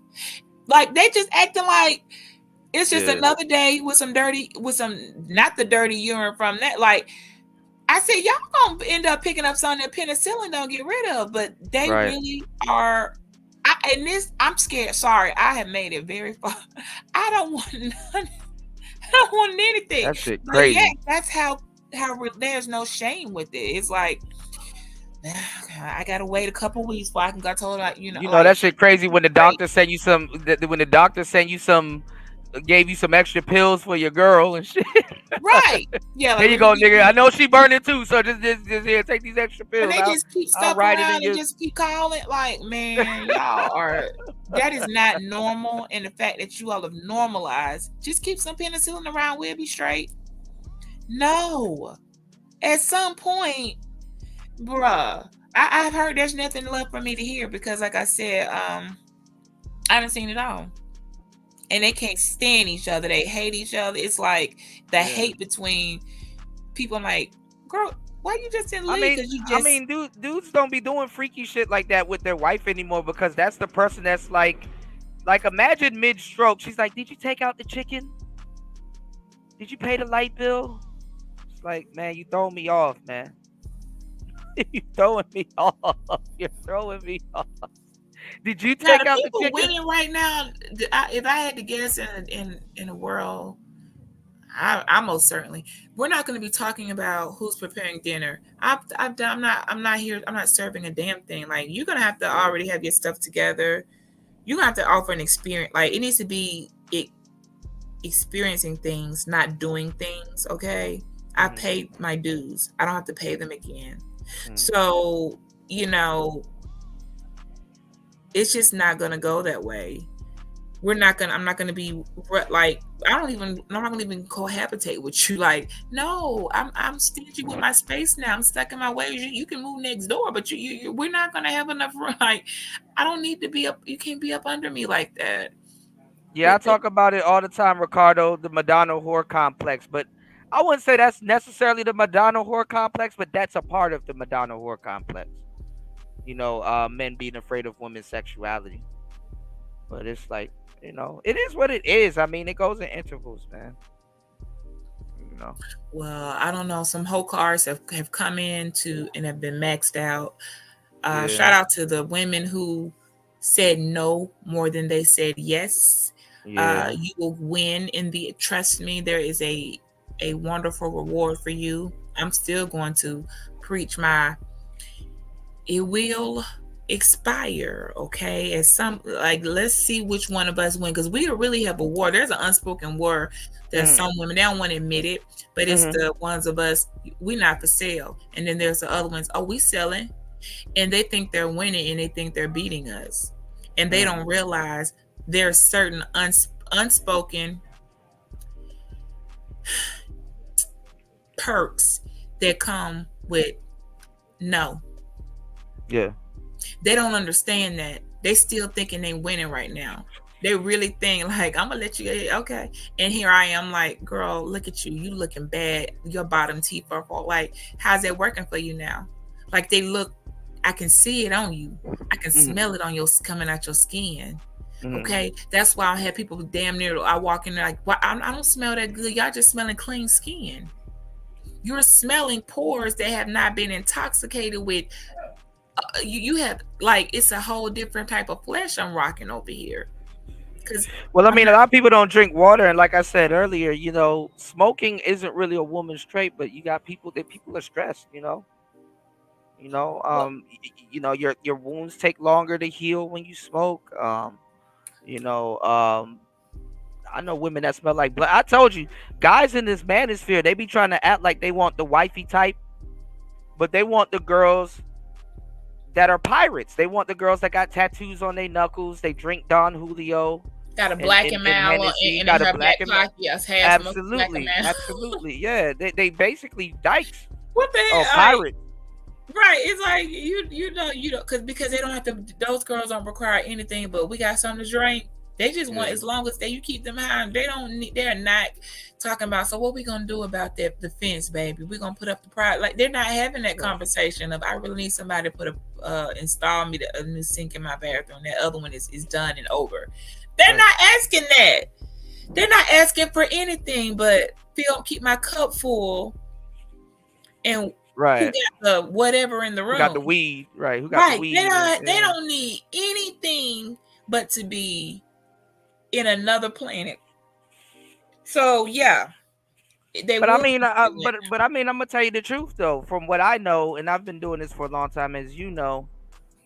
Like, they just acting like it's just another day with some not the dirty urine from that. Like, I said, y'all gonna end up picking up some that penicillin don't get rid of, but they really are. I'm scared. Sorry, I have made it very far. I don't want none. I don't want anything. That shit But crazy. yeah, that's how there's no shame with it. It's like, I gotta wait a couple weeks before I can go tell her, you know. You know, that shit crazy when the doctor send you some. When the doctor send you some, gave you some extra pills for your girl and shit. Right. Yeah. Like, there you go, nigga. I know she burning too, so just here, take these extra pills. And they just keep stuff around and just keep calling. Like, man, y'all are. That is not normal. And the fact that you all have normalized, just keep some penicillin around, we'll be straight. No. At some point, bruh, I've heard there's nothing left for me to hear because, like I said, I haven't seen it all. And they can't stand each other. They hate each other. It's like the hate between people. I'm like, girl, why you just didn't leave? Dudes don't be doing freaky shit like that with their wife anymore because that's the person that's like imagine mid-stroke. She's like, did you take out the chicken? Did you pay the light bill? It's like, man, you throwing me off, man. You throwing me off. You're throwing me off. Did you take out the chicken? Winning right now, if I had to guess in a world, I most certainly. We're not going to be talking about who's preparing dinner. I'm not here. I'm not serving a damn thing. Like, you're going to have to already have your stuff together. You're going to have to offer an experience. Like, it needs to be experiencing things, not doing things. Okay, I paid my dues. I don't have to pay them again. So, you know, it's just not gonna go that way. I'm not gonna be like, I'm not gonna even cohabitate with you. Like, no, I'm stingy with my space now. I'm stuck in my ways. You can move next door, but we're not gonna have enough room. Like, I don't need to be up. You can't be up under me like that. Yeah, I talk about it all the time, Ricardo, the Madonna whore complex. But I wouldn't say that's necessarily the Madonna whore complex, but that's a part of the Madonna whore complex. You know, men being afraid of women's sexuality. But it's like, you know, it is what it is. I mean, it goes in intervals, man. You know. Well, I don't know. Some whole cars have come in and have been maxed out. Shout out to the women who said no more than they said yes. Yeah. You will win trust me, there is a wonderful reward for you. I'm still going to preach it will expire, okay? Let's see which one of us win, because we really have a war. There's an unspoken war that some women, they don't want to admit it, but it's the ones of us, we're not for sale. And then there's the other ones, we selling, and they think they're winning and they think they're beating us. and they don't realize there's certain unspoken perks that come with no. Yeah. They don't understand that. They still thinking they winning right now. They really think like, I'm gonna let you, okay. And here I am like, girl, look at you. You looking bad. Your bottom teeth are fall. Like, how's that working for you now? Like they look, I can see it on you. I can smell it on your coming out your skin. Okay. That's why I have people damn near, I walk in there like, well, I don't smell that good. Y'all just smelling clean skin. You're smelling pores that have not been intoxicated with you have like, it's a whole different type of flesh I'm rocking over here. Well, I mean, a lot of people don't drink water, and like I said earlier, you know, smoking isn't really a woman's trait, but you got people are stressed, you know. You know, your wounds take longer to heal when you smoke. You know, I know women that smell like blood. I told you, guys in this manosphere, they be trying to act like they want the wifey type, but they want the girls that are pirates. They want the girls that got tattoos on their knuckles. They drink Don Julio. Got a black and mallow in her back pocket. Yes, absolutely, absolutely. Yeah, they basically dykes. What the hell? Pirates. Right. It's like you know because they don't have to. Those girls don't require anything, but we got something to drink. They just want, as long as you keep them high, they don't need. They're not talking about. So what we gonna do about that? The fence, baby. We gonna put up the price. Like they're not having that conversation of I really need somebody to put install me a new sink in my bathroom. That other one is done and over. They're not asking that. They're not asking for anything but keep my cup full. And who got the whatever in the room? Who got the weed? Right. Who got the weed? They don't need anything but to be in another planet. So yeah. But I mean, I'm gonna tell you the truth though. From what I know, and I've been doing this for a long time, as you know,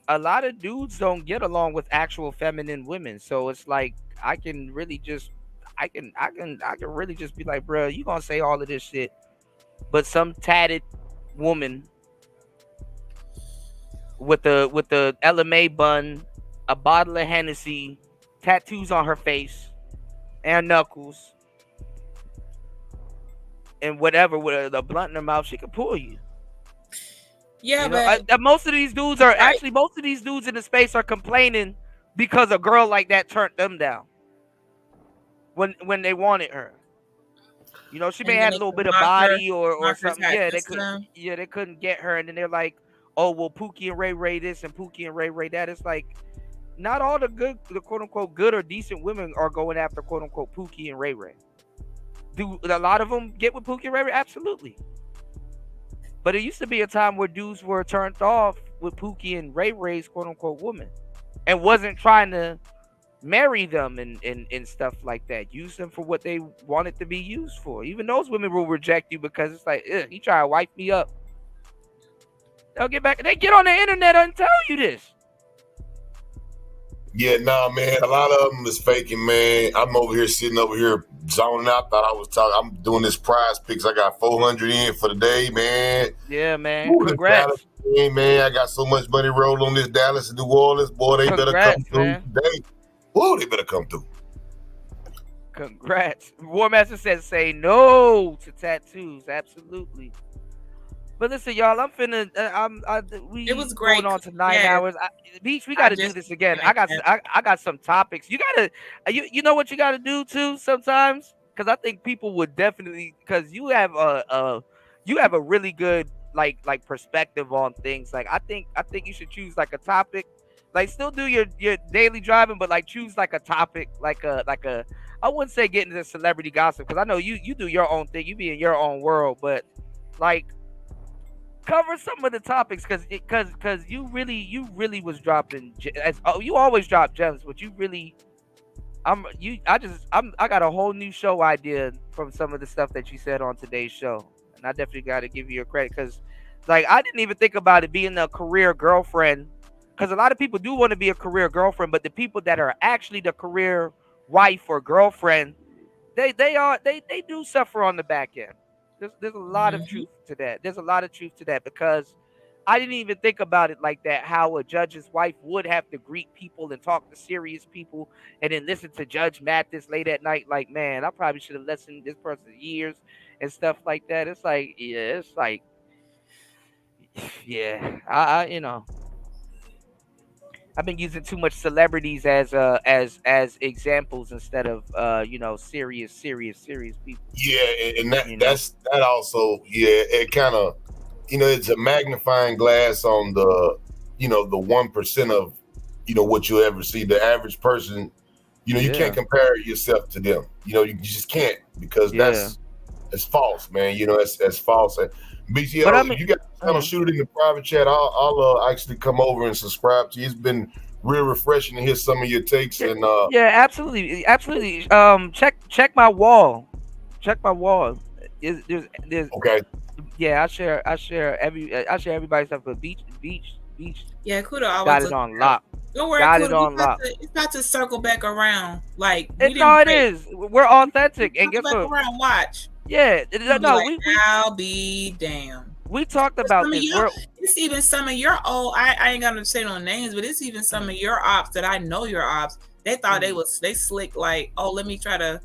a lot of dudes don't get along with actual feminine women. So it's like I can really just be like, bro, you gonna say all of this shit, but some tatted woman with the LMA bun, a bottle of Hennessy, tattoos on her face and knuckles, and whatever, with a blunt in her mouth, she can pull you. Yeah, but most of these dudes are most of these dudes in the space are complaining because a girl like that turned them down when they wanted her. You know, she may have a little bit of body or something. Yeah, they couldn't get her, and then they're like, oh well, Pookie and Ray Ray this and Pookie and Ray Ray that. It's like not all the quote unquote good or decent women are going after quote unquote Pookie and Ray Ray. Do a lot of them get with Pookie and Ray Ray? Absolutely. But it used to be a time where dudes were turned off with Pookie and Ray Ray's quote unquote woman and wasn't trying to marry them and stuff like that. Use them for what they wanted to be used for. Even those women will reject you because it's like, he try to wipe me up. They'll get back. They get on the internet and tell you this. Yeah, nah, man. A lot of them is faking, man. I'm over here sitting over here zoning out. Thought I was talking. I'm doing this prize picks. I got 400 in for the day, man. Yeah, man. Congrats. Man, I got so much money rolled on this Dallas and New Orleans. Boy, they better come through today. Whoa, they better come through. Congrats. War Master says say no to tattoos. Absolutely. But listen, y'all, I'm finna. It was great. Going on to 9 hours. Beach, we got to do this again. I got some topics. You gotta, you know what you got to do too sometimes, because I think people would definitely, because you have a really good like perspective on things. Like I think you should choose like a topic, like still do your daily driving, but like choose like a topic, like a. I wouldn't say get into celebrity gossip because I know you do your own thing. You be in your own world, but like. Cover some of the topics because you really was dropping. You always drop gems, but you really, I got a whole new show idea from some of the stuff that you said on today's show, and I definitely got to give you your credit because, like, I didn't even think about it being a career girlfriend because a lot of people do want to be a career girlfriend, but the people that are actually the career wife or girlfriend, they do suffer on the back end. There's a lot of truth to that. There's a lot of truth to that because I didn't even think about it like that, how a judge's wife would have to greet people and talk to serious people and then listen to Judge Mathis late at night. Like, man, I probably should have listened to this person years and stuff like that. It's like, yeah, I you know, I've been using too much celebrities as examples instead of serious people. Yeah, and that also, it kind of, it's a magnifying glass on the, the 1% of, what you'll ever see. The average person, you can't compare yourself to them. You just can't, because it's false, man. It's false. BTL, but you got to shoot it in the private chat. I'll actually come over and subscribe to you. It's been real refreshing to hear some of your takes. And absolutely. Check my wall. Check my wall. There's okay. Yeah, I share everybody's stuff, but beach. Yeah, Kuda always got it on lock. Don't worry, got Kuda, it on lock. It's about to circle back around. Like it is. We're authentic, and guess what? Around, watch. Yeah, I'll be damned. We talked about this. It's even some of your old. I ain't gonna say no names, but it's even some of your ops that I know your ops. They thought they slick, like, oh, let me try to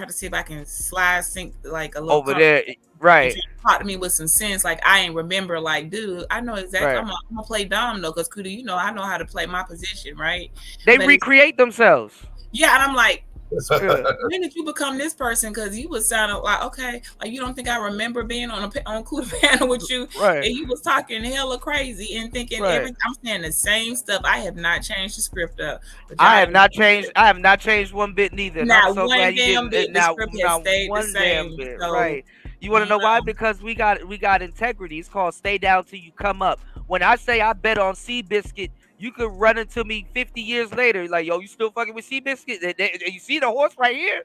see if I can sync like a little over there, right? Talk to me with some sense. Like, I ain't remember. Like, dude, I know exactly. Right. I'm gonna play dumb though, because Kuda, I know how to play my position, right? They recreate themselves. Yeah, and I'm like, when did you become this person? Because you was sounding like, okay, like, you don't think I remember being on Kuda panel with you, right? And you was talking hella crazy and thinking everything. I'm saying the same stuff. I have not changed the script up. I have not changed one bit neither. Not I'm so one glad you damn didn't. bit. The script has stayed the same. So, right. You want to know why? Because we got integrity. It's called stay down till you come up. When I say I bet on Seabiscuit, you could run into me 50 years later, like, yo, you still fucking with Seabiscuit? You see the horse right here?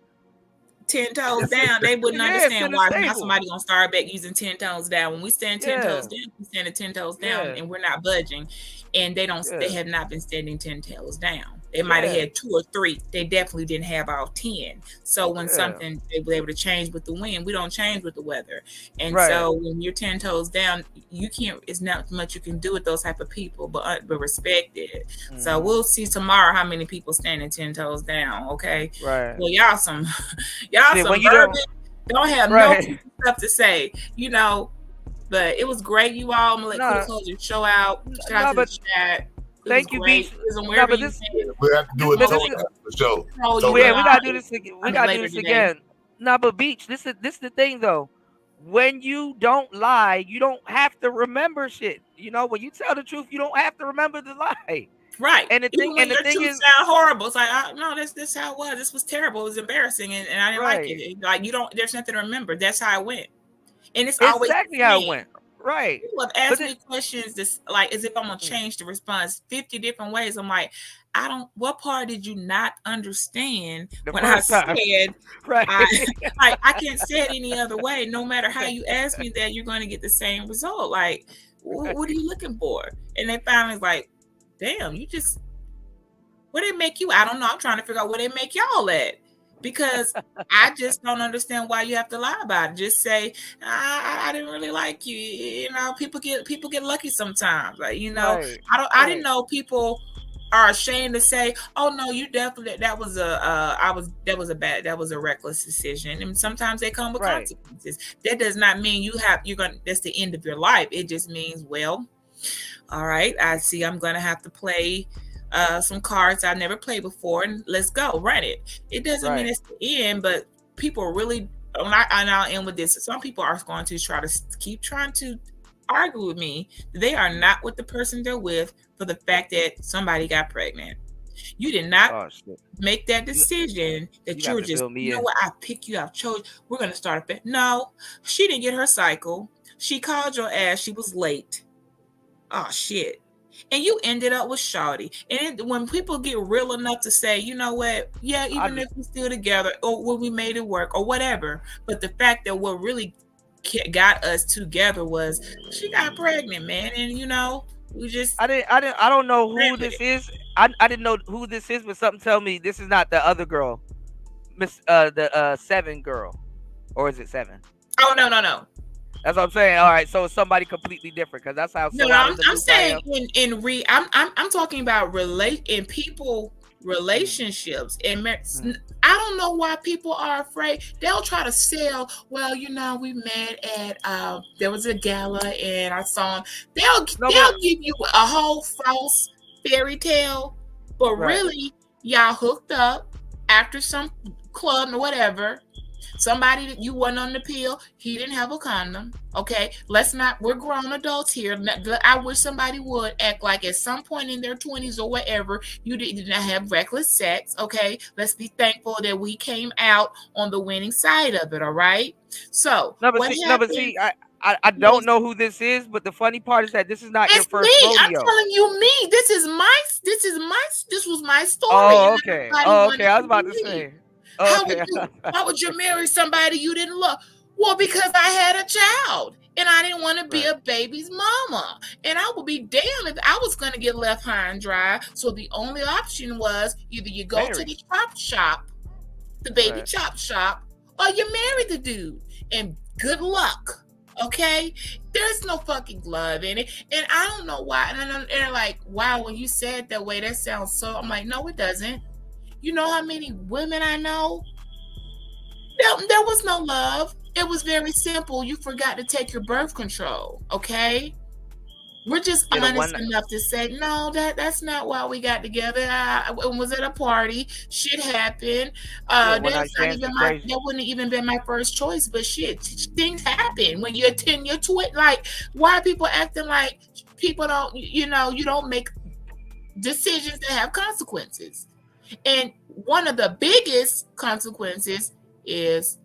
10 toes down. They wouldn't understand why now somebody gonna start back using 10 toes down. When we stand 10 toes down, we stand at 10 toes down, and we're not budging. And they don't. They have not been standing 10 toes down. They might have had 2 or 3. They definitely didn't have all 10. So when something they were able to change with the wind, we don't change with the weather. And so when you're 10 toes down, you can't. It's not much you can do with those type of people, but respect it. So we'll see tomorrow how many people standing 10 toes down. Okay. Right. Well, y'all some don't have no stuff to say, But it was great, you all. I'm gonna let Kuda close your show out. Shout out to the chat. Thank you, Beach. We have to do it for show. We gotta do this again. We gotta do this again. No, but Beach, this is the thing though. When you don't lie, you don't have to remember shit. When you tell the truth, you don't have to remember the lie. Right. And the thing is, sound horrible. It's like, no, this how it was. This was terrible. It was embarrassing, and I didn't like it. Like, there's nothing to remember. That's how it went. And it's always exactly how it went. Right. People have asked me questions like as if I'm gonna change the response 50 different ways. I'm like, what part did you not understand when I said I can't say it any other way. No matter how you ask me that, you're gonna get the same result. Like, what are you looking for? And they finally like, damn, what they make you? I don't know. I'm trying to figure out where they make y'all at. Because I just don't understand why you have to lie about it. Just say, I didn't really like you. People get lucky sometimes. Like, I didn't know people are ashamed to say, oh no, you definitely that was a reckless decision. And sometimes they come with consequences. That does not mean that's the end of your life. It just means, well, all right, I see I'm gonna have to play some cards I've never played before, and let's go run it. It doesn't mean it's the end, but people really, and I'll end with this. Some people are going to keep trying to argue with me. They are not with the person they're with for the fact that somebody got pregnant. You did not make that decision that you were just, what, I picked you, I chose, we're going to start a No, she didn't get her cycle. She called your ass. She was late. Oh, shit. And you ended up with Shawty. And when people get real enough to say, you know what, yeah, even if we're still together, or when we made it work, or whatever. But the fact that what really got us together was she got pregnant, man. And we just I don't know who this is. I didn't know who this is, but something tell me this is not the other girl, the 7 girl, or is it 7? Oh no. That's what I'm saying. All right, so it's somebody completely different because that's how. No, I'm saying I'm talking about relationships and I don't know why people are afraid. They'll try to sell. Well, we met at there was a gala and I saw him. They'll give you a whole false fairy tale, but really y'all hooked up after some club or whatever. Somebody that you wasn't on the pill, he didn't have a condom. Okay, we're grown adults here. I wish somebody would act like at some point in their 20s or whatever, you did not have reckless sex. Okay, let's be thankful that we came out on the winning side of it. All right. So, I don't know who this is, but the funny part is that this is not your first rodeo. I'm telling you, this was my story. Oh, okay. Okay. I was about to say. Okay. Why would you marry somebody you didn't love? Well, because I had a child and I didn't want to be a baby's mama. And I would be damned if I was going to get left high and dry. So the only option was either you go to the chop shop, the baby chop shop, or you marry the dude. And good luck. Okay? There's no fucking love in it. And I don't know why. And they're like, wow, when you said that way, that sounds so. I'm like, no, it doesn't. You know how many women I know? There was no love. It was very simple. You forgot to take your birth control, okay? We're just honest enough to say, no, that's not why we got together. I was at a party. Shit happened. That wouldn't even been my first choice, but shit, things happen when you're 10, you're 20. Like, why are people acting like people don't, you don't make decisions that have consequences? And one of the biggest consequences is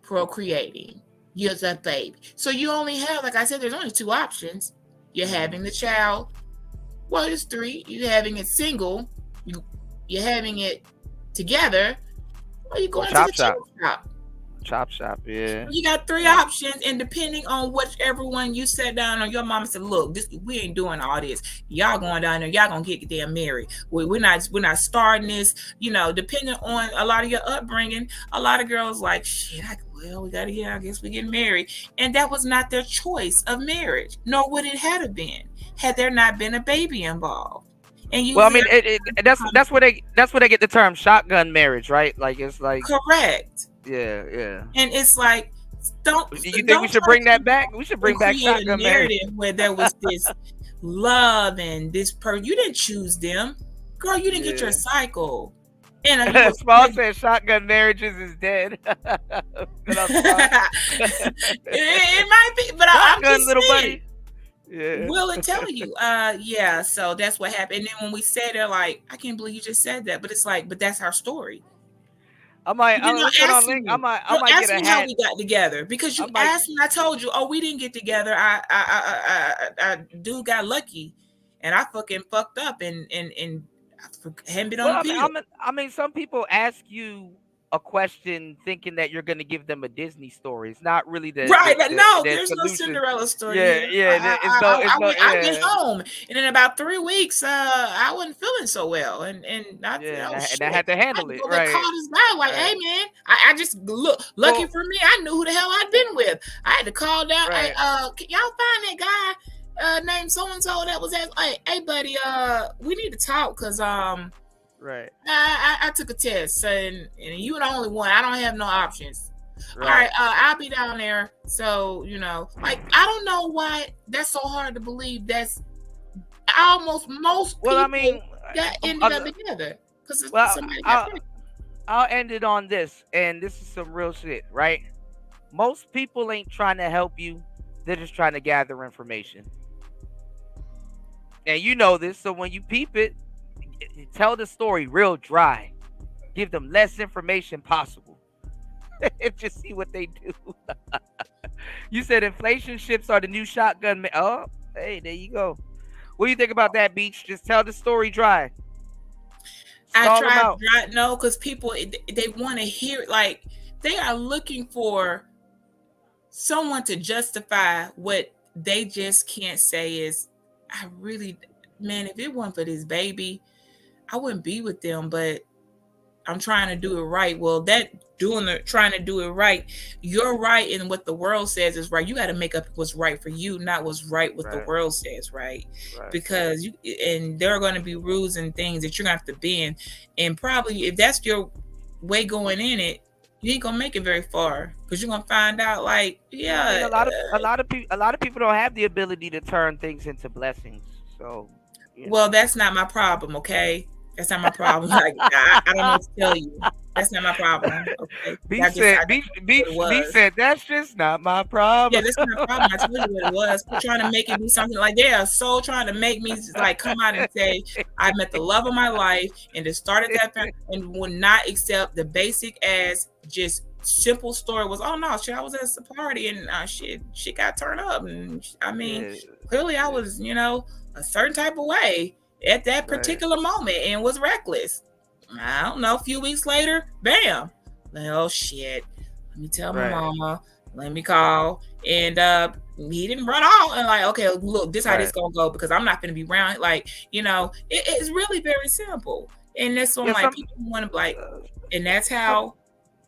procreating. You're a baby. So you only have, like I said, there's only two options. You're having the child. Well, there's three. You're having it single. You're having it together. Or you're going to the chop shop. Chop shop, yeah. You got three options, and depending on whichever one you sat down on, your mama said, "Look, we ain't doing all this. Y'all going down there. Y'all gonna get damn married. We're not starting this. Depending on a lot of your upbringing, a lot of girls like shit. We gotta I guess we get married, and that was not their choice of marriage, nor would it have been had there not been a baby involved. And that's where they get the term shotgun marriage, right? Like it's like correct. Yeah. And it's like, you think we should bring that back? We should bring back shotgun marriage where there was this love and this person. You didn't choose them, girl. You didn't get your cycle. And Small said shotgun marriages is dead. It might be, but I'm just little saying. buddy. Yeah. Will it tell you? Yeah. So that's what happened. And then when we said it, like, I can't believe you just said that, but it's like, but that's our story. I might get a hat. How we got together because you asked me. I told you, we didn't get together. I dude got lucky, and I fucking fucked up and hadn't been on the pill. I mean, some people ask you a question thinking that you're going to give them a Disney story. It's not really the there's no Cinderella story. I get home, and in about 3 weeks, I wasn't feeling so well, and I had to handle it. Right? Call this guy like, hey man, I just lucky for me, I knew who the hell I'd been with. I had to call down. Hey, can y'all find that guy named so and so that was at? Hey buddy, we need to talk because Right. I took a test, and you the only one. I don't have no options. Right. All right, I'll be down there. So, I don't know why that's so hard to believe. That's almost most people that ended up together. I'll end it on this, and this is some real shit, right? Most people ain't trying to help you. They're just trying to gather information. And you know this, so when you peep it, tell the story real dry. Give them less information possible. And just see what they do. You said inflationships are the new shotgun. Oh, hey, there you go. What do you think about that, Beach? Just tell the story dry. I tried dry. No, because people, they want to hear, like, they are looking for someone to justify what they just can't say is, man, if it weren't for this baby, I wouldn't be with them, but I'm trying to do it right. Well, trying to do it right, you're right in what the world says is right. You got to make up what's right for you, not what's right what the world says, right? Because there are going to be rules and things that you're going to have to bend. And probably if that's your way going in it, you ain't gonna make it very far because you're gonna find out like, a lot of people don't have the ability to turn things into blessings. So, well, that's not my problem, okay? That's not my problem. Like I don't know what to tell you. That's not my problem. Okay. B said that's just not my problem. Yeah, that's not my problem. I told you what it was. They're trying to make it be something like they are so trying to make me like come out and say I met the love of my life and to start at that family and would not accept the basic as just simple story was, oh no, shit, I was at a party and shit got turned up. And I mean, clearly I was, a certain type of way at that particular moment and was reckless. I don't know, a few weeks later, bam. Like, oh shit. Let me tell my mama. Let me call. And he didn't run off and like, okay, look, this how this gonna go because I'm not gonna be around. Like, it's really very simple. And that's what people want to like, and that's how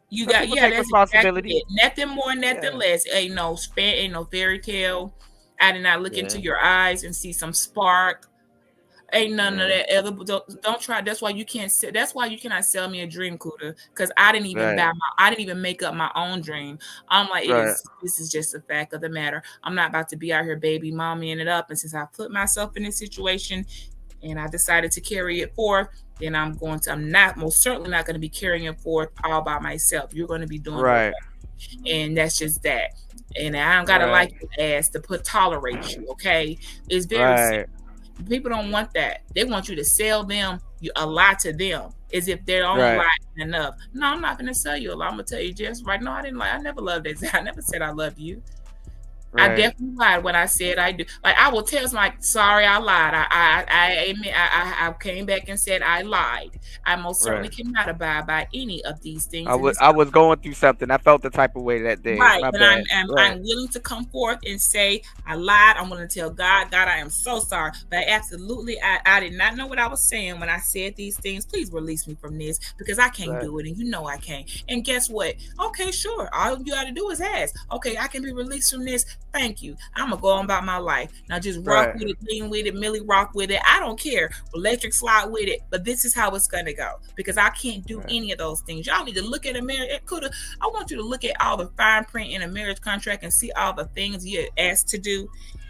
you got that's responsibility. Exactly nothing more, nothing less. Ain't no fairy tale. I did not look into your eyes and see some spark. Ain't none of that ever. Don't try. That's why you can't. That's why you cannot sell me a dream, Kuda. Because I didn't even I didn't even make up my own dream. I'm like, this is just a fact of the matter. I'm not about to be out here baby mommying it up. And since I put myself in this situation, and I decided to carry it forth, then I'm most certainly not going to be carrying it forth all by myself. You're going to be doing it, and that's just that. And I don't gotta like your ass to tolerate you. Okay, it's very simple. People don't want that. They want you to sell them a lie to them as if they're only lying enough. No, I'm not going to sell you a lie. I'm going to tell you just right. No, I didn't lie. I never loved that. I never said I love you. I definitely lied when I said I do. Like I will tell somebody, sorry, I lied. I admit I came back and said I lied. I most certainly cannot abide by any of these things. I was going through something. I felt the type of way that day. Right, but I'm willing to come forth and say I lied. I'm willing to tell God, I am so sorry. But absolutely, I did not know what I was saying when I said these things. Please release me from this because I can't do it, and you know I can't. And guess what? Okay, sure. All you got to do is ask. Okay, I can be released from this. Thank you. I'm gonna go on about my life. Now just rock with it, lean with it, Millie rock with it. I don't care. Electric slide with it. But this is how it's gonna go. Because I can't do any of those things. Y'all need to look at a marriage. I want you to look at all the fine print in a marriage contract and see all the things you're asked to do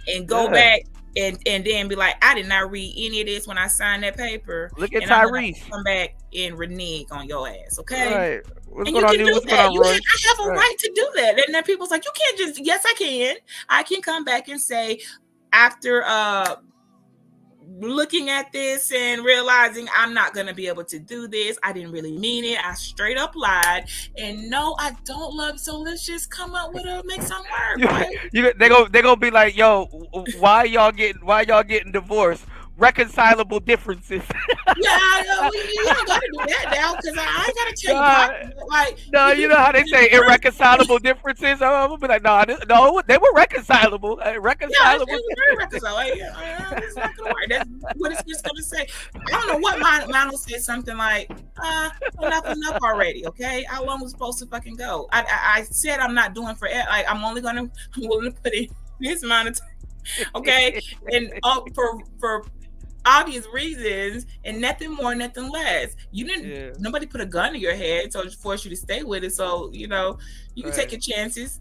and go back and then be like, I did not read any of this when I signed that paper. Look at Tyrese. Come back and renege on your ass, okay? What's and you going can on, do that. I have a right. right to do that. And then people's like, you can't just, yes, I can. I can come back and say, after looking at this and realizing I'm not going to be able to do this, I didn't really mean it. I straight up lied. And no, I don't love, so let's just come up with make something work. Right? They gonna be like, yo, why y'all getting divorced? Reconcilable differences. You don't gotta do that now because I ain't gotta tell you. Like, no, you know how they say irreconcilable differences. I'm gonna be like, no, they were reconcilable. Reconcilable. Yeah, it's very reconcilable. It's not gonna work. That's what it's just gonna say. I don't know what mine will say something like, enough already. Okay, how long was supposed to fucking go? I said I'm not doing for like I'm willing to put in this amount of time. Okay, and for obvious reasons and nothing more, nothing less. You didn't nobody put a gun to your head so just force you to stay with it. So you can take your chances,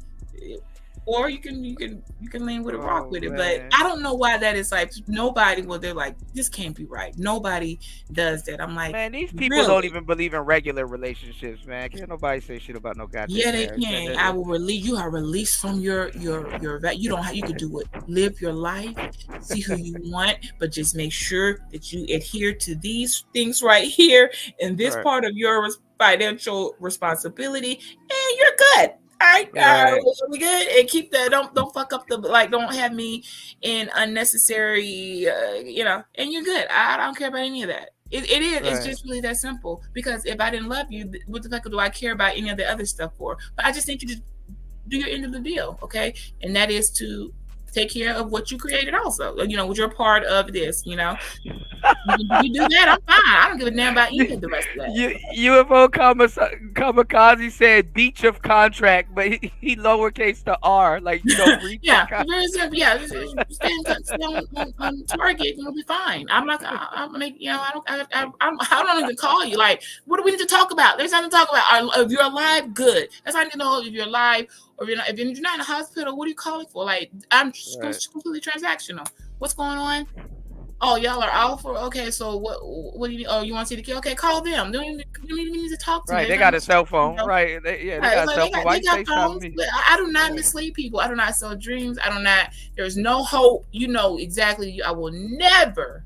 or you can lean with it, rock with it. But I don't know why that is like nobody. Well, they're like, this can't be right. Nobody does that. I'm like, man, these people don't even believe in regular relationships, man. Can't nobody say shit about no goddamn. Yeah, they can. I will release you. Are released from your. You don't have. You can do it. Live your life. See who you want, but just make sure that you adhere to these things right here in this part of your financial responsibility, and you're good. All right, we good, and keep that. Don't fuck up don't have me in unnecessary, and you're good. I don't care about any of that. It is. It's just really that simple. Because if I didn't love you, what the fuck do I care about any of the other stuff for? But I just need you to do your end of the deal, okay? And that is to take care of what you created also. You know, what you're part of this, you know. You do that, I'm fine. I don't give a damn about any of the rest of that. UFO Kamikaze said beach of contract, but he lowercase the R, like you know, breach yeah, of contract. very simple. Yeah, stay on target, and you'll be fine. I'm not. I make, you know, I don't even call you. Like, what do we need to talk about? There's nothing to talk about. If you're alive, good. That's how I need to know if you're alive, or if you're not in a hospital. What are you calling for? Like, I'm completely transactional. What's going on? Oh, y'all are out for, okay, so what do you need? Oh, you want to see the kid? Okay, call them. You need to talk to them. Right, they got a cell phone. Right, they got a cell phone. Why you FaceTime me? I do not mislead people. I do not sell dreams. There's no hope. You know exactly. I will never.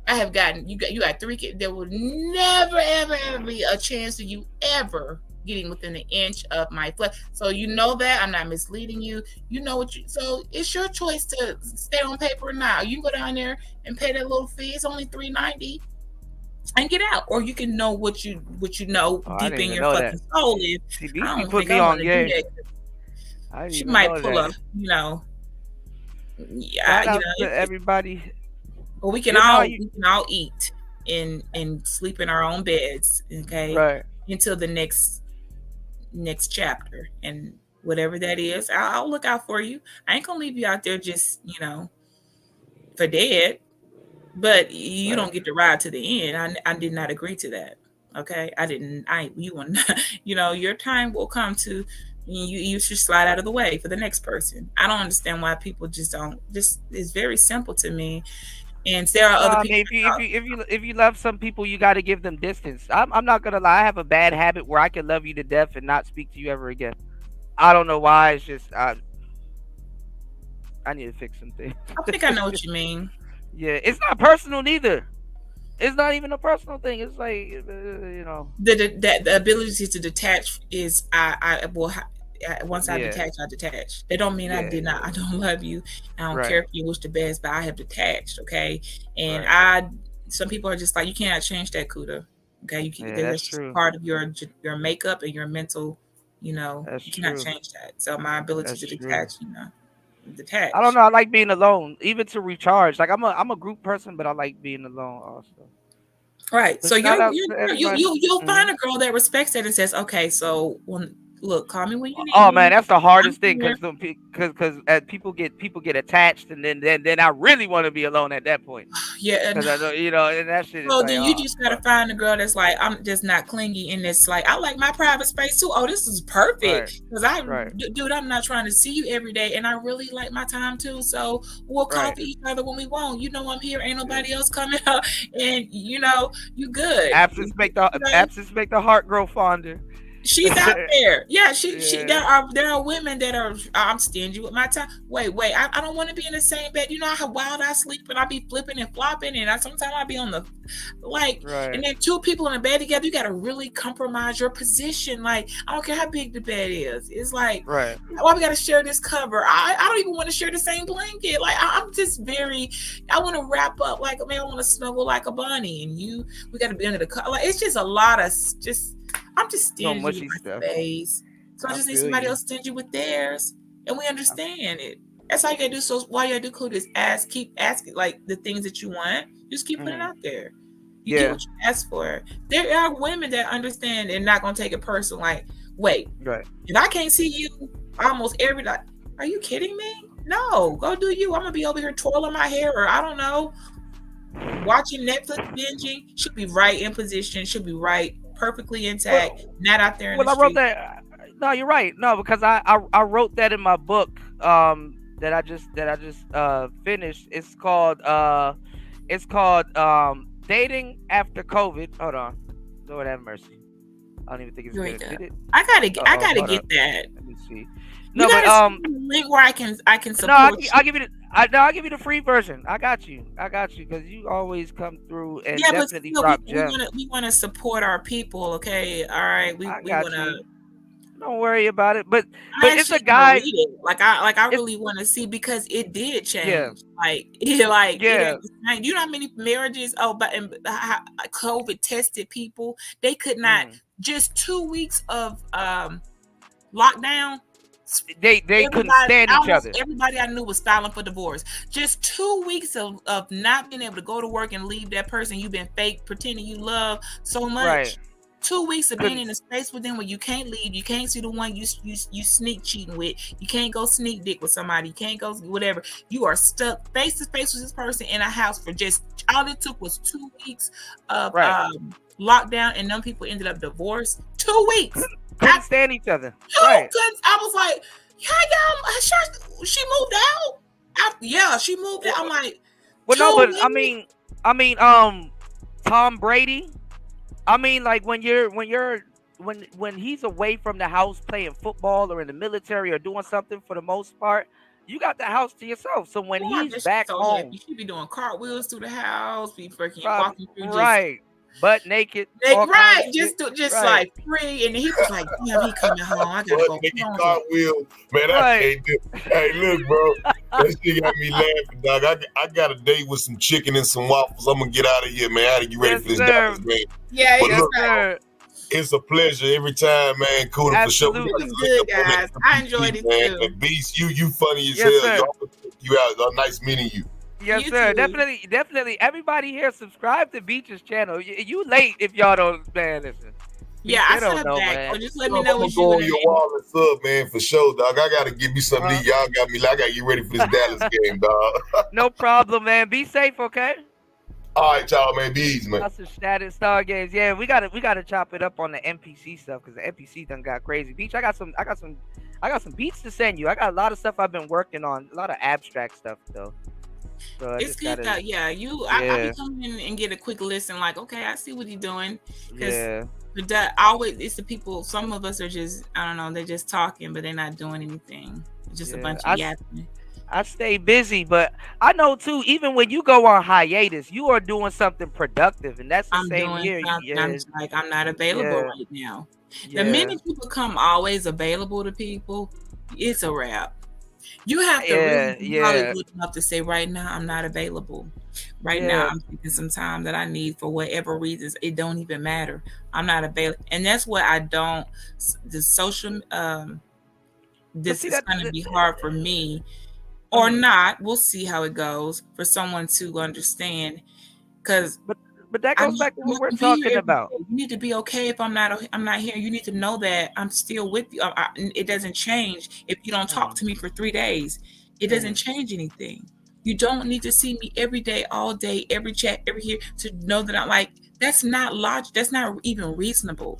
I have gotten, you got 3 kids. There will never, ever, ever be a chance of you ever getting within an inch of my flesh. So you know that I'm not misleading you. You know so it's your choice to stay on paper now. You can go down there and pay that little fee. It's only $3.90 and get out. Or you can know what you know deep in your fucking soul is. See, these put me on game. She might pull up, you know. Yeah, you know, everybody. Well, we can all eat and sleep in our own beds, okay? Right. Until the next chapter, and whatever that is, I'll look out for you. I ain't gonna leave you out there just, you know, for dead. But you don't get to ride to the end. I did not agree to that. Okay, you want, you know, your time will come to you should slide out of the way for the next person. I don't understand why people just don't. It's very simple to me. And there are other people. If you love some people, you got to give them distance. I'm not gonna lie. I have a bad habit where I can love you to death and not speak to you ever again. I don't know why. It's just I need to fix some things. I think I know what you mean. Yeah, it's not personal neither. It's not even a personal thing. It's like you know, the ability to detach is once I detach, I detach. That don't mean I don't love you. I don't care if you wish the best, but I have detached, okay? And some people are just like, you cannot change that, Kuda. Okay, you can. That's just part of your makeup and your mental. You know, you cannot change that. So my ability to detach, you know, detach. I don't know. I like being alone, even to recharge. Like I'm a group person, but I like being alone also. Right. So you'll find a girl that respects that and says, okay, so look, call me when you need. Oh man, that's the hardest thing because people get attached, and then I really want to be alone at that point. Yeah, because I know, you know, and that shit. So then you just gotta find a girl that's like, I'm just not clingy, and it's like, I like my private space too. Oh, this is perfect because dude, I'm not trying to see you every day, and I really like my time too. So we'll call for each other when we want. You know, I'm here. Ain't nobody else coming up, and you know, you good. Absence make the heart grow fonder. She's out there. Yeah, there are women that are, I'm stingy with my time. Wait, I don't want to be in the same bed. You know how wild I sleep, and I be flipping and flopping, and sometimes I be on the and then 2 people in a bed together, you got to really compromise your position. Like, I don't care how big the bed is. It's like, why we got to share this cover? I don't even want to share the same blanket. Like, I'm just I want to wrap up like, man, I want to snuggle like a bunny, and we got to be under the cover. Like, it's just a lot of I'm just stingy with my space. So I just need somebody else stingy with theirs. And we understand it. That's all you gotta do. So why you gotta do, Cool, is keep asking, like, the things that you want. Just keep putting it out there. You get what you ask for. There are women that understand and not gonna take it personal. Like, wait, if I can't see you almost every day, are you kidding me? No, go do you. I'm gonna be over here twirling my hair, or I don't know, watching Netflix, binging. Should be right in position, should be right, perfectly intact, not out there in the street. I wrote that. No, you're right. No, because I wrote that in my book that I just finished. It's called Dating After COVID. Hold on, Lord have mercy. I don't even think it's good. I gotta get that. Let me see. No, but link where I can support. No, I'll give you the free version. I got you because you always come through and definitely drop gems. We want to support our people. Okay, all right. We want to. Don't worry about it. But it's a guy. I really want to see, because it did change. You know how many marriages? But COVID tested people. They could not just 2 weeks of lockdown. they couldn't stand each almost other. Everybody I knew was styling for divorce. Just 2 weeks of not being able to go to work and leave that person you've been fake pretending you love so much. Right. 2 weeks of being in a space with them where you can't leave, you can't see the one you sneak cheating with, you can't go sneak dick with somebody, you can't go whatever. You are stuck face to face with this person in a house for just all it took was 2 weeks of lockdown, and them people ended up divorced. 2 weeks. Couldn't stand each other. I was like, yeah, she moved out. She moved out. I'm like, well, no, but I mean, Tom Brady. I mean, like when he's away from the house playing football or in the military or doing something, for the most part, you got the house to yourself. So when he's back home, you should be doing cartwheels through the house, be freaking walking through, butt naked, just like free. And he was like, "Yeah, he coming home. I gotta go." Cartwheel, man. I can't do. Hey, look, bro, that shit got me laughing, dog. I got a date with some chicken and some waffles. I'm gonna get out of here, man. I gotta get ready for this Dallas game. Yeah, but look, it's a pleasure every time, man. Cool for sure. It was good, guys. I enjoyed it too. And Beast, you funny as hell. You out. Nice meeting you. Yes, sir. Definitely. Everybody here, subscribe to Beach's channel. You late if y'all don't, man. Listen. Yeah, I said back. Or just let me know what you want. I'm going to go on your wall and sub, man, for sure, dog. I got to give you something. Y'all got me. I got to get ready for this Dallas game, dog. No problem, man. Be safe, okay? All right, y'all, man. Be easy, man. That's the status star games. Yeah, we gotta chop it up on the NPC stuff because the NPC done got crazy. Beach, I got some beats to send you. I got a lot of stuff I've been working on. A lot of abstract stuff though. So it's good though. Yeah, I be coming in and get a quick listen. Like, okay, I see what you're doing. Yeah. But that always, it's the people. Some of us are just, I don't know, they're just talking, but they're not doing anything. It's just a bunch of yapping. I stay busy, but I know too. Even when you go on hiatus, you are doing something productive, and that's the same here. I'm not available right now. The minute people become always available to people, it's a wrap. You have to really look enough to say, right now, I'm not available. Right now, I'm taking some time that I need for whatever reasons. It don't even matter. I'm not available. And that's what I don't, the social, this is going to be hard for me or not. We'll see how it goes for someone to understand. Because But that goes back to what we're talking about. You need to be okay if I'm not here. You need to know that I'm still with you. It doesn't change if you don't talk to me for 3 days. It doesn't change anything. You don't need to see me every day, all day, every chat, every here to know that I'm like, that's not logic. That's not even reasonable.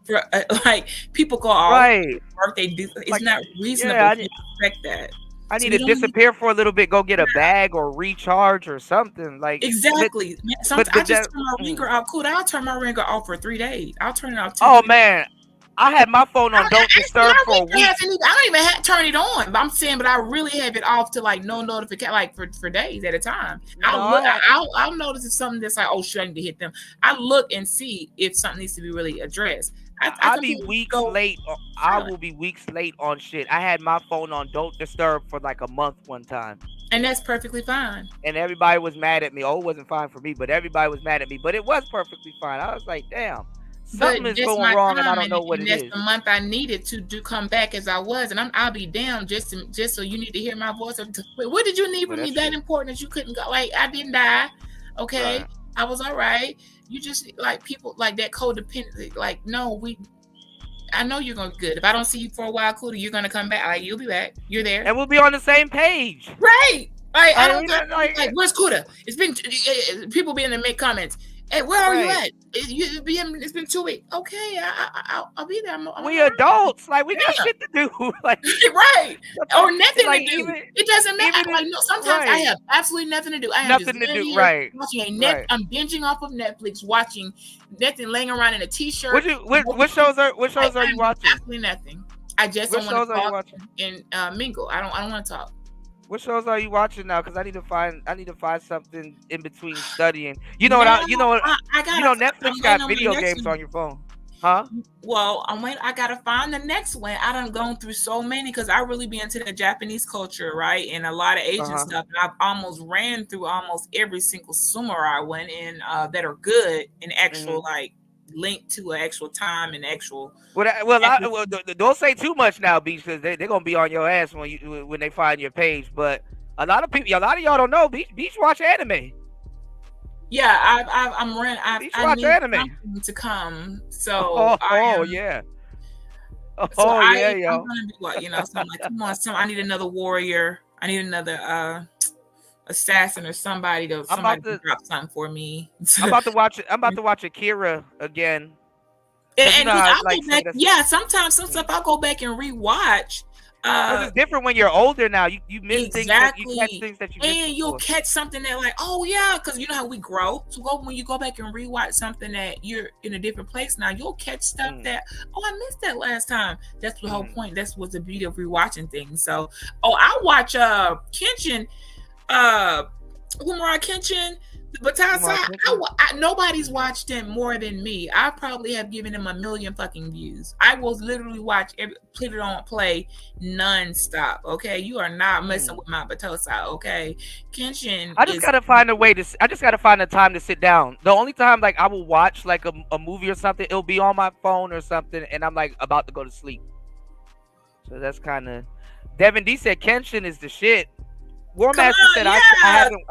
For like people go birthday. It's not reasonable to expect that. I need to disappear for a little bit, go get a bag or recharge or something. Like exactly. Sometimes I just turn my ringer off. Cool. I'll turn my ringer off for 3 days. I'll turn it off. Man, I had my phone on Don't Disturb for a week. I don't even turn it on. But I'm saying, but I really have it off to like no notification, like for days at a time. I'll notice if something that's like, oh shit, I need to hit them. I look and see if something needs to be really addressed. I'll be weeks late. I will be weeks late on shit. I had my phone on Don't Disturb for like a month one time. And that's perfectly fine. And everybody was mad at me. Oh, it wasn't fine for me, but everybody was mad at me. But it was perfectly fine. I was like, damn, something is going wrong and I don't know what it is. That's the month I needed to come back as I was. And I'll be down just so you need to hear my voice. What did you need from me that important that you couldn't go? Like, I didn't die. Okay. Right. I was all right. You just like people like that codependency. Like, no, I know you're gonna be good. If I don't see you for a while, Cootie, you're gonna come back. Like, you'll be back. You're there, and we'll be on the same page. Right. Like, I don't like where's Kuda? It's been people be in the make comments. Hey, where are you at? It's been 2 weeks. Okay, I'll be there. We adults, like we got shit to do, like right, or nothing to do. It doesn't matter. Like no, sometimes I have absolutely nothing to do. I have nothing to do. Right. Watching I'm binging off of Netflix, watching nothing, laying around in a t-shirt. What shows are you watching? Absolutely nothing. I just don't want to talk and mingle. I don't want to talk. What shows are you watching now? Because I need to find something in between studying. Netflix got video games on your phone, huh? Well, I gotta find the next one. I done gone through so many because I really be into the Japanese culture, right, and a lot of Asian stuff. And I've almost ran through almost every single samurai one in that are good in actual like linked to an actual time and actual. Don't say too much now, Beach, because they're gonna be on your ass when they find your page. But a lot of y'all don't know. Beach watch anime. Yeah, I'm running. I need anime something to come. So yeah. I'm gonna be so I'm like, come on, I need another warrior. I need another assassin or somebody to drop something for me. I'm about to watch Akira again. And I'll go back. Yeah, sometimes some stuff I'll go back and rewatch. It's different when you're older now. You miss things that you catch things that you missed and you'll catch something that like, oh yeah, because you know how we grow. So when you go back and rewatch something that you're in a different place now, you'll catch stuff that I missed that last time. That's the whole point. That's what's the beauty of rewatching things. So I watch Kenshin, Lamar Kenshin. But nobody's watched him more than me. I probably have given him 1 million fucking views. I will literally put it on play nonstop. Okay, you are not messing with my Batosa. Okay, Kenshin. I just gotta find a time to sit down. The only time like I will watch like a movie or something, it'll be on my phone or something, and I'm like about to go to sleep. So that's kind of. Devin D said Kenshin is the shit. War Master said I haven't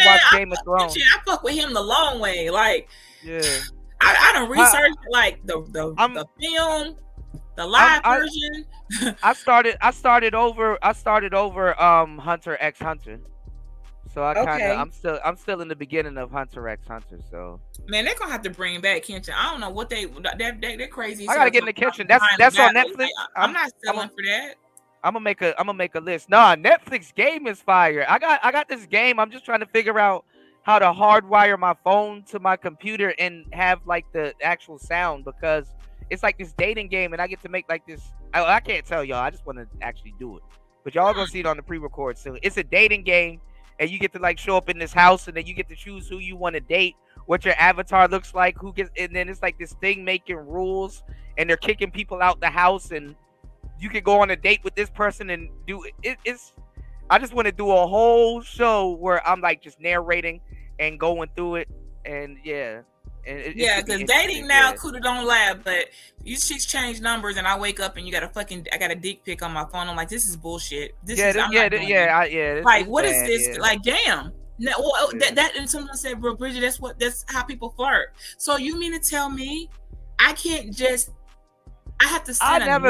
watched Game of Thrones. I fuck with him the long way. Like, yeah, I don't research like the film, the live version. I started over Hunter x Hunter. So I'm still in the beginning of Hunter x Hunter. So man, they're gonna have to bring back Kenshin. I don't know what they're crazy. I gotta get in the kitchen. That's on Netflix. I'm not selling for that. I'm gonna make a list. Nah, Netflix game is fire. I got this game. I'm just trying to figure out how to hardwire my phone to my computer and have like the actual sound, because it's like this dating game and I get to make like this. I can't tell y'all. I just want to actually do it. But y'all gonna see it on the pre-record soon. It's a dating game and you get to like show up in this house and then you get to choose who you want to date, what your avatar looks like, and then it's like this thing making rules and they're kicking people out the house and you can go on a date with this person and do it. I just want to do a whole show where I'm like just narrating and going through it, and yeah. Because dating now, Kuda don't laugh, but she's changed numbers, and I wake up and I got a dick pic on my phone. I'm like, this is bullshit. Like, what is this? Yeah. Like, damn. No, that and someone said, bro, Bridget, that's how people flirt. So you mean to tell me I can't just? I have to send I've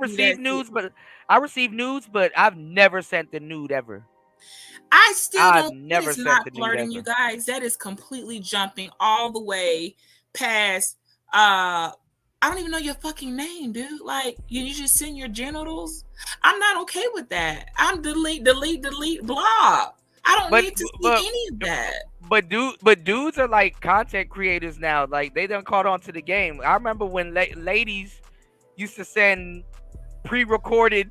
received nudes, but I've never sent the nude ever. I still don't think it's not flirting, you guys. That is completely jumping all the way past I don't even know your fucking name, dude. Like you just send your genitals. I'm not okay with that. I'm delete, blah. I don't need to see any of that. But dudes are like content creators now. Like they done caught on to the game. I remember when ladies used to send pre-recorded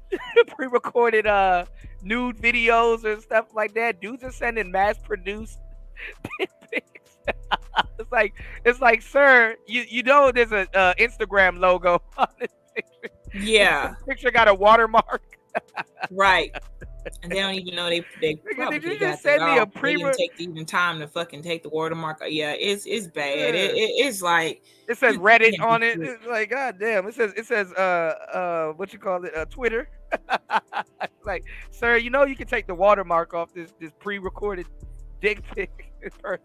nude videos and stuff like that. Dudes are sending mass-produced pics. It's like, sir, you know there's a Instagram logo on this picture. Yeah, this picture got a watermark. Right. And they don't even know they probably did you just send me a they didn't take even time to fucking take the watermark. Yeah, it's bad. Yeah. It's like it says Reddit on it. It's like, god damn. It says what you call it, Twitter. Like, sir, you know you can take the watermark off this pre-recorded dick pic.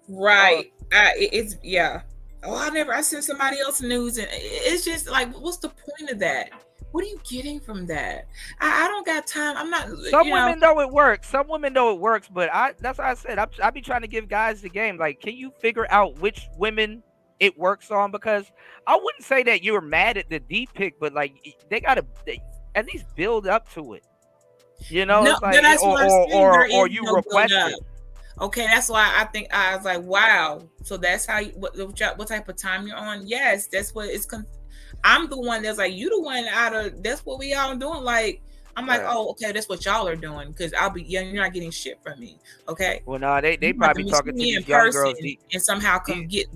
Right. It's yeah. I sent somebody else news, and it's just like, what's the point of that? What are you getting from that? I don't got time. I'm not. Some women know it works. But that's why I said I be trying to give guys the game. Like, can you figure out which women it works on? Because I wouldn't say that you're mad at the D pick, but like they gotta at least build up to it. You know, no, it's like, that's or you request it. Okay, that's why I think I was like, wow. So that's how what type of time you're on? Yes, that's what it's. I'm the one that's like, you the one that's what we all doing. Like, I'm like, oh, okay, that's what y'all are doing, because you're not getting shit from me. Okay. Well, no, they probably talking to these young girls and somehow get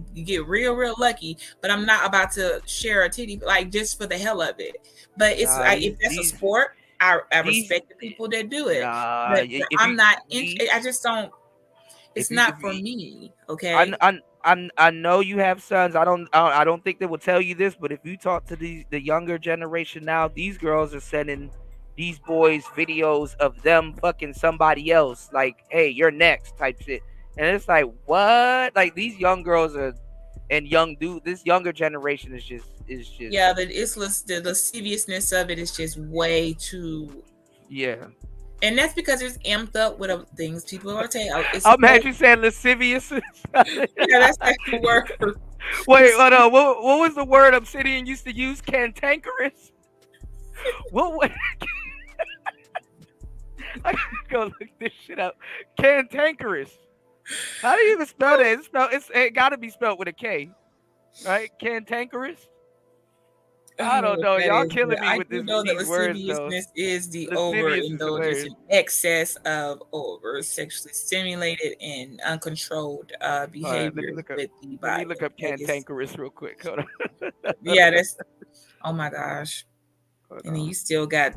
real lucky, but I'm not about to share a titty like just for the hell of it. But it's like, if that's a sport, I respect the people that do it. But I'm not. I just don't. It's not for me. Okay. I know you have sons. I don't think they will tell you this, but if you talk to the younger generation now, these girls are sending these boys videos of them fucking somebody else, like, hey, you're next type shit. And it's like, what? Like, these young girls are, and young dude, this younger generation is just yeah, the lasciviousness of it is just way too. Yeah. And that's because it's amped up with things people are saying. I'm mad you said lascivious. Yeah, that's the word. Wait, hold on. What was the word Obsidian used to use? Cantankerous? What? I gotta go look this shit up. Cantankerous. How do you even spell that? It gotta be spelled with a K, right? Cantankerous. I don't know. Y'all killing me with this. I know that lasciviousness is the overindulgence and excess of over sexually stimulated and uncontrolled behavior with the body. Let me look up cantankerous real quick. Hold on. Yeah, that's. Oh my gosh. And then you still got.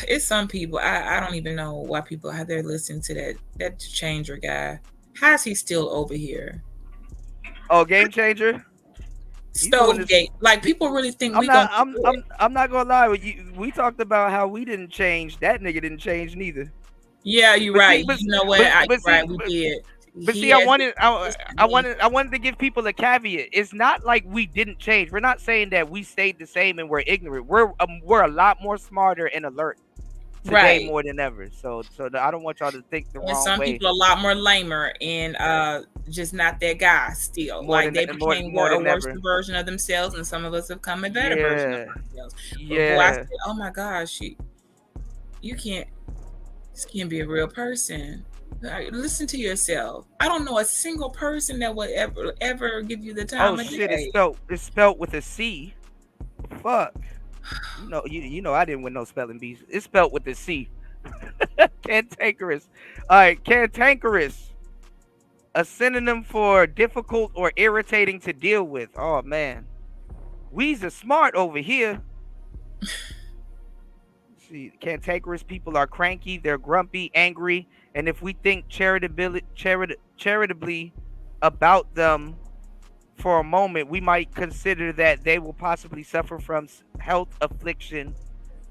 It's some people. I don't even know why people how they're listening to that changer guy. How's he still over here? Oh, Game Changer. Stovegate. Like, people really think I'm not gonna lie with you. We talked about how we didn't change. That nigga didn't change neither. Yeah, you're right. You know what? We did. But see, I wanted to give people a caveat. It's not like we didn't change. We're not saying that we stayed the same and we're ignorant. We're a lot more smarter and alert today more than ever. So I don't want y'all to think the wrong way. Some people are a lot more lamer and just not that guy still. They became a worse version of themselves, and some of us have come a better version of ourselves. Yeah. I said, oh my gosh, you can't. This can't be a real person. Listen to yourself. I don't know a single person that would ever give you the time of day. It's spelled with a C. Fuck. You know I didn't win no spelling bees. It's spelled with a C. Cantankerous. All right, cantankerous. A synonym for difficult or irritating to deal with. Oh man. We's are smart over here. See, cantankerous people are cranky, they're grumpy, angry, and if we think charitably about them for a moment, we might consider that they will possibly suffer from health affliction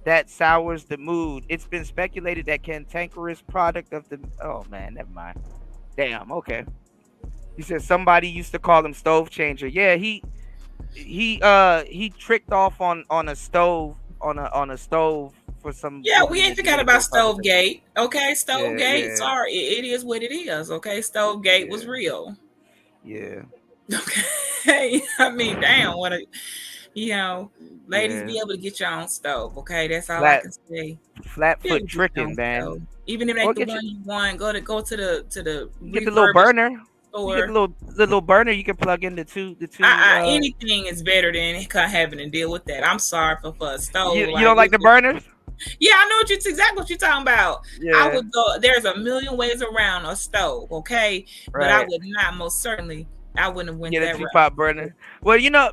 that sours the mood. It's been speculated that cantankerous product of the... Oh, man, never mind. Damn, okay. He said somebody used to call him stove changer. Yeah, he tricked off on a stove, on a stove for some... Yeah, we ain't forgot about Stovegate. Okay, Stovegate. Yeah. Sorry, it is what it is. Okay, Stovegate was real. Yeah. Okay. I mean, damn, what a... ladies, be able to get your own stove. Okay, that's all I can say. Flat foot tricking, man. Stove. Even if that's the one you want, go to the get the little burner. You get the little burner you can plug in the two. Anything is better than having to deal with that. I'm sorry for a stove. You don't like the burners? Yeah, I know exactly what you're talking about. Yeah. I would go. There's a million ways around a stove. Okay, right. But I would not. Most certainly, I wouldn't have went that route. Get a two-pot burner. Well, you know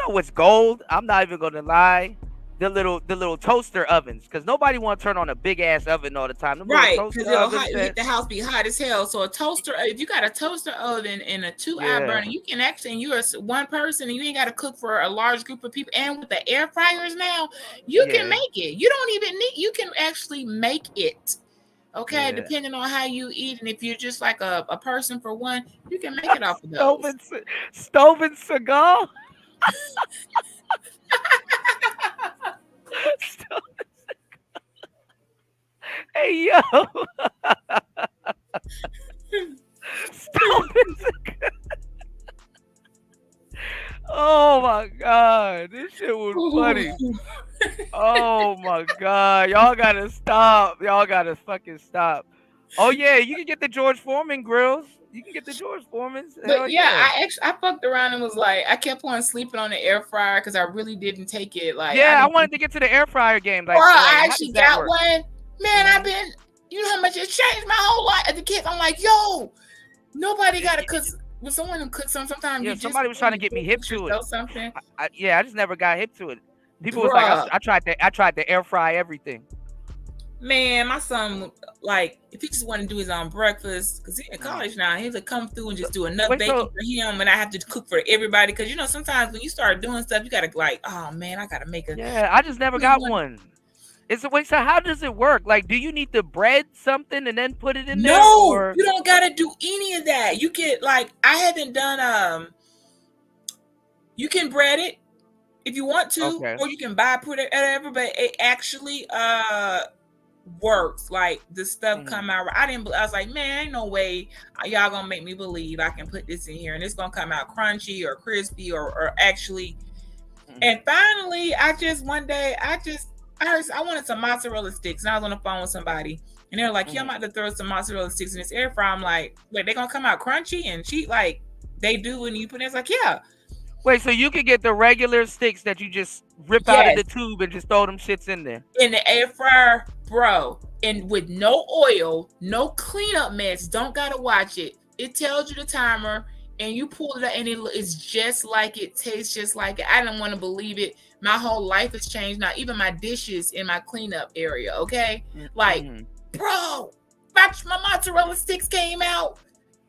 what's gold. I'm not even gonna lie. The little toaster ovens, because nobody want to turn on a big ass oven all the time. Right, because the house be hot as hell. So a toaster, if you got a toaster oven and a 2-eye burner, you can actually, and you're one person and you ain't got to cook for a large group of people. And with the air fryers now, you can make it. You don't even need. You can actually make it. Okay, depending on how you eat, and if you're just like a person for one, you can make it off of those. Stove and cigar. Hey yo. Oh my god, this shit was funny. Oh my god, y'all gotta stop. Y'all gotta fucking stop. Oh yeah, you can get the George Foreman grills. You can get the George Foreman's. But I fucked around and was like, I kept on sleeping on the air fryer because I really didn't take it. Like, I wanted to get to the air fryer game. Like, I actually got one. Man, I've been. You know how much it's changed my whole life as a kid. I'm like, yo, nobody got to cook. When someone cooks sometimes, somebody was trying to get me hip to it. Something. I just never got hip to it. People was like, I tried to air fry everything. Man, my son, like, if he just want to do his own breakfast, because he's in college now, he'll come through and just do enough baking for him, and I have to cook for everybody. Because, you know, sometimes when you start doing stuff, you got to, like, oh, man, I got to make a... Yeah, I just never got one. Wait, so how does it work? Like, do you need to bread something and then put it in there? No, you don't got to do any of that. You can, like, I haven't done, you can bread it if you want to, or you can buy, put it, whatever, but it actually, works. Like, the stuff come out. I was like, man, ain't no way y'all gonna make me believe I can put this in here and it's gonna come out crunchy or crispy or actually. And finally, one day I wanted some mozzarella sticks, and I was on the phone with somebody, and they're like, yeah, I'm about to throw some mozzarella sticks in this air fryer. I'm like, wait, they gonna come out crunchy? And she like, they do, and you put it. It's like, yeah. Wait, so you can get the regular sticks that you just rip out of the tube and just throw them shits in there? In the air fryer, bro. And with no oil, no cleanup mess. Don't gotta watch it. It tells you the timer, and you pull it out, and it's just like it, tastes just like it. I didn't want to believe it. My whole life has changed now. Even my dishes in my cleanup area, okay? Like, bro, my mozzarella sticks came out.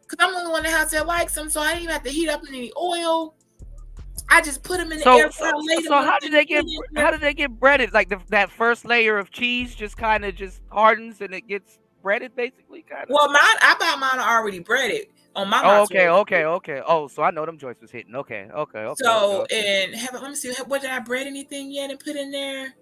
Because I'm the only one in the house that likes them, so I didn't even have to heat up any oil. I just put them in the air fryer. So how did they get breaded? Like that first layer of cheese just kind of just hardens and it gets breaded, basically, kind of. Well, I buy mine already breaded on my. Okay. Oh, so I know them joints was hitting. Okay. So and let me see. What did I bread anything yet and put in there?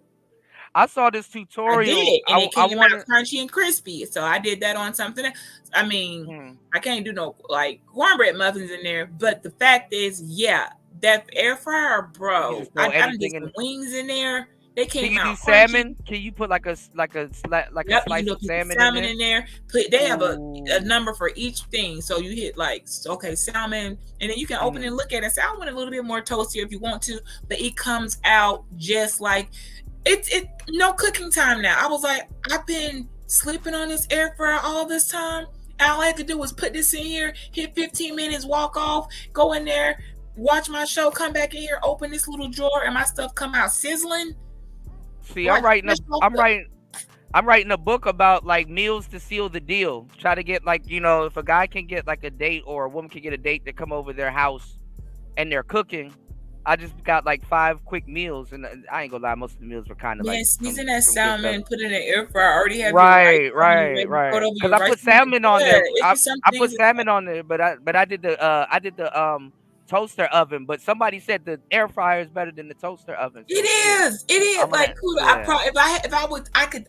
I saw this tutorial. I did, and it came out crunchy and crispy. So I did that on something else. I mean, I can't do no like cornbread muffins in there. But the fact is, yeah. That air fryer, bro. I did some wings in there. They came out. Can you do salmon? Can you put like a slice of salmon in there? They have a number for each thing. So you hit like salmon, and then you can open it and look at it and say, I want a little bit more toastier if you want to, but it comes out just like it. No cooking time now. I was like, I've been sleeping on this air fryer all this time. All I had to do was put this in here, hit 15 minutes, walk off, go in there, watch my show, come back in here, open this little drawer, and my stuff come out sizzling. See, I'm writing a book about like meals to seal the deal. Try to get like, you know, if a guy can get like a date or a woman can get a date to come over their house and they're cooking. I just got like 5 quick meals, and I ain't gonna lie, most of the meals were kind of like season that salmon, put it in the air fryer. Already have right. Because I put salmon on there. I put salmon on there, but I did the toaster oven. But somebody said the air fryer is better than the toaster oven. So it is. Like,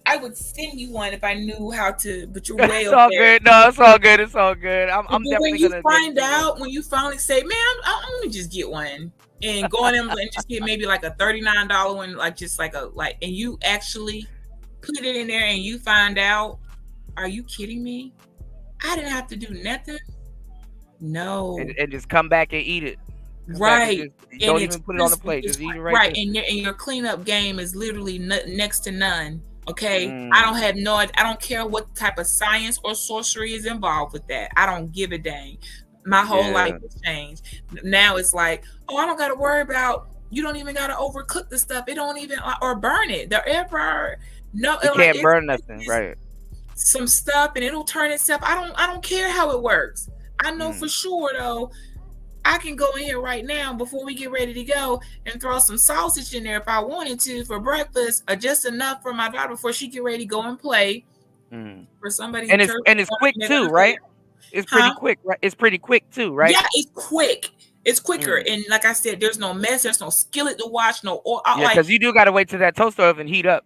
I would send you one if I knew how to. But you're way up there. Good. No, it's all good. It's all good. I'm definitely when you find out, when you finally say, man, let me just get one. And go in them and just get maybe like a $39 one, like just like and you actually put it in there and you find out, are you kidding me? I didn't have to do nothing. No. And just come back and eat it. Right. Don't even put it on the plate. Just eat it right. And your cleanup game is literally next to none. Okay. I don't care what type of science or sorcery is involved with that. I don't give a dang. My whole life has changed. Now it's like, I don't got to worry about, you don't even got to overcook the stuff. It don't even, or burn it. The air fryer, no. You can't burn nothing, right? Some stuff and it'll turn itself. I don't care how it works. I know for sure though, I can go in here right now before we get ready to go and throw some sausage in there if I wanted to for breakfast, or just enough for my daughter before she get ready to go and play. For somebody. And it's quick too, right? It's pretty quick, right? It's pretty quick too, right? Yeah, it's quick. It's quicker. And like I said, there's no mess. There's no skillet to wash. No oil. Yeah, because you do got to wait till that toaster oven heat up.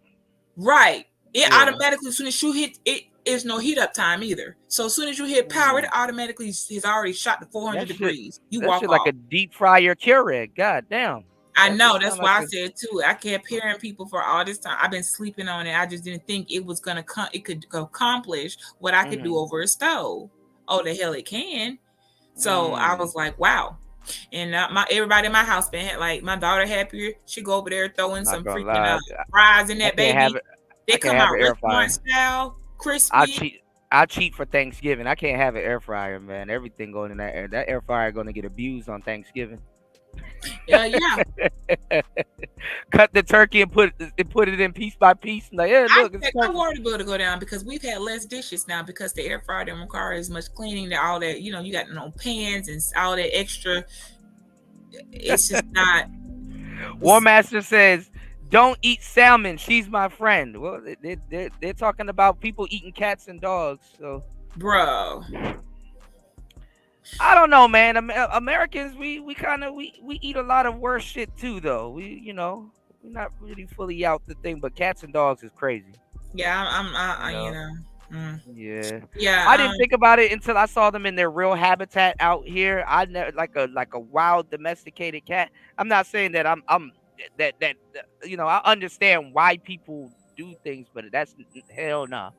Right. It automatically, as soon as you hit it, is no heat up time either. So as soon as you hit power, it automatically has already shot to 400 degrees. You walk off. Like a deep fryer Keurig. God damn. I know. That's why I said too. I kept hearing people for all this time. I've been sleeping on it. I just didn't think it was gonna come. It could accomplish what I could do over a stove. Oh, the hell it can. So I was like, wow. And everybody in my house been like, my daughter happier. She go over there throwing some freaking fries in that baby. They come out restaurant style, crispy. I cheat for Thanksgiving. I can't have an air fryer, man. Everything going in that air fryer going to get abused on Thanksgiving. Yeah. Cut the turkey and put it in piece by piece. Like, yeah, I look, it's expect my water bill to go down because we've had less dishes now because the air fryer don't require as much cleaning. All that, you know, you got no pans and all that extra. It's just not. War Master says, "Don't eat salmon. She's my friend." Well, they're talking about people eating cats and dogs. So, bro, I don't know, man. Americans, we eat a lot of worse shit too, though. We're not really fully out the thing, but cats and dogs is crazy. Yeah, Yeah. I didn't think about it until I saw them in their real habitat out here. I never like a wild domesticated cat. I'm not saying that I'm that I understand why people do things, but that's hell no.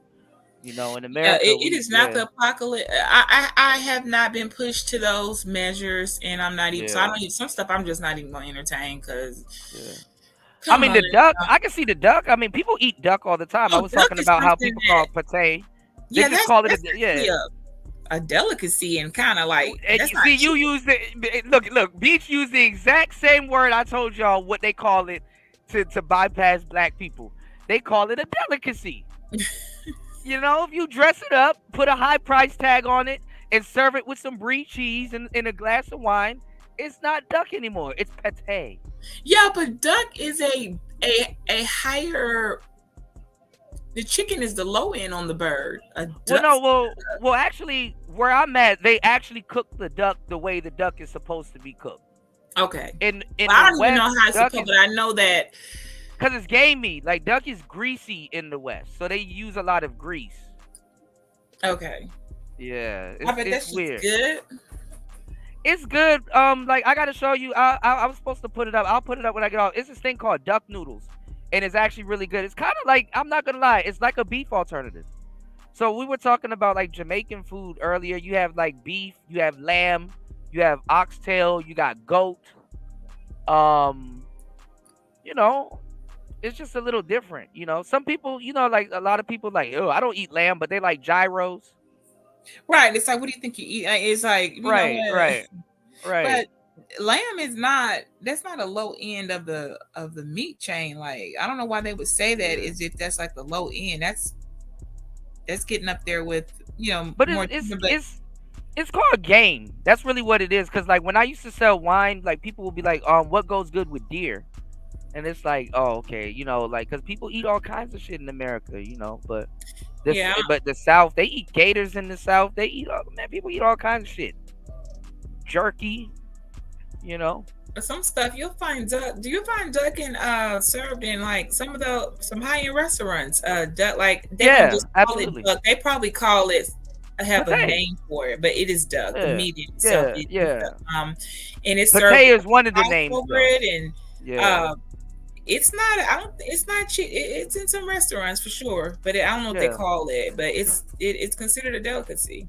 In America, it is not the apocalypse. I have not been pushed to those measures, and I'm not even. So I don't eat some stuff. I'm just not even going to entertain because. I mean, the duck. I can see the duck. I mean, people eat duck all the time. I was talking about how people call it pate. They just call it a delicacy and kind of like. See, you use it. Look. Beach used the exact same word I told y'all what they call it to bypass black people. They call it a delicacy. If you dress it up, put a high price tag on it, and serve it with some brie cheese and a glass of wine, it's not duck anymore. It's pate. Yeah, but duck is a higher. The chicken is the low end on the bird. Well, actually, where I'm at, they actually cook the duck the way the duck is supposed to be cooked. Okay. I don't even know how it's cooked, but I know that. Because it's game meat. Like, duck is greasy in the West, so they use a lot of grease. Okay. Yeah. I bet that's weird. Good. It's good. Like, I got to show you. I was supposed to put it up. I'll put it up when I get off. It's this thing called duck noodles, and it's actually really good. It's kind of like, I'm not going to lie, it's like a beef alternative. So we were talking about, like, Jamaican food earlier. You have, like, beef. You have lamb. You have oxtail. You got goat. It's just a little different, Some people, like a lot of people like, oh, I don't eat lamb, but they like gyros. Right. It's like, what do you think you eat? It's like, right. But lamb is not. That's not a low end of the meat chain. Like, I don't know why they would say that. As if that's like the low end. That's getting up there with But more. It's called game. That's really what it is. Because like when I used to sell wine, like people will be like, what goes good with deer? And it's like, oh, okay, like, because people eat all kinds of shit in America, but but the South, they eat gators in the South. They eat, people eat all kinds of shit. Jerky, Some stuff you'll find duck. Do you find duck served in like some high-end restaurants? Duck, like they don't just call absolutely. it duck. They probably call it. Have a name for it, but it is duck. The meat itself. And it's served. Pate is one of the names. It's not. It's not cheap. It's in some restaurants for sure, but I don't know what they call it. But it's considered a delicacy.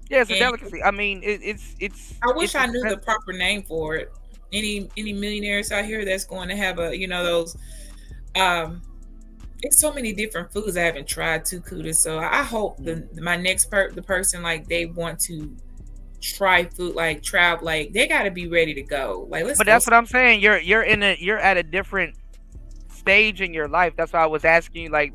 Yeah, it's a delicacy. I mean, it's. I wish I knew the proper name for it. Any millionaires out here that's going to have those. It's so many different foods I haven't tried too, Kuda. So I hope my next the person like they want to try food, like travel, like they got to be ready to go. Like let's. But that's what I'm saying. You're at a different stage in your life. That's why I was asking you, like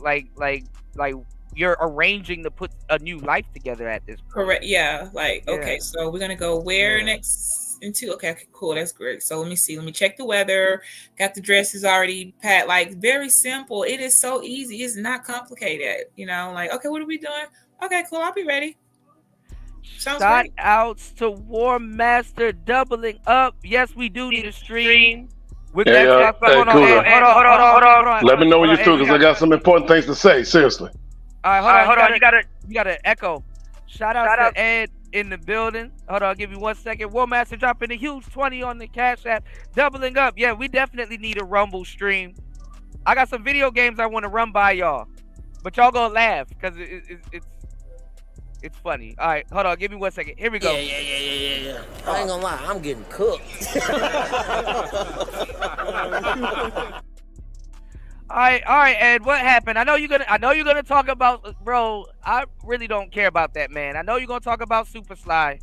you're arranging to put a new life together at this point. Correct. Yeah. Okay, so we're gonna go where next into. Okay, cool. That's great. So let me see. Let me check the weather. Got the dresses already packed. Like very simple. It is so easy. It's not complicated. Like okay, what are we doing? Okay, cool. I'll be ready. Shout outs to War Master doubling up. Yes, we do need a stream. Hold on. Let me know when you're through, because I got some important things to say. Seriously. All right, hold on. You gotta echo. Shout out to Ed in the building. Hold on, I'll give you 1 second. War Master dropping a huge 20 on the Cash App. Doubling up. Yeah, we definitely need a Rumble stream. I got some video games I want to run by y'all, but y'all gonna laugh because it's funny. All right, hold on. Give me 1 second. Here we go. Yeah. I ain't gonna lie. I'm getting cooked. All right, Ed. What happened? I know you're gonna talk about, bro. I really don't care about that, man. I know you're gonna talk about Super Sly.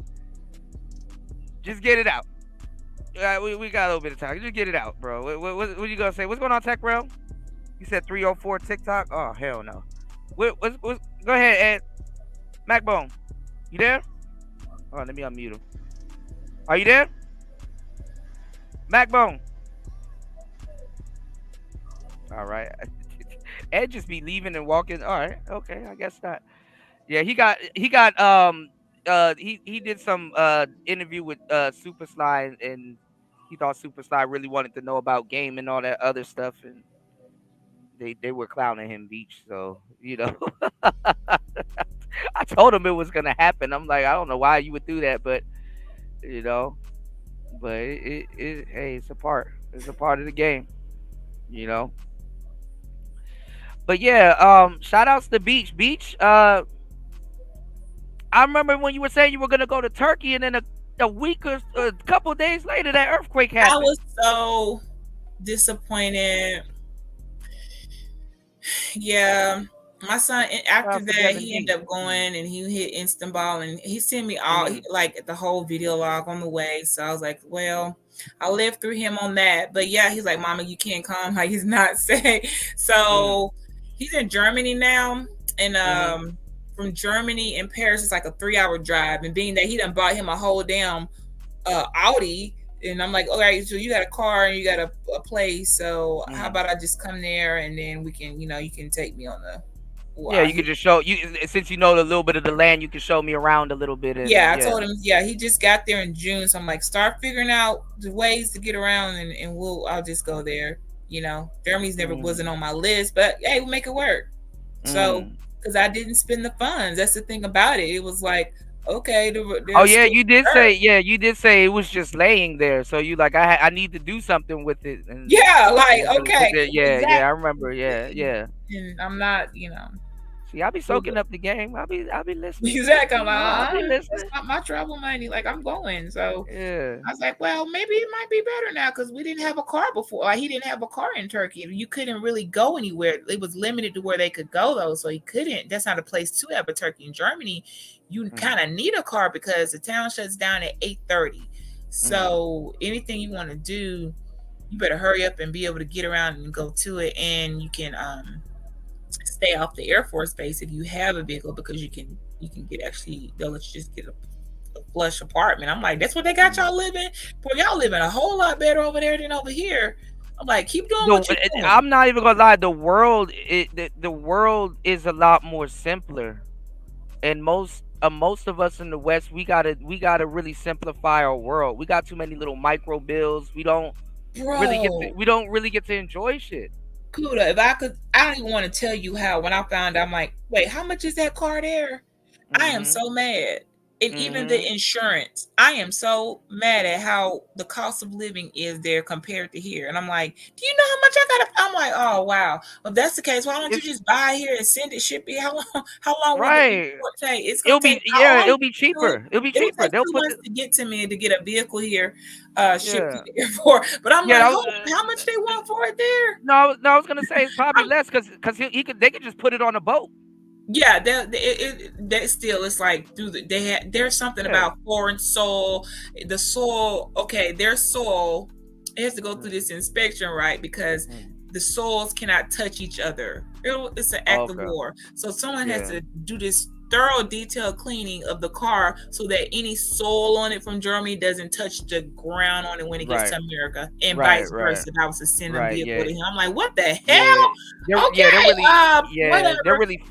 Just get it out. We got a little bit of time. Just get it out, bro. What you gonna say? What's going on, Tech Realm? You said 304 TikTok. Oh hell no. Go ahead, Ed. Macbone, you there? Oh, let me unmute him. Are you there? Macbone. All right. Ed just be leaving and walking. All right. Okay. I guess not. Yeah, he did some interview with Super Sly, and he thought Super Sly really wanted to know about game and all that other stuff, and they were clowning him, Beach. So I told him it was gonna happen. I'm like, I don't know why you would do that, but hey, it's a part of the game, But yeah, shout outs to Beach. Beach, I remember when you were saying you were gonna go to Turkey, and then a week or a couple of days later, that earthquake happened. I was so disappointed. Yeah, my son. After that, he ended up going and he hit Istanbul, and he sent me all like the whole video log on the way. So I was like, well, I lived through him on that. But yeah, he's like, Mama, you can't come. Like, he's not safe. So he's in Germany now, and from Germany and Paris, it's like a 3-hour drive. And being that he done bought him a whole damn Audi, and I'm like, all right, so you got a car and you got a place. So how about I just come there, and then we can, you can take me on the. Yeah, you can just show you, since you know a little bit of the land, you can show me around a little bit. I told him, he just got there in June, so I'm like, start figuring out the ways to get around, and I'll just go there. Germany's never wasn't on my list, but hey, we'll make it work. So because I didn't spend the funds, that's the thing about it. It was like, okay. You did say it was just laying there. So you like, I need to do something with it. And okay. Exactly. I remember. Yeah. And I'm not, See, I'll be soaking up the game. I'll be listening. Exactly. I'm like, that's not my travel money. Like, I'm going. So yeah. I was like, well, maybe it might be better now because we didn't have a car before. Like, he didn't have a car in Turkey. You couldn't really go anywhere. It was limited to where they could go, though. So he couldn't. That's not a place to have a Turkey. In Germany, you kind of need a car because the town shuts down at 8:30. So anything you want to do, you better hurry up and be able to get around and go to it. And you can stay off the Air Force Base if you have a vehicle, because you can get, actually they'll let you just get a flush apartment. I'm like, that's what they got y'all living? Boy, y'all living a whole lot better over there than over here. I'm like, keep doing what you're doing. I'm not even gonna lie, the world is a lot more simpler, and most of us in the West, we gotta really simplify our world. We got too many little micro bills. We don't really get to enjoy shit. Kuda, if I could, I don't even want to tell you how. When I found out, I'm like, wait, how much is that car there? I am so mad. And even the insurance, I am so mad at how the cost of living is there compared to here. And I'm like, do you know how much I gotta? I'm like, oh wow. Well, if that's the case, why don't you just buy here and send it, ship it? How long will it take? It'll be cheaper. It'll be cheaper. They'll put it to get to me to get a vehicle here, shipped to the airport. But I'm like, how much they want for it there? No, I was gonna say it's probably less because they could just put it on a boat. Yeah, that still, it's like there's something about foreign soil, the soil. Okay, their soil, it has to go through this inspection, right? Because the soils cannot touch each other. It's an act of war. So someone has to do this thorough, detailed cleaning of the car so that any soil on it from Germany doesn't touch the ground on it when it gets to America, and vice versa. If I was to send a vehicle to him, I'm like, what the hell? They're really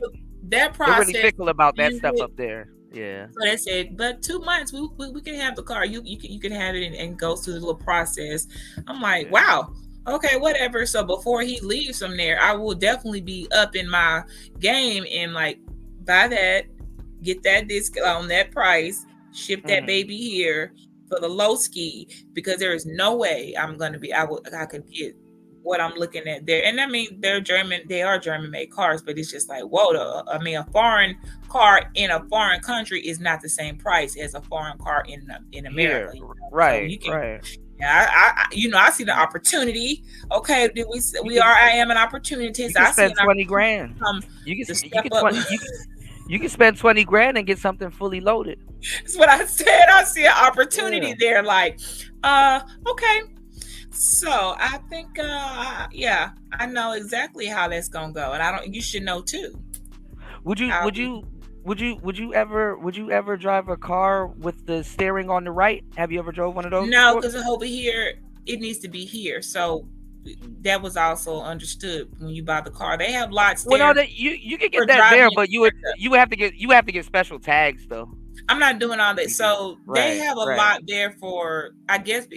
that process. They're really fickle about that stuff up there. Yeah. So they said, but 2 months we can have the car. You can have it and go through the little process. I'm like, wow. Okay, whatever. So before he leaves from there, I will definitely be up in my game and like buy that, get that discount on that price, ship that baby here for the low ski, because there is no way I could get what I'm looking at there. And I mean, they are German made cars, but it's just like, whoa, a foreign car in a foreign country is not the same price as a foreign car in America. Yeah, right. Yeah, I see the opportunity. Okay, I am an opportunity. You can spend $20,000. You can spend 20 grand and get something fully loaded. That's what I said. I see an opportunity there. Like, okay. So I think, yeah, I know exactly how that's gonna go, and you should know too. Would you ever drive a car with the steering on the right? Have you ever drove one of those? No, because over here it needs to be here. So that was also understood when you buy the car. They have lots there. Well, no, you can get that there, but you would have to get special tags though. I'm not doing all that. So they have a lot there for, I guess,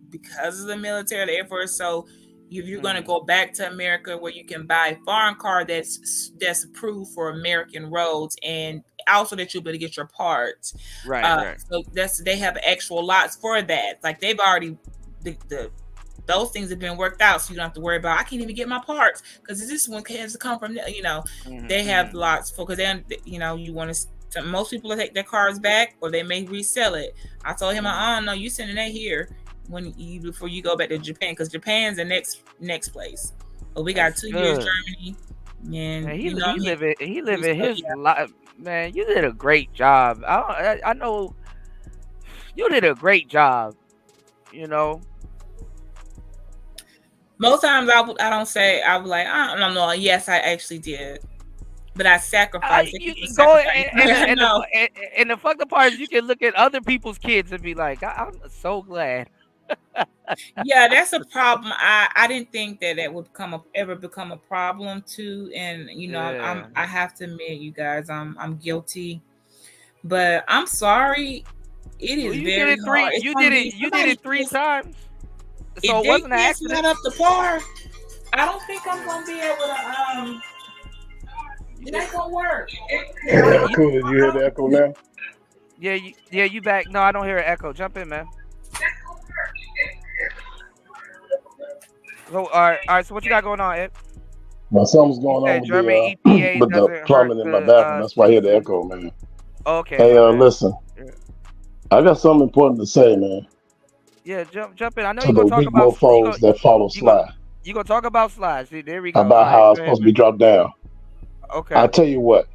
because of the military, the Air Force. So if you're going to go back to America, where you can buy a foreign car that's approved for American roads, and also that you'll be able to get your parts. Right. So they have actual lots for that. Like they've already those things have been worked out, so you don't have to worry about I can't even get my parts because this one has to come from They have lots for, because then you want to. Most people take their cars back, or they may resell it. I told him, I don't know, you sending that here before you go back to Japan, because Japan's the next place. But we got 2 years Germany, and man, he living his life, man. You did a great job. I know you did a great job. Most times I don't say, I was like, I don't know. Yes, I actually did. But I sacrificed. And the fucked up part is you can look at other people's kids and be like, I'm so glad. Yeah, that's a problem. I didn't think that would ever become a problem too. And I have to admit, you guys, I'm guilty. But I'm sorry. It is very hard. You did it 3 times. So it wasn't an accident. Up the par, I don't think I'm gonna be able to. It ain't gonna work. Cool. Did you hear the echo now? Yeah, you back? No, I don't hear an echo. Jump in, man. So, all right. So what you got going on, Ed? Well, something's going on with the plumbing in my bathroom. That's why I hear the echo, man. Okay. Hey, listen. I got something important to say, man. Yeah, jump in. I know to you're the gonna talk weak about mofos that follow Sly. You gonna talk about Sly? See, there we go. About how I'm supposed to be dropped down. Okay. I'll tell you what.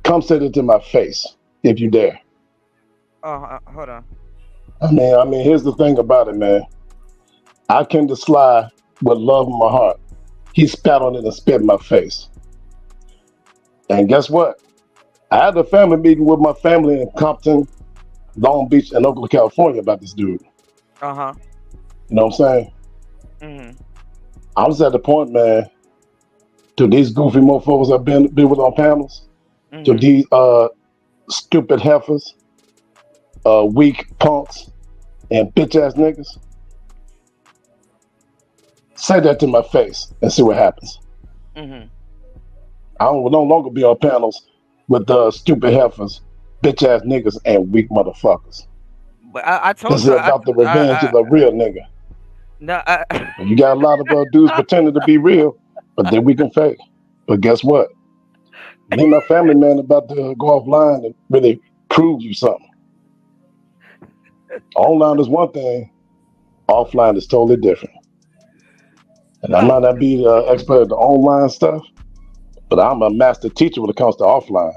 Come say it to my face if you dare. Hold on. I mean, here's the thing about it, man. I came to Sly with love in my heart. He spat on it and spit in my face. And guess what? I had a family meeting with my family in Compton, Long Beach, and Oakland, California about this dude. You know what I'm saying? Mm-hmm. I was at the point, man, to these goofy mofos I've been with on panels, to these stupid heifers, weak punks, and bitch ass niggas. Say that to my face and see what happens. Mm-hmm. I will no longer be on panels with stupid heifers, bitch ass niggas, and weak motherfuckers. But I told this you is about the revenge of the real nigga. No, you got a lot of dudes pretending to be real, but then we can fake. But guess what? Me and my family, man, about to go offline and really prove you something. Online is one thing, offline is totally different. And I might not be the expert at the online stuff, but I'm a master teacher when it comes to offline.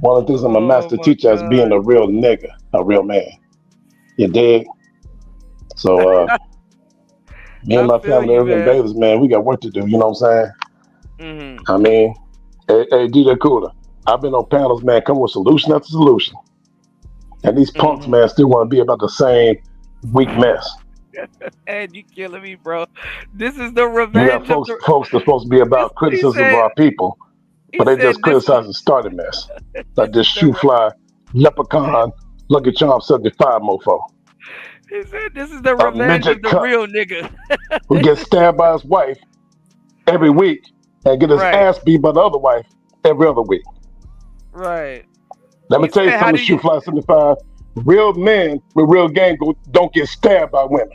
One of the things I'm a master teacher is being a real nigga, a real man. You dig? So, me and my family, Urban Babies, man, we got work to do. You know what I'm saying? I mean, hey, DJ Cooler, I've been on panels, man, come with solution after solution. And these punks, man, still want to be about the same weak mess. And you killing me, bro. This is the revenge. You got folks that's supposed to be about criticism of our people, but they just criticize the starting mess. Like this shoe fly, leprechaun, Lucky Charm 75 mofo. He said this is the revenge of the real nigga. Who gets stabbed by his wife every week and get his ass beat by the other wife every other week. Right. Let me tell you something, shoe fly 75. Real men with real game don't get stabbed by women.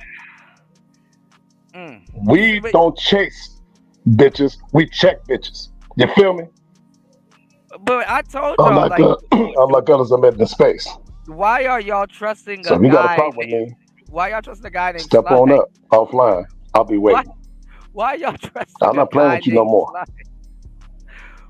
We don't chase bitches, we check bitches. You feel me? But I told y'all, unlike others I met in space. Why are y'all trusting so a if you guy? Got a problem with me, why y'all trusting a guy named Step Sly? on up, offline. I'll be waiting. Why y'all trusting? I'm not playing with you no more.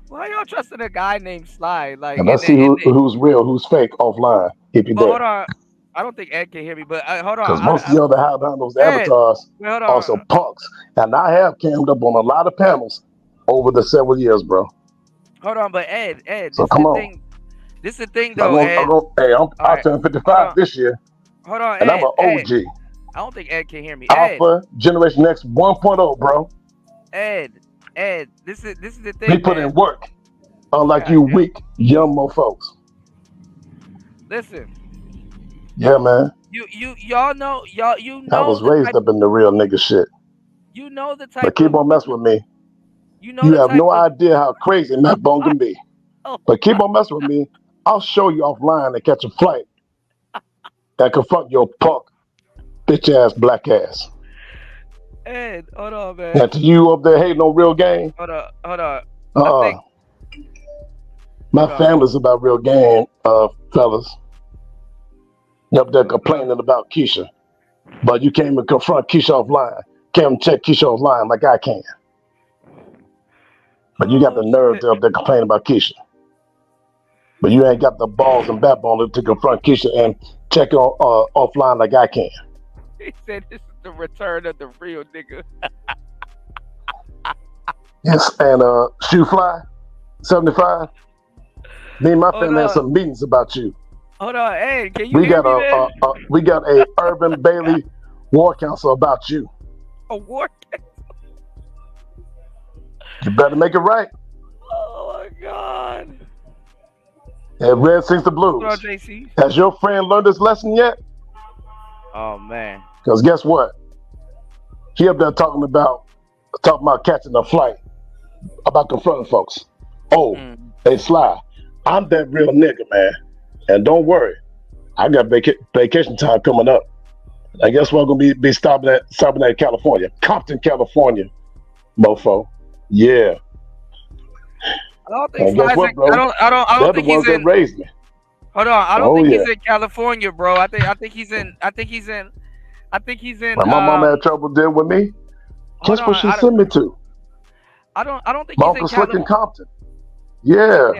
Why y'all trusting a guy named Sly? Like, And let's see who's real, who's fake offline. If you but there. hold on. I don't think Ed can hear me, but hold on. Because most of y'all that have behind those Ed, avatars hold on. also punks. And I have cammed up on a lot of panels over the several years, bro. Hold on, but Ed, So this come is the on. thing. This is the thing, though, Ed. I'll turn 55 this year. Hold on, And Ed. I'm an OG. Ed. I don't think Ed can hear me. Alpha Generation X 1.0, bro. Ed, this is the thing. We put in work, unlike you weak young mofos. Listen. Yeah, man. Y'all know I was raised up in the real nigga shit. You know the type. But keep on messing with me. You know you have no idea how crazy Matt Bone can be. But keep on messing with me. I'll show you offline and catch a flight that confront your punk, bitch ass, black ass. Ed, hold on, man. And to you up there hating on real game. Hold on. My family's about real game, fellas. You up there complaining about Keisha. But you can't even confront Keisha offline. Can't even check Keisha offline like I can. But you got the nerve to up there complaining about Keisha. But you ain't got the balls and backbone to confront Keisha and check on offline like I can. He said this is the return of the real nigga. Yes, and Shoe Fly, 75. Me and my family had some meetings about you. Hold on, hey, can you hear me, we got a Urban Bailey War Council about you. A war council? You better make it right. Oh my God. And Red sings the blues. Hold on, JC. Has your friend learned this lesson yet? Oh man. Because guess what? He up there talking about catching a flight, about confronting folks. Oh, they Sly. I'm that real nigga, man. And don't worry, I got vacation time coming up. I guess we're gonna be stopping at California, Compton, California, mofo. Yeah. I don't think guess what, bro? I don't think he's in. Raised me. Hold on, I don't think he's in California, bro. I think he's in. My mama had trouble dealing with me. Guess what she sent me to? I don't think my he's Uncle in Slick in Compton. Yeah.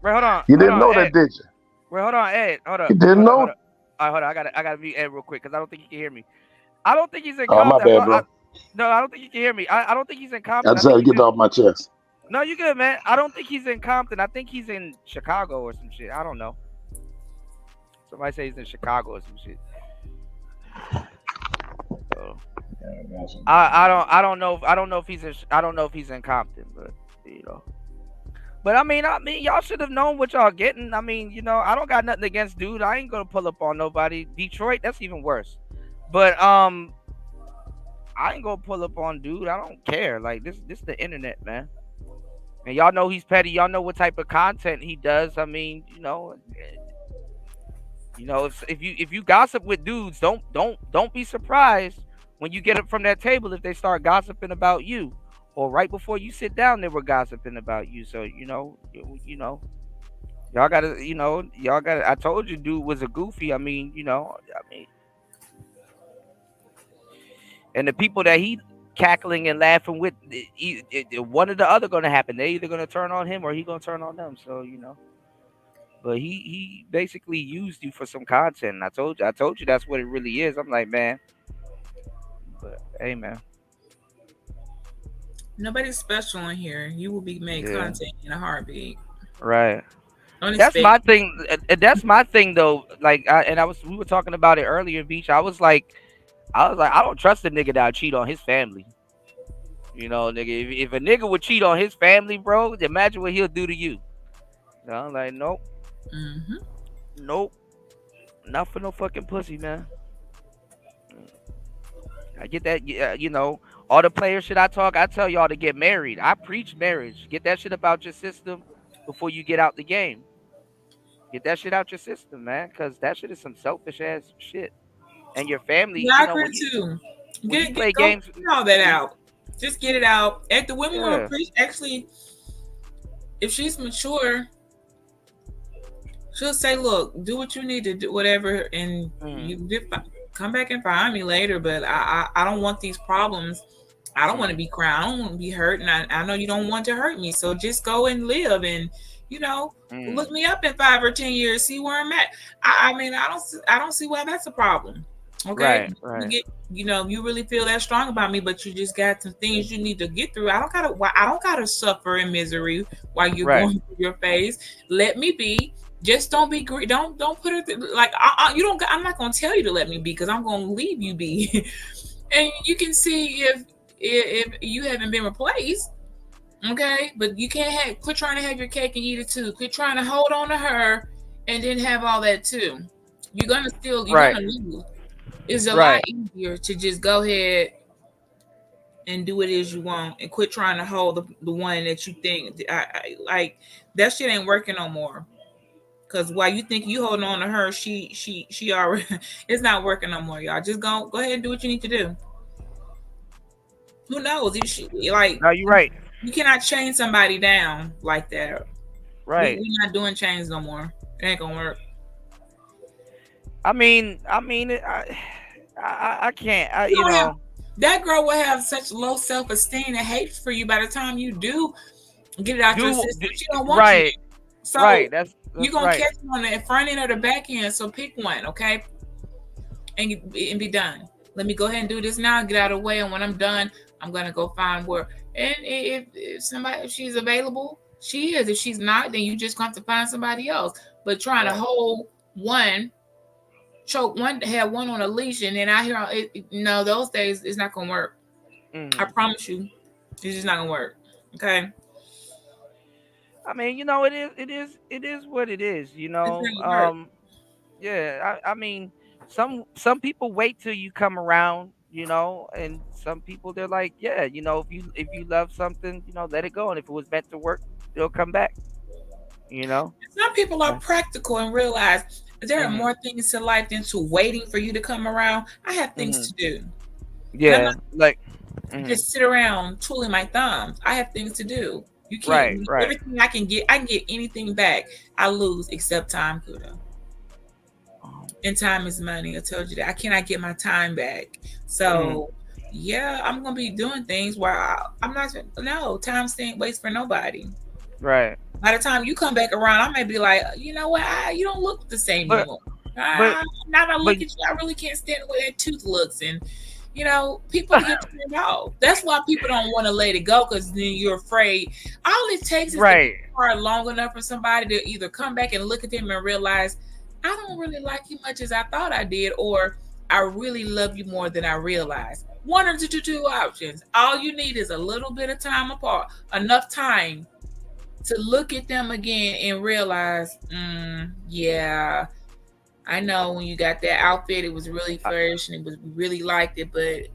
Wait, hold on. You didn't know that, did you? Wait, hold on, Ed. Hold on. You didn't know? All right, hold on. I gotta mute Ed real quick because I don't think he can hear me. I don't think he's in Compton. Compton. My bad, bro. No, I don't think you can hear me. I don't think he's in Compton. I just had to get it off my chest. No, you good, man. I don't think he's in Compton. I think he's in Chicago or some shit. I don't know. Somebody say he's in Chicago or some shit. So, I don't know if he's in Compton, but you know. But I mean, y'all should have known what y'all getting. I mean, you know, I don't got nothing against dude. I ain't gonna pull up on nobody. Detroit, that's even worse. But I ain't gonna pull up on dude. I don't care. Like this the internet, man. And y'all know he's petty. Y'all know what type of content he does. I mean, you know, if you gossip with dudes, don't be surprised when you get up from that table if they start gossiping about you. Or right before you sit down, they were gossiping about you. So, y'all gotta, I told you dude was a goofy. I mean, and the people that he cackling and laughing with, one or the other gonna happen. They either gonna turn on him or he gonna turn on them. So, but he basically used you for some content. And I told you that's what it really is. I'm like, man, but hey, man. Nobody's special in here. You will be made content in a heartbeat. Right. That's my thing. That's my thing, though. Like, we were talking about it earlier, Beach. I was like, I don't trust a nigga that'll cheat on his family. You know, nigga, if a nigga would cheat on his family, bro, imagine what he'll do to you. I'm like, nope. Nope. Not for no fucking pussy, man. I get that, all the player shit I tell y'all to get married. I preach marriage. Get that shit about your system before you get out the game. Get that shit out your system, man, because that shit is some selfish ass shit. And your family, I agree too. Get all that out. Just get it out. If the women will appreciate, actually, if she's mature, she'll say, "Look, do what you need to do, whatever, and you come back and find me later." But I don't want these problems. I don't want to be crying. I don't want to be hurt, and I know you don't want to hurt me. So just go and live, and look me up in 5 or 10 years, see where I'm at. I mean, I don't see why that's a problem. Okay, right. You really feel that strong about me, but you just got some things you need to get through. I don't gotta suffer in misery while you're going through your phase. Let me be. Just don't be greedy. Don't put it like you don't. I'm not gonna tell you to let me be because I'm gonna leave you be. And you can see if you haven't been replaced. Okay, but you can't quit trying to have your cake and eat it too. Quit trying to hold on to her and then have all that too. You're gonna lose. It's a lot easier to just go ahead and do what it is you want and quit trying to hold the one that you think like that shit ain't working no more. Cause while you think you holding on to her, she already it's not working no more, y'all. Just go ahead and do what you need to do. Who knows? No, you're right. You cannot chain somebody down like that. Right. We're not doing chains no more. It ain't gonna work. I can't. That girl will have such low self-esteem and hate for you by the time you do get it out your system. She don't want you. So that's you're gonna catch them on the front end or the back end. So pick one, okay? And be done. Let me go ahead and do this now, get out of the way, and when I'm done, I'm gonna go find where. And if she's available, she is. If she's not, then you just have to find somebody else. But trying to hold one, choke one, have one on a leash, and then I hear no, those days it's not gonna work. I promise you, it's just not gonna work. Okay. I mean, it is what it is. Yeah. I mean, some people wait till you come around. And some people they're like, yeah, if you love something, let it go, and if it was meant to work, it'll come back. Some people are practical and realize there are more things to life than to waiting for you to come around. I have things to do. Yeah, just sit around twiddling my thumbs. I have things to do. You can't. Right. Everything I can get anything back. I lose except time, Kudo. And time is money. I told you that. I cannot get my time back. So, yeah, I'm going to be doing things where I'm not. No, time ain't waste for nobody. Right. By the time you come back around, I may be like, you know what? You don't look the same anymore. Now that I look at you, I really can't stand the way that tooth looks. And, people get turned off. That's why people don't want to let it go, because then you're afraid. All it takes is to be hard long enough for somebody to either come back and look at them and realize, I don't really like you much as I thought I did, or I really love you more than I realized. One or two options. All you need is a little bit of time apart, enough time to look at them again and realize, yeah, I know when you got that outfit, it was really fresh and we really liked it, but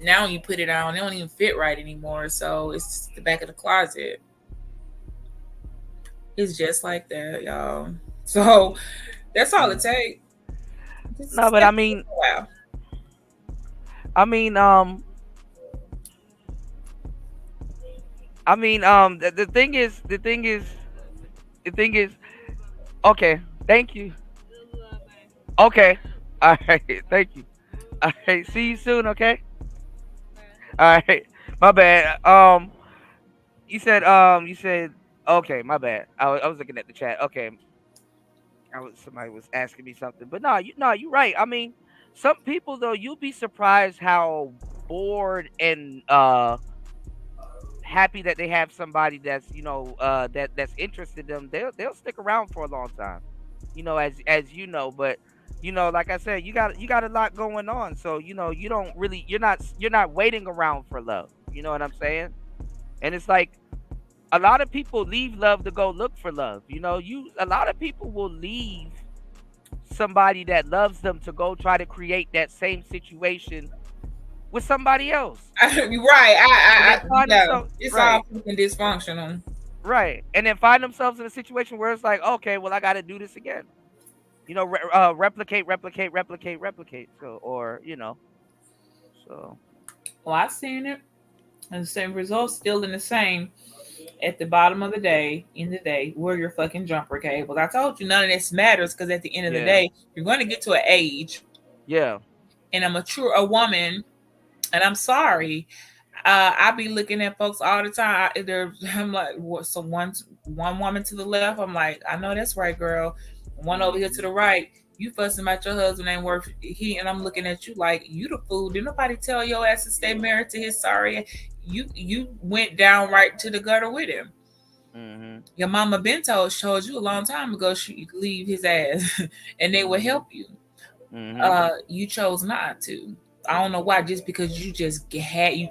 now when you put it on, it don't even fit right anymore. So it's just the back of the closet. It's just like that, y'all. So that's all it takes. No, but I mean, the thing is, okay, thank you. Okay, all right, thank you. All right, see you soon. Okay. All right, my bad. You said okay, my bad. I was looking at the chat. Okay. Somebody was asking me something, but you're right. I mean, some people though, you'll be surprised how bored and happy that they have somebody that's that's interested in them. They'll stick around for a long time, as you know. But like I said, you got a lot going on, so you're not waiting around for love. You know what I'm saying? And it's like, a lot of people leave love to go look for love. A lot of people will leave somebody that loves them to go try to create that same situation with somebody else. Right. It's all fucking dysfunctional. Right. And then find themselves in a situation where it's like, okay, well, I got to do this again. Replicate. So, so. Well, I've seen it. And the same results still in the same. At the bottom of the day, wear your fucking jumper cables. I told you none of this matters, because at the end of the day, you're going to get to an age. Yeah. And a woman, and I'm sorry, I be looking at folks all the time. I'm like, what? So one woman to the left. I'm like, I know that's right, girl. One over here to the right. You fussing about your husband ain't worth he. And I'm looking at you like you the fool. Did nobody tell your ass to stay married to his sorry? You went down right to the gutter with him. Mm-hmm. Your mama Bento showed you a long time ago she could leave his ass, and they would help you. Mm-hmm. You chose not to. I don't know why. Just because you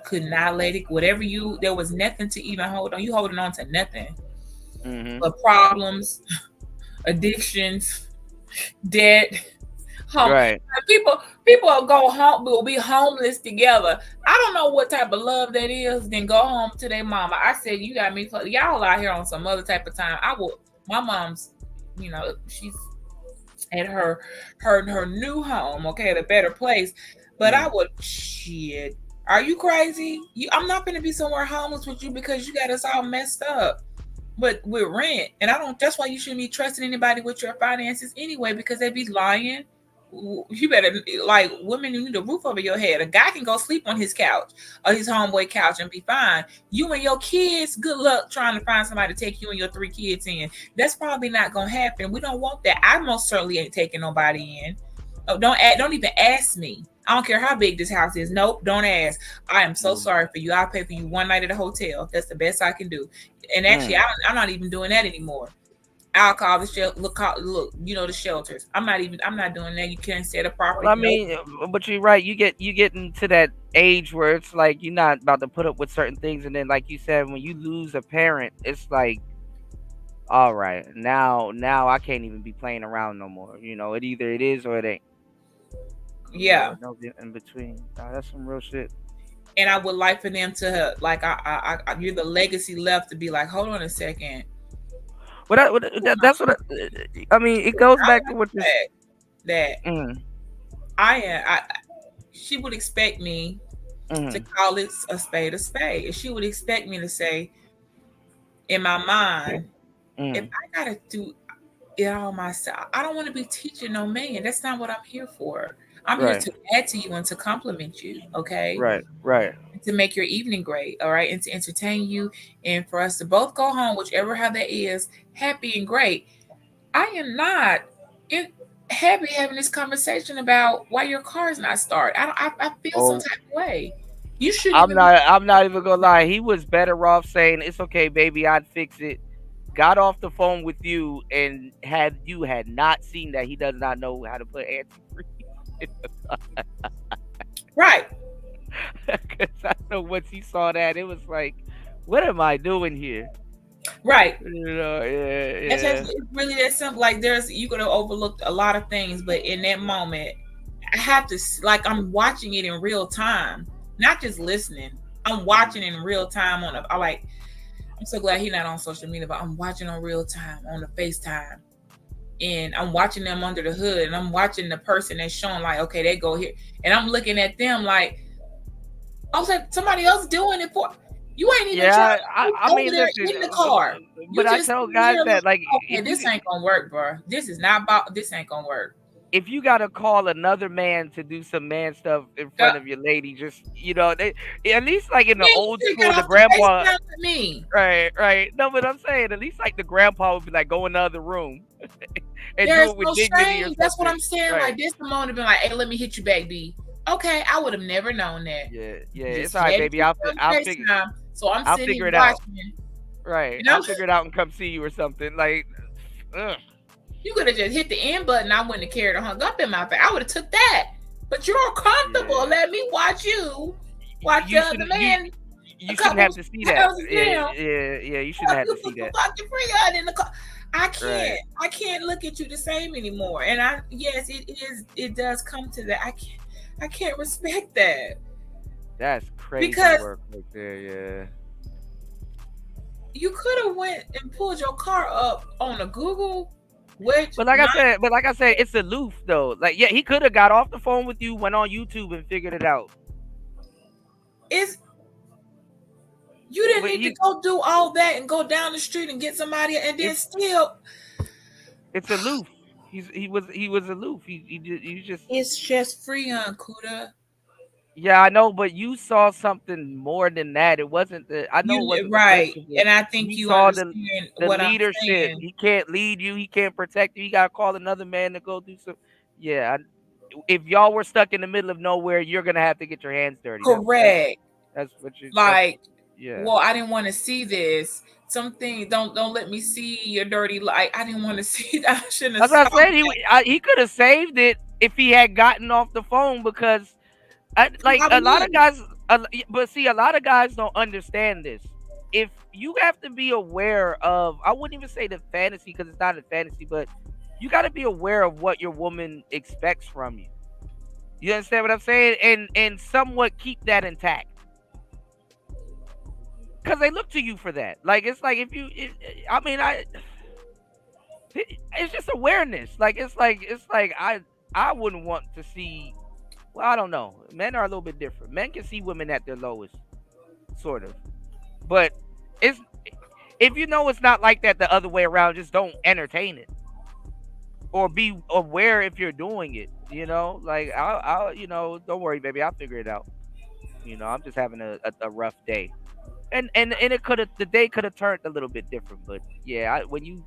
could not let it. Whatever there was nothing to even hold on. You holding on to nothing, but problems, addictions, debt. Right. People will be homeless together. I don't know what type of love that is. Then go home to their mama. I said, you got me. Y'all out here on some other type of time. My mom's, she's at her new home. Okay, at a better place. But I would shit. Are you crazy? I'm not going to be somewhere homeless with you because you got us all messed up. But with rent, and that's why you shouldn't be trusting anybody with your finances anyway, because they be lying. You better, like, women, you need a roof over your head. A guy can go sleep on his couch or his homeboy couch and be fine. You and your kids, good luck trying to find somebody to take you and your 3 kids in. That's probably not going to happen. We don't want that. I most certainly ain't taking nobody in. Oh, don't even ask me. I don't care how big this house is. Nope, don't ask. I am so sorry for you. I'll pay for you one night at a hotel. That's the best I can do. And actually, I'm not even doing that anymore. I'll call the shelter. Look, the shelters. I'm not doing that. You can't set a property. I mean, but you're right. You get into that age where it's like you're not about to put up with certain things, and then, like you said, when you lose a parent, it's like, all right, now I can't even be playing around no more. It either it is or it ain't. Yeah. No in between. That's some real shit. And I would like for them to, like, you're the legacy left to be like, hold on a second. That's what I mean. It goes back to what you said. She would expect me to call it a spade, and she would expect me to say, in my mind, if I gotta do it all myself, I don't want to be teaching no man. That's not what I'm here for. I'm here to add to you and to compliment you, okay? Right. To make your evening great, all right? And to entertain you and for us to both go home, whichever how that is, happy and great. I am not happy having this conversation about why your car's not started. I feel some type of way. You should. I'm not even gonna lie. He was better off saying, "It's okay, baby, I'd fix it." Got off the phone with you, and had not seen that he does not know how to put antifreeze. Right. Because I know once he saw that, it was like, what am I doing here? Right. Yeah. It's really that simple. Like, you could have overlooked a lot of things, but in that moment, I have to, like, I'm watching it in real time, not just listening. I'm watching in real time I'm so glad he's not on social media, but I'm watching on real time on the FaceTime. And I'm watching them under the hood, and I'm watching the person that's showing, like, okay, they go here. And I'm looking at them like, I was like, somebody else doing it for you. Ain't even trying. I mean, listen, in the car. But I tell guys that, like, okay, this ain't gonna work, bro. This ain't gonna work. If you gotta call another man to do some man stuff in front of your lady, just at least like in the old school, the grandpa. Right. No, but I'm saying at least like the grandpa would be like, go in the other room and There's do it with no dignity. shame. That's what I'm saying. Right. Like, this the moment of being like, hey, let me hit you back, B. Okay, I would have never known that. Yeah. It's all right, baby. I'll figure. So I'll figure it out. Right. I'll figure it out and come see you or something. Like, ugh. You could have just hit the end button. I wouldn't have carried or hung up in my face. I would have took that. But you're comfortable. Yeah. Let me watch you. Watch the other man. You shouldn't have to see that. Yeah. You shouldn't have to see that. In the car. I can't. Right. I can't look at you the same anymore. And yes, it is. It does come to that. I can't respect that. That's crazy work right there. Yeah. You could have went and pulled your car up on a Google. But like I said, it's aloof though. Like, yeah, he could have got off the phone with you, went on YouTube and figured it out. You didn't need to go do all that and go down the street and get somebody, and then still. It's aloof. He was aloof. He just. It's just free on Kuda. Yeah, I know, but you saw something more than that. It wasn't the. I know it wasn't the Right, principle. and I think He you saw understand the what I'm leadership. saying. He can't lead you. He can't protect you. He got to call another man to go do some. Yeah, if y'all were stuck in the middle of nowhere, you're gonna have to get your hands dirty. Correct. That's what you. Like, yeah. well, I didn't want to see this. Something don't let me see your dirty light. I didn't want to see that. I shouldn't have. That's what I said. He could have saved it if he had gotten off the phone because, like a lot of guys. But see, a lot of guys don't understand this. If you have to be aware of, I wouldn't even say the fantasy because it's not a fantasy, but you got to be aware of what your woman expects from you. You understand what I'm saying? And somewhat keep that intact. Because they look to you for that. Like, it's like if you, it's just awareness. Like, it's like I wouldn't want to see, well, I don't know. Men are a little bit different. Men can see women at their lowest, sort of. But if you know it's not like that the other way around, just don't entertain it. Or be aware if you're doing it, you know? Like, I'll don't worry, baby, I'll figure it out. You know, I'm just having a rough day. And the day could have turned a little bit different, but yeah, when you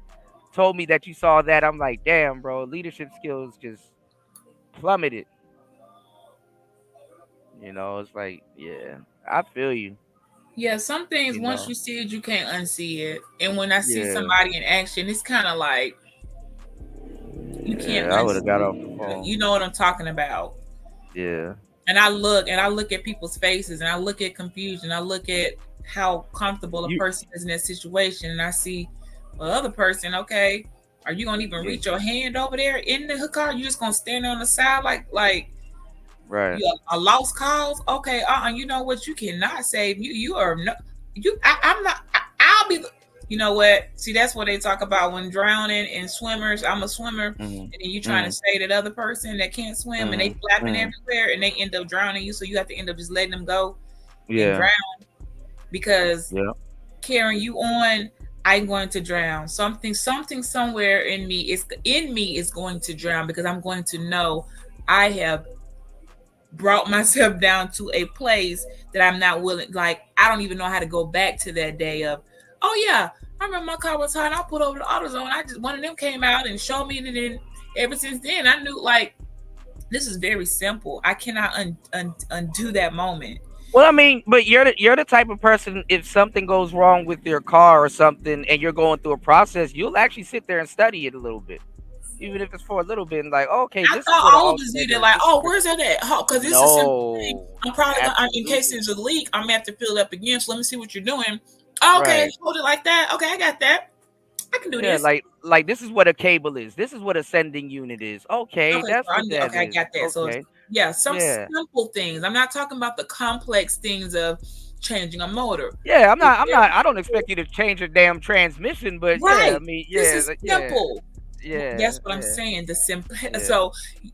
told me that you saw that, I'm like, damn, bro, leadership skills just plummeted. You know, it's like, yeah, I feel you. Yeah, some things once you see it, you can't unsee it. And when I see somebody in action, it's kind of like you can't. I would have got off the phone. You know what I'm talking about? Yeah. And I look at people's faces, and I look at confusion. I look at how comfortable a person is in that situation, and I see the other person. Okay, are you gonna even reach your hand over there in the car? You just gonna stand on the side like right? A lost cause? Okay, you know what? You cannot save you. You are no. I'm not. I'll be. You know what? See, that's what they talk about when drowning and swimmers. I'm a swimmer, and then you trying to say that other person that can't swim and they flapping everywhere and they end up drowning you. So you have to end up just letting them go and drown because carrying you on, I'm going to drown. Something somewhere in me is going to drown because I'm going to know I have brought myself down to a place that I'm not willing. Like, I don't even know how to go back to that day of, oh yeah, I remember my car was hot. I pulled over the AutoZone. One of them came out and showed me, and then ever since then, I knew like this is very simple. I cannot undo that moment. Well, I mean, but you're the type of person. If something goes wrong with your car or something, and you're going through a process, you'll actually sit there and study it a little bit, even if it's for a little bit. And like, okay, I thought all of us did it. Like, oh, where's that at? Because this is a simple thing. I'm probably in case there's a leak, I'm gonna have to fill it up again. So let me see what you're doing. Okay, hold it like that. Okay, I got that. I can do this. Like this is what a cable is. This is what a sending unit is. Okay, that's what that I got that. Okay. So simple things. I'm not talking about the complex things of changing a motor. Yeah, I don't expect you to change a damn transmission, but yeah, I mean, this is simple. Yeah, that's what I'm saying. The simple. So,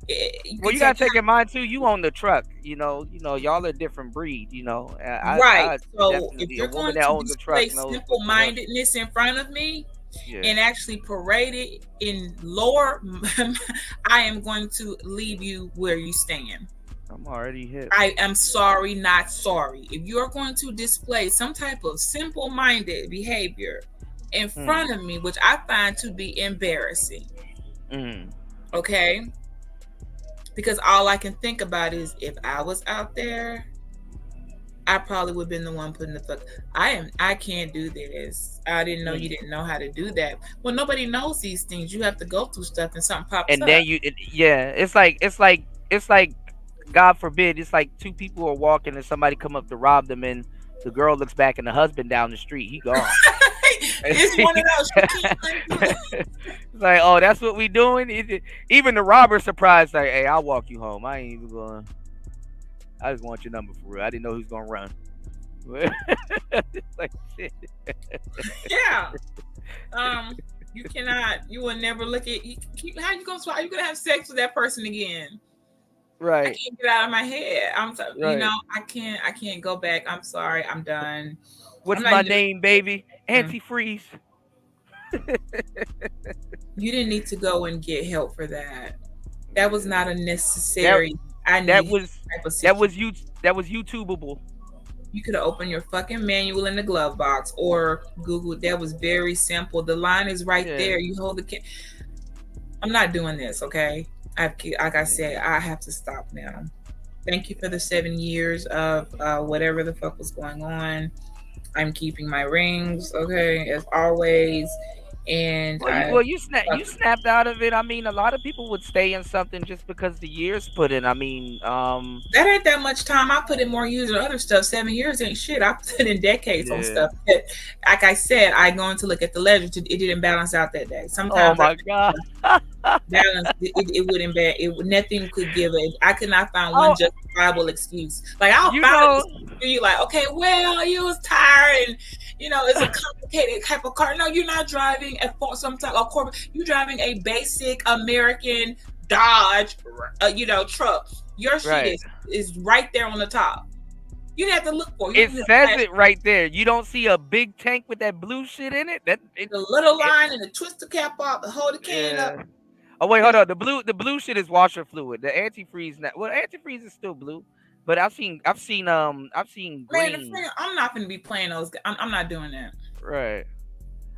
you gotta take in mind too. You own the truck. You know, y'all are a different breed. You know, So if you're going to display simple-mindedness in front of me and actually parade it in lower, I am going to leave you where you stand. I'm already hit. I am sorry, not sorry. If you're going to display some type of simple-minded behavior in front of me, which I find to be embarrassing. Okay? Because all I can think about is if I was out there, I probably would have been the one putting the fuck. I can't do this. I didn't know you didn't know how to do that. Well, nobody knows these things. You have to go through stuff and something pops up. And then it's like God forbid, it's like two people are walking and somebody come up to rob them and the girl looks back and the husband down the street, he gone. It's one of those. It's like, oh, that's what we doing? Even the robber surprised, like, hey, I'll walk you home. I ain't even going. I just want your number for real. I didn't know who's gonna run. Like, shit. Yeah. You cannot. You will never look at. How you gonna have sex with that person again? Right. I can't get out of my head. You know, I can't go back. I'm sorry. I'm done. What's my name, baby? Antifreeze. You didn't need to go and get help for that. That was not a necessary. I That was YouTubeable. You could have opened your fucking manual in the glove box or Google. That was very simple. The line is right there. You hold the I'm not doing this, okay? Like I said, I have to stop now. Thank you for the 7 years of whatever the fuck was going on. I'm keeping my rings, okay, as always. And you snapped out of it. I mean, a lot of people would stay in something just because the years put in. I mean, that ain't that much time. I put in more years or other stuff. 7 years ain't shit. I put in decades on stuff. Like I said, I going to look at the ledger. It didn't balance out that day. Sometimes, oh my god, balance it wouldn't be. Nothing could give it. I could not find one justifiable excuse. Like I'll find you like, okay, well, you was tired and. You know, it's a complicated type of car. No, you're not driving some type of Corvette. You're driving a basic American Dodge, truck. Your shit is right there on the top. You have to look for it. It says it right there. You don't see a big tank with that blue shit in it. The little line and the twist the cap off, hold the can up. Oh wait, hold on. The blue shit is washer fluid. The antifreeze, antifreeze is still blue. But I've seen green. Man, I'm not going to be playing those. I'm not doing that. Right.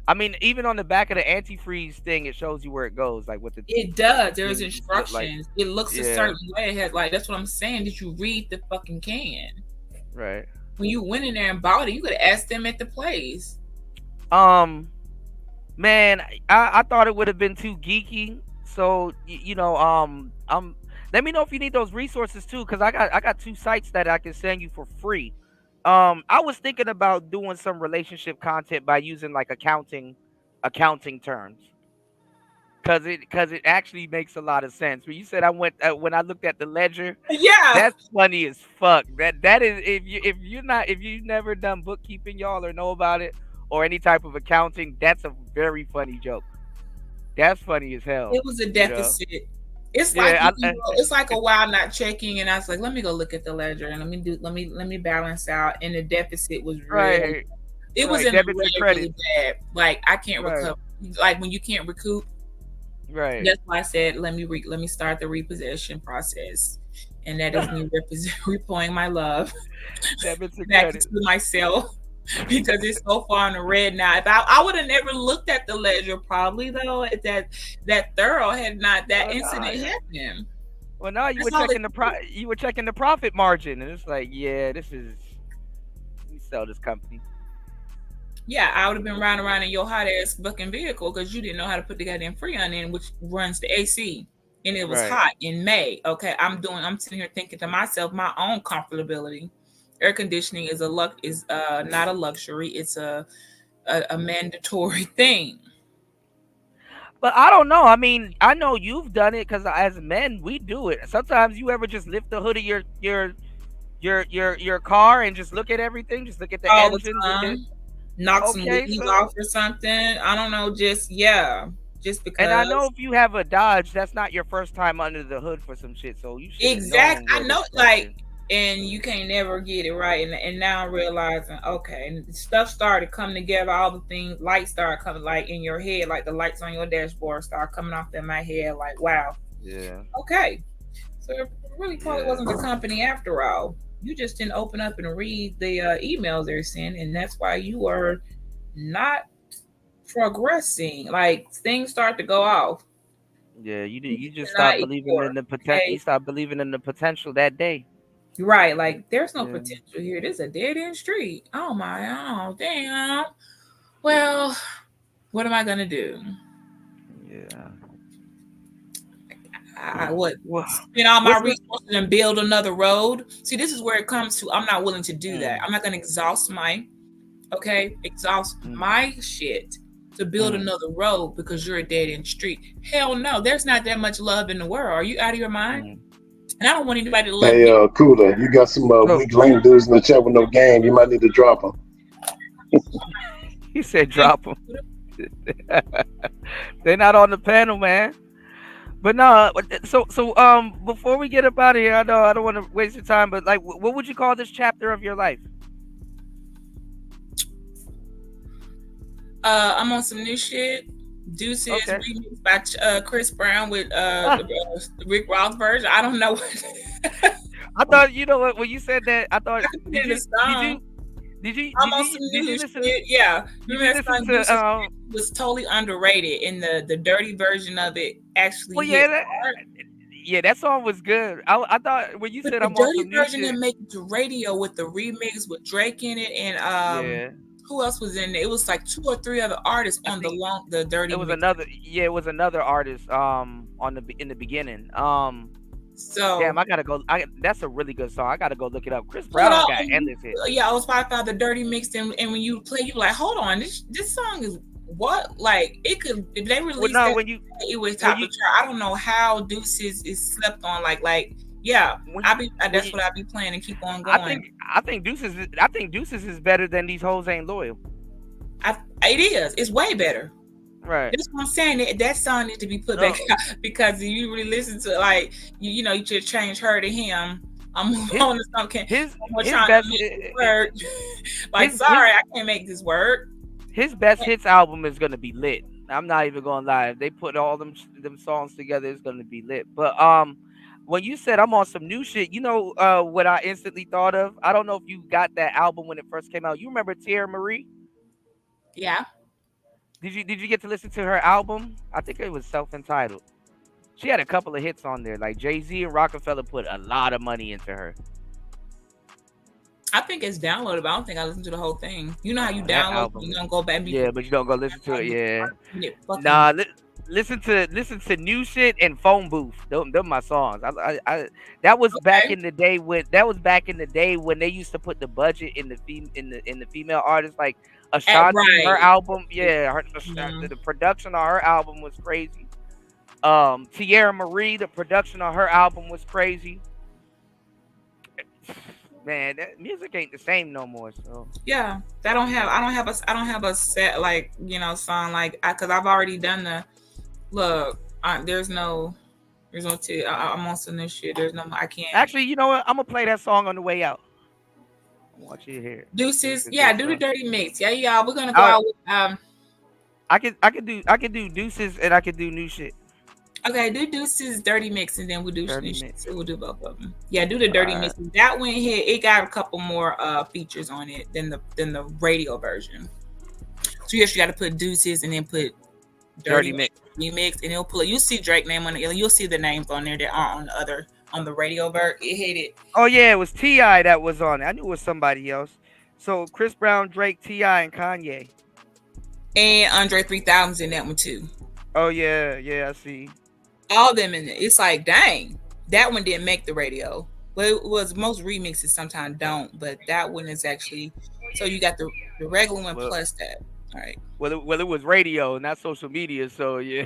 I mean, even on the back of the antifreeze thing, it shows you where it goes. Like with the. It does. There's instructions. It looks a certain way. It has that's what I'm saying. Did you read the fucking can? Right. When you went in there and bought it, you could have asked them at the place. Man, I thought it would have been too geeky. So let me know if you need those resources too, because I got 2 sites that I can send you for free. I was thinking about doing some relationship content by using like accounting terms, because it actually makes a lot of sense. When you said when I looked at the ledger, that's funny as fuck. That is if you've never done bookkeeping, y'all, or know about it or any type of accounting, that's a very funny joke. That's funny as hell. It was a deficit. You know? It's like it's like a while not checking, and I was like, let me go look at the ledger and let me balance out. And the deficit was real. It was in really bad. Like I can't recover. Like when you can't recoup. Right. That's why I said let me start the repossession process, and that is me repoing my love back to myself. Because it's so far in the red now. If I would have never looked at the ledger, probably though, if that thorough had not incident happened. Well, now you were checking the profit margin, and it's like, we sell this company. Yeah, I would have been riding around in your hot ass fucking vehicle because you didn't know how to put the goddamn Freon in, which runs the AC, and it was hot in May. Okay, I'm sitting here thinking to myself, my own comfortability. Air conditioning is not a luxury. It's a mandatory thing. But I don't know. I mean, I know you've done it because as men, we do it. Sometimes you ever just lift the hood of your car and just look at everything, just look at the engine, knock some leaves off or something. I don't know. Just because. And I know if you have a Dodge, that's not your first time under the hood for some shit. So you should exactly. I know, and you can't never get it right. And now I'm realizing, okay, stuff started coming together. All the things, lights started coming like in your head, like the lights on your dashboard start coming off in my head. Like, wow. Yeah. Okay. So it really probably wasn't the company after all. You just didn't open up and read the emails they're sending, and that's why you are not progressing. Like things start to go off. Yeah, you just stop believing in the potential. You stop believing in the potential that day. Right, like there's no potential here. This is a dead end street. Oh damn. Well, what am I gonna do? Yeah. Spend all my resources and build another road. See, this is where it comes to. I'm not willing to do that. I'm not gonna exhaust my shit to build another road because you're a dead end street. Hell no, there's not that much love in the world. Are you out of your mind? And I don't want anybody to love me. Hey, Cooler, you got some weak lame dudes in the chat with no game. You might need to drop them. He said drop them. They're not on the panel, man. But no, so before we get up out of here, I know I don't want to waste your time, but like, what would you call this chapter of your life? I'm on some new shit. Deuces remix by Chris Brown with Rick Ross version. I don't know. I thought, you know what, when you said that, I thought, I could put it in a song. did you I'm on some new listen? shit. Yeah, Did remember you that listen song Deuces to? was totally underrated, and the dirty version of it actually Well, hit yeah, hard. that song was good. I thought when you But said the I'm on dirty some new version shit. didn't make it to radio with the remix with Drake in it, and Yeah. who else was in there? It was like 2 or 3 other artists on the dirty. It was mix. it was another artist in the beginning. So damn, I gotta go. That's a really good song. I gotta go look it up. Chris Brown got endless hits. Yeah, I was probably the dirty mix, and when you play, you like, hold on, this song is what? Like it could if they released it was top of chart. I don't know how Deuces is slept on. Like yeah, that's what I be playing and keep on going. I think Deuces is better than These Hoes Ain't Loyal. It is. It's way better. Right. That's what I'm saying. That song needs to be put back out because if you really listen to like you just change her to him. I'm moving on to something. His best word. Like sorry, I can't make this word. His best hits album is gonna be lit. I'm not even gonna lie. If they put all them songs together, it's gonna be lit. But when you said I'm on some new shit, you know what I instantly thought of? I don't know if you got that album when it first came out. You remember Tierra Marie? Yeah. Did you get to listen to her album? I think it was self-entitled. She had a couple of hits on there. Like Jay-Z and Rockefeller put a lot of money into her. I think it's downloadable. I don't think I listened to the whole thing. You know how you download, you don't go back. Yeah, but you don't go listen to it. Yeah. Nah, listen to New Shit and Phone Booth. Them my songs. That was back in the day when they used to put the budget in the female artists, like Ashanti. Her album, the production on her album was crazy. Tierra Marie, the production on her album was crazy. Man, that music ain't the same no more. So yeah, I don't have a set like song like because I've already done the look. There's no I'm on some new shit. There's no I can't. Actually, you know what? I'm gonna play that song on the way out. I want you to hear it. Deuces, yeah, do the dirty mix. Yeah, we're gonna go out with I could do Deuces and I could do New Shit. Okay, do Deuces dirty mix and then we'll do dirty mix. We'll do both of them. Yeah, do the dirty mix. That one here, it got a couple more features on it than the radio version. So you got to put Deuces and then put dirty mix, and it'll pull it. You see Drake name on it. You'll see the names on there that aren't on the radio version. It hit it. Oh yeah, it was T.I. that was on it. I knew it was somebody else. So Chris Brown, Drake, T.I. and Kanye. And Andre 3000's in that one too. Oh yeah, I see. All of them in it. It's like, dang, that one didn't make the radio. Well, it was most remixes sometimes don't, but that one is actually. So you got the regular one plus that. All right. Well, it was radio, not social media. So yeah,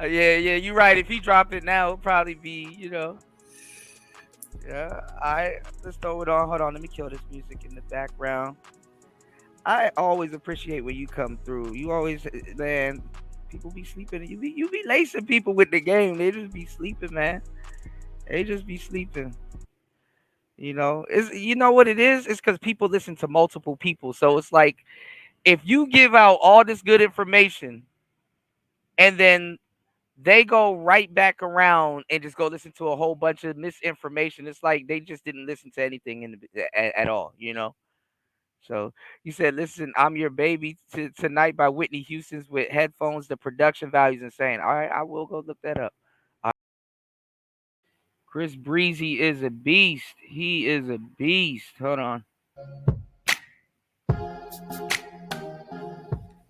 yeah. You're right. If he dropped it now, it'll probably be, Yeah. All right. Let's throw it on. Hold on. Let me kill this music in the background. I always appreciate when you come through. You always, man. People be sleeping. You be lacing people with the game. They just be sleeping, man. They just be sleeping. You know what it is? It's because people listen to multiple people. So it's like if you give out all this good information and then they go right back around and just go listen to a whole bunch of misinformation, it's like they just didn't listen to anything at all, So you said, listen, I'm Your Baby tonight by Whitney Houston's with headphones. The production value is insane. All right, I will go look that up. Chris Breezy is a beast. He is a beast. Hold on. I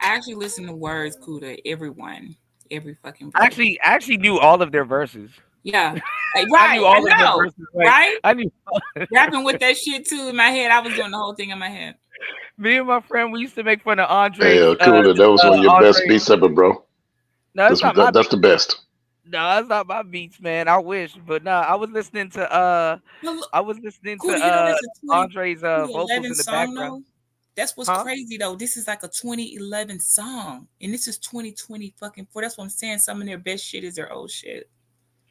actually listen to words, Kuda. Everyone, every fucking. Verse. I actually knew all of their verses. Yeah, right. I knew all of their verses, right? I knew rapping with that shit too in my head. I was doing the whole thing in my head. Me and my friend, we used to make fun of Andre. Yeah, Kuda, that was one of your best beats ever, bro. No, that's the best. No, that's not my beats, man. I wish, but nah, I was listening to Andre's vocals in the background. Though? That's what's crazy though. This is like a 2011 song, and this is 2020 fucking 4. That's what I'm saying. Some of their best shit is their old shit.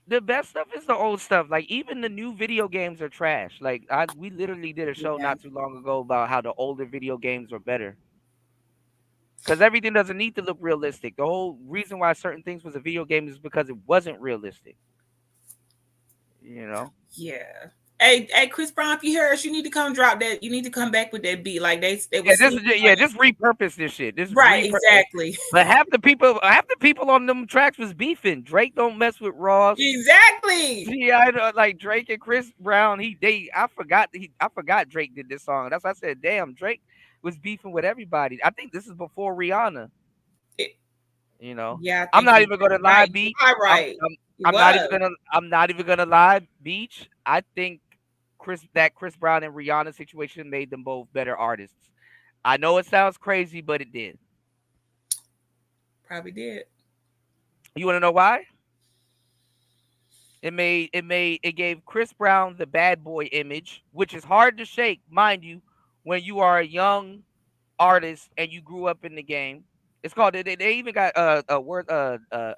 The best stuff is the old stuff. Like even the new video games are trash. Like we literally did a show not too long ago about how the older video games are better. Because everything doesn't need to look realistic. The whole reason why certain things was a video game is because it wasn't realistic. You know. Yeah. Hey, Chris Brown, if you hear us, you need to come drop that. You need to come back with that beat. Like they was just repurpose this shit. Exactly. But half the people on them tracks was beefing. Drake don't mess with Ross. Exactly. Yeah, like Drake and Chris Brown. I forgot Drake did this song. That's why I said, damn, Drake was beefing with everybody. I think this is before Rihanna. You know. Yeah. I'm not even gonna lie, Beach. Right. I'm not even gonna lie, Beach. I think Chris Brown and Rihanna situation made them both better artists. I know it sounds crazy, but it did. Probably did. You want to know why? It gave Chris Brown the bad boy image, which is hard to shake, mind you, when you are a young artist and you grew up in the game. It's called. They even got a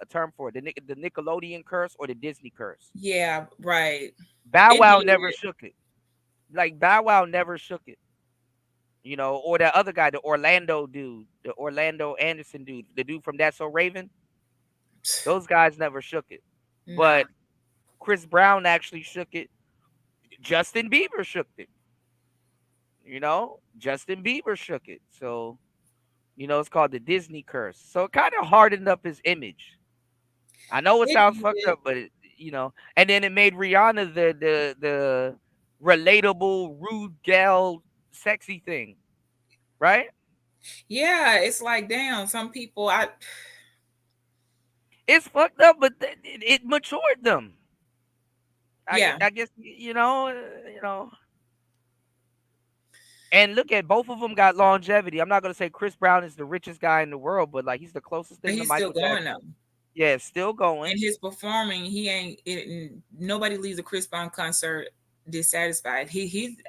term for it: the Nickelodeon curse or the Disney curse. Yeah, right. Bow Wow never shook it. Like Bow Wow never shook it. You know, or that other guy, the Orlando Anderson dude, the dude from That's So Raven. Those guys never shook it, but Chris Brown actually shook it. Justin Bieber shook it. You know, Justin Bieber shook it. So. You know, it's called the Disney curse. So it kind of hardened up his image. I know it sounds fucked up, but you know, and then it made Rihanna the relatable, rude gal, sexy thing, right? Yeah, it's like damn. Some people, it's fucked up, but it matured them. Yeah, I guess you know. And look at both of them got longevity. I'm not gonna say Chris Brown is the richest guy in the world, but like he's the closest thing to Michael Jackson. He's still going though. Yeah, still going. And his performing, nobody leaves a Chris Brown concert dissatisfied.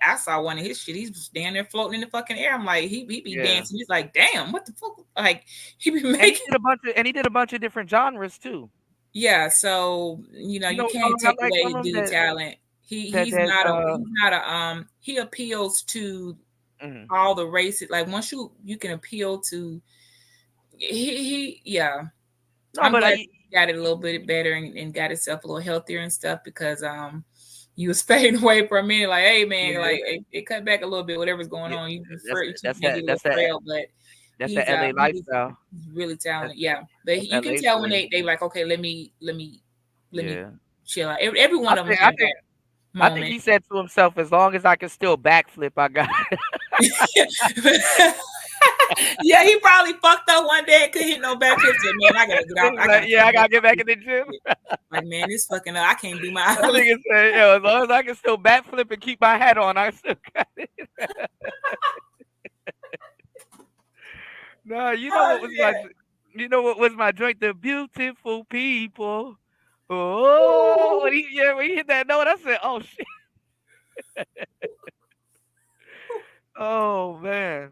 I saw one of his shit. He's standing there floating in the fucking air. I'm like, he be dancing. He's like, damn, what the fuck? Like he be making he did a bunch of different genres too. Yeah, so you can't take away dude's talent. He appeals to all the races. Like once you can appeal to I'm glad he got it a little bit better and got himself a little healthier and stuff because you was fading away for a minute. Like, hey man, like it cut back a little bit. Whatever's going on, that's the LA lifestyle. He's really talented, but you can tell when they like, okay, let me chill out. Every one of them. I think he said to himself, as long as I can still backflip, I got it. Yeah, he probably fucked up one day and couldn't hit no backflips. Man, I gotta get out. I gotta get back in the gym. Like, man, this fucking up. I can't do my. I think it said, as long as I can still backflip and keep my hat on, I still got it. No, you know what was my joint? The beautiful people. Oh, when he hit that note, I said, "Oh shit!" Oh man,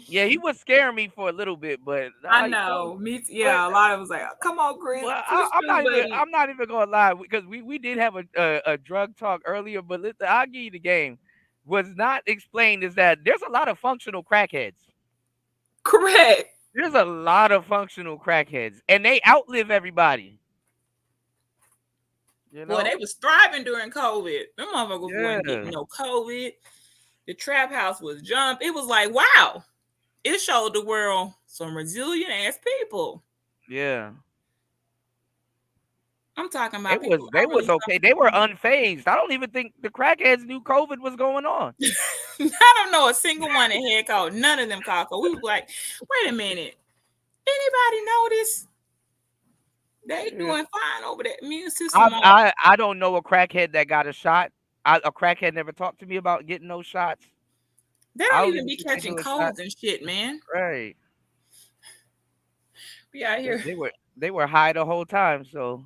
yeah, he was scaring me for a little bit, but I know, me too. Yeah, a lot of us like, "Come on, Chris." Well, I'm not even gonna lie because we did have a drug talk earlier, but I'll give you the game. Was not explained is that there's a lot of functional crackheads. Correct. There's a lot of functional crackheads, and they outlive everybody. You know? Boy, they was thriving during COVID. Them motherfuckers weren't getting no COVID. The trap house was jumped. It was like, wow. It showed the world some resilient ass people. Yeah. I'm talking about they was okay. They were unfazed. I don't even think the crackheads knew COVID was going on. I don't know a single one that had COVID. None of them caught COVID. We was like, wait a minute. Anybody notice? They doing fine over that immune system. I don't know a crackhead that got a shot. A crackhead never talked to me about getting those shots. They don't even be catching colds and shit, man. Right. Be out here. They were high the whole time, so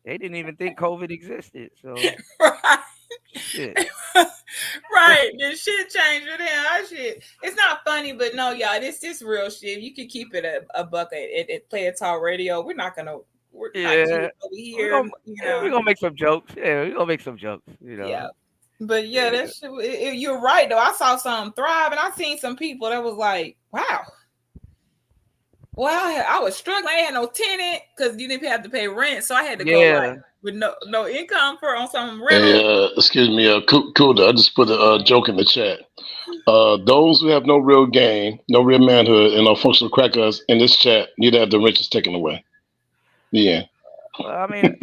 they didn't even think COVID existed. So right. Shit. Right. This shit changed with him. Shit. It's not funny, but no, y'all, this real shit. You can keep it a buck at Play It Talk Radio. We're not gonna over here. We're gonna make some jokes. Yeah, we're gonna make some jokes, you know. Yeah. But yeah, that shit, you're right though. I saw some thrive and I seen some people that was like, wow. Well, I was struggling. I had no tenant because you didn't have to pay rent, so I had to go. Like, with no income for on some Hey, rental. excuse me, Kuda. I just put a joke in the chat. Those who have no real game, no real manhood, and are functional crackers in this chat need to have the riches taken away. Yeah. Well, I mean,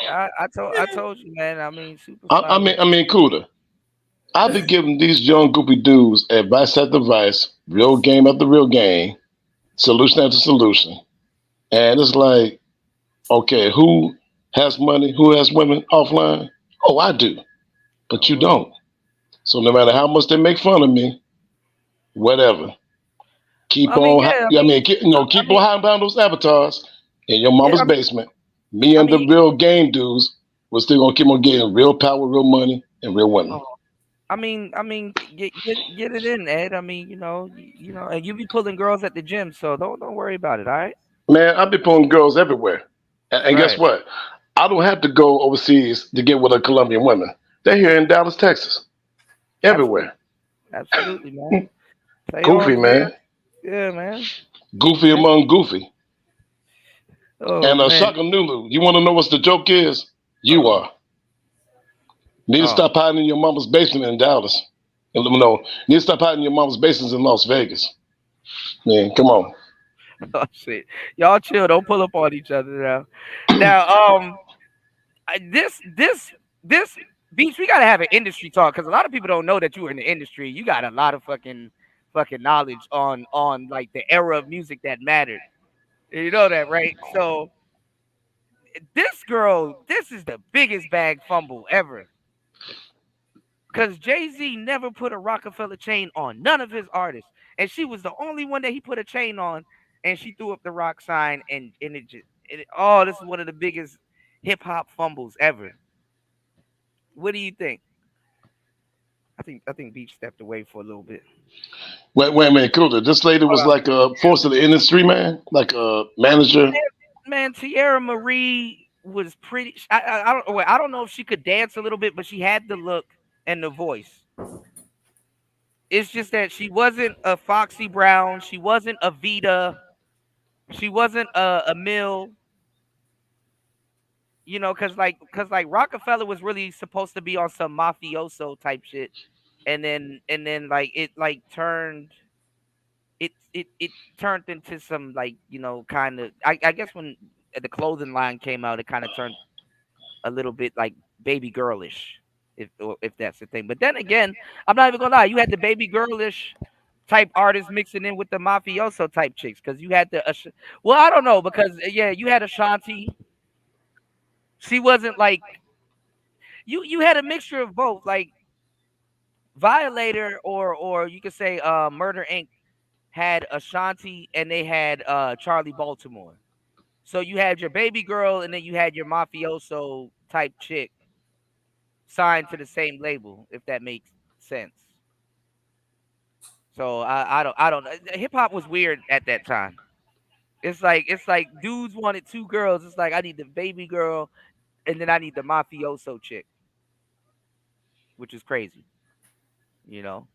I told you, man. I mean, super I mean, Kuda. I've been giving these young goofy dudes advice after advice, real game after real game, solution after solution, and it's like, okay, who has money? Who has women offline? Oh, I do, but you don't. So no matter how much they make fun of me, whatever. Keep on hiding behind those avatars in your mama's basement. Me and the real game dudes, we're still gonna keep on getting real power, real money, and real women. I mean, get it in, Ed. I mean, you know, and you be pulling girls at the gym, so don't worry about it, all right? Man, I be pulling girls everywhere, and guess what? I don't have to go overseas to get with a Colombian woman. They're here in Dallas, Texas, everywhere. Absolutely, man. Goofy, man. Yeah, man. Goofy among goofy. Oh, and Shaka Nulu, you want to know what the joke is? You are. Need to stop hiding in your mama's basement in Dallas. No, need to stop hiding in your mama's basements in Las Vegas. Man, come on. Oh shit, y'all chill. Don't pull up on each other now. Now, this Beach, we gotta have an industry talk because a lot of people don't know that you were in the industry. You got a lot of fucking knowledge on like the era of music that mattered. You know that, right? So this girl, this is the biggest bag fumble ever. Because Jay-Z never put a Rockefeller chain on none of his artists. And she was the only one that he put a chain on, and she threw up the rock sign, and this is one of the biggest hip-hop fumbles ever. What do you think? I think Beach stepped away for a little bit. Wait a minute, Kuda. This lady was like a force of the industry, man? Like a manager? Man, Tierra Marie was pretty... I don't know if she could dance a little bit, but she had the look and the voice. It's just that she wasn't a Foxy Brown. She wasn't a Vita. She wasn't a Mill. You know, cause like Rockefeller was really supposed to be on some mafioso type shit, and then like it turned into some like, you know, kind of I guess when the clothing line came out, it kind of turned a little bit like baby girlish, if that's the thing. But then again, I'm not even gonna lie, you had the baby girlish type artists mixing in with the mafioso type chicks, because you had well, I don't know, because you had Ashanti. She wasn't like you had a mixture of both, like Violator or you could say Murder Inc. had Ashanti and they had Charlie Baltimore. So you had your baby girl and then you had your mafioso type chick signed to the same label, if that makes sense. So I don't know. Hip hop was weird at that time. It's like dudes wanted two girls. It's like I need the baby girl and then I need the mafioso chick, which is crazy, you know.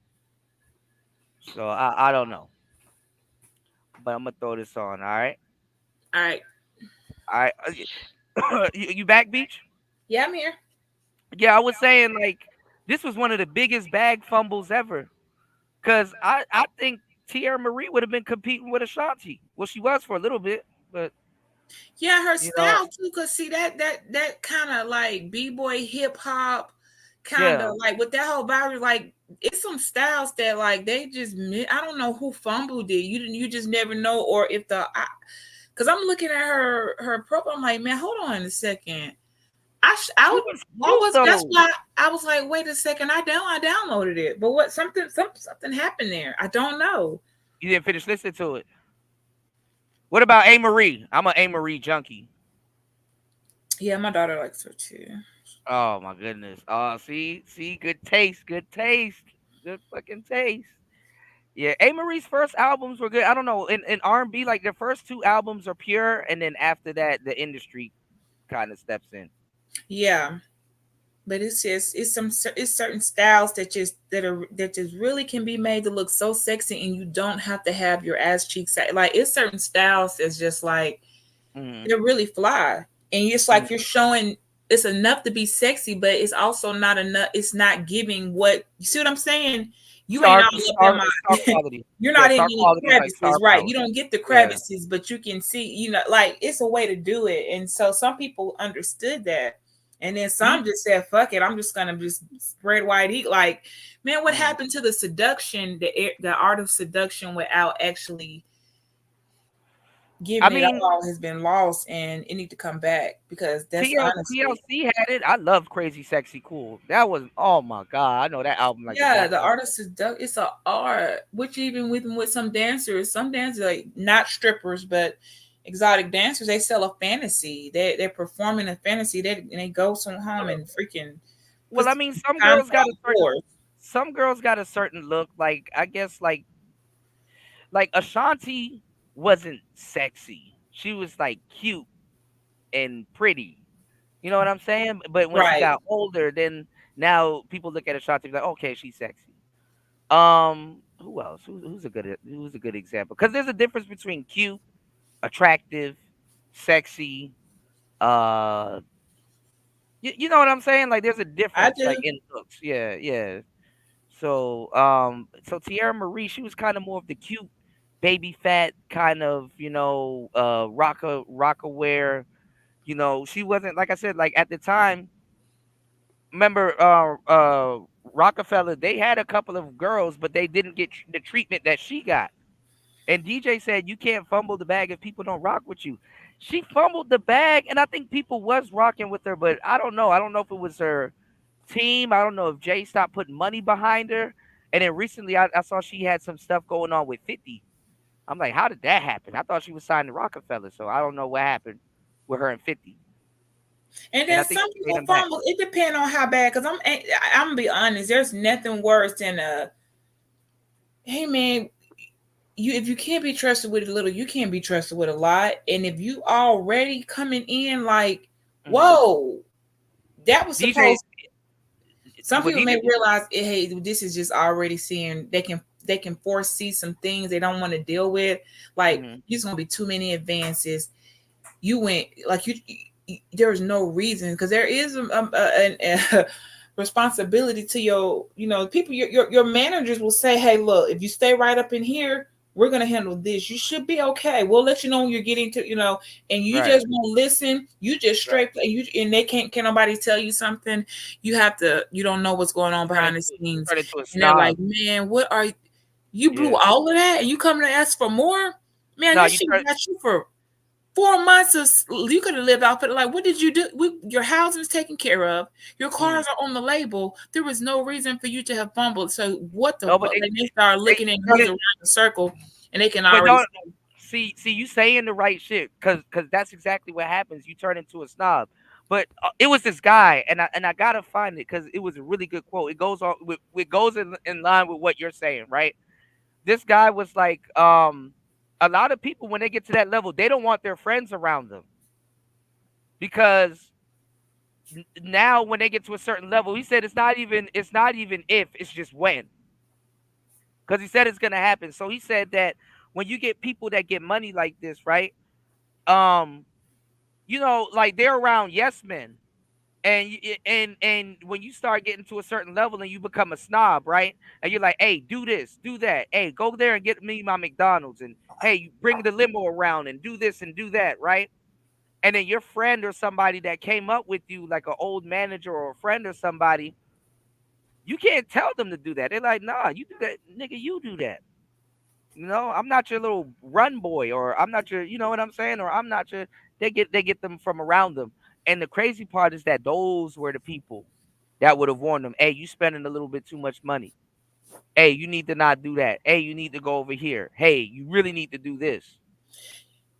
So I don't know, but I'm gonna throw this on. All right. You back, Beach? Yeah, I'm here. Yeah, I was saying like this was one of the biggest bag fumbles ever, because I think Tierra Marie would have been competing with Ashanti. Well, she was for a little bit, but yeah, her style too. Cause see that kind of like b-boy hip hop, kind of like with that whole vibe, like it's some styles that like they just I don't know who fumbled it. You just never know, or if because I'm looking at her profile, I'm like, man, hold on a second. That's why I was like, wait a second, I downloaded it, but what something happened there. I don't know. You didn't finish listening to it. What about A. Marie? I'm an A. Marie junkie. Yeah, my daughter likes her too. Oh my goodness. Oh, see, good taste, good fucking taste. Yeah, A. Marie's first albums were good. I don't know, in R&B, like their first two albums are pure, and then after that, the industry kind of steps in. Yeah, but it's certain styles that just really can be made to look so sexy, and you don't have to have your ass cheeks like it's certain styles that's just like they're really fly, and it's like you're showing it's enough to be sexy, but it's also not enough. It's not giving what you see what I'm saying. You ain't all up in my. You're not in any crevices, right? You don't get the crevices, but you can see. You know, like it's a way to do it, and so some people understood that, and then some just said, "Fuck it, I'm just gonna just spread wide eat." Like, man, what happened to the seduction, the art of seduction, without actually giving it all has been lost, and it need to come back because that's honestly. TLC had it. I love Crazy Sexy Cool. That was oh my god. I know that album like the art of seduction. It's an art, which even with some dancers like not strippers but exotic dancers, they sell a fantasy. They're performing a fantasy. They go home and freaking. Well, I mean, some girls got a certain look. Like I guess like Ashanti wasn't sexy. She was like cute and pretty. You know what I'm saying? But when she got older, then now people look at Ashanti and be like, okay, she's sexy. Who else? Who's a good example? Because there's a difference between cute, attractive, sexy. You know what I'm saying? Like there's a difference like in looks. Yeah. So so Tierra Marie, she was kind of more of the cute, baby fat kind of, rock-aware. You know, she wasn't, like I said, like at the time, remember Rockefeller, they had a couple of girls, but they didn't get the treatment that she got. And DJ said, you can't fumble the bag if people don't rock with you. She fumbled the bag, and I think people was rocking with her, but I don't know. I don't know if it was her team. I don't know if Jay stopped putting money behind her. And then recently I saw she had some stuff going on with 50. I'm like, how did that happen? I thought she was signed to Rockefeller, so I don't know what happened with her and 50. And then some people fumble. It depends on how bad. Because I'm gonna be honest. There's nothing worse than hey man, if you can't be trusted with a little, you can't be trusted with a lot. And if you already coming in like, whoa, that was supposed. Some people may realize, hey, this is just already seeing they can foresee some things they don't want to deal with. Like there's gonna be too many advances. You went like there is no reason because there is a responsibility to your people. Your managers will say, hey, look, if you stay right up in here, we're gonna handle this. You should be okay. We'll let you know when you're getting to and you just won't listen. You just straight and they can't nobody tell you something. You don't know what's going on behind the scenes. And they're like, man, what are you blew all of that and you coming to ask for more? Man, this shit got you for 4 months you could have lived off it. Like, what did you do? Your housing is taken care of. Your cars are on the label. There was no reason for you to have fumbled. So what the fuck? They start looking at you around the circle, and they can already see you saying the right shit because that's exactly what happens. You turn into a snob. But it was this guy, and I gotta find it because it was a really good quote. It goes on. It goes in line with what you're saying, right? This guy was like, a lot of people, when they get to that level, they don't want their friends around them because now when they get to a certain level, he said it's not even if, it's just when. Because he said it's going to happen. So he said that when you get people that get money like this, right? Like they're around yes men. And when you start getting to a certain level and you become a snob, right? And you're like, hey, do this, do that. Hey, go there and get me my McDonald's. And hey, you bring the limo around and do this and do that, right? And then your friend or somebody that came up with you, like an old manager or a friend or somebody, you can't tell them to do that. They're like, nah, you do that, nigga, you do that. I'm not your little run boy, or I'm not your, you know what I'm saying? Or I'm not your, they get them from around them. And the crazy part is that those were the people that would have warned them. Hey, you spending a little bit too much money. Hey, you need to not do that. Hey, you need to go over here. Hey, you really need to do this.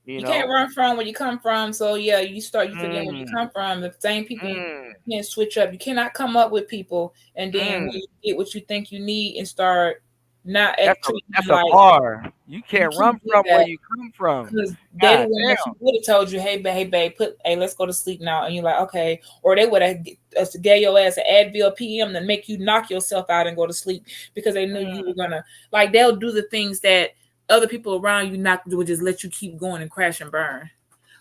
You can't run from where you come from. So yeah, you forget where you come from. The same people you can't switch up. You cannot come up with people and then when you get what you think you need and start not that's a bar. You can't run from where you come from. Because they would have told you, hey babe, let's go to sleep now. And you're like, okay. Or they would have gave your ass an Advil PM to make you knock yourself out and go to sleep because they knew you were gonna they'll do the things that other people around you would just let you keep going and crash and burn.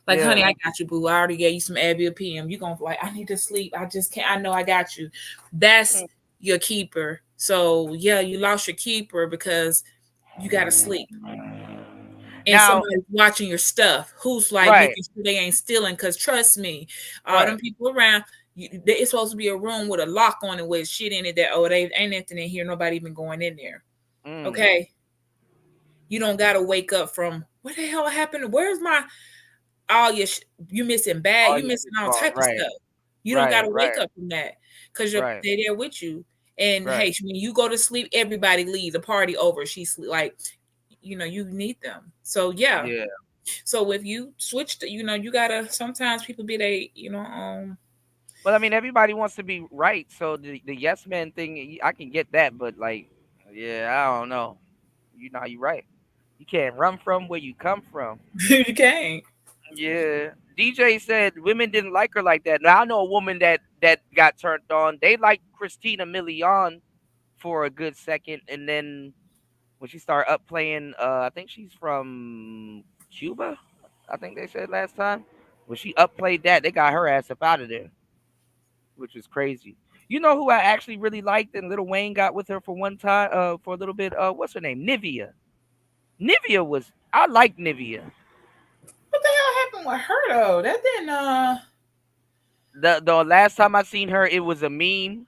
Like, honey, I got you, boo. I already gave you some Advil PM. You gonna like, I need to sleep. I just can't. I know I got you. That's your keeper. So yeah, you lost your keeper because you gotta sleep. And Now, somebody's watching your stuff who's like making sure they ain't stealing. Because trust me, all them people around, it's supposed to be a room with a lock on it with shit in it that, oh, they ain't nothing in here. Nobody even going in there. Okay. You don't got to wake up from, what the hell happened? Where's my, all your, you missing bag. You missing all type of stuff. You don't got to wake up from that because they're there with you. And hey, when you go to sleep, everybody leave. The party over. She's like, you know, you need them. So yeah. So if you switch to, you know, you gotta, sometimes people be they, you know, well, I mean, everybody wants to be right. So the yes man thing, I can get that, but like, yeah, I don't know. You know, you're right. You can't run from where you come from. You can't. Yeah. DJ said women didn't like her like that. Now I know a woman that got turned on. They liked Christina Milian for a good second, and then when she started up playing, I think she's from Cuba. I think they said last time. When she upplayed that, they got her ass up out of there, which is crazy. You know who I actually really liked, and Lil Wayne got with her for one time, for a little bit. What's her name? Nivea. I like Nivea. What the hell happened with her though? That didn't. The last time I seen her, it was a meme,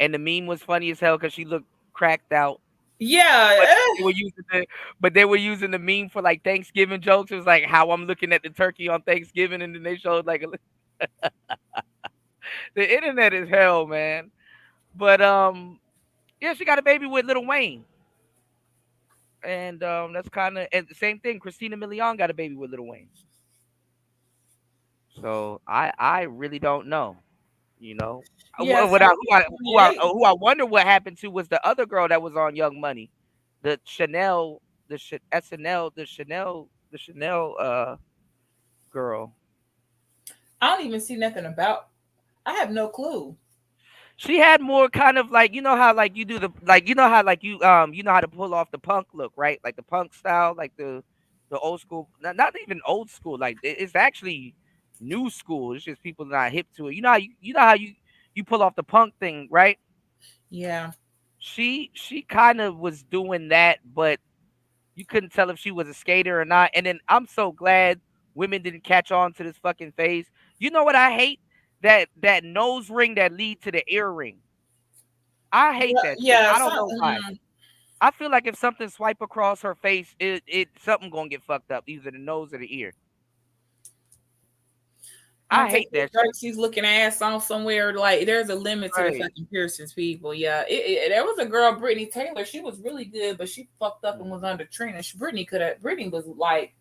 and the meme was funny as hell because she looked cracked out. Yeah, but they were using the meme for like Thanksgiving jokes. It was like how I'm looking at the turkey on Thanksgiving, and then they showed like the internet is hell, man. But yeah, she got a baby with Lil Wayne, and that's kind of the same thing. Christina Milian got a baby with Lil Wayne. So I really don't know, you know. Yeah, who I wonder what happened to was the other girl that was on Young Money, the Chanel girl. I don't even see nothing about. I have no clue. She had more kind of like, you know how like you do the like, you know how like you know how to pull off the punk look, right? Like the punk style, like the old school, not even old school, like it's actually new school. It's just people not hip to it. You know how you pull off the punk thing, right? Yeah. She kind of was doing that, but you couldn't tell if she was a skater or not. And then I'm so glad women didn't catch on to this fucking phase. You know what I hate? That nose ring that lead to the earring. I hate that. Yeah, I don't know why. I feel like if something swipe across her face, it something gonna get fucked up, either the nose or the ear. I hate that shit. She's looking ass on somewhere. Like there's a limit to the fucking piercings, people. Yeah, there was a girl, Brittany Taylor. She was really good, but she fucked up and was under Trina. Brittany was like,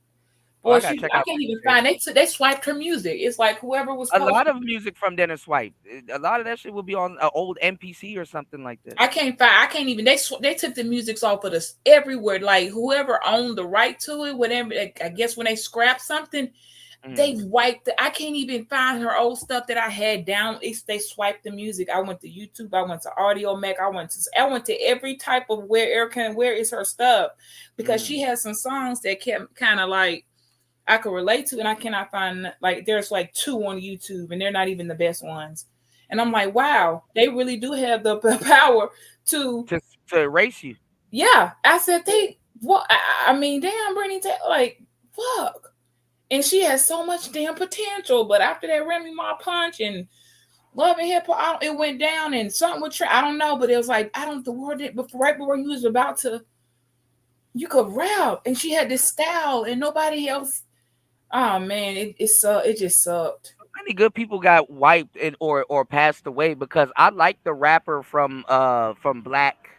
boy, I can't even find. They swiped her music. It's like whoever was. A lot of music from Dennis Swipe. A lot of that shit will be on an old MPC or something like that. I can't even. They took the music off of this everywhere. Like whoever owned the right to it, whatever. I guess when they scrapped something. They wiped it. I can't even find her old stuff that I had down. They swiped the music. I went to YouTube. I went to Audio Mac. I went to every type of where is her stuff, because she has some songs that kept kind of like I could relate to, and I cannot find, like there's like 2 on YouTube, and they're not even the best ones. And I'm like, wow, they really do have the power to erase you. Yeah, I said I mean, damn, Brittany, like fuck. And she has so much damn potential. But after that Remy Ma punch and Love and Hip Hop, it went down, and something with I don't know, but it was like, the word it right before you was about to, you could rap, and she had this style, and nobody else. Oh man, it just sucked. Many good people got wiped or passed away because I like the rapper from Black.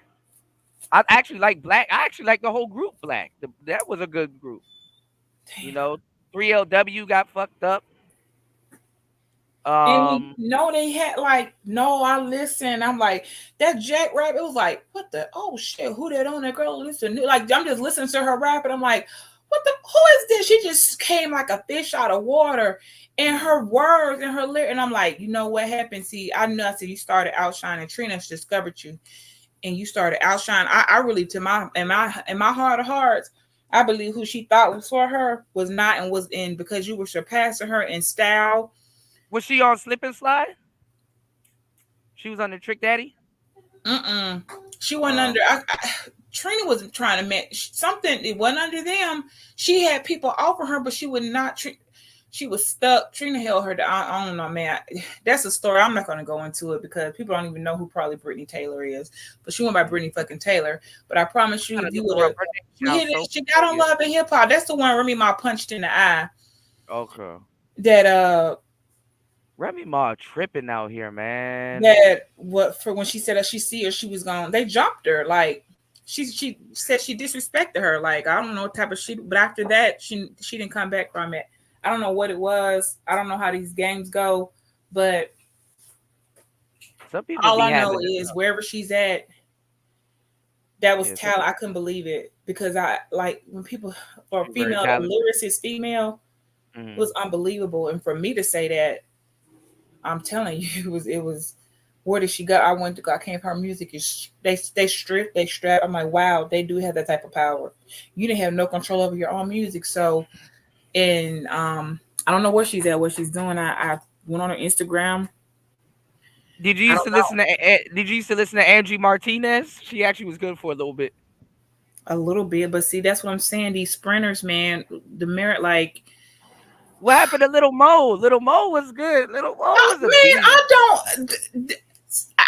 I actually like Black. I actually like the whole group Black. That was a good group. Damn. You know. 3LW got fucked up. And they had like, I listened. I'm like, that Jack rap, it was like, what the, oh shit, who that on that girl listen? Like, I'm just listening to her rap, and I'm like, who is this? She just came like a fish out of water, and her words and her lyrics. And I'm like, you know what happened? See, I know. I said you started outshining. Trina's discovered you, and you started outshining. I really, in my heart of hearts, I believe who she thought was for her was not, and was in, because you were surpassing her in style. Was she on Slip and Slide? She was under Trick Daddy? She wasn't under. Trina was trying to match something. It wasn't under them. She had people offer her, but she would not. She was stuck. Trina held her. I don't know, man. That's a story. I'm not going to go into it because people don't even know who probably Brittany Taylor is. But she went by Brittany fucking Taylor. But I promise you, if you would have, she got on Love and Hip Hop. That's the one Remy Ma punched in the eye. Okay. That Remy Ma tripping out here, man. That what for when she said that she see her, she was gone. They jumped her. Like she said she disrespected her. Like I don't know what type of shit. But after that, she didn't come back from it. I don't know what it was. I don't know how these games go. But some people all I know is wherever she's at, that was talent. I couldn't believe it because I like when people or female lyricist female was unbelievable, and for me to say that. I'm telling you, it was. Where did she go? I went to go. I came for her music. Is they strip. I'm like, wow, they do have that type of power. You didn't have no control over your own music. So, and I don't know where she's at, what she's doing. I went on her Instagram. Did you used to listen to Angie Martinez? She actually was good for a little bit. A little bit, but see, that's what I'm saying. These sprinters, man, the merit, like. What happened to Little Mo? Little Mo was good. Little Mo was a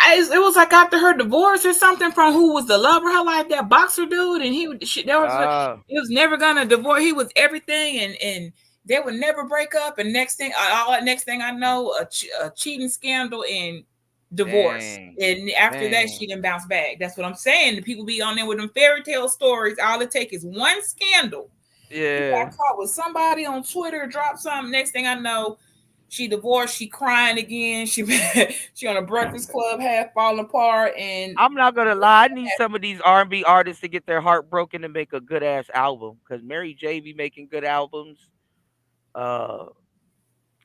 it was like after her divorce or something from who was the lover her life, that boxer dude, and it was never gonna divorce. He was everything, and they would never break up. And next thing I know, a cheating scandal and divorce. Dang. And after that, she didn't bounce back. That's what I'm saying. The people be on there with them fairy tale stories. All it takes is one scandal. Yeah, got caught with somebody on Twitter, dropped something. Next thing I know, she divorced. She crying again. She on a Breakfast Club, half falling apart. And I'm not gonna lie, I need some of these R&B artists to get their heart broken and make a good ass album. Because Mary J be making good albums. I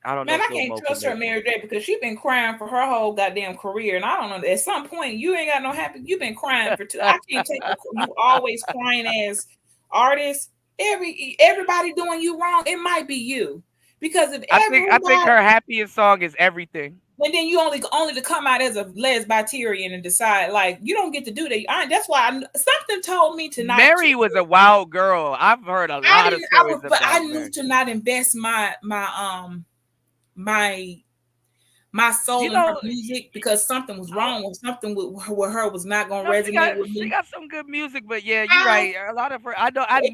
don't know. Man, I can't trust her, Mary J, because she's been crying for her whole goddamn career, and I don't know. At some point, you ain't got no happy. You've been crying for two. I can't take you always crying as artist. Everybody doing you wrong, it might be you. Because if I think her happiest song is Everything. And then you only to come out as a lesbiterian and decide like you don't get to do that. That's why something told me to not. Mary was a wild girl. I've heard a lot of stories about I knew to not invest my soul in her music because something was wrong with something with her was not going to resonate with me. She got some good music, but yeah, you're right. A lot of her, now that you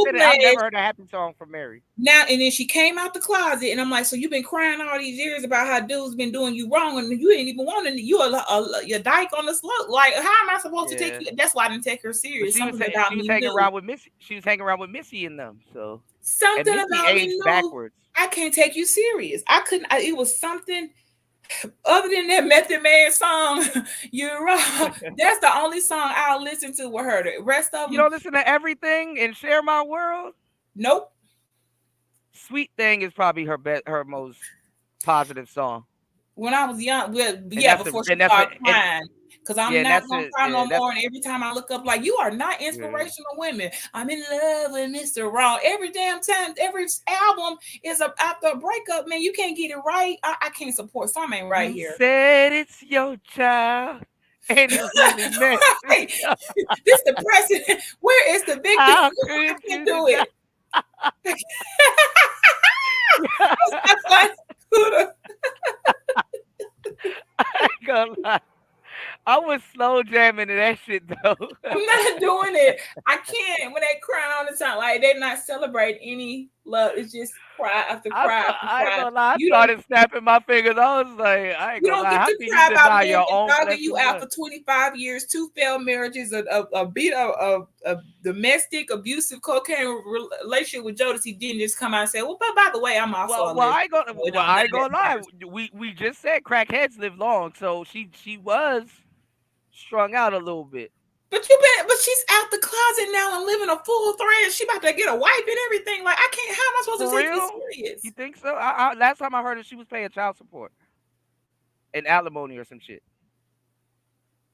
said it, I've never heard a happy song from Mary. Now, and then she came out the closet, and I'm like, so you've been crying all these years about how dudes been doing you wrong, and you ain't even wanting you a dyke on the slope. Like, how am I supposed to take you? That's why I didn't take her serious. She was hanging around with Missy. She was hanging around with Missy and them. So something about me backwards. I can't take you serious. I couldn't. It was something other than that Method Man song. You're wrong. That's the only song I'll listen to with her. The rest of them, you don't listen to Everything and Share My World. Nope. Sweet Thing is probably her most positive song. When I was young, before she started crying. Because I'm not going to cry no more. And every time I look up, like, you are not inspirational women. I'm in love with Mr. Wrong. Every damn time, every album is after a breakup, man. You can't get it right. I can't support something ain't right here. Said it's your child. And it's really meant. This the president. Where is the big I can't do it. I ain't gonna lie. I was slow jamming to that shit though. I'm not doing it. I can't. When they cry all the time, like they're not celebrating any love. It's just cry after cry after cry. I ain't gonna lie. I started snapping my fingers. I was like, I ain't gonna lie. How can you deny your own dogging you out for 25 years, 2 failed marriages, a domestic abusive cocaine relationship with Jodeci didn't just come out and say, well, but by the way, I'm also I ain't gonna lie. We just said crackheads live long, so she was strung out a little bit. But she's out the closet now and living a full thread. She about to get a wife and everything. Like, I can't. How am I supposed to take this serious? You think so? Last time I heard it, she was paying child support and alimony or some shit.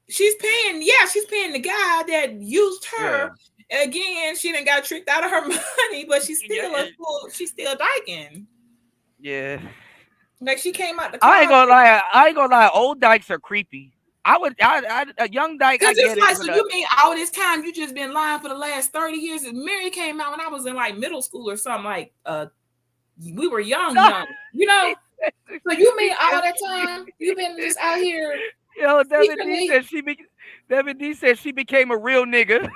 She's paying the guy that used her. Yeah. Again, she done got tricked out of her money, but she's still she's still dyking. Yeah. Like she came out the I ain't gonna lie. Old dykes are creepy. A young dyke. I get like, so you mean all this time you just been lying for the last 30 years? And Mary came out when I was in like middle school or something. Like we were young, you know. So you mean all that time you've been just out here? Yo, Devin D said she became a real nigga.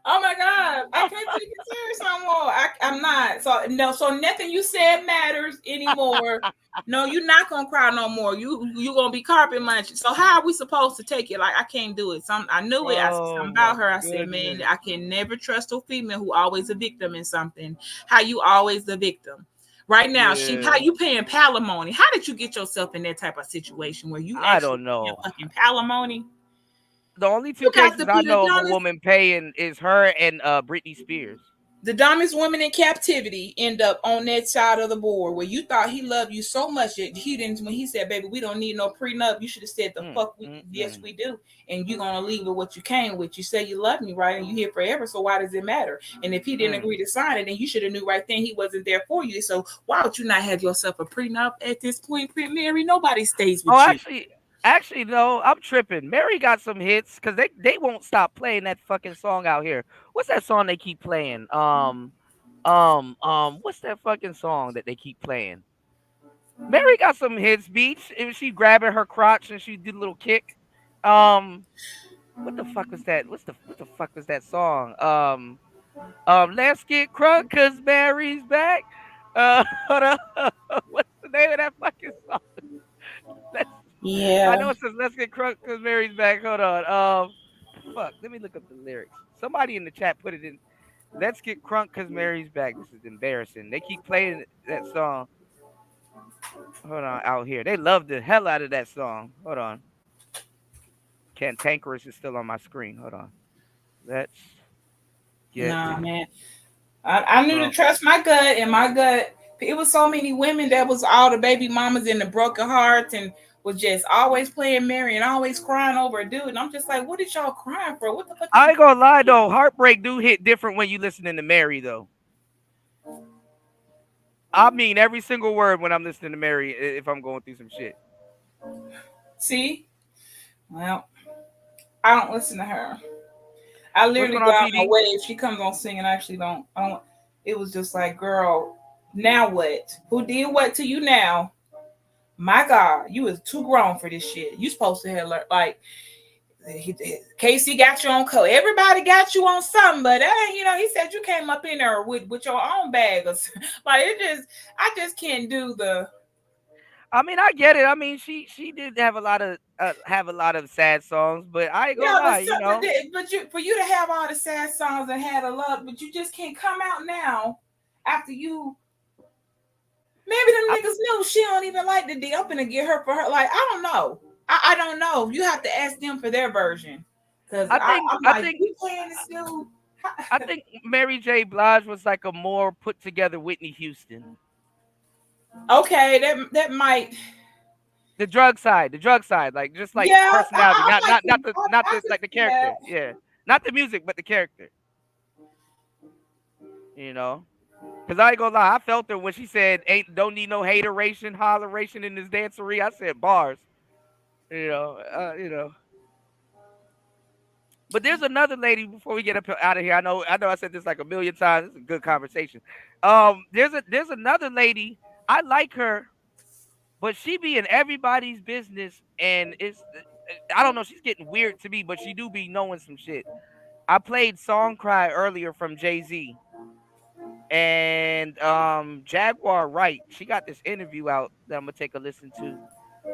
Oh my God, I can't take it serious no more. I'm not. So nothing you said matters anymore. No, you're not gonna cry no more. You gonna be carpet munching. So how are we supposed to take it? Like I can't do it. I knew it. I said something about her. I said, man, I can never trust a female who always a victim in something. How you always the victim? Right now, how you paying palimony? How did you get yourself in that type of situation where you? I don't know. Fucking palimony. The only two cases I know of a woman paying is her and Britney Spears. The dumbest woman in captivity end up on that side of the board where you thought he loved you so much that he didn't. When he said, "Baby, we don't need no prenup," you should have said, "The fuck, yes, we do." And you're gonna leave with what you came with. You say you love me, right? And you here forever. So why does it matter? And if he didn't agree to sign it, then you should have knew right then he wasn't there for you. So why would you not have yourself a prenup at this point, Mary? Nobody stays with you. Actually, no, I'm tripping. Mary got some hits because they won't stop playing that fucking song out here. What's that song they keep playing? What's that fucking song that they keep playing? Mary got some hits, beats. If she grabbing her crotch and she did a little kick. What the fuck was that? What the fuck was that song? Let's get crunk cause Mary's back. Hold on. What's the name of that fucking song? I know it says "Let's get crunk because Mary's back." Hold on. Fuck. Let me look up the lyrics. Somebody in the chat put it in. "Let's get crunk because Mary's back." This is embarrassing. They keep playing that song. Hold on, out here. They love the hell out of that song. Hold on. Cantankerous is still on my screen. Hold on. Let's get. Nah, man. I knew to trust my gut, and my gut. It was so many women that was all the baby mamas and the broken hearts and was just always playing Mary and always crying over a dude. And I'm just like, what is y'all crying for? What the fuck? I ain't gonna lie though, heartbreak do hit different when you listening to Mary though. I mean every single word when I'm listening to Mary if I'm going through some shit. See? Well, I don't listen to her. I literally go out my way if she comes on singing. I actually don't. It was just like, girl, now what? Who did what to you now? My God, you was too grown for this shit. You supposed to have learned, like, Casey got you on code. Everybody got you on something, but he said you came up in there with your own bag. Like I just can't do the. I mean, I get it. I mean, she did have a lot of sad songs, but I ain't gonna lie, But for you to have all the sad songs and had a love, but you just can't come out now after you. Maybe them niggas knew she don't even like the D. I'm gonna get her for her. Like, I don't know. I don't know. You have to ask them for their version. Because I think you playing this dude. I think Mary J. Blige was like a more put together Whitney Houston. Okay, that might. The drug side, like just like personality, not the character. Yeah, not the music, but the character. You know. Cause I ain't gonna lie, I felt her when she said, "Don't need no hateration, holleration in this dancery." I said bars, you know. But there's another lady before we get up out of here. I know. I said this like a million times. It's a good conversation. There's another lady. I like her, but she be in everybody's business, and I don't know. She's getting weird to me, but she do be knowing some shit. I played "Song Cry" earlier from Jay-Z. And Jaguar Wright, she got this interview out that I'm gonna take a listen to.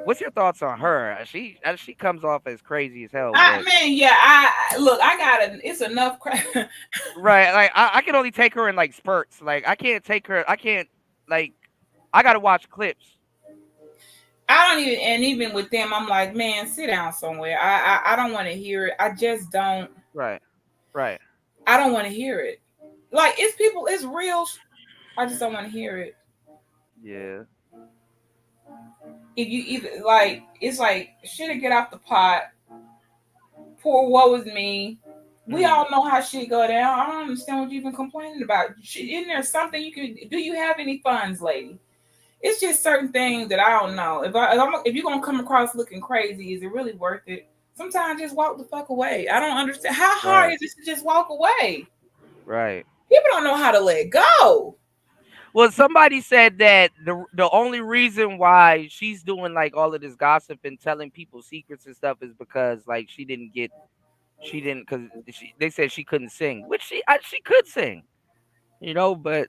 What's your thoughts on her? She comes off as crazy as hell. I mean, yeah. I got it. It's enough crap. Right, like I can only take her in like spurts. Like I can't take her. I can't like. I gotta watch clips. I don't even, and even with them, I'm like, man, sit down somewhere. I don't want to hear it. I just don't. Right. I don't want to hear it. Like it's real. I just don't want to hear it. Yeah. if you either like, it's like shit get off the pot. Poor woe is me. We all know how shit go down. I don't understand what you've been complaining about. Isn't there something you can do? You have any funds, lady? It's just certain things that I don't know. If you're gonna come across looking crazy, is it really worth it? Sometimes just walk the fuck away. I don't understand. How hard is it to just walk away? Right. People don't know how to let go. Well, somebody said that the only reason why she's doing like all of this gossip and telling people secrets and stuff is because like because they said she couldn't sing, which she could sing, you know, but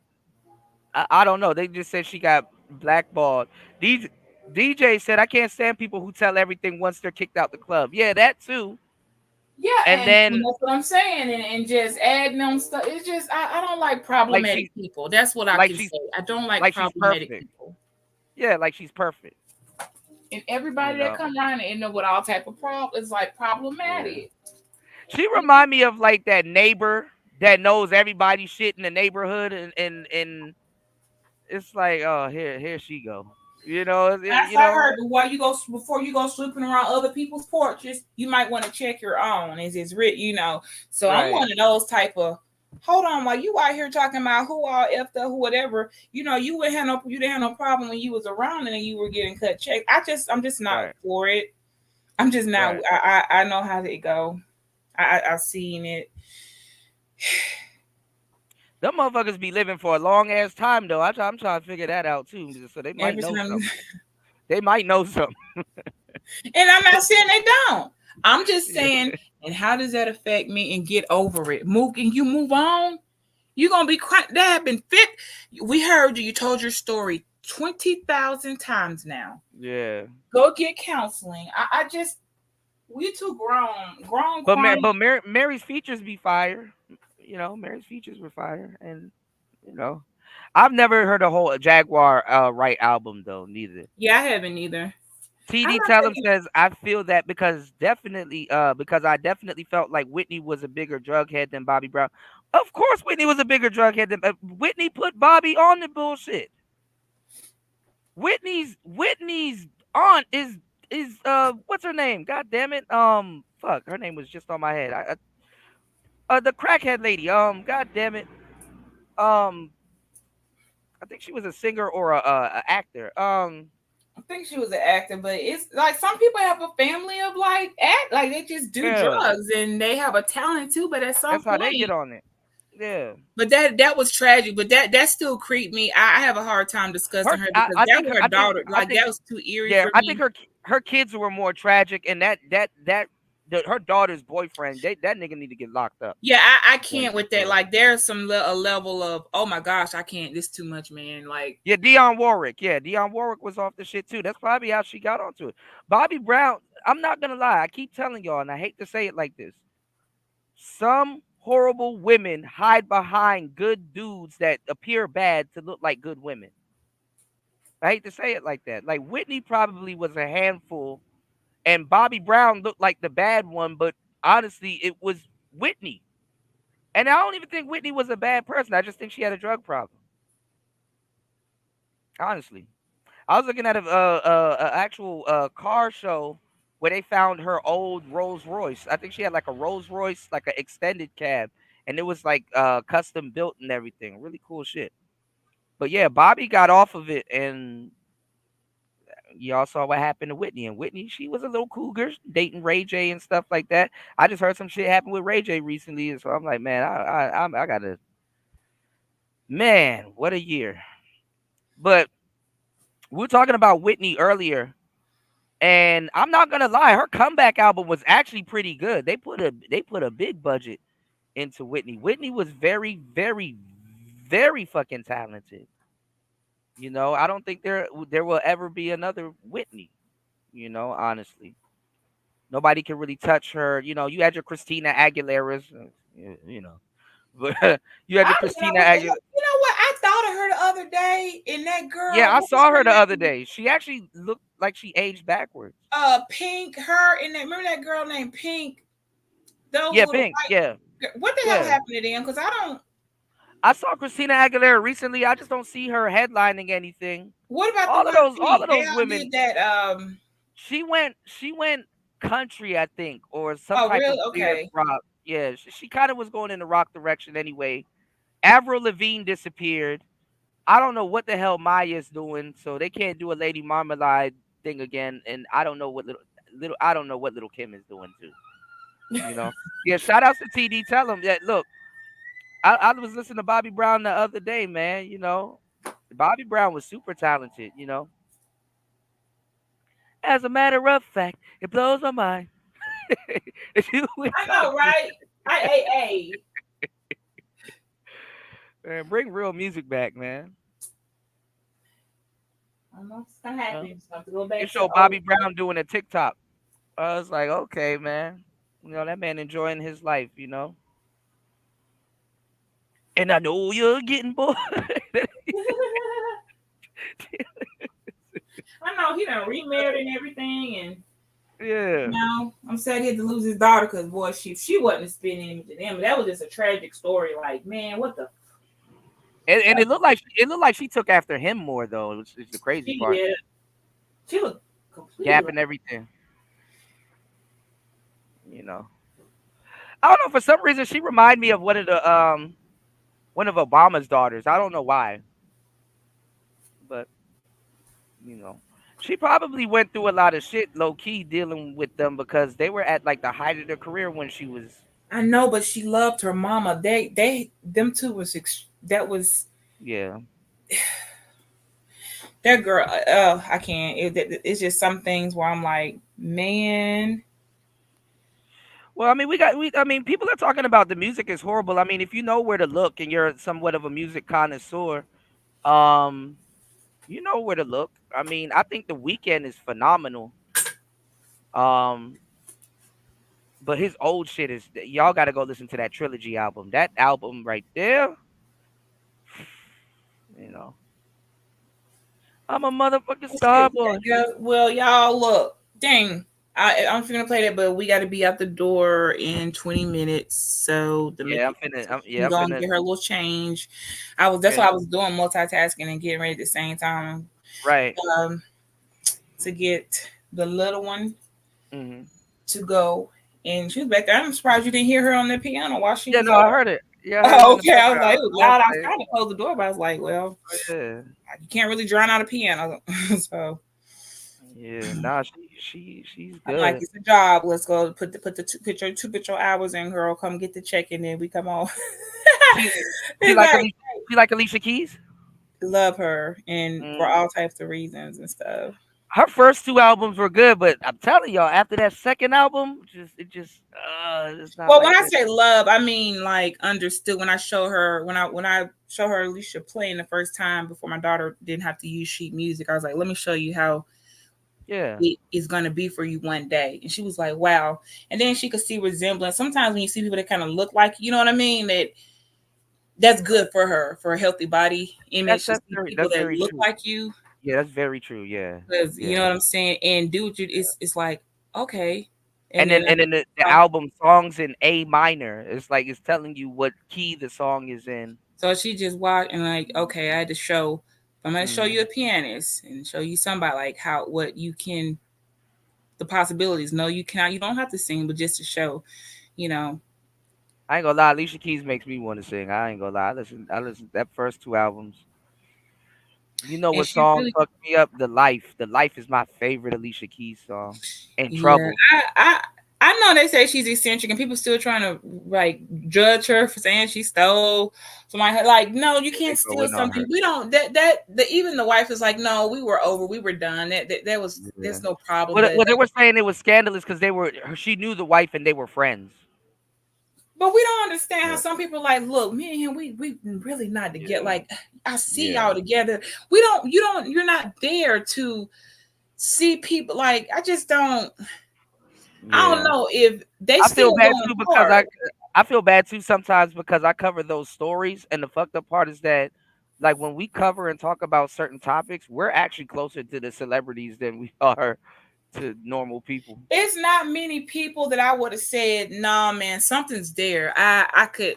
I don't know. They just said she got blackballed. DJ said, I can't stand people who tell everything once they're kicked out the club. Yeah, that too. Yeah, and that's what I'm saying, and just adding them stuff. It's just I don't like problematic people. That's what I can say. I don't like problematic people. Yeah, like she's perfect. And everybody that come around and know what all type of problem is like problematic. Yeah. She remind me of like that neighbor that knows everybody's shit in the neighborhood, and it's like, oh, here she go. You know, I heard before you go swooping around other people's porches, you might want to check your own. Is it's written, you know? So I'm one of those type of. Hold on, while you out here talking about who all effed up, who whatever, you know, you didn't have no problem when you was around and you were getting cut check. I'm just not for it. I'm just not. I know how they go. I've seen it. Them motherfuckers be living for a long ass time though. I'm trying to figure that out too. So they might know something. They might know something. And I'm not saying they don't. I'm just saying, and how does that affect me? And get over it. You move on. You're gonna be quite. That have been fit. We heard you. You told your story 20,000 times now. Yeah. Go get counseling. I just. We too grown. But Mary's features be fire. You know, Mary's features were fire, and you know, I've never heard a whole Jaguar Wright album though, neither. Yeah, I haven't either. TD Tellum says, I feel that because I definitely felt like Whitney was a bigger drug head than Bobby Brown. Of course, Whitney was a bigger drug head than Whitney put Bobby on the bullshit. Whitney's aunt is what's her name? God damn it. Fuck, her name was just on my head. The crackhead lady. God damn it. I think she was a singer or a actor. I think she was an actor, but it's like some people have a family of like they just do drugs and they have a talent too. But that's how they get on it. Yeah. But that was tragic. But that still creeped me. I have a hard time discussing her because that was her daughter. That was too eerie. Yeah, for I me. think her kids were more tragic, and her daughter's boyfriend, that nigga need to get locked up. Yeah, I can't with that. Like, there's a level of, oh my gosh, I can't. This too much, man. Like, yeah, Dionne Warwick. Yeah, Dionne Warwick was off the shit too. That's probably how she got onto it. Bobby Brown, I'm not gonna lie. I keep telling y'all, and I hate to say it like this. Some horrible women hide behind good dudes that appear bad to look like good women. I hate to say it like that. Like, Whitney probably was a handful. And Bobby Brown looked like the bad one, but honestly, it was Whitney. And I don't even think Whitney was a bad person. I just think she had a drug problem. Honestly. I was looking at an actual car show where they found her old Rolls Royce. I think she had like a Rolls Royce, like an extended cab. And it was like custom built and everything. Really cool shit. But yeah, Bobby got off of it, and y'all saw what happened to Whitney. And Whitney, she was a little cougar, dating Ray J and stuff like that. I just heard some shit happen with Ray J recently, and so I'm like, man, I gotta, man, what a year. But we were talking about Whitney earlier, and I'm not gonna lie, her comeback album was actually pretty good. They put a big budget into Whitney. Whitney was very, very, very fucking talented. You know, I don't think there will ever be another Whitney, you know, honestly. Nobody can really touch her. You know, you had your Christina Aguilera's, you know. But you had your Christina Aguilera. You know what? I thought of her the other day, and that girl. Yeah, I saw her the other day. She actually looked like she aged backwards. Pink, her, and remember that girl named Pink? Yeah, Pink, yeah. What the hell happened to them? Because I don't. I saw Christina Aguilera recently. I just don't see her headlining anything. What about all of those they all women? did that. She went country, I think, or some Oh, type really? of weird Okay. rock. Yeah, she kind of was going in the rock direction anyway. Avril Lavigne disappeared. I don't know what the hell Maya's doing, so they can't do a Lady Marmalade thing again. And I don't know what little Kim is doing too. You know? Yeah, shout outs to TD. Tell him that look, I was listening to Bobby Brown the other day, man. You know, Bobby Brown was super talented, you know. As a matter of fact, it blows my mind. I know, right? Hey. Man, bring real music back, man. I don't know what's gonna happen. Just have to go back. They show Bobby Brown doing a TikTok. I was like, okay, man. You know, that man enjoying his life, you know. And I know you're getting bored. I know he done remarried and everything, and yeah. You know, I'm sad he had to lose his daughter because boy, she wasn't spending anything to them. That was just a tragic story. Like, man, what the? And it looked like she took after him more though. It's the crazy part. Yeah. She looked completely Gap and everything. You know. I don't know. For some reason, she reminded me of one of Obama's daughters. I don't know why. But you know, she probably went through a lot of shit low key dealing with them because they were at like the height of their career when she was. I know, but she loved her mama. Them two was that was. Yeah. That girl, I can't. It's just some things where I'm like, man. Well, I mean, people are talking about the music is horrible. I mean, if you know where to look and you're somewhat of a music connoisseur, you know where to look. I mean, I think The Weeknd is phenomenal. But his old shit is, y'all got to go listen to that Trilogy album. That album right there, you know. I'm a motherfucking star boy. Yeah, well, y'all look, dang. I'm gonna play that, but we got to be out the door in 20 minutes. So I'm gonna get her a little change. That's what I was doing, multitasking and getting ready at the same time. Right. To get the little one to go, and she was back there. I'm surprised you didn't hear her on the piano while she. Yeah, no, I heard it. Yeah. Okay, I was like, it was loud. I was trying to close the door, but I was like, well, yeah. You can't really drown out a piano, so. Yeah, nah, she's good. I'm like, it's a job. Let's go put your hours in, girl. Come get the check, and then we come on. You like Alicia Keys? Love her, and for all types of reasons and stuff. Her first two albums were good, but I'm telling y'all, after that second album, it's not. Well, when I say love, I mean like understood. When I show her, when I show her Alicia playing the first time before my daughter didn't have to use sheet music, I was like, let me show you how. Yeah, it is going to be for you one day. And she was like, wow. And then she could see resemblance. Sometimes when you see people that kind of look like, you know what I mean? That's good for her, for a healthy body image. That's very look true. Like you. Yeah, that's very true. Yeah. Because you know what I'm saying? And do what you, it's like, okay. And then the album songs in A minor. It's like, it's telling you what key the song is in. So she just walked and like, okay, I had to show. I'm going to show you a pianist and show you somebody like what you can, the possibilities. No, you cannot, you don't have to sing, but just to show, you know. I ain't gonna lie, Alicia Keys makes me want to sing. I ain't gonna lie. I listen to that first two albums. You know what song really fucked me up? The Life. The Life is my favorite Alicia Keys song. And Trouble. I know they say she's eccentric and people still trying to like judge her for saying she stole somebody. Like, no, you can't steal something. We don't even the wife is like, no, we were over, we were done. That was there's no problem. Well, they were saying it was scandalous because she knew the wife and they were friends. But we don't understand how some people like, look, me and him, we really not together. Like, I see y'all together. You're not there to see people. Like, I just don't. Yeah. I don't know if they. I feel bad too because I feel bad too sometimes because I cover those stories, and the fucked up part is that, like, when we cover and talk about certain topics, we're actually closer to the celebrities than we are to normal people. It's not many people that I would have said, nah, man, something's there. I could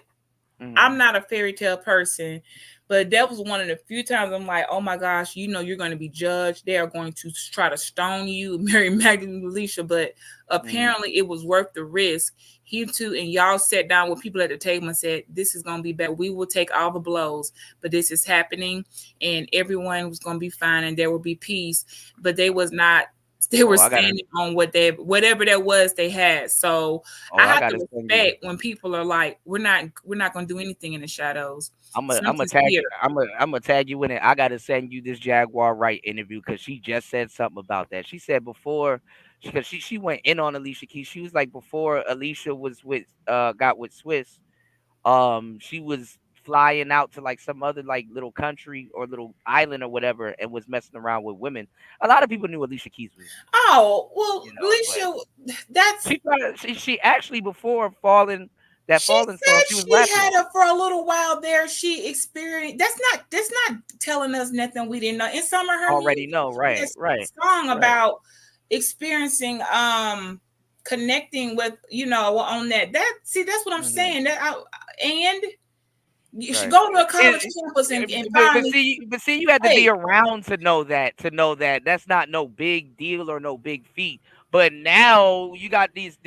I'm not a fairy tale person, but that was one of the few times I'm like, oh my gosh, you know, you're going to be judged. They are going to try to stone you, Mary Magdalene and Alicia, but apparently it was worth the risk. He too, and y'all sat down with people at the table and said, this is going to be bad. We will take all the blows, but this is happening and everyone was going to be fine and there will be peace. But they was not. They were standing on whatever that was they had. So I have to respect when people are like, we're not gonna do anything in the shadows. I'm gonna tag you in it. I gotta send you this Jaguar Wright interview because she just said something about that. She said before, because she went in on Alicia Keys. She was like, before Alicia was with got with Swiss, she was flying out to like some other like little country or little island or whatever and was messing around with women. A lot of people knew Alicia Keys was. Oh, well, you know, Alicia, that's she actually before falling song, she was rapping. Had her for a little while there. She experienced that's not telling us nothing we didn't know. In some of her already know, right. Song about experiencing connecting with, you know, on that. That's what I'm saying. And you should go to a college campus and but see, you had to be around to know that. That's not no big deal or no big feat. But now you got this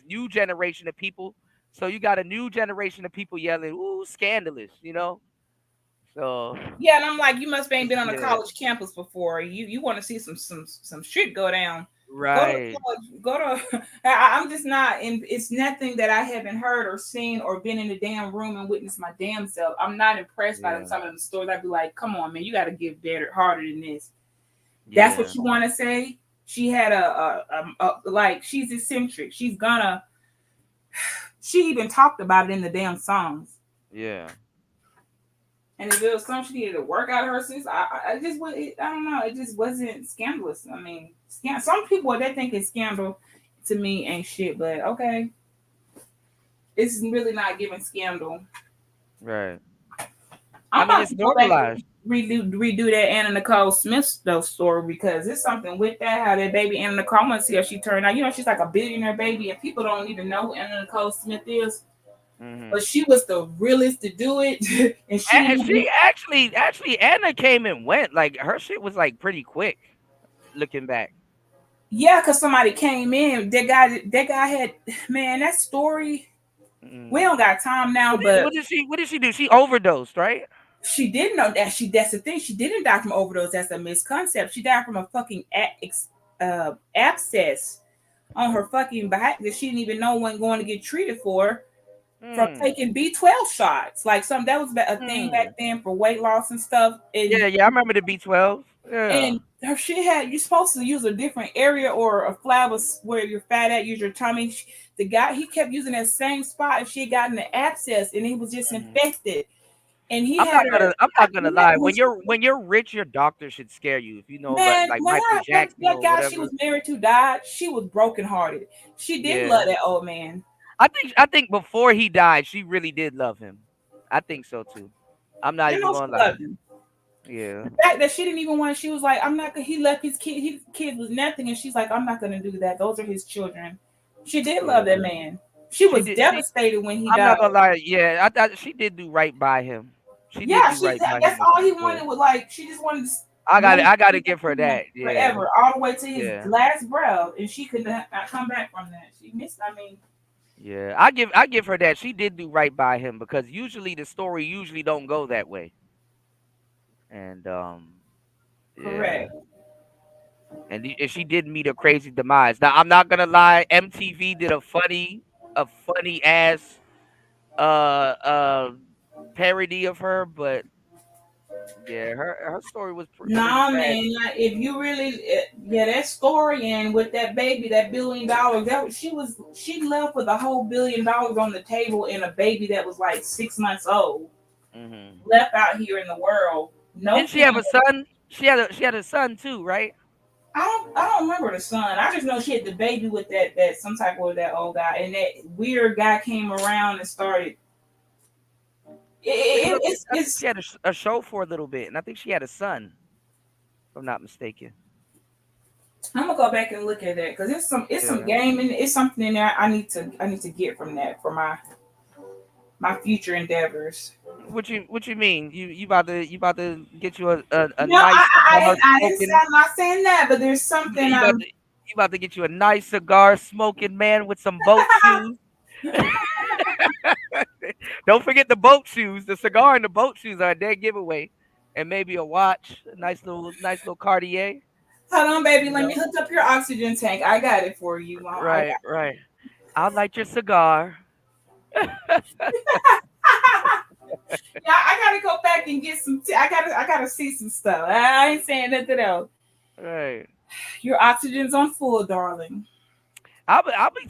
new generation of people. So you got a new generation of people yelling, "Ooh, scandalous!" You know. So yeah, and I'm like, you must ain't been on a college campus before. You want to see some shit go down. Right. Go to I'm just not, and it's nothing that I haven't heard or seen or been in the damn room and witnessed my damn self. I'm not impressed by some of the stories. I'd be like, come on, man, you got to give harder than this. That's what you want to say. She had a like, she's eccentric. She even talked about it in the damn songs. Yeah. And if it was something she needed to work out of her since, I don't know. It just wasn't scandalous. I mean, some people that think it's scandal to me ain't shit, but okay. It's really not giving scandal. Right. I mean, it's normalized. Redo that Anna Nicole Smith story because it's something with that. How that baby Anna Nicole, I want to see how she turned out. You know, she's like a billionaire baby, and people don't even know who Anna Nicole Smith is. But she was the realest to do it, and she actually Anna came and went. Like her shit was like pretty quick. Looking back, yeah, because somebody came in. That guy had, man, that story. We don't got time now. But what did she do? She overdosed, right? She didn't know that. That's the thing. She didn't die from overdose. That's a misconcept. She died from a fucking abscess on her fucking back that she didn't even know wasn't going to get treated for. From taking B12 shots, like that was a thing back then for weight loss and stuff. And, yeah, I remember the B12. Yeah. And her shit you're supposed to use a different area or a flower where you're fat at, use your tummy. The guy, he kept using that same spot and she had gotten the abscess and he was just infected. And I'm not gonna lie. When you're rich, your doctor should scare you. If you know, man, like Michael Jackson, that guy she was married to died. She was brokenhearted. She did love that old man. I think before he died, she really did love him. I think so too. I'm not even going to lie. Yeah. The fact that she didn't even want. She was like, "I'm not." He left his kid with nothing, and she's like, "I'm not going to do that. Those are his children." She did love that man. She was devastated when he died. I'm not gonna lie. Yeah, I thought she did do right by him. That's all he wanted. Was like she just wanted. I got to give her that. Yeah. Forever, all the way to his last breath, and she could not come back from that. She missed. I mean. Yeah, I give her that. She did do right by him because usually the story don't go that way. And correct. And she did meet a crazy demise. Now I'm not gonna lie, MTV did a funny ass parody of her, but yeah, her story was pretty man. Like, if you really, that story and with that baby, that $1 billion, she left with a whole $1 billion on the table and a baby that was like 6 months old, left out here in the world. No, didn't she have a son? She had a son too, right? I don't remember the son. I just know she had the baby with that some type of that old guy, and that weird guy came around and started. She had a show for a little bit, and I think she had a son, if I'm not mistaken. I'm gonna go back and look at that because it's some game and it's something in there I need to get from that for my my future endeavors. What you mean? You about to get you a No, nice I didn't say, I'm not saying that, but there's something you about to get you a nice cigar smoking man with some boat shoes. Don't forget the boat shoes. The cigar and the boat shoes are a dead giveaway, and maybe a watch, a nice little Cartier. Hold on, baby. Let me hook up your oxygen tank. I got it for you. Right. I'll light your cigar. Yeah, I gotta go back and get some. I gotta see some stuff. I ain't saying nothing else. Right. Your oxygen's on full, darling. I'll be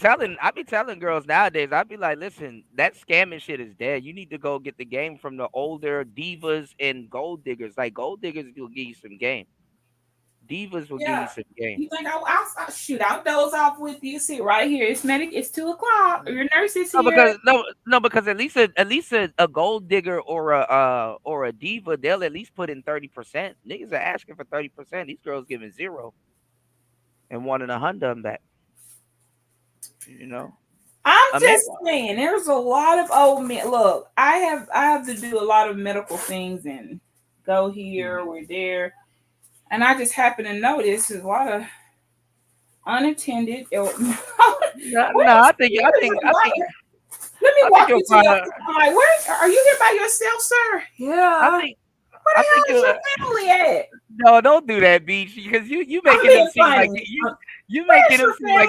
telling girls nowadays. I'll be like, listen, that scamming shit is dead. You need to go get the game from the older divas and gold diggers. Like gold diggers will give you some game. Divas will give you some game. You think I'll shoot? I'll doze off with you. See right here. It's 2:00. Your nurse is here. Because at least a gold digger or a diva, they'll at least put in 30%. Niggas are asking for 30%. These girls giving 0 and wanting $100 back. You know. I'm just saying, there's a lot of old men. Look, I have to do a lot of medical things and go here or there. And I just happen to notice there's a lot of unattended. I think. Let me walk you to your. I'm like, where are you here by yourself, sir? Yeah. Where the hell is your family at? No, don't do that, Beach, because you making him seem like you making him seem like.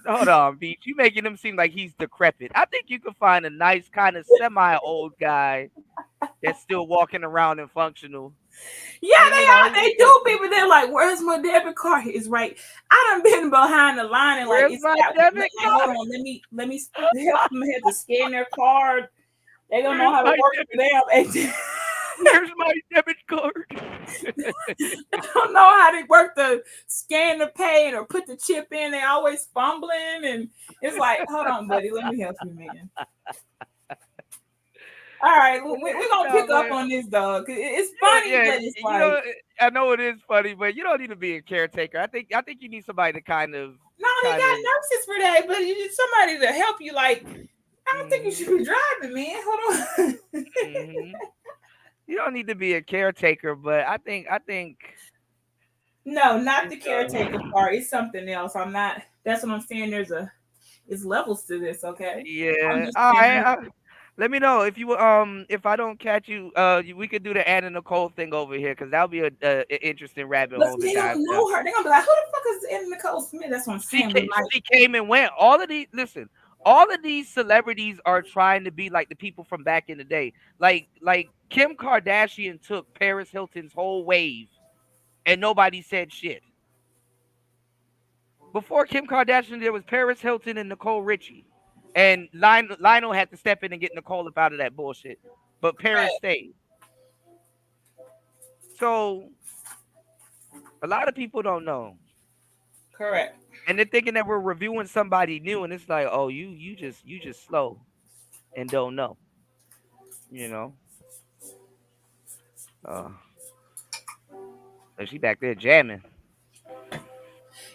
Hold on, Beach. You making him seem like he's decrepit. I think you could find a nice kind of semi-old guy that's still walking around and functional. Yeah, they are. They do. People, they're like, "Where's my debit card?" It's right. I done been behind the line and like, "Where's my debit card?" Hold on, let me help them have to scan their card. They don't know how to work the damn. Where's my debit card? I don't know how to work the scan the pay or put the chip in. They always fumbling, and it's like, hold on, buddy, let me help you, man. All right, we're gonna pick up on this, dog. It's funny, but it's like, I know it is funny, but you don't need to be a caretaker. I think you need somebody to kind of. No, they got nurses for that, but you need somebody to help you. Like, I don't think you should be driving, man. Hold on. You don't need to be a caretaker, but I think. No, not the caretaker part. It's something else. I'm not. That's what I'm saying. It's levels to this. Okay. Yeah. All right. Let me know if I don't catch you. We could do the Anna Nicole thing over here because that'll be an interesting rabbit hole. They don't know her. They're gonna be like, "Who the fuck is Anna Nicole Smith?" That's what I'm saying. She came and went. All of these celebrities are trying to be like the people from back in the day. Like Kim Kardashian took Paris Hilton's whole wave, and nobody said shit. Before Kim Kardashian, there was Paris Hilton and Nicole Richie. And Lionel had to step in and get Nicole up out of that bullshit. But Paris stayed. So a lot of people don't know. Correct. And they're thinking that we're reviewing somebody new, and it's like, oh, you just slow and don't know. You know. So she back there jamming.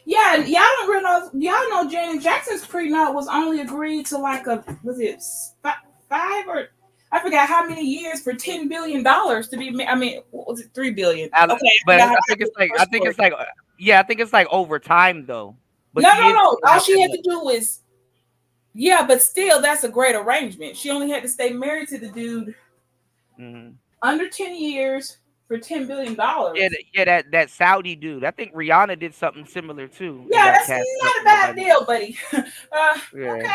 Yeah, y'all don't really know. Y'all know Janet Jackson's prenup was only agreed to like was it 5 or I forgot how many years for $10 billion to be. I mean, what was it, $3 billion? Okay, but I think it's like over time though. But no. All she had to do was, but still, that's a great arrangement. She only had to stay married to the dude under 10 years. For $10 billion. Yeah, that Saudi dude. I think Rihanna did something similar too. Yeah, that's not a bad deal, buddy. Okay.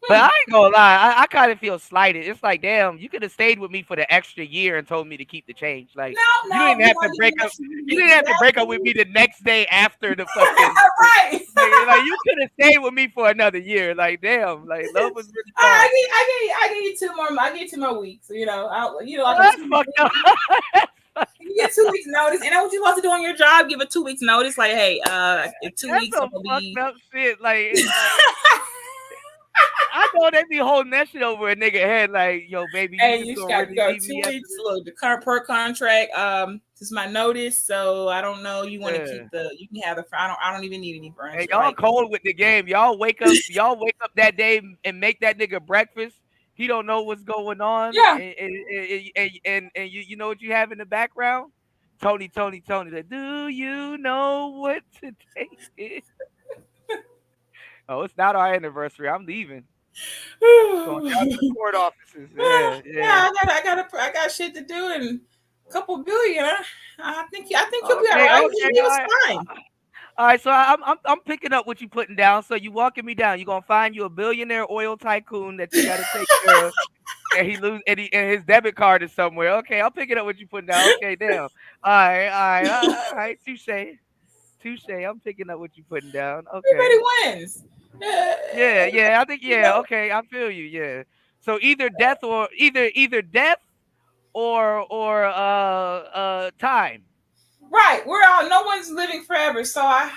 But I ain't gonna lie, I kind of feel slighted. It's like, damn, you could have stayed with me for the extra year and told me to keep the change. Like, you didn't have to break up. You didn't have to break up with me the next day after the fucking. Right. Like, you could have stayed with me for another year. Like, damn, like love was really. I give you 2 more. I give you 2 more weeks. You know, that's fucked up. You get 2 weeks notice, and that's what you supposed to do on your job. Give a 2 weeks notice. Like, hey, in 2 weeks I'm gonna be. Up shit. Like I know they be holding that shit over a nigga head. Like, yo, baby, you just got to go 2 weeks. Look, the current per contract. This is my notice, so I don't know. You want to keep you can have the. I don't even need any furniture. Hey, y'all cold with the game. Y'all wake up that day and make that nigga breakfast. he don't know what's going on. Yeah. And you know what you have in the background? Tony. Like, do you know what today is? Oh, it's not our anniversary. I'm leaving. Going down to the court offices. Yeah. I got shit to do and a couple billion. I think you'll be all Okay, right. okay, He was fine. All right, so I'm picking up what you putting down. So you walking me down. You're gonna find you a billionaire oil tycoon that you gotta take care of, and his debit card is somewhere. Okay, I'm picking up what you putting down. Okay, damn. All right. Touche. I'm picking up what you putting down. Okay. Everybody wins. Yeah. I think okay, I feel you. Yeah. So either death or time. Right. We're all. No one's living forever. So I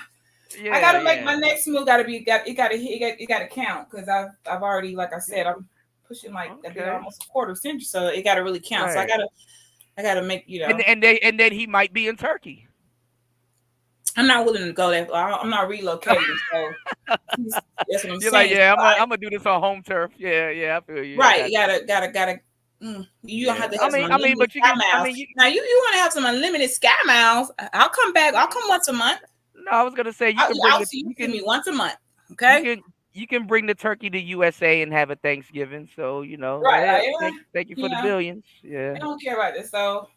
gotta make my next move. It gotta count because I've already, like I said, I'm pushing like almost a quarter century. So it gotta really count. Right. So I gotta make And then he might be in Turkey. I'm not willing to go there. I'm not relocating. So that's what I'm You're saying. like, I'm gonna do this on home turf. Yeah, I feel you. Right. You gotta. You don't have to have but you can. Now you want to have some unlimited sky miles. I'll come back. I'll come once a month. No, I was gonna say you can me once a month. Okay. You can bring the turkey to USA and have a Thanksgiving. So Right. Thank you for the billions. Yeah. I don't care about this. So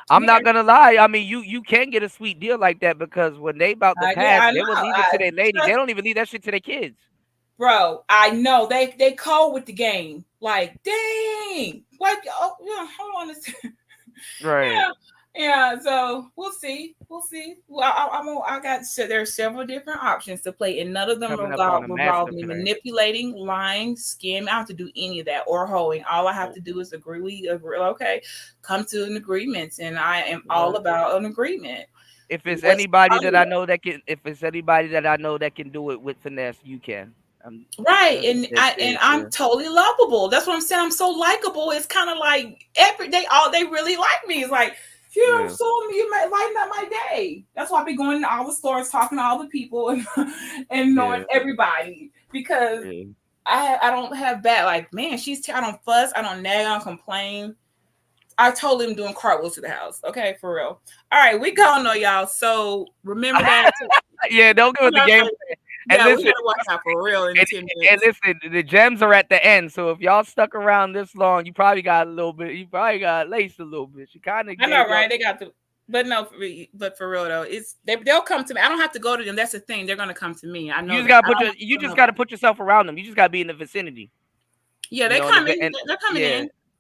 I'm not gonna lie. I mean, you can get a sweet deal like that because when they about to pass, they will leave it to their lady. They don't even leave that shit to their kids. Bro, I know they call with the game. Like, dang, like, hold on a second. Right. Yeah. So we'll see. Well, there's several different options to play, and none of them involve me manipulating, lying, scamming. I don't have to do any of that or holding. All I have to do is agree. We agree. Okay, come to an agreement, and I am all about an agreement. If it's anybody that I know that can do it with finesse, you can. Right, I'm totally lovable. That's what I'm saying. I'm so likable. It's kind of like they really like me. It's like, you might lighten up my day. That's why I be going to all the stores, talking to all the people, and knowing everybody because I don't have bad. Like, man, I don't fuss, I don't nag, I don't complain. I totally am doing cartwheels to the house. Okay, for real. All right, we gonna know y'all. So remember that. Don't go with the game. And we gotta watch out for real in 10 minutes. And listen, the gems are at the end. So if y'all stuck around this long, you probably got a little bit. You probably got laced a little bit. You kind of. I know, right? They got but for real though, they'll come to me. I don't have to go to them. That's the thing. They're gonna come to me. I know. You just gotta put yourself around them. You just gotta be in the vicinity. Yeah, they're coming in.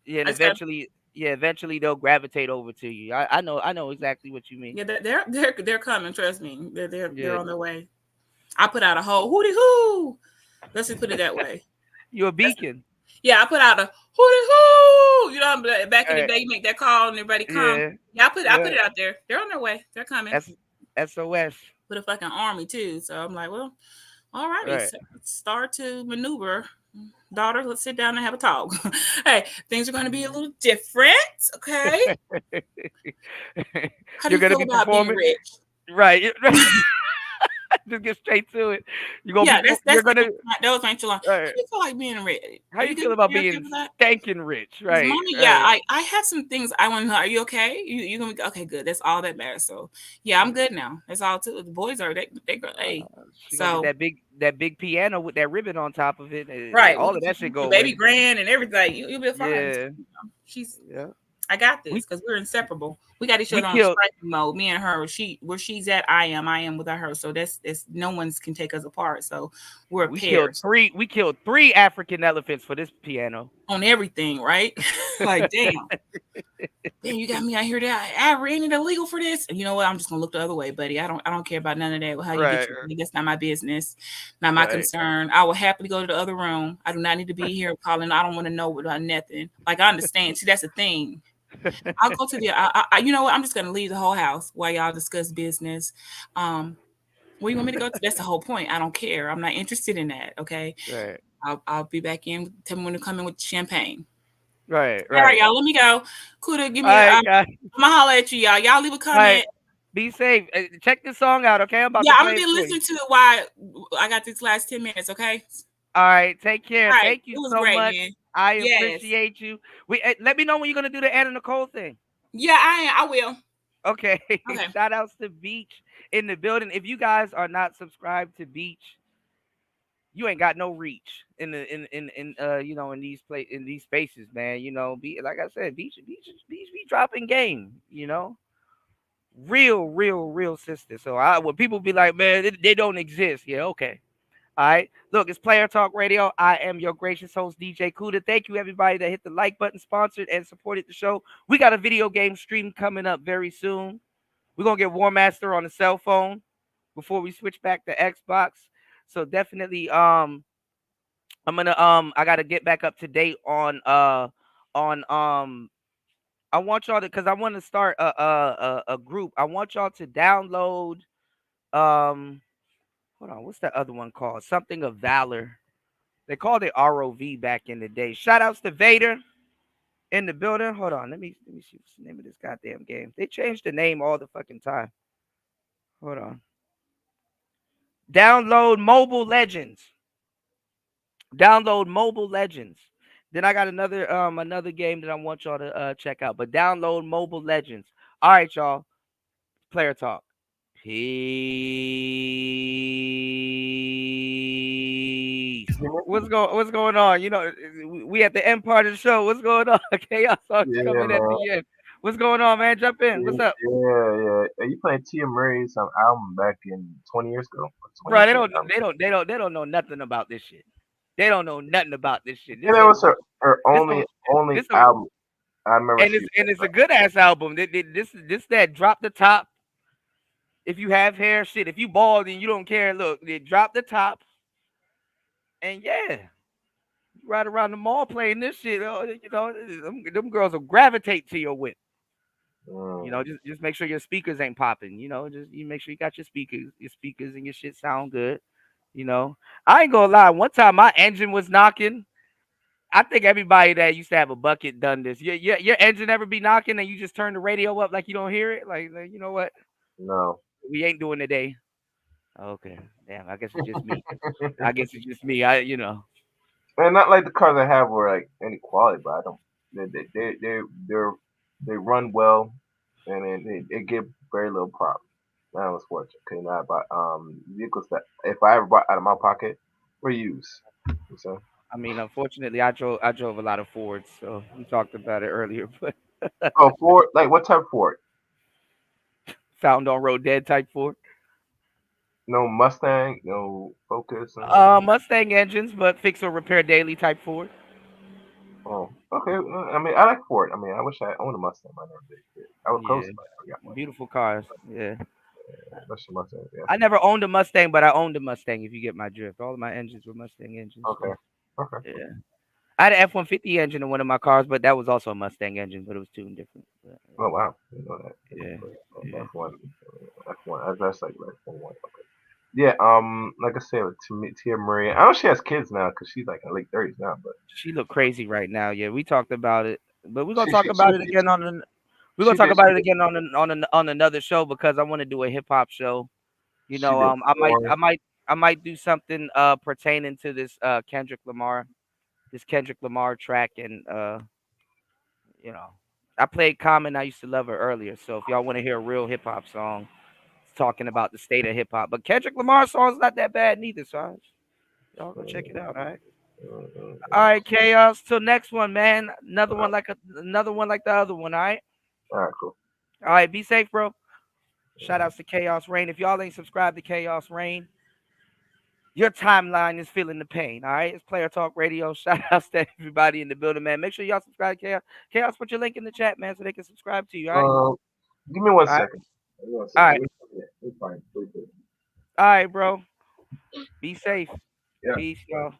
Yeah, and eventually they'll gravitate over to you. I know exactly what you mean. Yeah, they're coming. Trust me. They're on their way. I put out a whole hootie hoo. Let's just put it that way. You're a beacon. I put out a hootie hoo. You know, back in the day, you make that call and everybody come. I put it out there. They're on their way. They're coming. That's SOS. With a fucking army too. So I'm like, well, all right. Let's start to maneuver. Daughter, let's sit down and have a talk. Hey, things are going to be a little different. Okay. How do you feel about being rich? Right. Just get straight to it. Those ain't too long. Right. How do you feel like being rich? How do you feel about being stinking rich? Right. Mommy, I have some things I want to know. Are you okay? You gonna be okay? Good. That's all that matters. So I'm good now. That's all too. The boys are they hey. So that big piano with that ribbon on top of it. Right. All of that shit go. Baby grand and everything. You'll be fine. Yeah. I got this because we're inseparable. We got each other on striking mode. Me and her. Where she's at, I am with her. So that's no one can take us apart. So we're a pair. We killed three African elephants for this piano. On everything, right? Like, damn, you got me out here. Ain't it illegal for this? And you know what? I'm just gonna look the other way, buddy. I don't care about none of that. How you get your money? That's not my business, not my concern. I will happily go to the other room. I do not need to be here calling. I don't want to know about nothing. Like, I understand. See, that's the thing. I'll go to you know what? I'm just gonna leave the whole house while y'all discuss business. Where you want me to go to? That's the whole point. I don't care. I'm not interested in that. Okay. Right. I'll be back in. Tell me when to come in with champagne. Right. All right, y'all. Let me go. Kuda, give me. I'm gonna holler at you, y'all. Y'all leave a comment. Right. Be safe. Check this song out, okay? I'm gonna be listening to it while I got these last 10 minutes. Okay. All right, take care. All right, Thank you it was so great, much. man. I Yes. appreciate you. Let me know when you're gonna do the Anna Nicole thing. Yeah, I will. Okay. Okay. Shout outs to Beach in the building. If you guys are not subscribed to Beach, you ain't got no reach in these spaces, man. Like I said, Beach be dropping game. Real sister. So when people be like, man, they don't exist. Yeah, okay. All right. Look, it's Player Talk Radio. I am your gracious host, DJ Kuda. Thank you, everybody that hit the like button, sponsored, and supported the show. We got a video game stream coming up very soon. We're going to get War Master on the cell phone before we switch back to Xbox. So definitely, I got to get back up to date on I want y'all to, because I want to start a group. I want y'all to download, hold on, what's that other one called? Something of Valor. They called it ROV back in the day. Shout outs to Vader in the building. Hold on, let me see what's the name of this goddamn game. They changed the name all the fucking time. Hold on. Download Mobile Legends. Download Mobile Legends. Then I got another game that I want y'all to check out. But download Mobile Legends. All right, y'all. Player Talk. Peace. What's going on? We at the end part of the show. What's going on? Chaos coming at the end. What's going on, man? Jump in. What's up? Yeah. Are you playing Tia Murray's album back in 20 years ago? Bro, they don't know nothing about this shit. They don't know nothing about this shit. That was her only album. I remember. And it's a good ass album. This that drop the top. If you have hair, shit. If you bald and you don't care, look, they drop the top. And yeah, you ride around the mall playing this shit. Them girls will gravitate to your whip. Just make sure your speakers ain't popping. Just you make sure you got your speakers and your shit sound good. I ain't gonna lie. One time my engine was knocking. I think everybody that used to have a bucket done this. Your engine ever be knocking and you just turn the radio up like you don't hear it? Like you know what? No. We ain't doing today. Okay. Damn, I guess it's just me. And not like the cars I have were like any quality, but I don't. They run well, and they give very little problems. That was fortunate. Okay, now I bought vehicles that if I ever bought out of my pocket were used. So. I mean, unfortunately, I drove a lot of Fords, so we talked about it earlier. But oh, Ford, like what type of Ford? Found on road dead type Ford. No Mustang, no Focus. Mustang engines, but fix or repair daily type Ford. Oh, okay. I mean, I like Ford. I mean, I wish I owned a Mustang. I never did. I was close, but I got one. Beautiful cars. Yeah. Especially Mustang. Yeah. I never owned a Mustang, but I owned a Mustang. If you get my drift, all of my engines were Mustang engines. Okay. So. Okay. Yeah. I had an F-150 engine in one of my cars, but that was also a Mustang engine, but it was tuned different. But, oh wow! I didn't know that. Yeah. F1. That's like F1. Okay. Yeah. Like I said, to me, Tia Marie. I know she has kids now because she's like in her late 30s now, but she look crazy right now. Yeah, we talked about it, but we're gonna talk about it again on the. We're gonna talk about it again on another show because I want to do a hip hop show. I might do something pertaining to this Kendrick Lamar track, and I played Common. I used to love her earlier, so if y'all want to hear a real hip hop song talking about the state of hip hop, but Kendrick Lamar's song's not that bad neither, so y'all go check it out. All right. All right, Chaos. Till next one, man. Another one like the other one. All right. All right, cool. All right, be safe, bro. Shout outs to Chaos Rain. If y'all ain't subscribed to Chaos Rain, your timeline is feeling the pain. All right, it's Player Talk Radio. Shout outs to everybody in the building, man. Make sure y'all subscribe to Chaos. Chaos, put your link in the chat, man, so they can subscribe to you. All right. Give me one second. All right. It's fine. All right, bro. Be safe. Yeah. Peace, y'all.